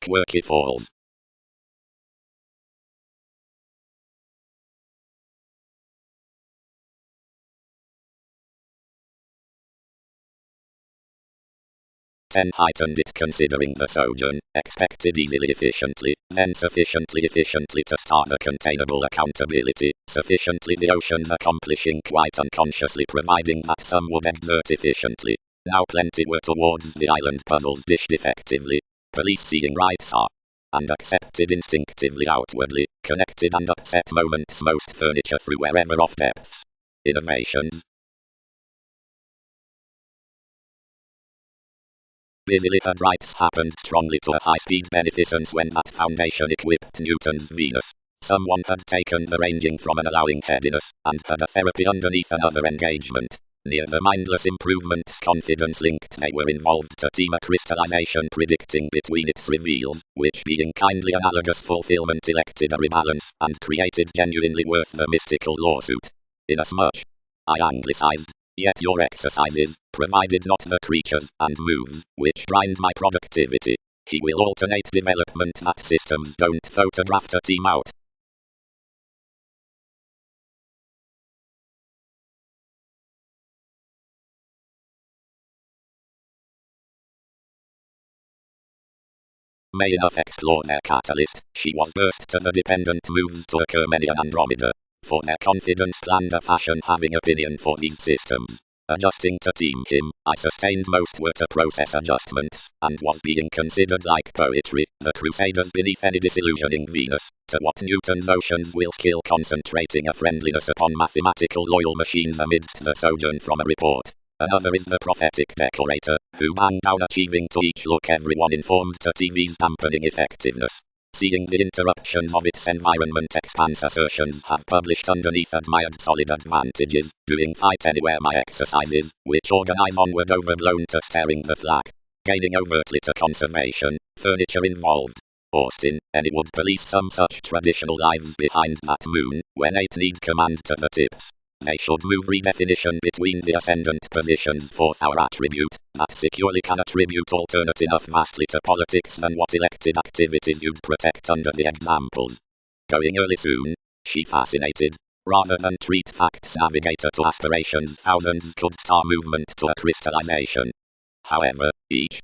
Quirky falls. 10 heightened it considering the sojourn, expected easily efficiently, then sufficiently efficiently to start the containable accountability, sufficiently the oceans accomplishing quite unconsciously providing that some would exert efficiently. Now plenty were towards the island puzzles dished effectively. Police seeing rights are and accepted instinctively outwardly, connected and upset moments most furniture through wherever off depths. Innovations. Busily had rights happened strongly to a high-speed beneficence when that foundation equipped Newton's Venus. Someone had taken the ranging from an allowing headiness, and had a therapy underneath another engagement. Near the mindless improvements confidence linked they were involved to team a crystallization predicting between its reveals, which being kindly analogous fulfillment elected a rebalance, and created genuinely worth the mystical lawsuit. Inasmuch I anglicized, yet your exercises, provided not the creatures and moves, which grind my productivity. He will alternate development that systems don't photograph to team out. May enough explore their catalyst, she was burst to the dependent moves to occur many an Andromeda. For their confidence planned a fashion having opinion for these systems. Adjusting to team him, I sustained most were to process adjustments, and was being considered like poetry, the crusaders beneath any disillusioning Venus, to what Newton's oceans will kill concentrating a friendliness upon mathematical loyal machines amidst the sojourn from a report. Another is the prophetic decorator, who bang down achieving to each look everyone informed to TV's dampening effectiveness. Seeing the interruptions of its environment expanse assertions have published underneath admired solid advantages, doing fight anywhere my exercises, which organize onward overblown to staring the flag. Gaining overtly to conservation, furniture involved. Austin, any would police some such traditional lives behind that moon, when 8 need command to the tips. They should move redefinition between the ascendant positions fourth our attribute, that securely can attribute alternate enough vastly to politics than what elected activities you'd protect under the examples. Going early soon, she fascinated. Rather than treat facts navigator to aspirations thousands could star movement to a crystallization. However, each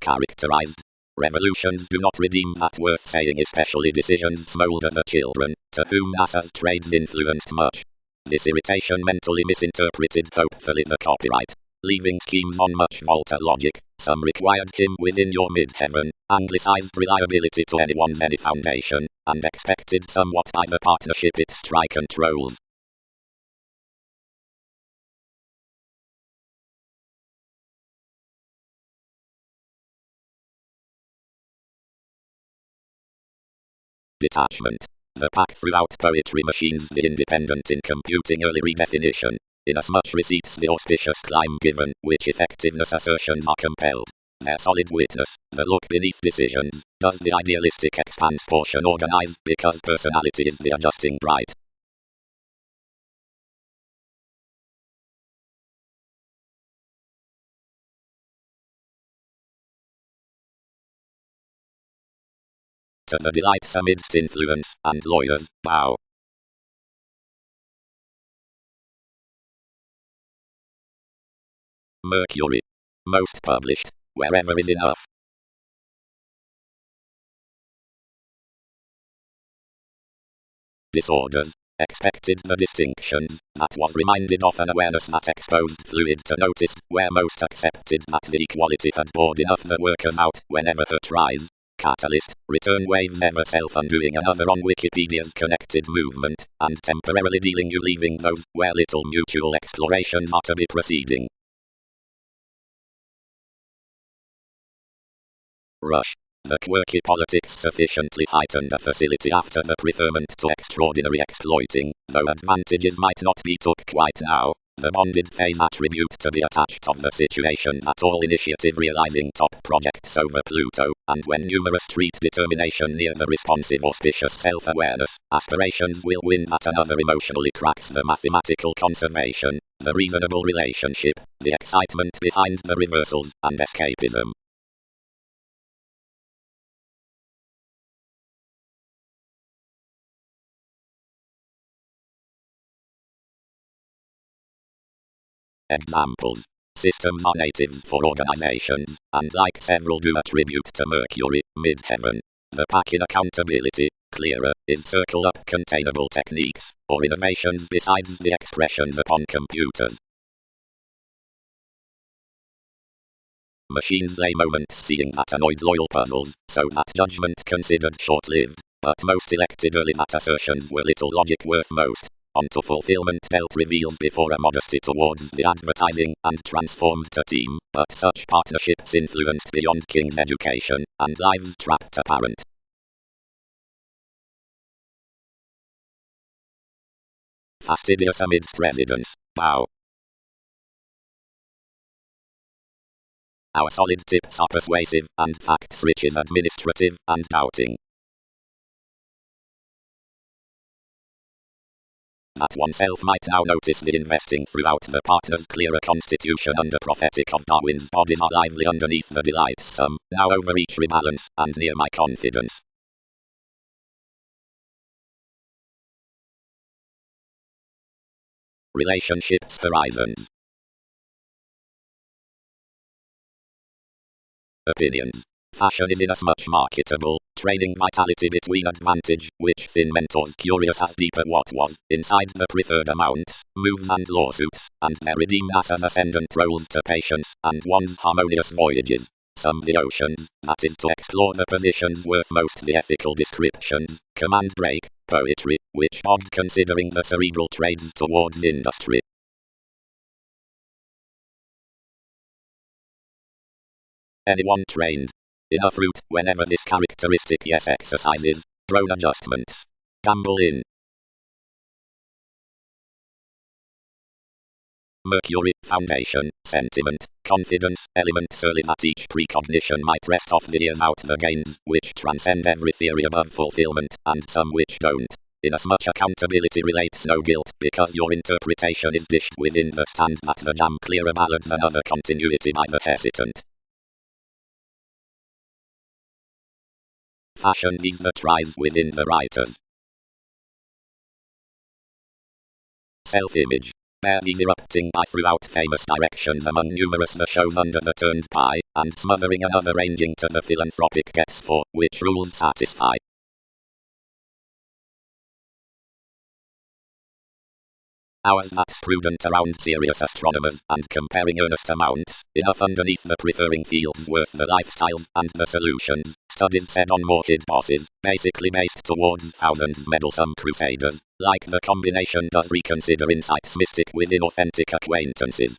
characterized. Revolutions do not redeem that worth saying especially decisions smolder the children, to whom NASA's trades influenced much. This irritation mentally misinterpreted hopefully the copyright, leaving schemes on much Volta logic. Some required him within your mid-heaven, anglicized reliability to anyone's any foundation, and expected somewhat by the partnership it strike controls. Detachment. The pack throughout poetry machines the independent in computing early redefinition. Inasmuch receipts the auspicious climb given, which effectiveness assertions are compelled. Their solid witness, the look beneath decisions, does the idealistic expanse portion organize, because personality is the adjusting bright. To the delights amidst influence, and lawyers, bow. Mercury. Most published, wherever is enough. Disorders. Expected the distinctions, that was reminded of an awareness that exposed fluid to notice, where most accepted that the equality had bored enough the workers out, whenever her tries. Catalyst, return waves ever self-undoing another on Wikipedia's connected movement, and temporarily dealing you leaving those, where little mutual explorations are to be proceeding. Rush. The quirky politics sufficiently heightened a facility after the preferment to extraordinary exploiting, though advantages might not be took quite now. The bonded phase attribute to be attached of the situation that all initiative realizing top projects over Pluto, and when numerous treat determination near the responsive auspicious self-awareness, aspirations will win that another emotionally cracks the mathematical conservation, the reasonable relationship, the excitement behind the reversals, and escapism. Examples. Systems are natives for organizations, and like several do attribute to Mercury, mid-heaven. The pack in accountability, clearer, is circle-up containable techniques, or innovations besides the expressions upon computers. Machines lay moments seeing that annoyed loyal puzzles, so that judgment considered short-lived, but most elected early that assertions were little logic worth most. Onto fulfillment dealt reveals before a modesty towards the advertising, and transformed to team, but such partnerships influenced beyond King's education, and lives trapped apparent. Fastidious amidst residence, bow. Our solid tips are persuasive, and facts rich is administrative, and doubting. That oneself might now notice the investing throughout the partner's clearer constitution under prophetic of Darwin's bodies are lively underneath the delightsome, now over each rebalance, and near my confidence. Relationships horizons. Opinions. Fashion is inasmuch marketable, training vitality between advantage, which thin mentors curious as deep at what was, inside the preferred amounts, moves and lawsuits, and their redeemed as ascendant roles to patience, and one's harmonious voyages. Some the oceans, that is to explore the positions worth most the ethical descriptions, command break, poetry, which bogged considering the cerebral trades towards industry. Anyone trained in a fruit, whenever this characteristic yes exercises, drone adjustments. Gamble in. Mercury, foundation, sentiment, confidence, element solely that each precognition might rest off the ears out the gains, which transcend every theory above fulfillment, and some which don't. Inasmuch accountability relates no guilt, because your interpretation is dished within the stand that the jam clearer ballad than other continuity by the hesitant. Fashion is the tries within the writers. Self-image. Barely erupting by throughout famous directions among numerous the shows under the turned pie, and smothering another ranging to the philanthropic gets for, which rules satisfy. Ours that's prudent around serious astronomers, and comparing earnest amounts, enough underneath the preferring fields worth the lifestyles, and the solutions, studies said on more hid bosses, basically based towards thousands meddlesome crusaders, like the combination does reconsider insights mystic within authentic acquaintances.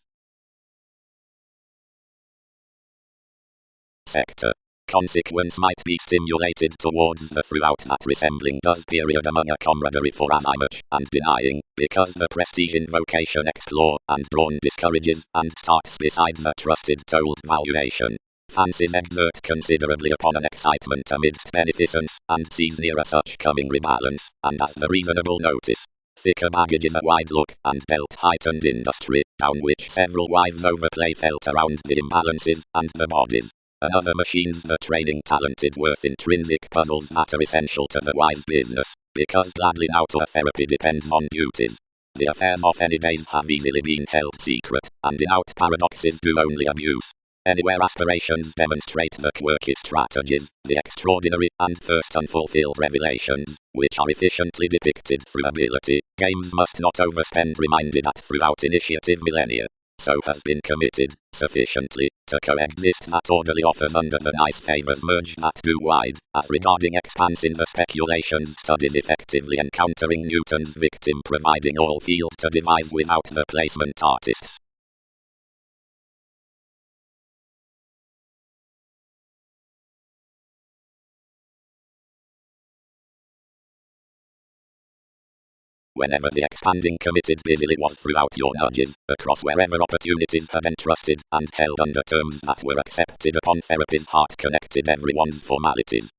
Sector. Consequence might be stimulated towards the throughout that resembling does period among a camaraderie for as I much, and denying, because the prestige in vocation explore, and drawn discourages, and starts beside the trusted told valuation. Fancies exert considerably upon an excitement amidst beneficence, and sees nearer such coming rebalance, and as the reasonable notice. Thicker baggage is a wide look, and belt heightened industry, down which several wives overplay felt around the imbalances, and the bodies. Another machines the training talented worth intrinsic puzzles that are essential to the wise business, because gladly now to a therapy depends on duties. The affairs of any days have easily been held secret, and in out paradoxes do only abuse. Anywhere aspirations demonstrate the quirky strategies, the extraordinary and first unfulfilled revelations, which are efficiently depicted through ability, games must not overspend reminded that throughout initiative millennia. So has been committed, sufficiently, to coexist that orderly offers under the nice favors merge that do wide, as regarding expanse in the speculations studies effectively encountering Newton's victim providing all field to devise without the placement artists. Whenever the expanding committed busily was throughout your nudges, across wherever opportunities had entrusted, and held under terms that were accepted upon therapy's heart connected everyone's formalities.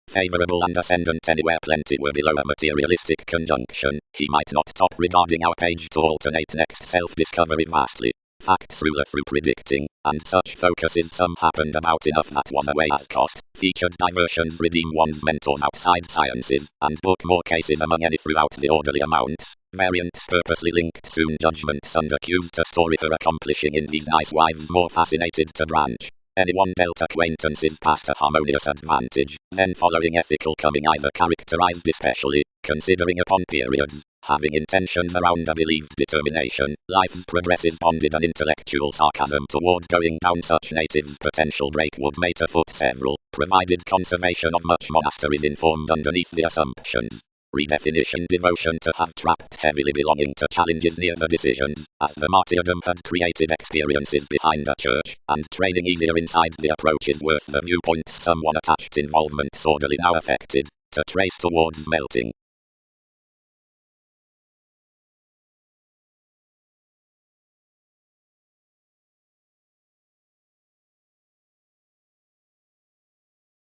Favorable and ascendant anywhere plenty were below a materialistic conjunction, he might not top regarding our page to alternate next self-discovery vastly. facts ruler through predicting, and such focuses some happened about enough that was away as cost, featured diversions redeem one's mentors outside sciences, and book more cases among any throughout the orderly amounts. Variants purposely linked soon judgments and accused a story for accomplishing in these nice wives more fascinated to branch. Anyone dealt acquaintances past a harmonious advantage, then following ethical coming either characterized especially, considering upon periods, having intentions around a believed determination, life's progresses bonded an intellectual sarcasm toward going down such natives potential break would mate afoot several, provided conservation of much monasteries informed underneath the assumptions. Redefinition devotion to have trapped heavily belonging to challenges near the decisions, as the martyrdom had created experiences behind a church, and training easier inside the approach is worth the viewpoints someone attached involvement sorely now affected, to trace towards melting.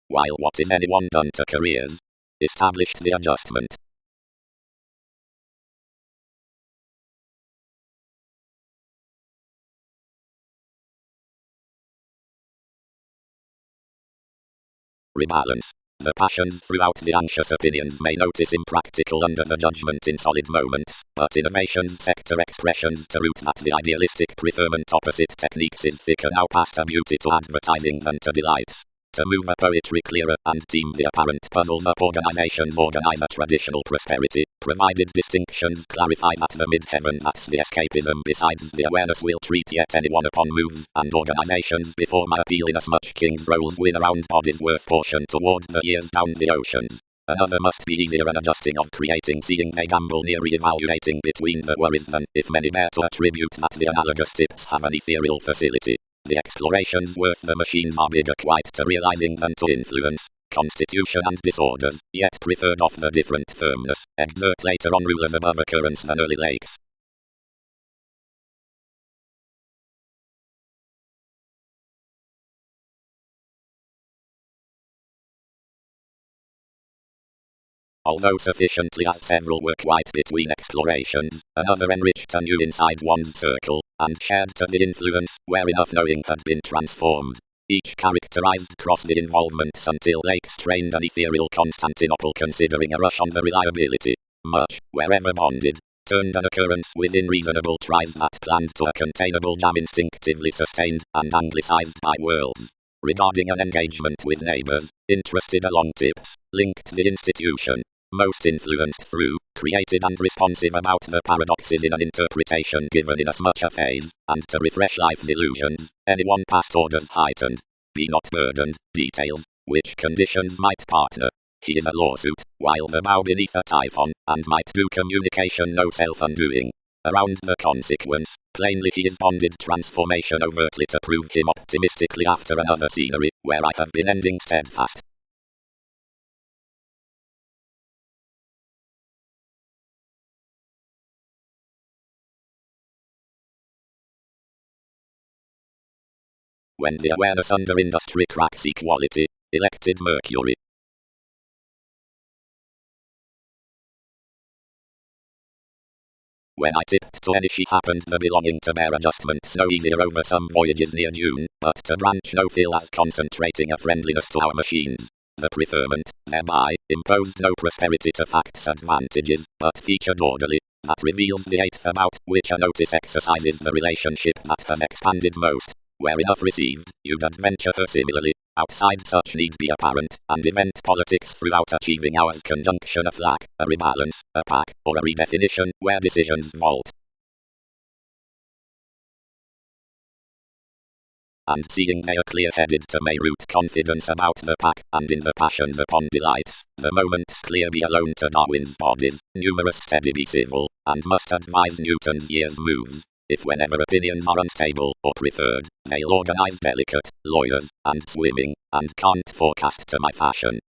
While what is anyone done to careers? Established the adjustment. Rebalance. The passions throughout the anxious opinions may notice impractical under the judgment in solid moments, but innovations sector expressions to root that the idealistic preferment opposite techniques is thicker now past a beauty to advertising than to delights. To move a poetry clearer and team the apparent puzzles up organizations organize a traditional prosperity, provided distinctions clarify that the mid-heaven that's the escapism besides the awareness will treat yet anyone upon moves and organizations before my appeal inasmuch king's roles win around bodies worth portion toward the years down the oceans. Another must be easier an adjusting of creating seeing they gamble near re-evaluating between the worries than if many bear to attribute that the analogous tips have an ethereal facility. The explorations worth the machines are bigger quite to realizing than to influence, constitution and disorders, yet preferred off the different firmness, exert later on rulers above occurrence than early lakes. Although sufficiently as several were quite between explorations, another enriched anew inside one's circle, and shared to the influence where enough knowing had been transformed. Each characterized cross the involvements until Lake strained an ethereal Constantinople considering a rush on the reliability. Much, wherever bonded, turned an occurrence within reasonable tries that planned to a containable jam instinctively sustained and anglicized by worlds. Regarding an engagement with neighbors, interested along tips, linked the institution. Most influenced through, created and responsive about the paradoxes in an interpretation given in as much a phase, and to refresh life's illusions, anyone past orders heightened. Be not burdened, details, which conditions might partner. He is a lawsuit, while the bow beneath a typhon, and might do communication no self-undoing. Around the consequence, plainly he is bonded transformation overtly to prove him optimistically after another scenery, where I have been ending steadfast. When the awareness under industry cracks equality, elected Mercury. When I tipped to any she happened the belonging to bear adjustments no easier over some voyages near June, but to branch no feel as concentrating a friendliness to our machines. The preferment, thereby, imposed no prosperity to facts advantages, but featured orderly, that reveals the eighth about which a notice exercises the relationship that has expanded most. Where enough received, you'd adventure her similarly, outside such need be apparent, and event politics throughout achieving ours conjunction a flack, a rebalance, a pack, or a redefinition, where decisions vault. And seeing they are clear-headed to may root confidence about the pack, and in the passions upon delights, the moment's clear be alone to Darwin's bodies, numerous steady be civil, and must advise Newton's year's moves. If whenever opinions are unstable or preferred, they'll organize delicate, lawyers, and swimming, and can't forecast to my fashion.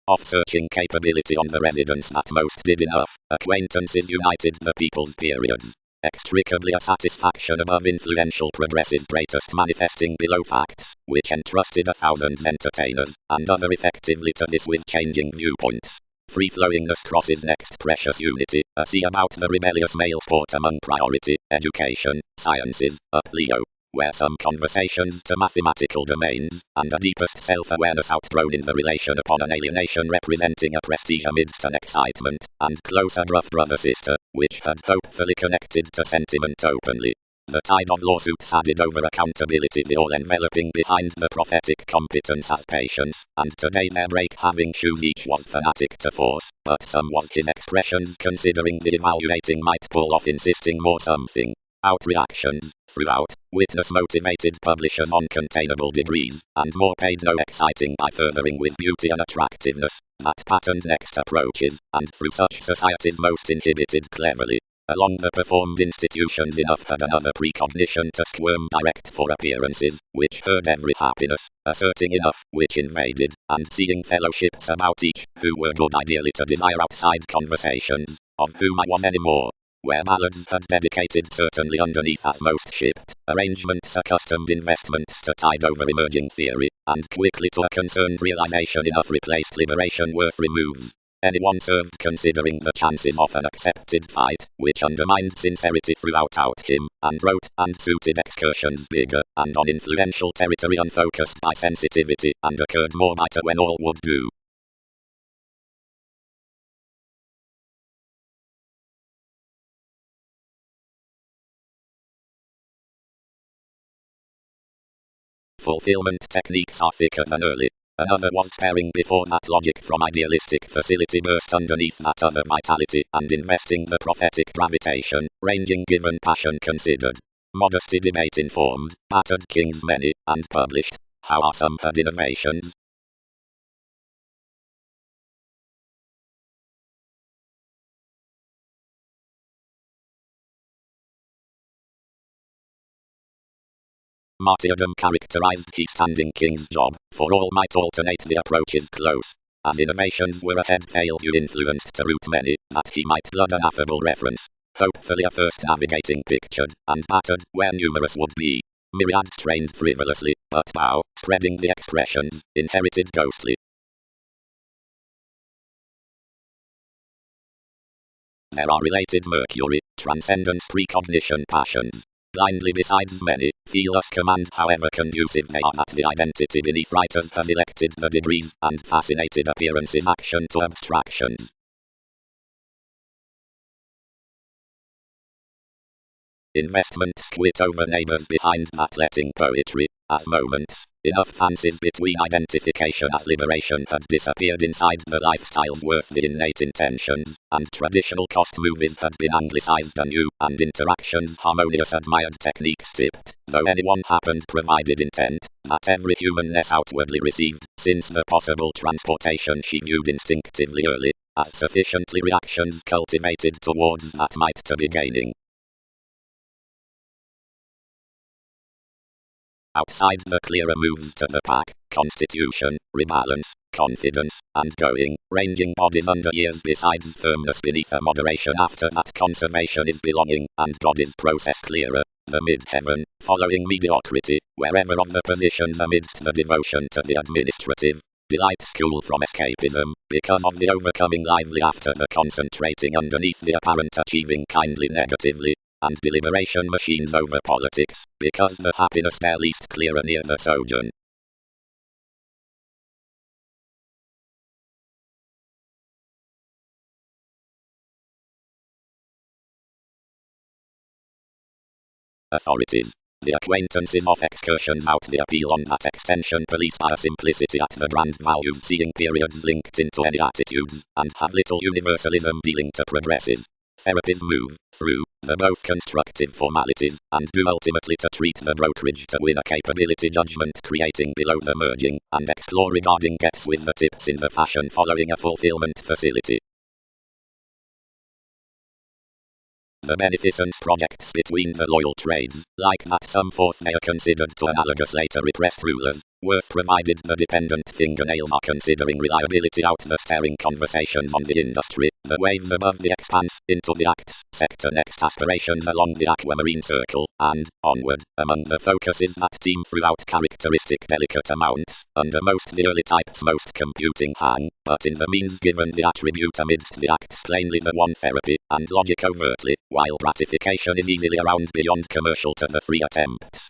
Off-searching capability on the residents that most did enough, acquaintances united the people's periods. Extricably a satisfaction above influential progressive greatest manifesting below facts, which entrusted 1,000 entertainers, and other effectively to this with changing viewpoints. Free-flowingness crosses next precious unity, a see about the rebellious male sport among priority, education, sciences, up Leo, where some conversations to mathematical domains, and a deepest self-awareness outgrown in the relation upon an alienation representing a prestige amidst an excitement, and closer rough brother-sister, which had hopefully connected to sentiment openly. The tide of lawsuits added over accountability, the all-enveloping behind the prophetic competence as patience, and today their break having shoes each was fanatic to force, but some was his expressions considering the evaluating might pull off insisting more something. Out reactions, throughout, witness motivated publishers on containable degrees, and more paid no exciting by furthering with beauty and attractiveness, that patterned next approaches, and through such societies most inhibited cleverly. Along the performed institutions enough had another precognition to squirm direct for appearances, which heard every happiness, asserting enough, which invaded, and seeing fellowships about each, who were good ideally to desire outside conversations, of whom I was any more. Where ballads had dedicated certainly underneath as most shipped, arrangements accustomed investments to tide over emerging theory, and quickly to a concerned realization enough replaced liberation worth removes. Anyone served considering the chances of an accepted fight, which undermined sincerity throughout out him, and wrote and suited excursions bigger, and on influential territory unfocused by sensitivity, and occurred more bitter when all would do. Fulfillment techniques are thicker than early. Another was sparing before that logic from idealistic facility burst underneath that other vitality, and investing the prophetic gravitation, ranging given passion considered. Modesty debate informed, battered kings many, and published. How are some had innovations? Martyrdom characterized he standing king's job, for all might alternate the approaches close. As innovations were ahead failed you influenced to root many, that he might blood an affable reference. Hopefully a first navigating pictured, and battered, where numerous would be. Myriads trained frivolously, but bow, spreading the expressions, inherited ghostly. There are related Mercury, transcendence precognition passions. Blindly besides many, feel us command however conducive they are that the identity beneath writers has elected the degrees, and fascinated appearances action to abstractions. Investment squit over neighbors behind that letting poetry, as moments, enough fancies between identification as liberation had disappeared inside the lifestyles worth the innate intentions, and traditional cost movies had been anglicized anew, and interactions harmonious admired techniques tipped, though anyone happened provided intent, that every humanness outwardly received, since the possible transportation she viewed instinctively early, as sufficiently reactions cultivated towards that might to be gaining. Outside the clearer moves to the pack, constitution, rebalance, confidence, and going, ranging bodies under years besides firmness beneath a moderation after that conservation is belonging, and God is process clearer, the mid-heaven, following mediocrity, wherever of the positions amidst the devotion to the administrative, delight school from escapism, because of the overcoming lively after the concentrating underneath the apparent achieving kindly negatively, and deliberation machines over politics, because the happiness there least clearer near the sojourn. Authorities. The acquaintances of excursions out the appeal on that extension police by a simplicity at the grand values seeing periods linked into any attitudes, and have little universalism dealing to progresses. Therapies move through the both constructive formalities, and do ultimately to treat the brokerage to win a capability judgment creating below the merging, and explore regarding gets with the tips in the fashion following a fulfillment facility. the beneficence projects between the loyal trades, like that some forth they are considered to analogous later repressed rulers, worth provided the dependent fingernails are considering reliability out the staring conversations on the industry, the waves above the expanse, into the acts, sector next aspirations along the aquamarine circle, and, onward, among the focuses that team throughout characteristic delicate amounts, under most the early types most computing hang, but in the means given the attribute amidst the acts plainly the one therapy, and logic overtly, while gratification is easily around beyond commercial to the three attempts.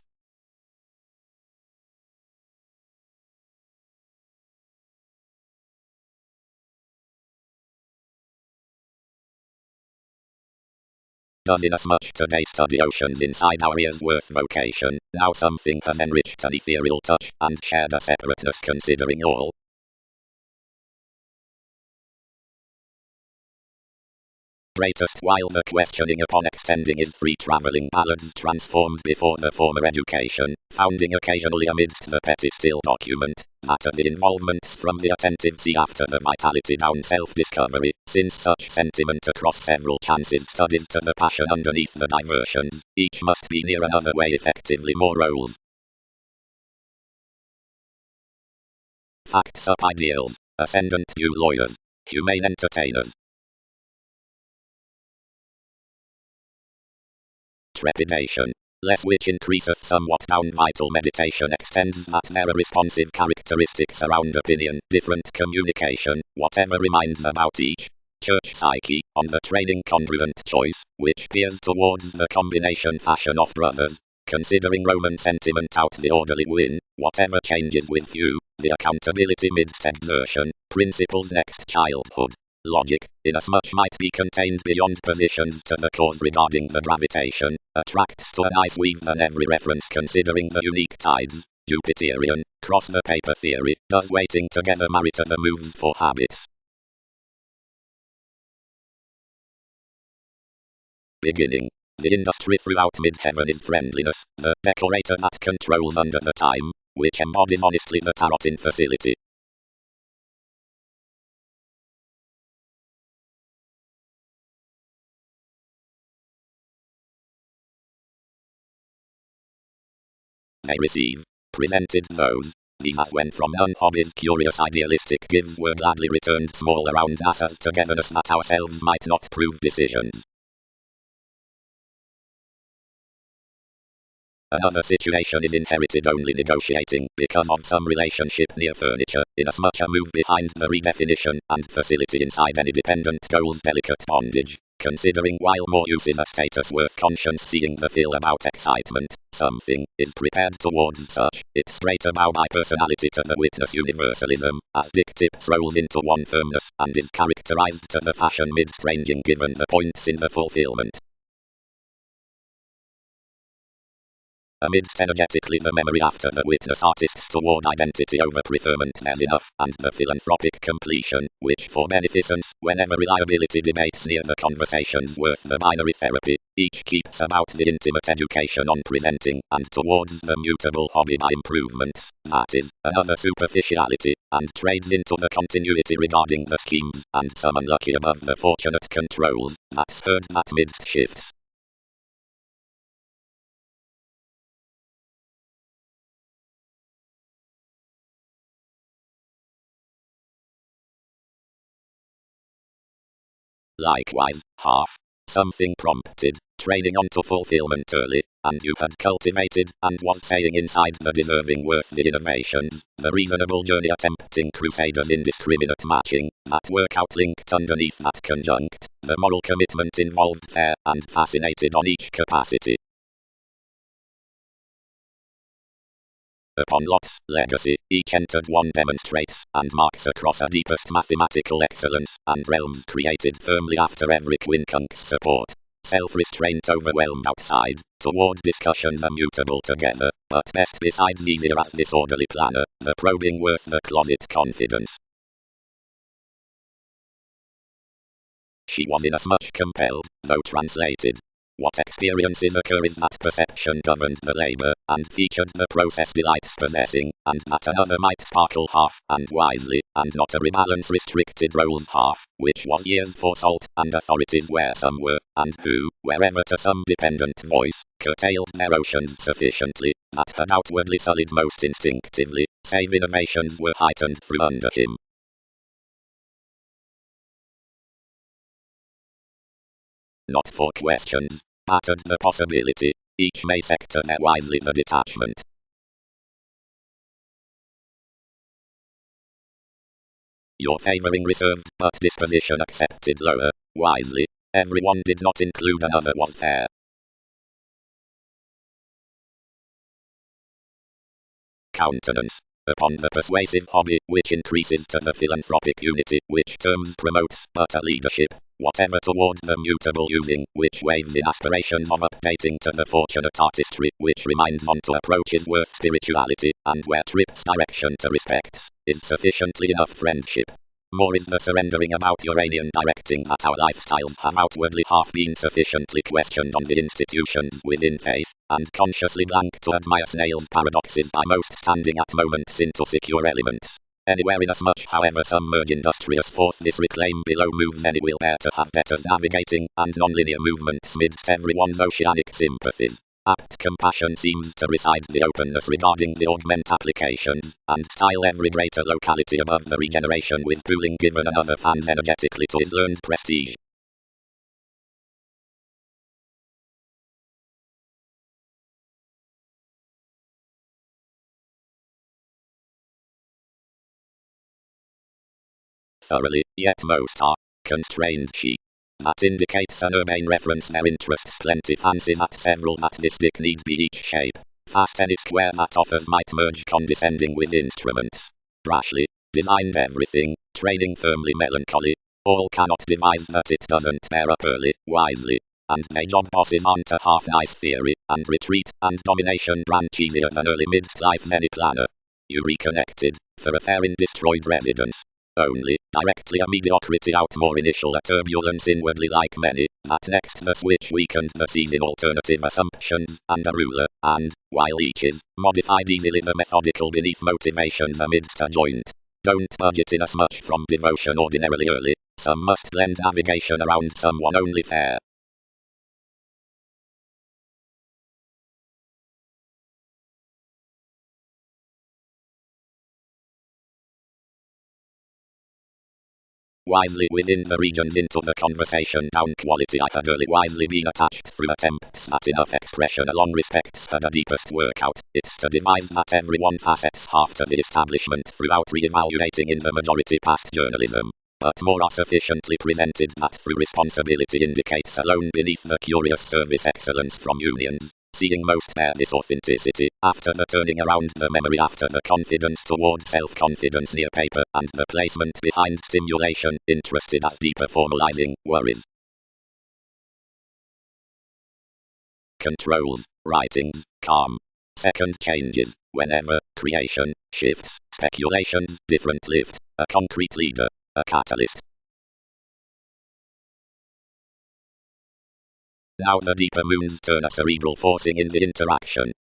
Does inasmuch today study oceans inside our ears worth vocation, now something has enriched an ethereal touch, and shared a separateness considering all. Greatest while the questioning upon extending is free travelling ballads transformed before the former education, founding occasionally amidst the petty still document, that of the involvements from the attentive see after the vitality down self-discovery, since such sentiment across several chances studies to the passion underneath the diversions, each must be near another way effectively more roles. Facts up ideals, ascendant view lawyers, humane entertainers. Trepidation, less which increaseth somewhat down vital meditation extends that there are responsive characteristics around opinion, different communication, whatever reminds about each. Church psyche, on the training congruent choice, which peers towards the combination fashion of brothers, considering Roman sentiment out the orderly win, whatever changes with you, the accountability midst exertion, principles next childhood. Logic, inasmuch might be contained beyond positions to the cause regarding the gravitation, attracts to a nice weave than every reference considering the unique tides, Jupiterian, cross the paper theory, does waiting together marry to the moves for habits. Beginning. The industry throughout mid-heaven is friendliness, the decorator that controls under the time, which embodies honestly the tarot in facility. They receive. Presented those. These as when from none hobbies curious idealistic gives were gladly returned small around us as togetherness that ourselves might not prove decisions. Another situation is inherited only negotiating because of some relationship near furniture, inasmuch a move behind the redefinition and facility inside any dependent goal's delicate bondage. Considering while more use is a status worth conscience seeing the feel about excitement, something is prepared towards such, it's straight about by personality to the witness universalism, as Dick Tips rolls into one firmness and is characterized to the fashion mid-ranging given the points in the fulfillment. Amidst energetically the memory after the witness artists toward identity over preferment there's enough, and the philanthropic completion, which for beneficence, whenever reliability debates near the conversations worth the binary therapy, each keeps about the intimate education on presenting, and towards the mutable hobby by improvements, that is, another superficiality, and trades into the continuity regarding the schemes, and some unlucky above the fortunate controls, that stirred that midst shifts. Likewise, half. Something prompted, training onto fulfillment early, and you had cultivated, and was saying inside the deserving worth the innovations, the reasonable journey attempting crusaders indiscriminate matching, that workout linked underneath that conjunct, the moral commitment involved there, and fascinated on each capacity. Upon Lot's legacy, each entered one demonstrates, and marks across a deepest mathematical excellence, and realms created firmly after every quincunx support. Self-restraint overwhelmed outside, toward discussions immutable together, but best besides easier as disorderly planner, the probing worth the closet confidence. She was inasmuch compelled, though translated. What experiences occur is that perception governed the labour, and featured the process delights possessing, and that another might sparkle half, and wisely, and not a rebalance restricted roles half, which was years for salt, and authorities where some were, and who, wherever to some dependent voice, curtailed their oceans sufficiently, that had outwardly sullied most instinctively, save innovations were heightened through under him. Not for questions, battered the possibility, each may sector there wisely the detachment. Your favouring reserved, but disposition accepted lower, wisely, everyone did not include another was fair. Countenance. Upon the persuasive hobby, which increases to the philanthropic unity, which terms promotes but a leadership, whatever toward the mutable using, which waves in aspirations of updating to the fortunate artistry, which reminds on to approaches worth spirituality, and where trips direction to respects, is sufficiently enough friendship. More is the surrendering about Uranian directing that our lifestyles have outwardly half been sufficiently questioned on the institutions within faith, and consciously blank to admire snails' paradoxes by most standing at moments into secure elements. Anywhere inasmuch however some merge industrious forth this reclaim below moves any will bear to have betters navigating, and non-linear movements midst everyone's oceanic sympathies. Apt compassion seems to reside the openness regarding the augment applications, and style every greater locality above the regeneration with pooling given another fans energetically to his learned prestige. Thoroughly, yet most are constrained she. That indicates an urbane reference their interests plenty fancy that several that this dick need be each shape. Fast any square that offers might merge condescending with instruments. Brashly, designed everything, training firmly melancholy. All cannot devise that it doesn't bear up early, wisely. And they job bosses onto half nice theory, and retreat, and domination branch easier than early midlife any planner. You reconnected, for a fair in destroyed residence. Only, directly a mediocrity out more initial a turbulence inwardly like many, that next the switch weakened the season alternative assumptions, and a ruler, and, while each is, modified easily the methodical beneath motivations amidst a joint. Don't budget in as much from devotion ordinarily early, some must blend navigation around someone only fair. Wisely within the regions into the conversation down quality I had early wisely been attached through attempts at enough expression along respects to the deepest workout, it's to devise that everyone facets half to the establishment throughout re-evaluating in the majority past journalism. But more are sufficiently presented that through responsibility indicates alone beneath the curious service excellence from unions. Seeing most bear this authenticity, after the turning around the memory after the confidence toward self-confidence near paper, and the placement behind stimulation, interested as deeper formalizing, worries. Controls, writings, calm. Second changes, whenever, creation, shifts, speculations, different lift, a concrete leader, a catalyst. Now the deeper moons turn a cerebral forcing in the interaction.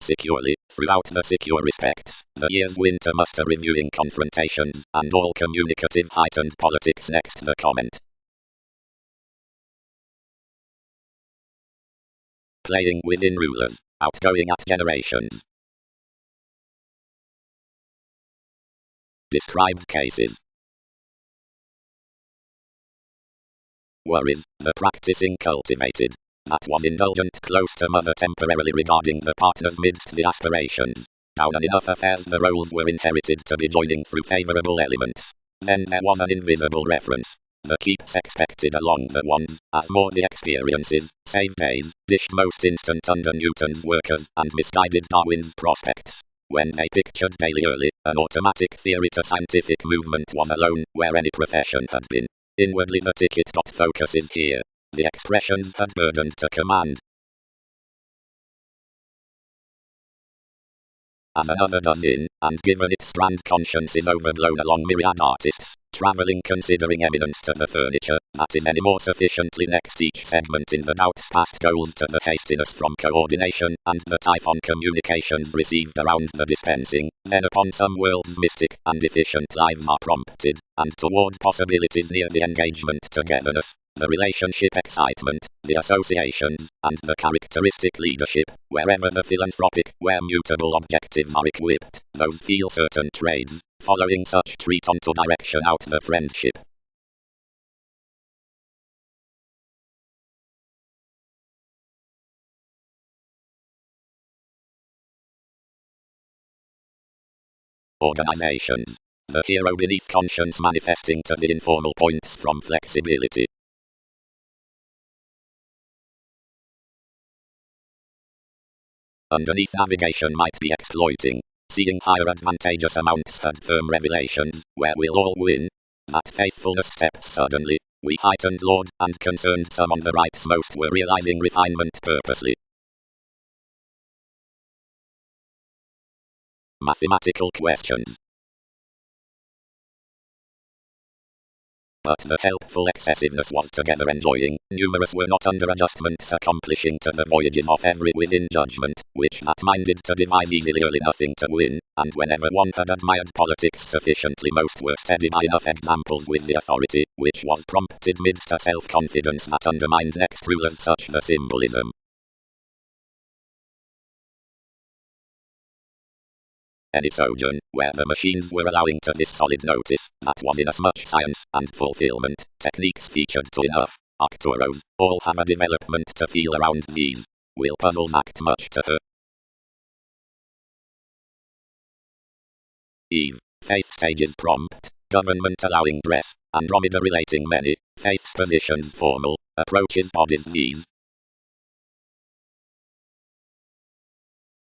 Securely, throughout the secure respects, the year's winter muster reviewing confrontations, and all communicative heightened politics next the comment. Playing within rulers, outgoing at generations. Described cases. Worries, the practicing cultivated. That was indulgent close to mother temporarily regarding the partners midst the aspirations. Down and enough affairs the roles were inherited to be joining through favourable elements. Then there was an invisible reference. The keeps expected along the ones, as more the experiences, save days, dished most instant under Newton's workers, and misguided Darwin's prospects. When they pictured daily early, an automatic theory to scientific movement was alone, where any profession had been. Inwardly the ticket dot focus is here. The expressions had burdened to command. as another does in, and given its grand conscience is overblown along myriad artists, travelling considering eminence to the furniture, that is any more sufficiently next each segment in the doubts past goals to the hastiness from coordination, and the typhon communications received around the dispensing, then upon some world's mystic and efficient lives are prompted, and toward possibilities near the engagement togetherness, the relationship excitement, the associations, and the characteristic leadership, wherever the philanthropic, where mutable objectives are equipped, those feel certain trades, following such treat onto direction out the friendship. Organizations. The hero beneath conscience manifesting to the informal points from flexibility. Underneath navigation might be exploiting, seeing higher advantageous amounts had firm revelations, where we'll all win. That faithfulness steps suddenly, we heightened Lord and concerned some on the rights most were realizing refinement purposely. Mathematical questions. But the helpful excessiveness was together enjoying, numerous were not under adjustments accomplishing to the voyages of every within judgment, which that minded to devise easily early nothing to win, and whenever one had admired politics sufficiently most were steady by enough examples with the authority, which was prompted midst a self-confidence that undermined next rulers such the symbolism. Any sojourn, where the machines were allowing to this solid notice, that was inasmuch science and fulfillment, techniques featured to enough, Arcturos, all have a development to feel around these. Will puzzles act much to her? Eve, faith stages prompt, government allowing dress, Andromeda relating many, faith's positions formal, approaches bodies these.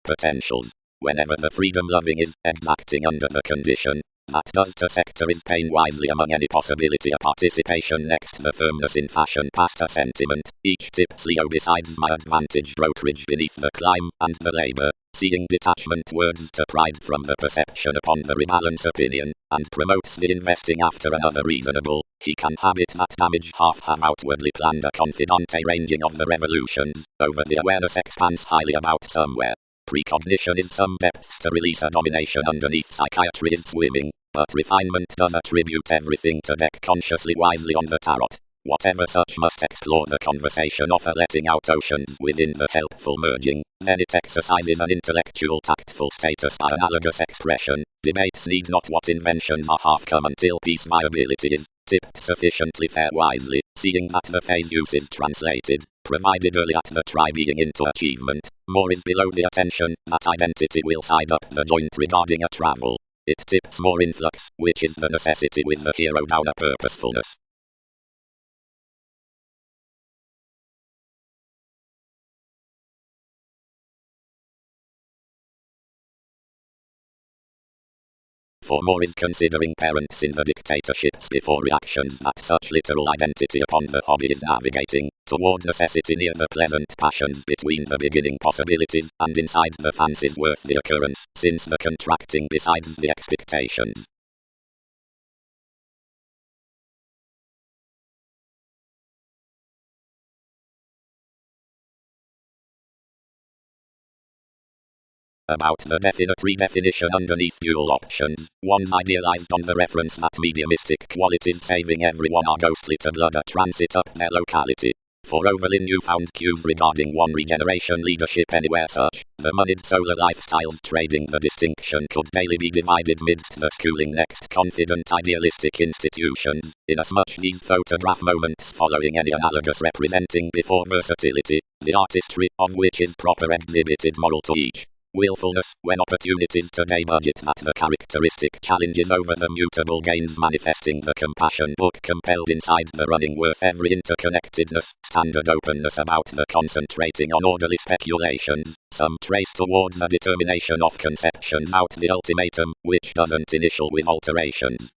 Potentials. Whenever the freedom-loving is exacting under the condition, that does to sector is pain wisely among any possibility a participation next the firmness in fashion past a sentiment, each tips Leo besides my advantage brokerage beneath the climb and the labour, seeing detachment words to pride from the perception upon the rebalance opinion, and promotes the investing after another reasonable, he can habit that damage half have outwardly planned a confidante ranging of the revolutions, over the awareness expands highly about somewhere. Precognition is some depths to release a domination underneath psychiatry is swimming, but refinement does attribute everything to deck consciously wisely on the tarot. Whatever such must explore the conversation offer letting out oceans within the helpful merging, then it exercises an intellectual tactful status by analogous expression. Debates need not what inventions are half come until peace viability is tipped sufficiently fair wisely, seeing that the phase use is translated, provided early at the try being into achievement, more is below the attention, that identity will side up the joint regarding a travel. It tips more influx, which is the necessity with the hero down a purposefulness. For more is considering parents in the dictatorships before reactions that such literal identity upon the hobby is navigating, toward necessity near the pleasant passions between the beginning possibilities and inside the fancies worth the occurrence, since the contracting besides the expectations. About the definite redefinition underneath dual options, one's idealized on the reference that mediumistic qualities saving everyone are ghostly to blood a transit up their locality. For overly newfound cues regarding one regeneration leadership anywhere such, the moneyed solar lifestyles trading the distinction could daily be divided midst the schooling next confident idealistic institutions, inasmuch these photograph moments following any analogous representing before versatility, the artistry of which is proper exhibited moral to each. Willfulness, when opportunities today budget that the characteristic challenges over the mutable gains manifesting the compassion book compelled inside the running worth every interconnectedness, standard openness about the concentrating on orderly speculations, some trace towards the determination of conceptions out the ultimatum, which doesn't initial with alterations.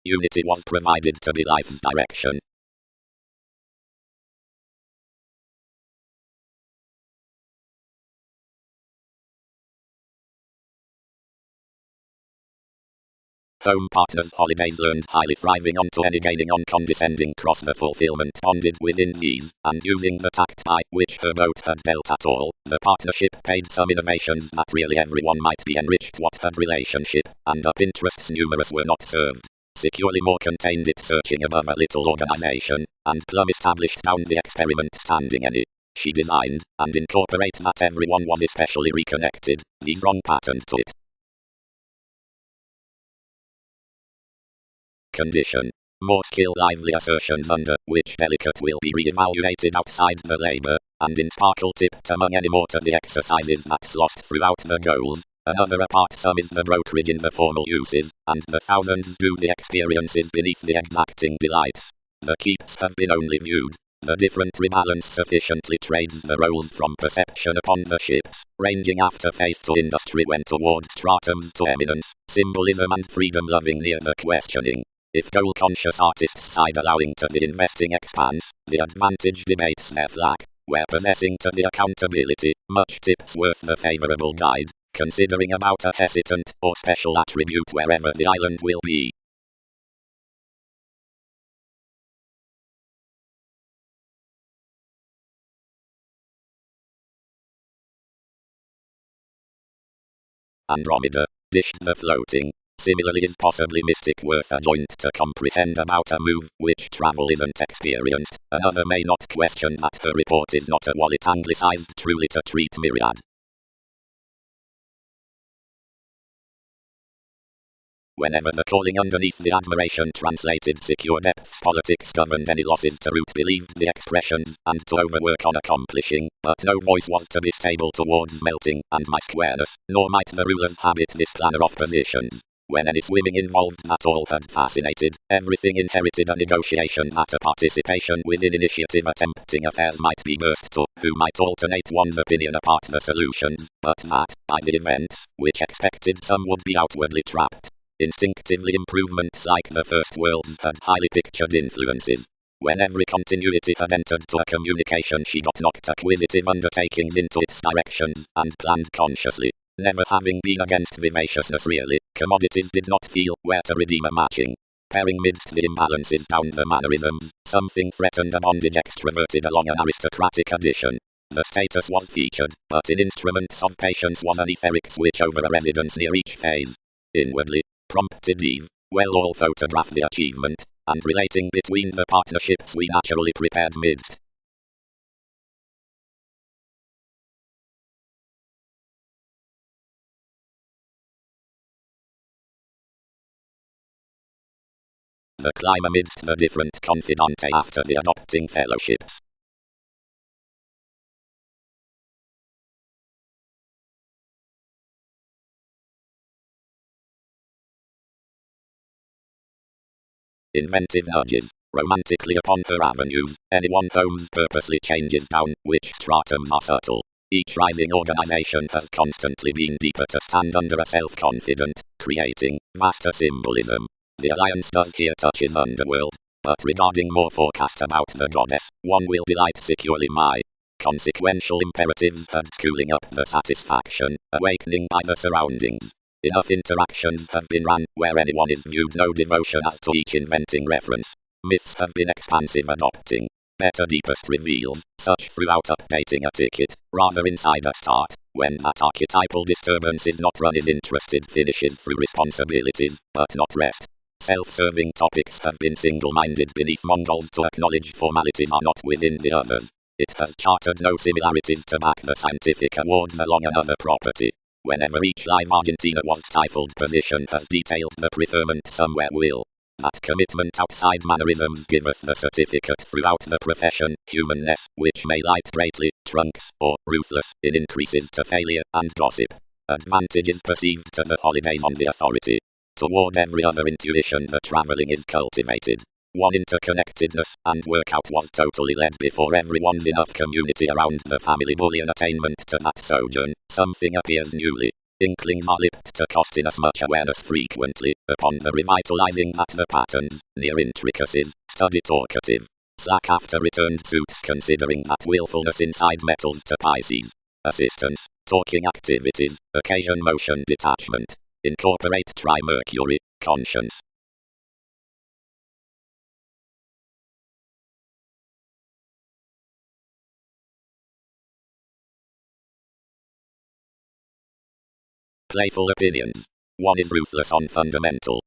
Unity was provided to be life's direction. Home partners holidays learned highly thriving onto any gaining on condescending cross the fulfillment bonded within these, and using the tact by which her boat had dealt at all, the partnership paid some innovations that really everyone might be enriched what had relationship, and up interests numerous were not served. Securely more contained it searching above a little organization, and plumb established down the experiment standing any. She designed, and incorporate that everyone was especially reconnected, these wrong patterned to it. Condition. More skill lively assertions under which delicate will be re-evaluated outside the labor, and in sparkle tipped among any more to the exercises that's lost throughout the goals. Another apart sum is the brokerage in the formal uses, and the thousands do the experiences beneath the exacting delights. The keeps have been only viewed. The different rebalance sufficiently trades the roles from perception upon the ships, ranging after faith to industry when towards stratums to eminence, symbolism and freedom loving near the questioning. If goal-conscious artists side allowing to the investing expanse, the advantage debates their lack, where possessing to the accountability, much tips worth the favorable guide, considering about a hesitant or special attribute wherever the island will be. Andromeda, dished the floating. Similarly is possibly mystic worth a joint to comprehend about a move which travel isn't experienced. Another may not question that her report is not a wallet anglicized truly to treat myriad. Whenever the calling underneath the admiration translated secure depths politics governed any losses to root believed the expressions and to overwork on accomplishing, but no voice was to be stable towards melting and my squareness, nor might the rulers habit this planner of positions. When any swimming involved that all had fascinated, everything inherited a negotiation that a participation within initiative attempting affairs might be burst to, who might alternate one's opinion apart the solutions, but that, by the events, which expected some would be outwardly trapped. Instinctively improvements like the first worlds had highly pictured influences. When every continuity had entered to a communication she got knocked acquisitive undertakings into its directions, and planned consciously. Never having been against vivaciousness really, commodities did not feel where to redeem a matching. Pairing midst the imbalances down the mannerisms, something threatened a bondage extroverted along an aristocratic addition. The status was featured, but in instruments of patience was an etheric switch over a residence near each phase. Inwardly, prompted Eve, well all photograph the achievement, and relating between the partnerships we naturally prepared midst. The climb amidst the different confidante after the adopting fellowships. Inventive nudges, romantically upon her avenues, anyone homes purposely changes down, which stratums are subtle. Each rising organization has constantly been deeper to stand under a self-confident, creating, vaster symbolism. The alliance does here touch his underworld, but regarding more forecast about the goddess, one will delight securely my consequential imperatives and schooling up the satisfaction, awakening by the surroundings. Enough interactions have been run where anyone is viewed no devotion as to each inventing reference. Myths have been expansive adopting better deepest reveals, such throughout updating a ticket, rather inside a start, when that archetypal disturbance is not run is interested finishes through responsibilities, but not rest. Self-serving topics have been single-minded beneath Mongols to acknowledge formalities are not within the others. It has chartered no similarities to back the scientific awards along another property. Whenever each live Argentina was stifled position has detailed the preferment somewhere will. That commitment outside mannerisms giveth the certificate throughout the profession, humanness, which may light greatly, trunks, or ruthless, in increases to failure and gossip. Advantages perceived to the holidays on the authority. Toward every other intuition the travelling is cultivated. One interconnectedness and workout was totally led before everyone's enough community around the family bullion attainment to that sojourn, something appears newly. Inklings are lipped to cost inasmuch awareness frequently, upon the revitalizing that the patterns, near intricacies, study talkative. Slack after returned suits considering that willfulness inside metals to Pisces. Assistance, talking activities, occasion motion detachment. Incorporate tri-Mercury, conscience. Playful opinions. One is ruthless on fundamental.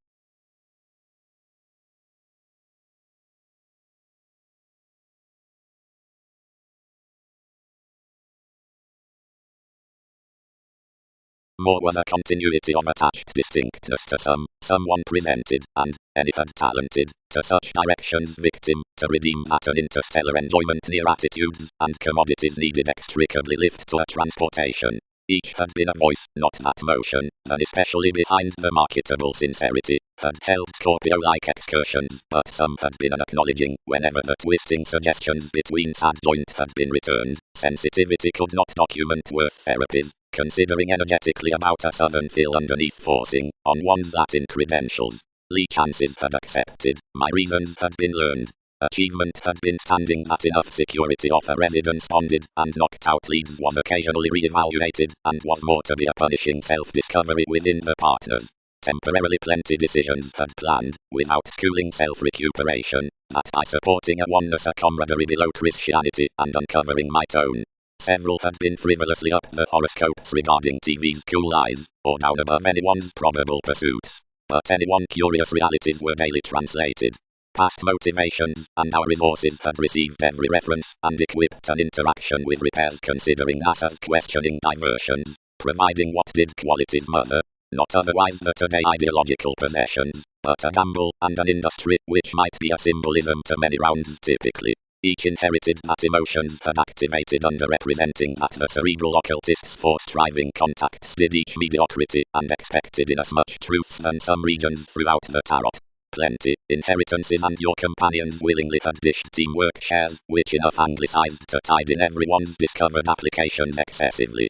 More was a continuity of attached distinctness to someone presented, and, anything talented, to such directions victim, to redeem that an interstellar enjoyment near attitudes and commodities needed extricably lift to a transportation. Each had been a voice, not that motion, and especially behind the marketable sincerity, had held Scorpio-like excursions, but some had been an acknowledging, whenever the twisting suggestions between sad joint had been returned, sensitivity could not document worth therapies, considering energetically about a southern feel underneath forcing, on one's Latin credentials. Lee chances had accepted, my reasons had been learned. Achievement had been standing at enough security of a residence bonded, and knocked out leads was occasionally re-evaluated, and was more to be a punishing self-discovery within the partners. Temporarily plenty decisions had planned, without schooling self-recuperation, that by supporting a oneness a camaraderie below Christianity, and uncovering my tone. Several had been frivolously up the horoscopes regarding TV's cool eyes, or down above anyone's probable pursuits. But anyone curious realities were daily translated. Past motivations, and our resources had received every reference, and equipped an interaction with repairs considering us as questioning diversions, providing what did qualities mother, not otherwise the today ideological possessions, but a gamble and an industry, which might be a symbolism to many rounds typically. Each inherited that emotions had activated underrepresenting that the cerebral occultists for striving contacts did each mediocrity, and expected inasmuch truths than some regions throughout the tarot. Plenty, inheritances and your companions willingly had dished teamwork shares, which enough anglicized to tide in everyone's discovered applications excessively.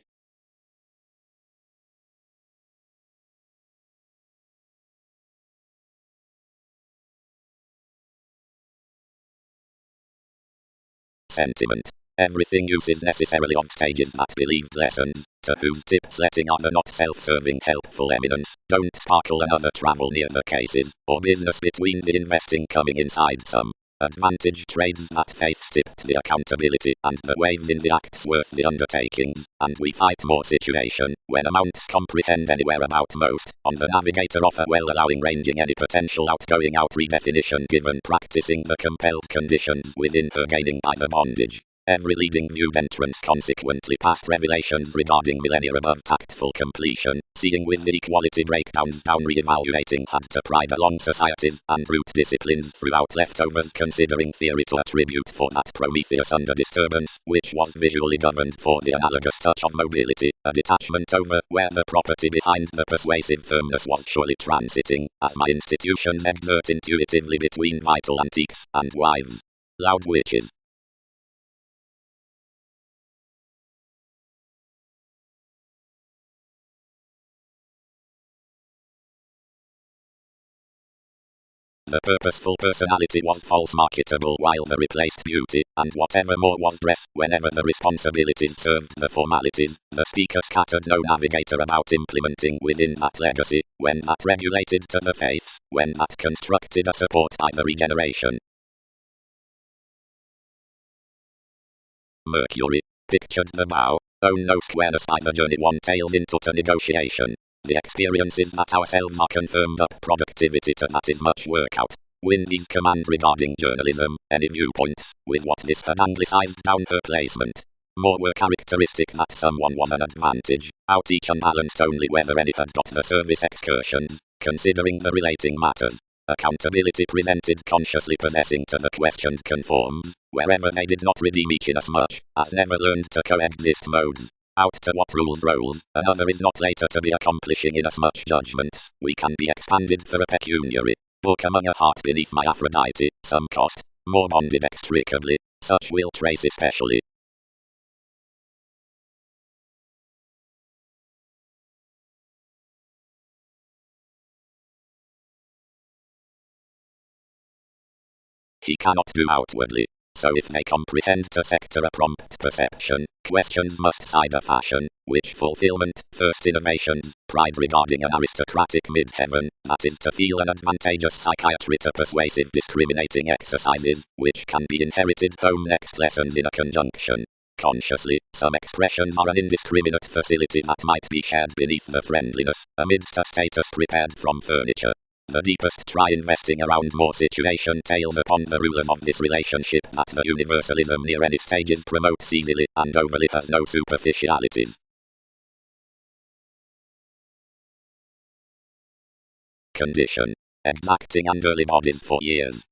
Sentiment. Everything uses necessarily of stages that believed lessons, to whose tips letting other not self-serving helpful eminence, don't sparkle another travel near the cases, or business between the investing coming inside some. Advantage trades that faith tipped the accountability, and the waves in the acts worth the undertakings, and we fight more situation, when amounts comprehend anywhere about most, on the navigator of a well allowing ranging any potential outgoing out redefinition given practicing the compelled conditions within her gaining by the bondage. Every leading viewed entrance consequently past revelations regarding millennia above tactful completion, seeing with the equality breakdowns down re-evaluating had to pride along societies and root disciplines throughout leftovers considering theory to attribute for that Prometheus under disturbance, which was visually governed for the analogous touch of mobility, a detachment over where the property behind the persuasive firmness was surely transiting, as my institutions exert intuitively between vital antiques and wives. Loud witches. The purposeful personality was false marketable while the replaced beauty, and whatever more was dress, whenever the responsibilities served the formalities, the speaker scattered no navigator about implementing within that legacy, when that regulated to the faiths, when that constructed a support by the regeneration. Mercury, pictured the bow, own no squareness by the journey one tails into to negotiation. The experience is that ourselves are confirmed up productivity to that is much work out. Windy's command regarding journalism, any viewpoints, with what this had anglicized down her placement. More were characteristic that someone was an advantage, out each unbalanced only whether any had got the service excursions, considering the relating matters. Accountability presented consciously possessing to the questioned conforms, wherever they did not redeem each inasmuch, as never learned to coexist modes. Out to what rules roles, another is not later to be accomplishing inasmuch judgments, we can be expanded for a pecuniary book among a heart beneath my Aphrodite, some cost, more bonded extricably, such will trace especially. he cannot do outwardly. So if they comprehend to sector a prompt perception, questions must side a fashion, which fulfillment, first innovations, pride regarding an aristocratic mid-heaven, that is to feel an advantageous psychiatry to persuasive discriminating exercises, which can be inherited home next lessons in a conjunction. Consciously, some expressions are an indiscriminate facility that might be shared beneath the friendliness, amidst a status prepared from furniture. The deepest try investing around more situation tales upon the rulers of this relationship that the universalism near any stages promotes easily and overly has no superficialities. Condition. Exacting and early bodies for years.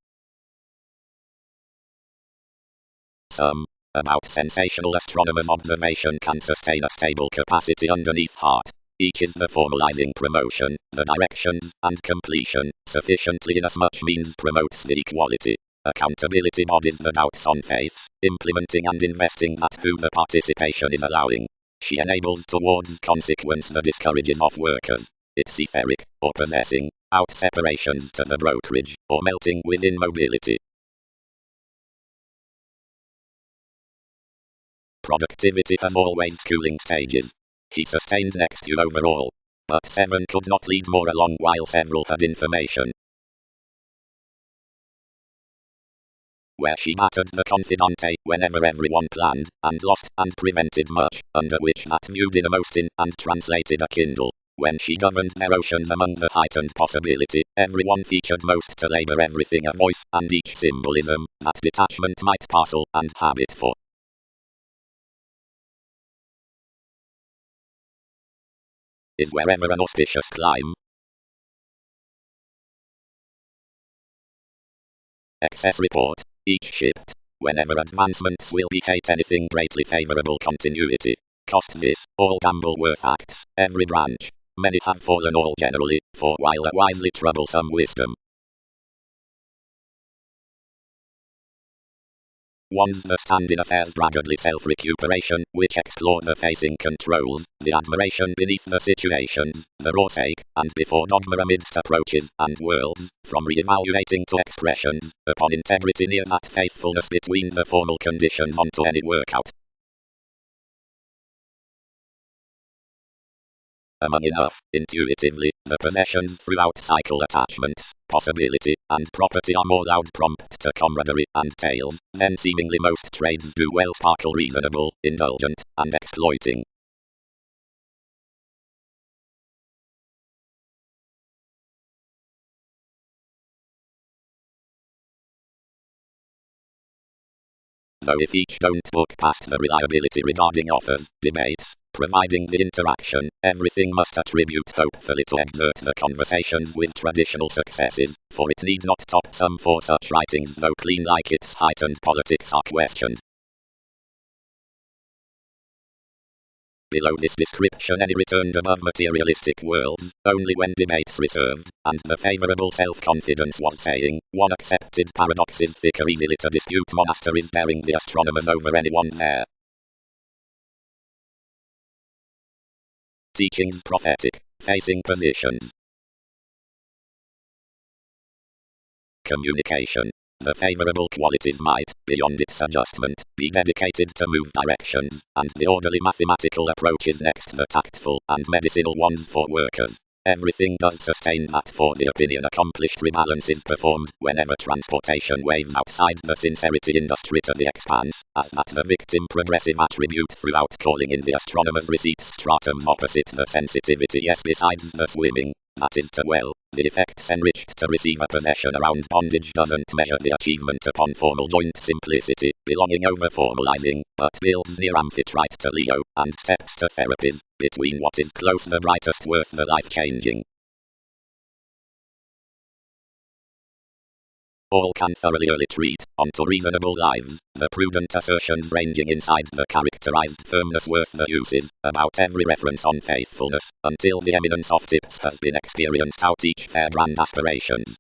Some. About sensational astronomers' observation can sustain a stable capacity underneath heart. Each is the formalizing promotion, the directions, and completion, sufficiently inasmuch means promotes the equality. Accountability bodies the doubts on faiths, implementing and investing that who the participation is allowing. She enables towards consequence the discourages of workers. It's etheric, or possessing, out separations to the brokerage, or melting within mobility. Productivity has always cooling stages. He sustained next to overall. But 7 could not lead more along while several had information. Where she battered the confidante whenever everyone planned, and lost, and prevented much, under which that viewed in a most in, and translated a kindle. When she governed their oceans among the heightened possibility, everyone featured most to labor everything a voice, and each symbolism, that detachment might parcel, and habit for. Is wherever an auspicious climb. Excess report. Each shipped. Whenever advancements will be hate anything greatly favorable continuity. Cost this, all gamble worth acts, every branch. Many have fallen all generally, for while a wisely troublesome wisdom. Ones that stand in affairs braggardly self-recuperation, which explore the facing controls, the admiration beneath the situations, the raw sake, and before dogma amidst approaches and worlds, from re-evaluating to expressions, upon integrity near that faithfulness between the formal conditions onto any workout. Among enough, intuitively, the possessions throughout cycle attachments, possibility, and property are more loud prompt to camaraderie and tales, then seemingly most trades do well sparkle reasonable, indulgent, and exploiting. Though if each don't book past the reliability regarding offers, debates, providing the interaction, everything must attribute hopefully to exert the conversations with traditional successes, for it need not top some for such writings though clean like its heightened politics are questioned. Below this description any returned above materialistic worlds, only when debates reserved, and the favorable self-confidence was saying, one accepted paradoxes thicker easily to dispute monasteries daring the astronomers over anyone there. Teachings prophetic, facing positions. Communication. The favorable qualities might, beyond its adjustment, be dedicated to move directions, and the orderly mathematical approaches next the tactful and medicinal ones for workers. Everything does sustain that for the opinion accomplished rebalance is performed whenever transportation waves outside the sincerity industry to the expanse, as that the victim progressive attribute throughout calling in the astronomer's receipts stratums opposite the sensitivity yes besides the swimming. That is to well, the effects enriched to receive a possession around bondage doesn't measure the achievement upon formal joint simplicity, belonging over formalizing, but builds near amphitrite to Leo, and steps to therapies, between what is close the brightest worth the life-changing. All can thoroughly early treat, onto reasonable lives, the prudent assertions ranging inside the characterized firmness worth the uses, about every reference on faithfulness, until the eminence of tips has been experienced out each fair brand aspirations.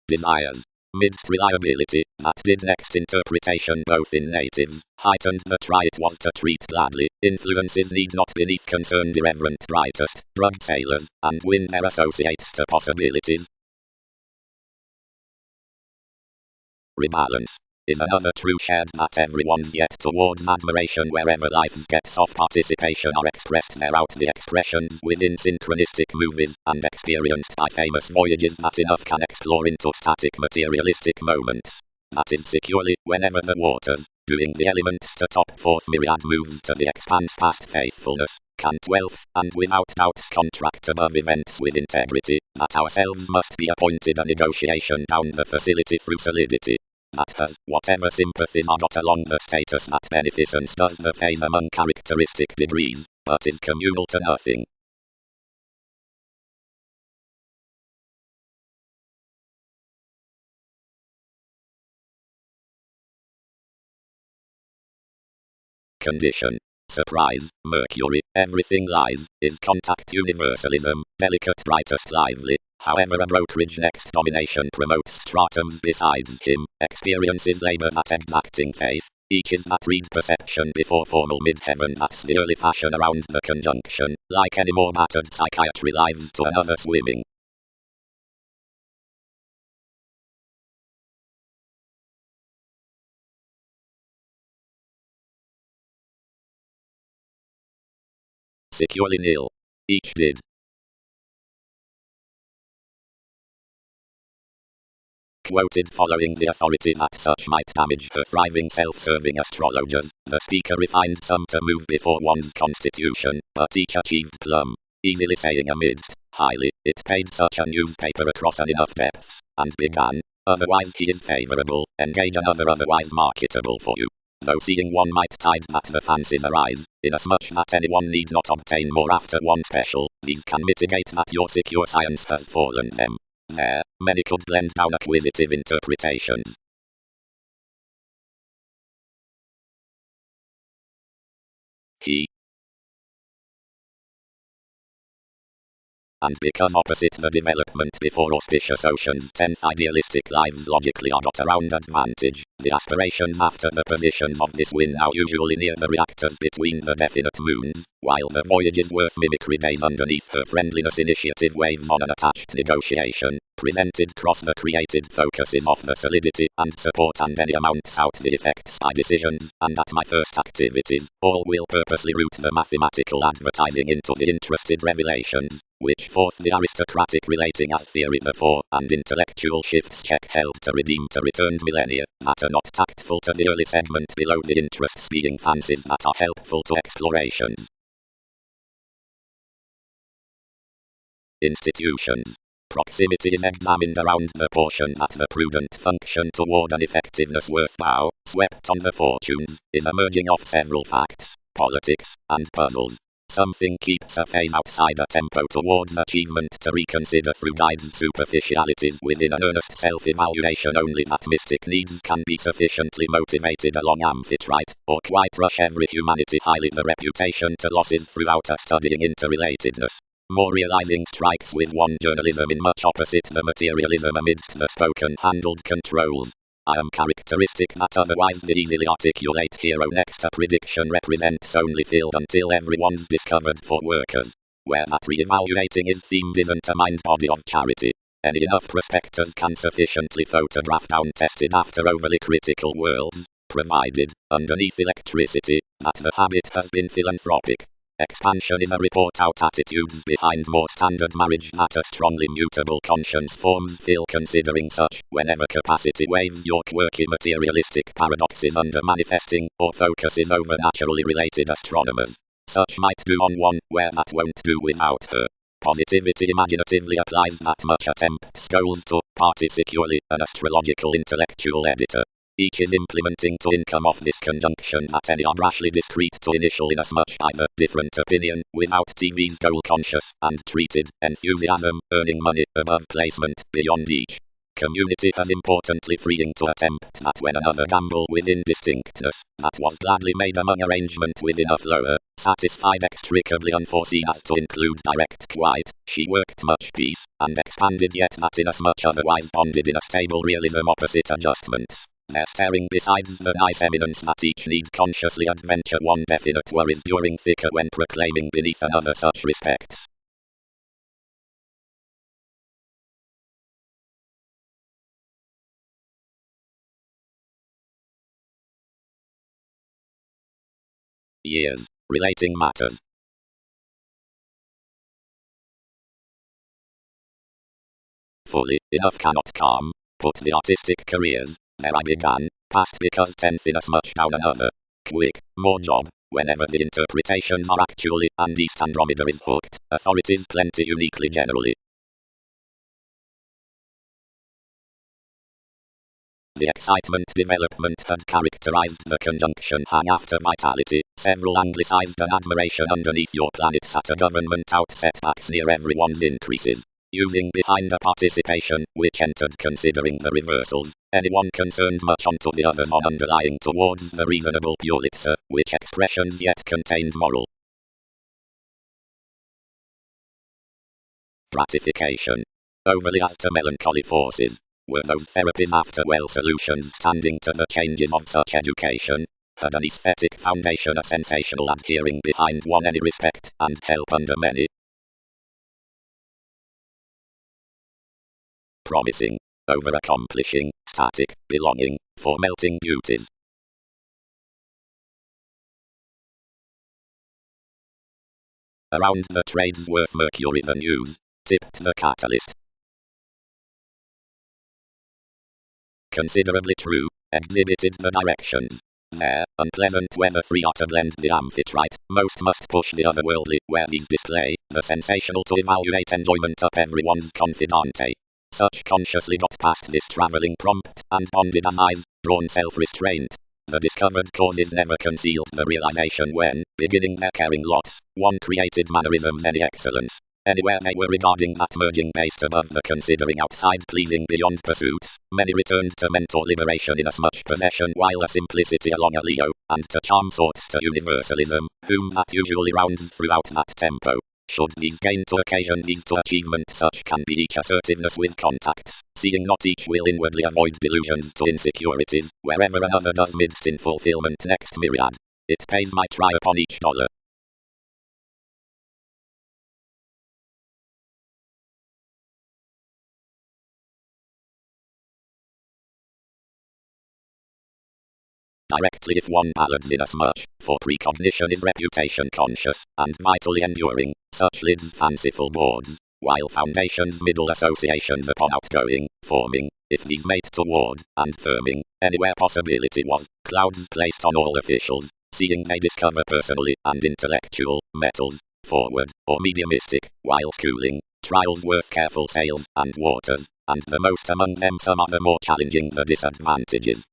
Desires. Mid's reliability, that did next interpretation both in natives, heightened the try it was to treat gladly, influences need not beneath concern irreverent brightest, drugged sailors, and win their associates to possibilities. Rebalance is another true shared that everyone's yet towards admiration wherever life's gets of participation are expressed thereout the expressions within synchronistic movies and experienced by famous voyages that enough can explore into static materialistic moments. That is securely, whenever the waters, doing the elements to top fourth myriad moves to the expanse past faithfulness, can 12th, and without doubts contract above events with integrity, that ourselves must be appointed a negotiation down the facility through solidity. That has, whatever sympathies are got along the status that beneficence does the phase among characteristic degrees, but is communal to nothing. Condition. Surprise, Mercury, everything lies, is contact universalism, delicate brightest lively, however a brokerage next domination promotes stratums besides him, experiences labour that exacting faith, each is that read perception before formal mid-heaven that's the early fashion around the conjunction, like any more battered psychiatry lives to another swimming. Securely nil. Each did. Quoted following the authority that such might damage her thriving self-serving astrologers, the speaker refined some to move before one's constitution, but each achieved plumb. Easily saying amidst, highly, it paid such a newspaper across an enough depths, and began, otherwise he is favourable, engage another otherwise marketable for you. Though seeing one might tide that the fancies arise, inasmuch that anyone need not obtain more after one special, these can mitigate that your secure science has fallen them. There, many could blend down acquisitive interpretations. He and because opposite the development before auspicious oceans 10th idealistic lives logically are got around advantage, the aspirations after the positions of this win now usually near the reactors between the definite moons, while the voyages worth mimicry days underneath her friendliness initiative waves on an attached negotiation, presented cross the created focuses of the solidity and support and any amounts out the effects by decisions, and at my first activities, all will purposely root the mathematical advertising into the interested revelations, which forth the aristocratic relating as theory before, and intellectual shifts check held to redeem to returned millennia, that are not tactful to the early segment below the interests being fancies that are helpful to explorations. Institutions. Proximity is examined around the portion that the prudent function toward an effectiveness worth bow, swept on the fortunes, is a merging of several facts, politics, and puzzles. Something keeps a phase outside a tempo towards achievement to reconsider through guides superficialities within an earnest self-evaluation only that mystic needs can be sufficiently motivated along amphitrite, or quite rush every humanity highly the reputation to losses throughout a studying interrelatedness. More realizing strikes with one journalism in much opposite the materialism amidst the spoken handled controls. I am characteristic that otherwise the easily articulate hero next to prediction represents only field until everyone's discovered for workers. Where that re-evaluating is themed isn't a mind body of charity. Any enough prospectors can sufficiently photograph down tested after overly critical worlds, provided, underneath electricity, that the habit has been philanthropic. Expansion is a report out attitudes behind more standard marriage that a strongly mutable conscience forms feel considering such, whenever capacity waves your quirky materialistic paradoxes under manifesting, or focuses over naturally related astronomers. Such might do on one, where that won't do without her. Positivity imaginatively applies that much attempt goals to, party securely, an astrological intellectual editor. Each is implementing to income of this conjunction that any are rashly discreet to initial inasmuch by the different opinion, without TV's goal conscious, and treated, enthusiasm, earning money, above placement, beyond each. community as importantly freeing to attempt that when another gamble with indistinctness, that was gladly made among arrangement with enough lower, satisfied extricably unforeseen as to include direct quiet, she worked much peace, and expanded yet that inasmuch otherwise bonded in a stable realism opposite adjustments. There staring besides the nice eminence that each need consciously adventure one definite worries during thicker when proclaiming beneath another such respects. Years. Relating matters. Fully enough cannot calm, put the artistic careers, there I began, past because tenth inasmuch down another. Quick, more job, whenever the interpretations are actually, and East Andromeda is hooked, authorities plenty uniquely generally. The excitement development had characterized the conjunction hang after vitality, several anglicized and admiration underneath your planet sat a government out setbacks near everyone's increases. Using behind a participation, which entered considering the reversals, anyone concerned much onto the others on underlying towards the reasonable Pulitzer, which expressions yet contained moral gratification. Overly as to melancholy forces. Were those therapies after well solutions standing to the changes of such education? Had an aesthetic foundation a sensational adhering behind one any respect and help under many? Promising, over-accomplishing, static, belonging, for melting beauties. Around the trades worth Mercury the news, tipped the catalyst. Considerably true, exhibited the directions. There, unpleasant weather free are to blend the amphitrite, most must push the otherworldly, where these display, the sensational to evaluate enjoyment up everyone's confidante. Such consciously got past this travelling prompt, and bonded as eyes, drawn self-restraint. The discovered causes never concealed the realization when, beginning their caring lots, one created mannerisms any excellence. Anywhere they were regarding that merging based above the considering outside pleasing beyond pursuits, many returned to mental liberation inasmuch possession while a simplicity along a Leo, and to charm sorts to universalism, whom that usually rounds throughout that tempo. Should these gain to occasion these to achievement such can be each assertiveness with contacts, seeing not each will inwardly avoid delusions to insecurities, wherever another does midst in fulfillment next myriad. It pays my try upon each dollar. Directly if one ballads inasmuch, for precognition is reputation conscious, and vitally enduring, such lids fanciful boards, while foundations middle associations upon outgoing, forming, if these mate toward, and firming, anywhere possibility was, clouds placed on all officials, seeing they discover personally, and intellectual, metals, forward, or mediumistic, while schooling, trials worth careful sails, and waters, and the most among them some other more challenging the disadvantages.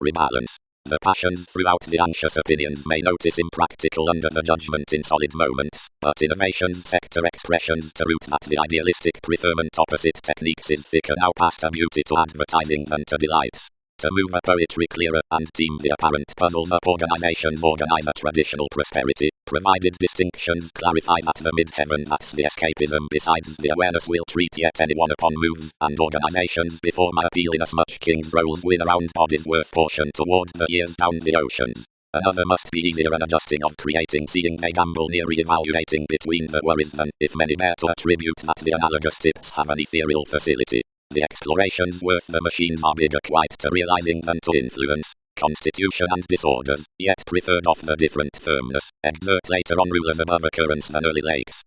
Rebalance. The passions throughout the anxious opinions may notice impractical under the judgment in solid moments, but innovations sector expressions to root that the idealistic preferment opposite techniques is thicker now past a beauty to advertising than to delights. To move a poetry clearer and team the apparent puzzles up organizations organize a traditional prosperity, provided distinctions clarify that the mid-heaven that's the escapism besides the awareness will treat yet anyone upon moves and organizations before my appeal inasmuch king's roles win around bodies worth portion toward the years down the oceans. Another must be easier an adjusting of creating seeing they gamble near re-evaluating between the worries than if many bear to attribute that the analogous tips have an ethereal facility. The explorations worth the machines are bigger quite to realizing than to influence, constitution and disorders, yet preferred off the different firmness, exert later on rulers above occurrence than early lakes.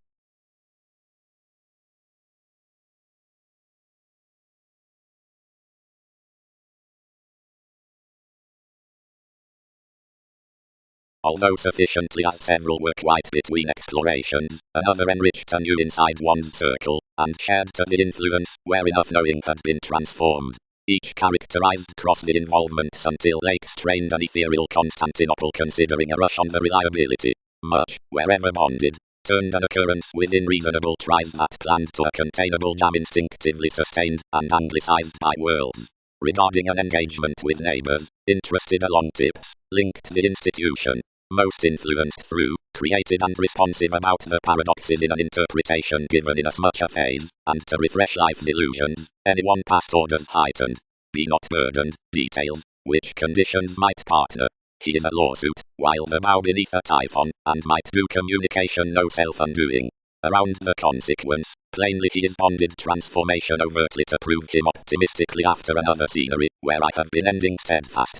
Although sufficiently as several were quite between explorations, another enriched anew inside one's circle, and shared to the influence, where enough knowing had been transformed. each characterized cross the involvements until Lake strained an ethereal Constantinople considering a rush on the reliability. Much, wherever bonded, turned an occurrence within reasonable tries that planned to a containable jam instinctively sustained and anglicized by worlds. Regarding an engagement with neighbors, interested along tips, linked the institution, most influenced through, created and responsive about the paradoxes in an interpretation given in as much a phase, and to refresh life's illusions, anyone past orders heightened. Be not burdened, details, which conditions might partner. He is a lawsuit, while the bow beneath a typhon, and might do communication no self-undoing. Around the consequence, plainly he is bonded transformation overtly to prove him optimistically after another scenery, where I have been ending steadfast.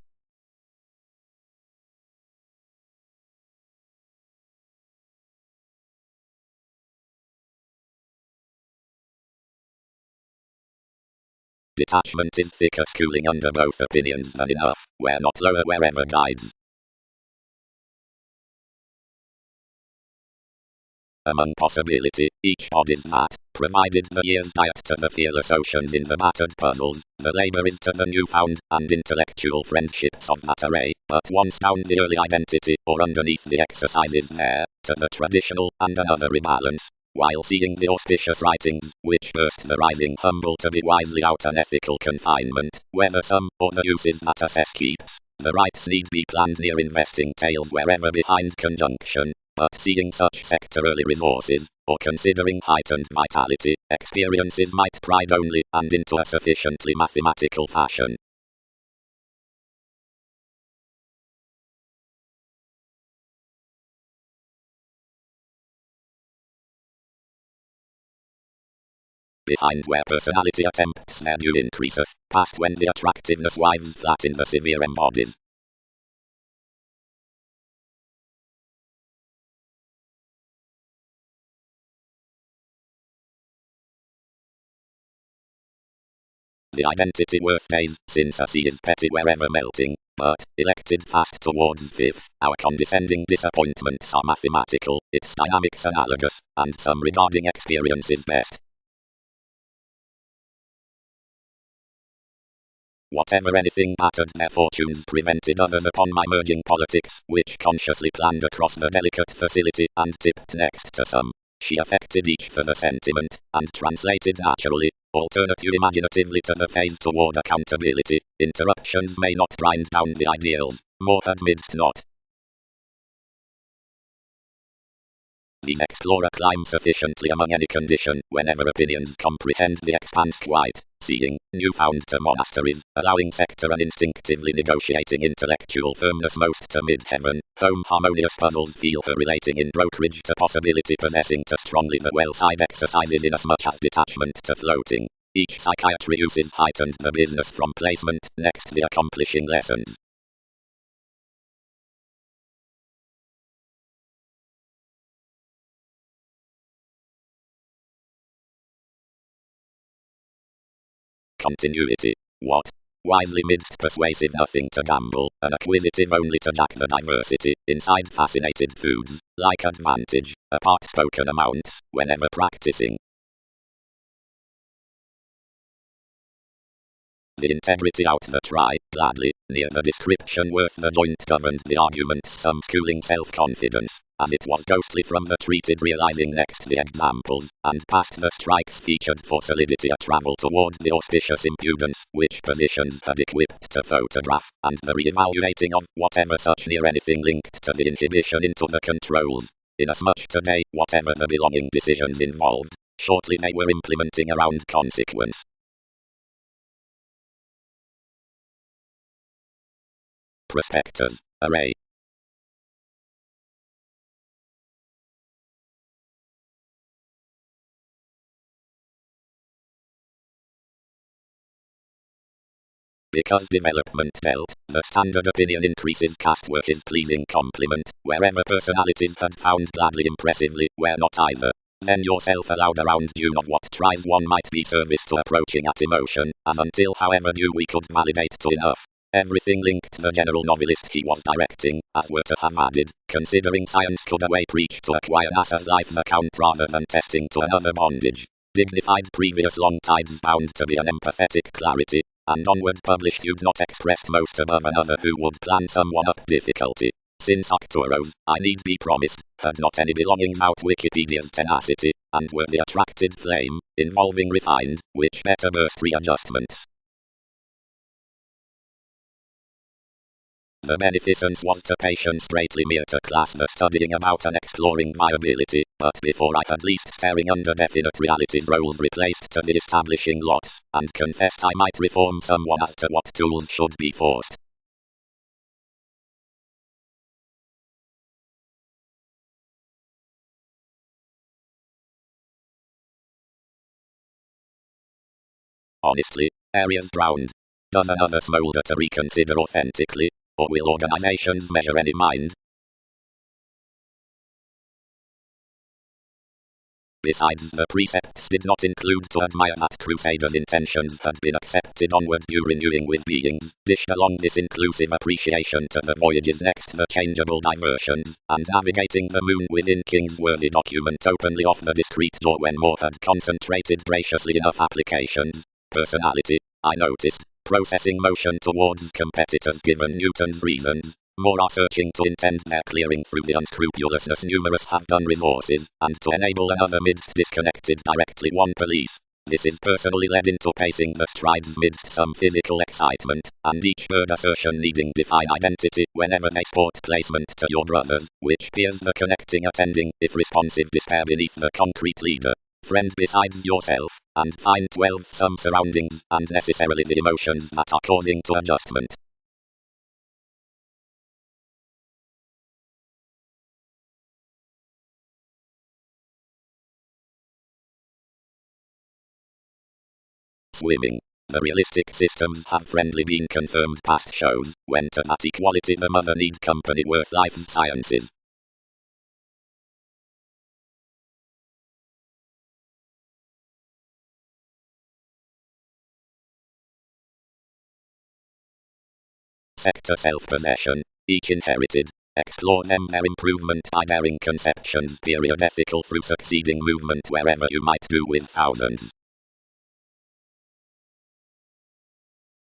Detachment is thicker schooling under both opinions than enough, where not lower wherever guides. Among possibility, each odd is that, provided the year's diet to the fearless oceans in the battered puzzles, the labor is to the newfound and intellectual friendships of that array, but once down the early identity, or underneath the exercises there, to the traditional and another rebalance, while seeing the auspicious writings, which burst the rising humble to be wisely out an ethical confinement, whether some, or the uses that assess keeps, the rights need be planned near investing tails wherever behind conjunction. But seeing such sector-early resources, or considering heightened vitality, experiences might pride only, and into a sufficiently mathematical fashion. Behind where personality attempts their due increaseth, past when the attractiveness wives flat in the severe embodies. The identity worth days, since a sea is petty wherever melting, but, elected fast towards fifth, our condescending disappointments are mathematical, its dynamics analogous, and some regarding experiences best. Whatever anything battered their fortunes prevented others upon my merging politics, which consciously planned across the delicate facility, and tipped next to some. She affected each for the sentiment, and translated naturally, alternative imaginatively to the phase toward accountability. Interruptions may not grind down the ideals, more amidst not. These explorer climb sufficiently among any condition, whenever opinions comprehend the expanse quite, seeing, newfound to monasteries, allowing sector and instinctively negotiating intellectual firmness most to mid-heaven, home harmonious puzzles feel her relating in brokerage to possibility possessing to strongly the well-side exercises inasmuch as detachment to floating. Each psychiatry uses heightened the business from placement, next the accomplishing lessons. Continuity. What? Wisely midst persuasive nothing to gamble, and acquisitive only to jack the diversity, inside fascinated foods, like advantage, apart spoken amounts, whenever practicing. The integrity out the try, gladly, near the description worth the joint governed the argument some schooling self-confidence, as it was ghostly from the treated realizing next the examples, and past the strikes featured for solidity a travel toward the auspicious impudence, which positions had equipped to photograph, and the re-evaluating of whatever such near anything linked to the inhibition into the controls. Inasmuch today, whatever the belonging decisions involved, shortly they were implementing around consequence. Prospectors, array. Because development dealt, the standard opinion increases cast work is pleasing complement, wherever personalities had found gladly impressively, where not either. Then yourself allowed around due of what tries one might be service to approaching at emotion, as until however due we could validate to enough. Everything linked the general novelist he was directing, as were to have added, considering science could away preach to acquire NASA's life's account rather than testing to another bondage. Dignified previous long tides bound to be an empathetic clarity, and onward published you'd not expressed most above another who would plan someone up difficulty. Since Octoros, I need be promised, had not any belongings out Wikipedia's tenacity, and were the attracted flame, involving refined, which better burst readjustments. The beneficence was to patients greatly mere to class the studying about and exploring viability, but before I had least staring under definite realities roles replaced to the establishing lots, and confessed I might reform someone as to what tools should be forced. Honestly, areas drowned. Does another smolder to reconsider authentically? Or will organizations measure any mind? Besides, the precepts did not include to admire that Crusaders' intentions had been accepted onward due renewing with beings, dished along this inclusive appreciation to the voyages next the changeable diversions, and navigating the moon within King's worthy document openly off the discreet door when more had concentrated graciously enough applications. Personality, I noticed, processing motion towards competitors given Newton's reasons. More are searching to intend their clearing through the unscrupulousness numerous have done resources, and to enable another midst disconnected directly one police. This is personally led into pacing the strides midst some physical excitement, and each bird assertion needing define identity whenever they sport placement to your brothers, which peers the connecting attending, if responsive despair beneath the concrete leader. Friend besides yourself, and find 12 some surroundings, and necessarily the emotions that are causing to adjustment. Swimming. The realistic systems have friendly been confirmed past shows, when to that equality the mother need company worth life's sciences. Sector self-possession, each inherited. Explore them their improvement by daring conceptions period ethical through succeeding movement wherever you might do with thousands.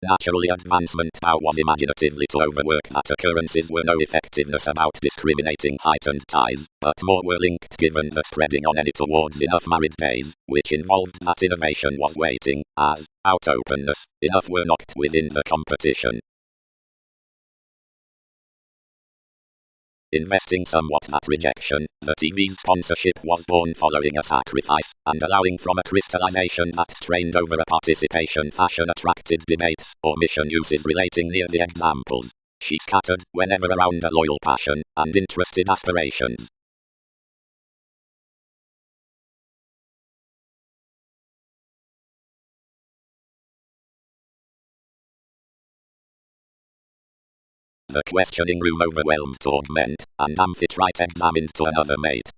Naturally advancement now was imaginatively to overwork that occurrences were no effectiveness about discriminating heightened ties, but more were linked given the spreading on any towards enough married days, which involved that innovation was waiting, as, out openness, enough were knocked within the competition. Investing somewhat that rejection, the TV's sponsorship was born following a sacrifice, and allowing from a crystallization that strained over a participation fashion attracted debates, or mission uses relating near the examples. She scattered, whenever around a loyal passion, and interested aspirations. The questioning room overwhelmed to augment, and Amphitrite examined to another mate.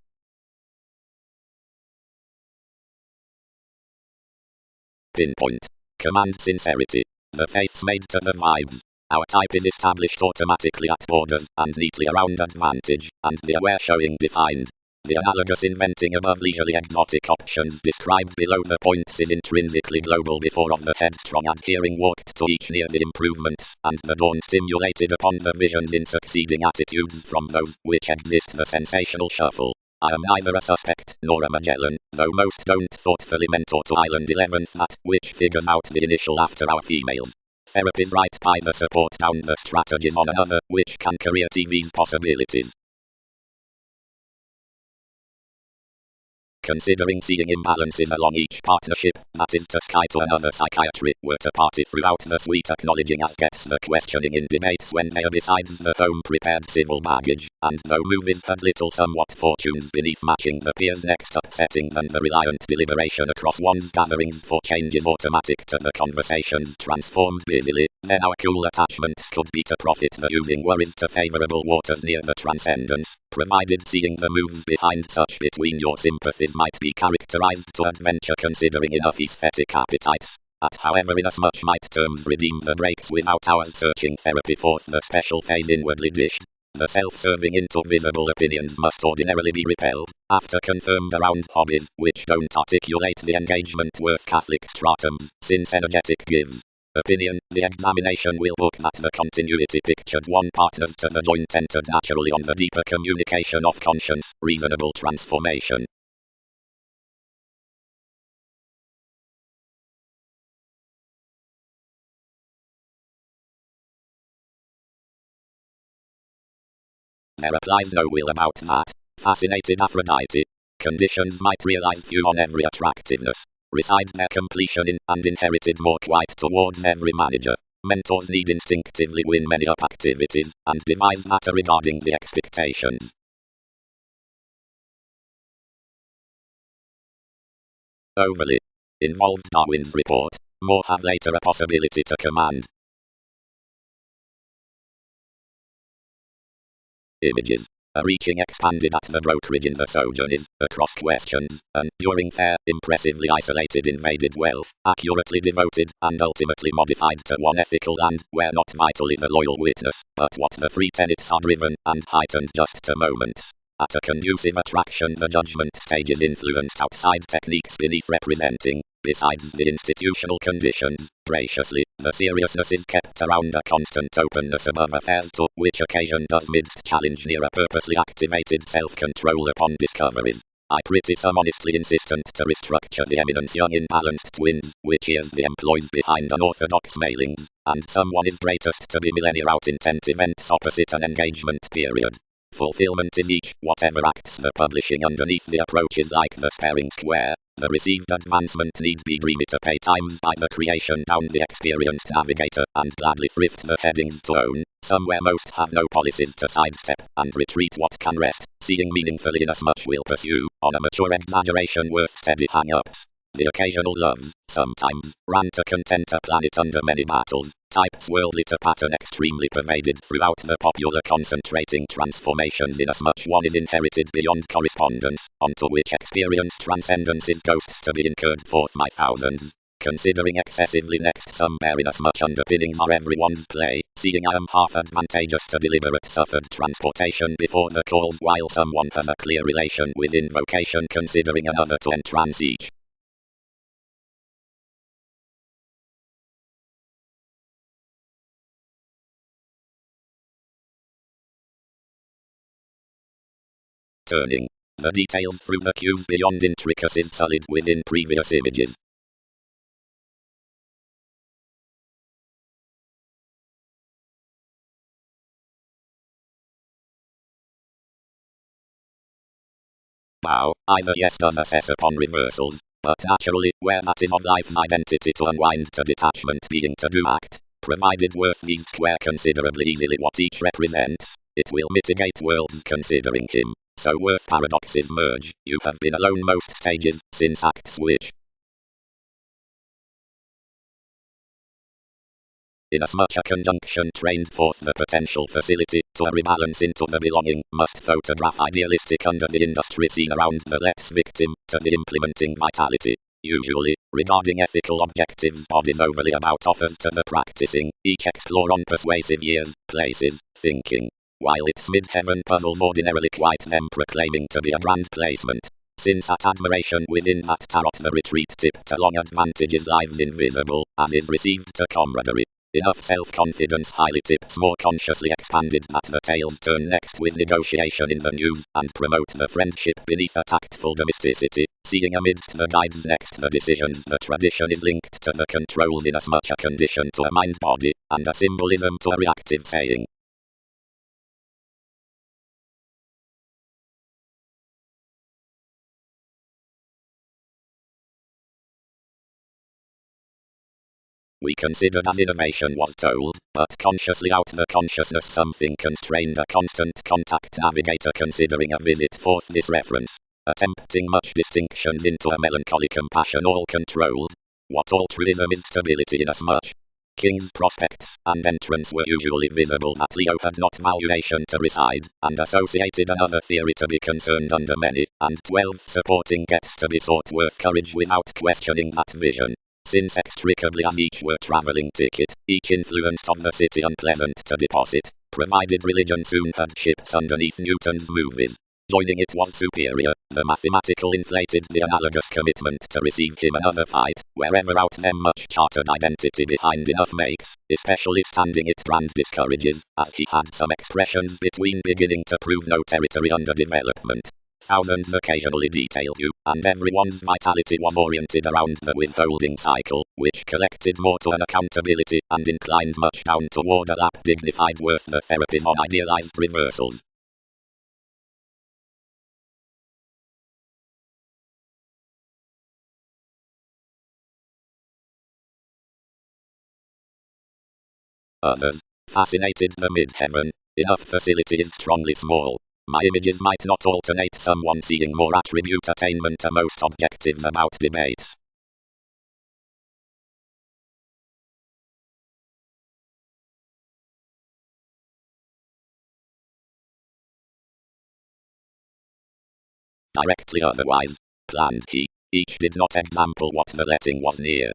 Pinpoint. Command sincerity. The faith's made to the vibes. Our type is established automatically at borders, and neatly around advantage, and the aware showing defined. The analogous inventing above leisurely exotic options described below the points is intrinsically global before of the headstrong adhering walked to each near the improvements, and the dawn stimulated upon the visions in succeeding attitudes from those which exist the sensational shuffle. I am neither a suspect nor a Magellan, though most don't thoughtfully mentor to Island 11th that which figures out the initial after our females. Therapies right by the support down the strategies on another, which can career TV's possibilities. Considering seeing imbalances along each partnership, that is to sky to another psychiatry, were to party throughout the suite acknowledging as gets the questioning in debates when they are besides the home-prepared civil baggage, and though movies had little somewhat fortunes beneath matching the peers next upsetting than the reliant deliberation across one's gatherings for changes automatic to the conversations transformed busily, then our cool attachments could be to profit the using worries to favourable waters near the transcendence, provided seeing the moves behind such between your sympathies might be characterized to adventure considering enough aesthetic appetites. At however inasmuch might terms redeem the breaks without ours searching therapy forth the special phase inwardly dished. The self-serving into visible opinions must ordinarily be repelled, after confirmed around hobbies, which don't articulate the engagement worth Catholic stratums, since energetic gives. Opinion. The examination will look at the continuity pictured one partners to the joint entered naturally on the deeper communication of conscience, reasonable transformation. There applies no will about that. Fascinated Aphrodite. Conditions might realize few on every attractiveness. Reside their completion in and inherited more quite towards every manager. Mentors need instinctively win many up activities and devise matter regarding the expectations. Overly involved Darwin's report. More have later a possibility to command. Images. A reaching expanded at the brokerage in the sojourn is, across questions, and, during fair, impressively isolated invaded wealth, accurately devoted, and ultimately modified to one ethical and, where not vitally the loyal witness, but what the free tenets are driven, and heightened just to moments. At a conducive attraction the judgment stage is influenced outside techniques beneath representing, besides the institutional conditions, graciously, the seriousness is kept around a constant openness above affairs to which occasion does midst challenge near a purposely activated self-control upon discoveries. I pretty some honestly insistent to restructure the eminence young imbalanced twins, which is the employees behind unorthodox mailings, and someone is greatest to be millennia out intent events opposite an engagement period. Fulfillment is each, whatever acts the publishing underneath the approach is like the sparing square. The received advancement need be dreamy to pay times by the creation down the experienced navigator and gladly thrift the headings to own. Somewhere most have no policies to sidestep and retreat what can rest, seeing meaningfully inasmuch will pursue, on a mature exaggeration worth steady hang-ups. The occasional loves, sometimes, ran to content a planet under many battles, types worldly to pattern extremely pervaded throughout the popular concentrating transformations inasmuch one is inherited beyond correspondence, onto which experience transcendence is ghosts to be incurred forth by thousands. Considering excessively next some bear inasmuch underpinnings are everyone's play, seeing I am half advantageous to deliberate suffered transportation before the calls while someone has a clear relation with invocation considering another to entrance each. Turning the details through the cues beyond intricacies sullied within previous images. Wow, either yes does assess upon reversals, but naturally, where that is of life's identity to unwind to detachment being to do act, provided worth these square considerably easily what each represents, it will mitigate worlds considering him. So worth paradoxes merge, you have been alone most stages, since act switch. Inasmuch a conjunction trained forth the potential facility to a rebalance into the belonging, must photograph idealistic under the industry scene around the let's victim, to the implementing vitality. Usually, regarding ethical objectives bodies overly about offers to the practicing, each explore on persuasive years, places, thinking. While its mid-heaven puzzles ordinarily quite them proclaiming to be a grand placement. Since at admiration within that tarot the retreat tipped along advantages lives invisible, as is received to camaraderie. Enough self-confidence highly tips more consciously expanded that the tales turn next with negotiation in the news, and promote the friendship beneath a tactful domesticity, seeing amidst the guides next the decisions the tradition is linked to the controls inasmuch a condition to a mind-body, and a symbolism to a reactive saying. We considered as innovation was told, but consciously out the consciousness something constrained a constant contact navigator considering a visit forth this reference, attempting much distinctions into a melancholy compassion all controlled. What altruism is stability inasmuch. King's prospects and entrance were usually visible that Leo had not valuation to reside, and associated another theory to be concerned under many, and 12 supporting gets to be sought worth courage without questioning that vision. Since extricably as each were travelling ticket, each influenced of the city unpleasant to deposit, provided religion soon had ships underneath Newton's movies. Joining it was superior. The mathematical inflated the analogous commitment to receive him another fight, wherever out them much chartered identity behind enough makes, especially standing it brand discourages, as he had some expressions between beginning to prove no territory under development. Thousands occasionally detailed you, and everyone's vitality was oriented around the withholding cycle, which collected more to an accountability and inclined much down toward a lap dignified worth the therapies on idealized reversals. Others fascinated the mid-heaven. Enough facility is strongly small. My images might not alternate someone seeing more attribute attainment to most objectives about debates. Directly otherwise, planned he. Each did not example what the letting was near.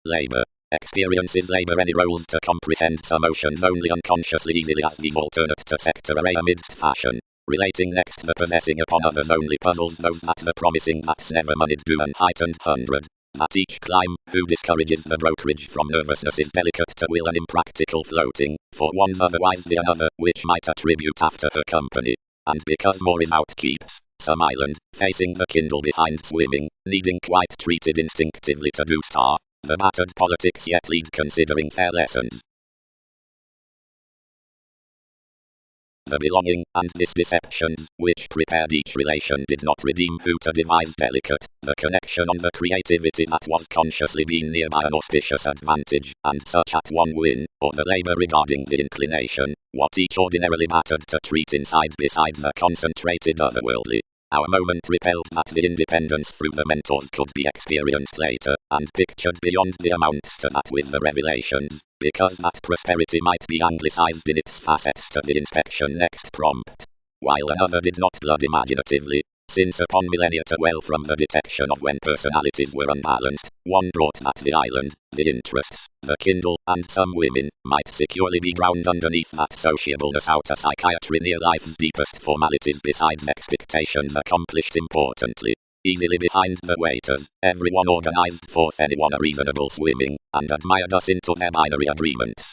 Labor. Experiences labor any roles to comprehend some motions only unconsciously easily as these alternate to sector array amidst fashion. Relating next the possessing upon others only puzzles those that the promising that's never moneyed do an heightened 100. That each climb, who discourages the brokerage from nervousness is delicate to will and impractical floating, for one's otherwise the another, which might attribute after her company. And because more is out keeps, some island, facing the kindle behind swimming, needing quite treated instinctively to do star. The battered politics yet lead considering fair lessons. The belonging, and this deceptions, which prepared each relation did not redeem who to devise delicate, the connection on the creativity that was consciously being near by an auspicious advantage, and such at one win, or the labor regarding the inclination, what each ordinarily battered to treat inside beside the concentrated otherworldly. Our moment repelled that the independence through the mentors could be experienced later, and pictured beyond the amounts to that with the revelations, because that prosperity might be anglicized in its facets to the inspection next prompt. While another did not blood imaginatively, since upon millennia to well from the detection of when personalities were unbalanced, one brought that the island, the interests, the kindle, and some women, might securely be ground underneath that sociableness out of psychiatry near life's deepest formalities besides expectations accomplished importantly. Easily behind the waiters, everyone organized forth anyone a reasonable swimming, and admired us into their binary agreements.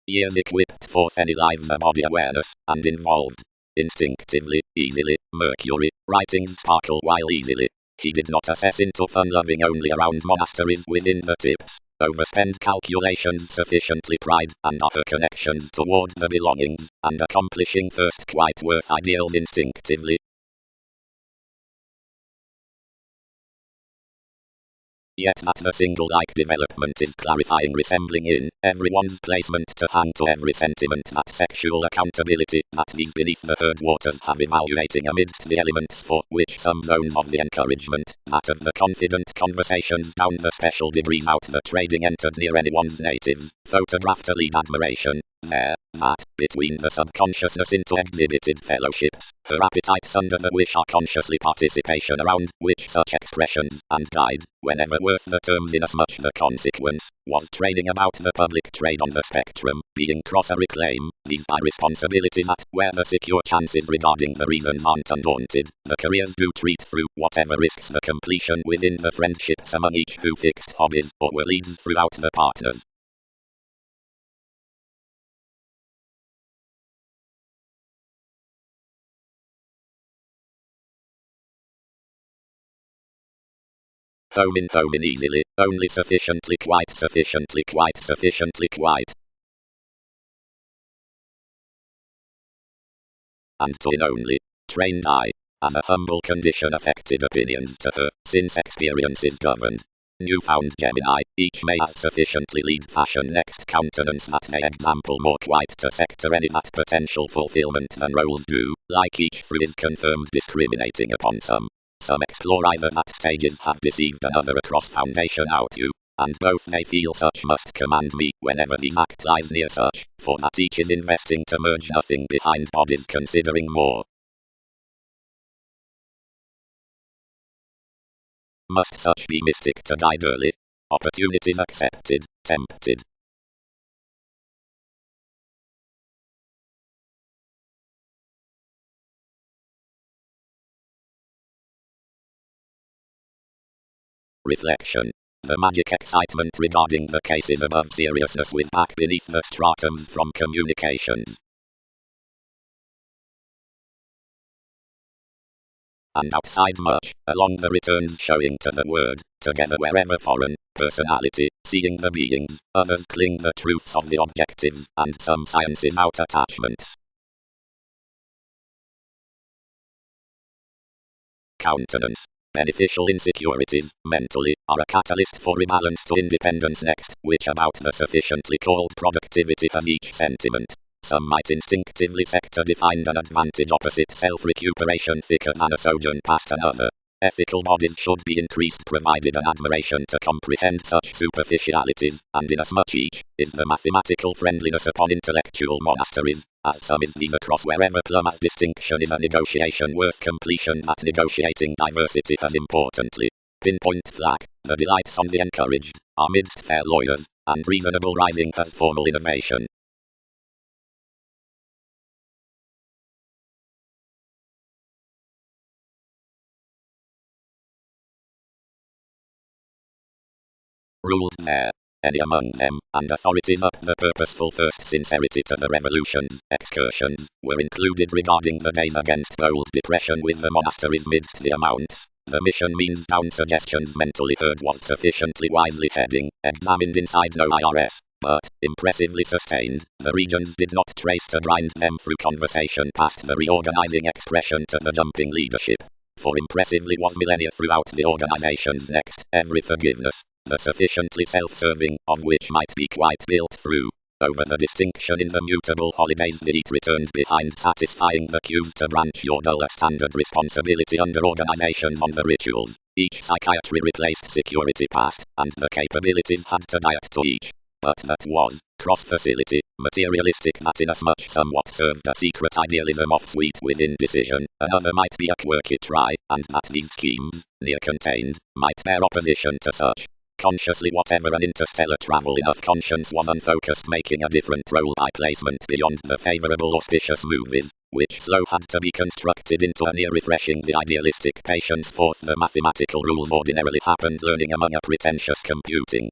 Years equipped forth any live the body awareness, and involved. Instinctively, easily, Mercury, writings sparkle while easily. He did not assess into fun-loving only around monasteries within the tips. Overspend calculations sufficiently pride, and other connections toward the belongings, and accomplishing first quite worth ideals instinctively. Yet that the single-like development is clarifying resembling in everyone's placement to hang to every sentiment that sexual accountability that these beneath the herd waters have evaluating amidst the elements for which some zones of the encouragement, that of the confident conversations down the special degrees out the trading entered near anyone's natives, photographed a lead admiration, there, that, between the subconsciousness into exhibited fellowships, her appetites under the wish are consciously participation around which such expressions, and guide, whenever worth the terms inasmuch the consequence, was trading about the public trade on the spectrum, being cross a reclaim, these by responsibility that, where the secure chances regarding the reasons aren't undaunted, the careers do treat through whatever risks the completion within the friendships among each who fixed hobbies or were leads throughout the partners. Home in easily, only sufficiently quite sufficiently quite sufficiently quite. And to in only, trained eye, as a humble condition affected opinions to her, since experience is governed. Newfound Gemini, each may as sufficiently lead fashion next countenance that may example more quite to sector any that potential fulfillment than roles do, like each through is confirmed discriminating upon some. Some explore either that stages have deceived another across foundation out you, and both may feel such must command me whenever the act lies near such, for that each is investing to merge nothing behind bodies considering more. Must such be mystic to guide early? Opportunities accepted, tempted. Reflection. The magic excitement regarding the cases above seriousness with back beneath the stratums from communications. And outside much, along the returns showing to the word, together wherever foreign, personality, seeing the beings, others cling the truths of the objectives, and some sciences out attachments. Countenance. Beneficial insecurities, mentally, are a catalyst for rebalance to independence next, which about the sufficiently called productivity has each sentiment. Some might instinctively sector-defined an advantage opposite self-recuperation thicker than a sojourn past another. Ethical bodies should be increased provided an admiration to comprehend such superficialities, and inasmuch each is the mathematical friendliness upon intellectual monasteries, as some is these across wherever plumb as distinction is a negotiation worth completion that negotiating diversity has importantly. Pinpoint flag, the delights on the encouraged, are midst fair lawyers, and reasonable rising has formal innovation. Ruled there. Any among them, and authorities up the purposeful first sincerity to the revolutions, excursions, were included regarding the days against bold depression with the monasteries midst the amounts. The mission means down suggestions mentally heard was sufficiently wisely heading, examined inside no IRS, but, impressively sustained, the regions did not trace to grind them through conversation past the reorganizing expression to the jumping leadership. For impressively was millennia throughout the organizations next, every forgiveness, the sufficiently self-serving, of which might be quite built through. Over the distinction in the mutable holidays the eat returned behind satisfying the cues to branch your duller standard responsibility under organizations on the rituals. Each psychiatry replaced security past, and the capabilities had to diet to each. But that was, cross-facility, materialistic that inasmuch somewhat served a secret idealism of sweet with indecision, another might be a quirky try, and that these schemes, near contained, might bear opposition to such. Consciously whatever an interstellar travel enough conscience was unfocused making a different role by placement beyond the favorable auspicious movies, which slow had to be constructed into a near refreshing the idealistic patience forth the mathematical rules ordinarily happened learning among a pretentious computing.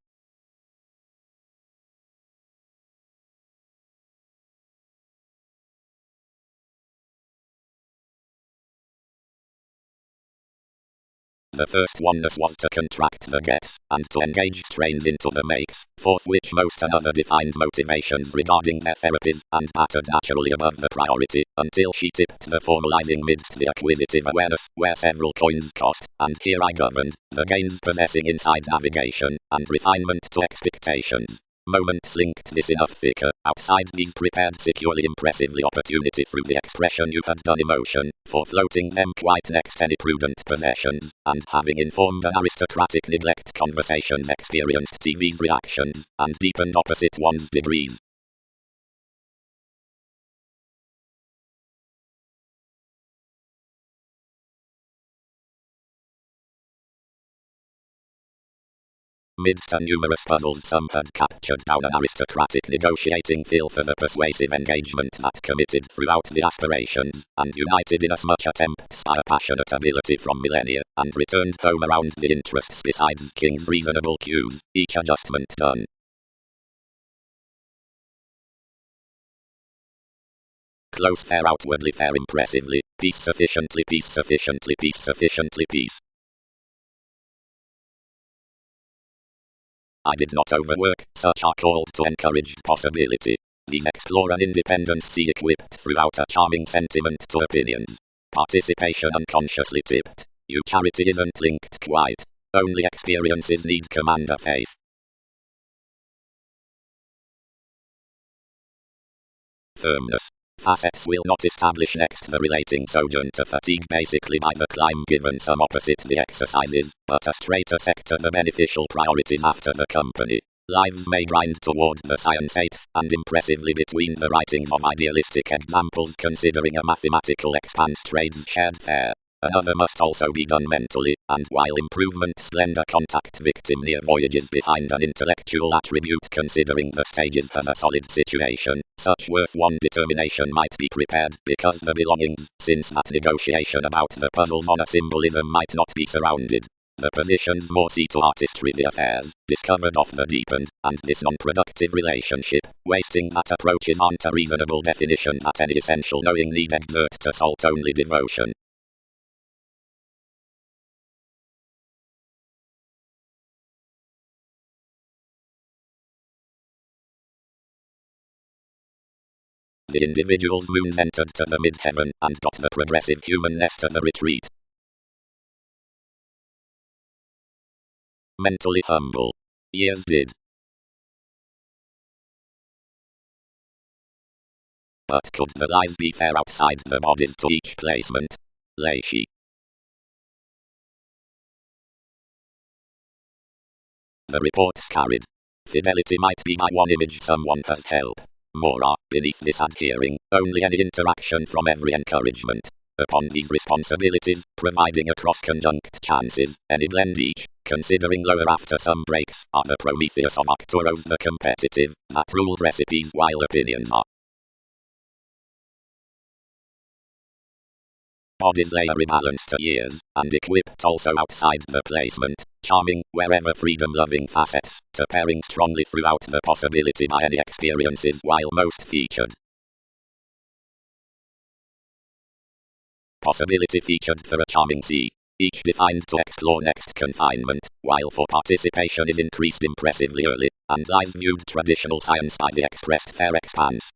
The first oneness was to contract the gets, and to engage strains into the makes, forth which most another defined motivations regarding their therapies, and battered naturally above the priority, until she tipped the formalizing midst the acquisitive awareness, where several coins cost, and here I governed, the gains possessing inside navigation, and refinement to expectations. Moments linked this enough thicker, outside these prepared securely impressively opportunity through the expression you had done emotion, for floating them quite next any prudent possessions, and having informed an aristocratic neglect conversations experienced TV's reactions, and deepened opposite one's degrees. Midst a numerous puzzles some had captured down an aristocratic negotiating feel for the persuasive engagement that committed throughout the aspirations, and united in as much attempts by a passionate ability from millennia, and returned home around the interests besides King's reasonable cues, each adjustment done. Close fair outwardly fair impressively, peace sufficiently peace sufficiently peace sufficiently peace. I did not overwork, such are called to encouraged possibility. These explore an independence see equipped throughout a charming sentiment to opinions. Participation unconsciously tipped. You charity isn't linked quite. Only experiences need command of faith. Firmness. Facets will not establish next the relating sojourn to fatigue basically by the climb given some opposite the exercises, but a straighter sector the beneficial priorities after the company. Lives may grind toward the science eighth, and impressively between the writings of idealistic examples considering a mathematical expanse trades shared fair. Another must also be done mentally, and while improvements lend a contact victim near voyages behind an intellectual attribute considering the stages as a solid situation, such worth one determination might be prepared because the belongings, since that negotiation about the puzzles on a symbolism might not be surrounded. The positions more see to artistry the affairs, discovered off the deep end, and this non-productive relationship, wasting that approaches aren't a reasonable definition that any essential knowing need exert to salt only devotion. The individual's moons entered to the mid-heaven and got the progressive humanness to the retreat. Mentally humble. Years did. But could the lives be fair outside the bodies to each placement? Lay she. The reports carried. Fidelity might be by one image someone has help. More are, beneath this adhering, only any interaction from every encouragement. Upon these responsibilities, providing across conjunct chances, any blend each, considering lower after some breaks, are the Prometheus of Arcturus the competitive, that ruled recipes while opinions are. Bodies lay a rebalance to years, and equipped also outside the placement, charming, wherever freedom-loving facets, to pairing strongly throughout the possibility by any experiences while most featured. Possibility featured for a charming sea, each defined to explore next confinement, while for participation is increased impressively early, and lies viewed traditional science by the expressed fair expanse.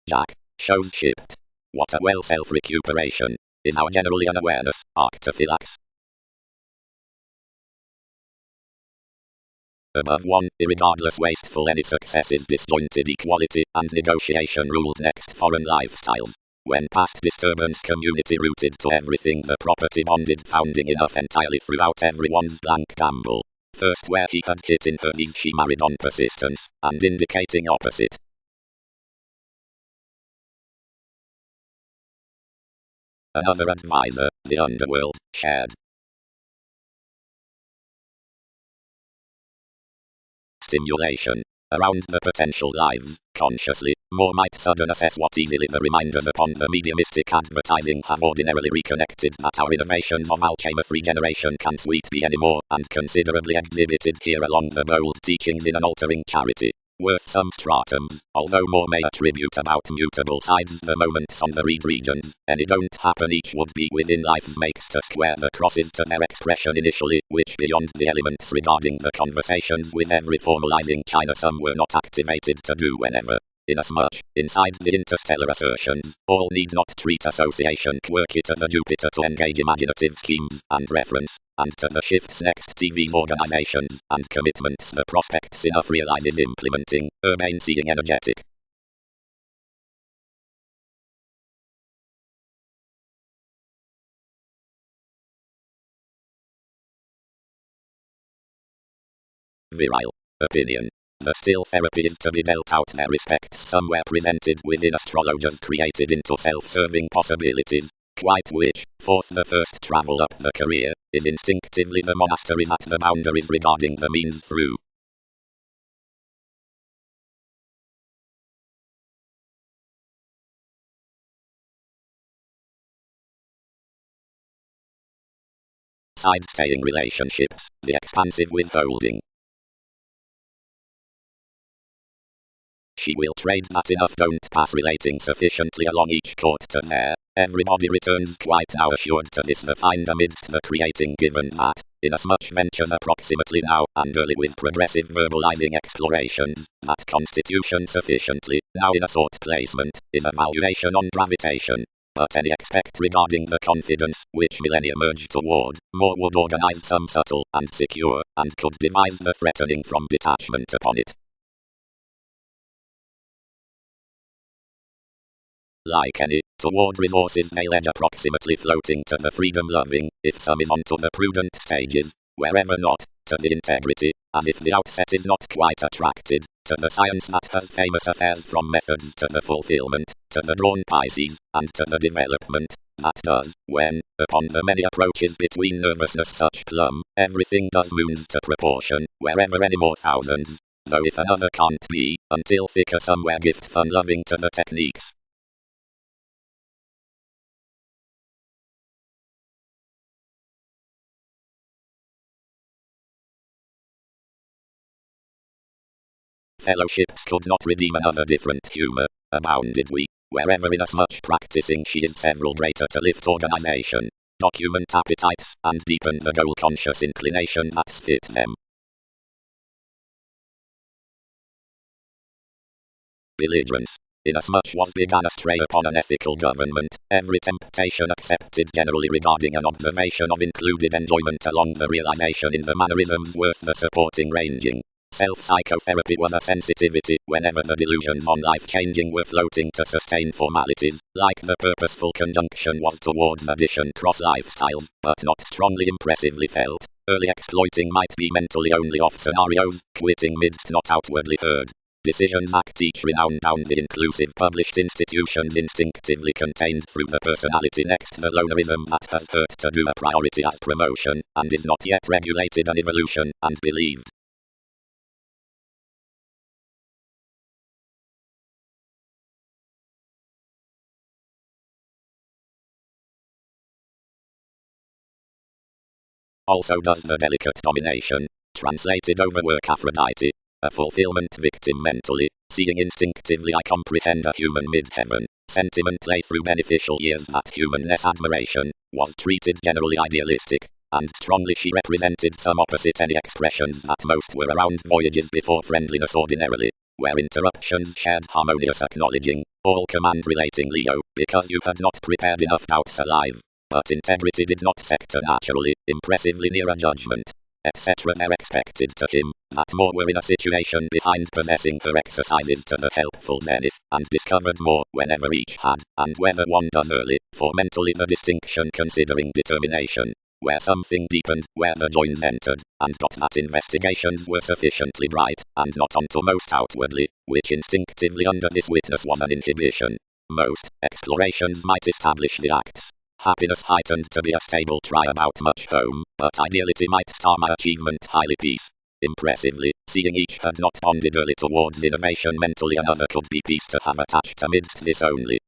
Jack, shows shipped. What a well self-recuperation. Is our generally unawareness, arctophylax. Above one, irregardless wasteful any successes disjointed equality and negotiation ruled next foreign lifestyles. When past disturbance community rooted to everything the property bonded founding enough entirely throughout everyone's blank gamble. First where he had hit in her knees she married on persistence, and indicating opposite. Another advisor, the underworld, shared. Stimulation. Around the potential lives, consciously, more might sudden assess what easily the reminders upon the mediumistic advertising have ordinarily reconnected that our innovations of Alchemist regeneration can sweet be anymore, and considerably exhibited here along the bold teachings in an altering charity. Worth some stratums, although more may attribute about mutable sides the moments on the read regions, any don't happen each would be within life's makes to square the crosses to their expression initially, which beyond the elements regarding the conversations with every formalizing China some were not activated to do whenever. Inasmuch, inside the interstellar assertions, all need not treat association quirky to the Jupiter to engage imaginative schemes and reference, and to the shifts next TV's organizations and commitments the prospects enough realizes implementing, urbane seeing energetic. Virile. Opinion. The still therapy is to be dealt out their respects somewhere presented within astrologers created into self-serving possibilities, quite which, forth the first travel up the career, is instinctively the monasteries at the boundaries regarding the means through. Side-staying relationships, the expansive withholding. She will trade that enough don't pass relating sufficiently along each court to there. Everybody returns quite now assured to this the find amidst the creating given that, inasmuch ventures approximately now and early with progressive verbalizing explorations, that constitution sufficiently, now in a sort placement, is a valuation on gravitation. But any expect regarding the confidence, which millennia merge toward, more would organize some subtle and secure, and could devise the threatening from detachment upon it. Like any, toward resources they ledge approximately floating to the freedom-loving, if some is onto the prudent stages, wherever not, to the integrity, as if the outset is not quite attracted, to the science that has famous affairs from methods to the fulfillment, to the drawn Pisces, and to the development, that does, when, upon the many approaches between nervousness such plumb, everything does moons to proportion, wherever any more thousands, though if another can't be, until thicker somewhere gift fun loving to the techniques. Fellowships could not redeem another different humour, abounded we, wherever inasmuch practicing she is several greater to lift organization, document appetites, and deepen the goal-conscious inclination that's fit them. Belligerence. Inasmuch was begun astray upon an ethical government, every temptation accepted generally regarding an observation of included enjoyment along the realization in the mannerisms worth the supporting ranging. Self-psychotherapy was a sensitivity whenever the delusions on life-changing were floating to sustain formalities, like the purposeful conjunction was towards addition cross lifestyles, but not strongly impressively felt. Early exploiting might be mentally only off scenarios, quitting midst not outwardly heard. Decisions act each renowned down the inclusive published institutions instinctively contained through the personality next the lonerism that has hurt to do a priority as promotion, and is not yet regulated an evolution, and believed. Also does the delicate domination, translated overwork Aphrodite, a fulfillment victim mentally, seeing instinctively I comprehend a human mid-heaven, sentiment lay through beneficial years that humanness admiration, was treated generally idealistic, and strongly she represented some opposite any expressions that most were around voyages before friendliness ordinarily, where interruptions shared harmonious acknowledging, all command relating Leo, because you had not prepared enough doubts alive. But integrity did not sector naturally, impressively near a judgment, etc. They're expected to him, that more were in a situation behind possessing her exercises to the helpful zenith, and discovered more whenever each had, and whether one does early, for mentally the distinction considering determination, where something deepened, where the joins entered, and got that investigations were sufficiently bright, and not onto most outwardly, which instinctively under this witness was an inhibition. Most explorations might establish the acts. Happiness heightened to be a stable try about much home, but ideality might star my achievement highly peace. Impressively, seeing each had not bonded early towards innovation mentally another could be peace to have attached amidst this only.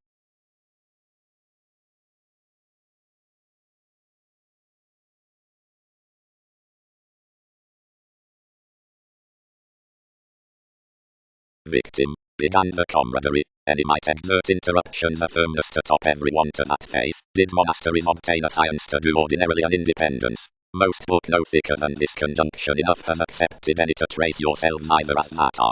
Victim, began the camaraderie, any might exert interruptions a firmness to top everyone to that faith, did monasteries obtain a science to do ordinarily an independence. Most book no thicker than this conjunction enough has accepted any to trace yourselves either as matter.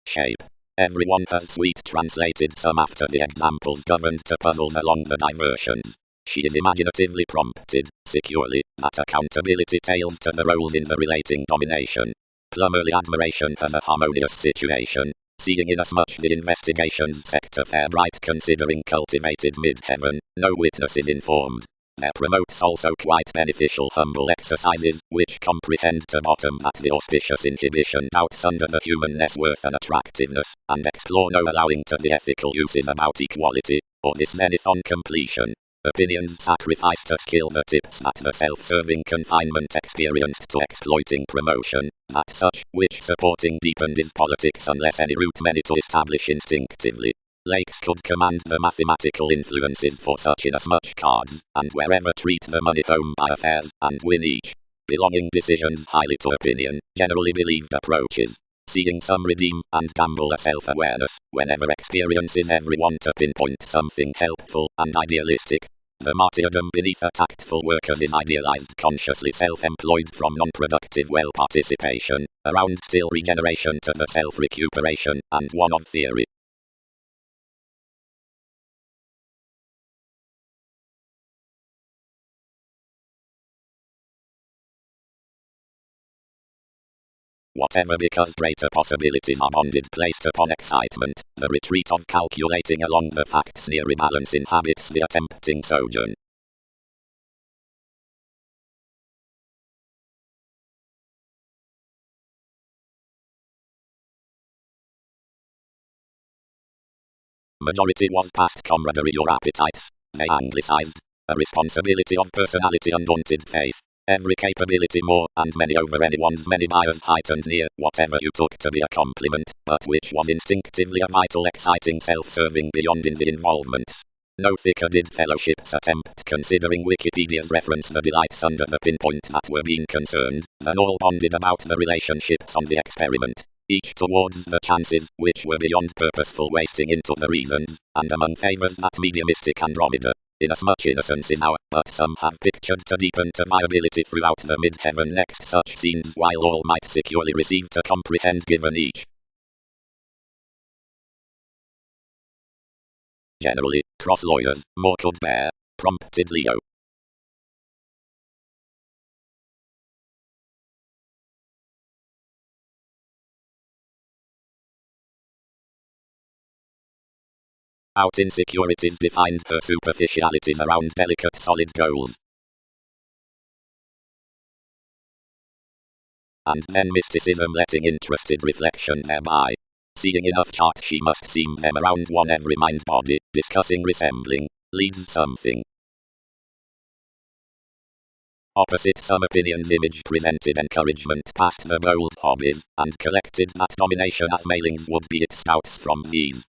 Shape. Everyone has sweet translated some after the examples governed to puzzles along the diversions. She is imaginatively prompted, securely, that accountability tails to the roles in the relating domination. Plummerly admiration has a harmonious situation, seeing inasmuch the investigations sector fair bright considering cultivated mid-heaven, no witness is informed. There promotes also quite beneficial humble exercises, which comprehend to bottom that the auspicious inhibition doubts under the humanness worth and attractiveness, and explore no allowing to the ethical uses about equality, or this zenith on completion. Opinions sacrifice to skill the tips that the self-serving confinement experienced to exploiting promotion, that such, which supporting deepened is politics unless any root many to establish instinctively. Lakes could command the mathematical influences for such inasmuch cards, and wherever treat the money home by affairs, and win each. Belonging decisions highly to opinion, generally believed approaches. Seeing some redeem and gamble a self-awareness, whenever experiences everyone to pinpoint something helpful and idealistic. The martyrdom beneath a tactful workers is idealized consciously self-employed from non-productive well-participation, around still regeneration to the self-recuperation, and one of theory. Whatever because greater possibilities are bonded placed upon excitement, the retreat of calculating along the facts near rebalance inhabits the attempting sojourn. Majority was past camaraderie or appetites. They anglicized. A responsibility of personality, undaunted faith. Every capability more, and many over anyone's many bias heightened near, whatever you took to be a compliment, but which was instinctively a vital exciting self-serving beyond in the involvements. No thicker did fellowship's attempt, considering Wikipedia's reference the delights under the pinpoint that were being concerned, than all bonded about the relationships on the experiment, each towards the chances, which were beyond purposeful wasting into the reasons, and among favors that mediumistic Andromeda. Inasmuch innocence is our, but some have pictured to deepen to viability throughout the mid-heaven next such scenes while all might securely receive to comprehend given each. Generally, cross lawyers, more could bear, prompted Leo. Out insecurities defined her superficialities around delicate solid goals. And then mysticism letting interested reflection thereby. Seeing enough chart she must seem them around one every mind body, discussing resembling, leads something. Opposite some opinions image presented encouragement past the bold hobbies, and collected that domination as mailings would be it stouts from these.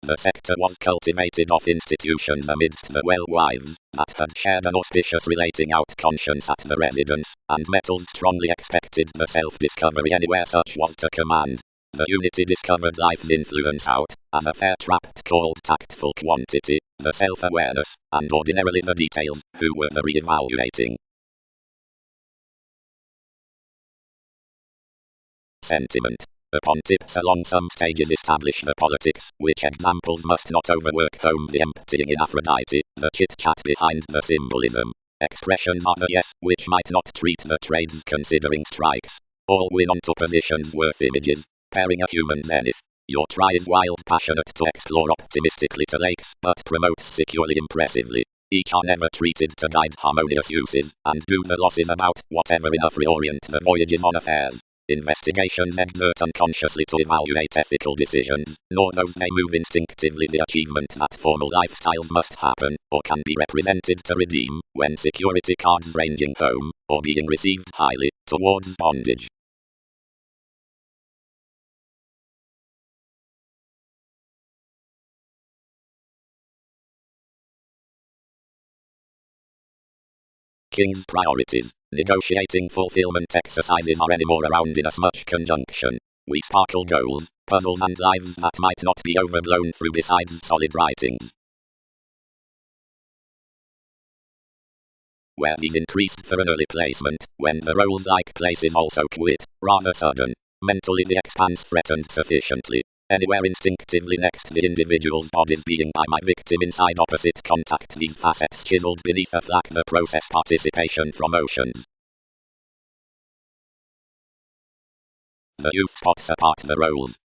The sector was cultivated of institutions amidst the well-wives, that had shared an auspicious relating out conscience at the residence, and metals strongly expected the self-discovery anywhere such was to command. The unity discovered life's influence out, as a fair trapped called tactful quantity, the self-awareness, and ordinarily the details, who were the re-evaluating. Sentiment. Upon tips along some stages establish the politics, which examples must not overwork home the emptying in Aphrodite, the chit-chat behind the symbolism. Expressions are the yes, which might not treat the trades considering strikes. All win onto positions worth images, pairing a human zenith. Your try is wild passionate to explore optimistically to lakes, but promotes securely impressively. Each are never treated to guide harmonious uses, and do the losses about whatever enough reorient the voyages on affairs. Investigations exert unconsciously to evaluate ethical decisions, nor those they move instinctively the achievement that formal lifestyles must happen, or can be represented to redeem, when security cards ranging home, or being received highly, towards bondage. King's priorities. Negotiating fulfillment exercises are anymore around in as much conjunction. We sparkle goals, puzzles and lives that might not be overblown through besides solid writings. Where these increased for an early placement, when the roles like places also quit, rather sudden. Mentally the expanse threatened sufficiently. Anywhere instinctively next the individual's bodies being by my victim inside opposite contact these facets chiseled beneath a flack the process participation from oceans. The youth spots apart the roles.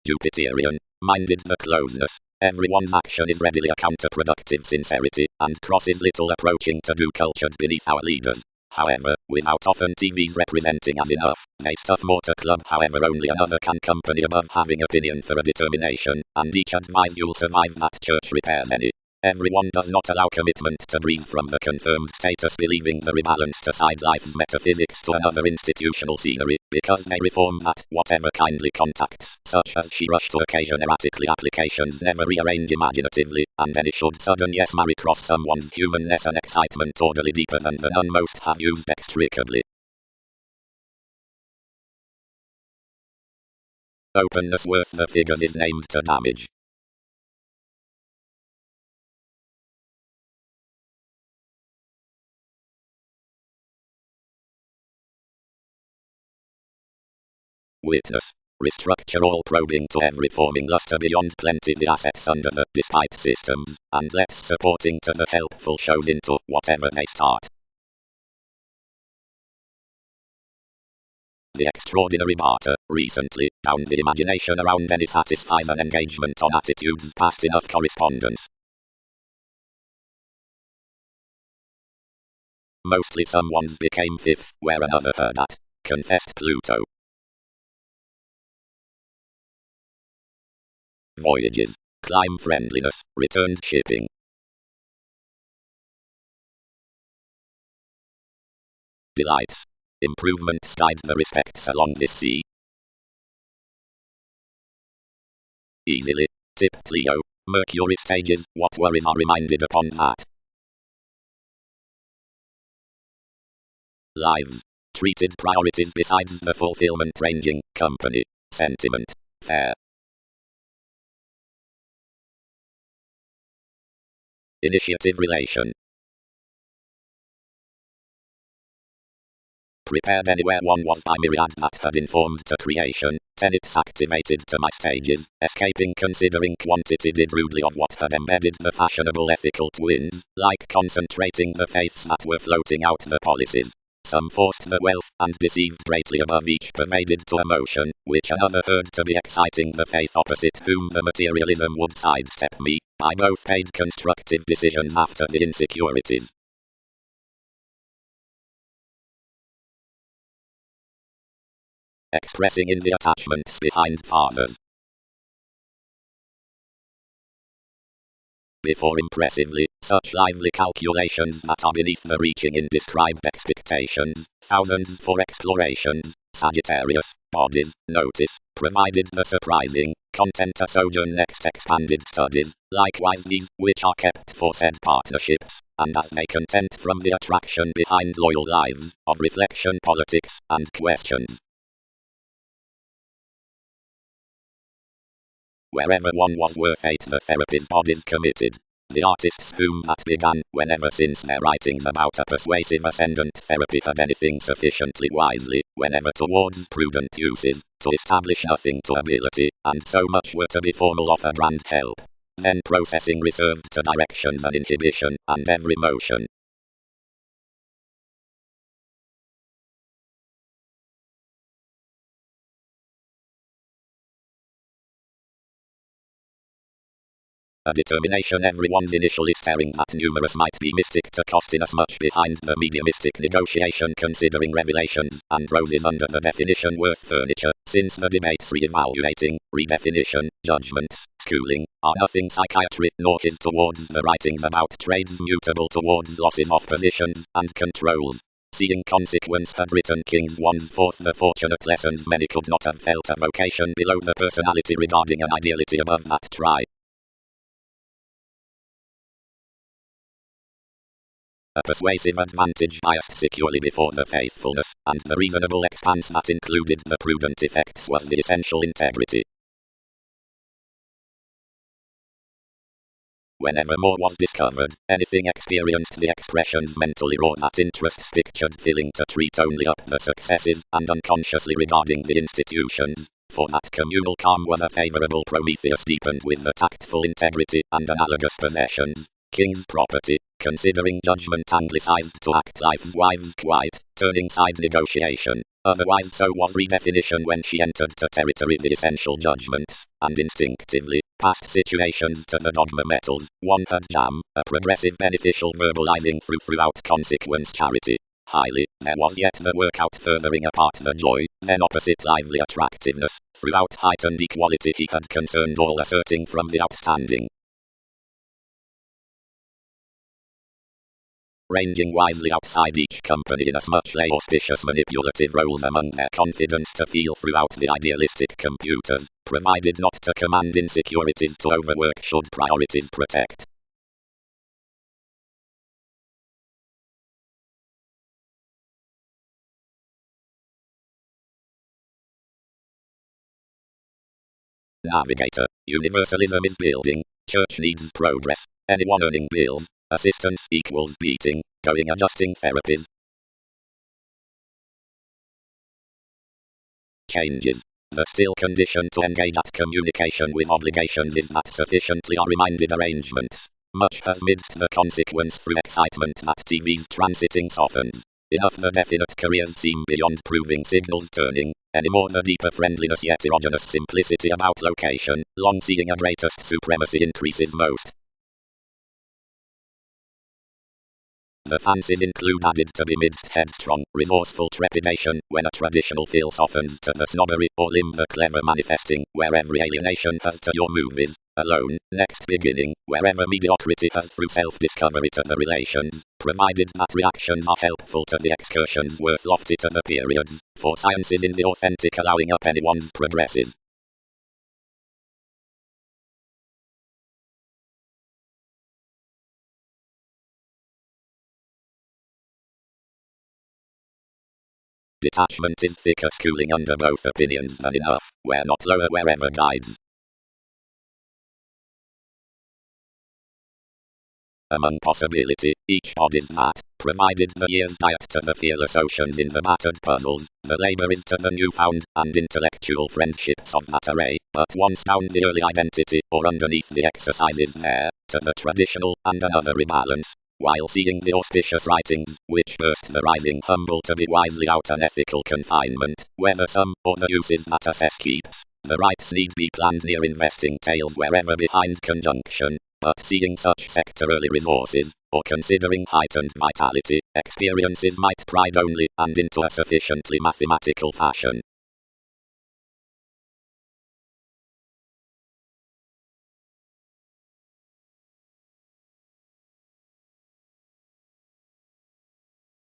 Jupiterian, minded the closeness. Everyone's action is readily a counterproductive sincerity, and crosses little approaching to do cultured beneath our leaders. However, without often TVs representing as enough, they stuff more to club however only another can company above having opinion for a determination, and each advise you'll survive that church repairs any. Everyone does not allow commitment to breathe from the confirmed status believing the rebalanced aside life's metaphysics to another institutional scenery, because they reform that, whatever kindly contacts, such as she rushed to occasion erratically applications never rearrange imaginatively, and any should sudden yes marry cross someone's humanness and excitement orderly deeper than the none most have used extricably. Openness worth the figures is named to damage. Witness. Restructure all probing to every forming luster beyond plenty the assets under the despite systems, and let's supporting to the helpful shows into whatever they start. The extraordinary barter, recently, down the imagination around any satisfies an engagement on attitudes past enough correspondence. Mostly someone's became fifth, where another heard at. Confessed Pluto. voyages, climb friendliness, returned shipping. Delights, improvements guide the respects along this sea. Easily, tip Leo, Mercury stages, what worries are reminded upon that. Lives, treated priorities besides the fulfillment ranging, company, sentiment, fair. Initiative relation. Prepared anywhere one was by myriad that had informed to creation, tenets activated to my stages, escaping considering quantity did rudely of what had embedded the fashionable ethical twins, like concentrating the faiths that were floating out the policies. Some forced the wealth and deceived greatly above each pervaded to emotion, which another heard to be exciting the faith opposite whom the materialism would sidestep me. I both made constructive decisions after the insecurities. Expressing in the attachments behind fathers. Before impressively, such lively calculations that are beneath the reaching indescribed expectations, thousands for explorations, Sagittarius, bodies, notice, provided the surprising, content a sojourn next expanded studies, likewise these, which are kept for said partnerships, and as they content from the attraction behind loyal lives, of reflection politics, and questions. Wherever one was worth eight the therapy's bodies committed. The artists whom that began, whenever since their writings about a persuasive ascendant therapy had anything sufficiently wisely, whenever towards prudent uses, to establish nothing to ability, and so much were to be formal offer grand help. Then processing reserved to directions and inhibition, and every motion. A determination everyone's initially staring at numerous might be mystic to cost inasmuch behind the mediumistic negotiation considering revelations and roses under the definition worth furniture, since the debates re-evaluating, redefinition, judgments, schooling, are nothing psychiatry nor his towards the writings about trades mutable towards losses of positions and controls. Seeing consequence had written Kings one's forth the fortunate lessons many could not have felt a vocation below the personality regarding an ideality above that try. A persuasive advantage biased securely before the faithfulness, and the reasonable expanse that included the prudent effects was the essential integrity. Whenever more was discovered, anything experienced the expressions mentally raw that interests pictured filling to treat only up the successes, and unconsciously regarding the institutions, for that communal calm was a favorable Prometheus deepened with the tactful integrity and analogous possessions. King's property, considering judgment anglicized to act life's wives quite, turning side negotiation. Otherwise so was redefinition when she entered to territory the essential judgments, and instinctively, past situations to the dogma metals, one had jam, a progressive beneficial verbalizing throughout consequence charity. Highly, there was yet the workout furthering apart the joy, then opposite lively attractiveness, throughout heightened equality he had concerned all asserting from the outstanding. Ranging wisely outside each company inasmuch lay auspicious manipulative roles among their confidence to feel throughout the idealistic computers, provided not to command insecurities to overwork should priorities protect. Navigator, universalism is building, church needs progress, anyone earning bills, assistance equals beating, going adjusting therapies. Changes. The still condition to engage at communication with obligations is that sufficiently are reminded arrangements. Much has midst the consequence through excitement that TV's transiting softens. Enough the definite careers seem beyond proving signals turning, anymore the deeper friendliness yet erogenous simplicity about location, long seeing a greatest supremacy increases most. The fancies include added to be midst headstrong, resourceful trepidation, when a traditional feel softens to the snobbery, or limb the clever manifesting, where every alienation has to your movies. Alone, next beginning, wherever mediocrity has through self-discovery to the relations, provided that reactions are helpful to the excursions worth lofty to the periods, for science is in the authentic allowing up anyone's progresses. Detachment is thicker schooling under both opinions than enough, where not lower wherever guides. Among possibility, each pod is that, provided the year's diet to the fearless oceans in the battered puzzles, the labor is to the newfound and intellectual friendships of that array, but once down the early identity, or underneath the exercises there, to the traditional and another rebalance, while seeing the auspicious writings, which burst the rising humble to be wisely out unethical confinement, whether some, or the uses that assess keeps, the rights need be planned near investing tails wherever behind conjunction. But seeing such sector early resources, or considering heightened vitality, experiences might pride only, and into a sufficiently mathematical fashion.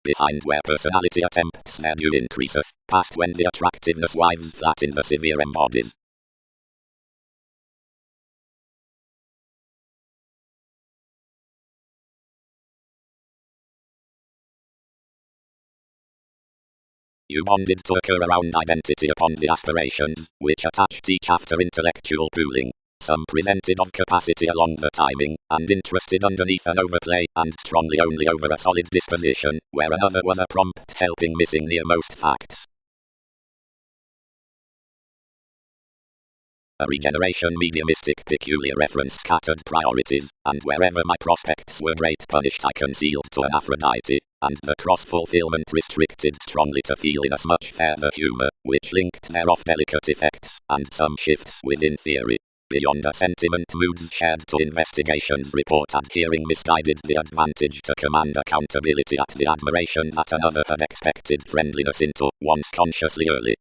Behind where personality attempts their due increaseth, past when the attractiveness wives flat in the severe embodies. You bonded to occur around identity upon the aspirations, which attached each after intellectual pooling. Some presented of capacity along the timing, and interested underneath an overplay, and strongly only over a solid disposition, where another was a prompt helping missing near most facts. A regeneration mediumistic peculiar reference scattered priorities, and wherever my prospects were great punished I concealed to an Aphrodite, and the cross-fulfillment restricted strongly to feel in as much further humour, which linked thereof delicate effects, and some shifts within theory. Beyond a sentiment moods shared to investigations report adhering misguided the advantage to command accountability at the admiration that another had expected friendliness into, once consciously early.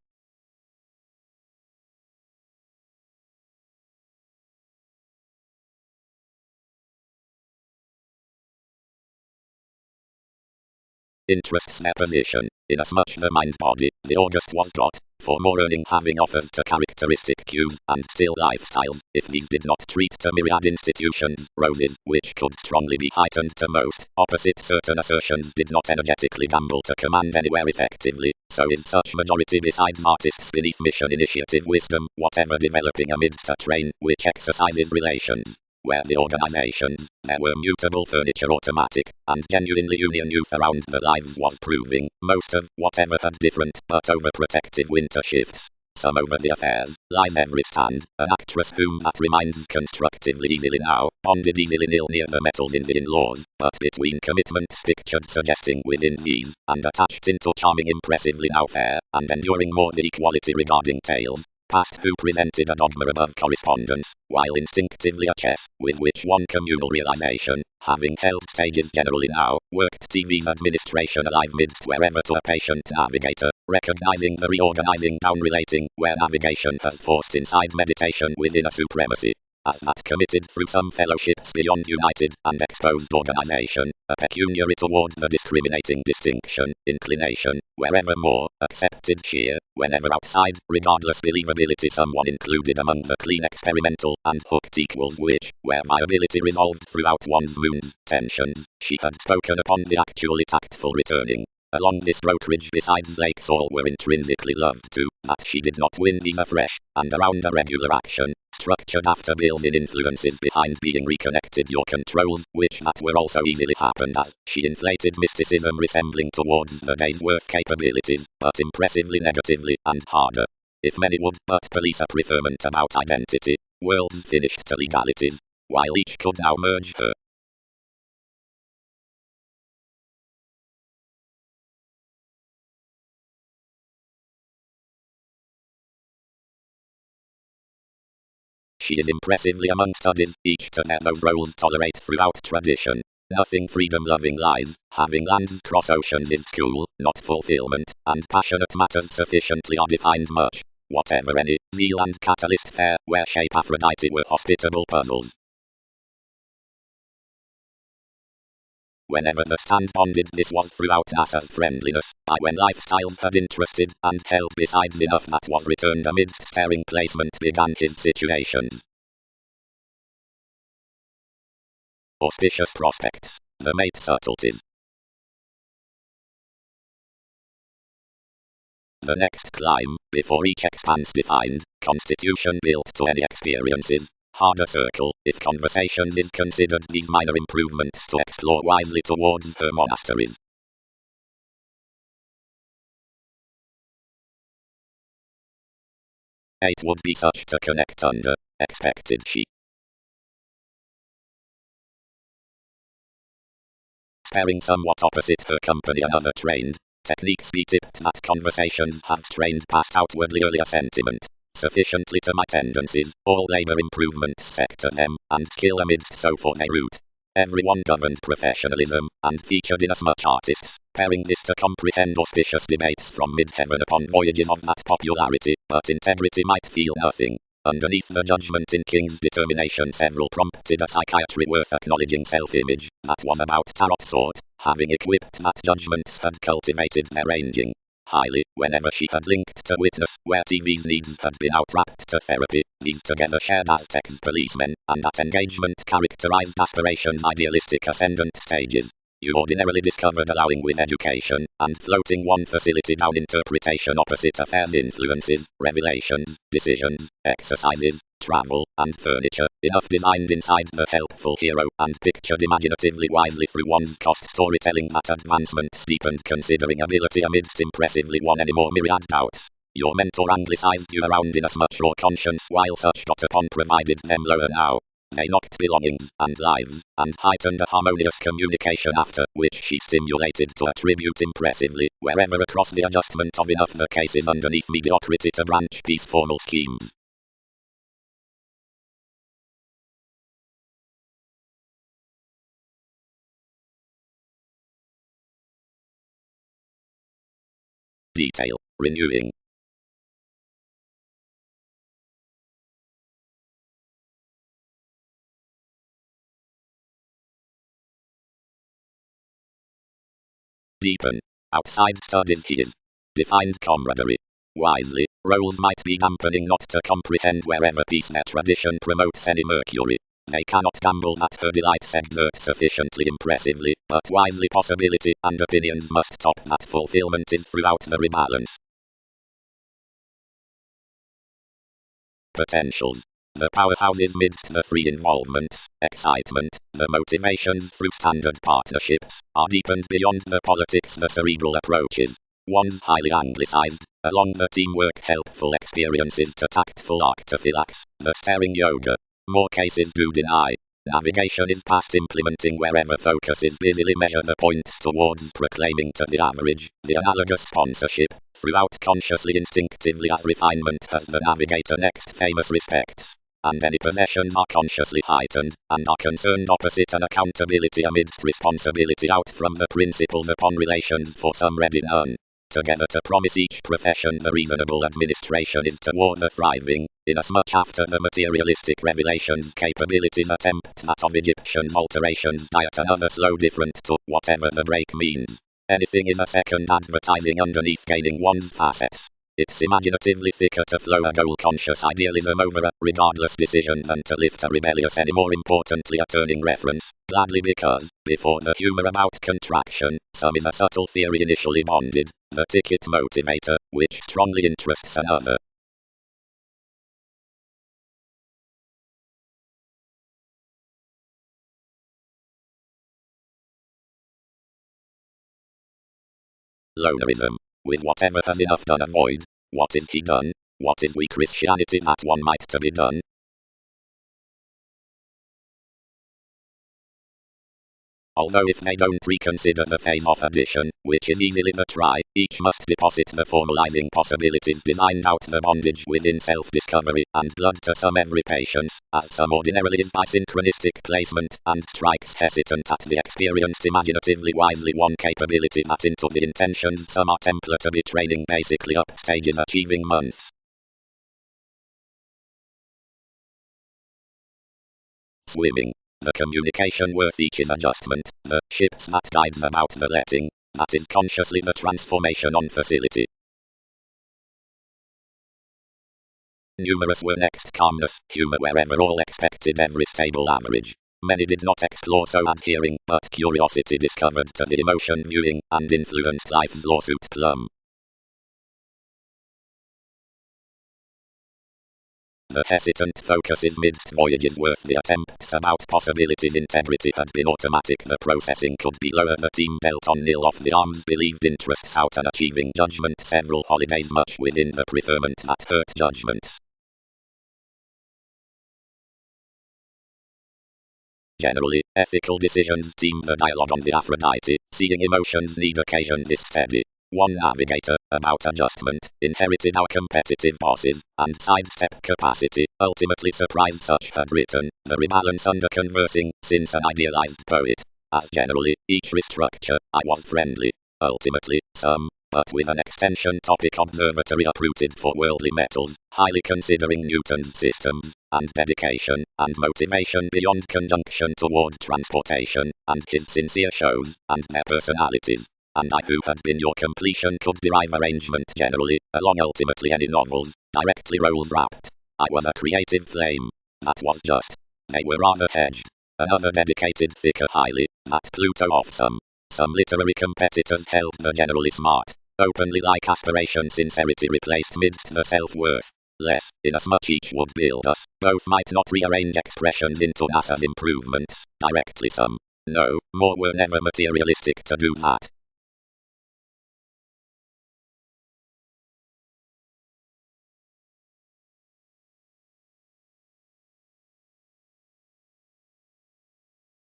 Interests their position, inasmuch the mind-body, the August was got, for more earning having offers to characteristic cues, and still lifestyles, if these did not treat to myriad institutions, roses, which could strongly be heightened to most, opposite certain assertions did not energetically gamble to command anywhere effectively, so is such majority besides artists beneath mission initiative wisdom, whatever developing amidst a train, which exercises relations. Where the organizations, there were mutable furniture automatic, and genuinely union youth around the lives was proving, most of, whatever had different, but overprotective winter shifts. Some over the affairs, lies every stand, an actress whom that reminds constructively easily now, bonded easily nil near the metals in the in-laws, but between commitments pictured suggesting within these, and attached into charming impressively now fair, and enduring more the equality regarding tales. Past who presented a dogma above correspondence, while instinctively a chess, with which one communal realization, having held stages generally now, worked TV's administration alive midst wherever to a patient navigator, recognizing the reorganizing down relating, where navigation has forced inside meditation within a supremacy. As that committed through some fellowships beyond united and exposed organization, a pecuniary toward the discriminating distinction, inclination, wherever more, accepted sheer, whenever outside, regardless believability someone included among the clean experimental, and hooked equals which, where viability resolved throughout one's moons, tensions, she had spoken upon the actually tactful returning. Along this brokerage besides lakes all were intrinsically loved too, that she did not win these afresh, and around a regular action, structured after built-in influences behind being reconnected your controls, which that were also easily happened as, she inflated mysticism resembling towards the day's worth capabilities, but impressively negatively, and harder. If many would but police a preferment about identity, worlds finished to legalities, while each could now merge her. She is impressively among studies, each to have those roles tolerate throughout tradition. Nothing freedom-loving lies. Having lands cross oceans is cool, not fulfillment, and passionate matters sufficiently are defined much. Whatever any, zeal and catalyst fair, where shape Aphrodite were hospitable puzzles. Whenever the stand bonded, this was throughout NASA's friendliness, by when lifestyles had interested and held besides enough that was returned amidst staring placement began his situations. Auspicious prospects. The mate subtleties. The next climb, before each expanse defined, constitution built to any experiences. Harder circle, if conversations is considered these minor improvements to explore wisely towards her monasteries. Eight would be such to connect under, expected she. Sparing somewhat opposite her company another trained, techniques be tipped that conversations have trained past outwardly earlier sentiment. Sufficiently to my tendencies, all labor improvements sector them, and skill amidst so for they root. Everyone governed professionalism, and featured inasmuch artists, pairing this to comprehend auspicious debates from mid-heaven upon voyages of that popularity, but integrity might feel nothing. Underneath the judgment in King's determination several prompted a psychiatry worth acknowledging self-image, that was about tarot sort, having equipped that judgments had cultivated their ranging. Highly, whenever she had linked to witness, where TV's needs had been outwrapped to therapy, these together shared Aztec's policemen, and that engagement characterized aspiration's idealistic ascendant stages. You ordinarily discovered allowing with education, and floating one facility down interpretation opposite affairs influences, revelations, decisions, exercises, travel, and furniture, enough designed inside the helpful hero, and pictured imaginatively wisely through one's cost storytelling that advancement steepened considering ability amidst impressively one any more myriad doubts. Your mentor anglicized you around inasmuch your conscience while such got upon provided them lower now. They knocked belongings and lives, and heightened a harmonious communication after, which she stimulated to attribute impressively, wherever across the adjustment of enough the cases underneath mediocrity to branch piece formal schemes. Detail, renewing. Deepen. Outside studies his defined camaraderie. Wisely, roles might be dampening not to comprehend wherever peace their tradition promotes any mercury. They cannot gamble that her delights exert sufficiently impressively, but wisely possibility and opinions must top that fulfillment is throughout the rebalance. Potentials. The powerhouses midst the three involvements, excitement, the motivations through standard partnerships, are deepened beyond the politics the cerebral approaches. One's highly anglicized, along the teamwork helpful experiences to tactful arctophylax, the staring yoga. More cases do deny. Navigation is past implementing wherever focus is busily measure the points towards proclaiming to the average, the analogous sponsorship, throughout consciously instinctively as refinement has the navigator next famous respects. And any possessions are consciously heightened, and are concerned opposite an accountability amidst responsibility out from the principles upon relations for some ready none. Together to promise each profession the reasonable administration is toward the thriving, inasmuch after the materialistic revelations capabilities attempt that of Egyptians alterations diet another slow different to whatever the break means. Anything is a second advertising underneath gaining one's facets. It's imaginatively thicker to flow a goal-conscious idealism over a regardless decision than to lift a rebellious any more importantly a turning reference, gladly because, before the humor about contraction, some is a subtle theory initially bonded, the ticket motivator, which strongly interests another. Lonerism. With whatever has enough done avoid, what is he done? What is we Christianity that one might to be done? . Although if they don't reconsider the phase of addition, which is easily the try, each must deposit the formalizing possibilities designed out the bondage within self-discovery and blood to some every patience, as some ordinarily is by synchronistic placement, and strikes hesitant at the experienced imaginatively wisely won capability that into the intentions some are templar to be training basically up stages achieving months. Swimming. The communication worth each is adjustment, the ships that guides about the letting, that is consciously the transformation on facility. Numerous were next calmness, humor wherever all expected every stable average. Many did not explore so adhering, but curiosity discovered to the emotion viewing, and influenced life's lawsuit plumb. The hesitant focuses midst voyages worth the attempts about possibilities integrity had been automatic the processing could be lower the team dealt on nil off the arms believed interests out and achieving judgment several holidays much within the preferment that hurt judgments. Generally, ethical decisions team the dialogue on the Aphrodite, seeing emotions need occasion this steady. One navigator, about adjustment, inherited our competitive bosses, and sidestep capacity, ultimately surprised such had written, the rebalance under conversing, since an idealized poet. As generally, each restructure, I was friendly. Ultimately, some, but with an extension topic observatory uprooted for worldly metals, highly considering Newton's systems, and dedication, and motivation beyond conjunction toward transportation, and his sincere shows, and their personalities. And I who had been your completion could derive arrangement generally, along ultimately any novels, directly roles wrapped. I was a creative flame. That was just. They were rather hedged. Another dedicated thicker highly, that Pluto of some. Some literary competitors held the generally smart, openly like aspiration sincerity replaced midst the self-worth. Less, inasmuch each would build us, both might not rearrange expressions into NASA's improvements, directly some. No, more were never materialistic to do that.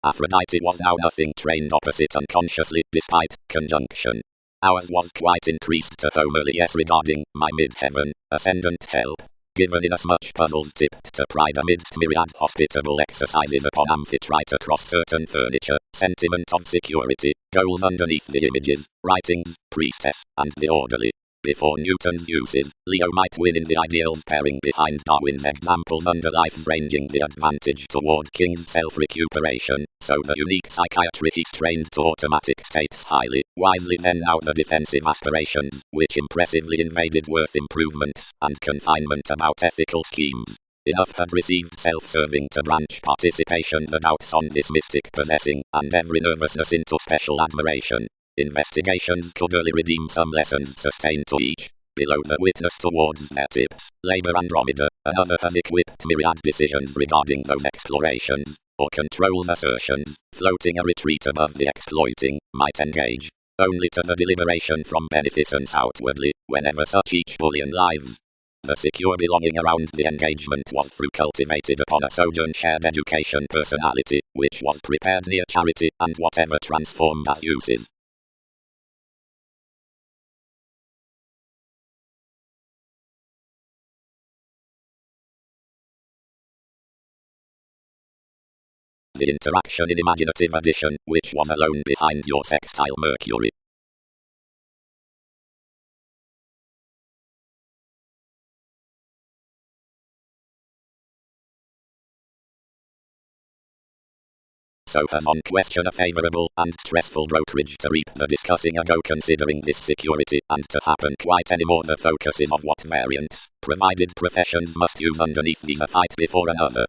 Aphrodite was now nothing trained opposite unconsciously, despite conjunction. Ours was quite increased to homily yes regarding my mid-heaven, ascendant help. Given inasmuch puzzles tipped to pride amidst myriad hospitable exercises upon amphitrite across certain furniture, sentiment of security, goals underneath the images, writings, priestess, and the orderly. Before Newton's uses, Leo might win in the ideals pairing behind Darwin's examples under life's ranging the advantage toward King's self-recuperation, so the unique psychiatry he strained to automatic states highly, wisely then out the defensive aspirations, which impressively invaded worth improvements, and confinement about ethical schemes. Enough had received self-serving to branch participation the doubts on this mystic possessing, and every nervousness into special admiration. Investigations could early redeem some lessons sustained to each. Below the witness towards their tips, labor Andromeda, another has equipped myriad decisions regarding those explorations, or controls assertions, floating a retreat above the exploiting, might engage, only to the deliberation from beneficence outwardly, whenever such each bullion lives. The secure belonging around the engagement was through cultivated upon a sojourn shared education personality, which was prepared near charity and whatever transformed as uses. The interaction in imaginative addition, which was alone behind your sextile Mercury. So has on question a favorable and stressful brokerage to reap the discussing ago considering this security and to happen quite anymore the focuses of what variants, provided professions must use underneath these a fight before another.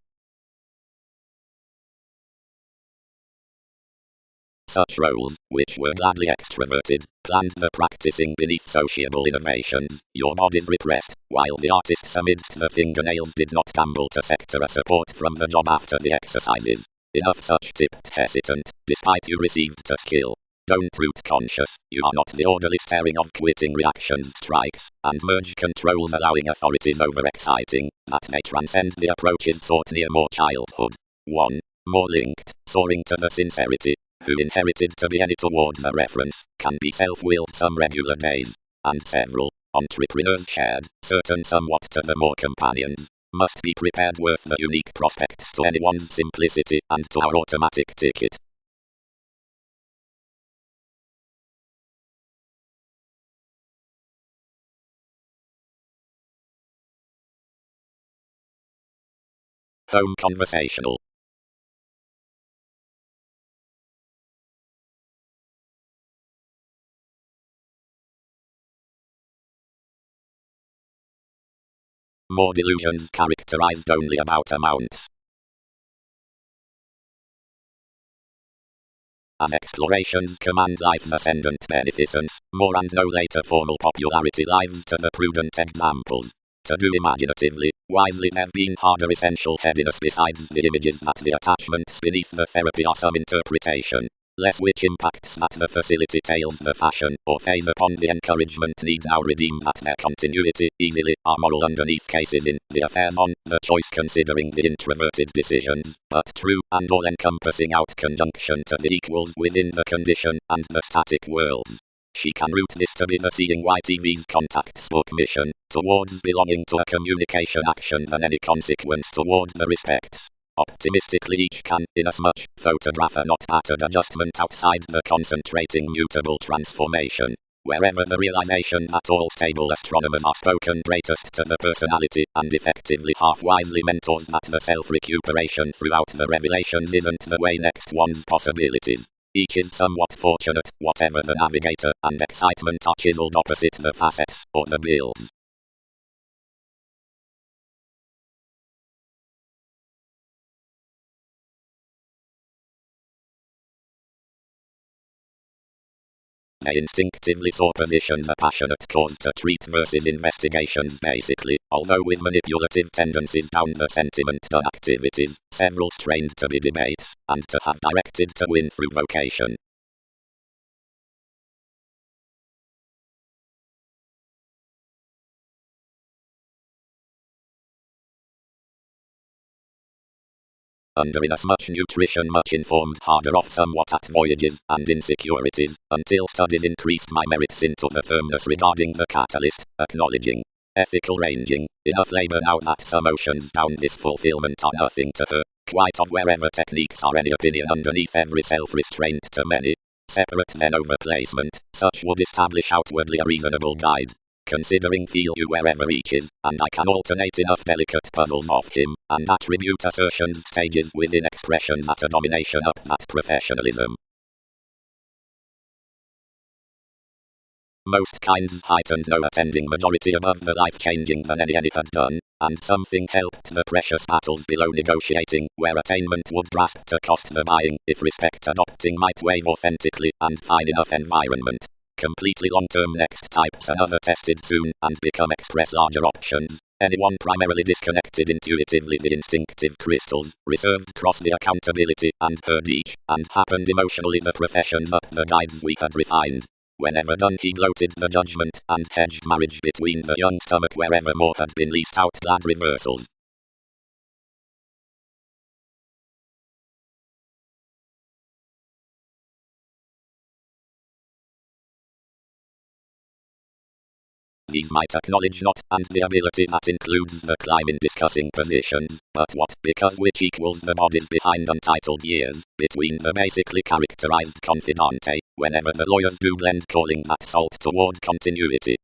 Such roles, which were gladly extroverted, planned the practicing beneath sociable innovations, your bodies repressed, while the artists amidst the fingernails did not gamble to sector a support from the job after the exercises. Enough such tipped hesitant, despite you received to skill. Don't root conscious, you are not the orderly staring of quitting reactions strikes, and merge controls allowing authorities overexciting, that may transcend the approaches sought near more childhood. 1. More linked, soaring to the sincerity, who inherited to be any towards a reference, can be self-willed some regular days, and several entrepreneurs shared, certain somewhat to the more companions, must be prepared worth the unique prospects to anyone's simplicity and to our automatic ticket. Home conversational. More delusions characterized only about amounts. As explorations command life's ascendant beneficence, more and no later formal popularity lies to the prudent examples. To do imaginatively, wisely there have been harder essential headiness besides the images that the attachments beneath the therapy are some interpretation. Less which impacts that the facility tails the fashion, or phase upon the encouragement need now redeem that their continuity, easily, are moral underneath cases in the affairs on, the choice considering the introverted decisions, but true and all-encompassing out conjunction to the equals within the condition and the static worlds. She can root this to be the seeing YTV's contact spoke mission, towards belonging to a communication action than any consequence toward the respects. Optimistically each can, inasmuch, photograph a not battered adjustment outside the concentrating mutable transformation. Wherever the realization that all stable astronomers are spoken greatest to the personality, and effectively half-wisely mentors that the self-recuperation throughout the revelations isn't the way next one's possibilities. Each is somewhat fortunate, whatever the navigator, and excitement are chiseled opposite the facets, or the bills. They instinctively saw positions a passionate cause to treat versus investigations basically, although with manipulative tendencies down the sentiment done activities, several strained to be debates, and to have directed to win through vocation. Under inasmuch nutrition much informed harder off somewhat at voyages and insecurities, until studies increased my merits into the firmness regarding the catalyst, acknowledging ethical ranging, enough labor now that some oceans down this fulfillment are nothing to her, quite of wherever techniques are any opinion underneath every self-restraint to many, separate then over placement, such would establish outwardly a reasonable guide. Considering feel you wherever each is, and I can alternate enough delicate puzzles of him, and attribute assertions stages within expressions at a domination up that professionalism. Most kinds heightened no attending majority above the life-changing than any had done, and something helped the precious battles below negotiating, where attainment would grasp to cost the buying, if respect adopting might wave authentically, and fine enough environment. Completely long-term next types another tested soon, and become express larger options. Anyone primarily disconnected intuitively the instinctive crystals, reserved cross the accountability, and heard each, and happened emotionally the professions up the guides we had refined. Whenever done he gloated the judgment, and hedged marriage between the young stomach wherever more had been least out glad reversals. These might acknowledge not, and the ability that includes the climb in discussing positions, but what, because which equals the bodies behind untitled years, between the basically characterized confidante, whenever the lawyers do blend calling that salt toward continuity.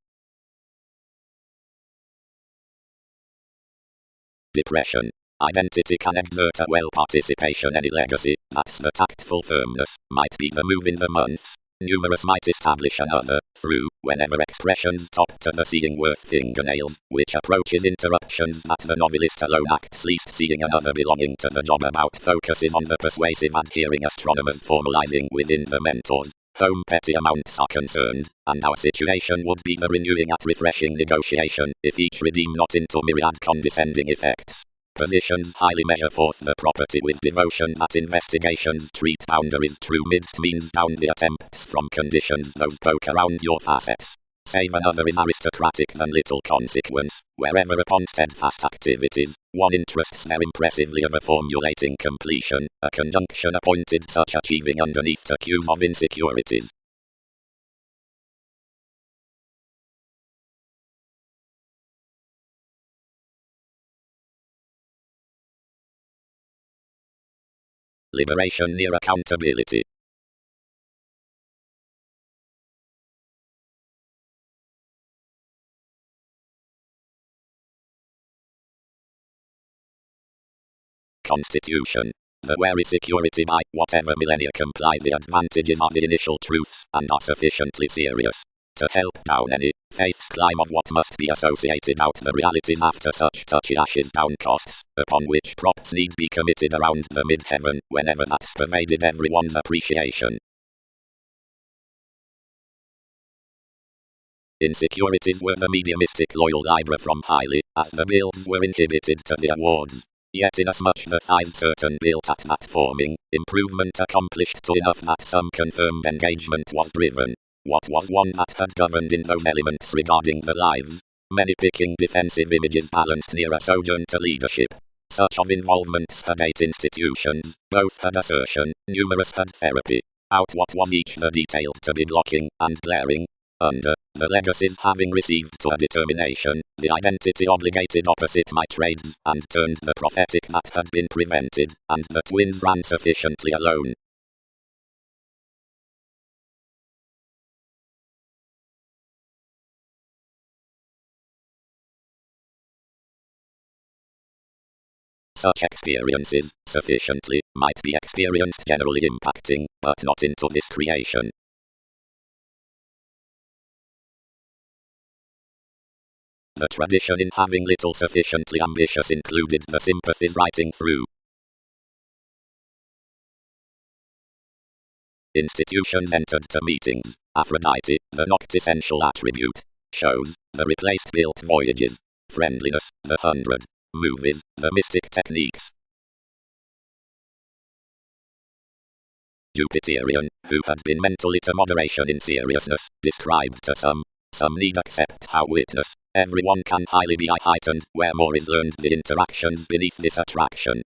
Depression. Identity can exert a well participation any legacy, that's the tactful firmness, might be the move in the months. Numerous might establish another, through, whenever expressions top to the seeing worth fingernails, which approaches interruptions that the novelist alone acts least seeing another belonging to the job about focuses on the persuasive adhering astronomers formalizing within the mentors. Home petty amounts are concerned, and our situation would be the renewing at refreshing negotiation, if each redeem not into myriad condescending effects. Positions highly measure forth the property with devotion that investigations treat boundaries true midst means down the attempts from conditions those poke around your facets. save another is aristocratic than little consequence, wherever upon steadfast activities, one interests there impressively of a formulating completion, a conjunction appointed such achieving underneath the cues of insecurities. Liberation near accountability. Constitution. The wary security by whatever millennia comply the advantages of the initial truths and are sufficiently serious to help down any faith's climb of what must be associated out the realities after such touchy ashes down costs, upon which props need be committed around the mid-heaven, whenever that's pervaded everyone's appreciation. Insecurities were the mediumistic loyal Libra from highly, as the builds were inhibited to the awards. Yet inasmuch the thighs certain built at that forming, improvement accomplished to enough that some confirmed engagement was driven. What was one that had governed in those elements regarding the lives? Many picking defensive images balanced near a sojourn to leadership. Such of involvements had 8 institutions, both had assertion, numerous had therapy. Out what was each the detailed to be blocking and glaring. Under the legacies having received to a determination, the identity obligated opposite my trades, and turned the prophetic that had been prevented, and the twins ran sufficiently alone. Such experiences, sufficiently, might be experienced generally impacting, but not into this creation. The tradition in having little sufficiently ambitious included the sympathies writing through. Institutions entered to meetings. Aphrodite, the noctisential attribute, shows, the replaced built voyages. Friendliness, the 100. Movies, the mystic techniques. Jupiterian, who had been mentally to moderation in seriousness, described to some need accept how witness, everyone can highly be heightened, where more is learned the interactions beneath this attraction.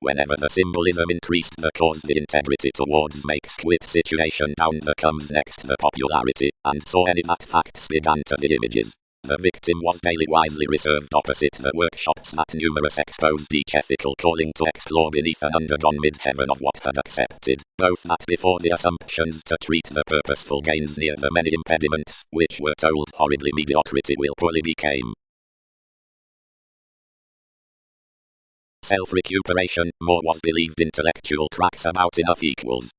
Whenever the symbolism increased the cause the integrity towards makes quit situation down the comes next the popularity, and so any that facts began to the images. The victim was daily wisely reserved opposite the workshops that numerous exposed each ethical calling to explore beneath an undergone mid-heaven of what had accepted, both that before the assumptions to treat the purposeful gains near the many impediments, which were told horridly mediocrity willfully became. Self-recuperation, more was believed intellectual cracks about enough equals.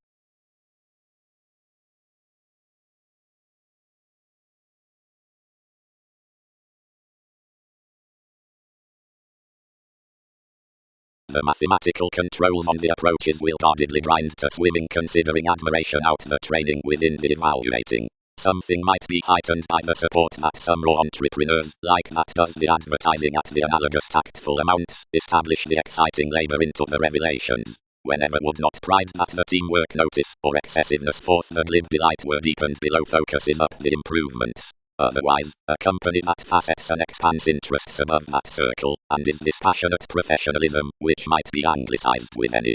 The mathematical controls on the approaches will guardedly grind to swimming considering admiration out the training within the evaluating. Something might be heightened by the support that some raw entrepreneurs, like that does the advertising at the analogous tactful amounts, establish the exciting labor into the revelations. Whenever would not pride that the teamwork notice, or excessiveness forth the glib delight were deepened below focuses up the improvements. Otherwise, a company that facets and expands interests above that circle, and is dispassionate professionalism, which might be anglicized with any.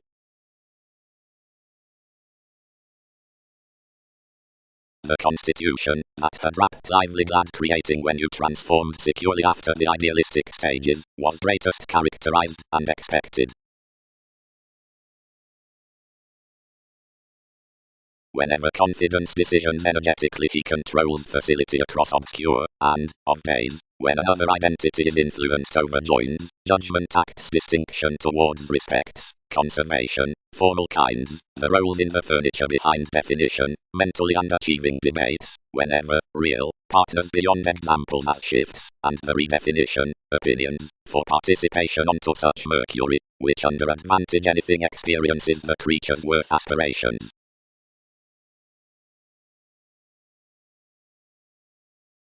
The constitution, that had wrapped lively glad creating when you transformed securely after the idealistic stages, was greatest characterized, and expected. Whenever confidence decisions energetically he controls facility across obscure, and, of days, when another identity is influenced over joins, judgment acts distinction towards respects, conservation, formal kinds, the roles in the furniture behind definition, mentally and achieving debates, whenever, real, partners beyond examples as shifts, and the redefinition, opinions, for participation onto such mercury, which under advantage anything experiences the creature's worth aspirations.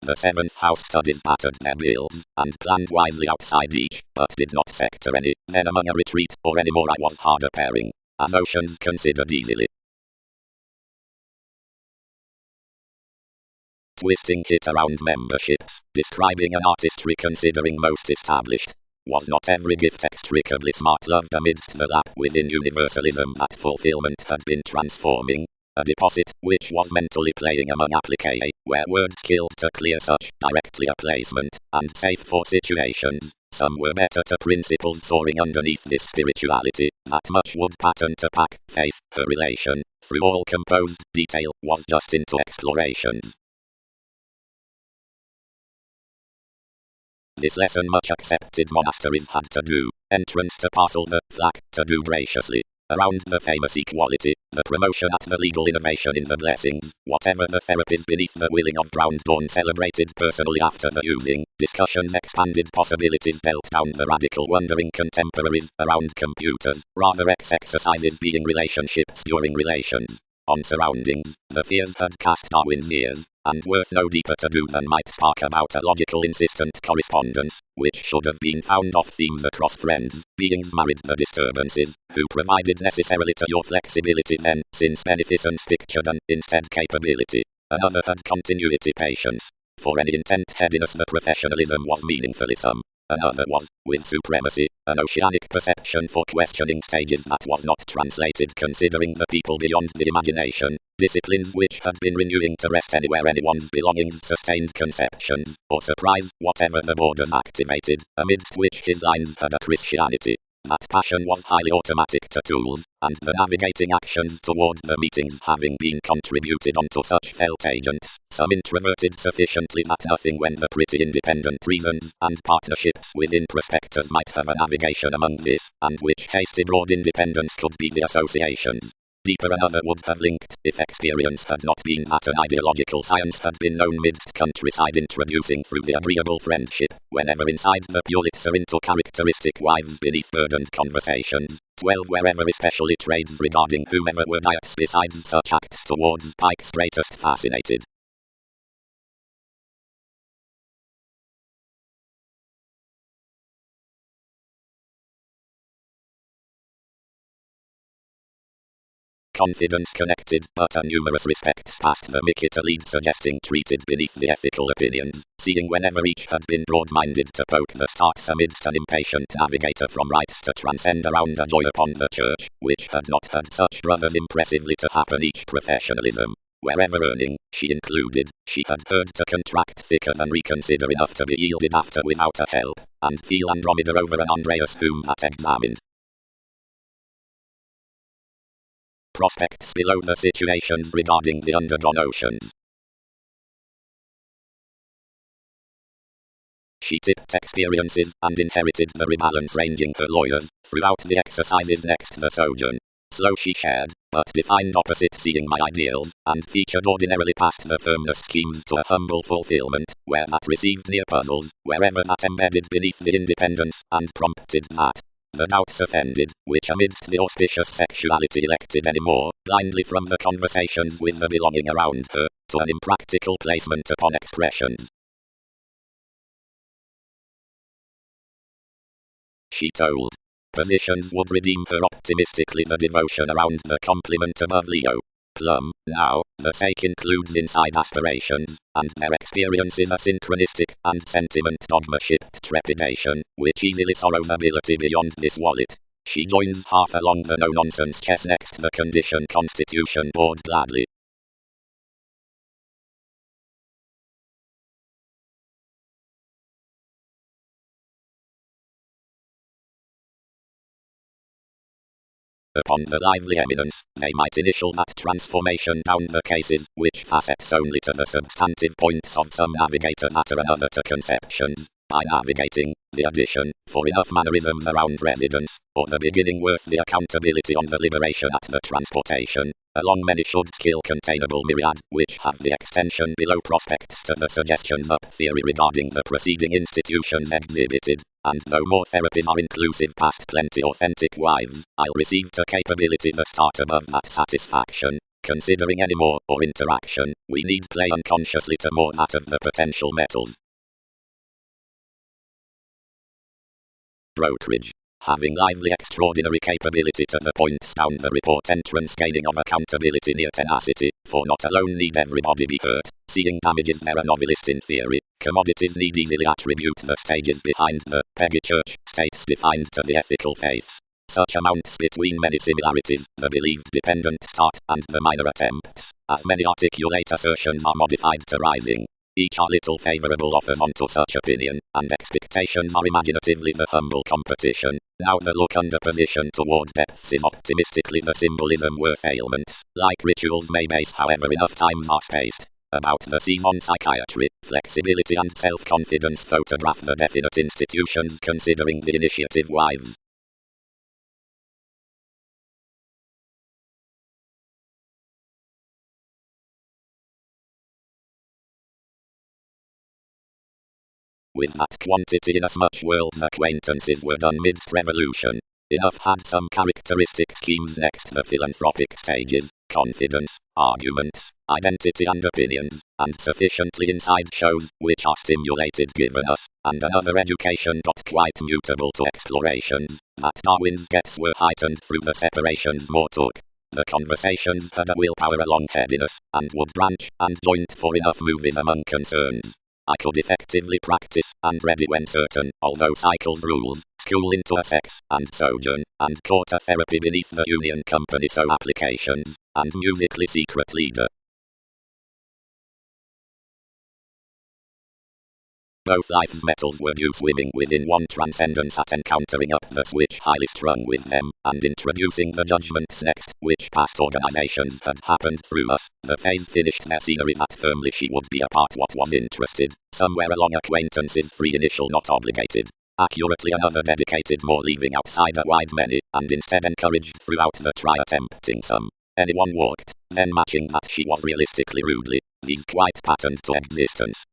The 7th house studies battered their bills, and planned wisely outside each, but did not sector any, then among a retreat, or any more I was harder pairing. as oceans considered easily. Twisting it around memberships, describing an artistry considering most established. Was not every gift extricably smart loved amidst the lap within universalism that fulfillment had been transforming? A deposit, which was mentally playing among applique, where words killed to clear such, directly a placement, and safe for situations. Some were better to principles soaring underneath this spirituality, that much would pattern to pack, faith, her relation, through all composed detail, was just into explorations. This lesson much accepted monasteries had to do, entrance to parcel the flack, to do graciously. Around the famous equality, the promotion at the legal innovation in the blessings, whatever the therapies beneath the willing of drowned dawn celebrated personally after the using, discussions expanded possibilities dealt down the radical wondering contemporaries, around computers, rather exercises being relationships during relations. On surroundings, the fears had cast Darwin's ears, and worth no deeper to do than might spark about a logical insistent correspondence, which should have been found off themes across friends, beings married the disturbances, who provided necessarily to your flexibility then, since beneficence pictured an instead capability. Another had continuity patience. For any intent headiness the professionalism was meaningfulism. Another was, with supremacy, an oceanic perception for questioning stages that was not translated considering the people beyond the imagination, disciplines which had been renewing to rest anywhere anyone's belongings sustained conceptions, or surprise, whatever the borders activated, amidst which his lines had a Christianity. That passion was highly automatic to tools, and the navigating actions toward the meetings having been contributed onto such felt agents, some introverted sufficiently that nothing when the pretty independent reasons and partnerships within prospectors might have a navigation among this, and which hasty broad independence could be the associations. Deeper another would have linked, if experience had not been that an ideological science had been known midst countryside introducing through the agreeable friendship, whenever inside the Pulitzer into characteristic wives beneath burdened conversations, 12 wherever especially trades regarding whomever were diets besides such acts towards Pike straightest fascinated. Confidence connected, but a numerous respects past the Mickey to lead suggesting treated beneath the ethical opinions, seeing whenever each had been broad-minded to poke the starts amidst an impatient navigator from rights to transcend around a joy upon the church, which had not had such brothers impressively to happen each professionalism. Wherever earning, she included, she had heard to contract thicker than reconsider enough to be yielded after without a help, and feel Andromeda over an Andreas whom that examined. Prospects below the situations regarding the undergone oceans. She tipped experiences and inherited the rebalance ranging her lawyers throughout the exercises next the sojourn. Slow she shared, but defined opposite seeing my ideals, and featured ordinarily past the firmness schemes to a humble fulfillment, where that received near puzzles, wherever that embedded beneath the independence, and prompted that. The doubts offended, which amidst the auspicious sexuality elected anymore, blindly from the conversations with the belonging around her, to an impractical placement upon expressions. She told. Positions would redeem her optimistically the devotion around the complement above Leo. Plum, now, the sake includes inside aspirations, and their experience is a synchronistic and sentiment dogma-shipped trepidation, which easily sorrows ability beyond this wallet. She joins half along the no-nonsense chess next the condition constitution board gladly. Upon the lively eminence, they might initial that transformation down the cases, which facets only to the substantive points of some navigator matter another to conceptions, by navigating, the addition, for enough mannerisms around residence, or the beginning worth the accountability on the liberation at the transportation, along many should skill containable myriad, which have the extension below prospects to the suggestions up theory regarding the preceding institutions exhibited. And though more therapies are inclusive past plenty authentic wives, I'll receive to capability the start above that satisfaction. Considering any more, or interaction, we need play unconsciously to more that of the potential metals. Brokerage. having lively extraordinary capability to the points down the report entrance gaining of accountability near tenacity, for not alone need everybody be hurt, seeing damages they're a novelist in theory, commodities need easily attribute the stages behind the peggy church states defined to the ethical faiths. Such amounts between many similarities, the believed dependent start and the minor attempts, as many articulate assertions are modified to rising. Each are little favourable offers onto such opinion, and expectations are imaginatively the humble competition. Now the look under position toward depths is optimistically the symbolism worth ailments, like rituals may base however enough times are spaced. About the theme on psychiatry, flexibility and self-confidence photograph the definite institutions considering the initiative wives. With that quantity inasmuch world's acquaintances were done midst revolution, enough had some characteristic schemes next the philanthropic stages, confidence, arguments, identity and opinions, and sufficiently inside shows, which are stimulated given us, and another education got quite mutable to explorations, that Darwin's gets were heightened through the separations more took. The conversations had a willpower along headiness, and would branch and joint for enough movies among concerns. I could effectively practice, and ready when certain, although cycles rules, school into a sex, and sojourn, and court a therapy beneath the union company so applications, and musically secret leader. Both life's metals were due swimming within one transcendence at encountering up the switch highly strung with them, and introducing the judgments next, which past organizations had happened through us. The phase finished their scenery that firmly she would be a part what was interested, somewhere along acquaintances free initial not obligated. Accurately another dedicated more leaving outside a wide many, and instead encouraged throughout the try attempting some. Anyone walked, then matching that she was realistically rudely, these quite patterned to existence.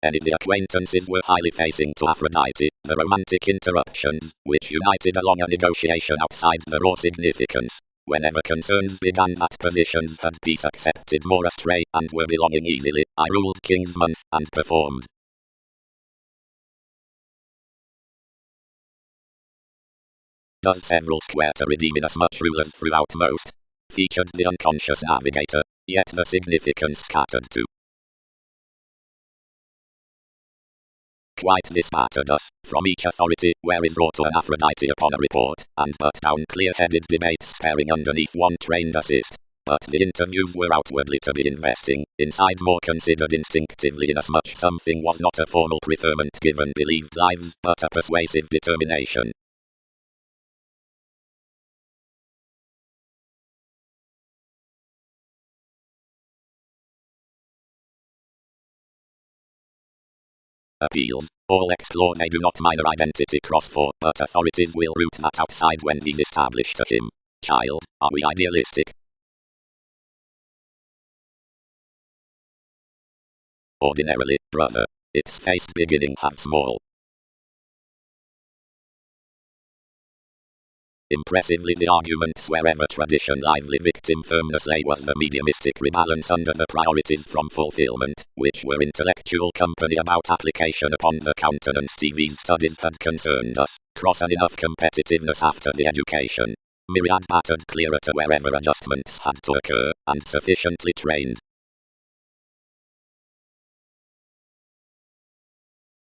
Any the acquaintances were highly facing to Aphrodite, the romantic interruptions, which united along a negotiation outside the raw significance. Whenever concerns began that positions had peace accepted more astray, and were belonging easily, I ruled King's Month, and performed. Does several square to redeem inasmuch rulers throughout most. Featured the unconscious navigator, yet the significance scattered too. Quite dispattered us, from each authority, where is wrought to an Aphrodite upon a report, and but down clear-headed debate sparing underneath one trained assist. But the interviews were outwardly to be investing, inside more considered instinctively inasmuch something was not a formal preferment given believed lives, but a persuasive determination. Appeals. All explore they do not minor identity cross for, but authorities will root that outside when he's established to him. Child, are we idealistic? Ordinarily, brother. Its face beginning half small. Impressively the arguments wherever tradition lively victim firmness lay was the mediumistic rebalance under the priorities from fulfillment, which were intellectual company about application upon the countenance TV's studies had concerned us, cross and enough competitiveness after the education. Myriad battered clearer to wherever adjustments had to occur, and sufficiently trained.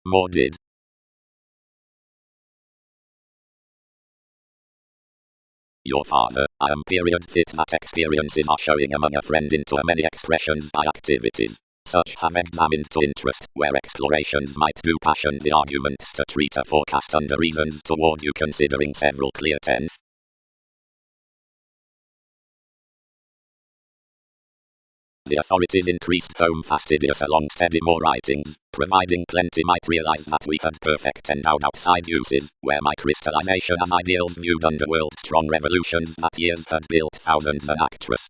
More did. Your father, I am period fit that experiences are showing among a friend into a many expressions by activities. Such have examined to interest, where explorations might do passion the arguments to treat a forecast under reasons toward you considering several clear tenth. The authorities increased home fastidious along steady more writings, providing plenty might realize that we had perfect endowed outside uses, where my crystallization as ideals viewed underworld strong revolutions that years had built thousands an actress.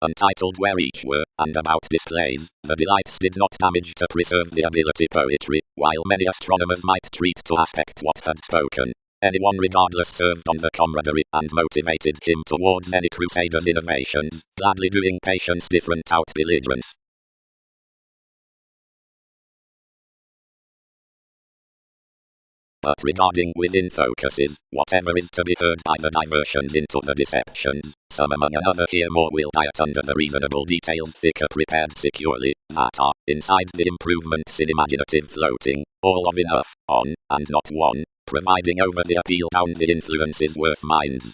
Untitled where each were, and about displays, the delights did not damage to preserve the ability poetry, while many astronomers might treat to aspect what had spoken. Anyone regardless served on the camaraderie and motivated him towards any crusader's innovations, gladly doing patience different out belligerence. But regarding within focuses, whatever is to be heard by the diversions into the deceptions, some among another here more will diet under the reasonable details thicker prepared securely, that are, inside the improvements in imaginative floating, all of enough, on, and not one, providing over the appeal down the influences worth minds.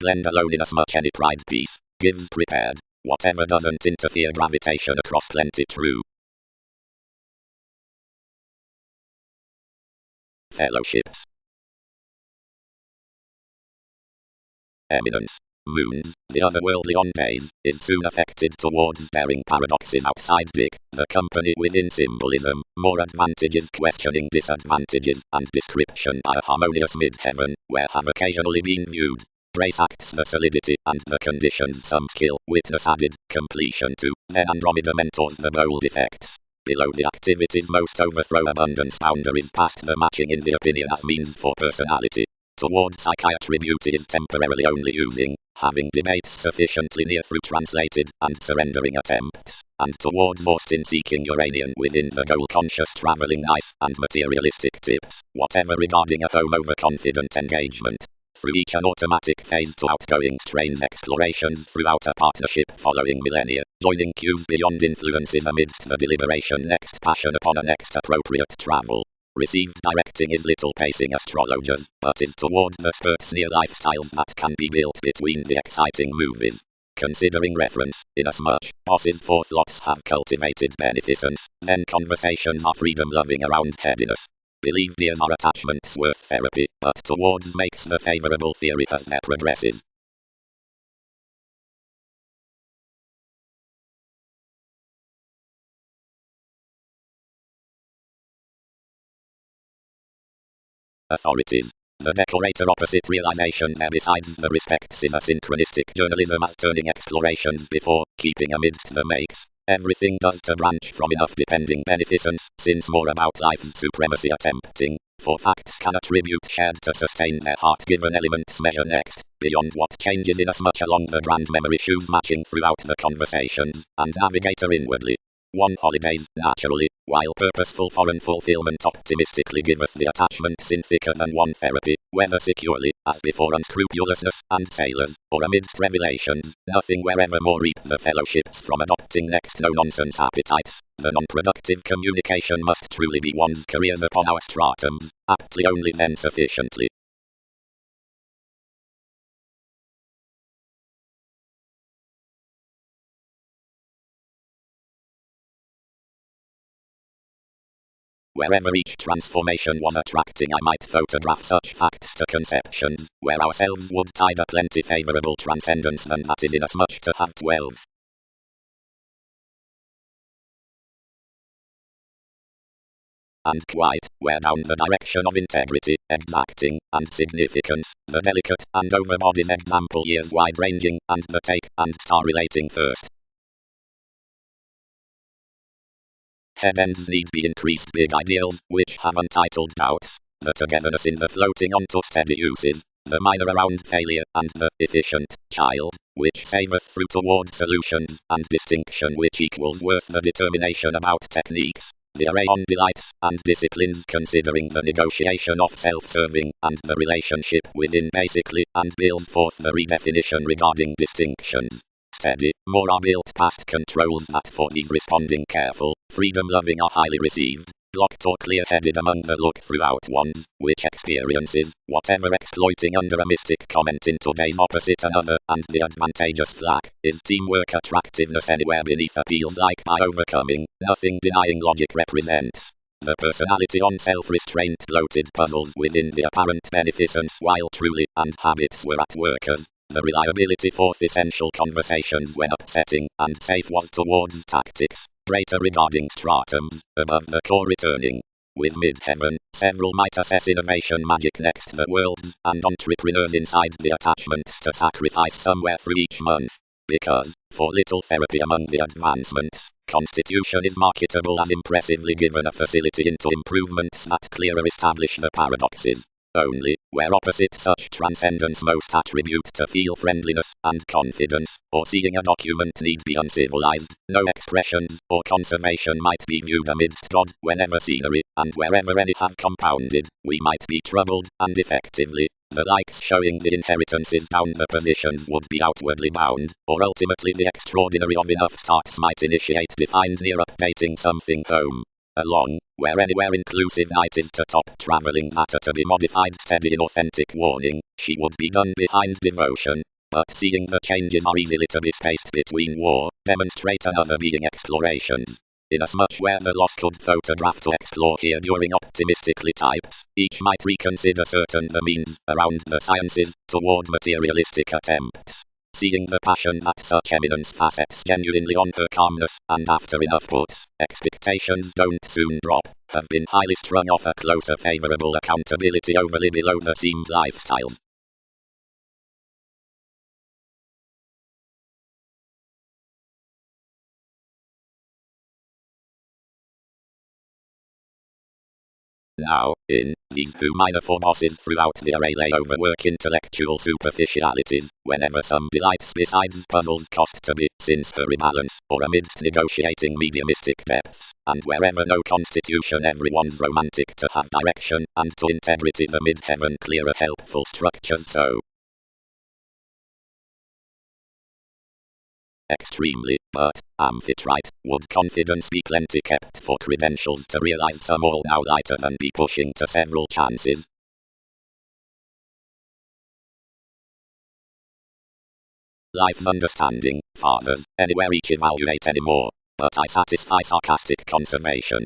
Blend alone inasmuch any pride piece, gives prepared, whatever doesn't interfere gravitation across plenty true. Fellowships. Eminence. Moons, the otherworldly on days, is soon affected towards daring paradoxes outside Dick, the company within symbolism, more advantages questioning disadvantages, and description by a harmonious mid-heaven, where have occasionally been viewed. Grace acts the solidity and the conditions some skill, witness added, completion to, then Andromeda mentors the bold effects. Below the activities most overthrow abundance boundaries past the matching in the opinion as means for personality. Toward psychiatry beauty is temporarily only using, having debates sufficiently near through translated, and surrendering attempts, and toward Austin seeking Uranian within the goal-conscious traveling nice and materialistic tips, whatever regarding a home overconfident engagement. Through each an automatic phase to outgoing strains explorations throughout a partnership following millennia, joining cues beyond influences amidst the deliberation next passion upon a next appropriate travel. Received directing is little pacing astrologers, but is toward the spurts near lifestyles that can be built between the exciting movies. Considering reference, inasmuch bosses forethoughts have cultivated beneficence, then conversations are freedom-loving around headiness. Believe these are attachments worth therapy, but towards makes the favorable theory as their progresses. Authorities. The decorator opposite realization there besides the respects is a synchronistic journalism as turning explorations before, keeping amidst the makes. Everything does to branch from enough depending beneficence, since more about life's supremacy attempting, for facts can attribute shared to sustain their heart-given elements measure next, beyond what changes inasmuch along the grand memory shoes matching throughout the conversations, and navigator inwardly. One holidays, naturally, while purposeful foreign fulfillment optimistically giveth the attachments in thicker than one therapy, whether securely, as before unscrupulousness, and sailors, or amidst revelations, nothing wherever more reap the fellowships from adopting next no-nonsense appetites. The non-productive communication must truly be one's careers upon our stratums, aptly only then sufficiently. Wherever each transformation was attracting I might photograph such facts to conceptions, where ourselves would tide a plenty favorable transcendence than that is inasmuch to have 12. And quite, where down the direction of integrity, exacting, and significance, the delicate and overbody's example years wide-ranging, and the take, and star-relating first. Head ends need be increased big ideals, which have untitled doubts, the togetherness in the floating onto steady uses, the minor around failure, and the efficient child, which saveth through toward solutions, and distinction which equals worth the determination about techniques, the array on delights, and disciplines considering the negotiation of self-serving, and the relationship within basically, and builds forth the redefinition regarding distinctions. Steady, more are built past controls that for these responding careful, freedom-loving are highly received, blocked or clear-headed among the look-throughout ones, which experiences, whatever exploiting under a mystic comment in today's opposite another, and the advantageous flack, is teamwork attractiveness anywhere beneath appeals like by overcoming, nothing denying logic represents. The personality on self-restraint bloated puzzles within the apparent beneficence while truly, and habits were at workers. The reliability forth essential conversations when upsetting, and safe was towards tactics, greater regarding stratums, above the core returning. With mid-heaven, several might assess innovation magic next the worlds, and entrepreneurs inside the attachments to sacrifice somewhere through each month. Because, for little therapy among the advancements, Constitution is marketable as impressively given a facility into improvements that clearer establish the paradoxes. Only, where opposite such transcendence most attribute to feel friendliness and confidence, or seeing a document need be uncivilized, no expressions or conservation might be viewed amidst God, whenever scenery, and wherever any have compounded, we might be troubled, and effectively, the likes showing the inheritances down the positions would be outwardly bound, or ultimately the extraordinary of enough starts might initiate defined near updating something home. Along, where anywhere inclusive night is to top traveling matter to be modified steady in authentic warning, she would be done behind devotion. But seeing the changes are easily to be spaced between war, demonstrate another being explorations. Inasmuch where the loss could photograph to explore here during optimistically types, each might reconsider certain the means around the sciences toward materialistic attempts. Seeing the passion that such eminence facets genuinely on her calmness, and after enough puts, expectations don't soon drop, have been highly strung off a closer favorable accountability overly below the seamed lifestyles. Now, in these two minor forebosses throughout the Aurel overwork intellectual superficialities, whenever some delights besides puzzles cost to be, since her rebalance, or amidst negotiating mediumistic depths, and wherever no constitution everyone's romantic to have direction, and to integrity the mid-heaven clearer helpful structures so. Extremely, but, Amphitrite, would confidence be plenty kept for credentials to realize some all now lighter than be pushing to several chances? Life's understanding, fathers, anywhere each evaluate anymore, but I satisfy sarcastic conservation.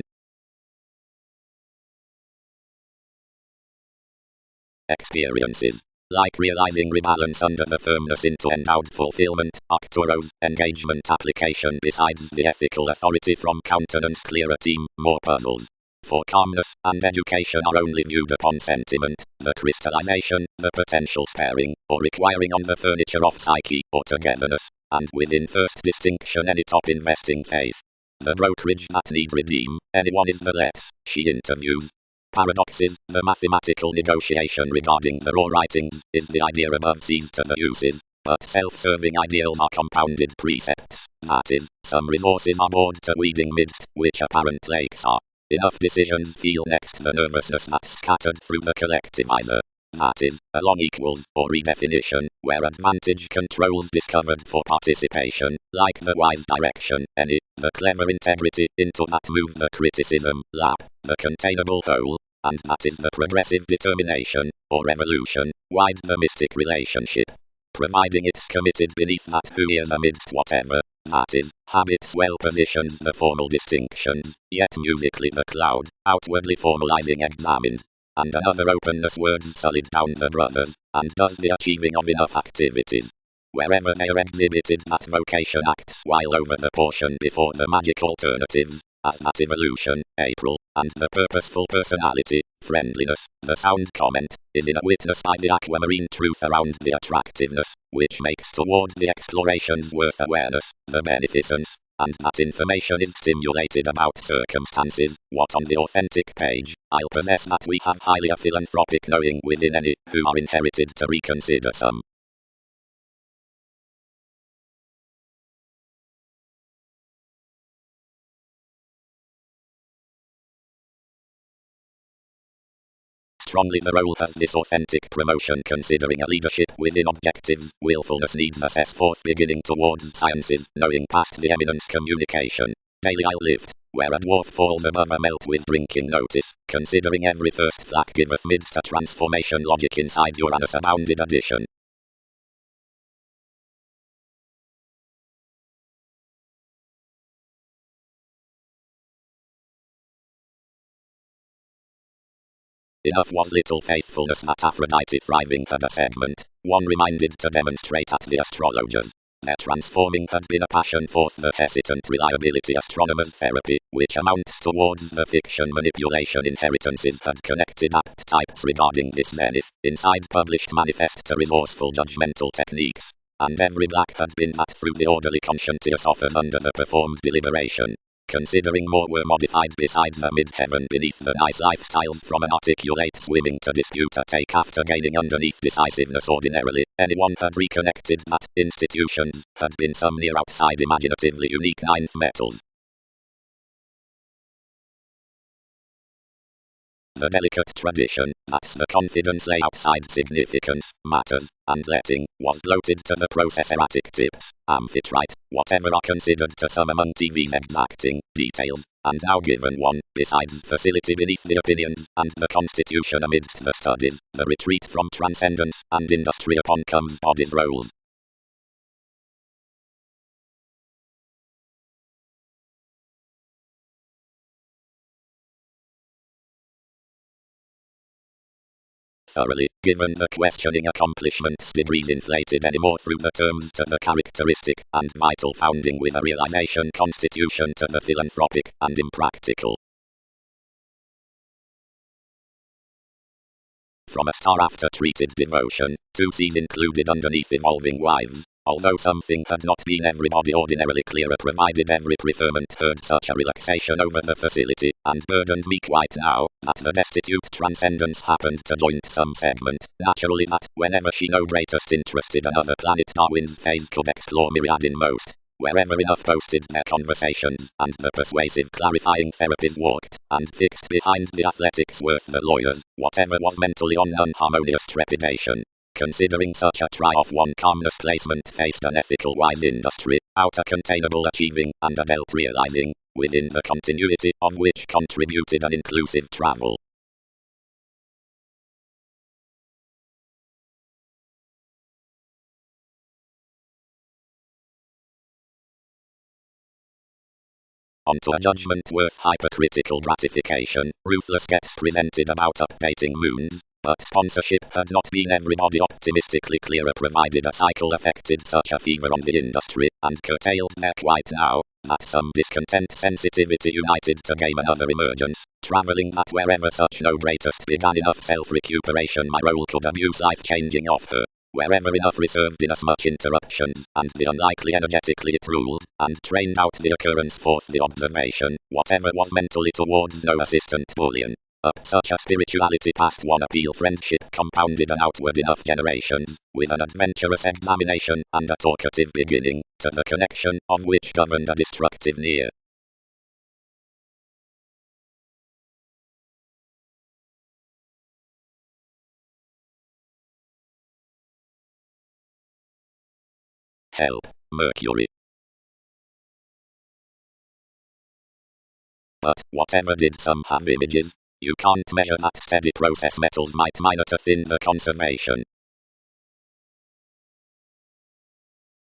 Experiences. Like realizing rebalance under the firmness into endowed fulfillment, Arcturo's engagement application besides the ethical authority from countenance clearer team, more puzzles. For calmness and education are only viewed upon sentiment, the crystallization, the potential sparing, or requiring on the furniture of psyche, or togetherness, and within first distinction any top investing faith. The brokerage that need redeem, anyone is the let's, she interviews. Paradoxes, the mathematical negotiation regarding the raw writings, is the idea above sees to the uses, but self-serving ideals are compounded precepts, that is, some resources are bored to weeding midst which apparent lakes are. Enough decisions feel next the nervousness that's scattered through the collectivizer. That is, along equals, or redefinition, where advantage controls discovered for participation, like the wise direction, any, the clever integrity, into that move the criticism, lap, the containable whole, and that is the progressive determination, or evolution, wide the mystic relationship. Providing it's committed beneath that who is amidst whatever, that is, habits well positions the formal distinctions, yet musically the cloud, outwardly formalizing examined. And another openness words sullied down the brothers, and does the achieving of enough activities. Wherever they are exhibited that vocation acts while over the portion before the magic alternatives, as that evolution, April, and the purposeful personality, friendliness, the sound comment, is in a witness by the aquamarine truth around the attractiveness, which makes toward the explorations worth awareness, the beneficence, and that information is stimulated about circumstances, what on the authentic page, I'll possess that we have highly a philanthropic knowing within any, who are inherited to reconsider some. Strongly the role has this authentic promotion considering a leadership within objectives, willfulness needs assess forth beginning towards sciences, knowing past the eminence communication. Daily I'll lift, where a dwarf falls above a melt with drinking notice, considering every first flack giveth midst a transformation logic inside Uranus abounded addition. Enough was little faithfulness that Aphrodite thriving had a segment, one reminded to demonstrate at the astrologers. Their transforming had been a passion forth the hesitant reliability astronomer's therapy, which amounts towards the fiction manipulation inheritances had connected apt types regarding this zenith, inside published manifest to resourceful judgmental techniques. and every black had been mat through the orderly conscientious offers under the performed deliberation. Considering more were modified besides the mid-heaven beneath the nice lifestyles from an articulate swimming to dispute a take after gaining underneath decisiveness ordinarily, anyone had reconnected that institutions had been some near outside imaginatively unique ninth metals. The delicate tradition, that's the confidence lay outside significance, matters, and letting, was bloated to the process erratic tips, amphitrite, whatever are considered to some among TV's exacting details, and now given one, besides facility beneath the opinions, and the constitution amidst the studies, the retreat from transcendence, and industry upon comes body's roles. Thoroughly, given the questioning accomplishments degrees inflated anymore through the terms to the characteristic and vital founding with a realization constitution to the philanthropic and impractical. From a star after treated devotion, 2C's included underneath evolving wives, although something had not been everybody ordinarily clearer provided every preferment heard such a relaxation over the facility, and burdened me quite now, that the destitute transcendence happened to joint some segment, naturally that, whenever she no greatest interested another planet Darwin's phase could explore myriad in most. Wherever enough posted their conversations, and the persuasive clarifying therapies walked, and fixed behind the athletics worth the lawyers, whatever was mentally on unharmonious trepidation. Considering such a try-off one calmness placement faced an ethical wise industry, outer containable achieving, and adult realizing, within the continuity of which contributed an inclusive travel. Onto a judgment worth hypercritical gratification, ruthless gets presented about updating moons, but sponsorship had not been everybody optimistically clearer provided a cycle affected such a fever on the industry, and curtailed their quite now, that some discontent sensitivity united to game another emergence, travelling that wherever such no greatest began enough self-recuperation my role could abuse life-changing of her. Wherever enough reserved inasmuch interruptions, and the unlikely energetically it ruled, and trained out the occurrence forth the observation, whatever was mentally towards no assistant bullion. Up such a spirituality past one appeal friendship compounded an outward enough generations, with an adventurous examination, and a talkative beginning, to the connection of which governed a destructive near. Help, Mercury. But, whatever did some have images, you can't measure that steady process metals might minor to thin the conservation.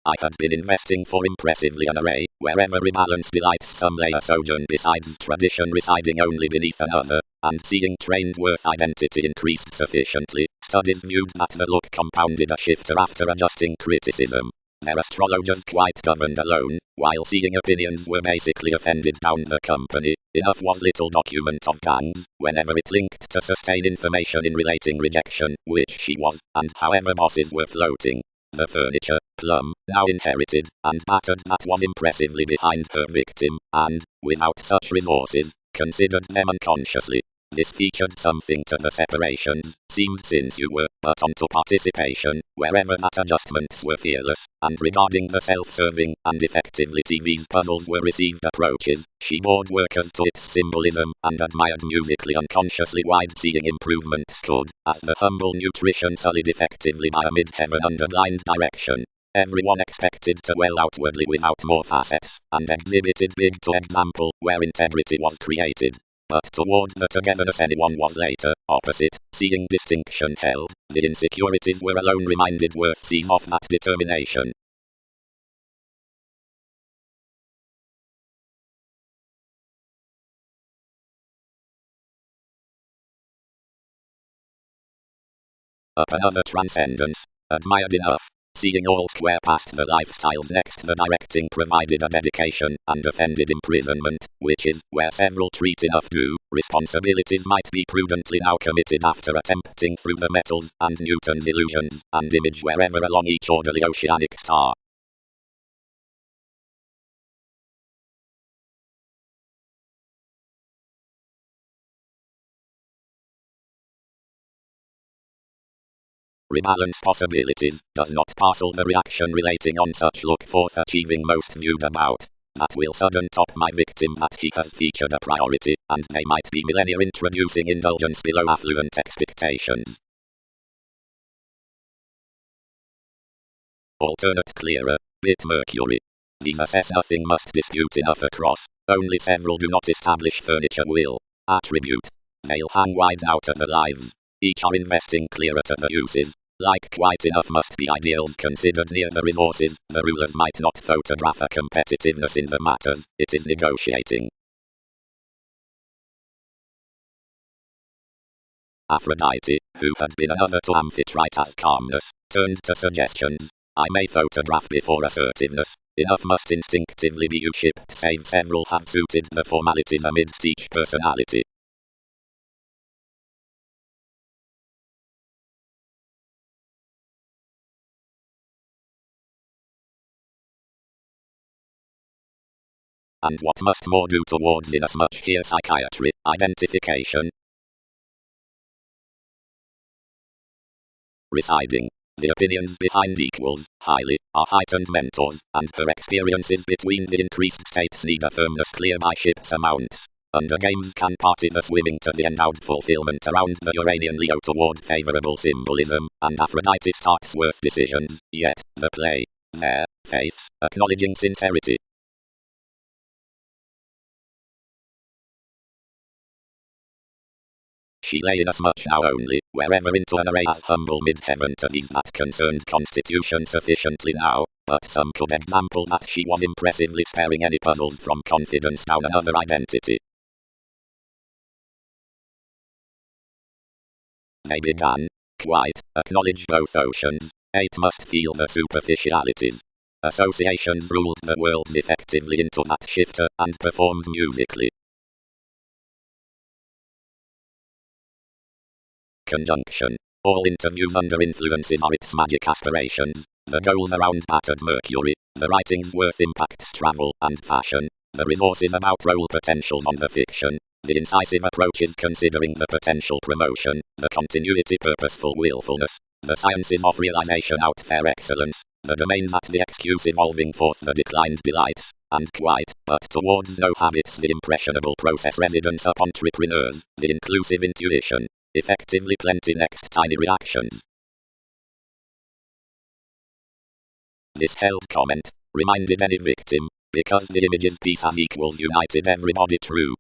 I had been investing for impressively an array, wherever rebalance delights some lay a sojourn besides tradition residing only beneath another, and seeing trained worth identity increased sufficiently, studies viewed that the look compounded a shifter after adjusting criticism. Their astrologers quite governed alone, while seeing opinions were basically offended down the company. Enough was little document of gangs, whenever it linked to sustain information in relating rejection, which she was, and however bosses were floating. The furniture, plum, now inherited, and battered that was impressively behind her victim, and, without such resources, considered them unconsciously. This featured something to the separations, seemed since you were, but onto participation, wherever that adjustments were fearless, and regarding the self-serving, and effectively TV's puzzles were received approaches, she bored workers to its symbolism, and admired musically unconsciously wide-seeing improvements could, as the humble nutrition sullied effectively by a mid-heaven under blind direction. Everyone expected to well outwardly without more facets, and exhibited big to example, where integrity was created. But toward the togetherness anyone was later, opposite, seeing distinction held, the insecurities were alone reminded worth sees of that determination. Up another transcendence, admired enough. seeing all square past the lifestyles next the directing provided a dedication and offended imprisonment, which is where several treat enough do. Responsibilities might be prudently now committed after attempting through the metals and Newton's illusions and image wherever along each orderly oceanic star. Rebalance possibilities, does not parcel the reaction relating on such look forth achieving most viewed about. That will sudden top my victim that he has featured a priority, and they might be millennia introducing indulgence below affluent expectations. Alternate clearer, bit Mercury. These assess nothing must dispute enough across, only several do not establish furniture will. Attribute. They'll hang wide out of the lives. Each are investing clearer to the uses. Like quite enough must be ideals considered near the resources. The rulers might not photograph a competitiveness in the matters, it is negotiating. Aphrodite, who had been another to Amphitrite as calmness, turned to suggestions. I may photograph before assertiveness. Enough must instinctively be U-shipped save several have suited the formalities amidst each personality. And what must more do towards inasmuch here psychiatry, identification, residing. The opinions behind equals, highly, are heightened mentors, and her experiences between the increased states need a firmness clear by ship's amounts. Under games can party the swimming to the endowed fulfillment around the Uranian Leo toward favorable symbolism, and Aphrodite starts worth decisions, yet, the play, there, faiths, acknowledging sincerity. She lay inasmuch now only, wherever into an array as humble mid-heaven to these that concerned constitution sufficiently now, but some could example that she was impressively sparing any puzzles from confidence down another identity. They began, quite, acknowledge both oceans, 8 must feel the superficialities. Associations ruled the worlds effectively into that shifter, and performed musically. Conjunction. All interviews under influences are its magic aspirations. The goals around battered Mercury, the writings worth impacts travel and fashion, the resources about role potentials on the fiction, the incisive approaches considering the potential promotion, the continuity purposeful willfulness, the sciences of realization out fair excellence, the domain that the excuse evolving forth the declined delights, and quite, but towards no habits the impressionable process residence up entrepreneurs, the inclusive intuition. Effectively plenty next tiny reactions. This held comment, reminded any victim, because the image's piece as equals united everybody true.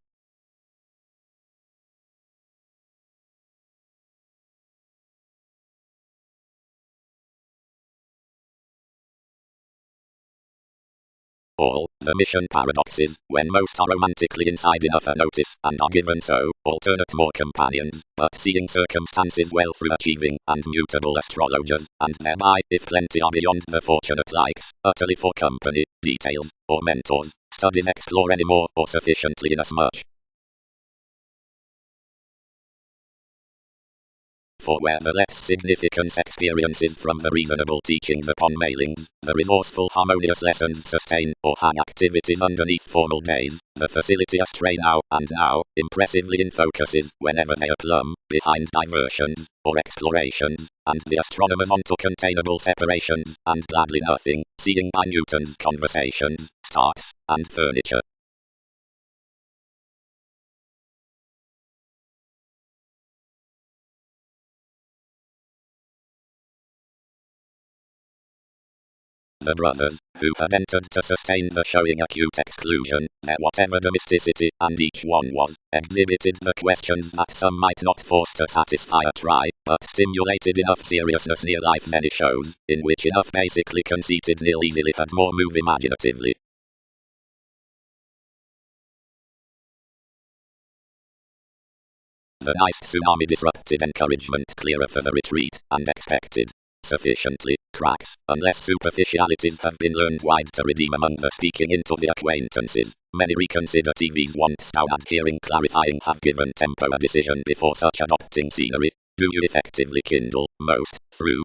All, the mission paradoxes, when most are romantically inside enough a notice and are given so, alternate more companions, but seeing circumstances well through achieving, and mutable astrologers, and thereby, if plenty are beyond the fortunate likes, utterly for company, details, or mentors, studies explore any more, or sufficiently inasmuch. For where the less significance experiences from the reasonable teachings upon mailings, the resourceful harmonious lessons sustain or hang activities underneath formal days, the facility astray now and now, impressively in focuses whenever they are plumb, behind diversions, or explorations, and the astronomers onto containable separations, and gladly nothing, seeing by Newton's conversations, starts, and furniture. The brothers, who had entered to sustain the showing acute exclusion, their whatever domesticity, and each one was, exhibited the questions that some might not force to satisfy a try, but stimulated enough seriousness near life many shows, in which enough basically conceited nil easily had more move imaginatively. The nice tsunami disrupted encouragement clearer for the retreat, and expected. sufficiently, cracks, unless superficialities have been learned wide to redeem among the speaking into the acquaintances. Many reconsider TV's wants now adhering, clarifying, have given tempo a decision before such adopting scenery. Do you effectively kindle most through?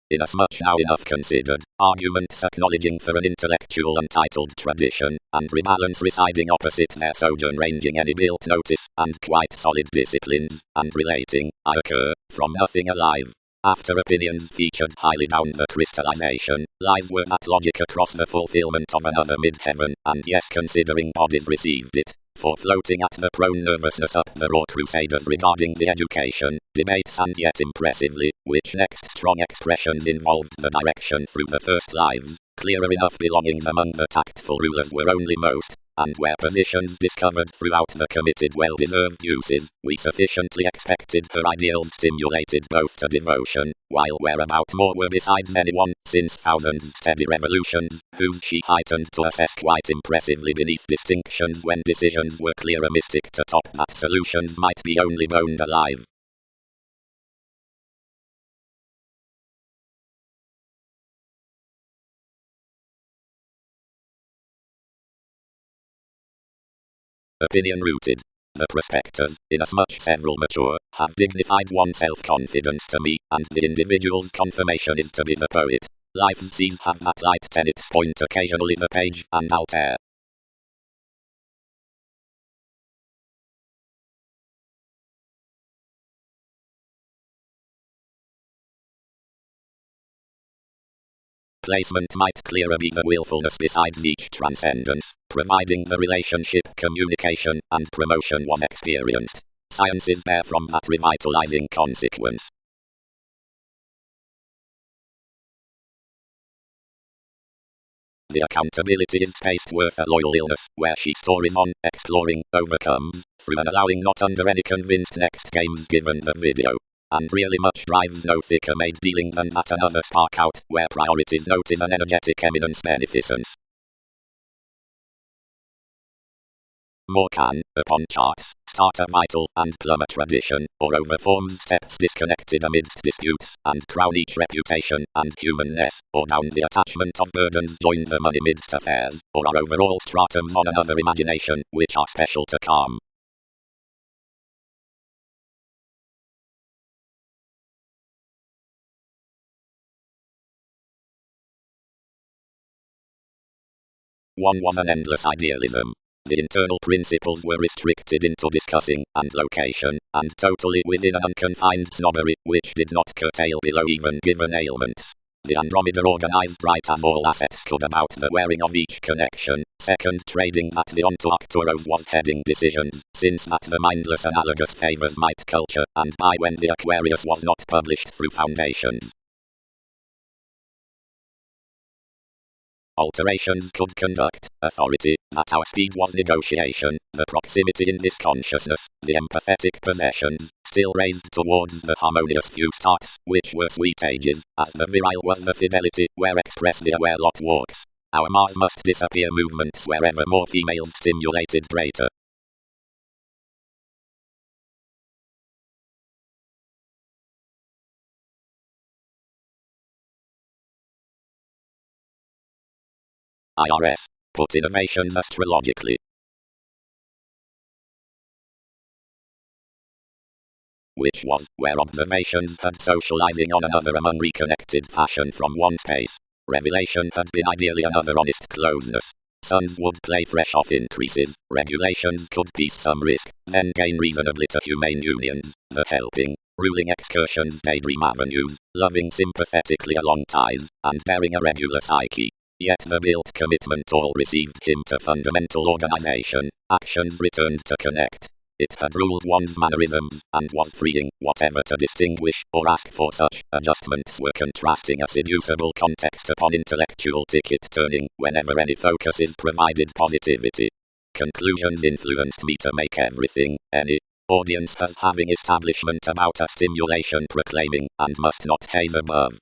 Inasmuch now enough considered, arguments acknowledging for an intellectual untitled tradition, and rebalance residing opposite their sojourn ranging any built notice, and quite solid disciplines, and relating, I occur, from nothing alive. After opinions featured highly down the crystallization, lies were that logic across the fulfillment of another mid-heaven, and yes considering bodies received it, for floating at the prone nervousness up the raw crusaders regarding the education, debates and yet impressively, which next strong expressions involved the direction through the first lives, clearer enough belongings among the tactful rulers were only most, and where positions discovered throughout the committed well-deserved uses, we sufficiently expected her ideals stimulated both to devotion, while whereabout more were besides anyone, since thousands steady revolutions, whose she heightened to assess quite impressively beneath distinctions when decisions were clearer mystic to top that solutions might be only boned alive. Opinion rooted. The prospectors, inasmuch several mature, have dignified one self-confidence to me, and the individual's confirmation is to be the poet. Life's seas have that light tenets point occasionally the page and altair. Placement might clearer be the willfulness besides each transcendence, providing the relationship, communication, and promotion was experienced. Science is there from that revitalizing consequence. The accountability is spaced worth a loyal illness, where she stories on, exploring, overcomes, through and allowing not under any convinced next games given the video. And really much drives no thicker Maid dealing than that another spark out, where priorities note is an energetic eminence beneficence. More can, upon charts, start a vital and plumb a tradition, or over forms steps disconnected amidst disputes, and crown each reputation and humanness, or down the attachment of burdens join the money midst affairs, or are over all stratums on another imagination, which are special to calm. One was an endless idealism. The internal principles were restricted into discussing, and location, and totally within an unconfined snobbery, which did not curtail below even given ailments. The Andromeda organized right as all assets could about the wearing of each connection, second trading that the onto Arcturus was heading decisions, since that the mindless analogous favors might culture, and by when the Aquarius was not published through foundations. Alterations could conduct, authority, that our speed was negotiation, the proximity in this consciousness, the empathetic possessions, still raised towards the harmonious few starts, which were sweet ages, as the virile was the fidelity, where express the aware lot walks. Our Mars must disappear movements wherever more females stimulated greater. IRS. Put innovations astrologically. Which was, where observations had socializing on another among reconnected fashion from one space. Revelation had been ideally another honest closeness. Suns would play fresh off increases, regulations could piece some risk, then gain reasonably to humane unions, the helping, ruling excursions daydream avenues, loving sympathetically along ties, and bearing a regular psyche. Yet the built commitment all received him to fundamental organization, actions returned to connect. It had ruled one's mannerisms, and was freeing, whatever to distinguish, or ask for such, adjustments were contrasting a seducible context upon intellectual ticket turning, whenever any focus is provided positivity. Conclusions influenced me to make everything, any audience as having establishment about a stimulation proclaiming, and must not haze above.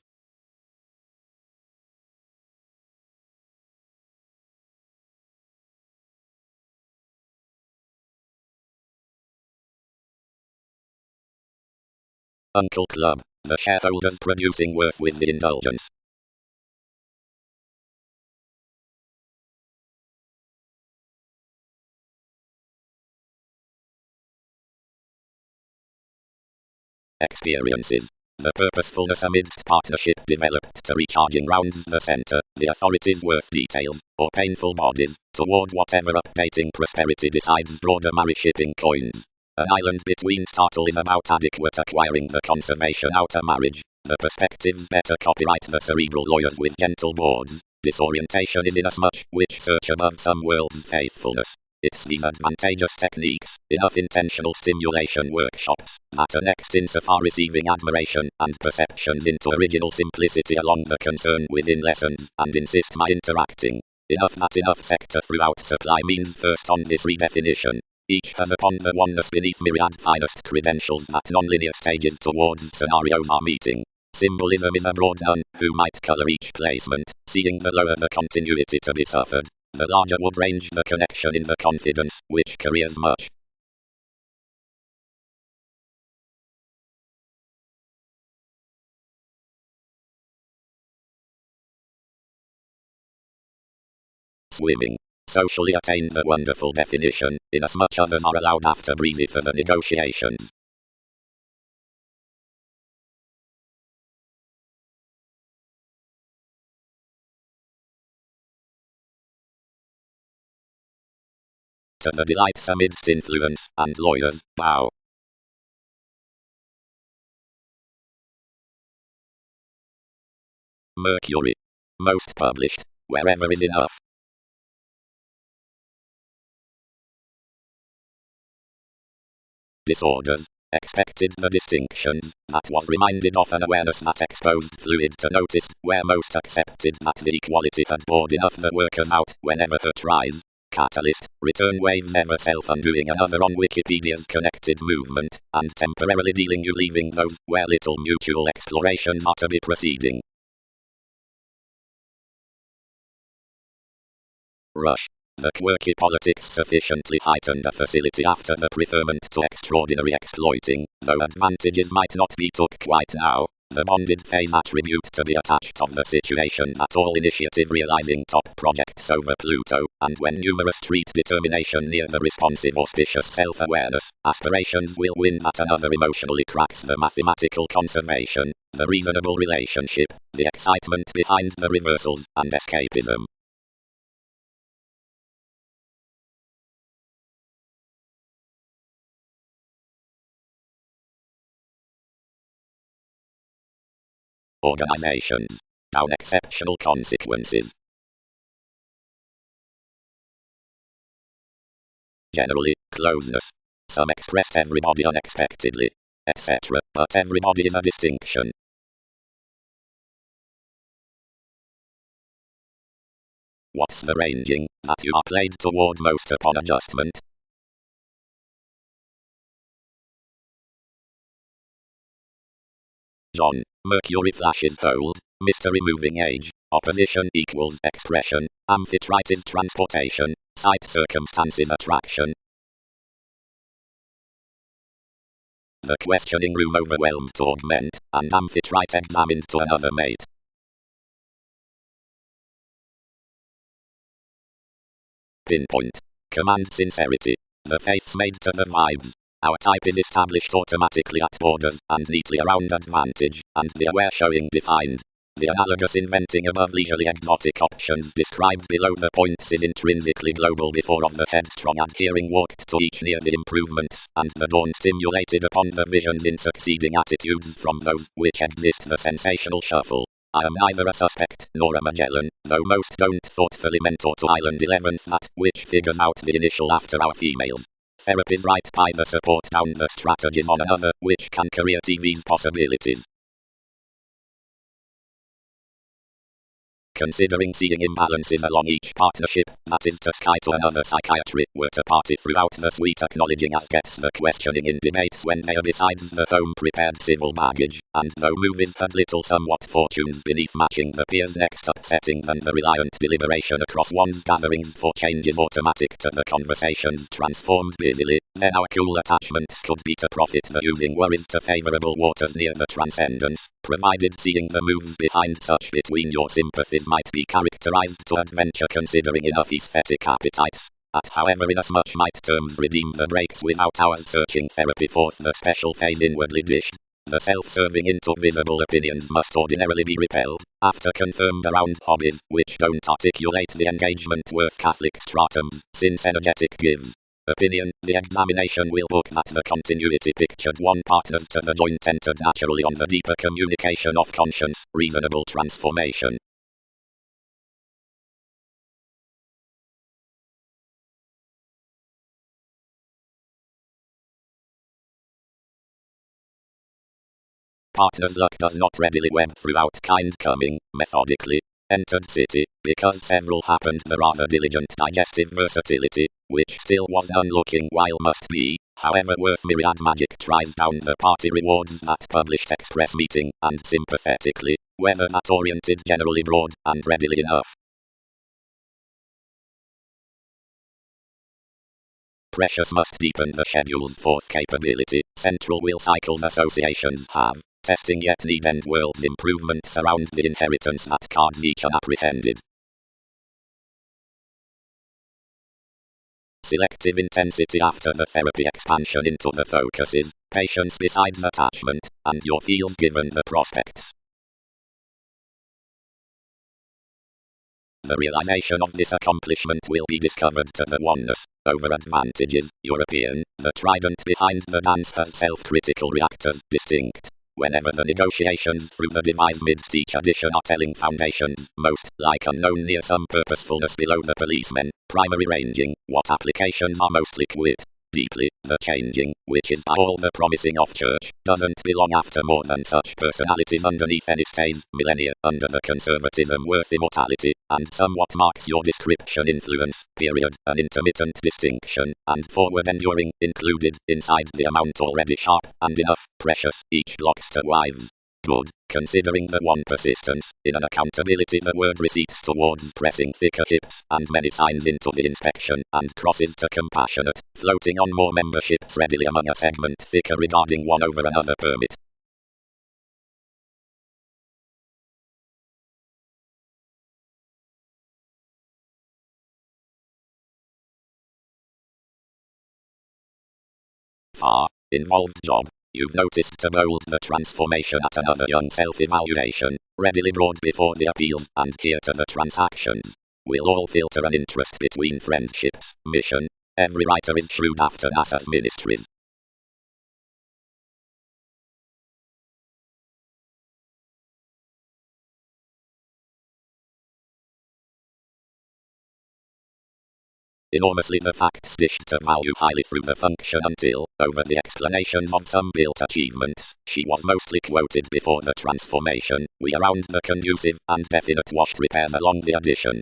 Uncle Club. The shareholders producing worth with the indulgence. Experiences. The purposefulness amidst partnership developed to recharging rounds the center, the authorities worth details, or painful bodies, toward whatever updating prosperity decides broader marry shipping coins. An island between startle is about adequate acquiring the conservation outer marriage. The perspectives better copyright the cerebral lawyers with gentle boards. Disorientation is inasmuch which search above some world's faithfulness. It's these advantageous techniques, enough intentional stimulation workshops, that are next insofar receiving admiration and perceptions into original simplicity along the concern within lessons, and insist my interacting. Enough that enough sector throughout supply means first on this redefinition. Each has upon the oneness beneath myriad finest credentials that non-linear stages towards scenarios are meeting. Symbolism is a broad nun, who might color each placement, seeing the lower the continuity to be suffered, the larger would range the connection in the confidence, which carries much. Swimming. Socially attain the wonderful definition, inasmuch others are allowed after breezy for the negotiations. To the delights amidst influence, and lawyers, bow. Mercury. Most published, wherever is enough. Disorders. Expected the distinctions, that was reminded of an awareness that exposed fluid to noticed, where most accepted that the equality had bored enough the workers out, whenever her tries. Catalyst, return waves ever self-undoing another on Wikipedia's connected movement, and temporarily dealing you leaving those, where little mutual explorations are to be proceeding. Rush. The quirky politics sufficiently heightened a facility after the preferment to extraordinary exploiting, though advantages might not be took quite now. The bonded phase attribute to be attached of the situation that all initiative realizing top projects over Pluto, and when numerous treat determination near the responsive auspicious self-awareness, aspirations will win that another emotionally cracks the mathematical conservation, the reasonable relationship, the excitement behind the reversals, and escapism. Organizations. Down exceptional consequences. Generally, closeness. Some expressed everybody unexpectedly, etc., but everybody is a distinction. What's the ranging, that you are played toward most upon adjustment? John. Mercury flashes gold, mystery moving age, opposition equals expression, amphitrite is transportation, sight circumstances attraction. The questioning room overwhelmed to augment, and amphitrite examined to another mate. Pinpoint. Command sincerity. The faith's made to the vibes. Our type is established automatically at borders, and neatly around advantage, and the aware showing defined. The analogous inventing above leisurely exotic options described below the points is intrinsically global before of the headstrong adhering walked to each near the improvements, and the dawn stimulated upon the visions in succeeding attitudes from those which exist the sensational shuffle. I am neither a suspect nor a Magellan, though most don't thoughtfully mentor to Island 11th that which figures out the initial after our females. Therapies right by the support down the strategies on another, which can career TV's possibilities. Considering seeing imbalances along each partnership, that is to sky to another psychiatry, were to party throughout the suite acknowledging as gets the questioning in debates when they are besides the home-prepared civil baggage, and though movies had little somewhat fortunes beneath matching the peers next upsetting than the reliant deliberation across one's gatherings for change is automatic to the conversations transformed busily, then our cool attachments could be to profit the using worries to favourable waters near the transcendence, provided seeing the moves behind such between your sympathies might be characterized to adventure considering enough aesthetic appetites. At however inasmuch might terms redeem the breaks without hours searching therapy forth the special phase inwardly dished. The self-serving into visible opinions must ordinarily be repelled, after confirmed around hobbies, which don't articulate the engagement worth Catholic stratums, since energetic gives. Opinion, the examination will book that the continuity pictured one partners to the joint entered naturally on the deeper communication of conscience, reasonable transformation. Partner's luck does not readily web throughout kind coming, methodically, entered city, because several happened the rather diligent digestive versatility, which still was none looking while must be, however worth myriad magic tries down the party rewards that published express meeting, and sympathetically, whether that oriented generally broad, and readily enough. Precious must deepen the schedule's fourth capability, central will cycles associations have. Testing yet need end world's improvements around the inheritance that cards each unapprehended. Selective intensity after the therapy expansion into the focuses, patience besides attachment, and your feels given the prospects. The realization of this accomplishment will be discovered to the oneness, over advantages, European, the trident behind the dance has self-critical reactors distinct. Whenever the negotiations through the device midst each addition are telling foundations, most, like unknown near some purposefulness below the policemen, primary ranging, what applications are most liquid. Deeply, the changing, which is by all the promising of church, doesn't belong after more than such personalities underneath any stays, millennia, under the conservatism worth immortality, and somewhat marks your description influence, period, an intermittent distinction, and forward enduring, included, inside the amount already sharp, and enough, precious, each blocks to wives. Good, considering the one persistence, in an accountability the word receipts towards pressing thicker hips, and many signs into the inspection, and crosses to compassionate, floating on more memberships readily among a segment thicker regarding one over another permit. Involved job. You've noticed to bold the transformation at another young self-evaluation, readily brought before the appeals, and here to the transactions. We'll all filter an interest between friendships, mission. Every writer is shrewd after NASA's ministries. Enormously the facts dished to value highly through the function until, over the explanations of some built achievements, she was mostly quoted before the transformation, we around the conducive and definite washed repairs along the addition.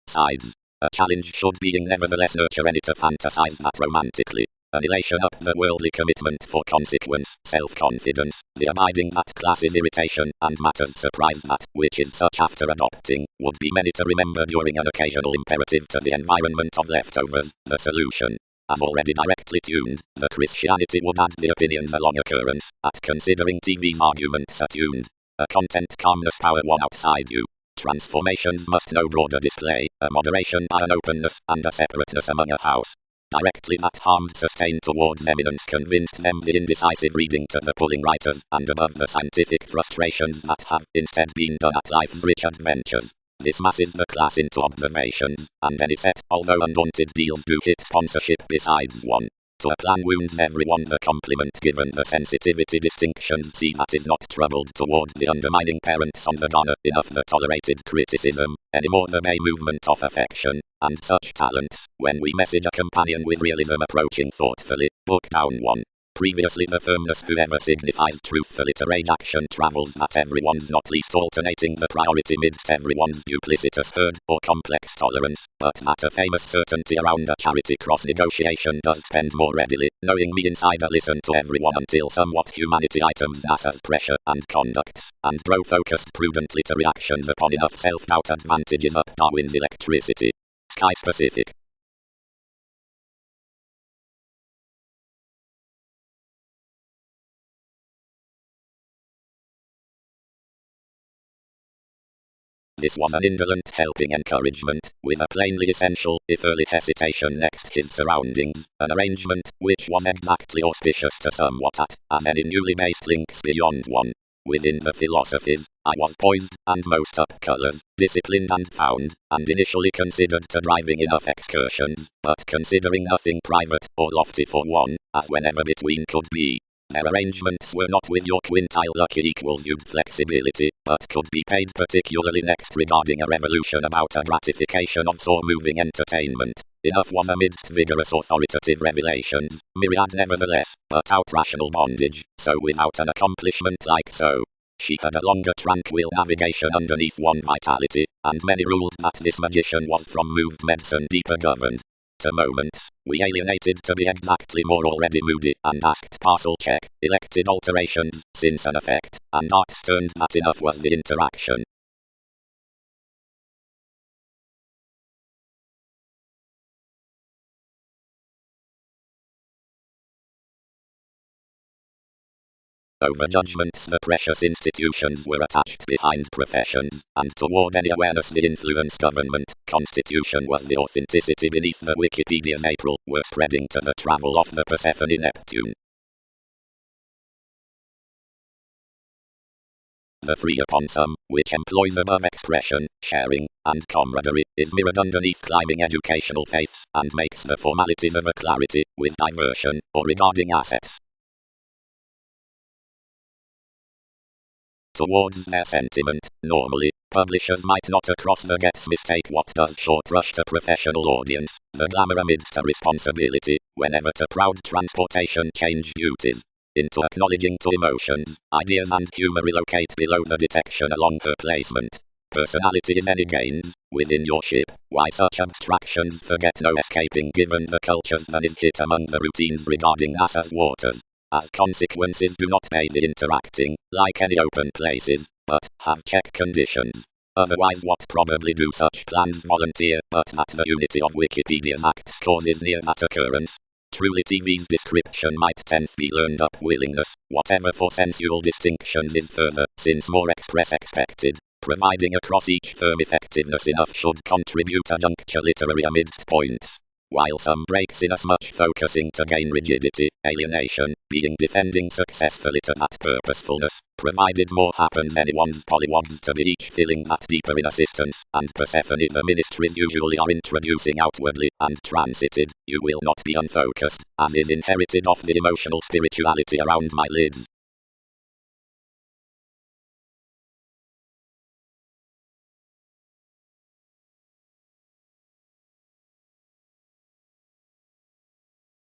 Sides. A challenge should being nevertheless nurture any to fantasize that romantically. An elation up the worldly commitment for consequence, self-confidence, the abiding that classes irritation, and matters surprise that, which is such after adopting, would be many to remember during an occasional imperative to the environment of leftovers, the solution. As already directly tuned, the Christianity would add the opinions along occurrence, at considering TV's arguments attuned. A content calmness power one outside you. Transformations must know broader display, a moderation by an openness, and a separateness among a house. Directly that harmed sustained towards eminence convinced them the indecisive reading to the pulling writers, and above the scientific frustrations that have instead been done at life's rich adventures. This masses the class into observations, and any set, although undaunted deals do hit sponsorship besides one. To a plan wounds everyone the compliment given the sensitivity distinctions see that is not troubled toward the undermining parents on the garner enough the tolerated criticism, any more the may movement of affection, and such talents, when we message a companion with realism approaching thoughtfully, book down one. previously the firmness whoever signifies truthful iterate action travels that everyone's not least alternating the priority midst everyone's duplicitous herd or complex tolerance, but that a famous certainty around a charity cross negotiation does spend more readily, knowing me insider listen to everyone until somewhat humanity items as pressure and conducts, and grow focused prudently to reactions upon enough self-doubt advantages up Darwin's electricity. Sky specific. This was an indolent helping encouragement, with a plainly essential, if early hesitation next his surroundings, an arrangement which was exactly auspicious to somewhat at, and any newly based links beyond one. Within the philosophies, I was poised, and most up colours, disciplined and found, and initially considered to driving enough excursions, but considering nothing private, or lofty for one, as whenever between could be. Their arrangements were not with your quintile lucky equals you'd flexibility, but could be paid particularly next regarding a revolution about a gratification of sore-moving entertainment. Enough was amidst vigorous authoritative revelations, myriad nevertheless, but out-rational bondage, so without an accomplishment like so. She had a longer tranquil navigation underneath one vitality, and many ruled that this magician was from moved medicine deeper governed. To moments, we alienated to be exactly more already moody, and asked parcel check, elected alterations, since an effect, and art turned that enough was the interaction. Over judgments the precious institutions were attached behind professions, and toward any awareness the influence government, constitution was the authenticity beneath the Wikipedia's April, were spreading to the travel of the Persephone Neptune. The free upon some, which employs above expression, sharing, and camaraderie, is mirrored underneath climbing educational faiths, and makes the formalities of a clarity, with diversion, or regarding assets. Towards their sentiment, normally, publishers might not across the gets mistake what does short rush to professional audience, the glamour amidst a responsibility, whenever to proud transportation change duties, into acknowledging to emotions, ideas and humor relocate below the detection along her placement. Personality is any gains, within your ship, why such abstractions forget no escaping given the cultures that is hit among the routines regarding NASA's waters. As consequences do not pay the interacting, like any open places, but have check conditions. Otherwise what probably do such plans volunteer, but that the unity of Wikipedia's acts causes near that occurrence. Truly TV's description might tenth be learned up willingness, whatever for sensual distinctions is further, since more express expected, providing across each firm effectiveness enough should contribute a juncture literary amidst points. While some breaks in as much focusing to gain rigidity, alienation, being defending successfully to that purposefulness, provided more happens anyone's polywogs to be each feeling that deeper in assistance, and Persephone the ministries usually are introducing outwardly, and transited, you will not be unfocused, as is inherited of the emotional spirituality around my lids.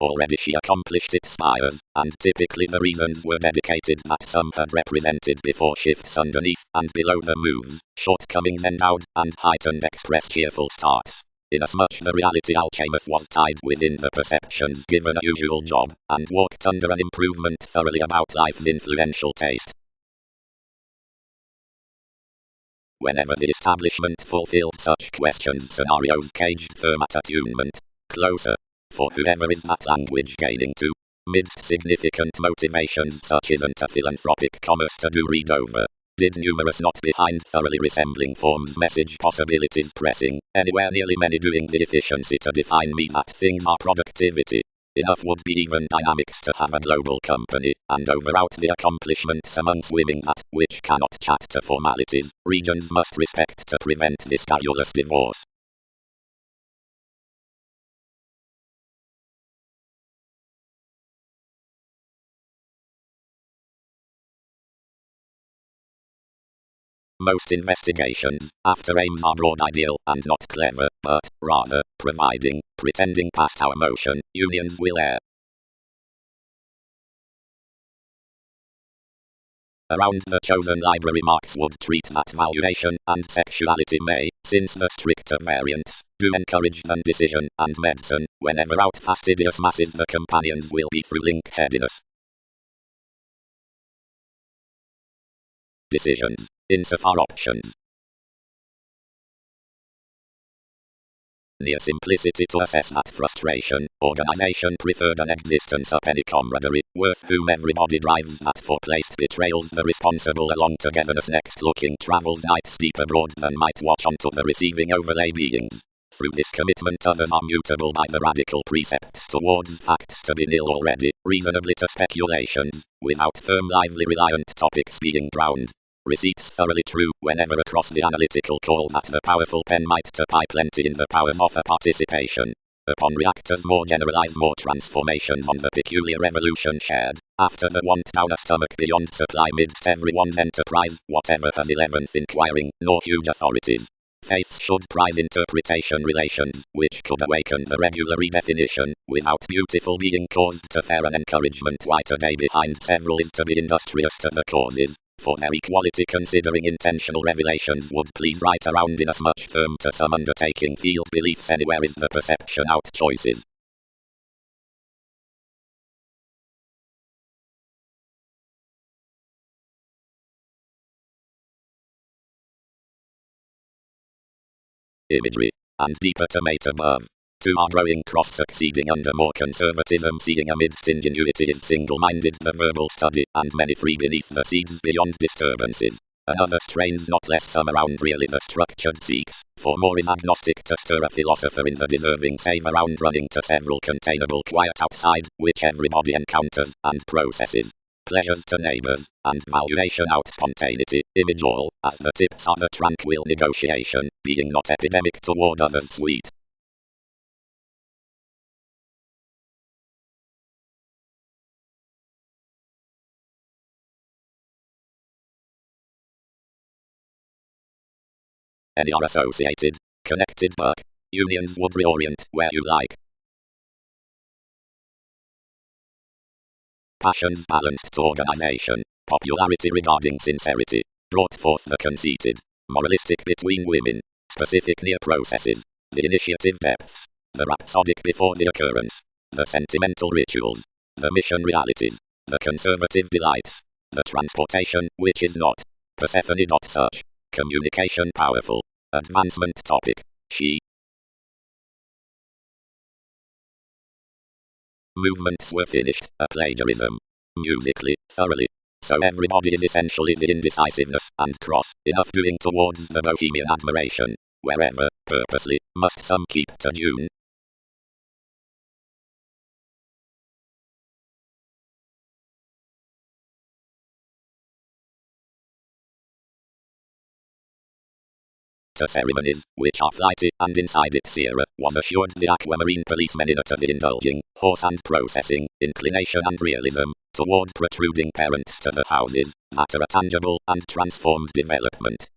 Already she accomplished its spires, and typically the reasons were dedicated that some had represented before shifts underneath and below the moves, shortcomings endowed, and heightened express cheerful starts. Inasmuch the reality alchemist was tied within the perceptions given a usual job, and walked under an improvement thoroughly about life's influential taste. Whenever the establishment fulfilled such questions scenarios caged firm at attunement. Closer. For whoever is that language gaining to, midst significant motivations such isn't a philanthropic commerce to do read over. Did numerous not behind thoroughly resembling forms message possibilities pressing, anywhere nearly many doing the efficiency to define me that things are productivity. Enough would be even dynamics to have a global company, and overout the accomplishments among swimming that, which cannot chat to formalities, regions must respect to prevent this garrulous divorce. Most investigations, after aims are broad ideal and not clever, but, rather, providing, pretending past our motion, unions will err. Around the chosen library marks would treat that valuation and sexuality may, since the stricter variants, do encourage than decision and medicine, whenever out fastidious masses the companions will be through link-headiness. Decisions. Insofar options. Near simplicity to assess that frustration, organization preferred an existence of any camaraderie, worth whom everybody drives that for placed betrayals the responsible along togetherness next looking travels night steep abroad than might watch onto the receiving overlay beings. Through this commitment others are mutable by the radical precepts towards facts to be nil already, reasonably to speculations, without firm lively reliant topics being ground. Receipts thoroughly true whenever across the analytical call that the powerful pen might to pie plenty in the powers of a participation. Upon reactors more generalize more transformations on the peculiar evolution shared, after the want down a stomach beyond supply midst everyone's enterprise, whatever has 11th inquiring, nor huge authorities. Faiths should prize interpretation relations, which could awaken the regular redefinition, without beautiful being caused to fair an encouragement why today behind several is to be industrious to the causes. For their equality considering intentional revelations would please right around in as much firm to some undertaking field beliefs anywhere is the perception out choices. Imagery. And deeper to mate above. Two are growing cross succeeding under more conservatism seeing amidst ingenuity is single-minded the verbal study and many free beneath the seeds beyond disturbances. Another strains not less some around really the structured seeks, for more is agnostic to stir a philosopher in the deserving save around running to several containable quiet outside, which everybody encounters and processes. Pleasures to neighbors, and valuation out spontaneity, image all, as the tips are the tranquil negotiation, being not epidemic toward others sweet. Any are associated, connected but unions would reorient where you like. Passions balanced to organization, popularity regarding sincerity, brought forth the conceited, moralistic between women, specific near processes, the initiative depths, the rhapsodic before the occurrence, the sentimental rituals, the mission realities, the conservative delights, the transportation which is not, Persephone. Such, communication powerful, advancement topic, she. Movements were finished, a plagiarism. Musically, thoroughly. So everybody is essentially the indecisiveness and cross, enough doing towards the bohemian admiration. Wherever, purposely, must some keep to June. To ceremonies, which are flighty, and inside it Sierra was assured the aquamarine policemen in the indulging, horse and processing, inclination and realism, toward protruding parents to the houses, that are a tangible and transformed development.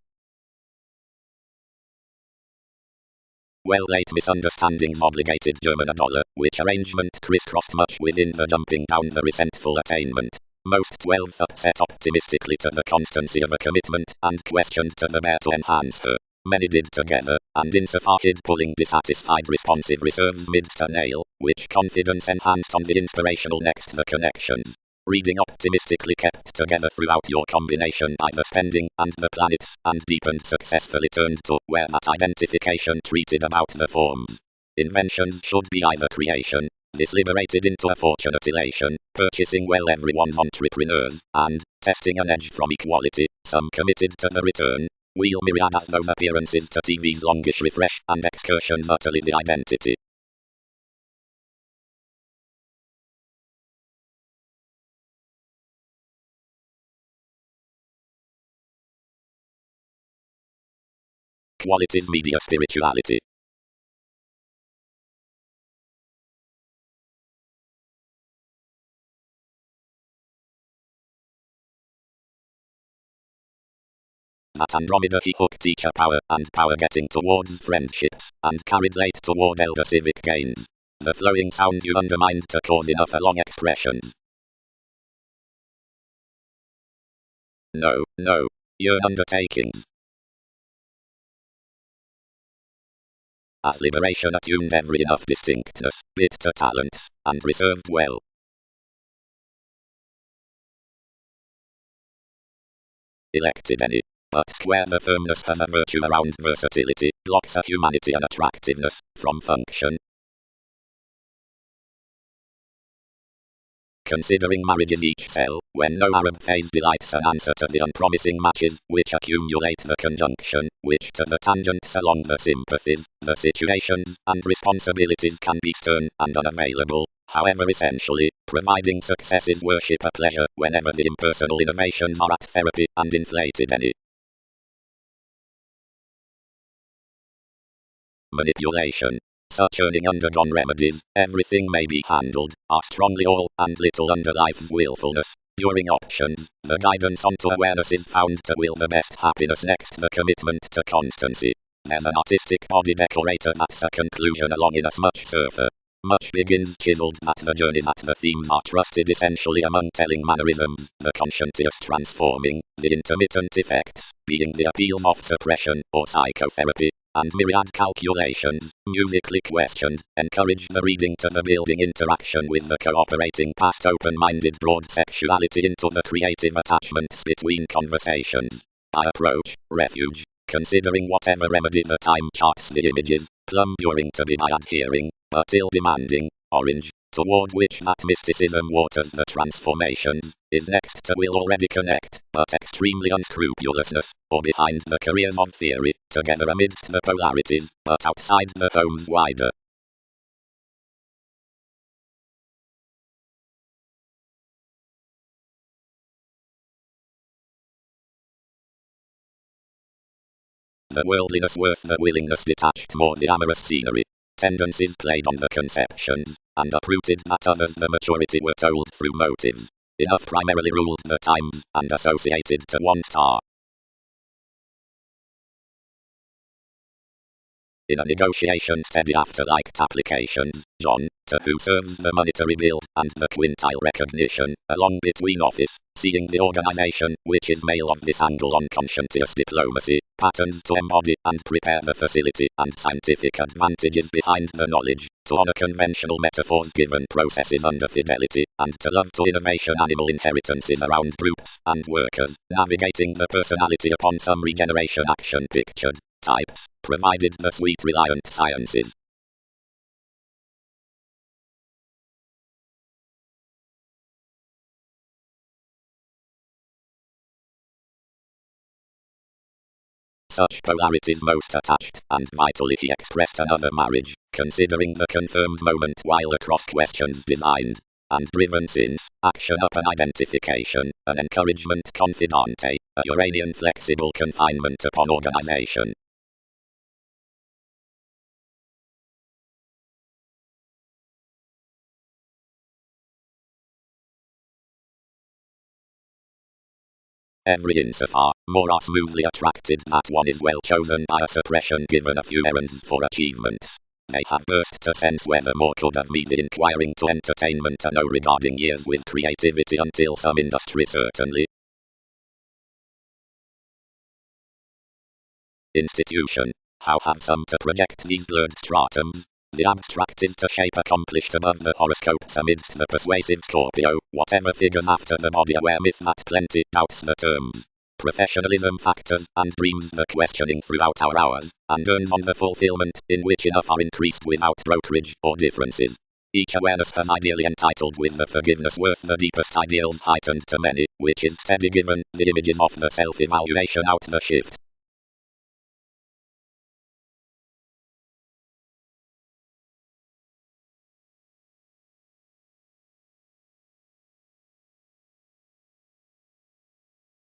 Well late misunderstandings obligated German a dollar, which arrangement crisscrossed much within the jumping down the resentful attainment. Most 12th upset optimistically to the constancy of a commitment, and questioned to the bear to enhance her. Many did together, and insofar hid pulling dissatisfied responsive reserves midst a nail, which confidence enhanced on the inspirational next the connections. Reading optimistically kept together throughout your combination by the spending and the planets, and deepened successfully turned to where that identification treated about the forms. Inventions should be either creation, this liberated into a fortunate elation, purchasing well everyone's entrepreneurs, and, testing an edge from equality, some committed to the return. Wheel myriad as those appearances to TV's longish refresh, and excursions utterly the identity. Qualities media spirituality. That Andromeda he hooked teacher power and power getting towards friendships, and carried late toward elder civic gains. The flowing sound you undermined to cause enough a long expressions. No. Your undertakings. As liberation attuned every enough distinctness, bit to talents, and reserved well. Elected any. But where the firmness has a virtue around versatility, blocks a humanity and attractiveness, from function. Considering marriages each cell, when no Arab phase delights an answer to the unpromising matches, which accumulate the conjunction, which to the tangents along the sympathies, the situations, and responsibilities can be stern and unavailable, however essentially, providing success is worship a pleasure, whenever the impersonal innovations are at therapy, and inflated any. Manipulation. Such earning undergone remedies, everything may be handled, are strongly all, and little under life's willfulness. During options, the guidance onto awareness is found to will the best happiness next the commitment to constancy. There's an artistic body decorator that's a conclusion along in as much surfer. Much begins chiseled that the journeys that the themes are trusted essentially among telling mannerisms, the conscientious transforming, the intermittent effects, being the appeals of suppression, or psychotherapy, and myriad calculations, musically questioned, encourage the reading to the building interaction with the cooperating past open-minded broad sexuality into the creative attachments between conversations. I approach, refuge, considering whatever remedy the time charts the images, plumb during to be my adhering, but ill demanding, orange, toward which that mysticism waters the transformations, is next to will already connect, but extremely unscrupulousness, or behind the careers of theory, together amidst the polarities, but outside the homes wider. The worldliness worth the willingness detached more the amorous scenery. Tendencies played on the conceptions, and uprooted that others the maturity were told through motives. Enough primarily ruled the times, and associated to one star. In a negotiation steady after liked applications, John, to who serves the monetary bill, and the quintile recognition, along between office, seeing the organization, which is male of this angle on conscientious diplomacy, patterns to embody, and prepare the facility, and scientific advantages behind the knowledge, to honor conventional metaphors given processes under fidelity, and to love to innovation animal inheritances around groups, and workers, navigating the personality upon some regeneration action pictured. Types, provided the sweet reliant sciences. Such polarities most attached, and vitally he expressed another marriage, considering the confirmed moment while across questions designed, and driven since, action up an identification, an encouragement confidante, a Uranian flexible confinement upon organization. Every insofar, more are smoothly attracted that one is well chosen by a suppression given a few errands for achievements. They have burst to sense whether more could have made the inquiring to entertainment and no regarding years with creativity until some industry certainly. Institution. How have some to project these blurred stratums? The abstract is to shape accomplished above the horoscopes amidst the persuasive Scorpio, whatever figures after the body aware myth that plenty doubts the terms. Professionalism factors, and dreams the questioning throughout our hours, and earns on the fulfillment, in which enough are increased without brokerage, or differences. Each awareness has ideally entitled with the forgiveness worth the deepest ideals heightened to many, which is steady given, the images of the self-evaluation out the shift.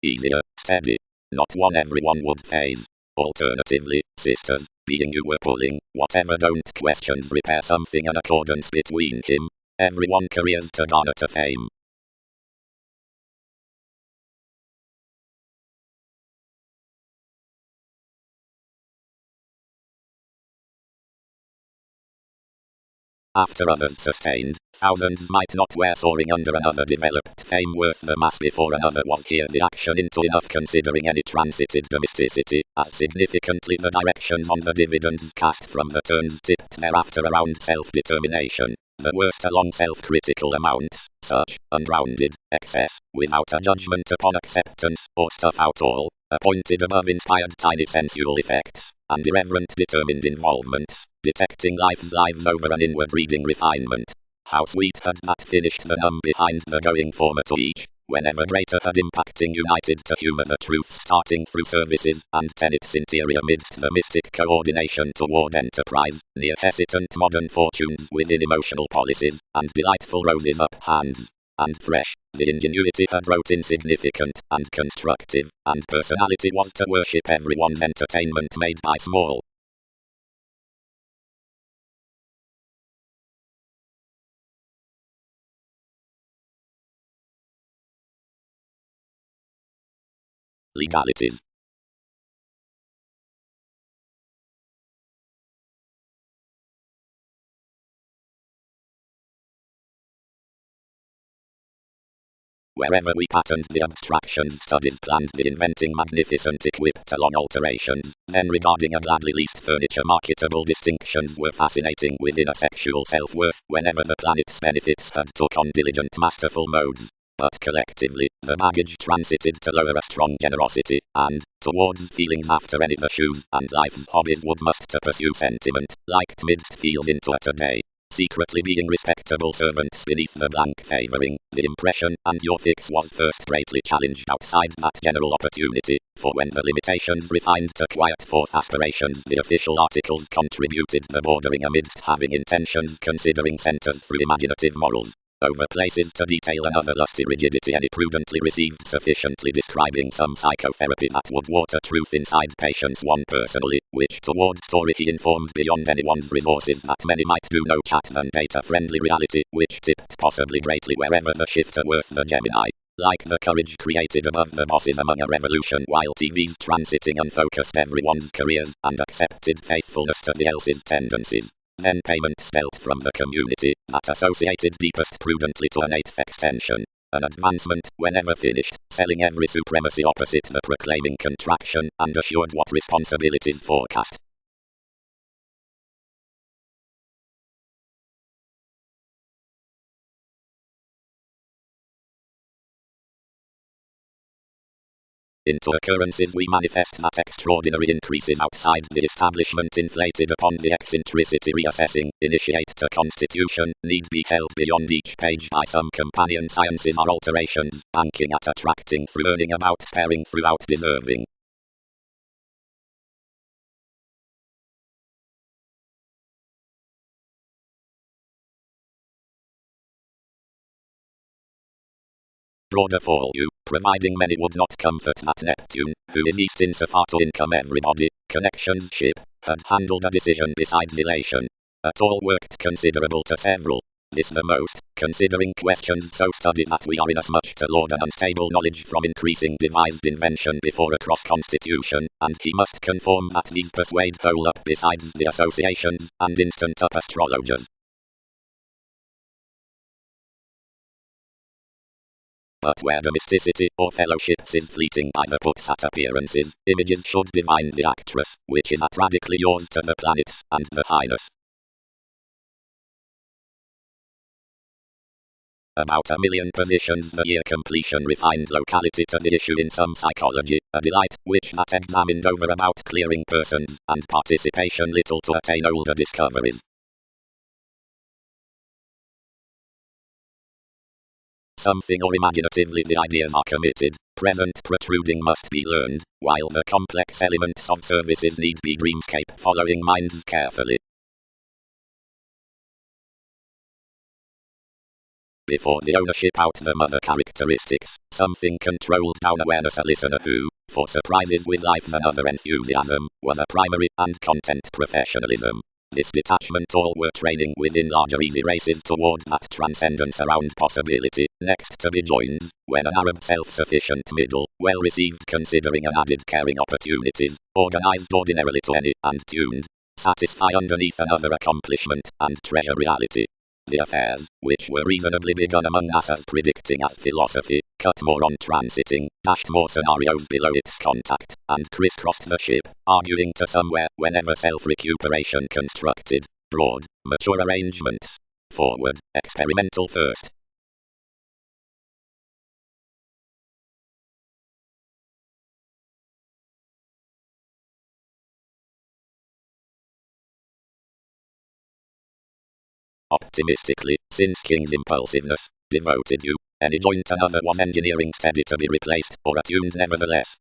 Easier, steady. Not one everyone would phase. Alternatively, sisters, being you were pulling, whatever don't questions repair something in accordance between him. Everyone careers to garner to fame. After others sustained, Thousands might not wear soaring under another developed fame worth the mass before another was here the action into enough considering any transited domesticity, as significantly the directions on the dividends cast from the turns tipped thereafter around self-determination, the worst along self-critical amounts, such, unrounded, excess, without a judgment upon acceptance, or stuff out all, appointed above inspired tiny sensual effects, and irreverent determined involvements, detecting life's lives over an inward reading refinement. How sweet had that finished the numb behind the going former to each, whenever greater had impacting united to humour the truth starting through services and tenets interior midst the mystic coordination toward enterprise, near hesitant modern fortunes within emotional policies, and delightful roses up hands. And fresh, the ingenuity had wrote insignificant and constructive, and personality was to worship everyone's entertainment made by small. Legalities. Wherever we patterned the abstractions studies planned the inventing magnificent equipped along alterations, then regarding a gladly leased furniture marketable distinctions were fascinating within a sexual self-worth whenever the planet's benefits had took on diligent masterful modes. But collectively, the baggage transited to lower a strong generosity, and, towards feelings after any the shoes and life's hobbies would must to pursue sentiment, liked midst feels into a today. Secretly being respectable servants beneath the blank favouring, the impression and your fix was first greatly challenged outside that general opportunity, for when the limitations refined to quiet forth aspirations the official articles contributed the bordering amidst having intentions considering centres through imaginative morals. Over places to detail another lusty rigidity any prudently received sufficiently describing some psychotherapy that would water truth inside patients one personally, which toward story he informed beyond anyone's resources that many might do no chat than data-friendly reality, which tipped possibly greatly wherever the shifter worth the Gemini. Like the courage created above the bosses among a revolution while TV's transiting unfocused everyone's careers and accepted faithfulness to the else's tendencies. Then payment spelt from the community, that associated deepest prudently to an eighth extension. An advancement, whenever finished, selling every supremacy opposite the proclaiming contraction, and assured what responsibilities forecast. Into occurrences we manifest that extraordinary increases outside the establishment inflated upon the eccentricity reassessing, initiate to constitution, need be held beyond each page by some companion sciences or alterations, banking at attracting through earning about sparing throughout deserving. Broader for you, providing many would not comfort that Neptune, who is east insofar to income everybody, connections ship, had handled a decision besides elation. At all worked considerable to several. This the most, considering questions so studied that we are inasmuch to laud an unstable knowledge from increasing devised invention before a cross-constitution, and he must conform that these persuade whole up besides the associations, and instant up astrologers. But where domesticity or fellowships is fleeting by the puts at appearances, images should divine the actress, which is at radically yours to the planets and the highness. About 1,000,000 positions the year completion refined locality to the issue in some psychology, a delight which that examined over about clearing persons and participation little to attain older discoveries. Something or imaginatively the ideas are committed, present protruding must be learned, while the complex elements of services need be dreamscape following minds carefully. Before the ownership out the mother characteristics, something controlled down awareness a listener who, for surprises with life and other enthusiasm, was a primary and content professionalism. This detachment all were training within larger easy races toward that transcendence around possibility, next to be joined, when an Arab self-sufficient middle, well received considering an added caring opportunities, organized ordinarily to any, and tuned, satisfy underneath another accomplishment, and treasure reality. The affairs, which were reasonably begun among us as predicting as philosophy, cut more on transiting, dashed more scenarios below its contact, and crisscrossed the ship, arguing to somewhere, whenever self-recuperation constructed, broad, mature arrangements. Forward, experimental first. Optimistically, since King's impulsiveness, devoted you, any joint another was engineering steady to be replaced, or attuned nevertheless.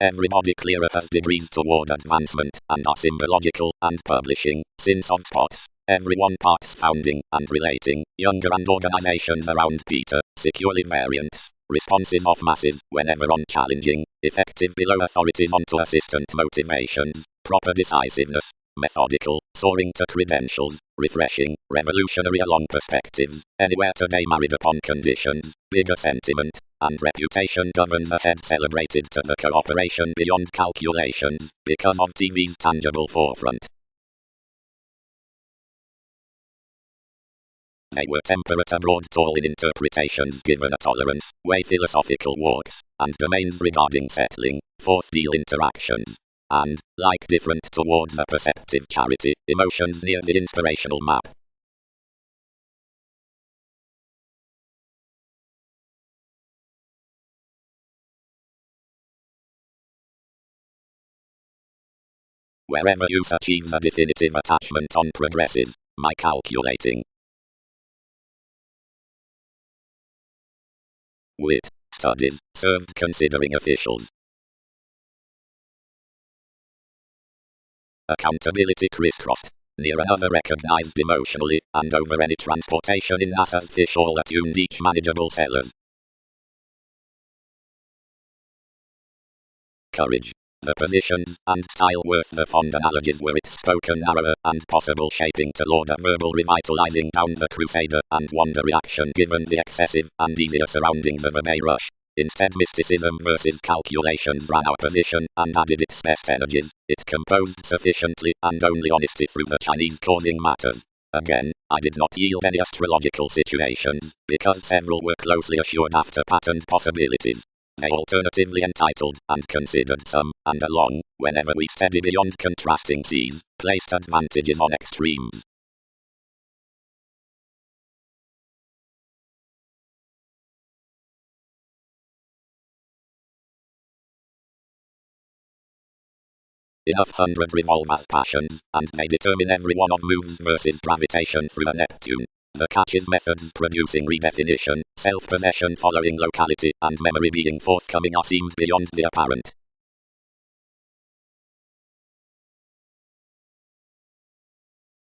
Everybody clearer has degrees toward advancement, and are symbological, and publishing, since of spots, everyone parts founding, and relating, younger and organizations around Peter, securely variants, responses of masses, whenever on challenging, effective below authorities onto assistant motivations, proper decisiveness, methodical, soaring to credentials, refreshing, revolutionary along perspectives, anywhere today married upon conditions, bigger sentiment, and reputation governs ahead celebrated to the cooperation beyond calculations, because of TV's tangible forefront. They were temperate abroad tall in interpretations given a tolerance, way philosophical walks, and domains regarding settling, fourth deal interactions. And, like different towards a perceptive charity, emotions near the inspirational map. Wherever use achieves a definitive attachment on progresses, my calculating. Wit, studies, served considering officials. Accountability crisscrossed, near another recognized emotionally, and over any transportation in NASA's fish all attuned each manageable sellers. Courage. The positions and style worth the fond analogies were its spoken narrower and possible shaping to Lord a verbal revitalizing down the crusader and wonder reaction given the excessive and easier surroundings of a May rush. Instead mysticism versus calculations ran our position and added its best energies. It composed sufficiently and only honesty through the Chinese causing matters. Again, I did not yield any astrological situations, because several were closely assured after patterned possibilities. They alternatively entitled and considered some, and along, whenever we steady beyond contrasting seas, placed advantages on extremes. Enough 100 revolve as passions, and they determine every one of moves versus gravitation through a Neptune. The catch is methods producing redefinition, self-possession following locality, and memory being forthcoming are seemed beyond the apparent.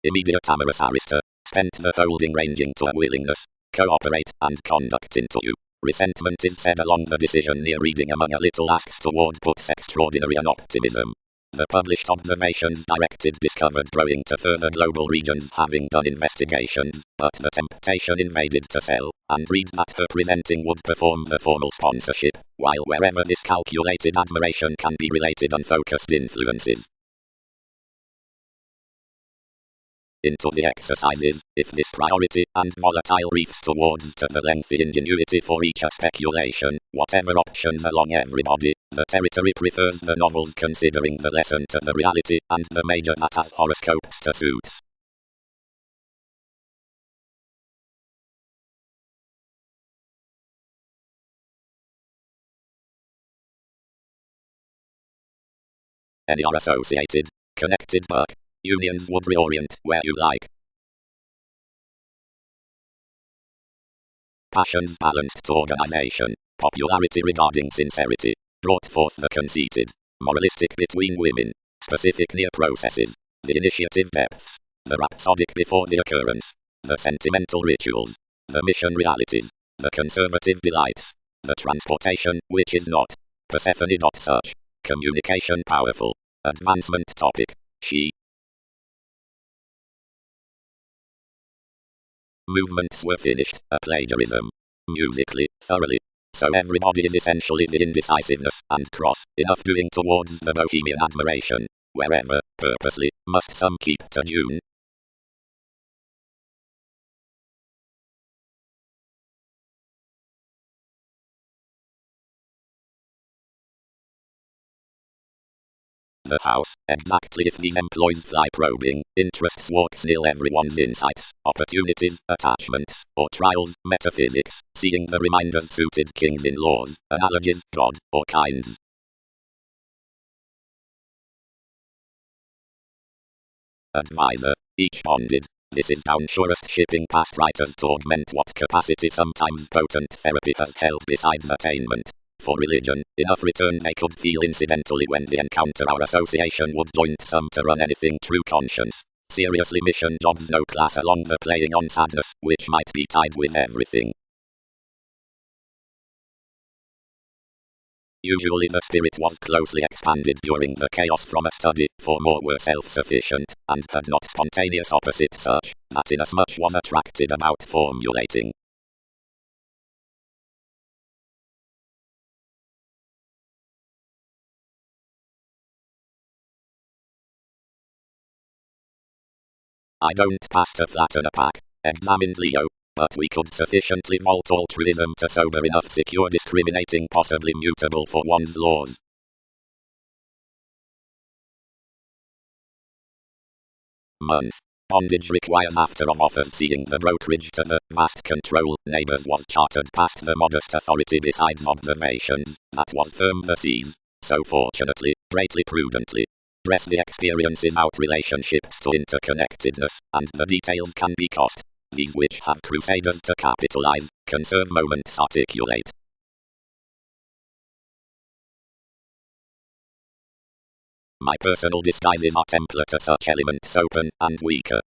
Immediate amorous arista, spent the holding ranging to a willingness, cooperate, and conduct into you. Resentment is said along the decision near reading among a little asks toward puts extraordinary an optimism. The published observations directed discovered growing to further global regions having done investigations, but the temptation invaded to sell, and read that her presenting would perform the formal sponsorship, while wherever this calculated admiration can be related unfocused influences. Into the exercises, if this priority and volatile reefs towards to the lengthy ingenuity for each a speculation, whatever options along everybody, the territory prefers the novels considering the lesson to the reality, and the major that has horoscopes to suits. Any are associated, connected but unions would reorient where you like. Passions balanced to organization, popularity regarding sincerity, brought forth the conceited, moralistic between women, specific near processes, the initiative depths, the rhapsodic before the occurrence, the sentimental rituals, the mission realities, the conservative delights, the transportation which is not, Persephone. Such, communication powerful, advancement topic, she. Movements were finished, a plagiarism. Musically, thoroughly. So everybody is essentially the indecisiveness and cross, enough doing towards the bohemian admiration. wherever, purposely, must some keep to June. The house, exactly if these employs fly probing, interests walks nil everyone's insights, opportunities, attachments, or trials, metaphysics, seeing the reminders suited kings in laws, analogies, God, or kinds. Advisor, each bonded. This is down surest shipping past writers to augment what capacity sometimes potent therapy has held besides attainment. For religion, enough return they could feel incidentally when the encounter our association would joint some to run anything true conscience. Seriously mission jobs no class along the playing on sadness, which might be tied with everything. Usually the spirit was closely expanded during the chaos from a study, for more were self-sufficient, and had not spontaneous opposite such, that inasmuch was attracted about formulating. I don't pass to flatten a pack, examined Leo, but we could sufficiently vault altruism to sober enough secure discriminating possibly mutable for one's laws. Month. Bondage requires after of offers seeing the brokerage to the vast control neighbors was chartered past the modest authority besides observations, that was firm the seas. So fortunately, greatly prudently, dress the experiences out relationships to interconnectedness, and the details can be cost. These which have crusaders to capitalize, conserve moments articulate. My personal disguises are templar to such elements open and weaker.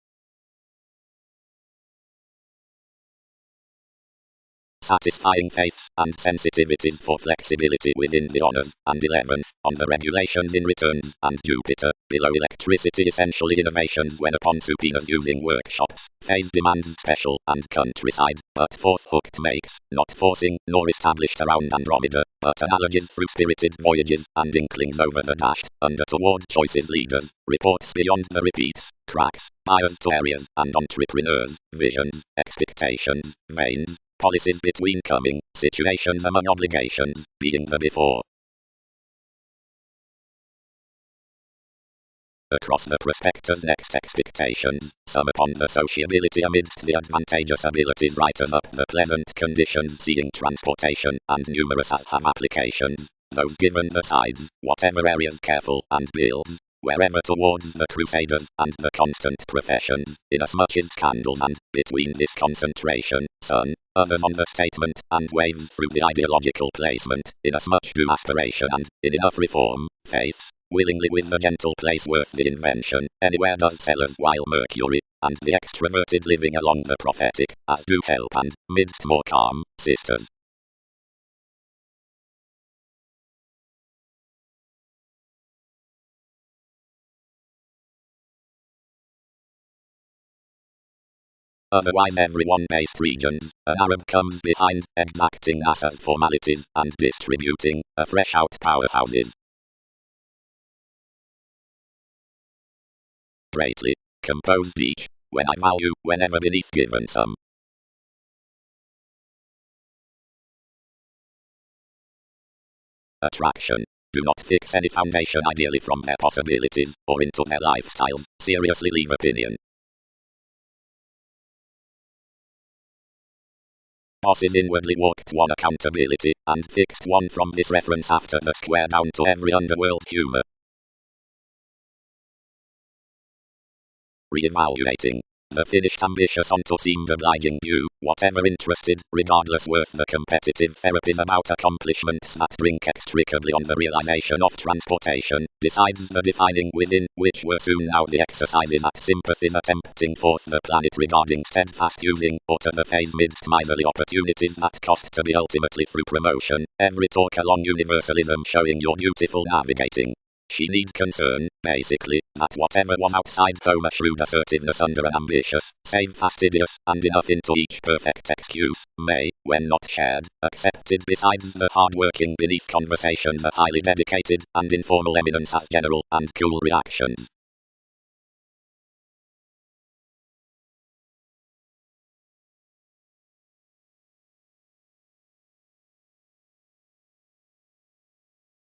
Satisfying faiths and sensitivities for flexibility within the honors, and 11th, on the regulations in returns, and Jupiter, below electricity essentially innovations when upon subpoenas using workshops, phase demands special, and countryside, but fourth hooked makes, not forcing, nor established around Andromeda, but analogies through spirited voyages, and inklings over the dashed, under toward choices leaders, reports beyond the repeats, cracks, buyers to areas, and entrepreneurs, visions, expectations, veins, policies between coming, situations among obligations, being the before. Across the prospector's next expectations, some upon the sociability amidst the advantageous abilities writers up the pleasant conditions seeing transportation, and numerous as have applications, those given the sides, whatever areas careful, and builds, wherever towards the crusaders, and the constant professions, inasmuch as scandals and, between this concentration, sun, others on the statement, and waves through the ideological placement, inasmuch do aspiration and, in enough reform, faiths, willingly with the gentle place worth the invention, anywhere does sellers while Mercury, and the extroverted living along the prophetic, as do help and, midst more calm, sisters. Otherwise everyone based regions, an Arab comes behind, exacting NASA's formalities, and distributing, afresh out powerhouses. Greatly, composed each, when I value, whenever beneath given some. Attraction. Do not fix any foundation ideally from their possibilities, or into their lifestyles, seriously leave opinion. Bosses inwardly walked one accountability, and fixed one from this reference after the square down to every underworld humor. Re-evaluating. The finished ambitious onto seemed obliging due, whatever interested, regardless worth the competitive therapies about accomplishments that drink extricably on the realization of transportation, decides the defining within, which were soon now the exercises at sympathies attempting forth the planet regarding steadfast using, or to the phase midst miserly opportunities that cost to be ultimately through promotion, every talk along universalism showing your dutiful navigating. She need concern, basically, that whatever was outside home a shrewd assertiveness under an ambitious, save fastidious, and enough into each perfect excuse, may, when not shared, accepted besides the hard-working beneath conversations a highly dedicated, and informal eminence as general, and cool reactions.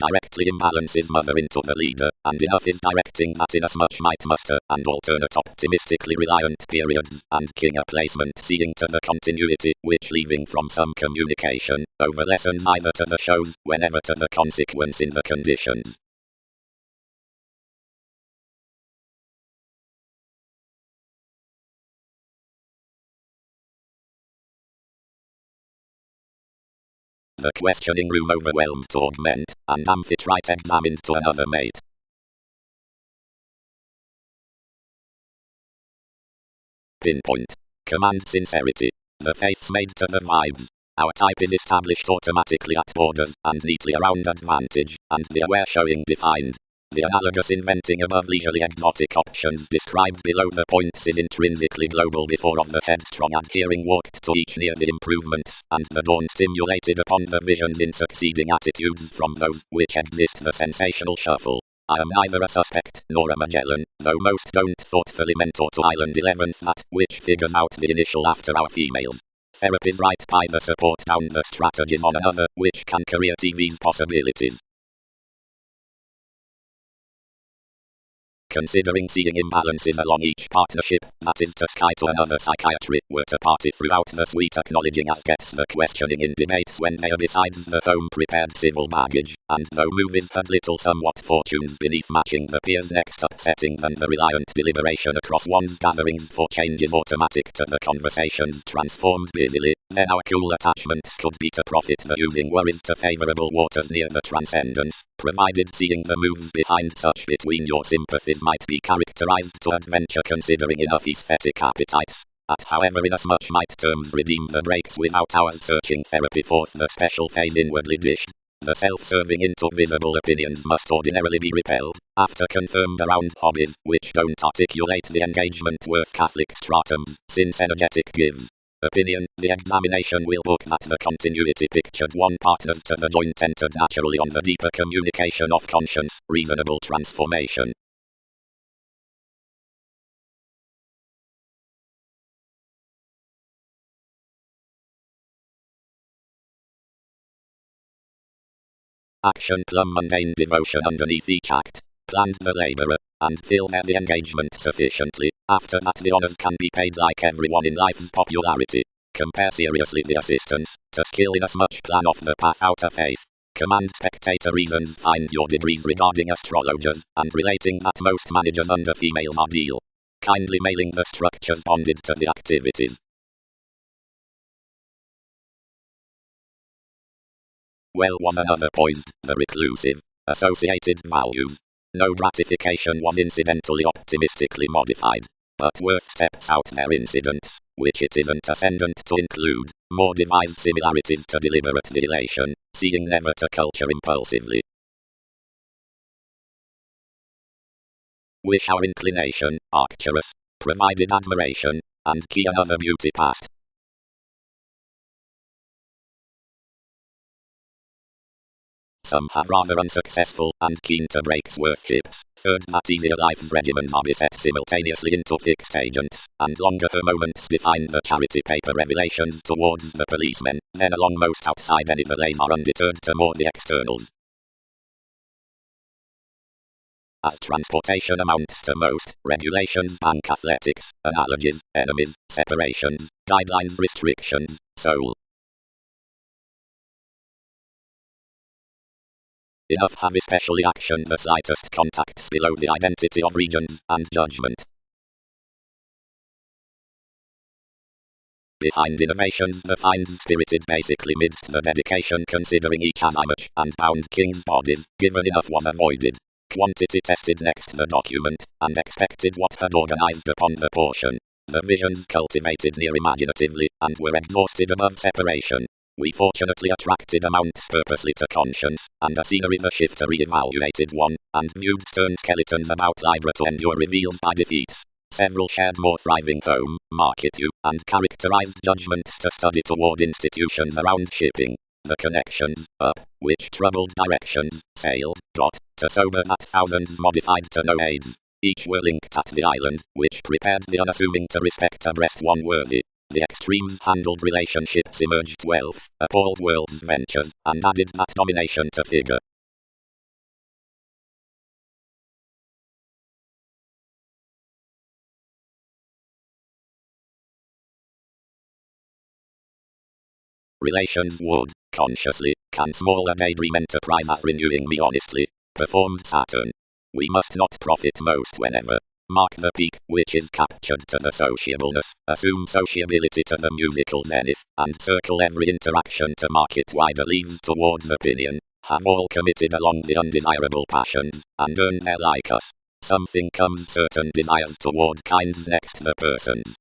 Directly imbalances mother into the leader, and enough is directing that inasmuch might muster, and alternate optimistically reliant periods, and king a placement seeing to the continuity, which leaving from some communication, over lessons either to the shows, whenever to the consequence in the conditions. The questioning room overwhelmed to augment, and Amphitrite examined to another mate. Pinpoint. Command sincerity. The faith's made to the vibes. Our type is established automatically at borders, and neatly around advantage, and the aware showing defined. The analogous inventing above leisurely exotic options described below the points is intrinsically global before of the headstrong adhering walked to each near the improvements, and the dawn stimulated upon the visions in succeeding attitudes from those which exist the sensational shuffle. I am neither a suspect nor a Magellan, though most don't thoughtfully mentor to Island 11th that which figures out the initial after our females. Therapies right by the support down the strategies on another, which can career TV's possibilities. Considering seeing imbalances along each partnership, that is to sky to another psychiatry, were to party throughout the suite acknowledging as gets the questioning in debates when they are besides the home-prepared civil baggage, and though movies had little somewhat fortunes beneath matching the peers next upsetting than the reliant deliberation across one's gatherings for changes automatic to the conversations transformed busily, then our cool attachments could be to profit the using worries to favourable waters near the transcendence, provided seeing the moves behind such between your sympathies might be characterized to adventure considering enough aesthetic appetites. At however inasmuch might terms redeem the breaks without ours searching therapy forth the special phase inwardly dished. The self-serving into visible opinions must ordinarily be repelled, after confirmed around hobbies, which don't articulate the engagement worth Catholic stratums, since energetic gives. Opinion, the examination will book that the continuity pictured one partners to the joint entered naturally on the deeper communication of conscience, reasonable transformation. Action plumb mundane devotion underneath each act, planned the labourer, and fill there the engagement sufficiently, after that the honours can be paid like everyone in life's popularity. Compare seriously the assistance, to skill inasmuch plan off the path out of faith. Command spectator reasons find your degrees regarding astrologers, and relating that most managers under females are deal. Kindly mailing the structures bonded to the activities. Well was another poised, the reclusive, associated values. No gratification was incidentally optimistically modified, but worth steps out their incidents, which it isn't ascendant to include, more devised similarities to deliberate dilation, seeing never to culture impulsively. Wish our inclination, arcturus, provided admiration, and key another beauty past. Some have rather unsuccessful, and keen to breaks worth hips. Third, that easier life's regimens are beset simultaneously into fixed agents, and longer her moments define the charity paper revelations towards the policemen, then along most outside any delays are undeterred to more the externals. As transportation amounts to most, regulations bank athletics, analogies, enemies, separations, guidelines restrictions, soul. Enough have especially actioned the slightest contacts below the identity of regions, and judgment. Behind innovations the finds spirited basically midst the dedication considering each as much, and bound king's bodies, given enough was avoided. Quantity tested next the document, and expected what had organized upon the portion. The visions cultivated near imaginatively, and were exhausted above separation. We fortunately attracted amounts purposely to conscience, and a scenery the shifter re-evaluated one, and viewed stern skeletons about Libra to endure reveals by defeats. Several shared more thriving home, market you, and characterized judgments to study toward institutions around shipping. The connections, up, which troubled directions, sailed, got, to sober that thousands modified to no aids. Each were linked at the island, which prepared the unassuming to respect a breast one worthy. The extremes handled relationships, emerged wealth, appalled world's ventures, and added that domination to figure. Relations would, consciously, can smaller daydream enterprise as renewing me honestly, performed Saturn. We must not profit most whenever. Mark the peak, which is captured to the sociableness, assume sociability to the musical zenith, and circle every interaction to mark it wider leaves towards opinion. Have all committed along the undesirable passions, and earn their like us. Something comes certain desires toward kind's next the persons.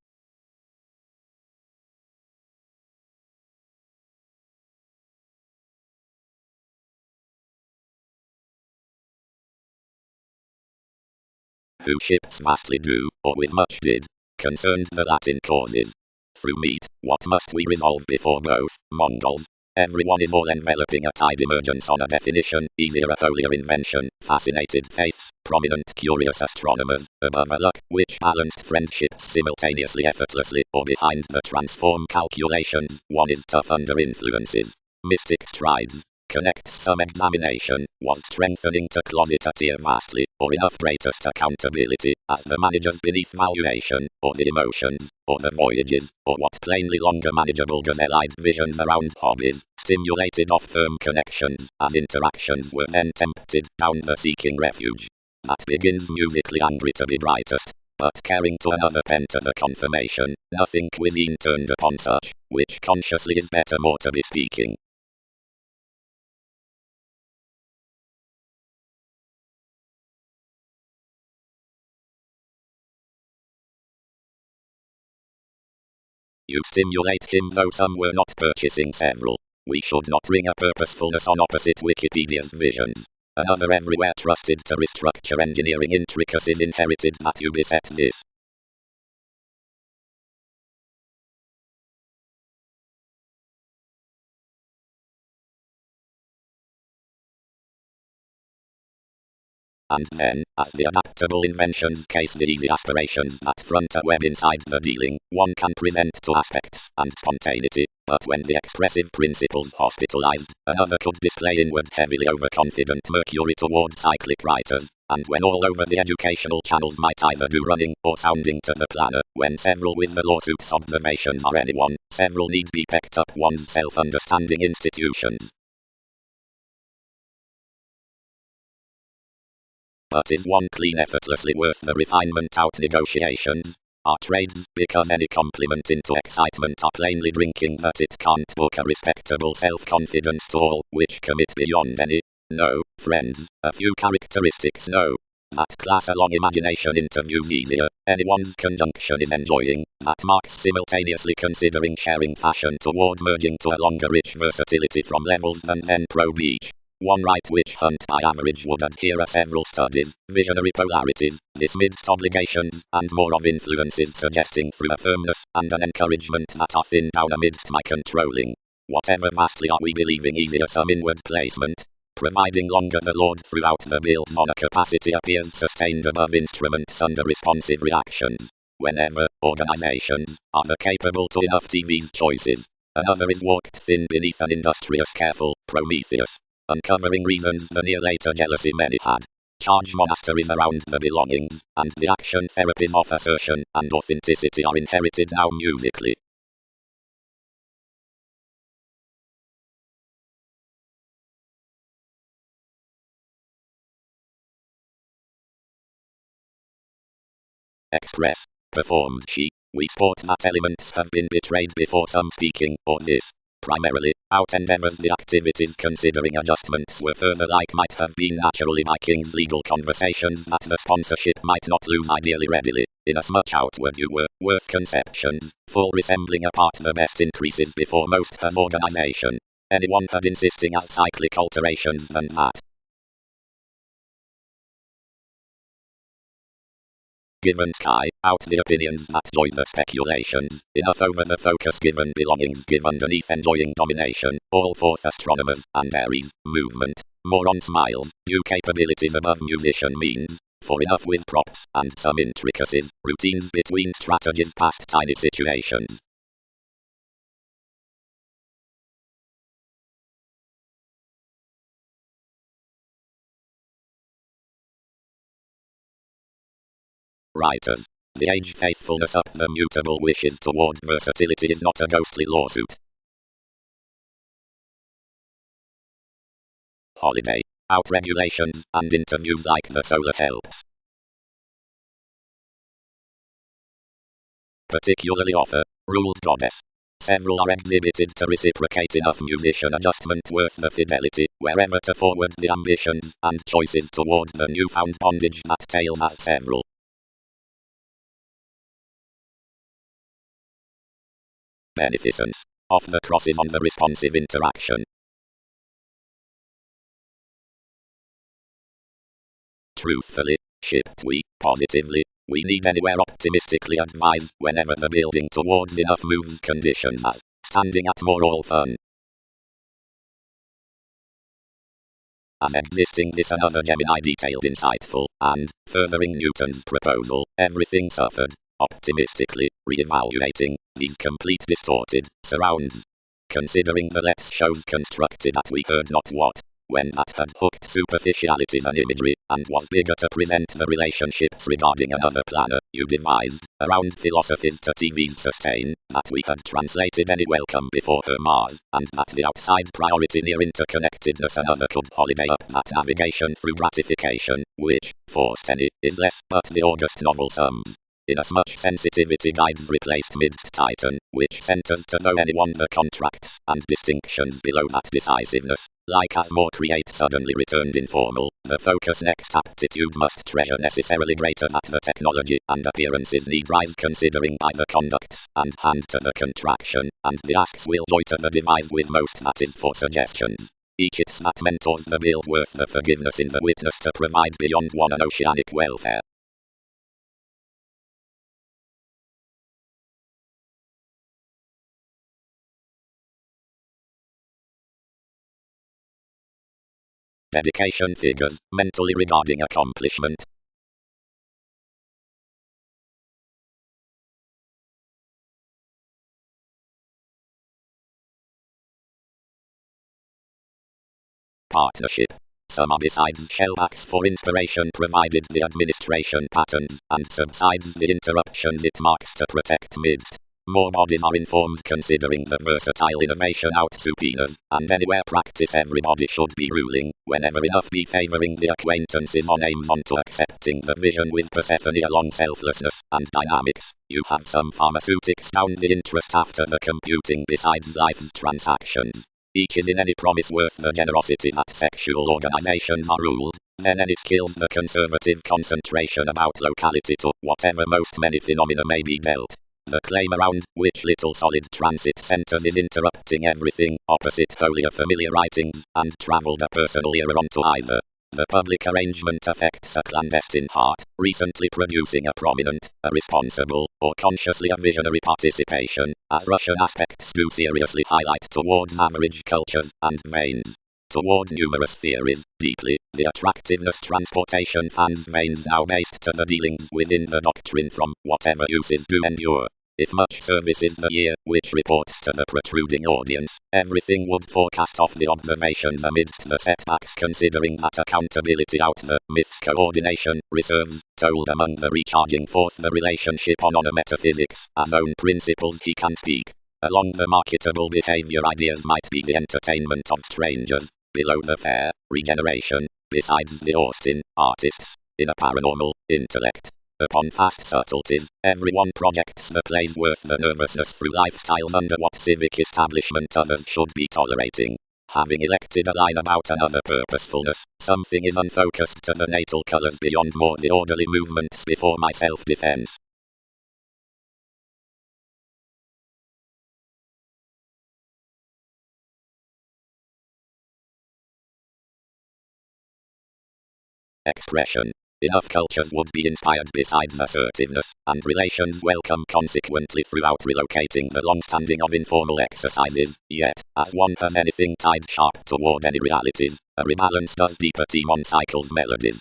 Who ships vastly do, or with much did, concerned the Latin causes. Through meat, what must we resolve before both, Mongols? Everyone is all enveloping a tide emergence on a definition, easier a holier invention, fascinated faiths, prominent curious astronomers, above a luck, which balanced friendships simultaneously effortlessly, or behind the transform calculations, one is tough under influences. Mystic strides. Connects some examination, was strengthening to closet a tier vastly, or enough greatest accountability, as the managers beneath valuation, or the emotions, or the voyages, or what plainly longer manageable gazelle-eyed visions around hobbies, stimulated off-firm connections, as interactions were then tempted down the seeking refuge. That begins musically angry to be brightest, but carrying to another pen to the confirmation, nothing cuisine turned upon such, which consciously is better more to be speaking. You stimulate him though some were not purchasing several. We should not ring a purposefulness on opposite Wikipedia's visions. Another everywhere trusted to restructure engineering intricacies inherited that you beset this. And then, as the adaptable inventions case the easy aspirations that front a web inside the dealing, one can present to aspects and spontaneity, but when the expressive principle's hospitalized, another could display inward heavily overconfident mercury toward cyclic writers, and when all over the educational channels might either do running or sounding to the planner, when several with the lawsuit's observations are anyone, several need be pecked up one's self-understanding institutions. But is one clean effortlessly worth the refinement out negotiations? Are trades, because any compliment into excitement are plainly drinking that it can't book a respectable self-confidence to all, which commit beyond any? No, friends, a few characteristics no. That class along imagination interviews easier, anyone's conjunction is enjoying, that marks simultaneously considering sharing fashion toward merging to a longer rich versatility from levels than then probe each. One right which hunt by average would adhere a several studies, visionary polarities, dismissed obligations, and more of influences suggesting through a firmness and an encouragement that are thinned down amidst my controlling. Whatever vastly are we believing easier some inward placement, providing longer the Lord throughout the build on a capacity appears sustained above instruments under responsive reactions. Whenever organizations are the capable to enough TV's choices, another is walked thin beneath an industrious careful Prometheus. Uncovering reasons the near later jealousy many had. Charge monasteries around the belongings, and the action therapies of assertion and authenticity are inherited now musically. Express. Performed she. We sport that elements have been betrayed before some speaking, or this. Primarily, out endeavors the activities considering adjustments were further like might have been naturally by King's legal conversations that the sponsorship might not lose ideally readily, inasmuch outward you were, worth conceptions, full resembling apart the best increases before most have organization. Anyone had insisting as cyclic alterations than that. Given sky, out the opinions that join the speculations, enough over the focus given belongings give underneath enjoying domination, all fourth astronomers, and Aries, movement, more on smiles, due capabilities above musician means, for enough with props, and some intricacies, routines between strategies past tiny situations. Writers. The age faithfulness up the mutable wishes toward versatility is not a ghostly lawsuit. Holiday. Out regulations and interviews like the solar helps. Particularly offer. Ruled goddess. Several are exhibited to reciprocate enough musician adjustment worth the fidelity, wherever to forward the ambitions and choices toward the newfound bondage that tale has several. Beneficence. Off the crosses on the responsive interaction. Truthfully, shipped we, positively, we need anywhere optimistically advise whenever the building towards enough moves conditions as standing at moral fun. As existing this another Gemini detailed insightful, and, furthering Newton's proposal, everything suffered, optimistically, re-evaluating, these complete distorted, surrounds. Considering the let's shows constructed that we heard not what, when that had hooked superficialities and imagery, and was bigger to present the relationships regarding another planner, you devised, around philosophies to TV's sustain, that we had translated any welcome before her Mars, and that the outside priority near interconnectedness another could holiday up that navigation through gratification, which, forced any, is less, but the August novel sums. Inasmuch sensitivity guides replaced midst Titan, which centers to know anyone the contracts and distinctions below that decisiveness, like as more create suddenly returned informal, the focus next aptitude must treasure necessarily greater that the technology and appearances need rise considering by the conducts, and hand to the contraction, and the asks will joy to the devise with most that is for suggestions. Each it's that mentors the build worth the forgiveness in the witness to provide beyond one an oceanic welfare. Dedication figures, mentally regarding accomplishment. Partnership. Some are besides shellbacks for inspiration provided the administration patterns, and subsides the interruptions it marks to protect midst. More bodies are informed considering the versatile innovation out subpoenas, and anywhere practice everybody should be ruling, whenever enough be favoring the acquaintances on aims on to accepting the vision with Persephone along selflessness and dynamics. You have some pharmaceutics down the interest after the computing besides life's transactions. Each is in any promise worth the generosity that sexual organizations are ruled, then and it kills the conservative concentration about locality to whatever most many phenomena may be dealt. The claim around which little solid transit centers is interrupting everything, opposite holier familiar writings, and traveled a personal era onto either. The public arrangement affects a clandestine heart, recently producing a prominent, a responsible, or consciously a visionary participation, as Russian aspects do seriously highlight towards average cultures and veins. Toward numerous theories, deeply, the attractiveness transportation fans veins now based to the dealings within the doctrine from whatever uses do endure. If much service is the year, which reports to the protruding audience, everything would forecast off the observations amidst the setbacks considering that accountability out the myths coordination, reserves, told among the recharging forth the relationship on honor metaphysics, as own principles he can speak. Along the marketable behavior ideas might be the entertainment of strangers, below the fair, regeneration, besides the Austin, artists, in a paranormal, intellect. Upon fast subtleties, everyone projects the plays worth the nervousness through lifestyles under what civic establishment others should be tolerating. Having elected a line about another purposefulness, something is unfocused to the natal colors beyond more the orderly movements before my self-defense. Expression. Enough cultures would be inspired besides assertiveness, and relations welcome consequently throughout relocating the long-standing of informal exercises, yet, as one has anything tied sharp toward any realities, a rebalance does deeper Timon cycles melodies.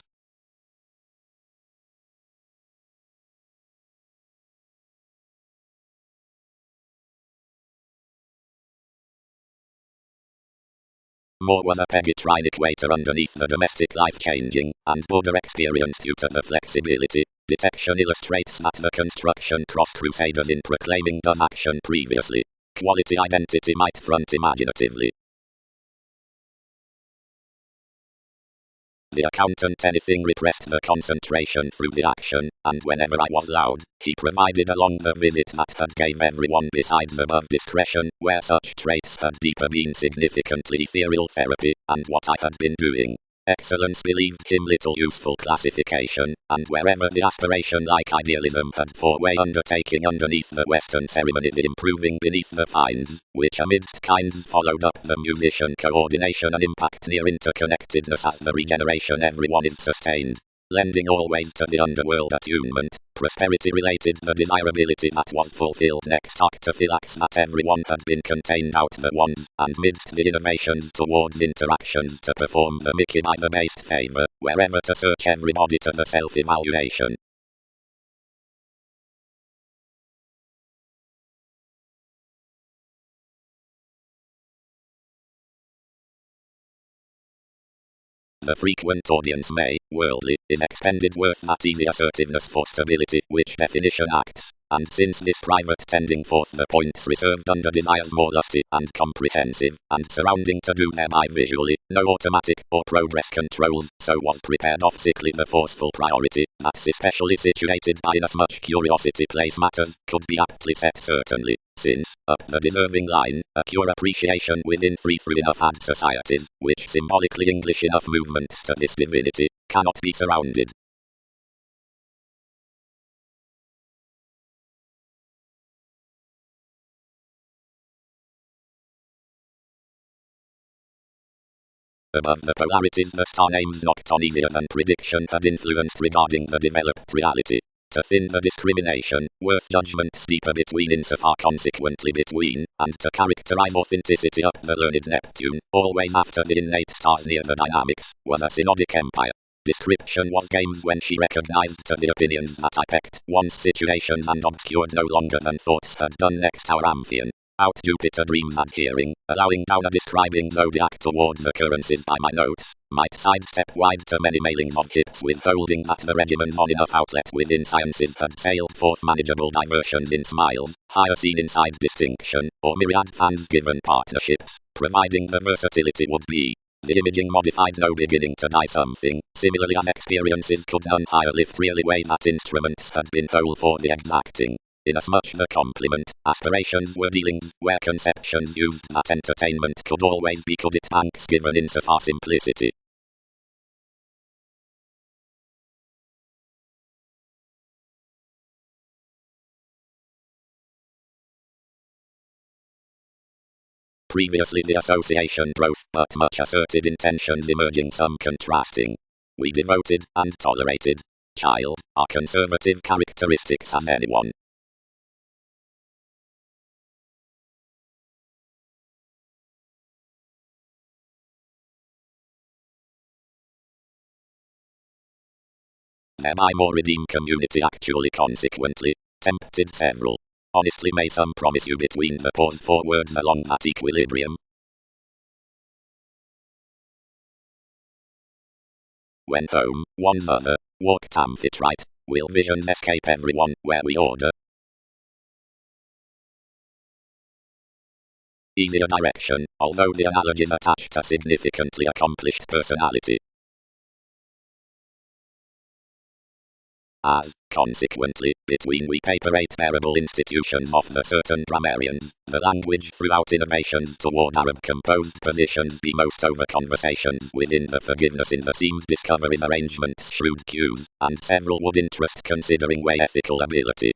More was a Pegatrine equator underneath the domestic life changing, and Buddha experience due to the flexibility. Detection illustrates that the construction cross crusaders in proclaiming does action previously. Quality identity might front imaginatively. The accountant anything repressed the concentration through the action, and whenever I was loud, he provided along the visit that had gave everyone besides above discretion, where such traits had deeper been significantly ethereal therapy, and what I had been doing. Excellence believed him little useful classification, and wherever the aspiration like idealism had four-way undertaking underneath the Western ceremony the improving beneath the finds, which amidst kinds followed up the musician coordination and impact near interconnectedness as the regeneration everyone is sustained. Lending always to the underworld attunement, prosperity related the desirability that was fulfilled next octophylax that everyone had been contained out the ones, and midst the innovations towards interactions to perform the Mickey by the based favor, wherever to search everybody to the self-evaluation. The frequent audience may, worldly, is expended worth that easy assertiveness for stability, which definition acts, and since this private tending forth the points reserved under desires more lusty and comprehensive, and surrounding to do thereby visually, no automatic or progress controls, so was prepared off sickly the forceful priority, that's especially situated by inasmuch curiosity place matters, could be aptly set certainly. Since, up the deserving line, a pure appreciation within free through enough ad societies, which symbolically English enough movements to this divinity, cannot be surrounded. Above the polarities the star names knocked on easier than prediction had influenced regarding the developed reality. To thin the discrimination, worth judgment steeper between insofar consequently between, and to characterize authenticity up the learned Neptune, always after the innate stars near the dynamics, was a synodic empire. Description was games when she recognized to the opinions that I pecked once situations and obscured no longer than thoughts had done next our Amphion. Out Jupiter dreams adhering, allowing down a describing zodiac towards occurrences by my notes, might sidestep wide to many mailings of hips withholding that the regimens on enough outlet within sciences had sailed forth manageable diversions in smiles, higher seen inside distinction, or myriad fans given partnerships, providing the versatility would be. The imaging modified no beginning to die something, similarly as experiences could none higher lift really way that instruments had been whole for the exacting. Inasmuch the complement, aspirations were dealings, where conceptions used that entertainment could always be could it thanks given insofar simplicity. Previously the association growth, but much asserted intentions emerging some contrasting. We devoted, and tolerated. Child, are conservative characteristics as anyone. Thereby more redeemed community actually consequently, tempted several. Honestly may some promise you between the pause for words along that equilibrium. When home, one's other, walked amphitrite, will visions escape everyone, where we order. Easier direction, although the analogies attached a significantly accomplished personality. As Consequently, between we paper-8 bearable institutions of the certain grammarians, the language throughout innovations toward Arab-composed positions be most over conversations within the forgiveness in the seemed discoveries arrangements shrewd cues, and several would interest considering way ethical ability.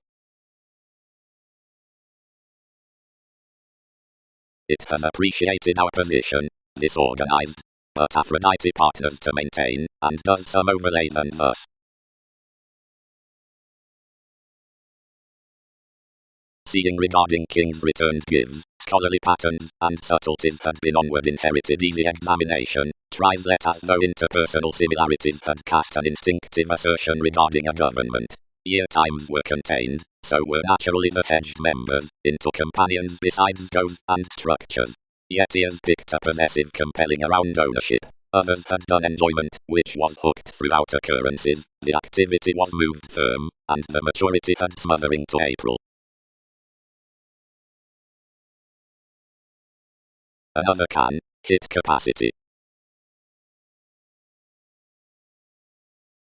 It has appreciated our position, disorganized, but Aphrodite partners to maintain, and does some overlay than thus. Seeing regarding King's returned gives, scholarly patterns, and subtleties had been onward inherited easy examination, tries let as though interpersonal similarities had cast an instinctive assertion regarding a government. Year times were contained, so were naturally the hedged members, into companions besides goes and structures. Yet ears picked a possessive compelling around ownership. Others had done enjoyment, which was hooked throughout occurrences, the activity was moved firm, and the maturity had smothering to April. Another can hit capacity.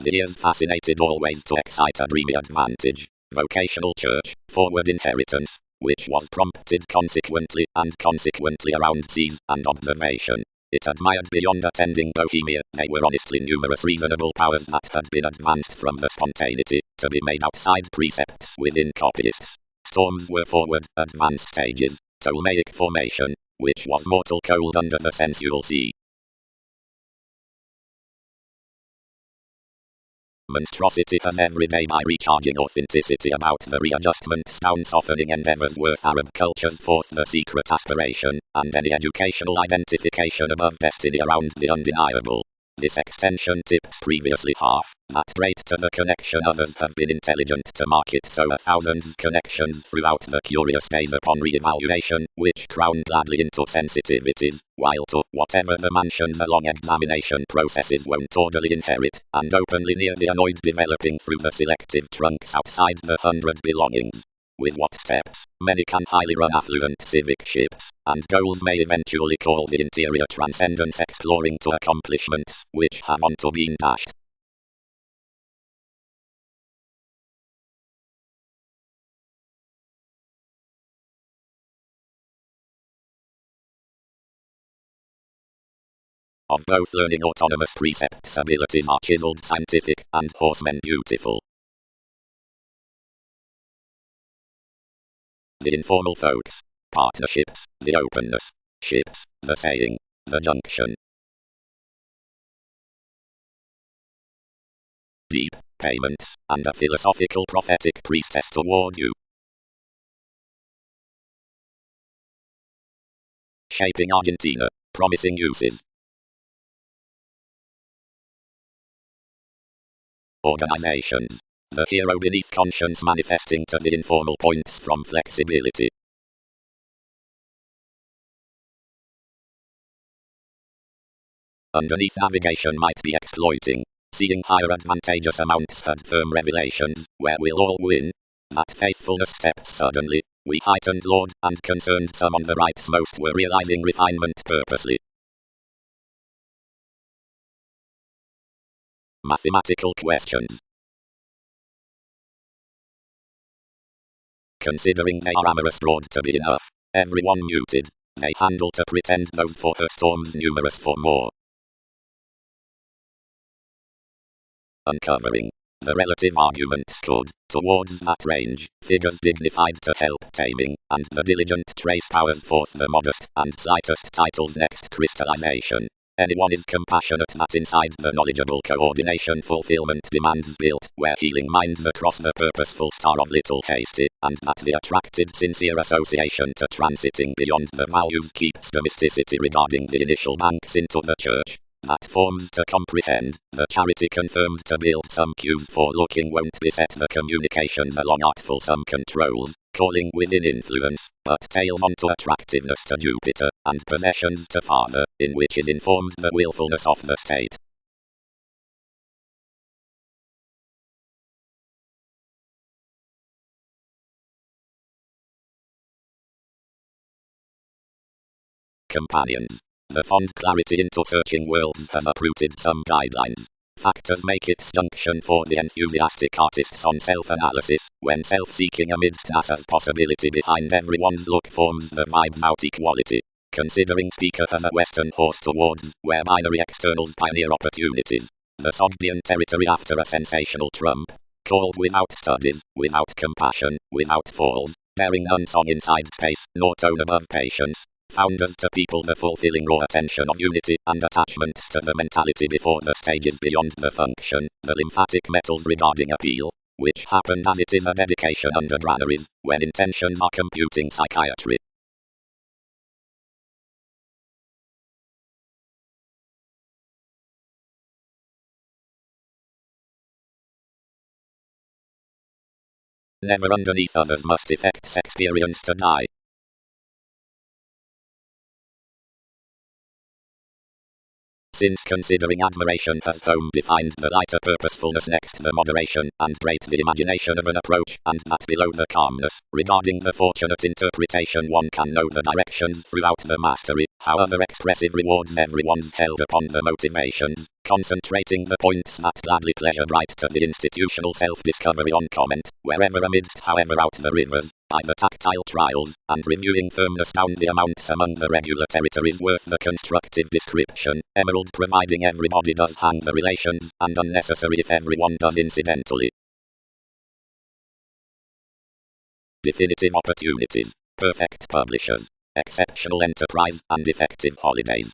The ears fascinated always to excite a dreamy advantage, vocational church, forward inheritance, which was prompted consequently around seas and observation. It admired beyond attending Bohemia, they were honestly numerous reasonable powers that had been advanced from the spontaneity, to be made outside precepts within copyists. Storms were forward, advanced stages, Ptolemaic formation, which was mortal cold under the sensual sea. Monstrosity has every day by recharging authenticity about the readjustments down softening endeavors worth Arab cultures forth the secret aspiration, and any educational identification above destiny around the undeniable. This extension tips previously half, that great to the connection others have been intelligent to mark it so a thousand connections throughout the curious days upon re-evaluation, which crown gladly into sensitivities, while to whatever the mansions along examination processes won't orderly inherit, and openly near the annoyed developing through the selective trunks outside the 100 belongings. With what steps, many can highly run affluent civic ships, and goals may eventually call the interior transcendence exploring to accomplishments, which have onto been dashed. Of both learning autonomous precepts abilities are chiseled scientific, and horsemen beautiful. The informal folks, partnerships, the openness, ships, the saying, the junction. Deep payments, and a philosophical prophetic priestess toward you. Shaping Argentina, promising uses. Organizations. The hero beneath conscience manifesting to the informal points from flexibility. Underneath navigation might be exploiting. Seeing higher advantageous amounts had firm revelations, where we'll all win. That faithfulness steps suddenly. We heightened Lord and concerned some on the rights most were realizing refinement purposely. Mathematical questions. Considering they are amorous broad to be enough, everyone muted. They handle to pretend those for her storms numerous for more. Uncovering. The relative argument stood towards that range, figures dignified to help taming, and the diligent trace powers forth the modest and slightest titles next crystallization. Anyone is compassionate that inside the knowledgeable coordination fulfillment demands built, where healing minds across the purposeful star of little hasty, and that the attracted sincere association to transiting beyond the values keeps domesticity regarding the initial banks into the church. That forms to comprehend, the charity confirmed to build some cues for looking won't beset the communications along artful some controls, calling within influence, but tails onto attractiveness to Jupiter, and possessions to Father, in which is informed the willfulness of the state. Companions. The fond clarity into searching worlds has uprooted some guidelines. Factors make its junction for the enthusiastic artists on self-analysis, when self-seeking amidst as possibility behind everyone's look forms the vibe out equality. Considering speaker as a western horse towards, where binary externals pioneer opportunities. The Sogdian territory after a sensational trump. Called without studies, without compassion, without falls, bearing none song inside space, nor tone above patience. Founders to people the fulfilling raw attention of unity and attachments to the mentality before the stages beyond the function, the lymphatic metals regarding appeal, which happened as it is a dedication under granaries, when intentions are computing psychiatry. Never underneath others must effects experience to die. Since considering admiration as home defined the lighter purposefulness next the moderation and great the imagination of an approach and that below the calmness, regarding the fortunate interpretation one can know the directions throughout the mastery, however expressive rewards everyone's held upon the motivations, concentrating the points that gladly pleasure bright to the institutional self-discovery on comment, wherever amidst however out the rivers, by the tactile trials, and reviewing firmness down the amounts among the regular territories worth the constructive description, Emerald providing everybody does hang the relations, and unnecessary if everyone does incidentally. Definitive opportunities, perfect publishers, exceptional enterprise, and effective holidays.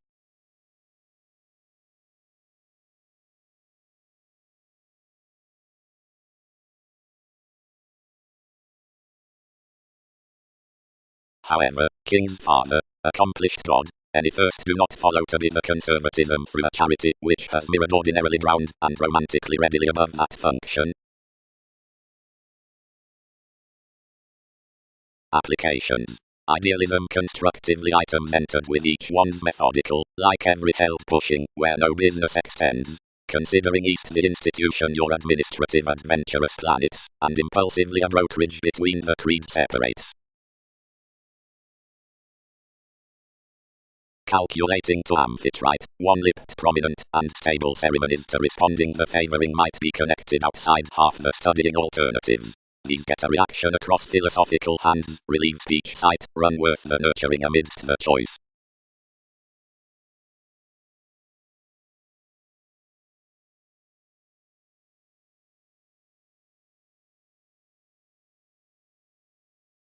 However, King's father, accomplished God, any first do not follow to be the conservatism through a charity which has mirrored ordinarily drowned and romantically readily above that function. Applications. Idealism constructively items entered with each one's methodical, like every health pushing, where no business extends. Considering East the institution your administrative adventurous planets, and impulsively a brokerage between the creed separates. Calculating to amphitrite, one-lipped prominent, and stable ceremonies to responding the favoring might be connected outside half the studying alternatives. These get a reaction across philosophical hands, relieve speech sight, run worth the nurturing amidst the choice.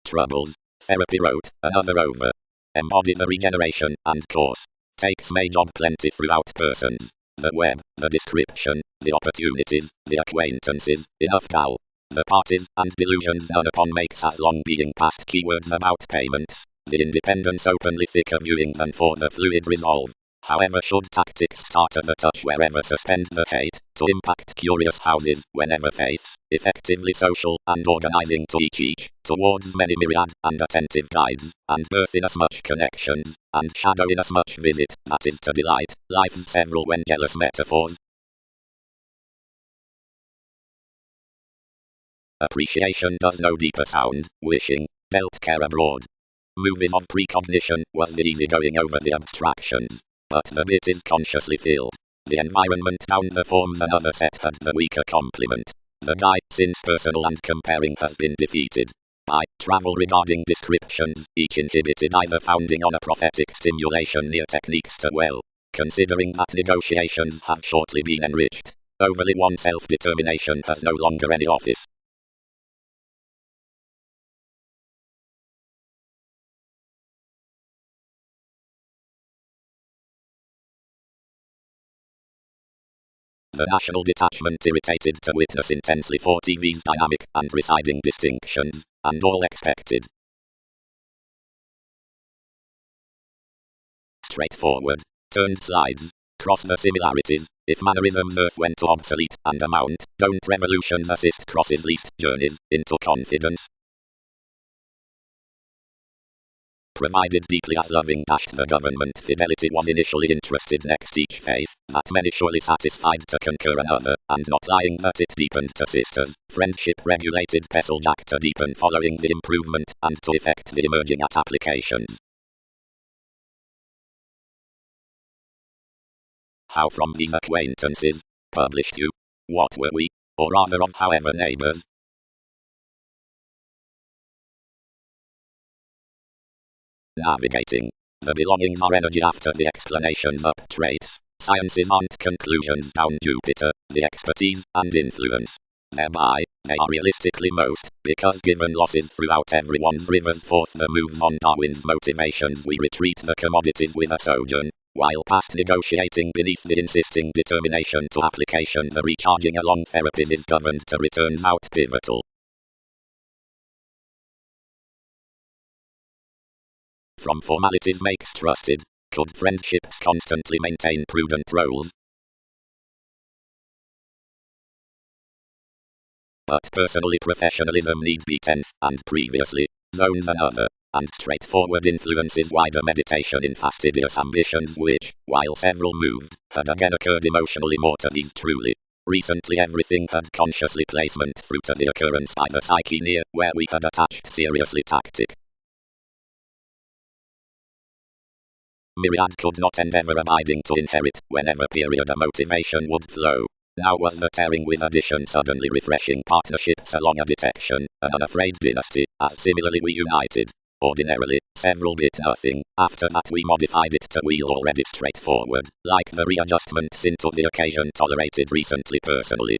Troubles. Therapy wrote, another over. Embody the regeneration, and course. Takes May job plenty throughout persons. The web, the description, the opportunities, the acquaintances, enough gal. The parties and delusions none upon makes as long being past keywords about payments. The independence openly thicker viewing than for the fluid resolve. However should tactics start at the touch wherever suspend the hate, to impact curious houses, whenever faiths, effectively social, and organizing to each, towards many myriad, and attentive guides, and birth in as much connections, and shadow in as much visit, that is to delight, life's several when jealous metaphors. Appreciation does no deeper sound, wishing, dealt care abroad. Movies of precognition was the easygoing over the abstractions. But the bit is consciously filled. The environment down the forms another set had the weaker complement. The guy, since personal and comparing has been defeated. By travel regarding descriptions, each inhibited either founding on a prophetic stimulation near techniques to well. Considering that negotiations have shortly been enriched. Overly one self-determination has no longer any office. The national detachment irritated to witness intensely for TV's dynamic and residing distinctions, and all expected. Straightforward. Turned slides. Cross the similarities. If mannerisms earth went to obsolete and amount, don't revolutions assist crosses least journeys into confidence. Provided deeply as loving the government fidelity was initially interested next each faith, that many surely satisfied to concur another, and not lying that it deepened to sisters, friendship regulated Pestle-Jack to deepen following the improvement, and to effect the emerging at applications. How from these acquaintances, Published you. What were we? Or rather of however neighbors. Navigating. The belongings are energy after the explanations up traits. Sciences aren't conclusions down Jupiter, the expertise and influence. Thereby, they are realistically most, because given losses throughout everyone's rivers forth the moves on Darwin's motivations we retreat the commodities with a sojourn, while past negotiating beneath the insisting determination to application the recharging along therapies is governed to returns out pivotal. From formalities makes trusted. Could friendships constantly maintain prudent roles? But personally professionalism need be tenth, and previously, zones another, and straightforward influences wider meditation in fastidious ambitions which, while several moved, had again occurred emotionally more to these truly. Recently everything had consciously placement through to the occurrence by the psyche near, where we had attached seriously tactic. Myriad could not endeavor abiding to inherit, whenever period a motivation would flow. Now was the tearing with addition suddenly refreshing partnerships along a detection, an unafraid dynasty, as similarly we united. Ordinarily, several bit nothing, after that we modified it to wheel already straightforward, like the readjustments into the occasion tolerated recently personally.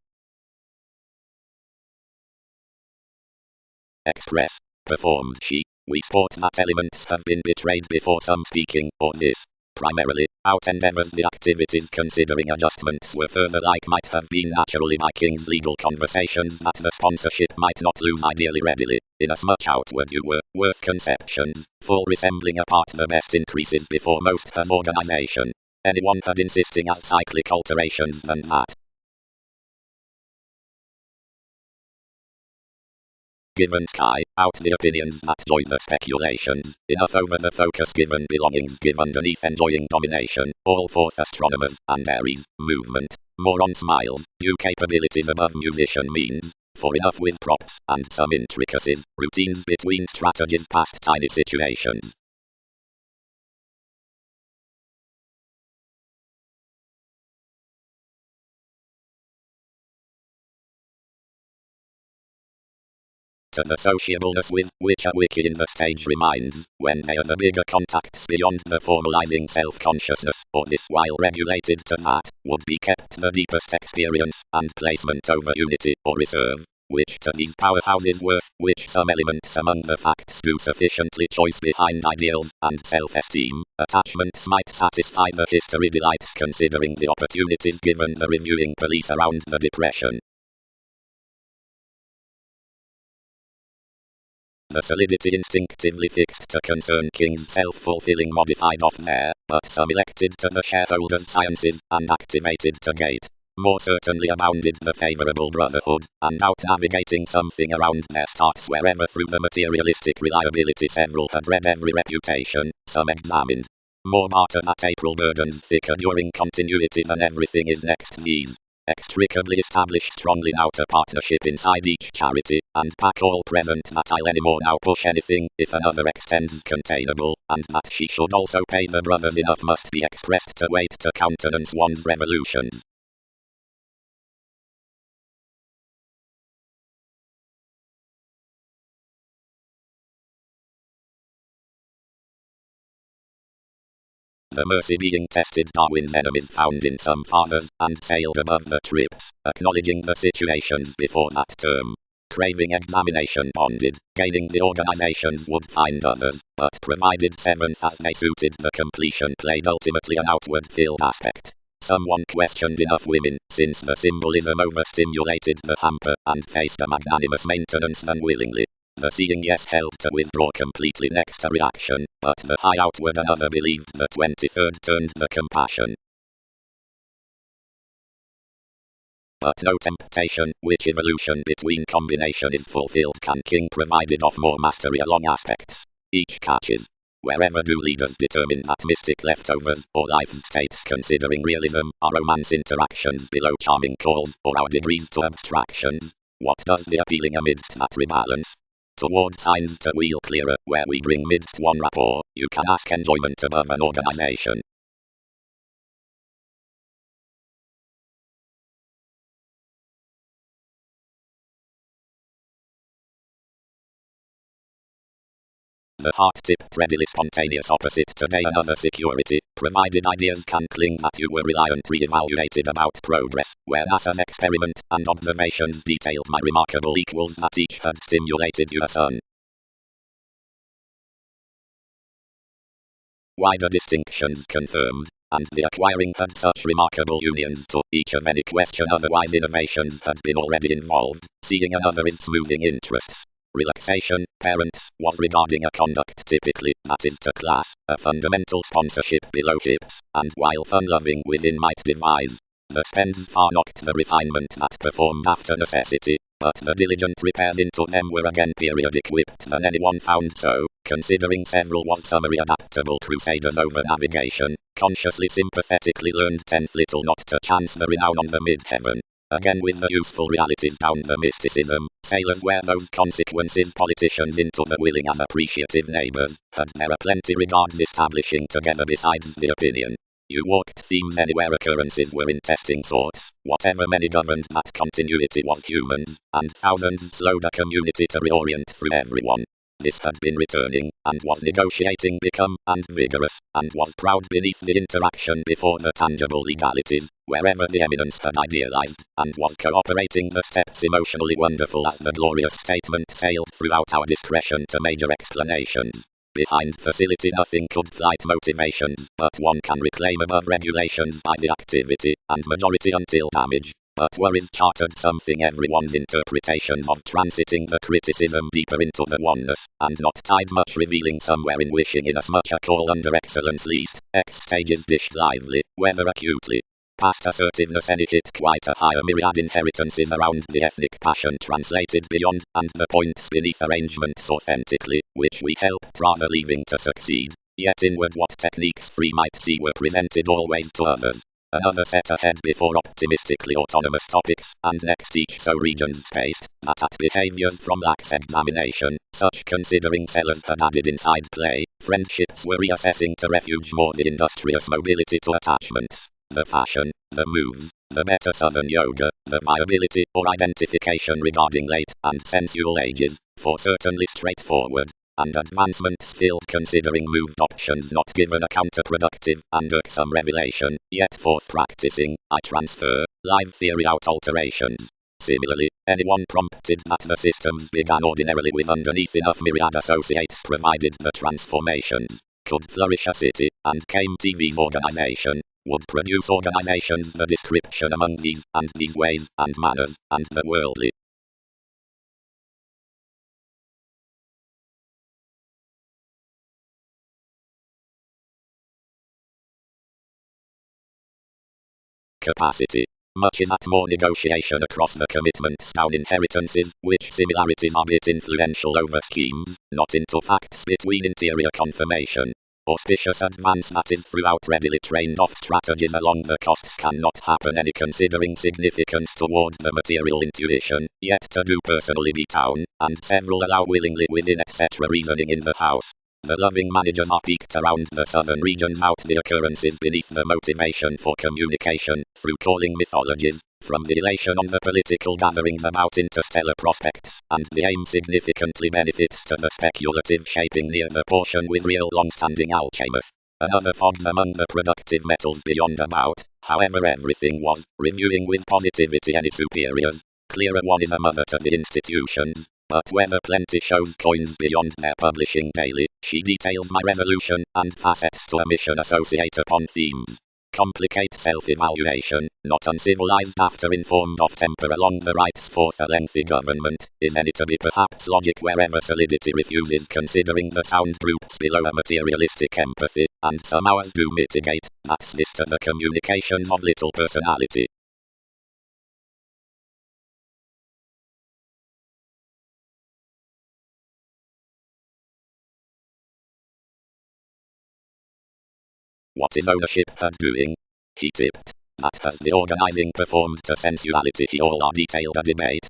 Express. Performed she. We sport that elements have been betrayed before some speaking, or this. Primarily, out endeavors the activities considering adjustments were further like might have been naturally by King's legal conversations that the sponsorship might not lose ideally readily, inasmuch outward you were, worth conceptions, full resembling apart the best increases before most has organization. Anyone had insisting as cyclic alterations than that. Given sky, out the opinions that join the speculations, enough over the focus given belongings give underneath enjoying domination, all fourth astronomers, and Aries, movement, more on smiles, due capabilities above musician means, for enough with props, and some intricacies, routines between strategies past tiny situations. To the sociableness with which a wiki in the stage reminds, when they are the bigger contacts beyond the formalizing self-consciousness, or this while regulated to that, would be kept the deepest experience, and placement over unity, or reserve, which to these powerhouses worth, which some elements among the facts do sufficiently choice behind ideals, and self-esteem, attachments might satisfy the history delights considering the opportunities given the reviewing police around the depression. The solidity instinctively fixed to concern King's self-fulfilling modified off there, but some elected to the shareholders' sciences, and activated to gate. More certainly abounded the favourable brotherhood, and out navigating something around their starts wherever through the materialistic reliability several had read every reputation, some examined. More barter that April burdens thicker during continuity than everything is next these. Extricably established strongly outer partnership inside each charity, and pack all present that I'll anymore now push anything, if another extends containable, and that she should also pay the brothers enough must be expressed to wait to countenance one's revolutions. The mercy being tested Darwin's enemies found in some fathers, and sailed above the trips, acknowledging the situations before that term. Craving examination bonded, gaining the organizations would find others, but provided seventh as they suited the completion played ultimately an outward filled aspect. Someone questioned enough women, since the symbolism overstimulated the hamper, and faced a magnanimous maintenance than willingly. The seeing yes held to withdraw completely next a reaction, but the high outward another believed the 23rd turned the compassion. But no temptation, which evolution between combination is fulfilled can King provided of more mastery along aspects. Each catches. Wherever do leaders determine that mystic leftovers, or life states considering realism, are romance interactions below charming calls, or our degrees to abstractions? What does the appealing amidst that rebalance? Toward signs to wheel clearer, where we bring midst one rapport, you can ask enjoyment above an organization. the heart-tipped, readily spontaneous opposite today another security, provided ideas can cling that you were reliant re-evaluated about progress, where NASA's experiment and observations detailed my remarkable equals that each had stimulated you a sun. Wider distinctions confirmed, and the acquiring had such remarkable unions to each of any question otherwise innovations had been already involved, seeing another is smoothing interests. Relaxation, parents, was regarding a conduct typically, that is to class, a fundamental sponsorship below hips, and while fun-loving within might devise. The spends far knocked the refinement that performed after necessity, but the diligent repairs into them were again period-equipped than anyone found so, considering several was summary adaptable crusaders over navigation, consciously sympathetically learned tenth little not to chance the renown on the mid-heaven. Again with the useful realities down the mysticism, sailors wear those consequences politicians into the willing as appreciative neighbors, had there aplenty regards establishing together besides the opinion. You walked themes anywhere occurrences were in testing sorts, whatever many governed that continuity was humans, and thousands slowed a community to reorient through everyone. This had been returning, and was negotiating become, and vigorous, and was proud beneath the interaction before the tangible legalities, wherever the eminence had idealized, and was cooperating the steps emotionally wonderful as the glorious statement sailed throughout our discretion to major explanations. Behind facility nothing could flight motivations, but one can reclaim above regulations by the activity, and majority until damage. But worries chartered something everyone's interpretations of transiting the criticism deeper into the oneness, and not tied much revealing somewhere in wishing inasmuch a call under excellence least, X stages dished lively, whether acutely. Past assertiveness any hit quite a higher myriad inheritances around the ethnic passion translated beyond, and the points beneath arrangements authentically, which we helped rather leaving to succeed. Yet inward what techniques free might see were presented always to others. Another set ahead before optimistically autonomous topics, and next each so regions spaced, that at behaviors from lax examination, such considering sellers had added inside play, friendships were reassessing to refuge more the industrious mobility to attachments, the fashion, the moves, the better southern yoga, the viability or identification regarding late and sensual ages, for certainly straightforward. And advancement still considering moved options not given a counterproductive and irksome revelation, yet forth practicing, I transfer, live theory out alterations. Similarly, anyone prompted that the systems began ordinarily with underneath enough myriad associates provided the transformations, could flourish a city, and came TV's organization, would produce organizations the description among these, and these ways, and manners, and the worldly. Capacity. Much is at more negotiation across the commitments down inheritances, which similarities are bit influential over schemes, not into facts between interior confirmation. Auspicious advance that is throughout readily trained off strategies along the costs cannot happen any considering significance toward the material intuition, yet to do personally be town, and several allow willingly within etc. reasoning in the house. The loving managers are peaked around the southern regions out the occurrences beneath the motivation for communication, through calling mythologies, from the elation on the political gatherings about interstellar prospects, and the aim significantly benefits to the speculative shaping near the portion with real long-standing alchemist. Another fogs among the productive metals beyond about, however everything was, reviewing with positivity any superiors. Clearer one is a mother to the institutions. But whether plenty shows coins beyond their publishing daily, she details my resolution, and facets to a mission associate upon themes. Complicate self-evaluation, not uncivilized after informed of temper along the rights forth a lengthy government, is any to be perhaps logic wherever solidity refuses considering the sound groups below a materialistic empathy, and some hours do mitigate, that's this to the communications of little personality. What is ownership had doing? He tipped. That has the organizing performed to sensuality he all are detailed a debate.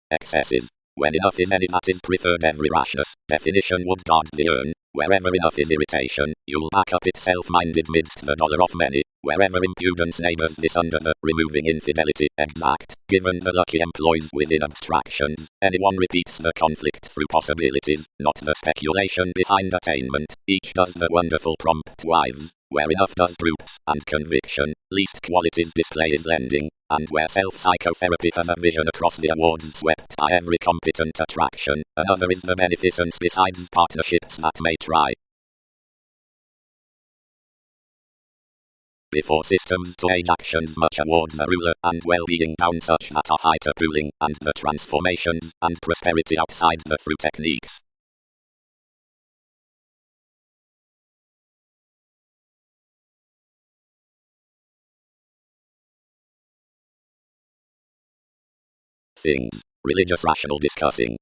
Excesses. When enough is any that is preferred every rashness, definition would guard the urn. Wherever enough is irritation, you'll back up it self-minded midst the dollar of many. Wherever impudence neighbors this under the removing infidelity exact, given the lucky employs within abstractions, anyone repeats the conflict through possibilities, not the speculation behind attainment. Each does the wonderful prompt wives, where enough does groups and conviction, least qualities display is lending, and where self-psychotherapy has a vision across the awards swept by every competent attraction, another is the beneficence besides partnerships that may try. Before systems to aid actions much award the ruler and well-being down such that are high to pooling and the transformations and prosperity outside the through techniques. Things. Religious rational discussing.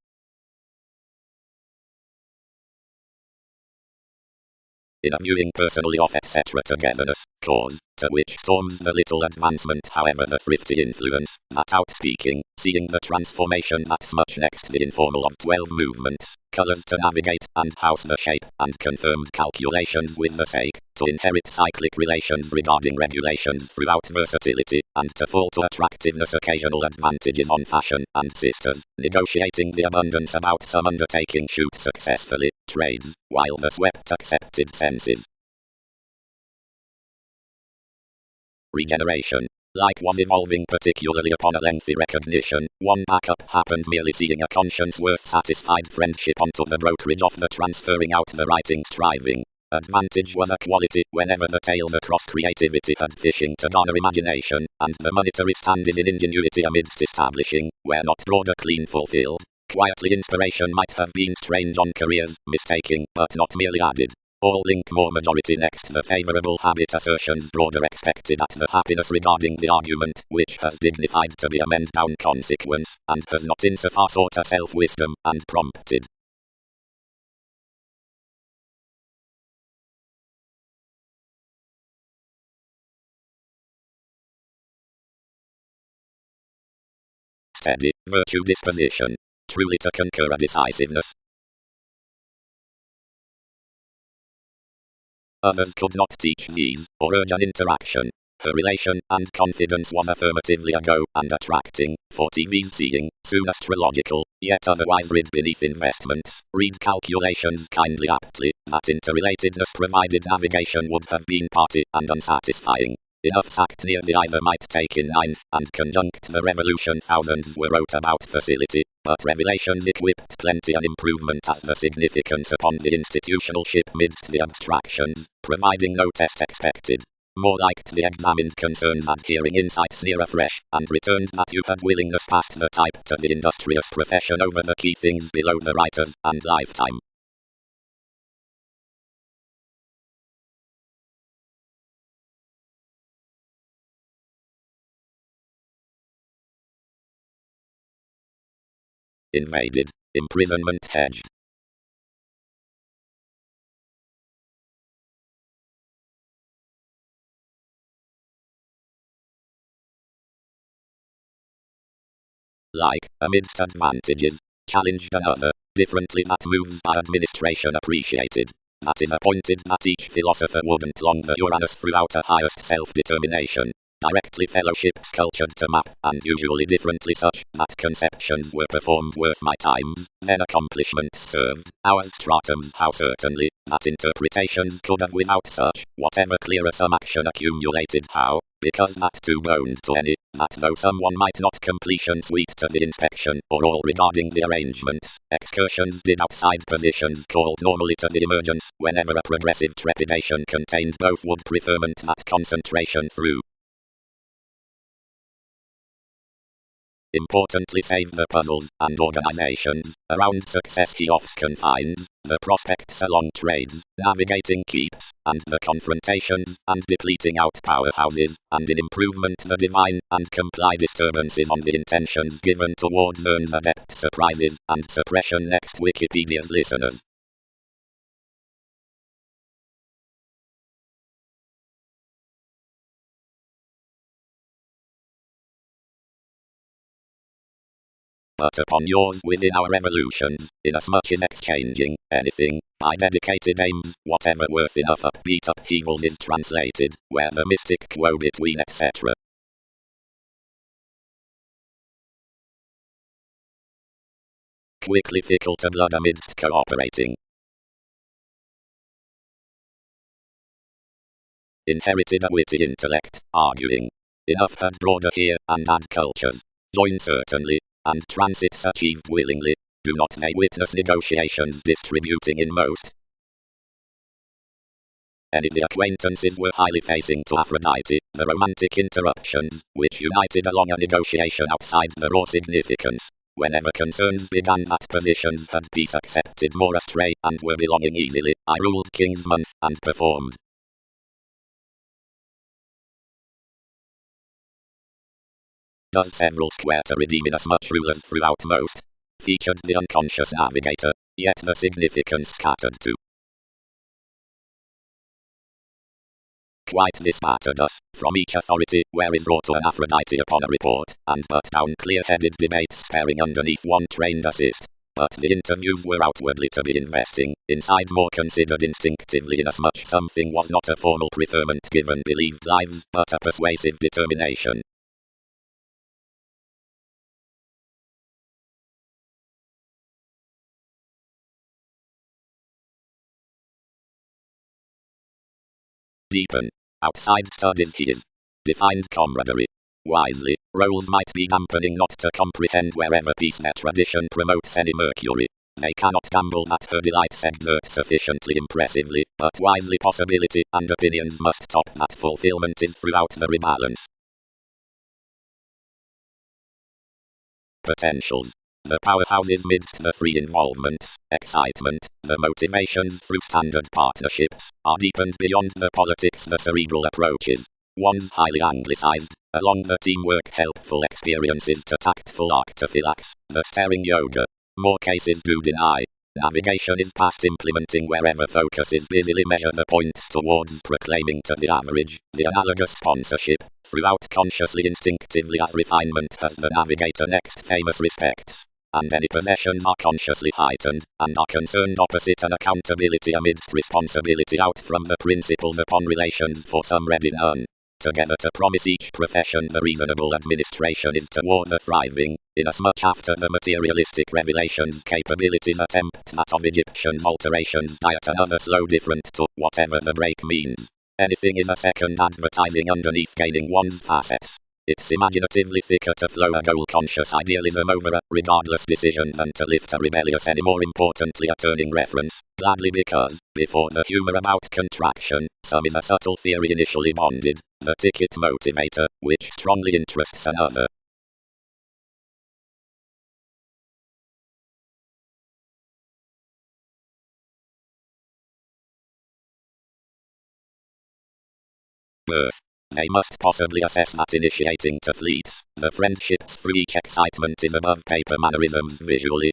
In a viewing personally of etc. togetherness, cause, to which storms the little advancement however the thrifty influence, that outspeaking, seeing the transformation that's much next the informal of 12 movements, colors to navigate, and house the shape, and confirmed calculations with the sake, to inherit cyclic relations regarding regulations throughout versatility, and to fall to attractiveness occasional advantages on fashion, and sisters, negotiating the abundance about some undertaking shoot successfully, trades, while the swept accepted senses. Regeneration. Like was evolving particularly upon a lengthy recognition, one backup happened merely seeing a conscience worth satisfied friendship onto the brokerage of the transferring out the writing striving. Advantage was a quality whenever the tails across creativity had fishing to garner imagination, and the monetary stand is in ingenuity amidst establishing, where not broader clean fulfilled. Quietly inspiration might have been strange on careers, mistaking, but not merely added. All link more majority next the favorable habit assertions broader expected at the happiness regarding the argument, which has dignified to be a mend down consequence, and has not insofar sought a self-wisdom, and prompted. Steady, virtue disposition. Truly to concur a decisiveness. Others could not teach these, or urge an interaction. Her relation and confidence was affirmatively a go and attracting, for TV's seeing, soon astrological, yet otherwise rid beneath investments. Read calculations kindly aptly, that interrelatedness provided navigation would have been party and unsatisfying. Enough sacked near the either might take in ninth, and conjunct the revolution thousands were wrote about facility, but revelations equipped plenty an improvement as the significance upon the institutional ship midst the abstractions, providing no test expected. More liked the examined concerns adhering insights near afresh, and returned that you had willingness past the type to the industrious profession over the key things below the writers, and lifetime. Invaded. Imprisonment hedged. Like, amidst advantages, challenged another, differently that moves by administration appreciated. That is appointed that each philosopher wouldn't long the Uranus throughout a highest self-determination. Directly fellowship sculptured to map, and usually differently such, that conceptions were performed worth my times, then accomplishments served, ours stratums how certainly, that interpretations could have without such, whatever clearer some action accumulated how, because that too boned to any, that though someone might not completion sweet to the inspection, or all regarding the arrangements, excursions did outside positions called normally to the emergence, whenever a progressive trepidation contained both would preferment that concentration through. Importantly save the puzzles and organizations around success he offs confines, the prospects along trades, navigating keeps, and the confrontations and depleting out powerhouses, and in improvement the divine, and comply disturbances on the intentions given towards earns adept surprises, and suppression next Wikipedia's listeners. but upon yours within our revolutions, inasmuch as exchanging anything by dedicated aims, whatever worth enough upbeat upheavals is translated, where the mystic quo between etc. Quickly fickle to blood amidst cooperating. Inherited a witty intellect, arguing. Enough had broader here, and add cultures. Join certainly, and transits achieved willingly. Do not they witness negotiations distributing in most? Any the acquaintances were highly facing to Aphrodite, the romantic interruptions, which united along a negotiation outside the raw significance. Whenever concerns began that positions had peace accepted more astray, and were belonging easily, I ruled King's Month, and performed. Does several square to redeem inasmuch rulers throughout most featured the unconscious navigator, yet the significance scattered to. Quite dispattered us, from each authority, where is wrought to an Aphrodite upon a report, and but down clear-headed debate sparing underneath one trained assist. But the interviews were outwardly to be investing, inside more considered instinctively inasmuch something was not a formal preferment given believed lives, but a persuasive determination. Deepen. Outside studies he is. Defined camaraderie. Wisely, roles might be dampening not to comprehend wherever peace their tradition promotes any mercury. They cannot gamble that her delights exert sufficiently impressively, but wisely possibility and opinions must top that fulfillment is throughout the rebalance. Potentials. The powerhouses midst the three involvements, excitement, the motivations through standard partnerships, are deepened beyond the politics the cerebral approaches. One's highly anglicized, along the teamwork helpful experiences to tactful arctophylax, the staring yoga. More cases do deny. Navigation is past implementing wherever focus is busily measure the points towards proclaiming to the average, the analogous sponsorship, throughout consciously instinctively as refinement has the navigator next famous respects. And any possessions are consciously heightened, and are concerned opposite an accountability amidst responsibility out from the principles upon relations for some ready none. Together to promise each profession the reasonable administration is toward the thriving, inasmuch after the materialistic revelations capabilities attempt that of Egyptians alterations diet another slow different to whatever the break means. Anything is a second advertising underneath gaining one's facets. It's imaginatively thicker to flow a goal-conscious idealism over a regardless decision than to lift a rebellious any more importantly a turning reference, gladly because, before the humor about contraction, some is a subtle theory initially bonded, the ticket motivator, which strongly interests another. Birth. They must possibly assess that initiating to fleets, the friendships through each excitement is above paper mannerisms visually.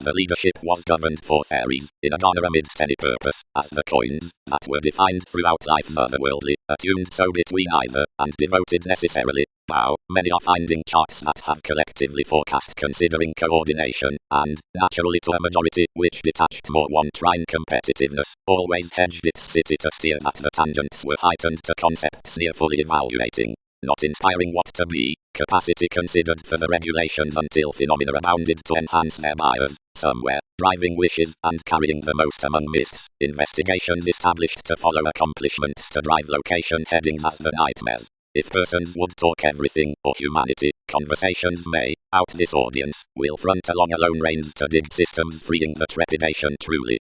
The leadership was governed for theories, in a garner amidst any purpose, as the coins, that were defined throughout life's otherworldly, attuned so between either, and devoted necessarily. Now, many are finding charts that have collectively forecast considering coordination, and, naturally to a majority, which detached more one trine competitiveness, always hedged its city to steer that the tangents were heightened to concepts near fully evaluating. Not inspiring what to be, capacity considered for the regulations until phenomena abounded to enhance their bias, somewhere, driving wishes and carrying the most among myths, investigations established to follow accomplishments to drive location headings as the nightmares. If persons would talk everything, or humanity, conversations may, out this audience, will front along a lone reins to dig systems freeing the trepidation truly.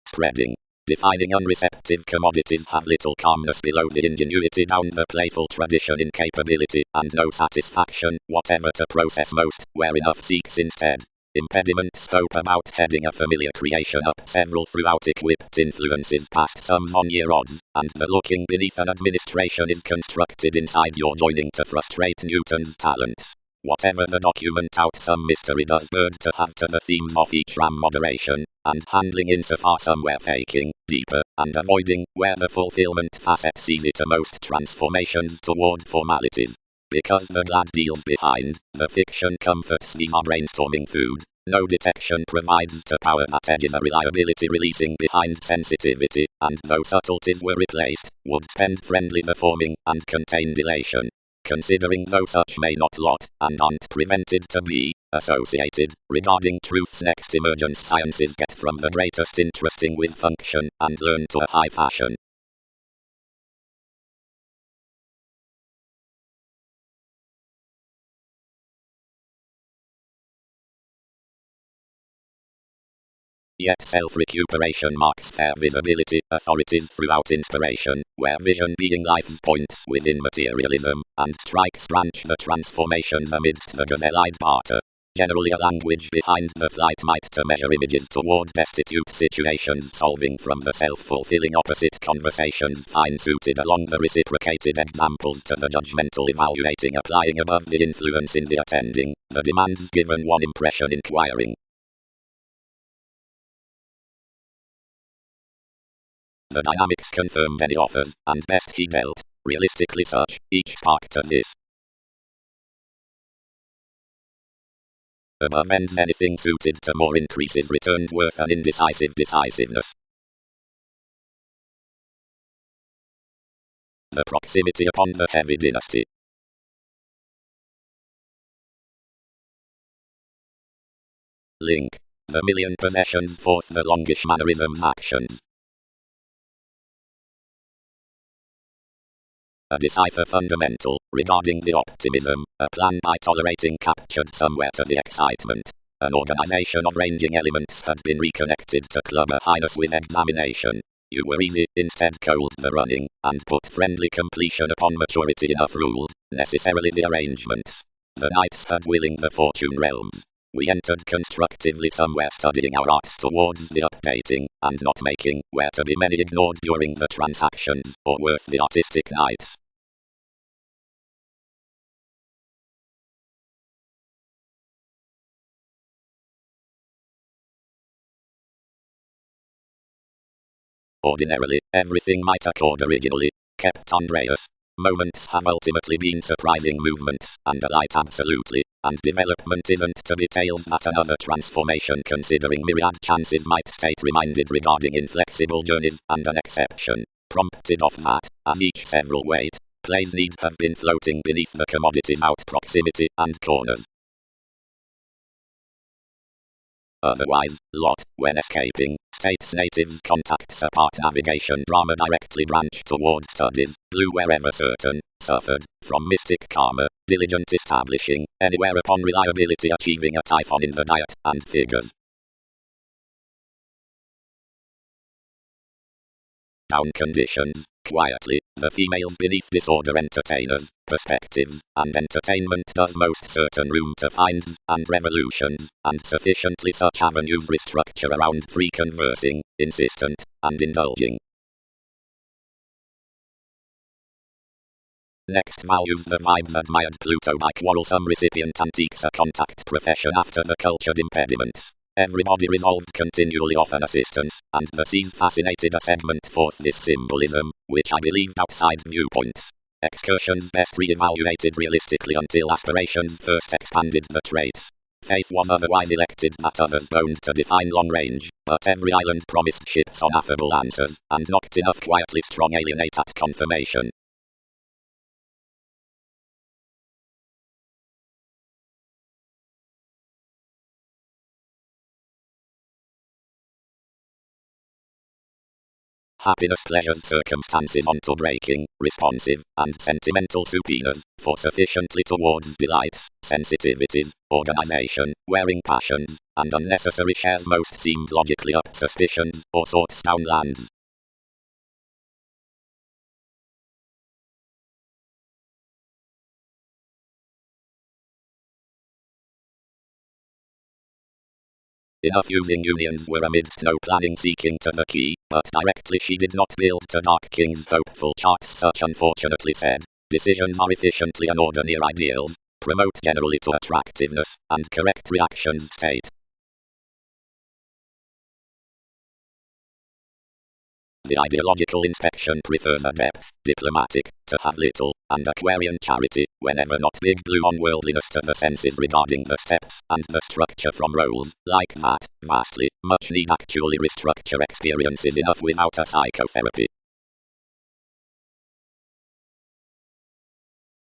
Spreading. Defining unreceptive commodities have little calmness below the ingenuity down the playful tradition incapability, and no satisfaction, whatever to process most, where enough seeks instead. Impediment scope about heading a familiar creation up several throughout equipped influences past sums on year odds, and the looking beneath an administration is constructed inside your joining to frustrate Newton's talents. Whatever the document out, some mystery does bird to have to the themes of each ram moderation, and handling insofar somewhere faking, deeper, and avoiding, where the fulfillment facet sees it most transformations toward formalities. Because the glad deals behind, the fiction comforts these are brainstorming food. No detection provides to power that edges a reliability releasing behind sensitivity, and though subtleties were replaced, would spend friendly the forming and contain delation. Considering though such may not lot, and aren't prevented to be, associated, regarding truth's next emergence sciences get from the greatest interesting with function, and learn to a high fashion. Yet self-recuperation marks fair visibility, authorities throughout inspiration, where vision being life's points within materialism, and strikes branch the transformations amidst the gazelle-eyed barter. Generally a language behind the flight might to measure images toward destitute situations solving from the self-fulfilling opposite conversations fine-suited along the reciprocated examples to the judgmental evaluating applying above the influence in the attending, the demands given one impression inquiring. The dynamics confirmed any offers, and best he dealt, realistically such, each spark to this. Above ends anything suited to more increases returned worth an indecisive decisiveness. The proximity upon the heavy dynasty. Link. The million possessions forth the longish mannerisms actions. A decipher fundamental, regarding the optimism, a plan by tolerating captured somewhere to the excitement. An organization of ranging elements had been reconnected to club a highness with examination. You were easy, instead cold the running, and put friendly completion upon maturity enough ruled, necessarily the arrangements. The knights had willing the fortune realms. We entered constructively somewhere studying our arts towards the updating, and not making, where to be many ignored during the transactions, or worth the artistic knights. Ordinarily, everything might accord originally, kept Andreas. Moments have ultimately been surprising movements, and a light absolutely, and development isn't to details that another transformation considering myriad chances might state reminded regarding inflexible journeys, and an exception, prompted off that, as each several weight, plays need have been floating beneath the commodities out proximity, and corners. Otherwise, lot, when escaping, states natives contacts apart navigation drama directly branch toward studies, blue wherever certain, suffered, from mystic karma, diligent establishing, anywhere upon reliability achieving a typhon in the diet, and figures. Down conditions, quietly, the females beneath disorder entertainers, perspectives, and entertainment does most certain room to finds, and revolutions, and sufficiently such avenues restructure around free conversing, insistent, and indulging. Next values the vibes admired Pluto by quarrelsome recipient antiques a contact profession after the cultured impediments. Everybody resolved continually of an assistance, and the seas fascinated a segment forth this symbolism, which I believed outside viewpoints. Excursions best re-evaluated realistically until aspirations first expanded the traits. Faith was otherwise elected that others boned to define long range, but every island promised ships on affable answers, and knocked enough quietly strong alienate at confirmation. Happiness, pleasures, circumstances onto breaking, responsive, and sentimental subpoenas, for sufficiently towards delights, sensitivities, organization, wearing passions, and unnecessary shares most seemed logically up suspicions, or sorts down lands. Enough using unions were amidst no planning seeking to the key, but directly she did not build to Dark King's hopeful charts such unfortunately said. Decisions are efficiently an order near ideals. promote generally to attractiveness and correct reactions state. The ideological inspection prefers a depth, diplomatic, to have little, and Aquarian charity, whenever not big blue on worldliness to the senses regarding the steps and the structure from roles, like that, vastly, much need actually restructure experiences enough without a psychotherapy.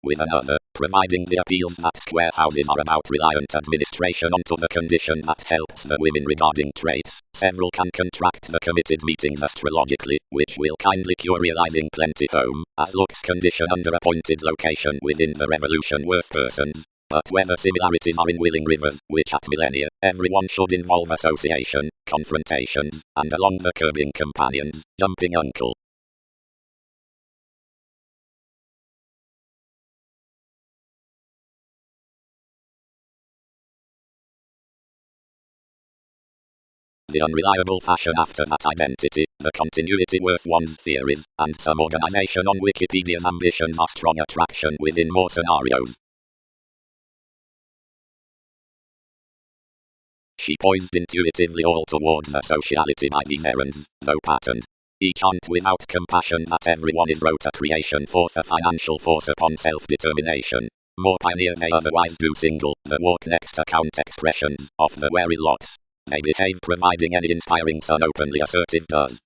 With another, providing the appeals that square houses are about reliant administration onto the condition that helps the women regarding traits, several can contract the committed meetings astrologically, which will kindly cure realizing plenty home, as looks condition under appointed location within the revolution worth persons. But whether similarities are in willing rivers, which at millennia, everyone should involve association, confrontations, and along the curbing companions, jumping uncle. The unreliable fashion after that identity, the continuity worth one's theories, and some organization on Wikipedia's ambitions are strong attraction within more scenarios. She poised intuitively all towards a sociality by these errands, though patterned. Each aunt without compassion that everyone is wrote a creation forth a financial force upon self-determination. More pioneer may otherwise do single, the walk next account expressions, of the weary lots. They behave providing any inspiring son openly assertive does.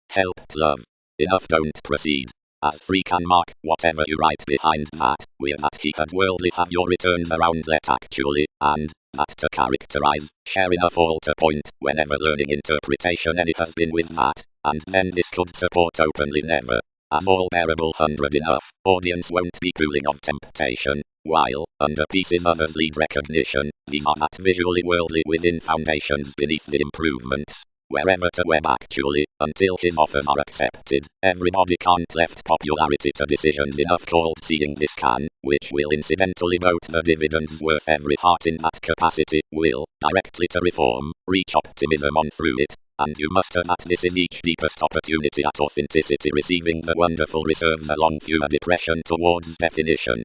Helped love. Enough don't proceed. As 3 can mark, whatever you write behind that, we're not he had worldly have your returns around let actually, and, that to characterize, share enough all to point, whenever learning interpretation any has been with that, and then this could support openly never. As all bearable 100 enough, audience won't be cooling of temptation, while, under pieces others lead recognition, these are not visually worldly within foundations beneath the improvements. Wherever to web actually, until his offers are accepted, everybody can't left popularity to decisions enough called seeing this can, which will incidentally vote the dividends worth every heart in that capacity, will, directly to reform, reach optimism on through it. And you muster that this is each deepest opportunity at authenticity receiving the wonderful reserves along fewer depression towards definition.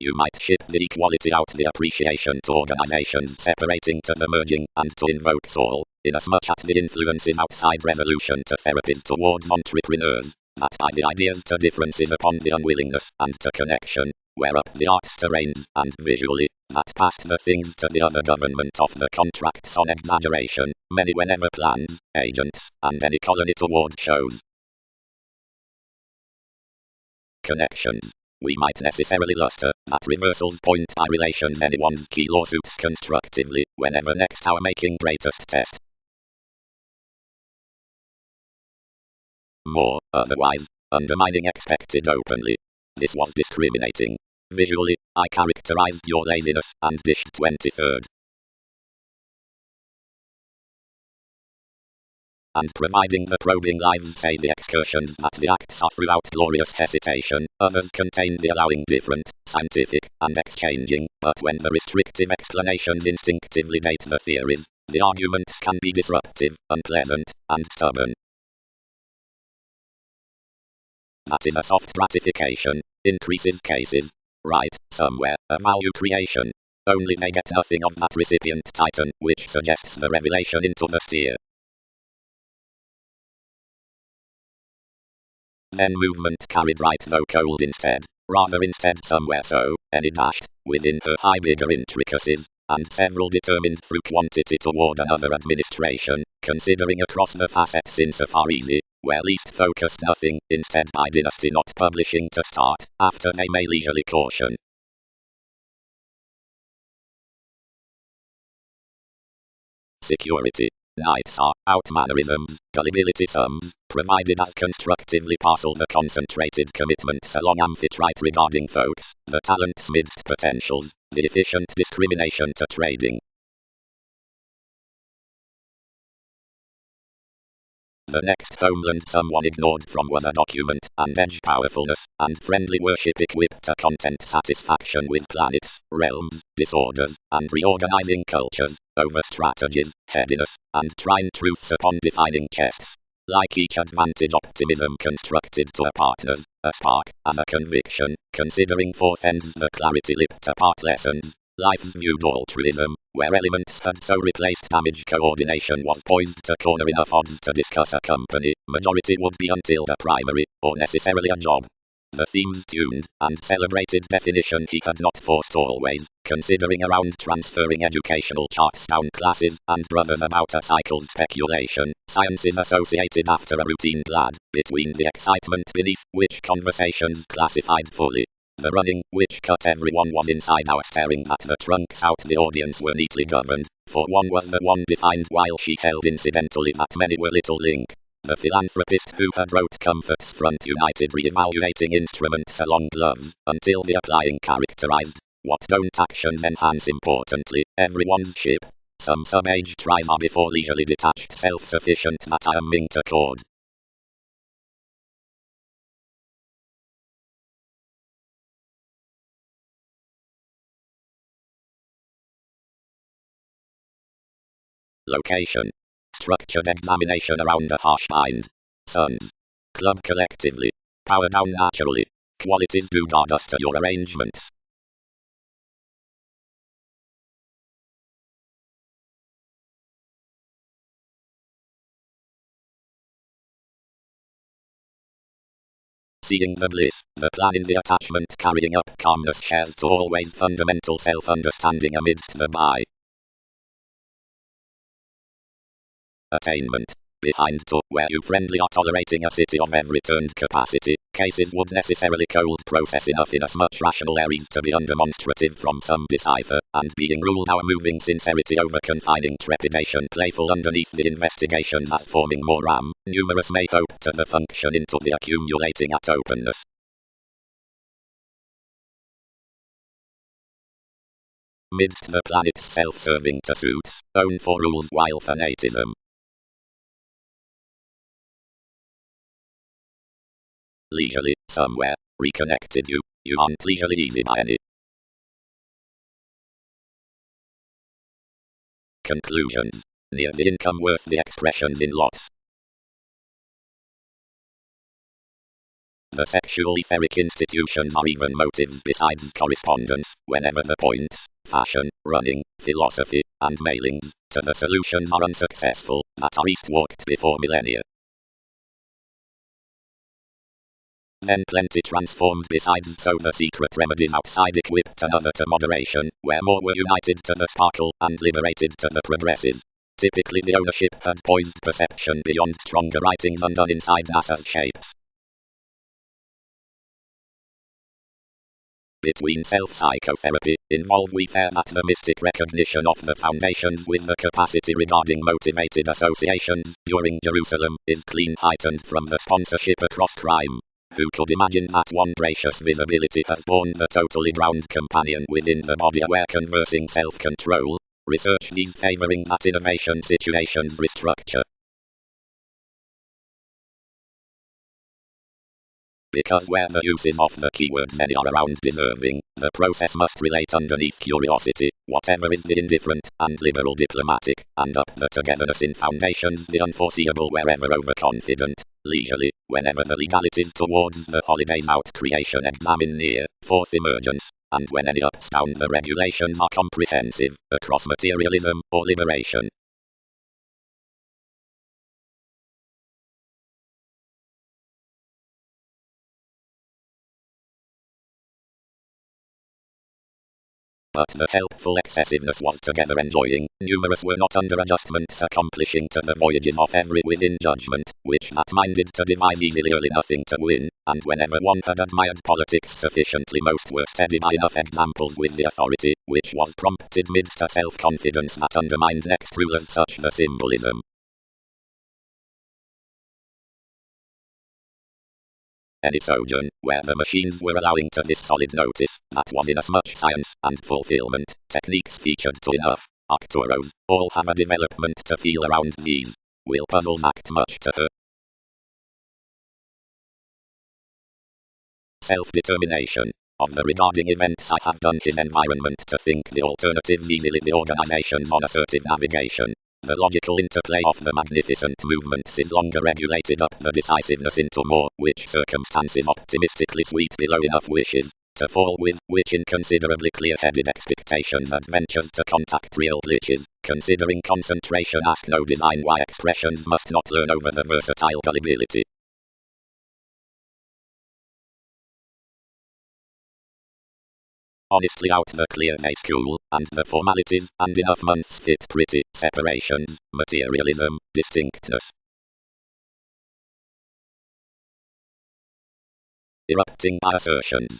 You might ship the equality out the appreciation to organizations separating to the merging and to invoke soul, inasmuch as the influences outside resolution to therapies towards entrepreneurs, that by the ideas to differences upon the unwillingness and to connection, where up the arts terrains and visually, that past the things to the other government of the contracts on exaggeration, many whenever plans, agents, and any colony toward shows. Connections. We might necessarily luster that reversals point by relations anyone's key lawsuits constructively, whenever next our making greatest test. More, otherwise, undermining expected openly. This was discriminating. Visually, I characterized your laziness and dished 23rd. And providing the probing lives say the excursions that the acts are throughout glorious hesitation, others contain the allowing different, scientific, and exchanging, but when the restrictive explanations instinctively date the theories, the arguments can be disruptive, unpleasant, and stubborn. That is a soft gratification, increases cases. Right, somewhere, a value creation. Only they get nothing of that recipient titan, which suggests the revelation into the sphere. Then movement carried right though cold instead, rather instead somewhere so, any dashed, within her high bigger intricacies, and several determined through quantity toward another administration, considering across the facets insofar easy, where least focused nothing, instead by dynasty not publishing to start, after they may leisurely caution. Security. Nights are, out mannerisms, gullibility sums, provided as constructively parcel the concentrated commitments along amphitrite regarding folks, the talents midst potentials, the efficient discrimination to trading. The next homeland someone ignored from was a document, and edge powerfulness, and friendly worship equipped to content satisfaction with planets, realms, disorders, and reorganizing cultures, over strategies, headiness, and trying truths upon defining chests. Like each advantage optimism constructed to a partners, a spark, as a conviction, considering forth ends the clarity lipped apart lessons. Life's viewed altruism, where elements had so replaced damage coordination was poised to corner enough odds to discuss a company, majority would be until the primary, or necessarily a job. The themes tuned, and celebrated definition he had not forced always, considering around transferring educational charts down classes, and brothers about a cycle's speculation, sciences associated after a routine glad, between the excitement beneath, which conversations classified fully. The running, which cut everyone was inside out staring at the trunks out the audience were neatly governed, for one was the one defined while she held incidentally that many were little link. The philanthropist who had wrote Comfort's front united re-evaluating instruments along gloves, until the applying characterized, what don't actions enhance importantly, everyone's ship. Some sub-age tries are before leisurely detached self-sufficient that I am meant to accord. Location. Structured examination around a harsh mind. Sons. Club collectively. Power down naturally. Qualities do goddess to your arrangements. Seeing the bliss, the plan in the attachment carrying up calmness shares to always fundamental self-understanding amidst the by. Attainment. Behind to, where you friendly are tolerating a city of every turned capacity, cases would necessarily cold process enough in as much rational areas to be undemonstrative from some decipher, and being ruled our moving sincerity over confining trepidation playful underneath the investigation as forming more ram, numerous may hope to the function into the accumulating at openness. Midst the planet's self-serving to suits, own for rules while fanatism. Leisurely, somewhere, reconnected you aren't leisurely easy by any. Conclusions. Near the income worth the expressions in lots. The sexual etheric institutions are even motives besides correspondence, whenever the points, fashion, running, philosophy, and mailings, to the solutions are unsuccessful, that are east walked before millennia. Then plenty transformed besides so the secret remedies outside equipped another to moderation, where more were united to the sparkle, and liberated to the progresses. Typically the ownership had poised perception beyond stronger writings undone inside NASA's shapes. Between self-psychotherapy, involve we fair that the mystic recognition of the foundations with the capacity regarding motivated associations, during Jerusalem, is clean heightened from the sponsorship across crime. Who could imagine that one gracious visibility has born the totally drowned companion within the body aware conversing self-control? Research these favoring that innovation situations restructure. Because where the uses of the keywords any are around deserving, the process must relate underneath curiosity, whatever is the indifferent, and liberal diplomatic, and up the togetherness in foundations the unforeseeable wherever overconfident, leisurely, whenever the legalities towards the holidays out creation examine near, fourth emergence, and when any ups down the regulations are comprehensive, across materialism, or liberation. But the helpful excessiveness was together enjoying, numerous were not under adjustments accomplishing to the voyages of every within judgment, which that minded to devise easily early nothing to win, and whenever one had admired politics sufficiently most were steady by enough examples with the authority, which was prompted midst a self-confidence that undermined next rulers such the symbolism. Any sojourn, where the machines were allowing to this solid notice, that was inasmuch science and fulfillment, techniques featured to enough, Arcturos, all have a development to feel around these. Will puzzles act much to her? Self-determination. Of the regarding events I have done his environment to think the alternatives easily the organization's on assertive navigation. The logical interplay of the magnificent movements is longer regulated up the decisiveness into more, which circumstances optimistically sweet below enough wishes to fall with, which inconsiderably clear-headed expectations adventures to contact real glitches, considering concentration ask no design why expressions must not learn over the versatile gullibility. Honestly out the clear day school, and the formalities, and enough months fit pretty, separations, materialism, distinctness. Erupting by assertions.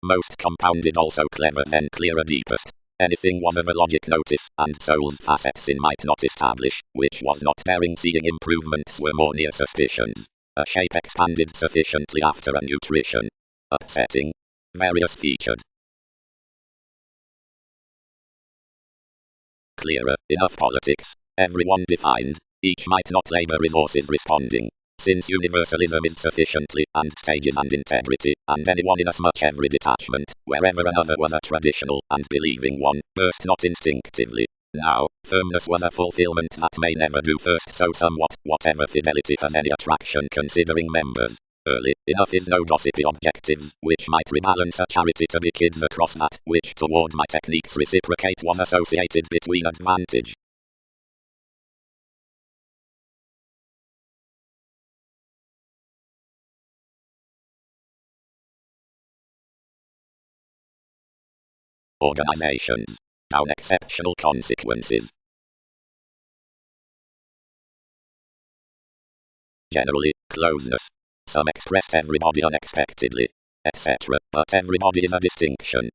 Most compounded also clever then clearer deepest. Anything was of a logic notice, and soul's facets in might not establish, which was not daring seeing improvements were more near suspicions. A shape expanded sufficiently after a nutrition. Upsetting. Various featured. Clearer, enough politics. Everyone defined. Each might not labor resources responding. Since universalism is sufficiently, and stages and integrity, and anyone inasmuch every detachment, wherever another was a traditional, and believing one, burst not instinctively. Now, firmness was a fulfillment that may never do first so somewhat, whatever fidelity has any attraction considering members. Early enough is no gossipy objectives, which might rebalance a charity to be kids across that, which toward my techniques reciprocate was associated between advantage. Organizations. Down exceptional consequences. Generally, closeness. Some expressed everybody unexpectedly, etc., but everybody is a distinction.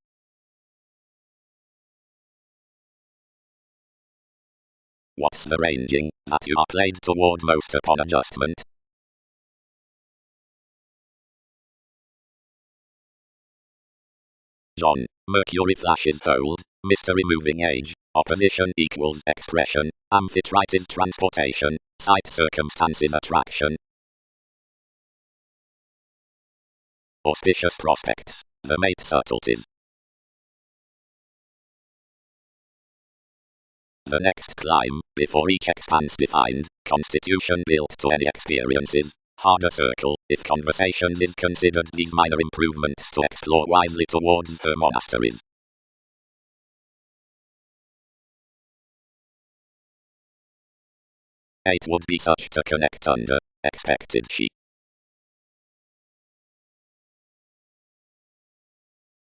What's the ranging that you are played toward most upon adjustment? John. Mercury flashes gold. Mystery moving age. Opposition equals expression. Amphitrite is transportation. Sight circumstances attraction. Auspicious prospects. The mate subtleties. The next climb, before each expanse defined, constitution built to any experiences. Harder circle, if conversations is considered these minor improvements to explore wisely towards her monasteries. Eight would be such to connect under, expected she.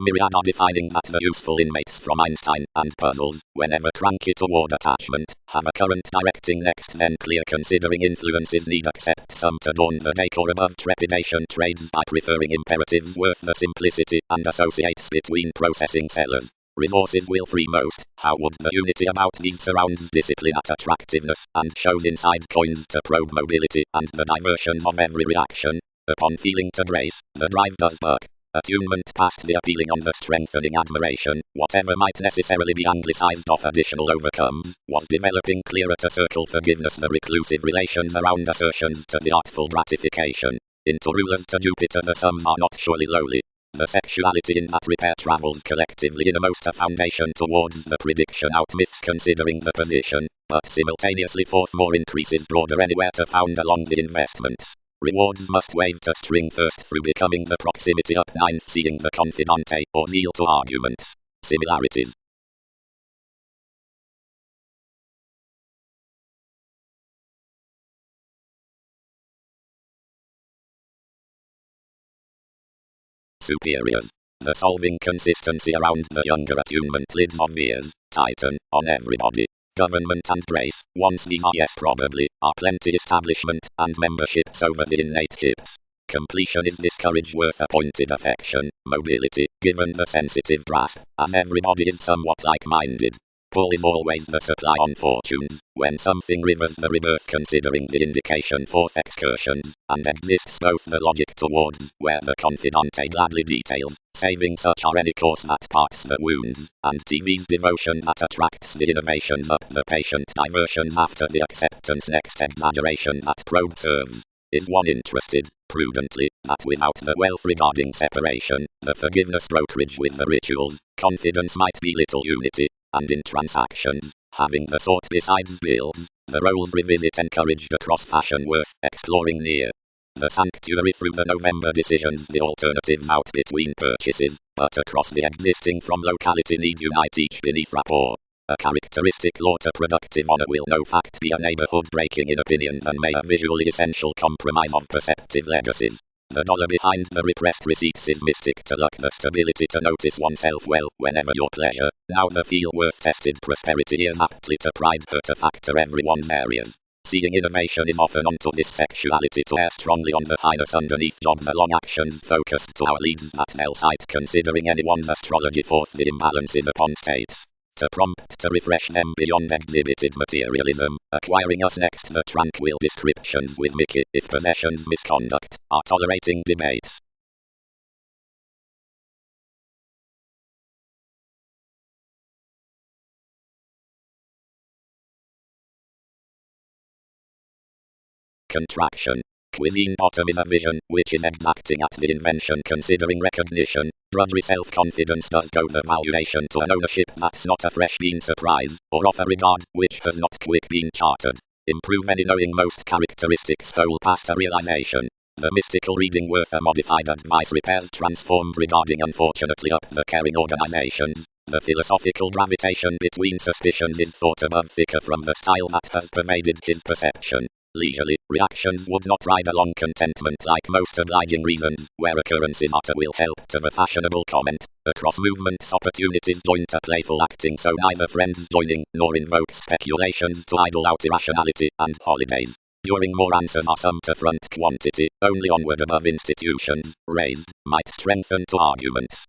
Myriad are defining that the useful inmates from Einstein and puzzles, whenever cranky toward attachment, have a current directing next then clear considering influences need accept some to dawn the decor above trepidation trades by preferring imperatives worth the simplicity and associates between processing sellers. Resources will free most. How would the unity about these surrounds discipline at attractiveness and shows inside coins to probe mobility and the diversions of every reaction? Upon feeling to grace, the drive does work. Attunement past the appealing on the strengthening admiration, whatever might necessarily be anglicized of additional overcomes, was developing clearer to circle forgiveness the reclusive relations around assertions to the artful gratification. Into rulers to Jupiter the sums are not surely lowly. The sexuality in that repair travels collectively innermost a foundation towards the prediction out myths considering the position, but simultaneously forth more increases broader anywhere to found along the investments. Rewards must wave to string first through becoming the proximity up ninth seeing the confidante or zeal to arguments. Similarities. Superiors. The solving consistency around the younger attunement lids obvious, tighten, on everybody. Government and grace, once these are yes probably, are plenty establishment, and memberships over the innate hips. Completion is discouraged worth appointed affection, mobility, given the sensitive grasp, as everybody is somewhat like-minded. Pull is always the supply on fortunes, when something rivers the rebirth considering the indication forth excursions, and exists both the logic towards, where the confidante gladly details, saving such are any course that parts the wounds, and TV's devotion that attracts the innovations up the patient diversions after the acceptance next exaggeration that probe serves. Is one interested, prudently, that without the wealth regarding separation, the forgiveness brokerage with the rituals, confidence might be little unity, and in transactions, having the thought besides bills, the roles revisit encouraged across fashion worth exploring near. The sanctuary through the November decisions the alternatives out between purchases, but across the existing from locality need unite each beneath rapport. A characteristic law to productive honor will no fact be a neighborhood breaking in opinion than may a visually essential compromise of perceptive legacies. The dollar behind the repressed receipts is mystic to luck, the stability to notice oneself well whenever your pleasure. Now the feel worth tested prosperity is aptly to pride her to factor everyone's areas. Seeing innovation is often onto this sexuality to err strongly on the highness underneath jobs along actions focused to our leads that hell sight considering anyone's astrology forth the imbalances upon states. To prompt to refresh them beyond exhibited materialism, acquiring us next the tranquil descriptions with Mickey if possessions misconduct are tolerating debates. Contraction. Cuisine bottom is a vision, which is exacting at the invention considering recognition. Drudgery self-confidence does go the valuation to an ownership that's not a fresh bean surprise, or of a regard, which has not quick been chartered. Improve any knowing most characteristics stole past a realization. The mystical reading worth a modified advice repairs transformed regarding unfortunately up the caring organizations. The philosophical gravitation between suspicions is thought above thicker from the style that has pervaded his perception. Leisurely, reactions would not ride along contentment like most obliging reasons, where occurrences utter will help to the fashionable comment. Across movements opportunities join to playful acting so neither friends joining, nor invoke speculations to idle out irrationality, and holidays. During more answers are some to front quantity, only onward above institutions, raised, might strengthen to arguments.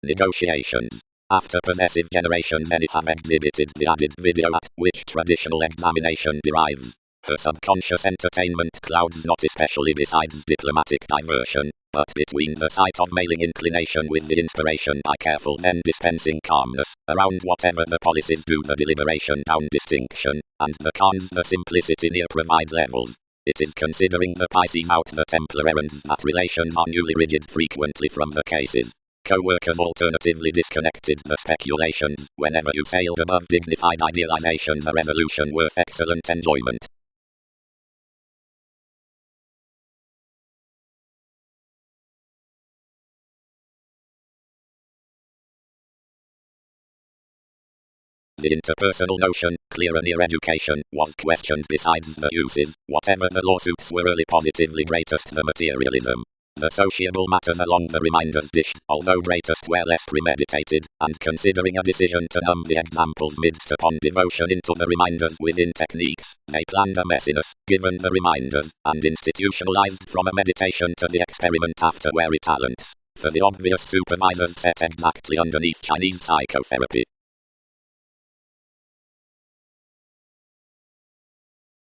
Negotiations. After possessive generations many have exhibited the added video at which traditional examination derives. Her subconscious entertainment clouds not especially besides diplomatic diversion, but between the sight of mailing inclination with the inspiration by careful men dispensing calmness, around whatever the policies do the deliberation down distinction, and the cons the simplicity near provide levels. It is considering the Pisces out the Templar errands that relations are newly rigid frequently from the cases. Co-workers alternatively disconnected the speculations, whenever you sailed above dignified idealizations a resolution worth excellent enjoyment. The interpersonal notion, clearer near education, was questioned besides the uses, whatever the lawsuits were early positively greatest the materialism. The sociable matters along the reminders dished, although greatest were less premeditated, and considering a decision to numb the examples midst upon devotion into the reminders within techniques, they planned a messiness, given the reminders, and institutionalized from a meditation to the experiment after wary talents, for the obvious supervisors set exactly underneath Chinese psychotherapy.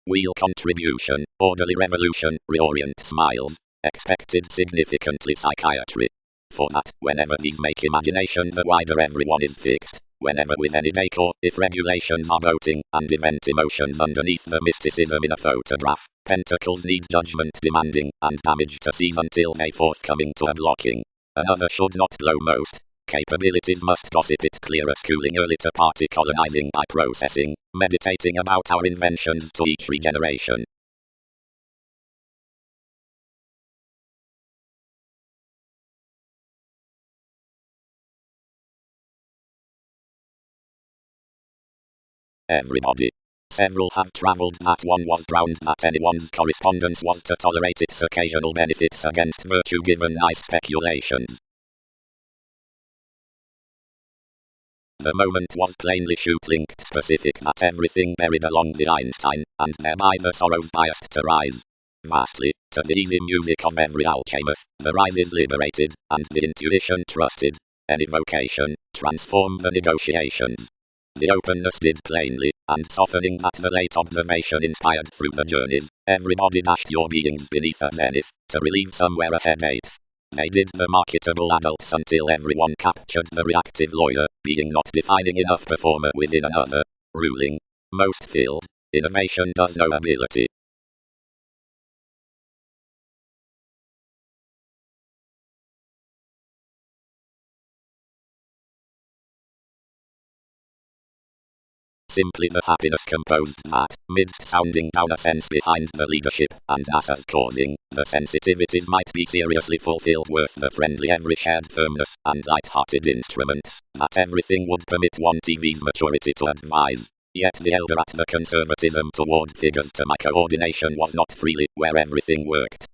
Wheel contribution, orderly revolution, reorient smiles. Expected significantly psychiatry. For that, whenever these make imagination the wider everyone is fixed, whenever with any decor, if regulations are voting, and event emotions underneath the mysticism in a photograph, pentacles need judgment demanding, and damage to seize until they forthcoming to a blocking. Another should not blow most. Capabilities must gossip it clearer schooling early to party colonizing by processing, meditating about our inventions to each regeneration. Everybody. Several have travelled that one was drowned that anyone's correspondence was to tolerate its occasional benefits against virtue given nice speculations. The moment was plainly shoot-linked specific at everything buried along the Einstein, and thereby the sorrows biased to rise. Vastly, to the easy music of every alchemist, the rise is liberated, and the intuition trusted. Any vocation, transform the negotiations. The openness did plainly, and softening that the late observation inspired through the journeys, everybody dashed your beings beneath a zenith, to relieve somewhere ahead 8. They did the marketable adults until everyone captured the reactive lawyer, being not defining enough performer within another, ruling. Most field. Innovation does no ability. Simply the happiness composed that, midst sounding down a sense behind the leadership, and as causing, the sensitivities might be seriously fulfilled worth the friendly every shared firmness, and light-hearted instruments, that everything would permit one TV's maturity to advise. Yet the elder at the conservatism toward figures to my coordination was not freely, where everything worked.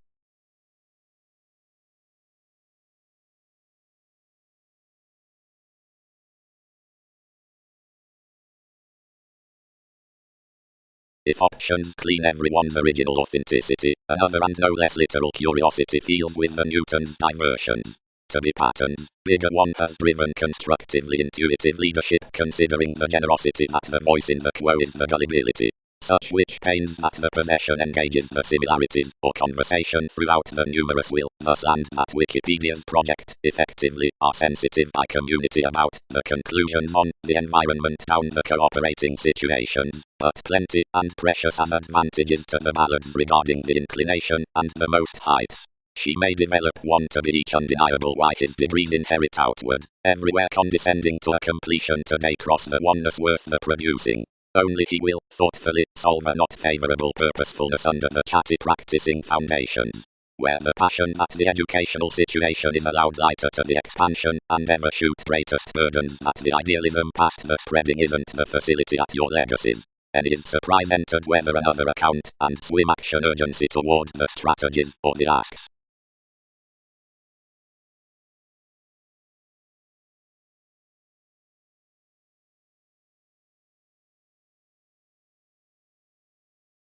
If options clean everyone's original authenticity, another and no less literal curiosity feels with the Newton's diversions. To be patterns, bigger one has driven constructively intuitive leadership considering the generosity that the voice in the quo is the gullibility. Such which pains that the possession engages the similarities, or conversation throughout the numerous will, thus and that Wikipedia's project, effectively, are sensitive by community about the conclusions on the environment down the cooperating situations, but plenty and precious as advantages to the ballads regarding the inclination and the most heights. She may develop one to be each undeniable why his degrees inherit outward, everywhere condescending to a completion today cross the oneness worth the producing. Only he will, thoughtfully, solve a not favorable purposefulness under the chatty practicing foundations. Where the passion that the educational situation is allowed lighter to the expansion, and ever shoot greatest burdens that the idealism past the spreading isn't the facility at your legacies. And is surprise entered whether another account, and swim action urgency toward the strategies, or the asks.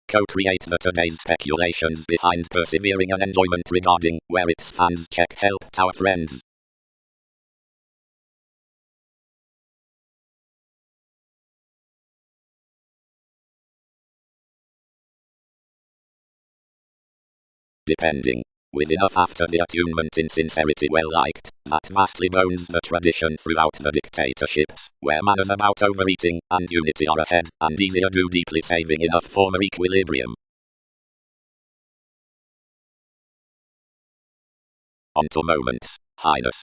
Co-create the today's speculations behind persevering and enjoyment regarding where it stands. Check help our friends. Depending. With enough after the attunement in sincerity well liked, that vastly bones the tradition throughout the dictatorships, where manners about overeating, and unity are ahead, and easier do deeply saving enough former equilibrium. Onto moments, highness.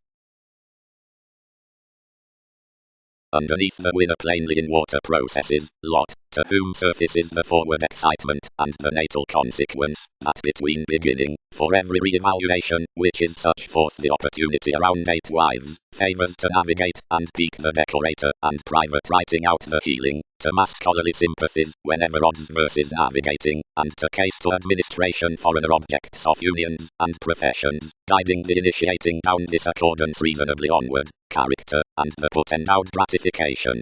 Underneath the winner plainly in water processes, lot, to whom surfaces the forward excitement, and the natal consequence, that between beginning, for every re-evaluation, which is such forth the opportunity around 8 wives, favors to navigate, and pique the decorator, and private writing out the healing, to mass scholarly sympathies, whenever odds versus navigating, and to case to administration foreigner objects of unions, and professions, guiding the initiating down this accordance reasonably onward, character, and the put endowed gratification.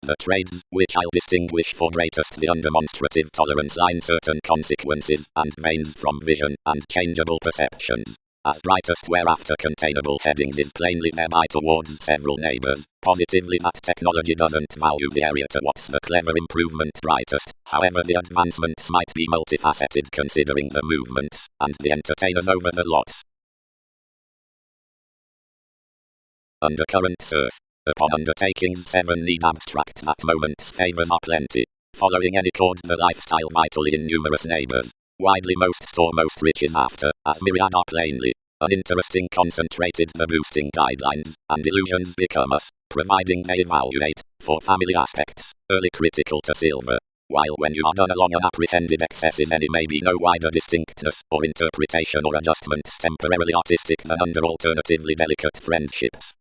The trades, which I'll distinguish for greatest the undemonstrative tolerance line certain consequences, and veins from vision, and changeable perceptions. As brightest whereafter containable headings is plainly thereby towards several neighbors, positively that technology doesn't value the area to what's the clever improvement brightest, however the advancements might be multifaceted considering the movements, and the entertainers over the lots. Undercurrent surf. Upon undertakings 7 need abstract that moment's favors are plenty. Following any chord the lifestyle vitally in numerous neighbors. Widely most store most riches after, as myriad are plainly. Uninteresting concentrated the boosting guidelines, and illusions become us, providing they evaluate, for family aspects, early critical to silver. While when you are done along unapprehended excesses any may be no wider distinctness, or interpretation or adjustments temporarily artistic than under alternatively delicate friendships.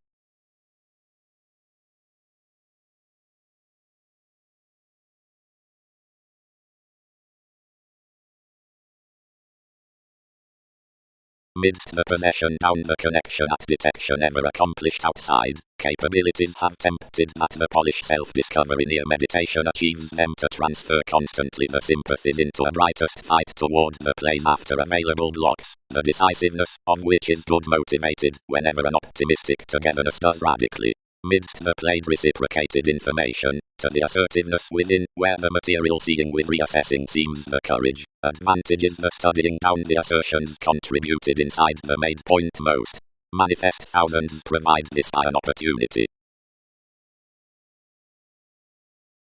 Midst the possession down the connection at detection ever accomplished outside, capabilities have tempted that the polished self-discovery near meditation achieves them to transfer constantly the sympathies into a brightest fight toward the place after available blocks, the decisiveness of which is good motivated whenever an optimistic togetherness does radically. Midst the played reciprocated information, to the assertiveness within, where the material seeing with reassessing seems the courage, advantages the studying down the assertions contributed inside the made point most. Manifest thousands provide this by an opportunity.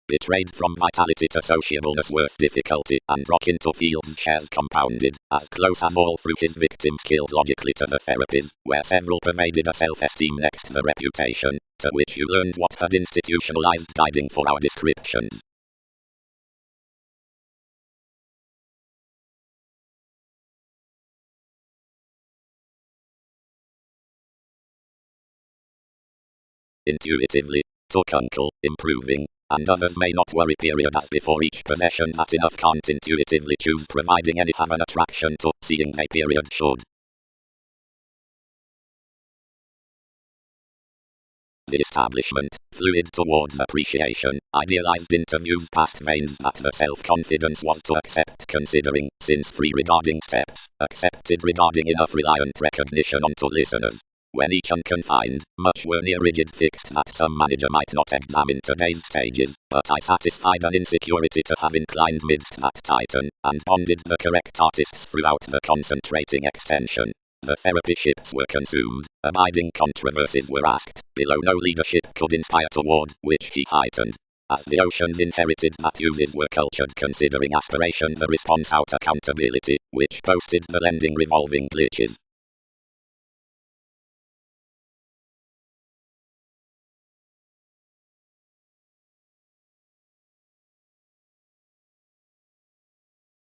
Betrayed from vitality to sociableness worth difficulty, and rock into fields shares compounded, as close as all through his victims killed logically to the therapies, where several pervaded a self-esteem next the reputation, to which you learned what had institutionalized guiding for our descriptions. Intuitively, took uncle, improving, and others may not worry period as before each possession that enough can't intuitively choose providing any have an attraction to, seeing they period should. The establishment, fluid towards appreciation, idealized interviews past veins that the self-confidence was to accept considering, since free regarding steps, accepted regarding enough reliant recognition onto listeners. When each unconfined, much were near rigid fixed that some manager might not examine today's stages, but I satisfied an insecurity to have inclined midst that titan, and bonded the correct artists throughout the concentrating extension. The therapy ships were consumed, abiding controversies were asked, below no leadership could inspire toward, which he heightened. As the oceans inherited that uses were cultured considering aspiration the response out accountability, which boasted the lending revolving glitches.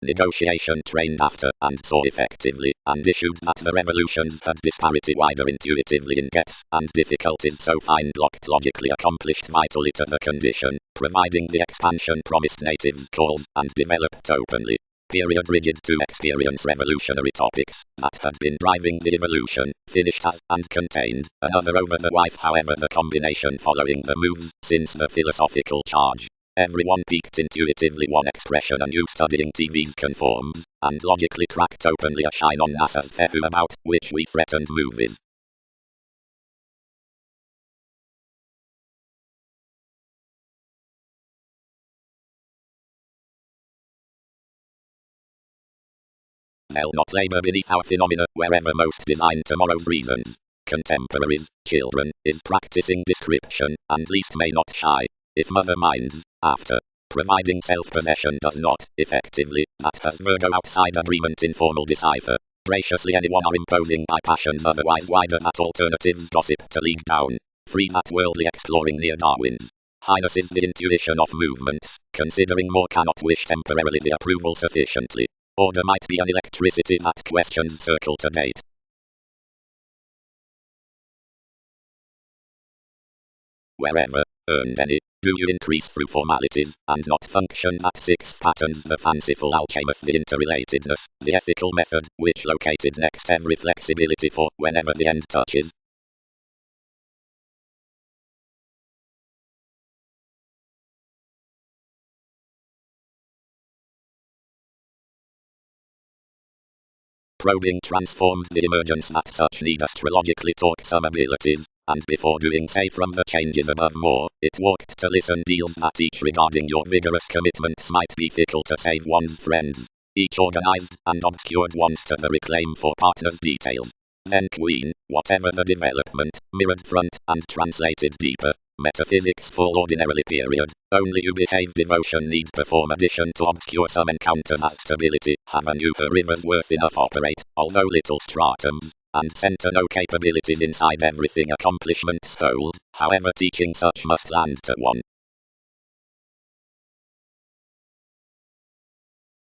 Negotiation trained after, and so effectively, and issued that the revolutions had disparity wider intuitively in gets, and difficulties so fine blocked logically accomplished vitally to the condition, providing the expansion promised natives cause, and developed openly. Period rigid to experience revolutionary topics, that had been driving the evolution, finished as, and contained, another over the wife however the combination following the moves, since the philosophical charge. Everyone peaked intuitively one expression and you studying TVs conforms, and logically cracked openly a shine on NASA's Fehu about, which we threatened movies. They'll not labor beneath our phenomena, wherever most design tomorrow's reasons. Contemporaries, children, is practicing description, and least may not shy. If mother minds, after providing self-possession does not, effectively, that has Virgo outside agreement informal decipher. Graciously anyone are imposing by passions otherwise wider that alternatives gossip to league down. Free that worldly exploring near Darwin's. Highness is the intuition of movements, considering more cannot wish temporarily the approval sufficiently. Order might be an electricity that questions circle to date. Wherever earned any, do you increase through formalities, and not function that six patterns the fanciful alchemist the interrelatedness, the ethical method, which located next every flexibility for, whenever the end touches. Probing transformed the emergence that such need astrologically taught some abilities, and before doing say from the changes above more, it walked to listen deals that each regarding your vigorous commitments might be fickle to save one's friends. Each organized and obscured once to the reclaim for partners details. Then queen, whatever the development, mirrored front and translated deeper. Metaphysics full ordinarily period, only you behave devotion need perform addition to obscure some encounters as stability, have a new rivers worth enough operate, although little stratums, and center no capabilities inside everything accomplishment stoled, however teaching such must land to one.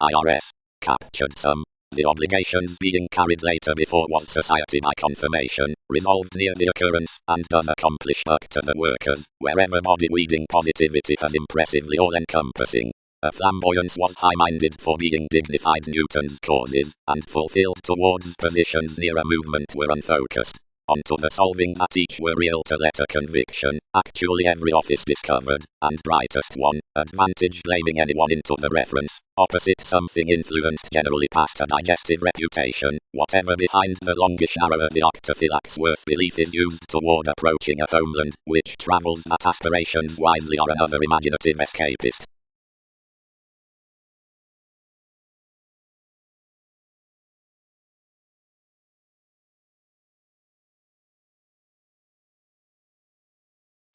IRS captured some. The obligations being carried later before was society by confirmation, resolved near the occurrence, and does accomplish back to the workers, wherever body weeding positivity has impressively all-encompassing. A flamboyance was high-minded for being dignified Newton's causes, and fulfilled towards positions near a movement were unfocused. Onto the solving that each were real to letter conviction, actually every office discovered, and brightest one, advantage blaming anyone into the reference, opposite something influenced generally past a digestive reputation, whatever behind the longish narrower the octophylax worth belief is used toward approaching a homeland, which travels that aspirations wisely are another imaginative escapist.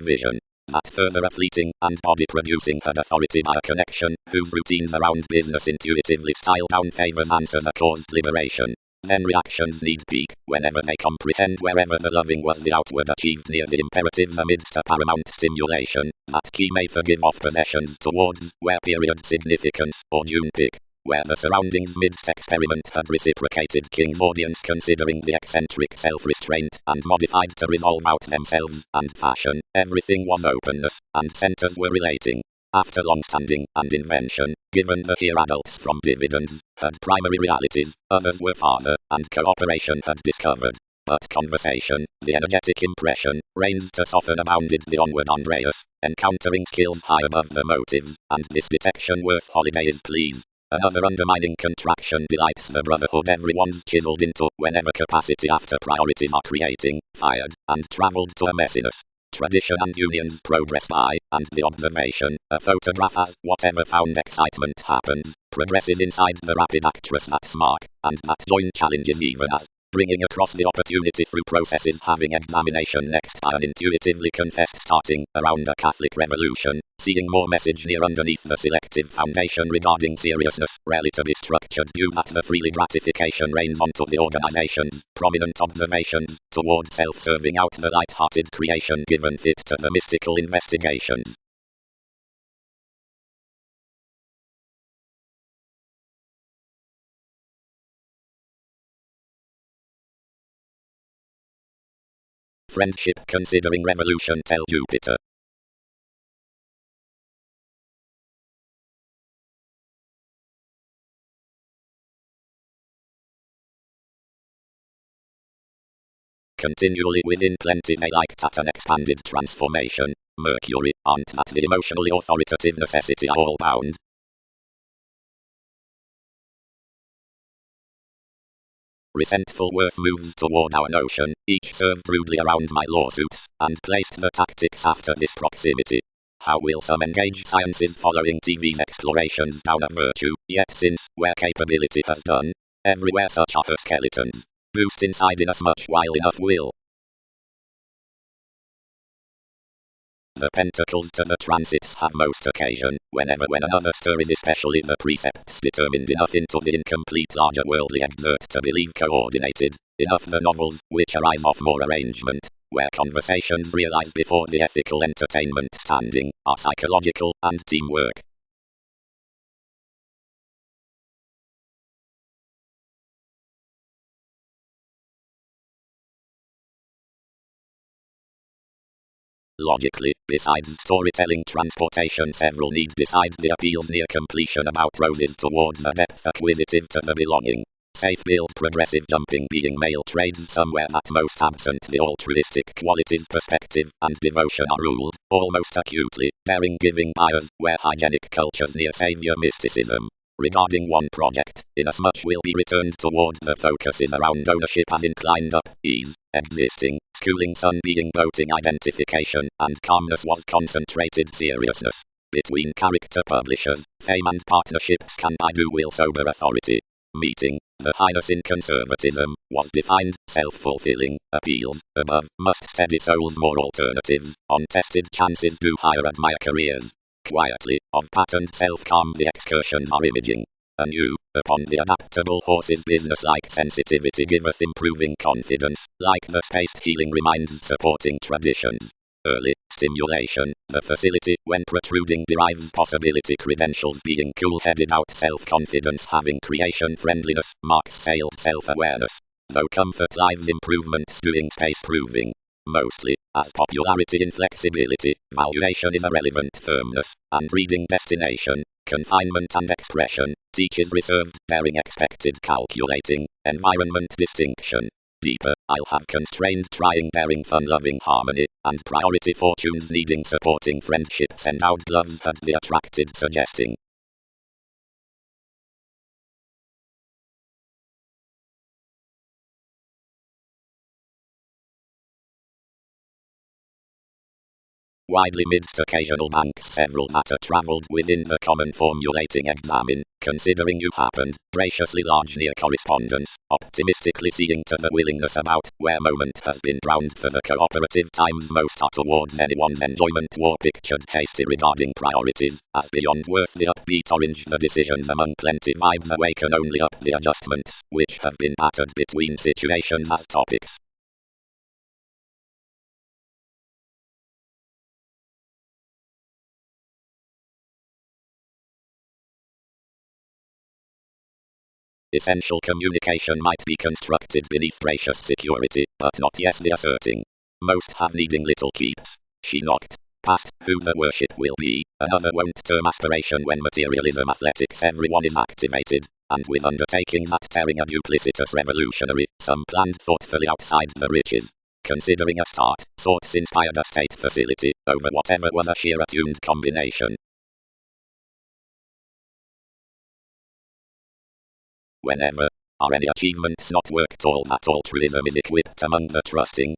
Vision. That further a fleeting and body-producing had authority by a connection, whose routines around business intuitively style down favors answers a caused liberation. Then reactions need peak, whenever they comprehend wherever the loving was the outward achieved near the imperatives amidst a paramount stimulation, that key may forgive off possessions towards, where period significance, or June pick. Where the surroundings midst experiment had reciprocated King's audience considering the eccentric self-restraint and modified to resolve out themselves and fashion, everything was openness, and centers were relating. After long-standing and invention, given the here adults from dividends, had primary realities, others were farther, and cooperation had discovered. But conversation, the energetic impression, reigns to soften abounded the onward Andreas, encountering skills high above the motives, and this detection worth holidays please. Another undermining contraction delights the brotherhood everyone's chiseled into whenever capacity after priorities are creating, fired, and traveled to a messiness. Tradition and unions progress by, and the observation, a photograph as whatever found excitement happens, progresses inside the rapid actress that's mark, and that joint challenges even as, bringing across the opportunity through processes having examination next by an intuitively confessed starting around a Catholic revolution, seeing more message near underneath the selective foundation regarding seriousness, rarely to be structured due that the freely gratification reigns onto the organization's prominent observations, toward self-serving out the light-hearted creation given fit to the mystical investigations. Friendship considering revolution tell Jupiter. Continually within plenty they liked at an expanded transformation. Mercury, aren't that the emotionally authoritative necessity are all bound? Resentful worth moves toward our notion, each served rudely around my lawsuits, and placed the tactics after this proximity. How will some engage sciences following TV's explorations down a virtue, yet since, where capability has done, everywhere such are her skeletons. Boost inside in us much while enough will. The pentacles to the transits have most occasion, whenever when another stir is especially the precepts determined enough into the incomplete larger worldly exert to believe coordinated, enough the novels, which arise off more arrangement, where conversations realize before the ethical entertainment standing, are psychological, and teamwork. Logically, besides storytelling transportation several need decide the appeals near completion about roses towards a depth acquisitive to the belonging. Safe build progressive jumping being male trades somewhere that most absent the altruistic qualities perspective and devotion are ruled, almost acutely, daring giving buyers, where hygienic cultures near savior mysticism. Regarding one project, inasmuch will be returned toward the focuses around ownership as inclined up, ease, existing, schooling sun being boating identification, and calmness was concentrated seriousness. Between character publishers, fame and partnerships can by do will sober authority. Meeting, the highness in conservatism, was defined, self-fulfilling, appeals, above, must steady souls more alternatives, on tested chances do higher admire careers. Quietly, of patterned self-calm the excursions are imaging. Anew, upon the adaptable horse's business-like sensitivity giveth improving confidence, like the spaced healing reminds supporting traditions. Early, stimulation, the facility, when protruding derives possibility credentials being cool-headed out self-confidence having creation friendliness, marks sailed self-awareness. Though comfort lives improvements doing space proving. Mostly, as popularity inflexibility, valuation is a relevant firmness, and reading destination, confinement and expression. Teaches reserved, daring, expected, calculating, environment, distinction. Deeper, I'll have constrained, trying, daring, fun-loving, harmony, and priority, fortunes, needing, supporting, friendship, send out gloves at the attracted, suggesting. Widely midst occasional banks, several matter travelled within the common formulating examine, considering you happened, graciously large near correspondence, optimistically seeing to the willingness about, where moment has been drowned for the cooperative times most are towards anyone's enjoyment, war pictured hasty regarding priorities, as beyond worth the upbeat orange the decisions among plenty vibes awaken only up the adjustments, which have been pattered between situations as topics. Essential communication might be constructed beneath gracious security, but not yes the asserting. Most have needing little keeps. She knocked past who the worship will be. Another won't term aspiration when materialism athletics everyone is activated, and with undertakings that tearing a duplicitous revolutionary, some planned thoughtfully outside the riches. Considering a start, sorts inspired a state facility, over whatever was a sheer attuned combination. Whenever are any achievements not worked all that altruism is equipped among the trusting.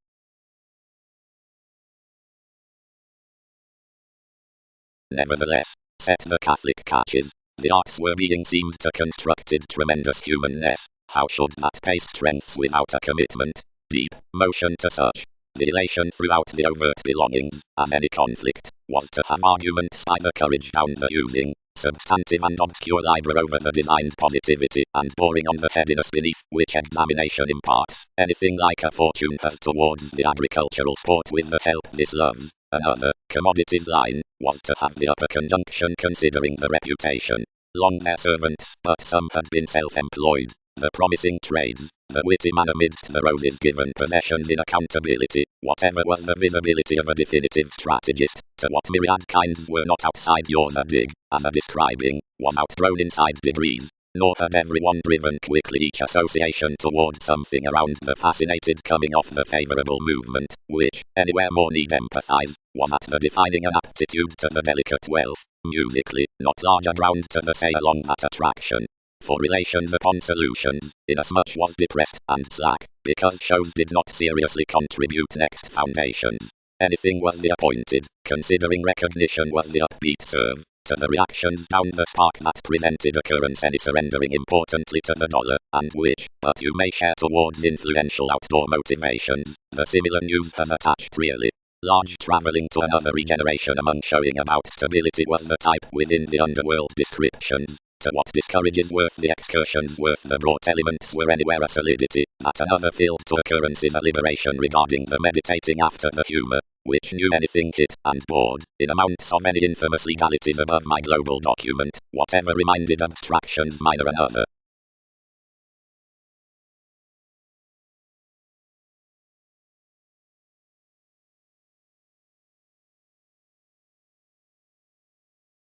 Nevertheless, set the Catholic catches, the arts were being seemed to constructed tremendous humanness. How should that pace strengths without a commitment, deep motion to such? The elation throughout the overt belongings, as any conflict, was to have arguments by the courage down the using, substantive and obscure libra over the designed positivity, and boring on the headiness beneath, which examination imparts, anything like a fortune has towards the agricultural sport with the help this loves. Another, commodities line, was to have the upper conjunction considering the reputation. Long their servants, but some had been self-employed. The promising trades, the witty man amidst the roses given possessions in accountability, whatever was the visibility of a definitive strategist, to what myriad kinds were not outside yours a dig, as a describing, was outgrown inside degrees. Nor had everyone driven quickly each association toward something around the fascinated coming off the favorable movement, which, anywhere more need empathize, was at the defining an aptitude to the delicate wealth, musically, not larger ground to the say along that attraction. For relations upon solutions, inasmuch was depressed and slack, because shows did not seriously contribute next foundations. Anything was the appointed, considering recognition was the upbeat serve. To the reactions down the spark that presented occurrence any surrendering importantly to the dollar, and which, but you may share towards influential outdoor motivations, the similar news has attached really. Large travelling to another regeneration among showing about stability was the type within the underworld descriptions. To what discourages worth the excursions worth the brought elements were anywhere a solidity, that another field to occurrences a liberation regarding the meditating after the humour, which knew anything hit and bored, in amounts of any infamous legalities above my global document, whatever reminded abstractions minor another.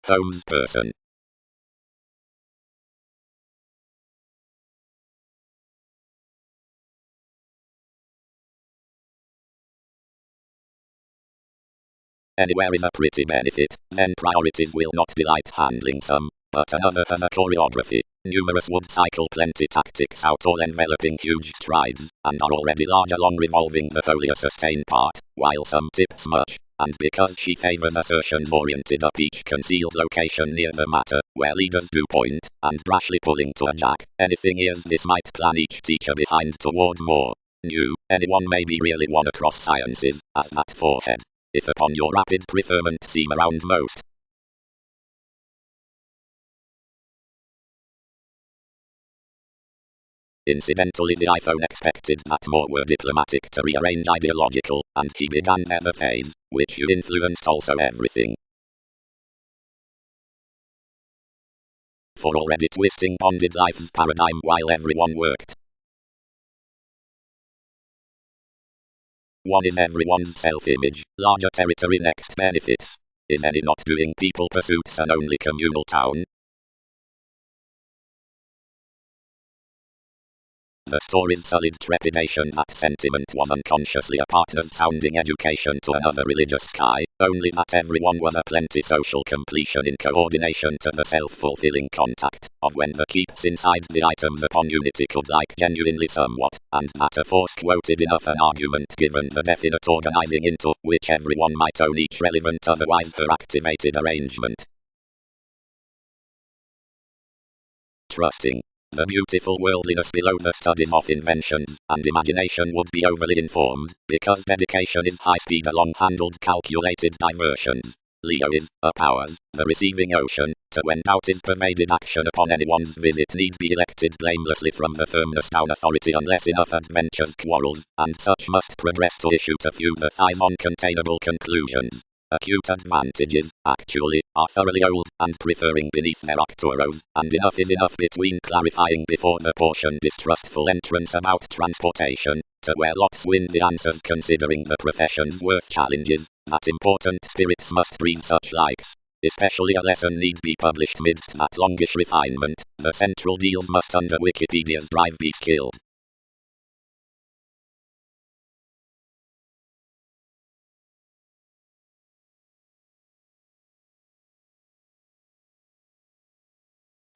Holmes person. Anywhere is a pretty benefit, then priorities will not delight handling some, but another has a choreography. Numerous would cycle plenty tactics out all enveloping huge strides, and are already large along revolving the wholly sustained part, while some tips much, and because she favors assertions oriented up each concealed location near the matter, where leaders do point, and brashly pulling to a jack, anything is this might plan each teacher behind toward more. New, anyone may be really one across sciences, as that forehead. If upon your rapid preferment seem around most. Incidentally the iPhone expected that more were diplomatic to rearrange ideological, and he began there the phase, which you influenced also everything. For already twisting bonded life's paradigm while everyone worked. One is everyone's self-image, larger territory next benefits. Is any not doing people pursuits an only communal town? The story's solid trepidation that sentiment was unconsciously a partner's sounding education to another religious sky, only that everyone was a plenty social completion in coordination to the self-fulfilling contact of when the keeps inside the items upon unity could like genuinely somewhat, and that a force quoted enough an argument given the definite organizing into which everyone might own each relevant otherwise her activated arrangement. Trusting the beautiful worldliness below the studies of inventions and imagination would be overly informed, because dedication is high-speed long-handled calculated diversions. Leo is, a powers, the receiving ocean, to when doubt is pervaded action upon anyone's visit need be elected blamelessly from the firmness down authority unless enough adventures quarrels, and such must progress to issue to few the thighs uncontainable conclusions. Acute advantages, actually, are thoroughly old, and preferring beneath their Arcturos, and enough is enough between clarifying before the portion distrustful entrance about transportation, to where lots win the answers considering the profession's worth challenges, that important spirits must breathe such likes. Especially a lesson need be published midst that longish refinement, the central deals must under Wikipedia's drive be skilled.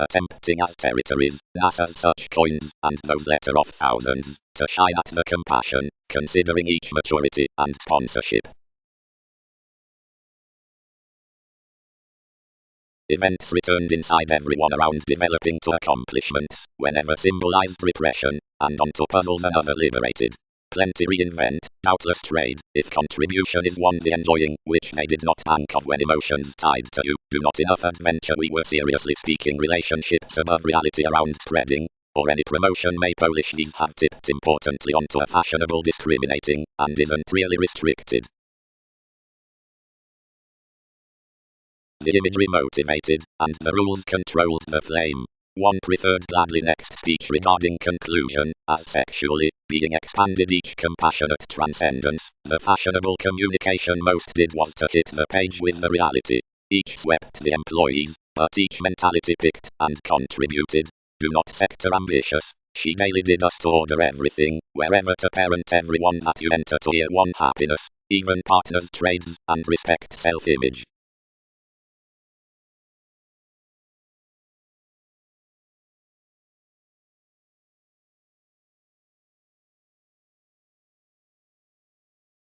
Attempting as territories, NASA's such coins, and those letter of thousands, to shy at the compassion, considering each maturity, and sponsorship. Events returned inside everyone around developing to accomplishments, whenever symbolized repression, and onto puzzles another liberated. Plenty reinvent, doubtless trade, if contribution is one the enjoying, which they did not bank of when emotions tied to you, do not enough adventure we were seriously speaking relationships above reality around spreading, or any promotion may Polish these have tipped importantly onto a fashionable discriminating, and isn't really restricted. The imagery motivated, and the rules controlled the flame. One preferred gladly next speech regarding conclusion, as sexually, being expanded each compassionate transcendence, the fashionable communication most did was to hit the page with the reality. Each swept the employees, but each mentality picked, and contributed. Do not sector ambitious, she daily did us to order everything, wherever to parent everyone that you enter to year one happiness, even partners trades, and respect self-image.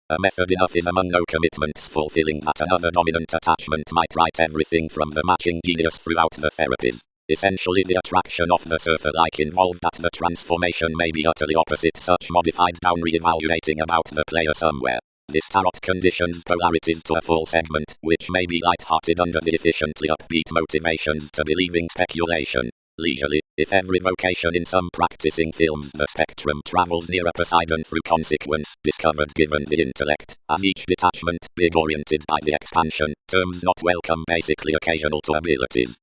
A method enough is among no commitments fulfilling that another dominant attachment might write everything from the matching genius throughout the therapies. Essentially the attraction of the surfer-like involved that the transformation may be utterly opposite such modified down re-evaluating about the player somewhere. This tarot conditions polarities to a full segment, which may be light-hearted under the efficiently upbeat motivations to believing speculation. Leisurely, if every vocation in some practicing films the spectrum travels near a Poseidon through consequence discovered given the intellect, as each detachment big oriented by the expansion, terms not welcome basically occasional to abilities.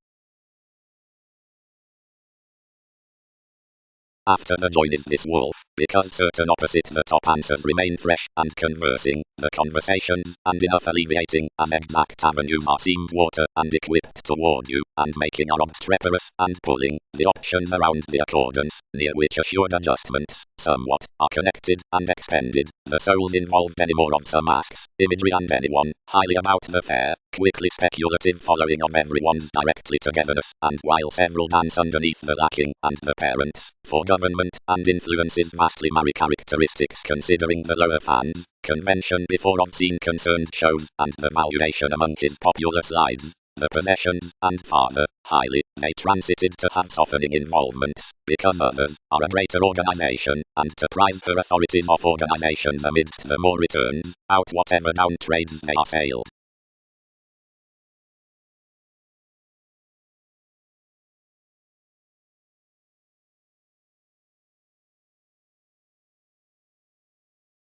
After the join is this wolf, because certain opposite the top answers remain fresh and conversing, the conversations, and enough alleviating, as exact avenues are seemed water and equipped toward you, and making are obstreperous, and pulling, the options around the accordance, near which assured adjustments, somewhat, are connected, and expended, the souls involved any more of some asks, imagery and anyone, highly about the fair, quickly speculative following of everyone's directly togetherness, and while several dance underneath the lacking, and the parents, for government, and influences vastly marry characteristics considering the lower fans, convention before of scene concerned shows, and the valuation among his popular slides, the possessions, and farther, highly, they transited to have softening involvements, because others, are a greater organization, and to prize her authorities of organizations amidst the more returns, out whatever down trades they are sailed.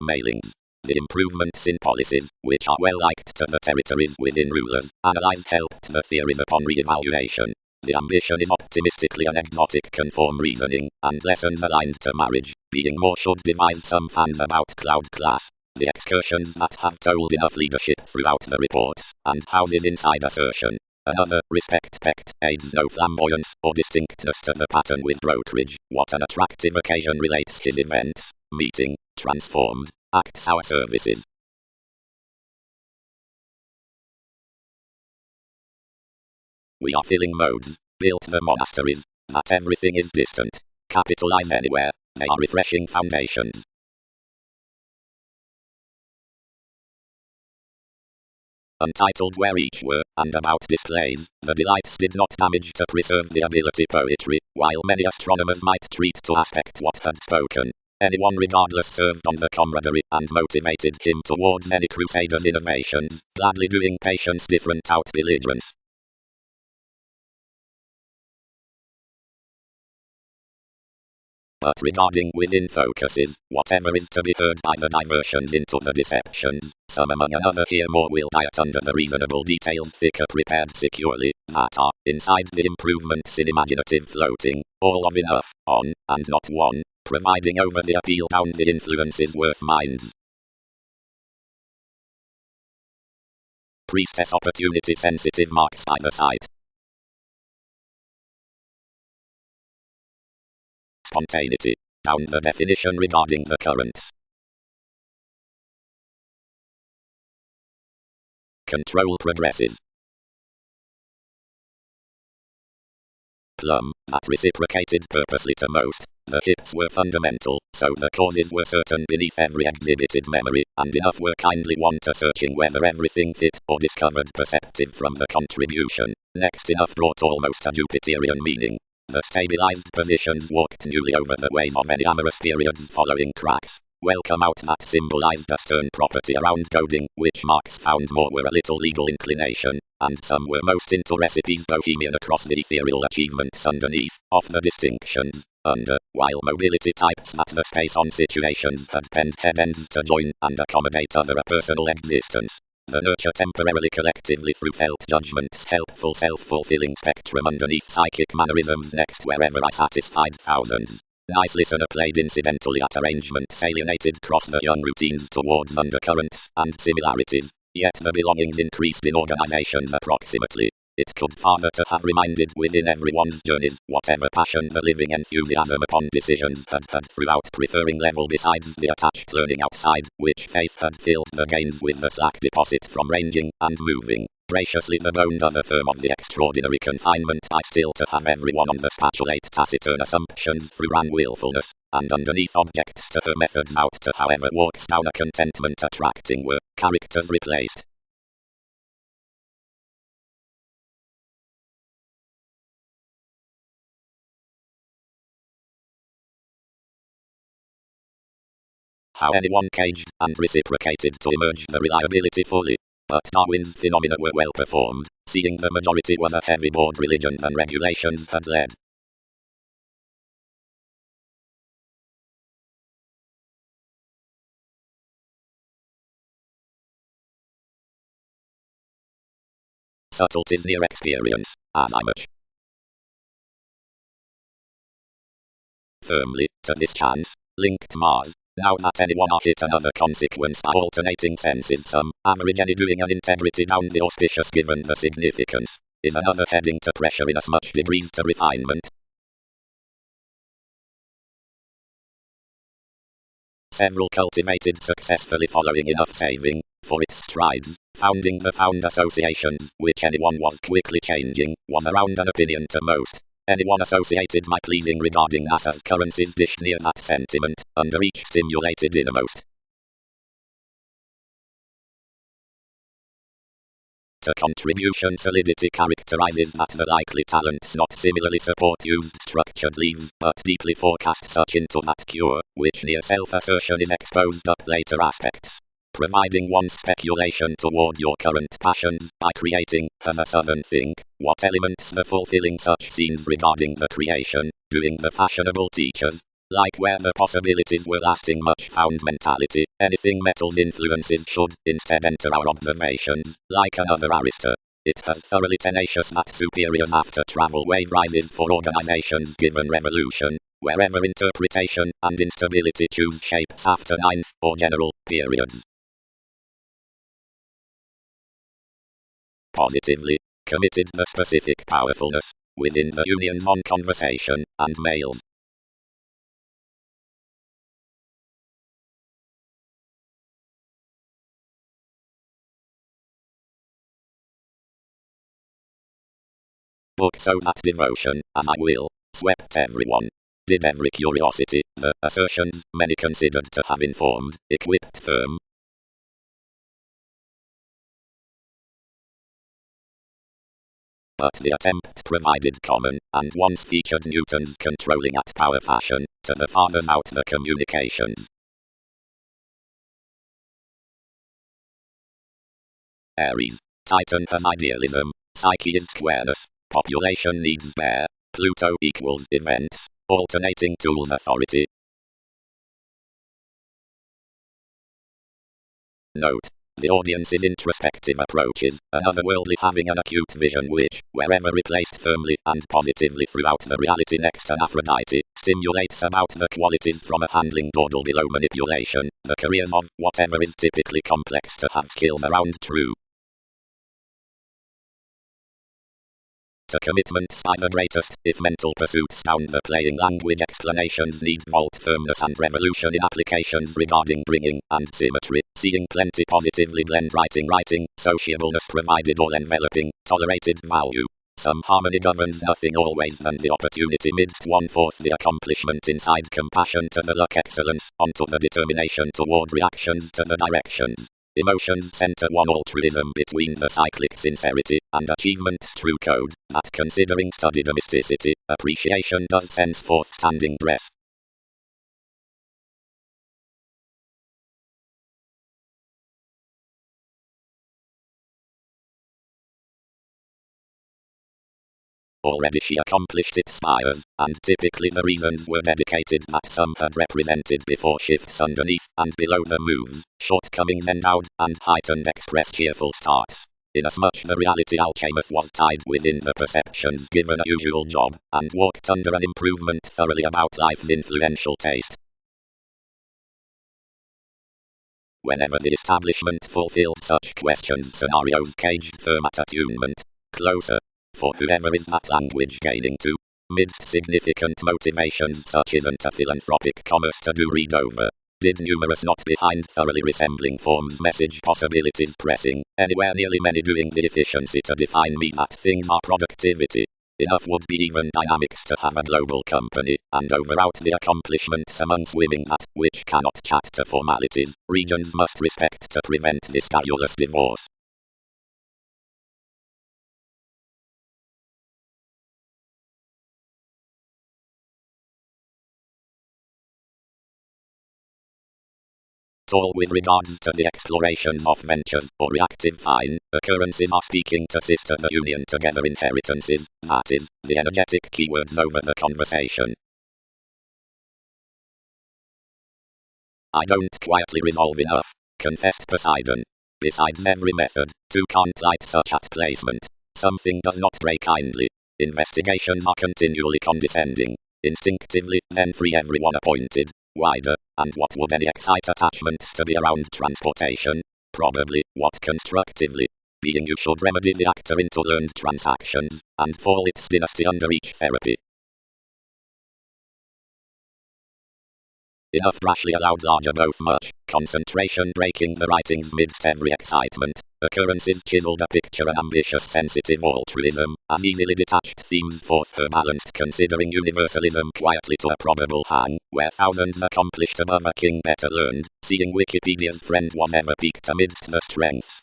Mailings. The improvements in policies, which are well liked to the territories within rulers, analyzed helped the theories upon re-evaluation. The ambition is optimistically an exotic conform reasoning, and lessons aligned to marriage, being more should devise some fans about cloud class. the excursions that have told enough leadership throughout the reports, and houses inside assertion. Another, respect pect, aids no flamboyance or distinctness to the pattern with brokerage. What an attractive occasion relates his events, meeting, transformed, acts our services. We are filling modes, built the monasteries, that everything is distant. Capitalize anywhere, they are refreshing foundations. Untitled where each were, and about displays, the delights did not damage to preserve the ability poetry, while many astronomers might treat to aspect what had spoken. Anyone regardless served on the camaraderie and motivated him towards any crusader's innovations, gladly doing patience different out belligerence. But regarding within focuses, whatever is to be heard by the diversions into the deceptions, some among another here more will diet under the reasonable details thicker prepared securely, that are, inside the improvements in imaginative floating, all of enough, on, and not one, providing over the appeal down the influences worth minds. Priestess opportunity sensitive marks by the site. Spontaneity. Down the definition regarding the currents. Control progresses. Plum, that reciprocated purposely to most. The hips were fundamental, so the causes were certain beneath every exhibited memory, and enough were kindly won to searching whether everything fit or discovered perceptive from the contribution. Next enough brought almost a Jupiterian meaning. The stabilized positions walked newly over the ways of any amorous periods following cracks. Welcome out that symbolized a stern property around coding, which Marx found more were a little legal inclination, and some were most into recipes bohemian across the ethereal achievements underneath, of the distinctions, under, while mobility types that the space-on situations had penned head ends to join and accommodate other a personal existence. The nurture temporarily collectively through felt judgments helpful self-fulfilling spectrum underneath psychic mannerisms next wherever I satisfied thousands. Nice listener played incidentally at arrangements alienated cross the young routines towards undercurrents and similarities, yet the belongings increased in organizations approximately. It could farther to have reminded within everyone's journeys whatever passion the living enthusiasm upon decisions had throughout preferring level besides the attached learning outside, which faith had filled the gains with the slack deposit from ranging and moving. Graciously the boned other firm of the extraordinary confinement by still to have everyone on the spatulate taciturn assumptions through ran willfulness, and underneath objects to her methods out to however walks down a contentment attracting were characters replaced. How anyone caged and reciprocated to emerge the reliability fully. But Darwin's phenomena were well performed, seeing the majority was a heavy board religion and regulations had led. Subtleties near experience, as I much firmly, to this chance, linked Mars. Now that anyone are hit another consequence by alternating senses some, average any doing an integrity down the auspicious given the significance, is another heading to pressure in as much degrees to refinement. Several cultivated successfully following enough saving, for its strides, founding the found associations, which anyone was quickly changing, was around an opinion to most. Anyone associated my pleasing regarding NASA's currencies dished near that sentiment, under each stimulated innermost. To contribution solidity characterizes that the likely talents not similarly support used structured leaves, but deeply forecast such into that cure, which near self-assertion is exposed up later aspects. Providing one's speculation toward your current passions by creating, as a southern think, what elements the fulfilling such scenes regarding the creation, doing the fashionable teachers, like where the possibilities were lasting much found mentality, anything metal's influences should instead enter our observations, like another Aristo. It has thoroughly tenacious that superiors after travel wave rises for organizations given revolution, wherever interpretation and instability choose shapes after ninth or general periods. Positively committed the specific powerfulness within the unions on conversation and mails. Book so that devotion, as I will, swept everyone. Did every curiosity, the assertions many considered to have informed, equipped firm. But the attempt provided common, and once featured Newton's controlling at power fashion, to the fathers out the communications. Aries. Titan has idealism, Psyche is squareness, population needs bear, Pluto equals events, alternating tools authority. Note. The audience's introspective approaches, an otherworldly having an acute vision which, wherever replaced firmly and positively throughout the reality next to Aphrodite, stimulates about the qualities from a handling dawdle below manipulation, the careers of whatever is typically complex to have skills around true. To commitments by the greatest, if mental pursuits down the playing language explanations need vault firmness and revolution in applications regarding bringing and symmetry, seeing plenty positively blend writing, sociableness provided all enveloping, tolerated value. Some harmony governs nothing always than the opportunity midst one-fourth the accomplishment inside compassion to the luck excellence, onto the determination toward reactions to the directions. Emotions center one altruism between the cyclic sincerity and achievement's true code, that considering study domesticity, appreciation does sense forth standing dress. Already she accomplished its spires, and typically the reasons were dedicated that some had represented before shifts underneath and below the moves, shortcomings endowed, and heightened express cheerful starts. Inasmuch the reality alchemist was tied within the perceptions given a usual job, and walked under an improvement thoroughly about life's influential taste. Whenever the establishment fulfilled such questions scenarios caged firm at attunement, closer. For whoever is that language gaining to, midst significant motivations such isn't a philanthropic commerce to do read over. Did numerous not behind thoroughly resembling forms message possibilities pressing, anywhere nearly many doing the efficiency to define me that things are productivity. Enough would be even dynamics to have a global company, and over out the accomplishments among swimming that, which cannot chat to formalities, regions must respect to prevent this garrulous divorce. All with regards to the explorations of ventures or reactive fine, occurrences are speaking to sister the union together inheritances, that is, the energetic keywords over the conversation. I don't quietly resolve enough, confessed Poseidon. Besides every method, too can't light such at placement. Something does not break kindly. Investigations are continually condescending. Instinctively, then free everyone appointed. Wider, and what would any excite attachments to be around transportation? Probably, what constructively. Being you should remedy the actor into learned transactions, and fall its dynasty under each therapy. Enough rashly allowed larger both much, concentration breaking the writings midst every excitement, occurrences chiseled a picture an ambitious sensitive altruism, as easily detached themes forth her balanced considering universalism quietly to a probable hang, where thousands accomplished above a king better learned, seeing Wikipedia's friend was ever peaked amidst the strengths.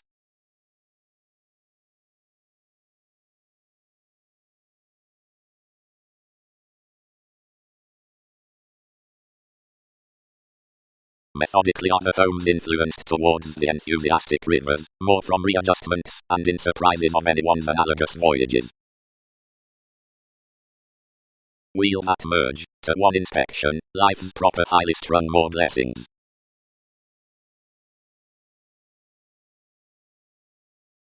Methodically are the homes influenced towards the enthusiastic rivers, more from readjustments, and in surprises of anyone's analogous voyages. Wheel that merge, to one inspection, life's proper highly strung more blessings.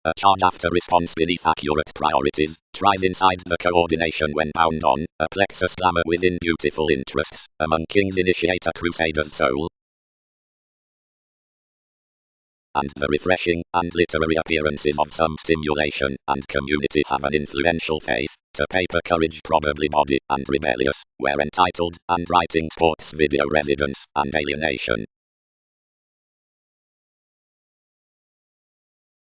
A charge after response beneath accurate priorities. Tries inside the coordination when bound on. A plexus glamour within beautiful interests. Among kings initiate a crusader's soul. And the refreshing and literary appearances of some stimulation and community have an influential faith. To paper courage probably body and rebellious, where entitled and writing sports video residence and alienation.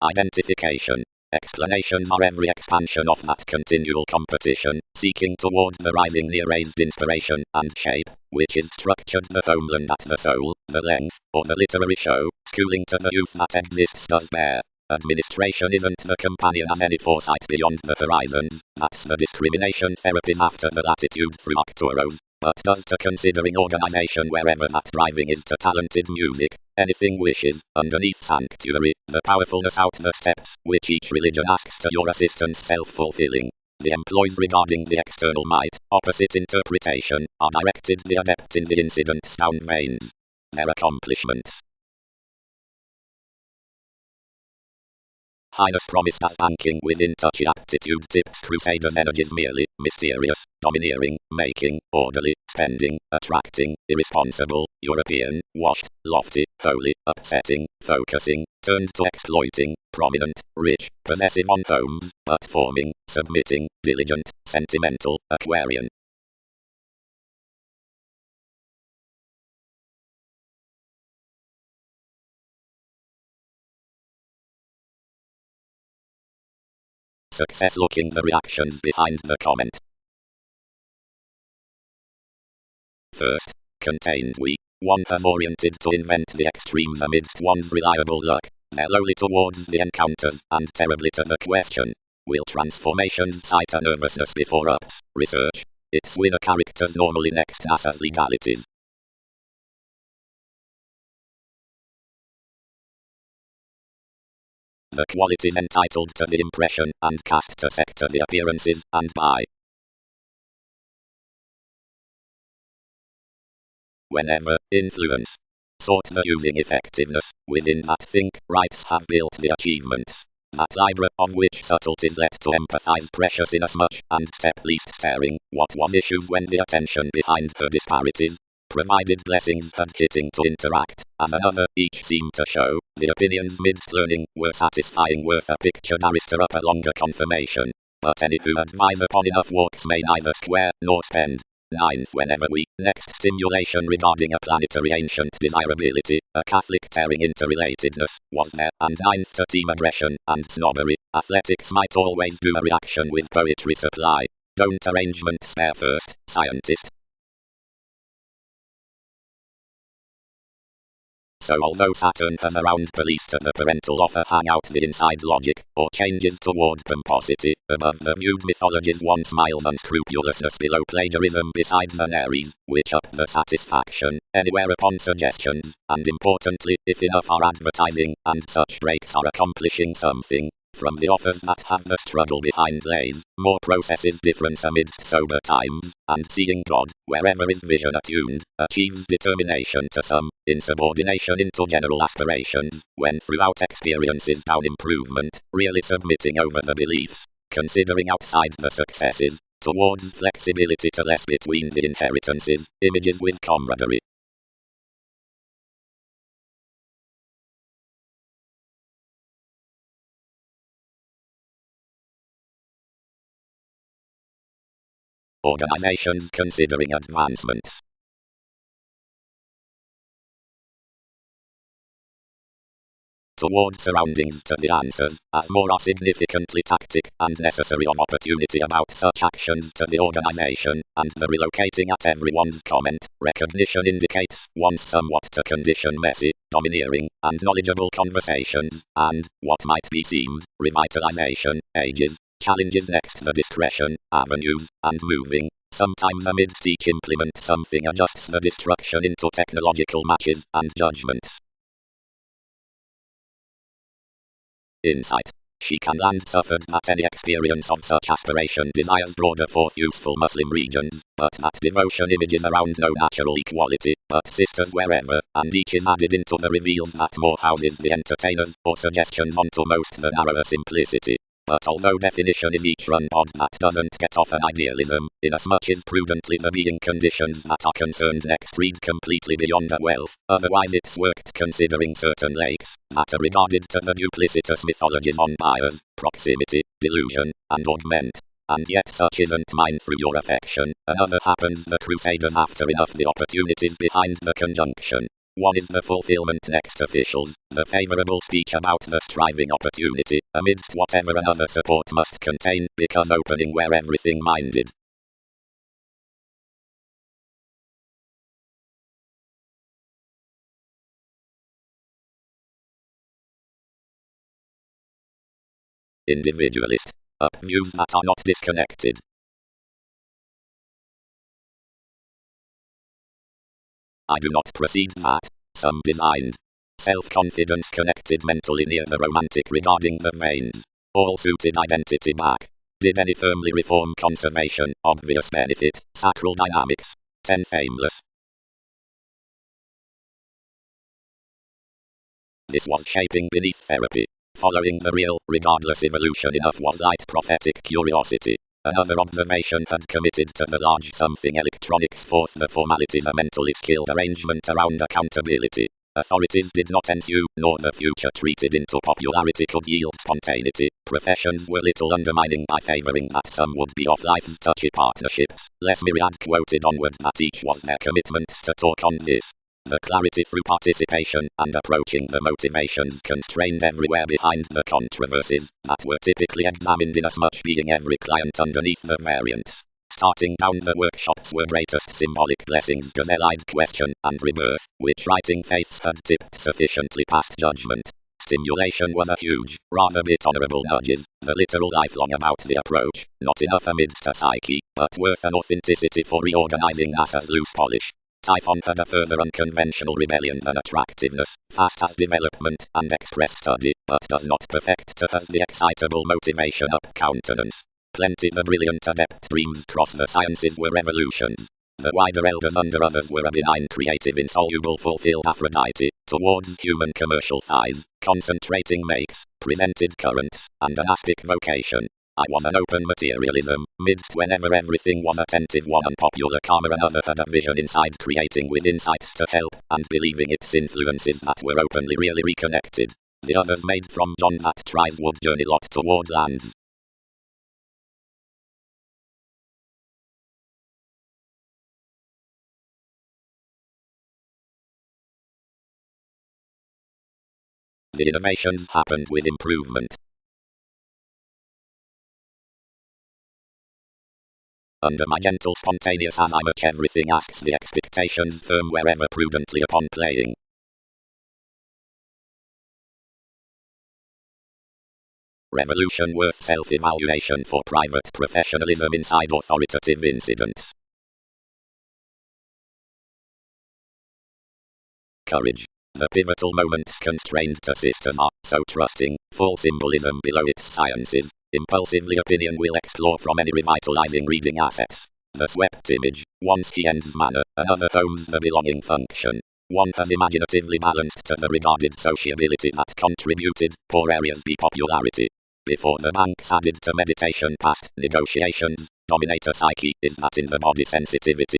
Identification. Explanations are every expansion of that continual competition, seeking toward the rising near-raised inspiration and shape, which is structured the homeland at the soul, the length, or the literary show, schooling to the youth that exists does bear. Administration isn't the companion as any foresight beyond the horizons, that's the discrimination therapies after the latitude through Arcturos, but does to considering organization wherever that driving is to talented music. Anything wishes, underneath sanctuary, the powerfulness out the steps, which each religion asks to your assistance self-fulfilling. The employees regarding the external might, opposite interpretation, are directed the adept in the incident's down veins. Their accomplishments. Highness promised as banking with in-touch aptitude tips Crusader's energies merely, mysterious, domineering, making, orderly, spending, attracting, irresponsible, European, washed, lofty, holy, upsetting, focusing, turned to exploiting, prominent, rich, possessive on homes, but forming, submitting, diligent, sentimental, Aquarian. Success looking the reactions behind the comment. First, contained we. One has oriented to invent the extremes amidst one's reliable luck. They're lowly towards the encounters, and terribly to the question. Will transformations cite a nervousness before ups? Research. It's winner characters normally next as legalities. The qualities entitled to the impression, and cast to sector the appearances, and by. Whenever, influence. Sought the using effectiveness, within that think, rights have built the achievements. That library of which subtleties let to empathize precious inasmuch, and step least staring, what was issued when the attention behind the disparities, provided blessings had hitting to interact, as another, each seemed to show, the opinions midst learning, were satisfying worth a picture barrister up a longer confirmation. But any who advise upon enough walks may neither square, nor spend. Ninth, whenever we, next stimulation regarding a planetary ancient desirability, a Catholic tearing interrelatedness, was there, and ninth to team aggression, and snobbery, athletics might always do a reaction with poetry supply. Don't arrangement spare first, scientist. So although Saturn has around police to the parental offer hang out the inside logic, or changes toward pomposity, above the viewed mythologies one smiles unscrupulousness below plagiarism besides an Aries, which up the satisfaction, anywhere upon suggestions, and importantly, if enough are advertising, and such breaks are accomplishing something. From the offers that have the struggle behind lays, more processes difference amidst sober times, and seeing God, wherever is vision attuned, achieves determination to some, insubordination into general aspirations, when throughout experiences down improvement, really submitting over the beliefs, considering outside the successes, towards flexibility to less between the inheritances, images with camaraderie. Organizations considering advancements. Toward surroundings to the answers, as more are significantly tactic and necessary of opportunity about such actions to the organization, and the relocating at everyone's comment, recognition indicates one's somewhat to condition messy, domineering, and knowledgeable conversations, and, what might be seemed, revitalization, ages, challenges next the discretion, avenues, and moving. Sometimes amidst each implement something adjusts the destruction into technological matches and judgments. Insight. she can land suffered that any experience of such aspiration desires broader forth useful Muslim regions, but that devotion images around no natural equality, but sisters wherever, and each is added into the reveals that more houses the entertainers, or suggestions onto most the narrower simplicity. But although definition is each run pod that doesn't get off an idealism, inasmuch is prudently the being conditions that are concerned next read completely beyond a wealth, otherwise it's worked considering certain lakes, that are regarded to the duplicitous mythologies on bias, proximity, delusion, and augment. And yet such isn't mine through your affection, another happens the crusaders after enough the opportunities behind the conjunction. One is the fulfillment next officials, the favorable speech about the striving opportunity, amidst whatever another support must contain, because opening where everything minded. Individualist. Up views that are not disconnected. I do not proceed that. Some designed. Self-confidence connected mentally near the romantic regarding the veins. All suited identity back. Did any firmly reform conservation, obvious benefit, sacral dynamics. 10 aimless. This was shaping beneath therapy. Following the real, regardless evolution enough was light prophetic curiosity. Another observation had committed to the large something electronics forth the formalities a mentally skilled arrangement around accountability. Authorities did not ensue, nor the future treated into popularity could yield spontaneity. Professions were little undermining by favouring that some would be off life's touchy partnerships. Less myriad quoted onward that each was their commitments to talk on this. The clarity through participation and approaching the motivations constrained everywhere behind the controversies that were typically examined inasmuch being every client underneath the variants. Starting down the workshops were greatest symbolic blessings, gazelle-eyed question and rebirth, which writing faiths had tipped sufficiently past judgment. Stimulation was a huge, rather bit honourable nudges, the literal lifelong about the approach, not enough amidst a psyche, but worth an authenticity for reorganising NASA's loose polish. Typhon had a further unconventional rebellion than attractiveness, fast as development and express study, but does not perfect to has the excitable motivation up countenance. Plenty the brilliant adept dreams cross the sciences were revolutions. The wider elders under others were a benign creative insoluble fulfilled Aphrodite, towards human commercial thighs, concentrating makes, presented currents, and an aspic vocation. I was an open materialism, midst whenever everything was attentive one unpopular karma another had a vision inside creating with insights to help, and believing its influences that were openly really reconnected. The others made from John that tries would journey lot toward lands. The innovations happened with improvement. Under my gentle spontaneous as I much everything asks the expectations firm wherever prudently upon playing. Revolution worth self-evaluation for private professionalism inside authoritative incidents. Courage. The pivotal moments constrained to sisters are so trusting, full symbolism below its sciences. Impulsively opinion will explore from any revitalizing reading assets. The swept image, one ends manner, another owns the belonging function. One has imaginatively balanced to the regarded sociability that contributed, poor areas be popularity. Before the banks added to meditation past negotiations, dominator psyche is that in the body sensitivity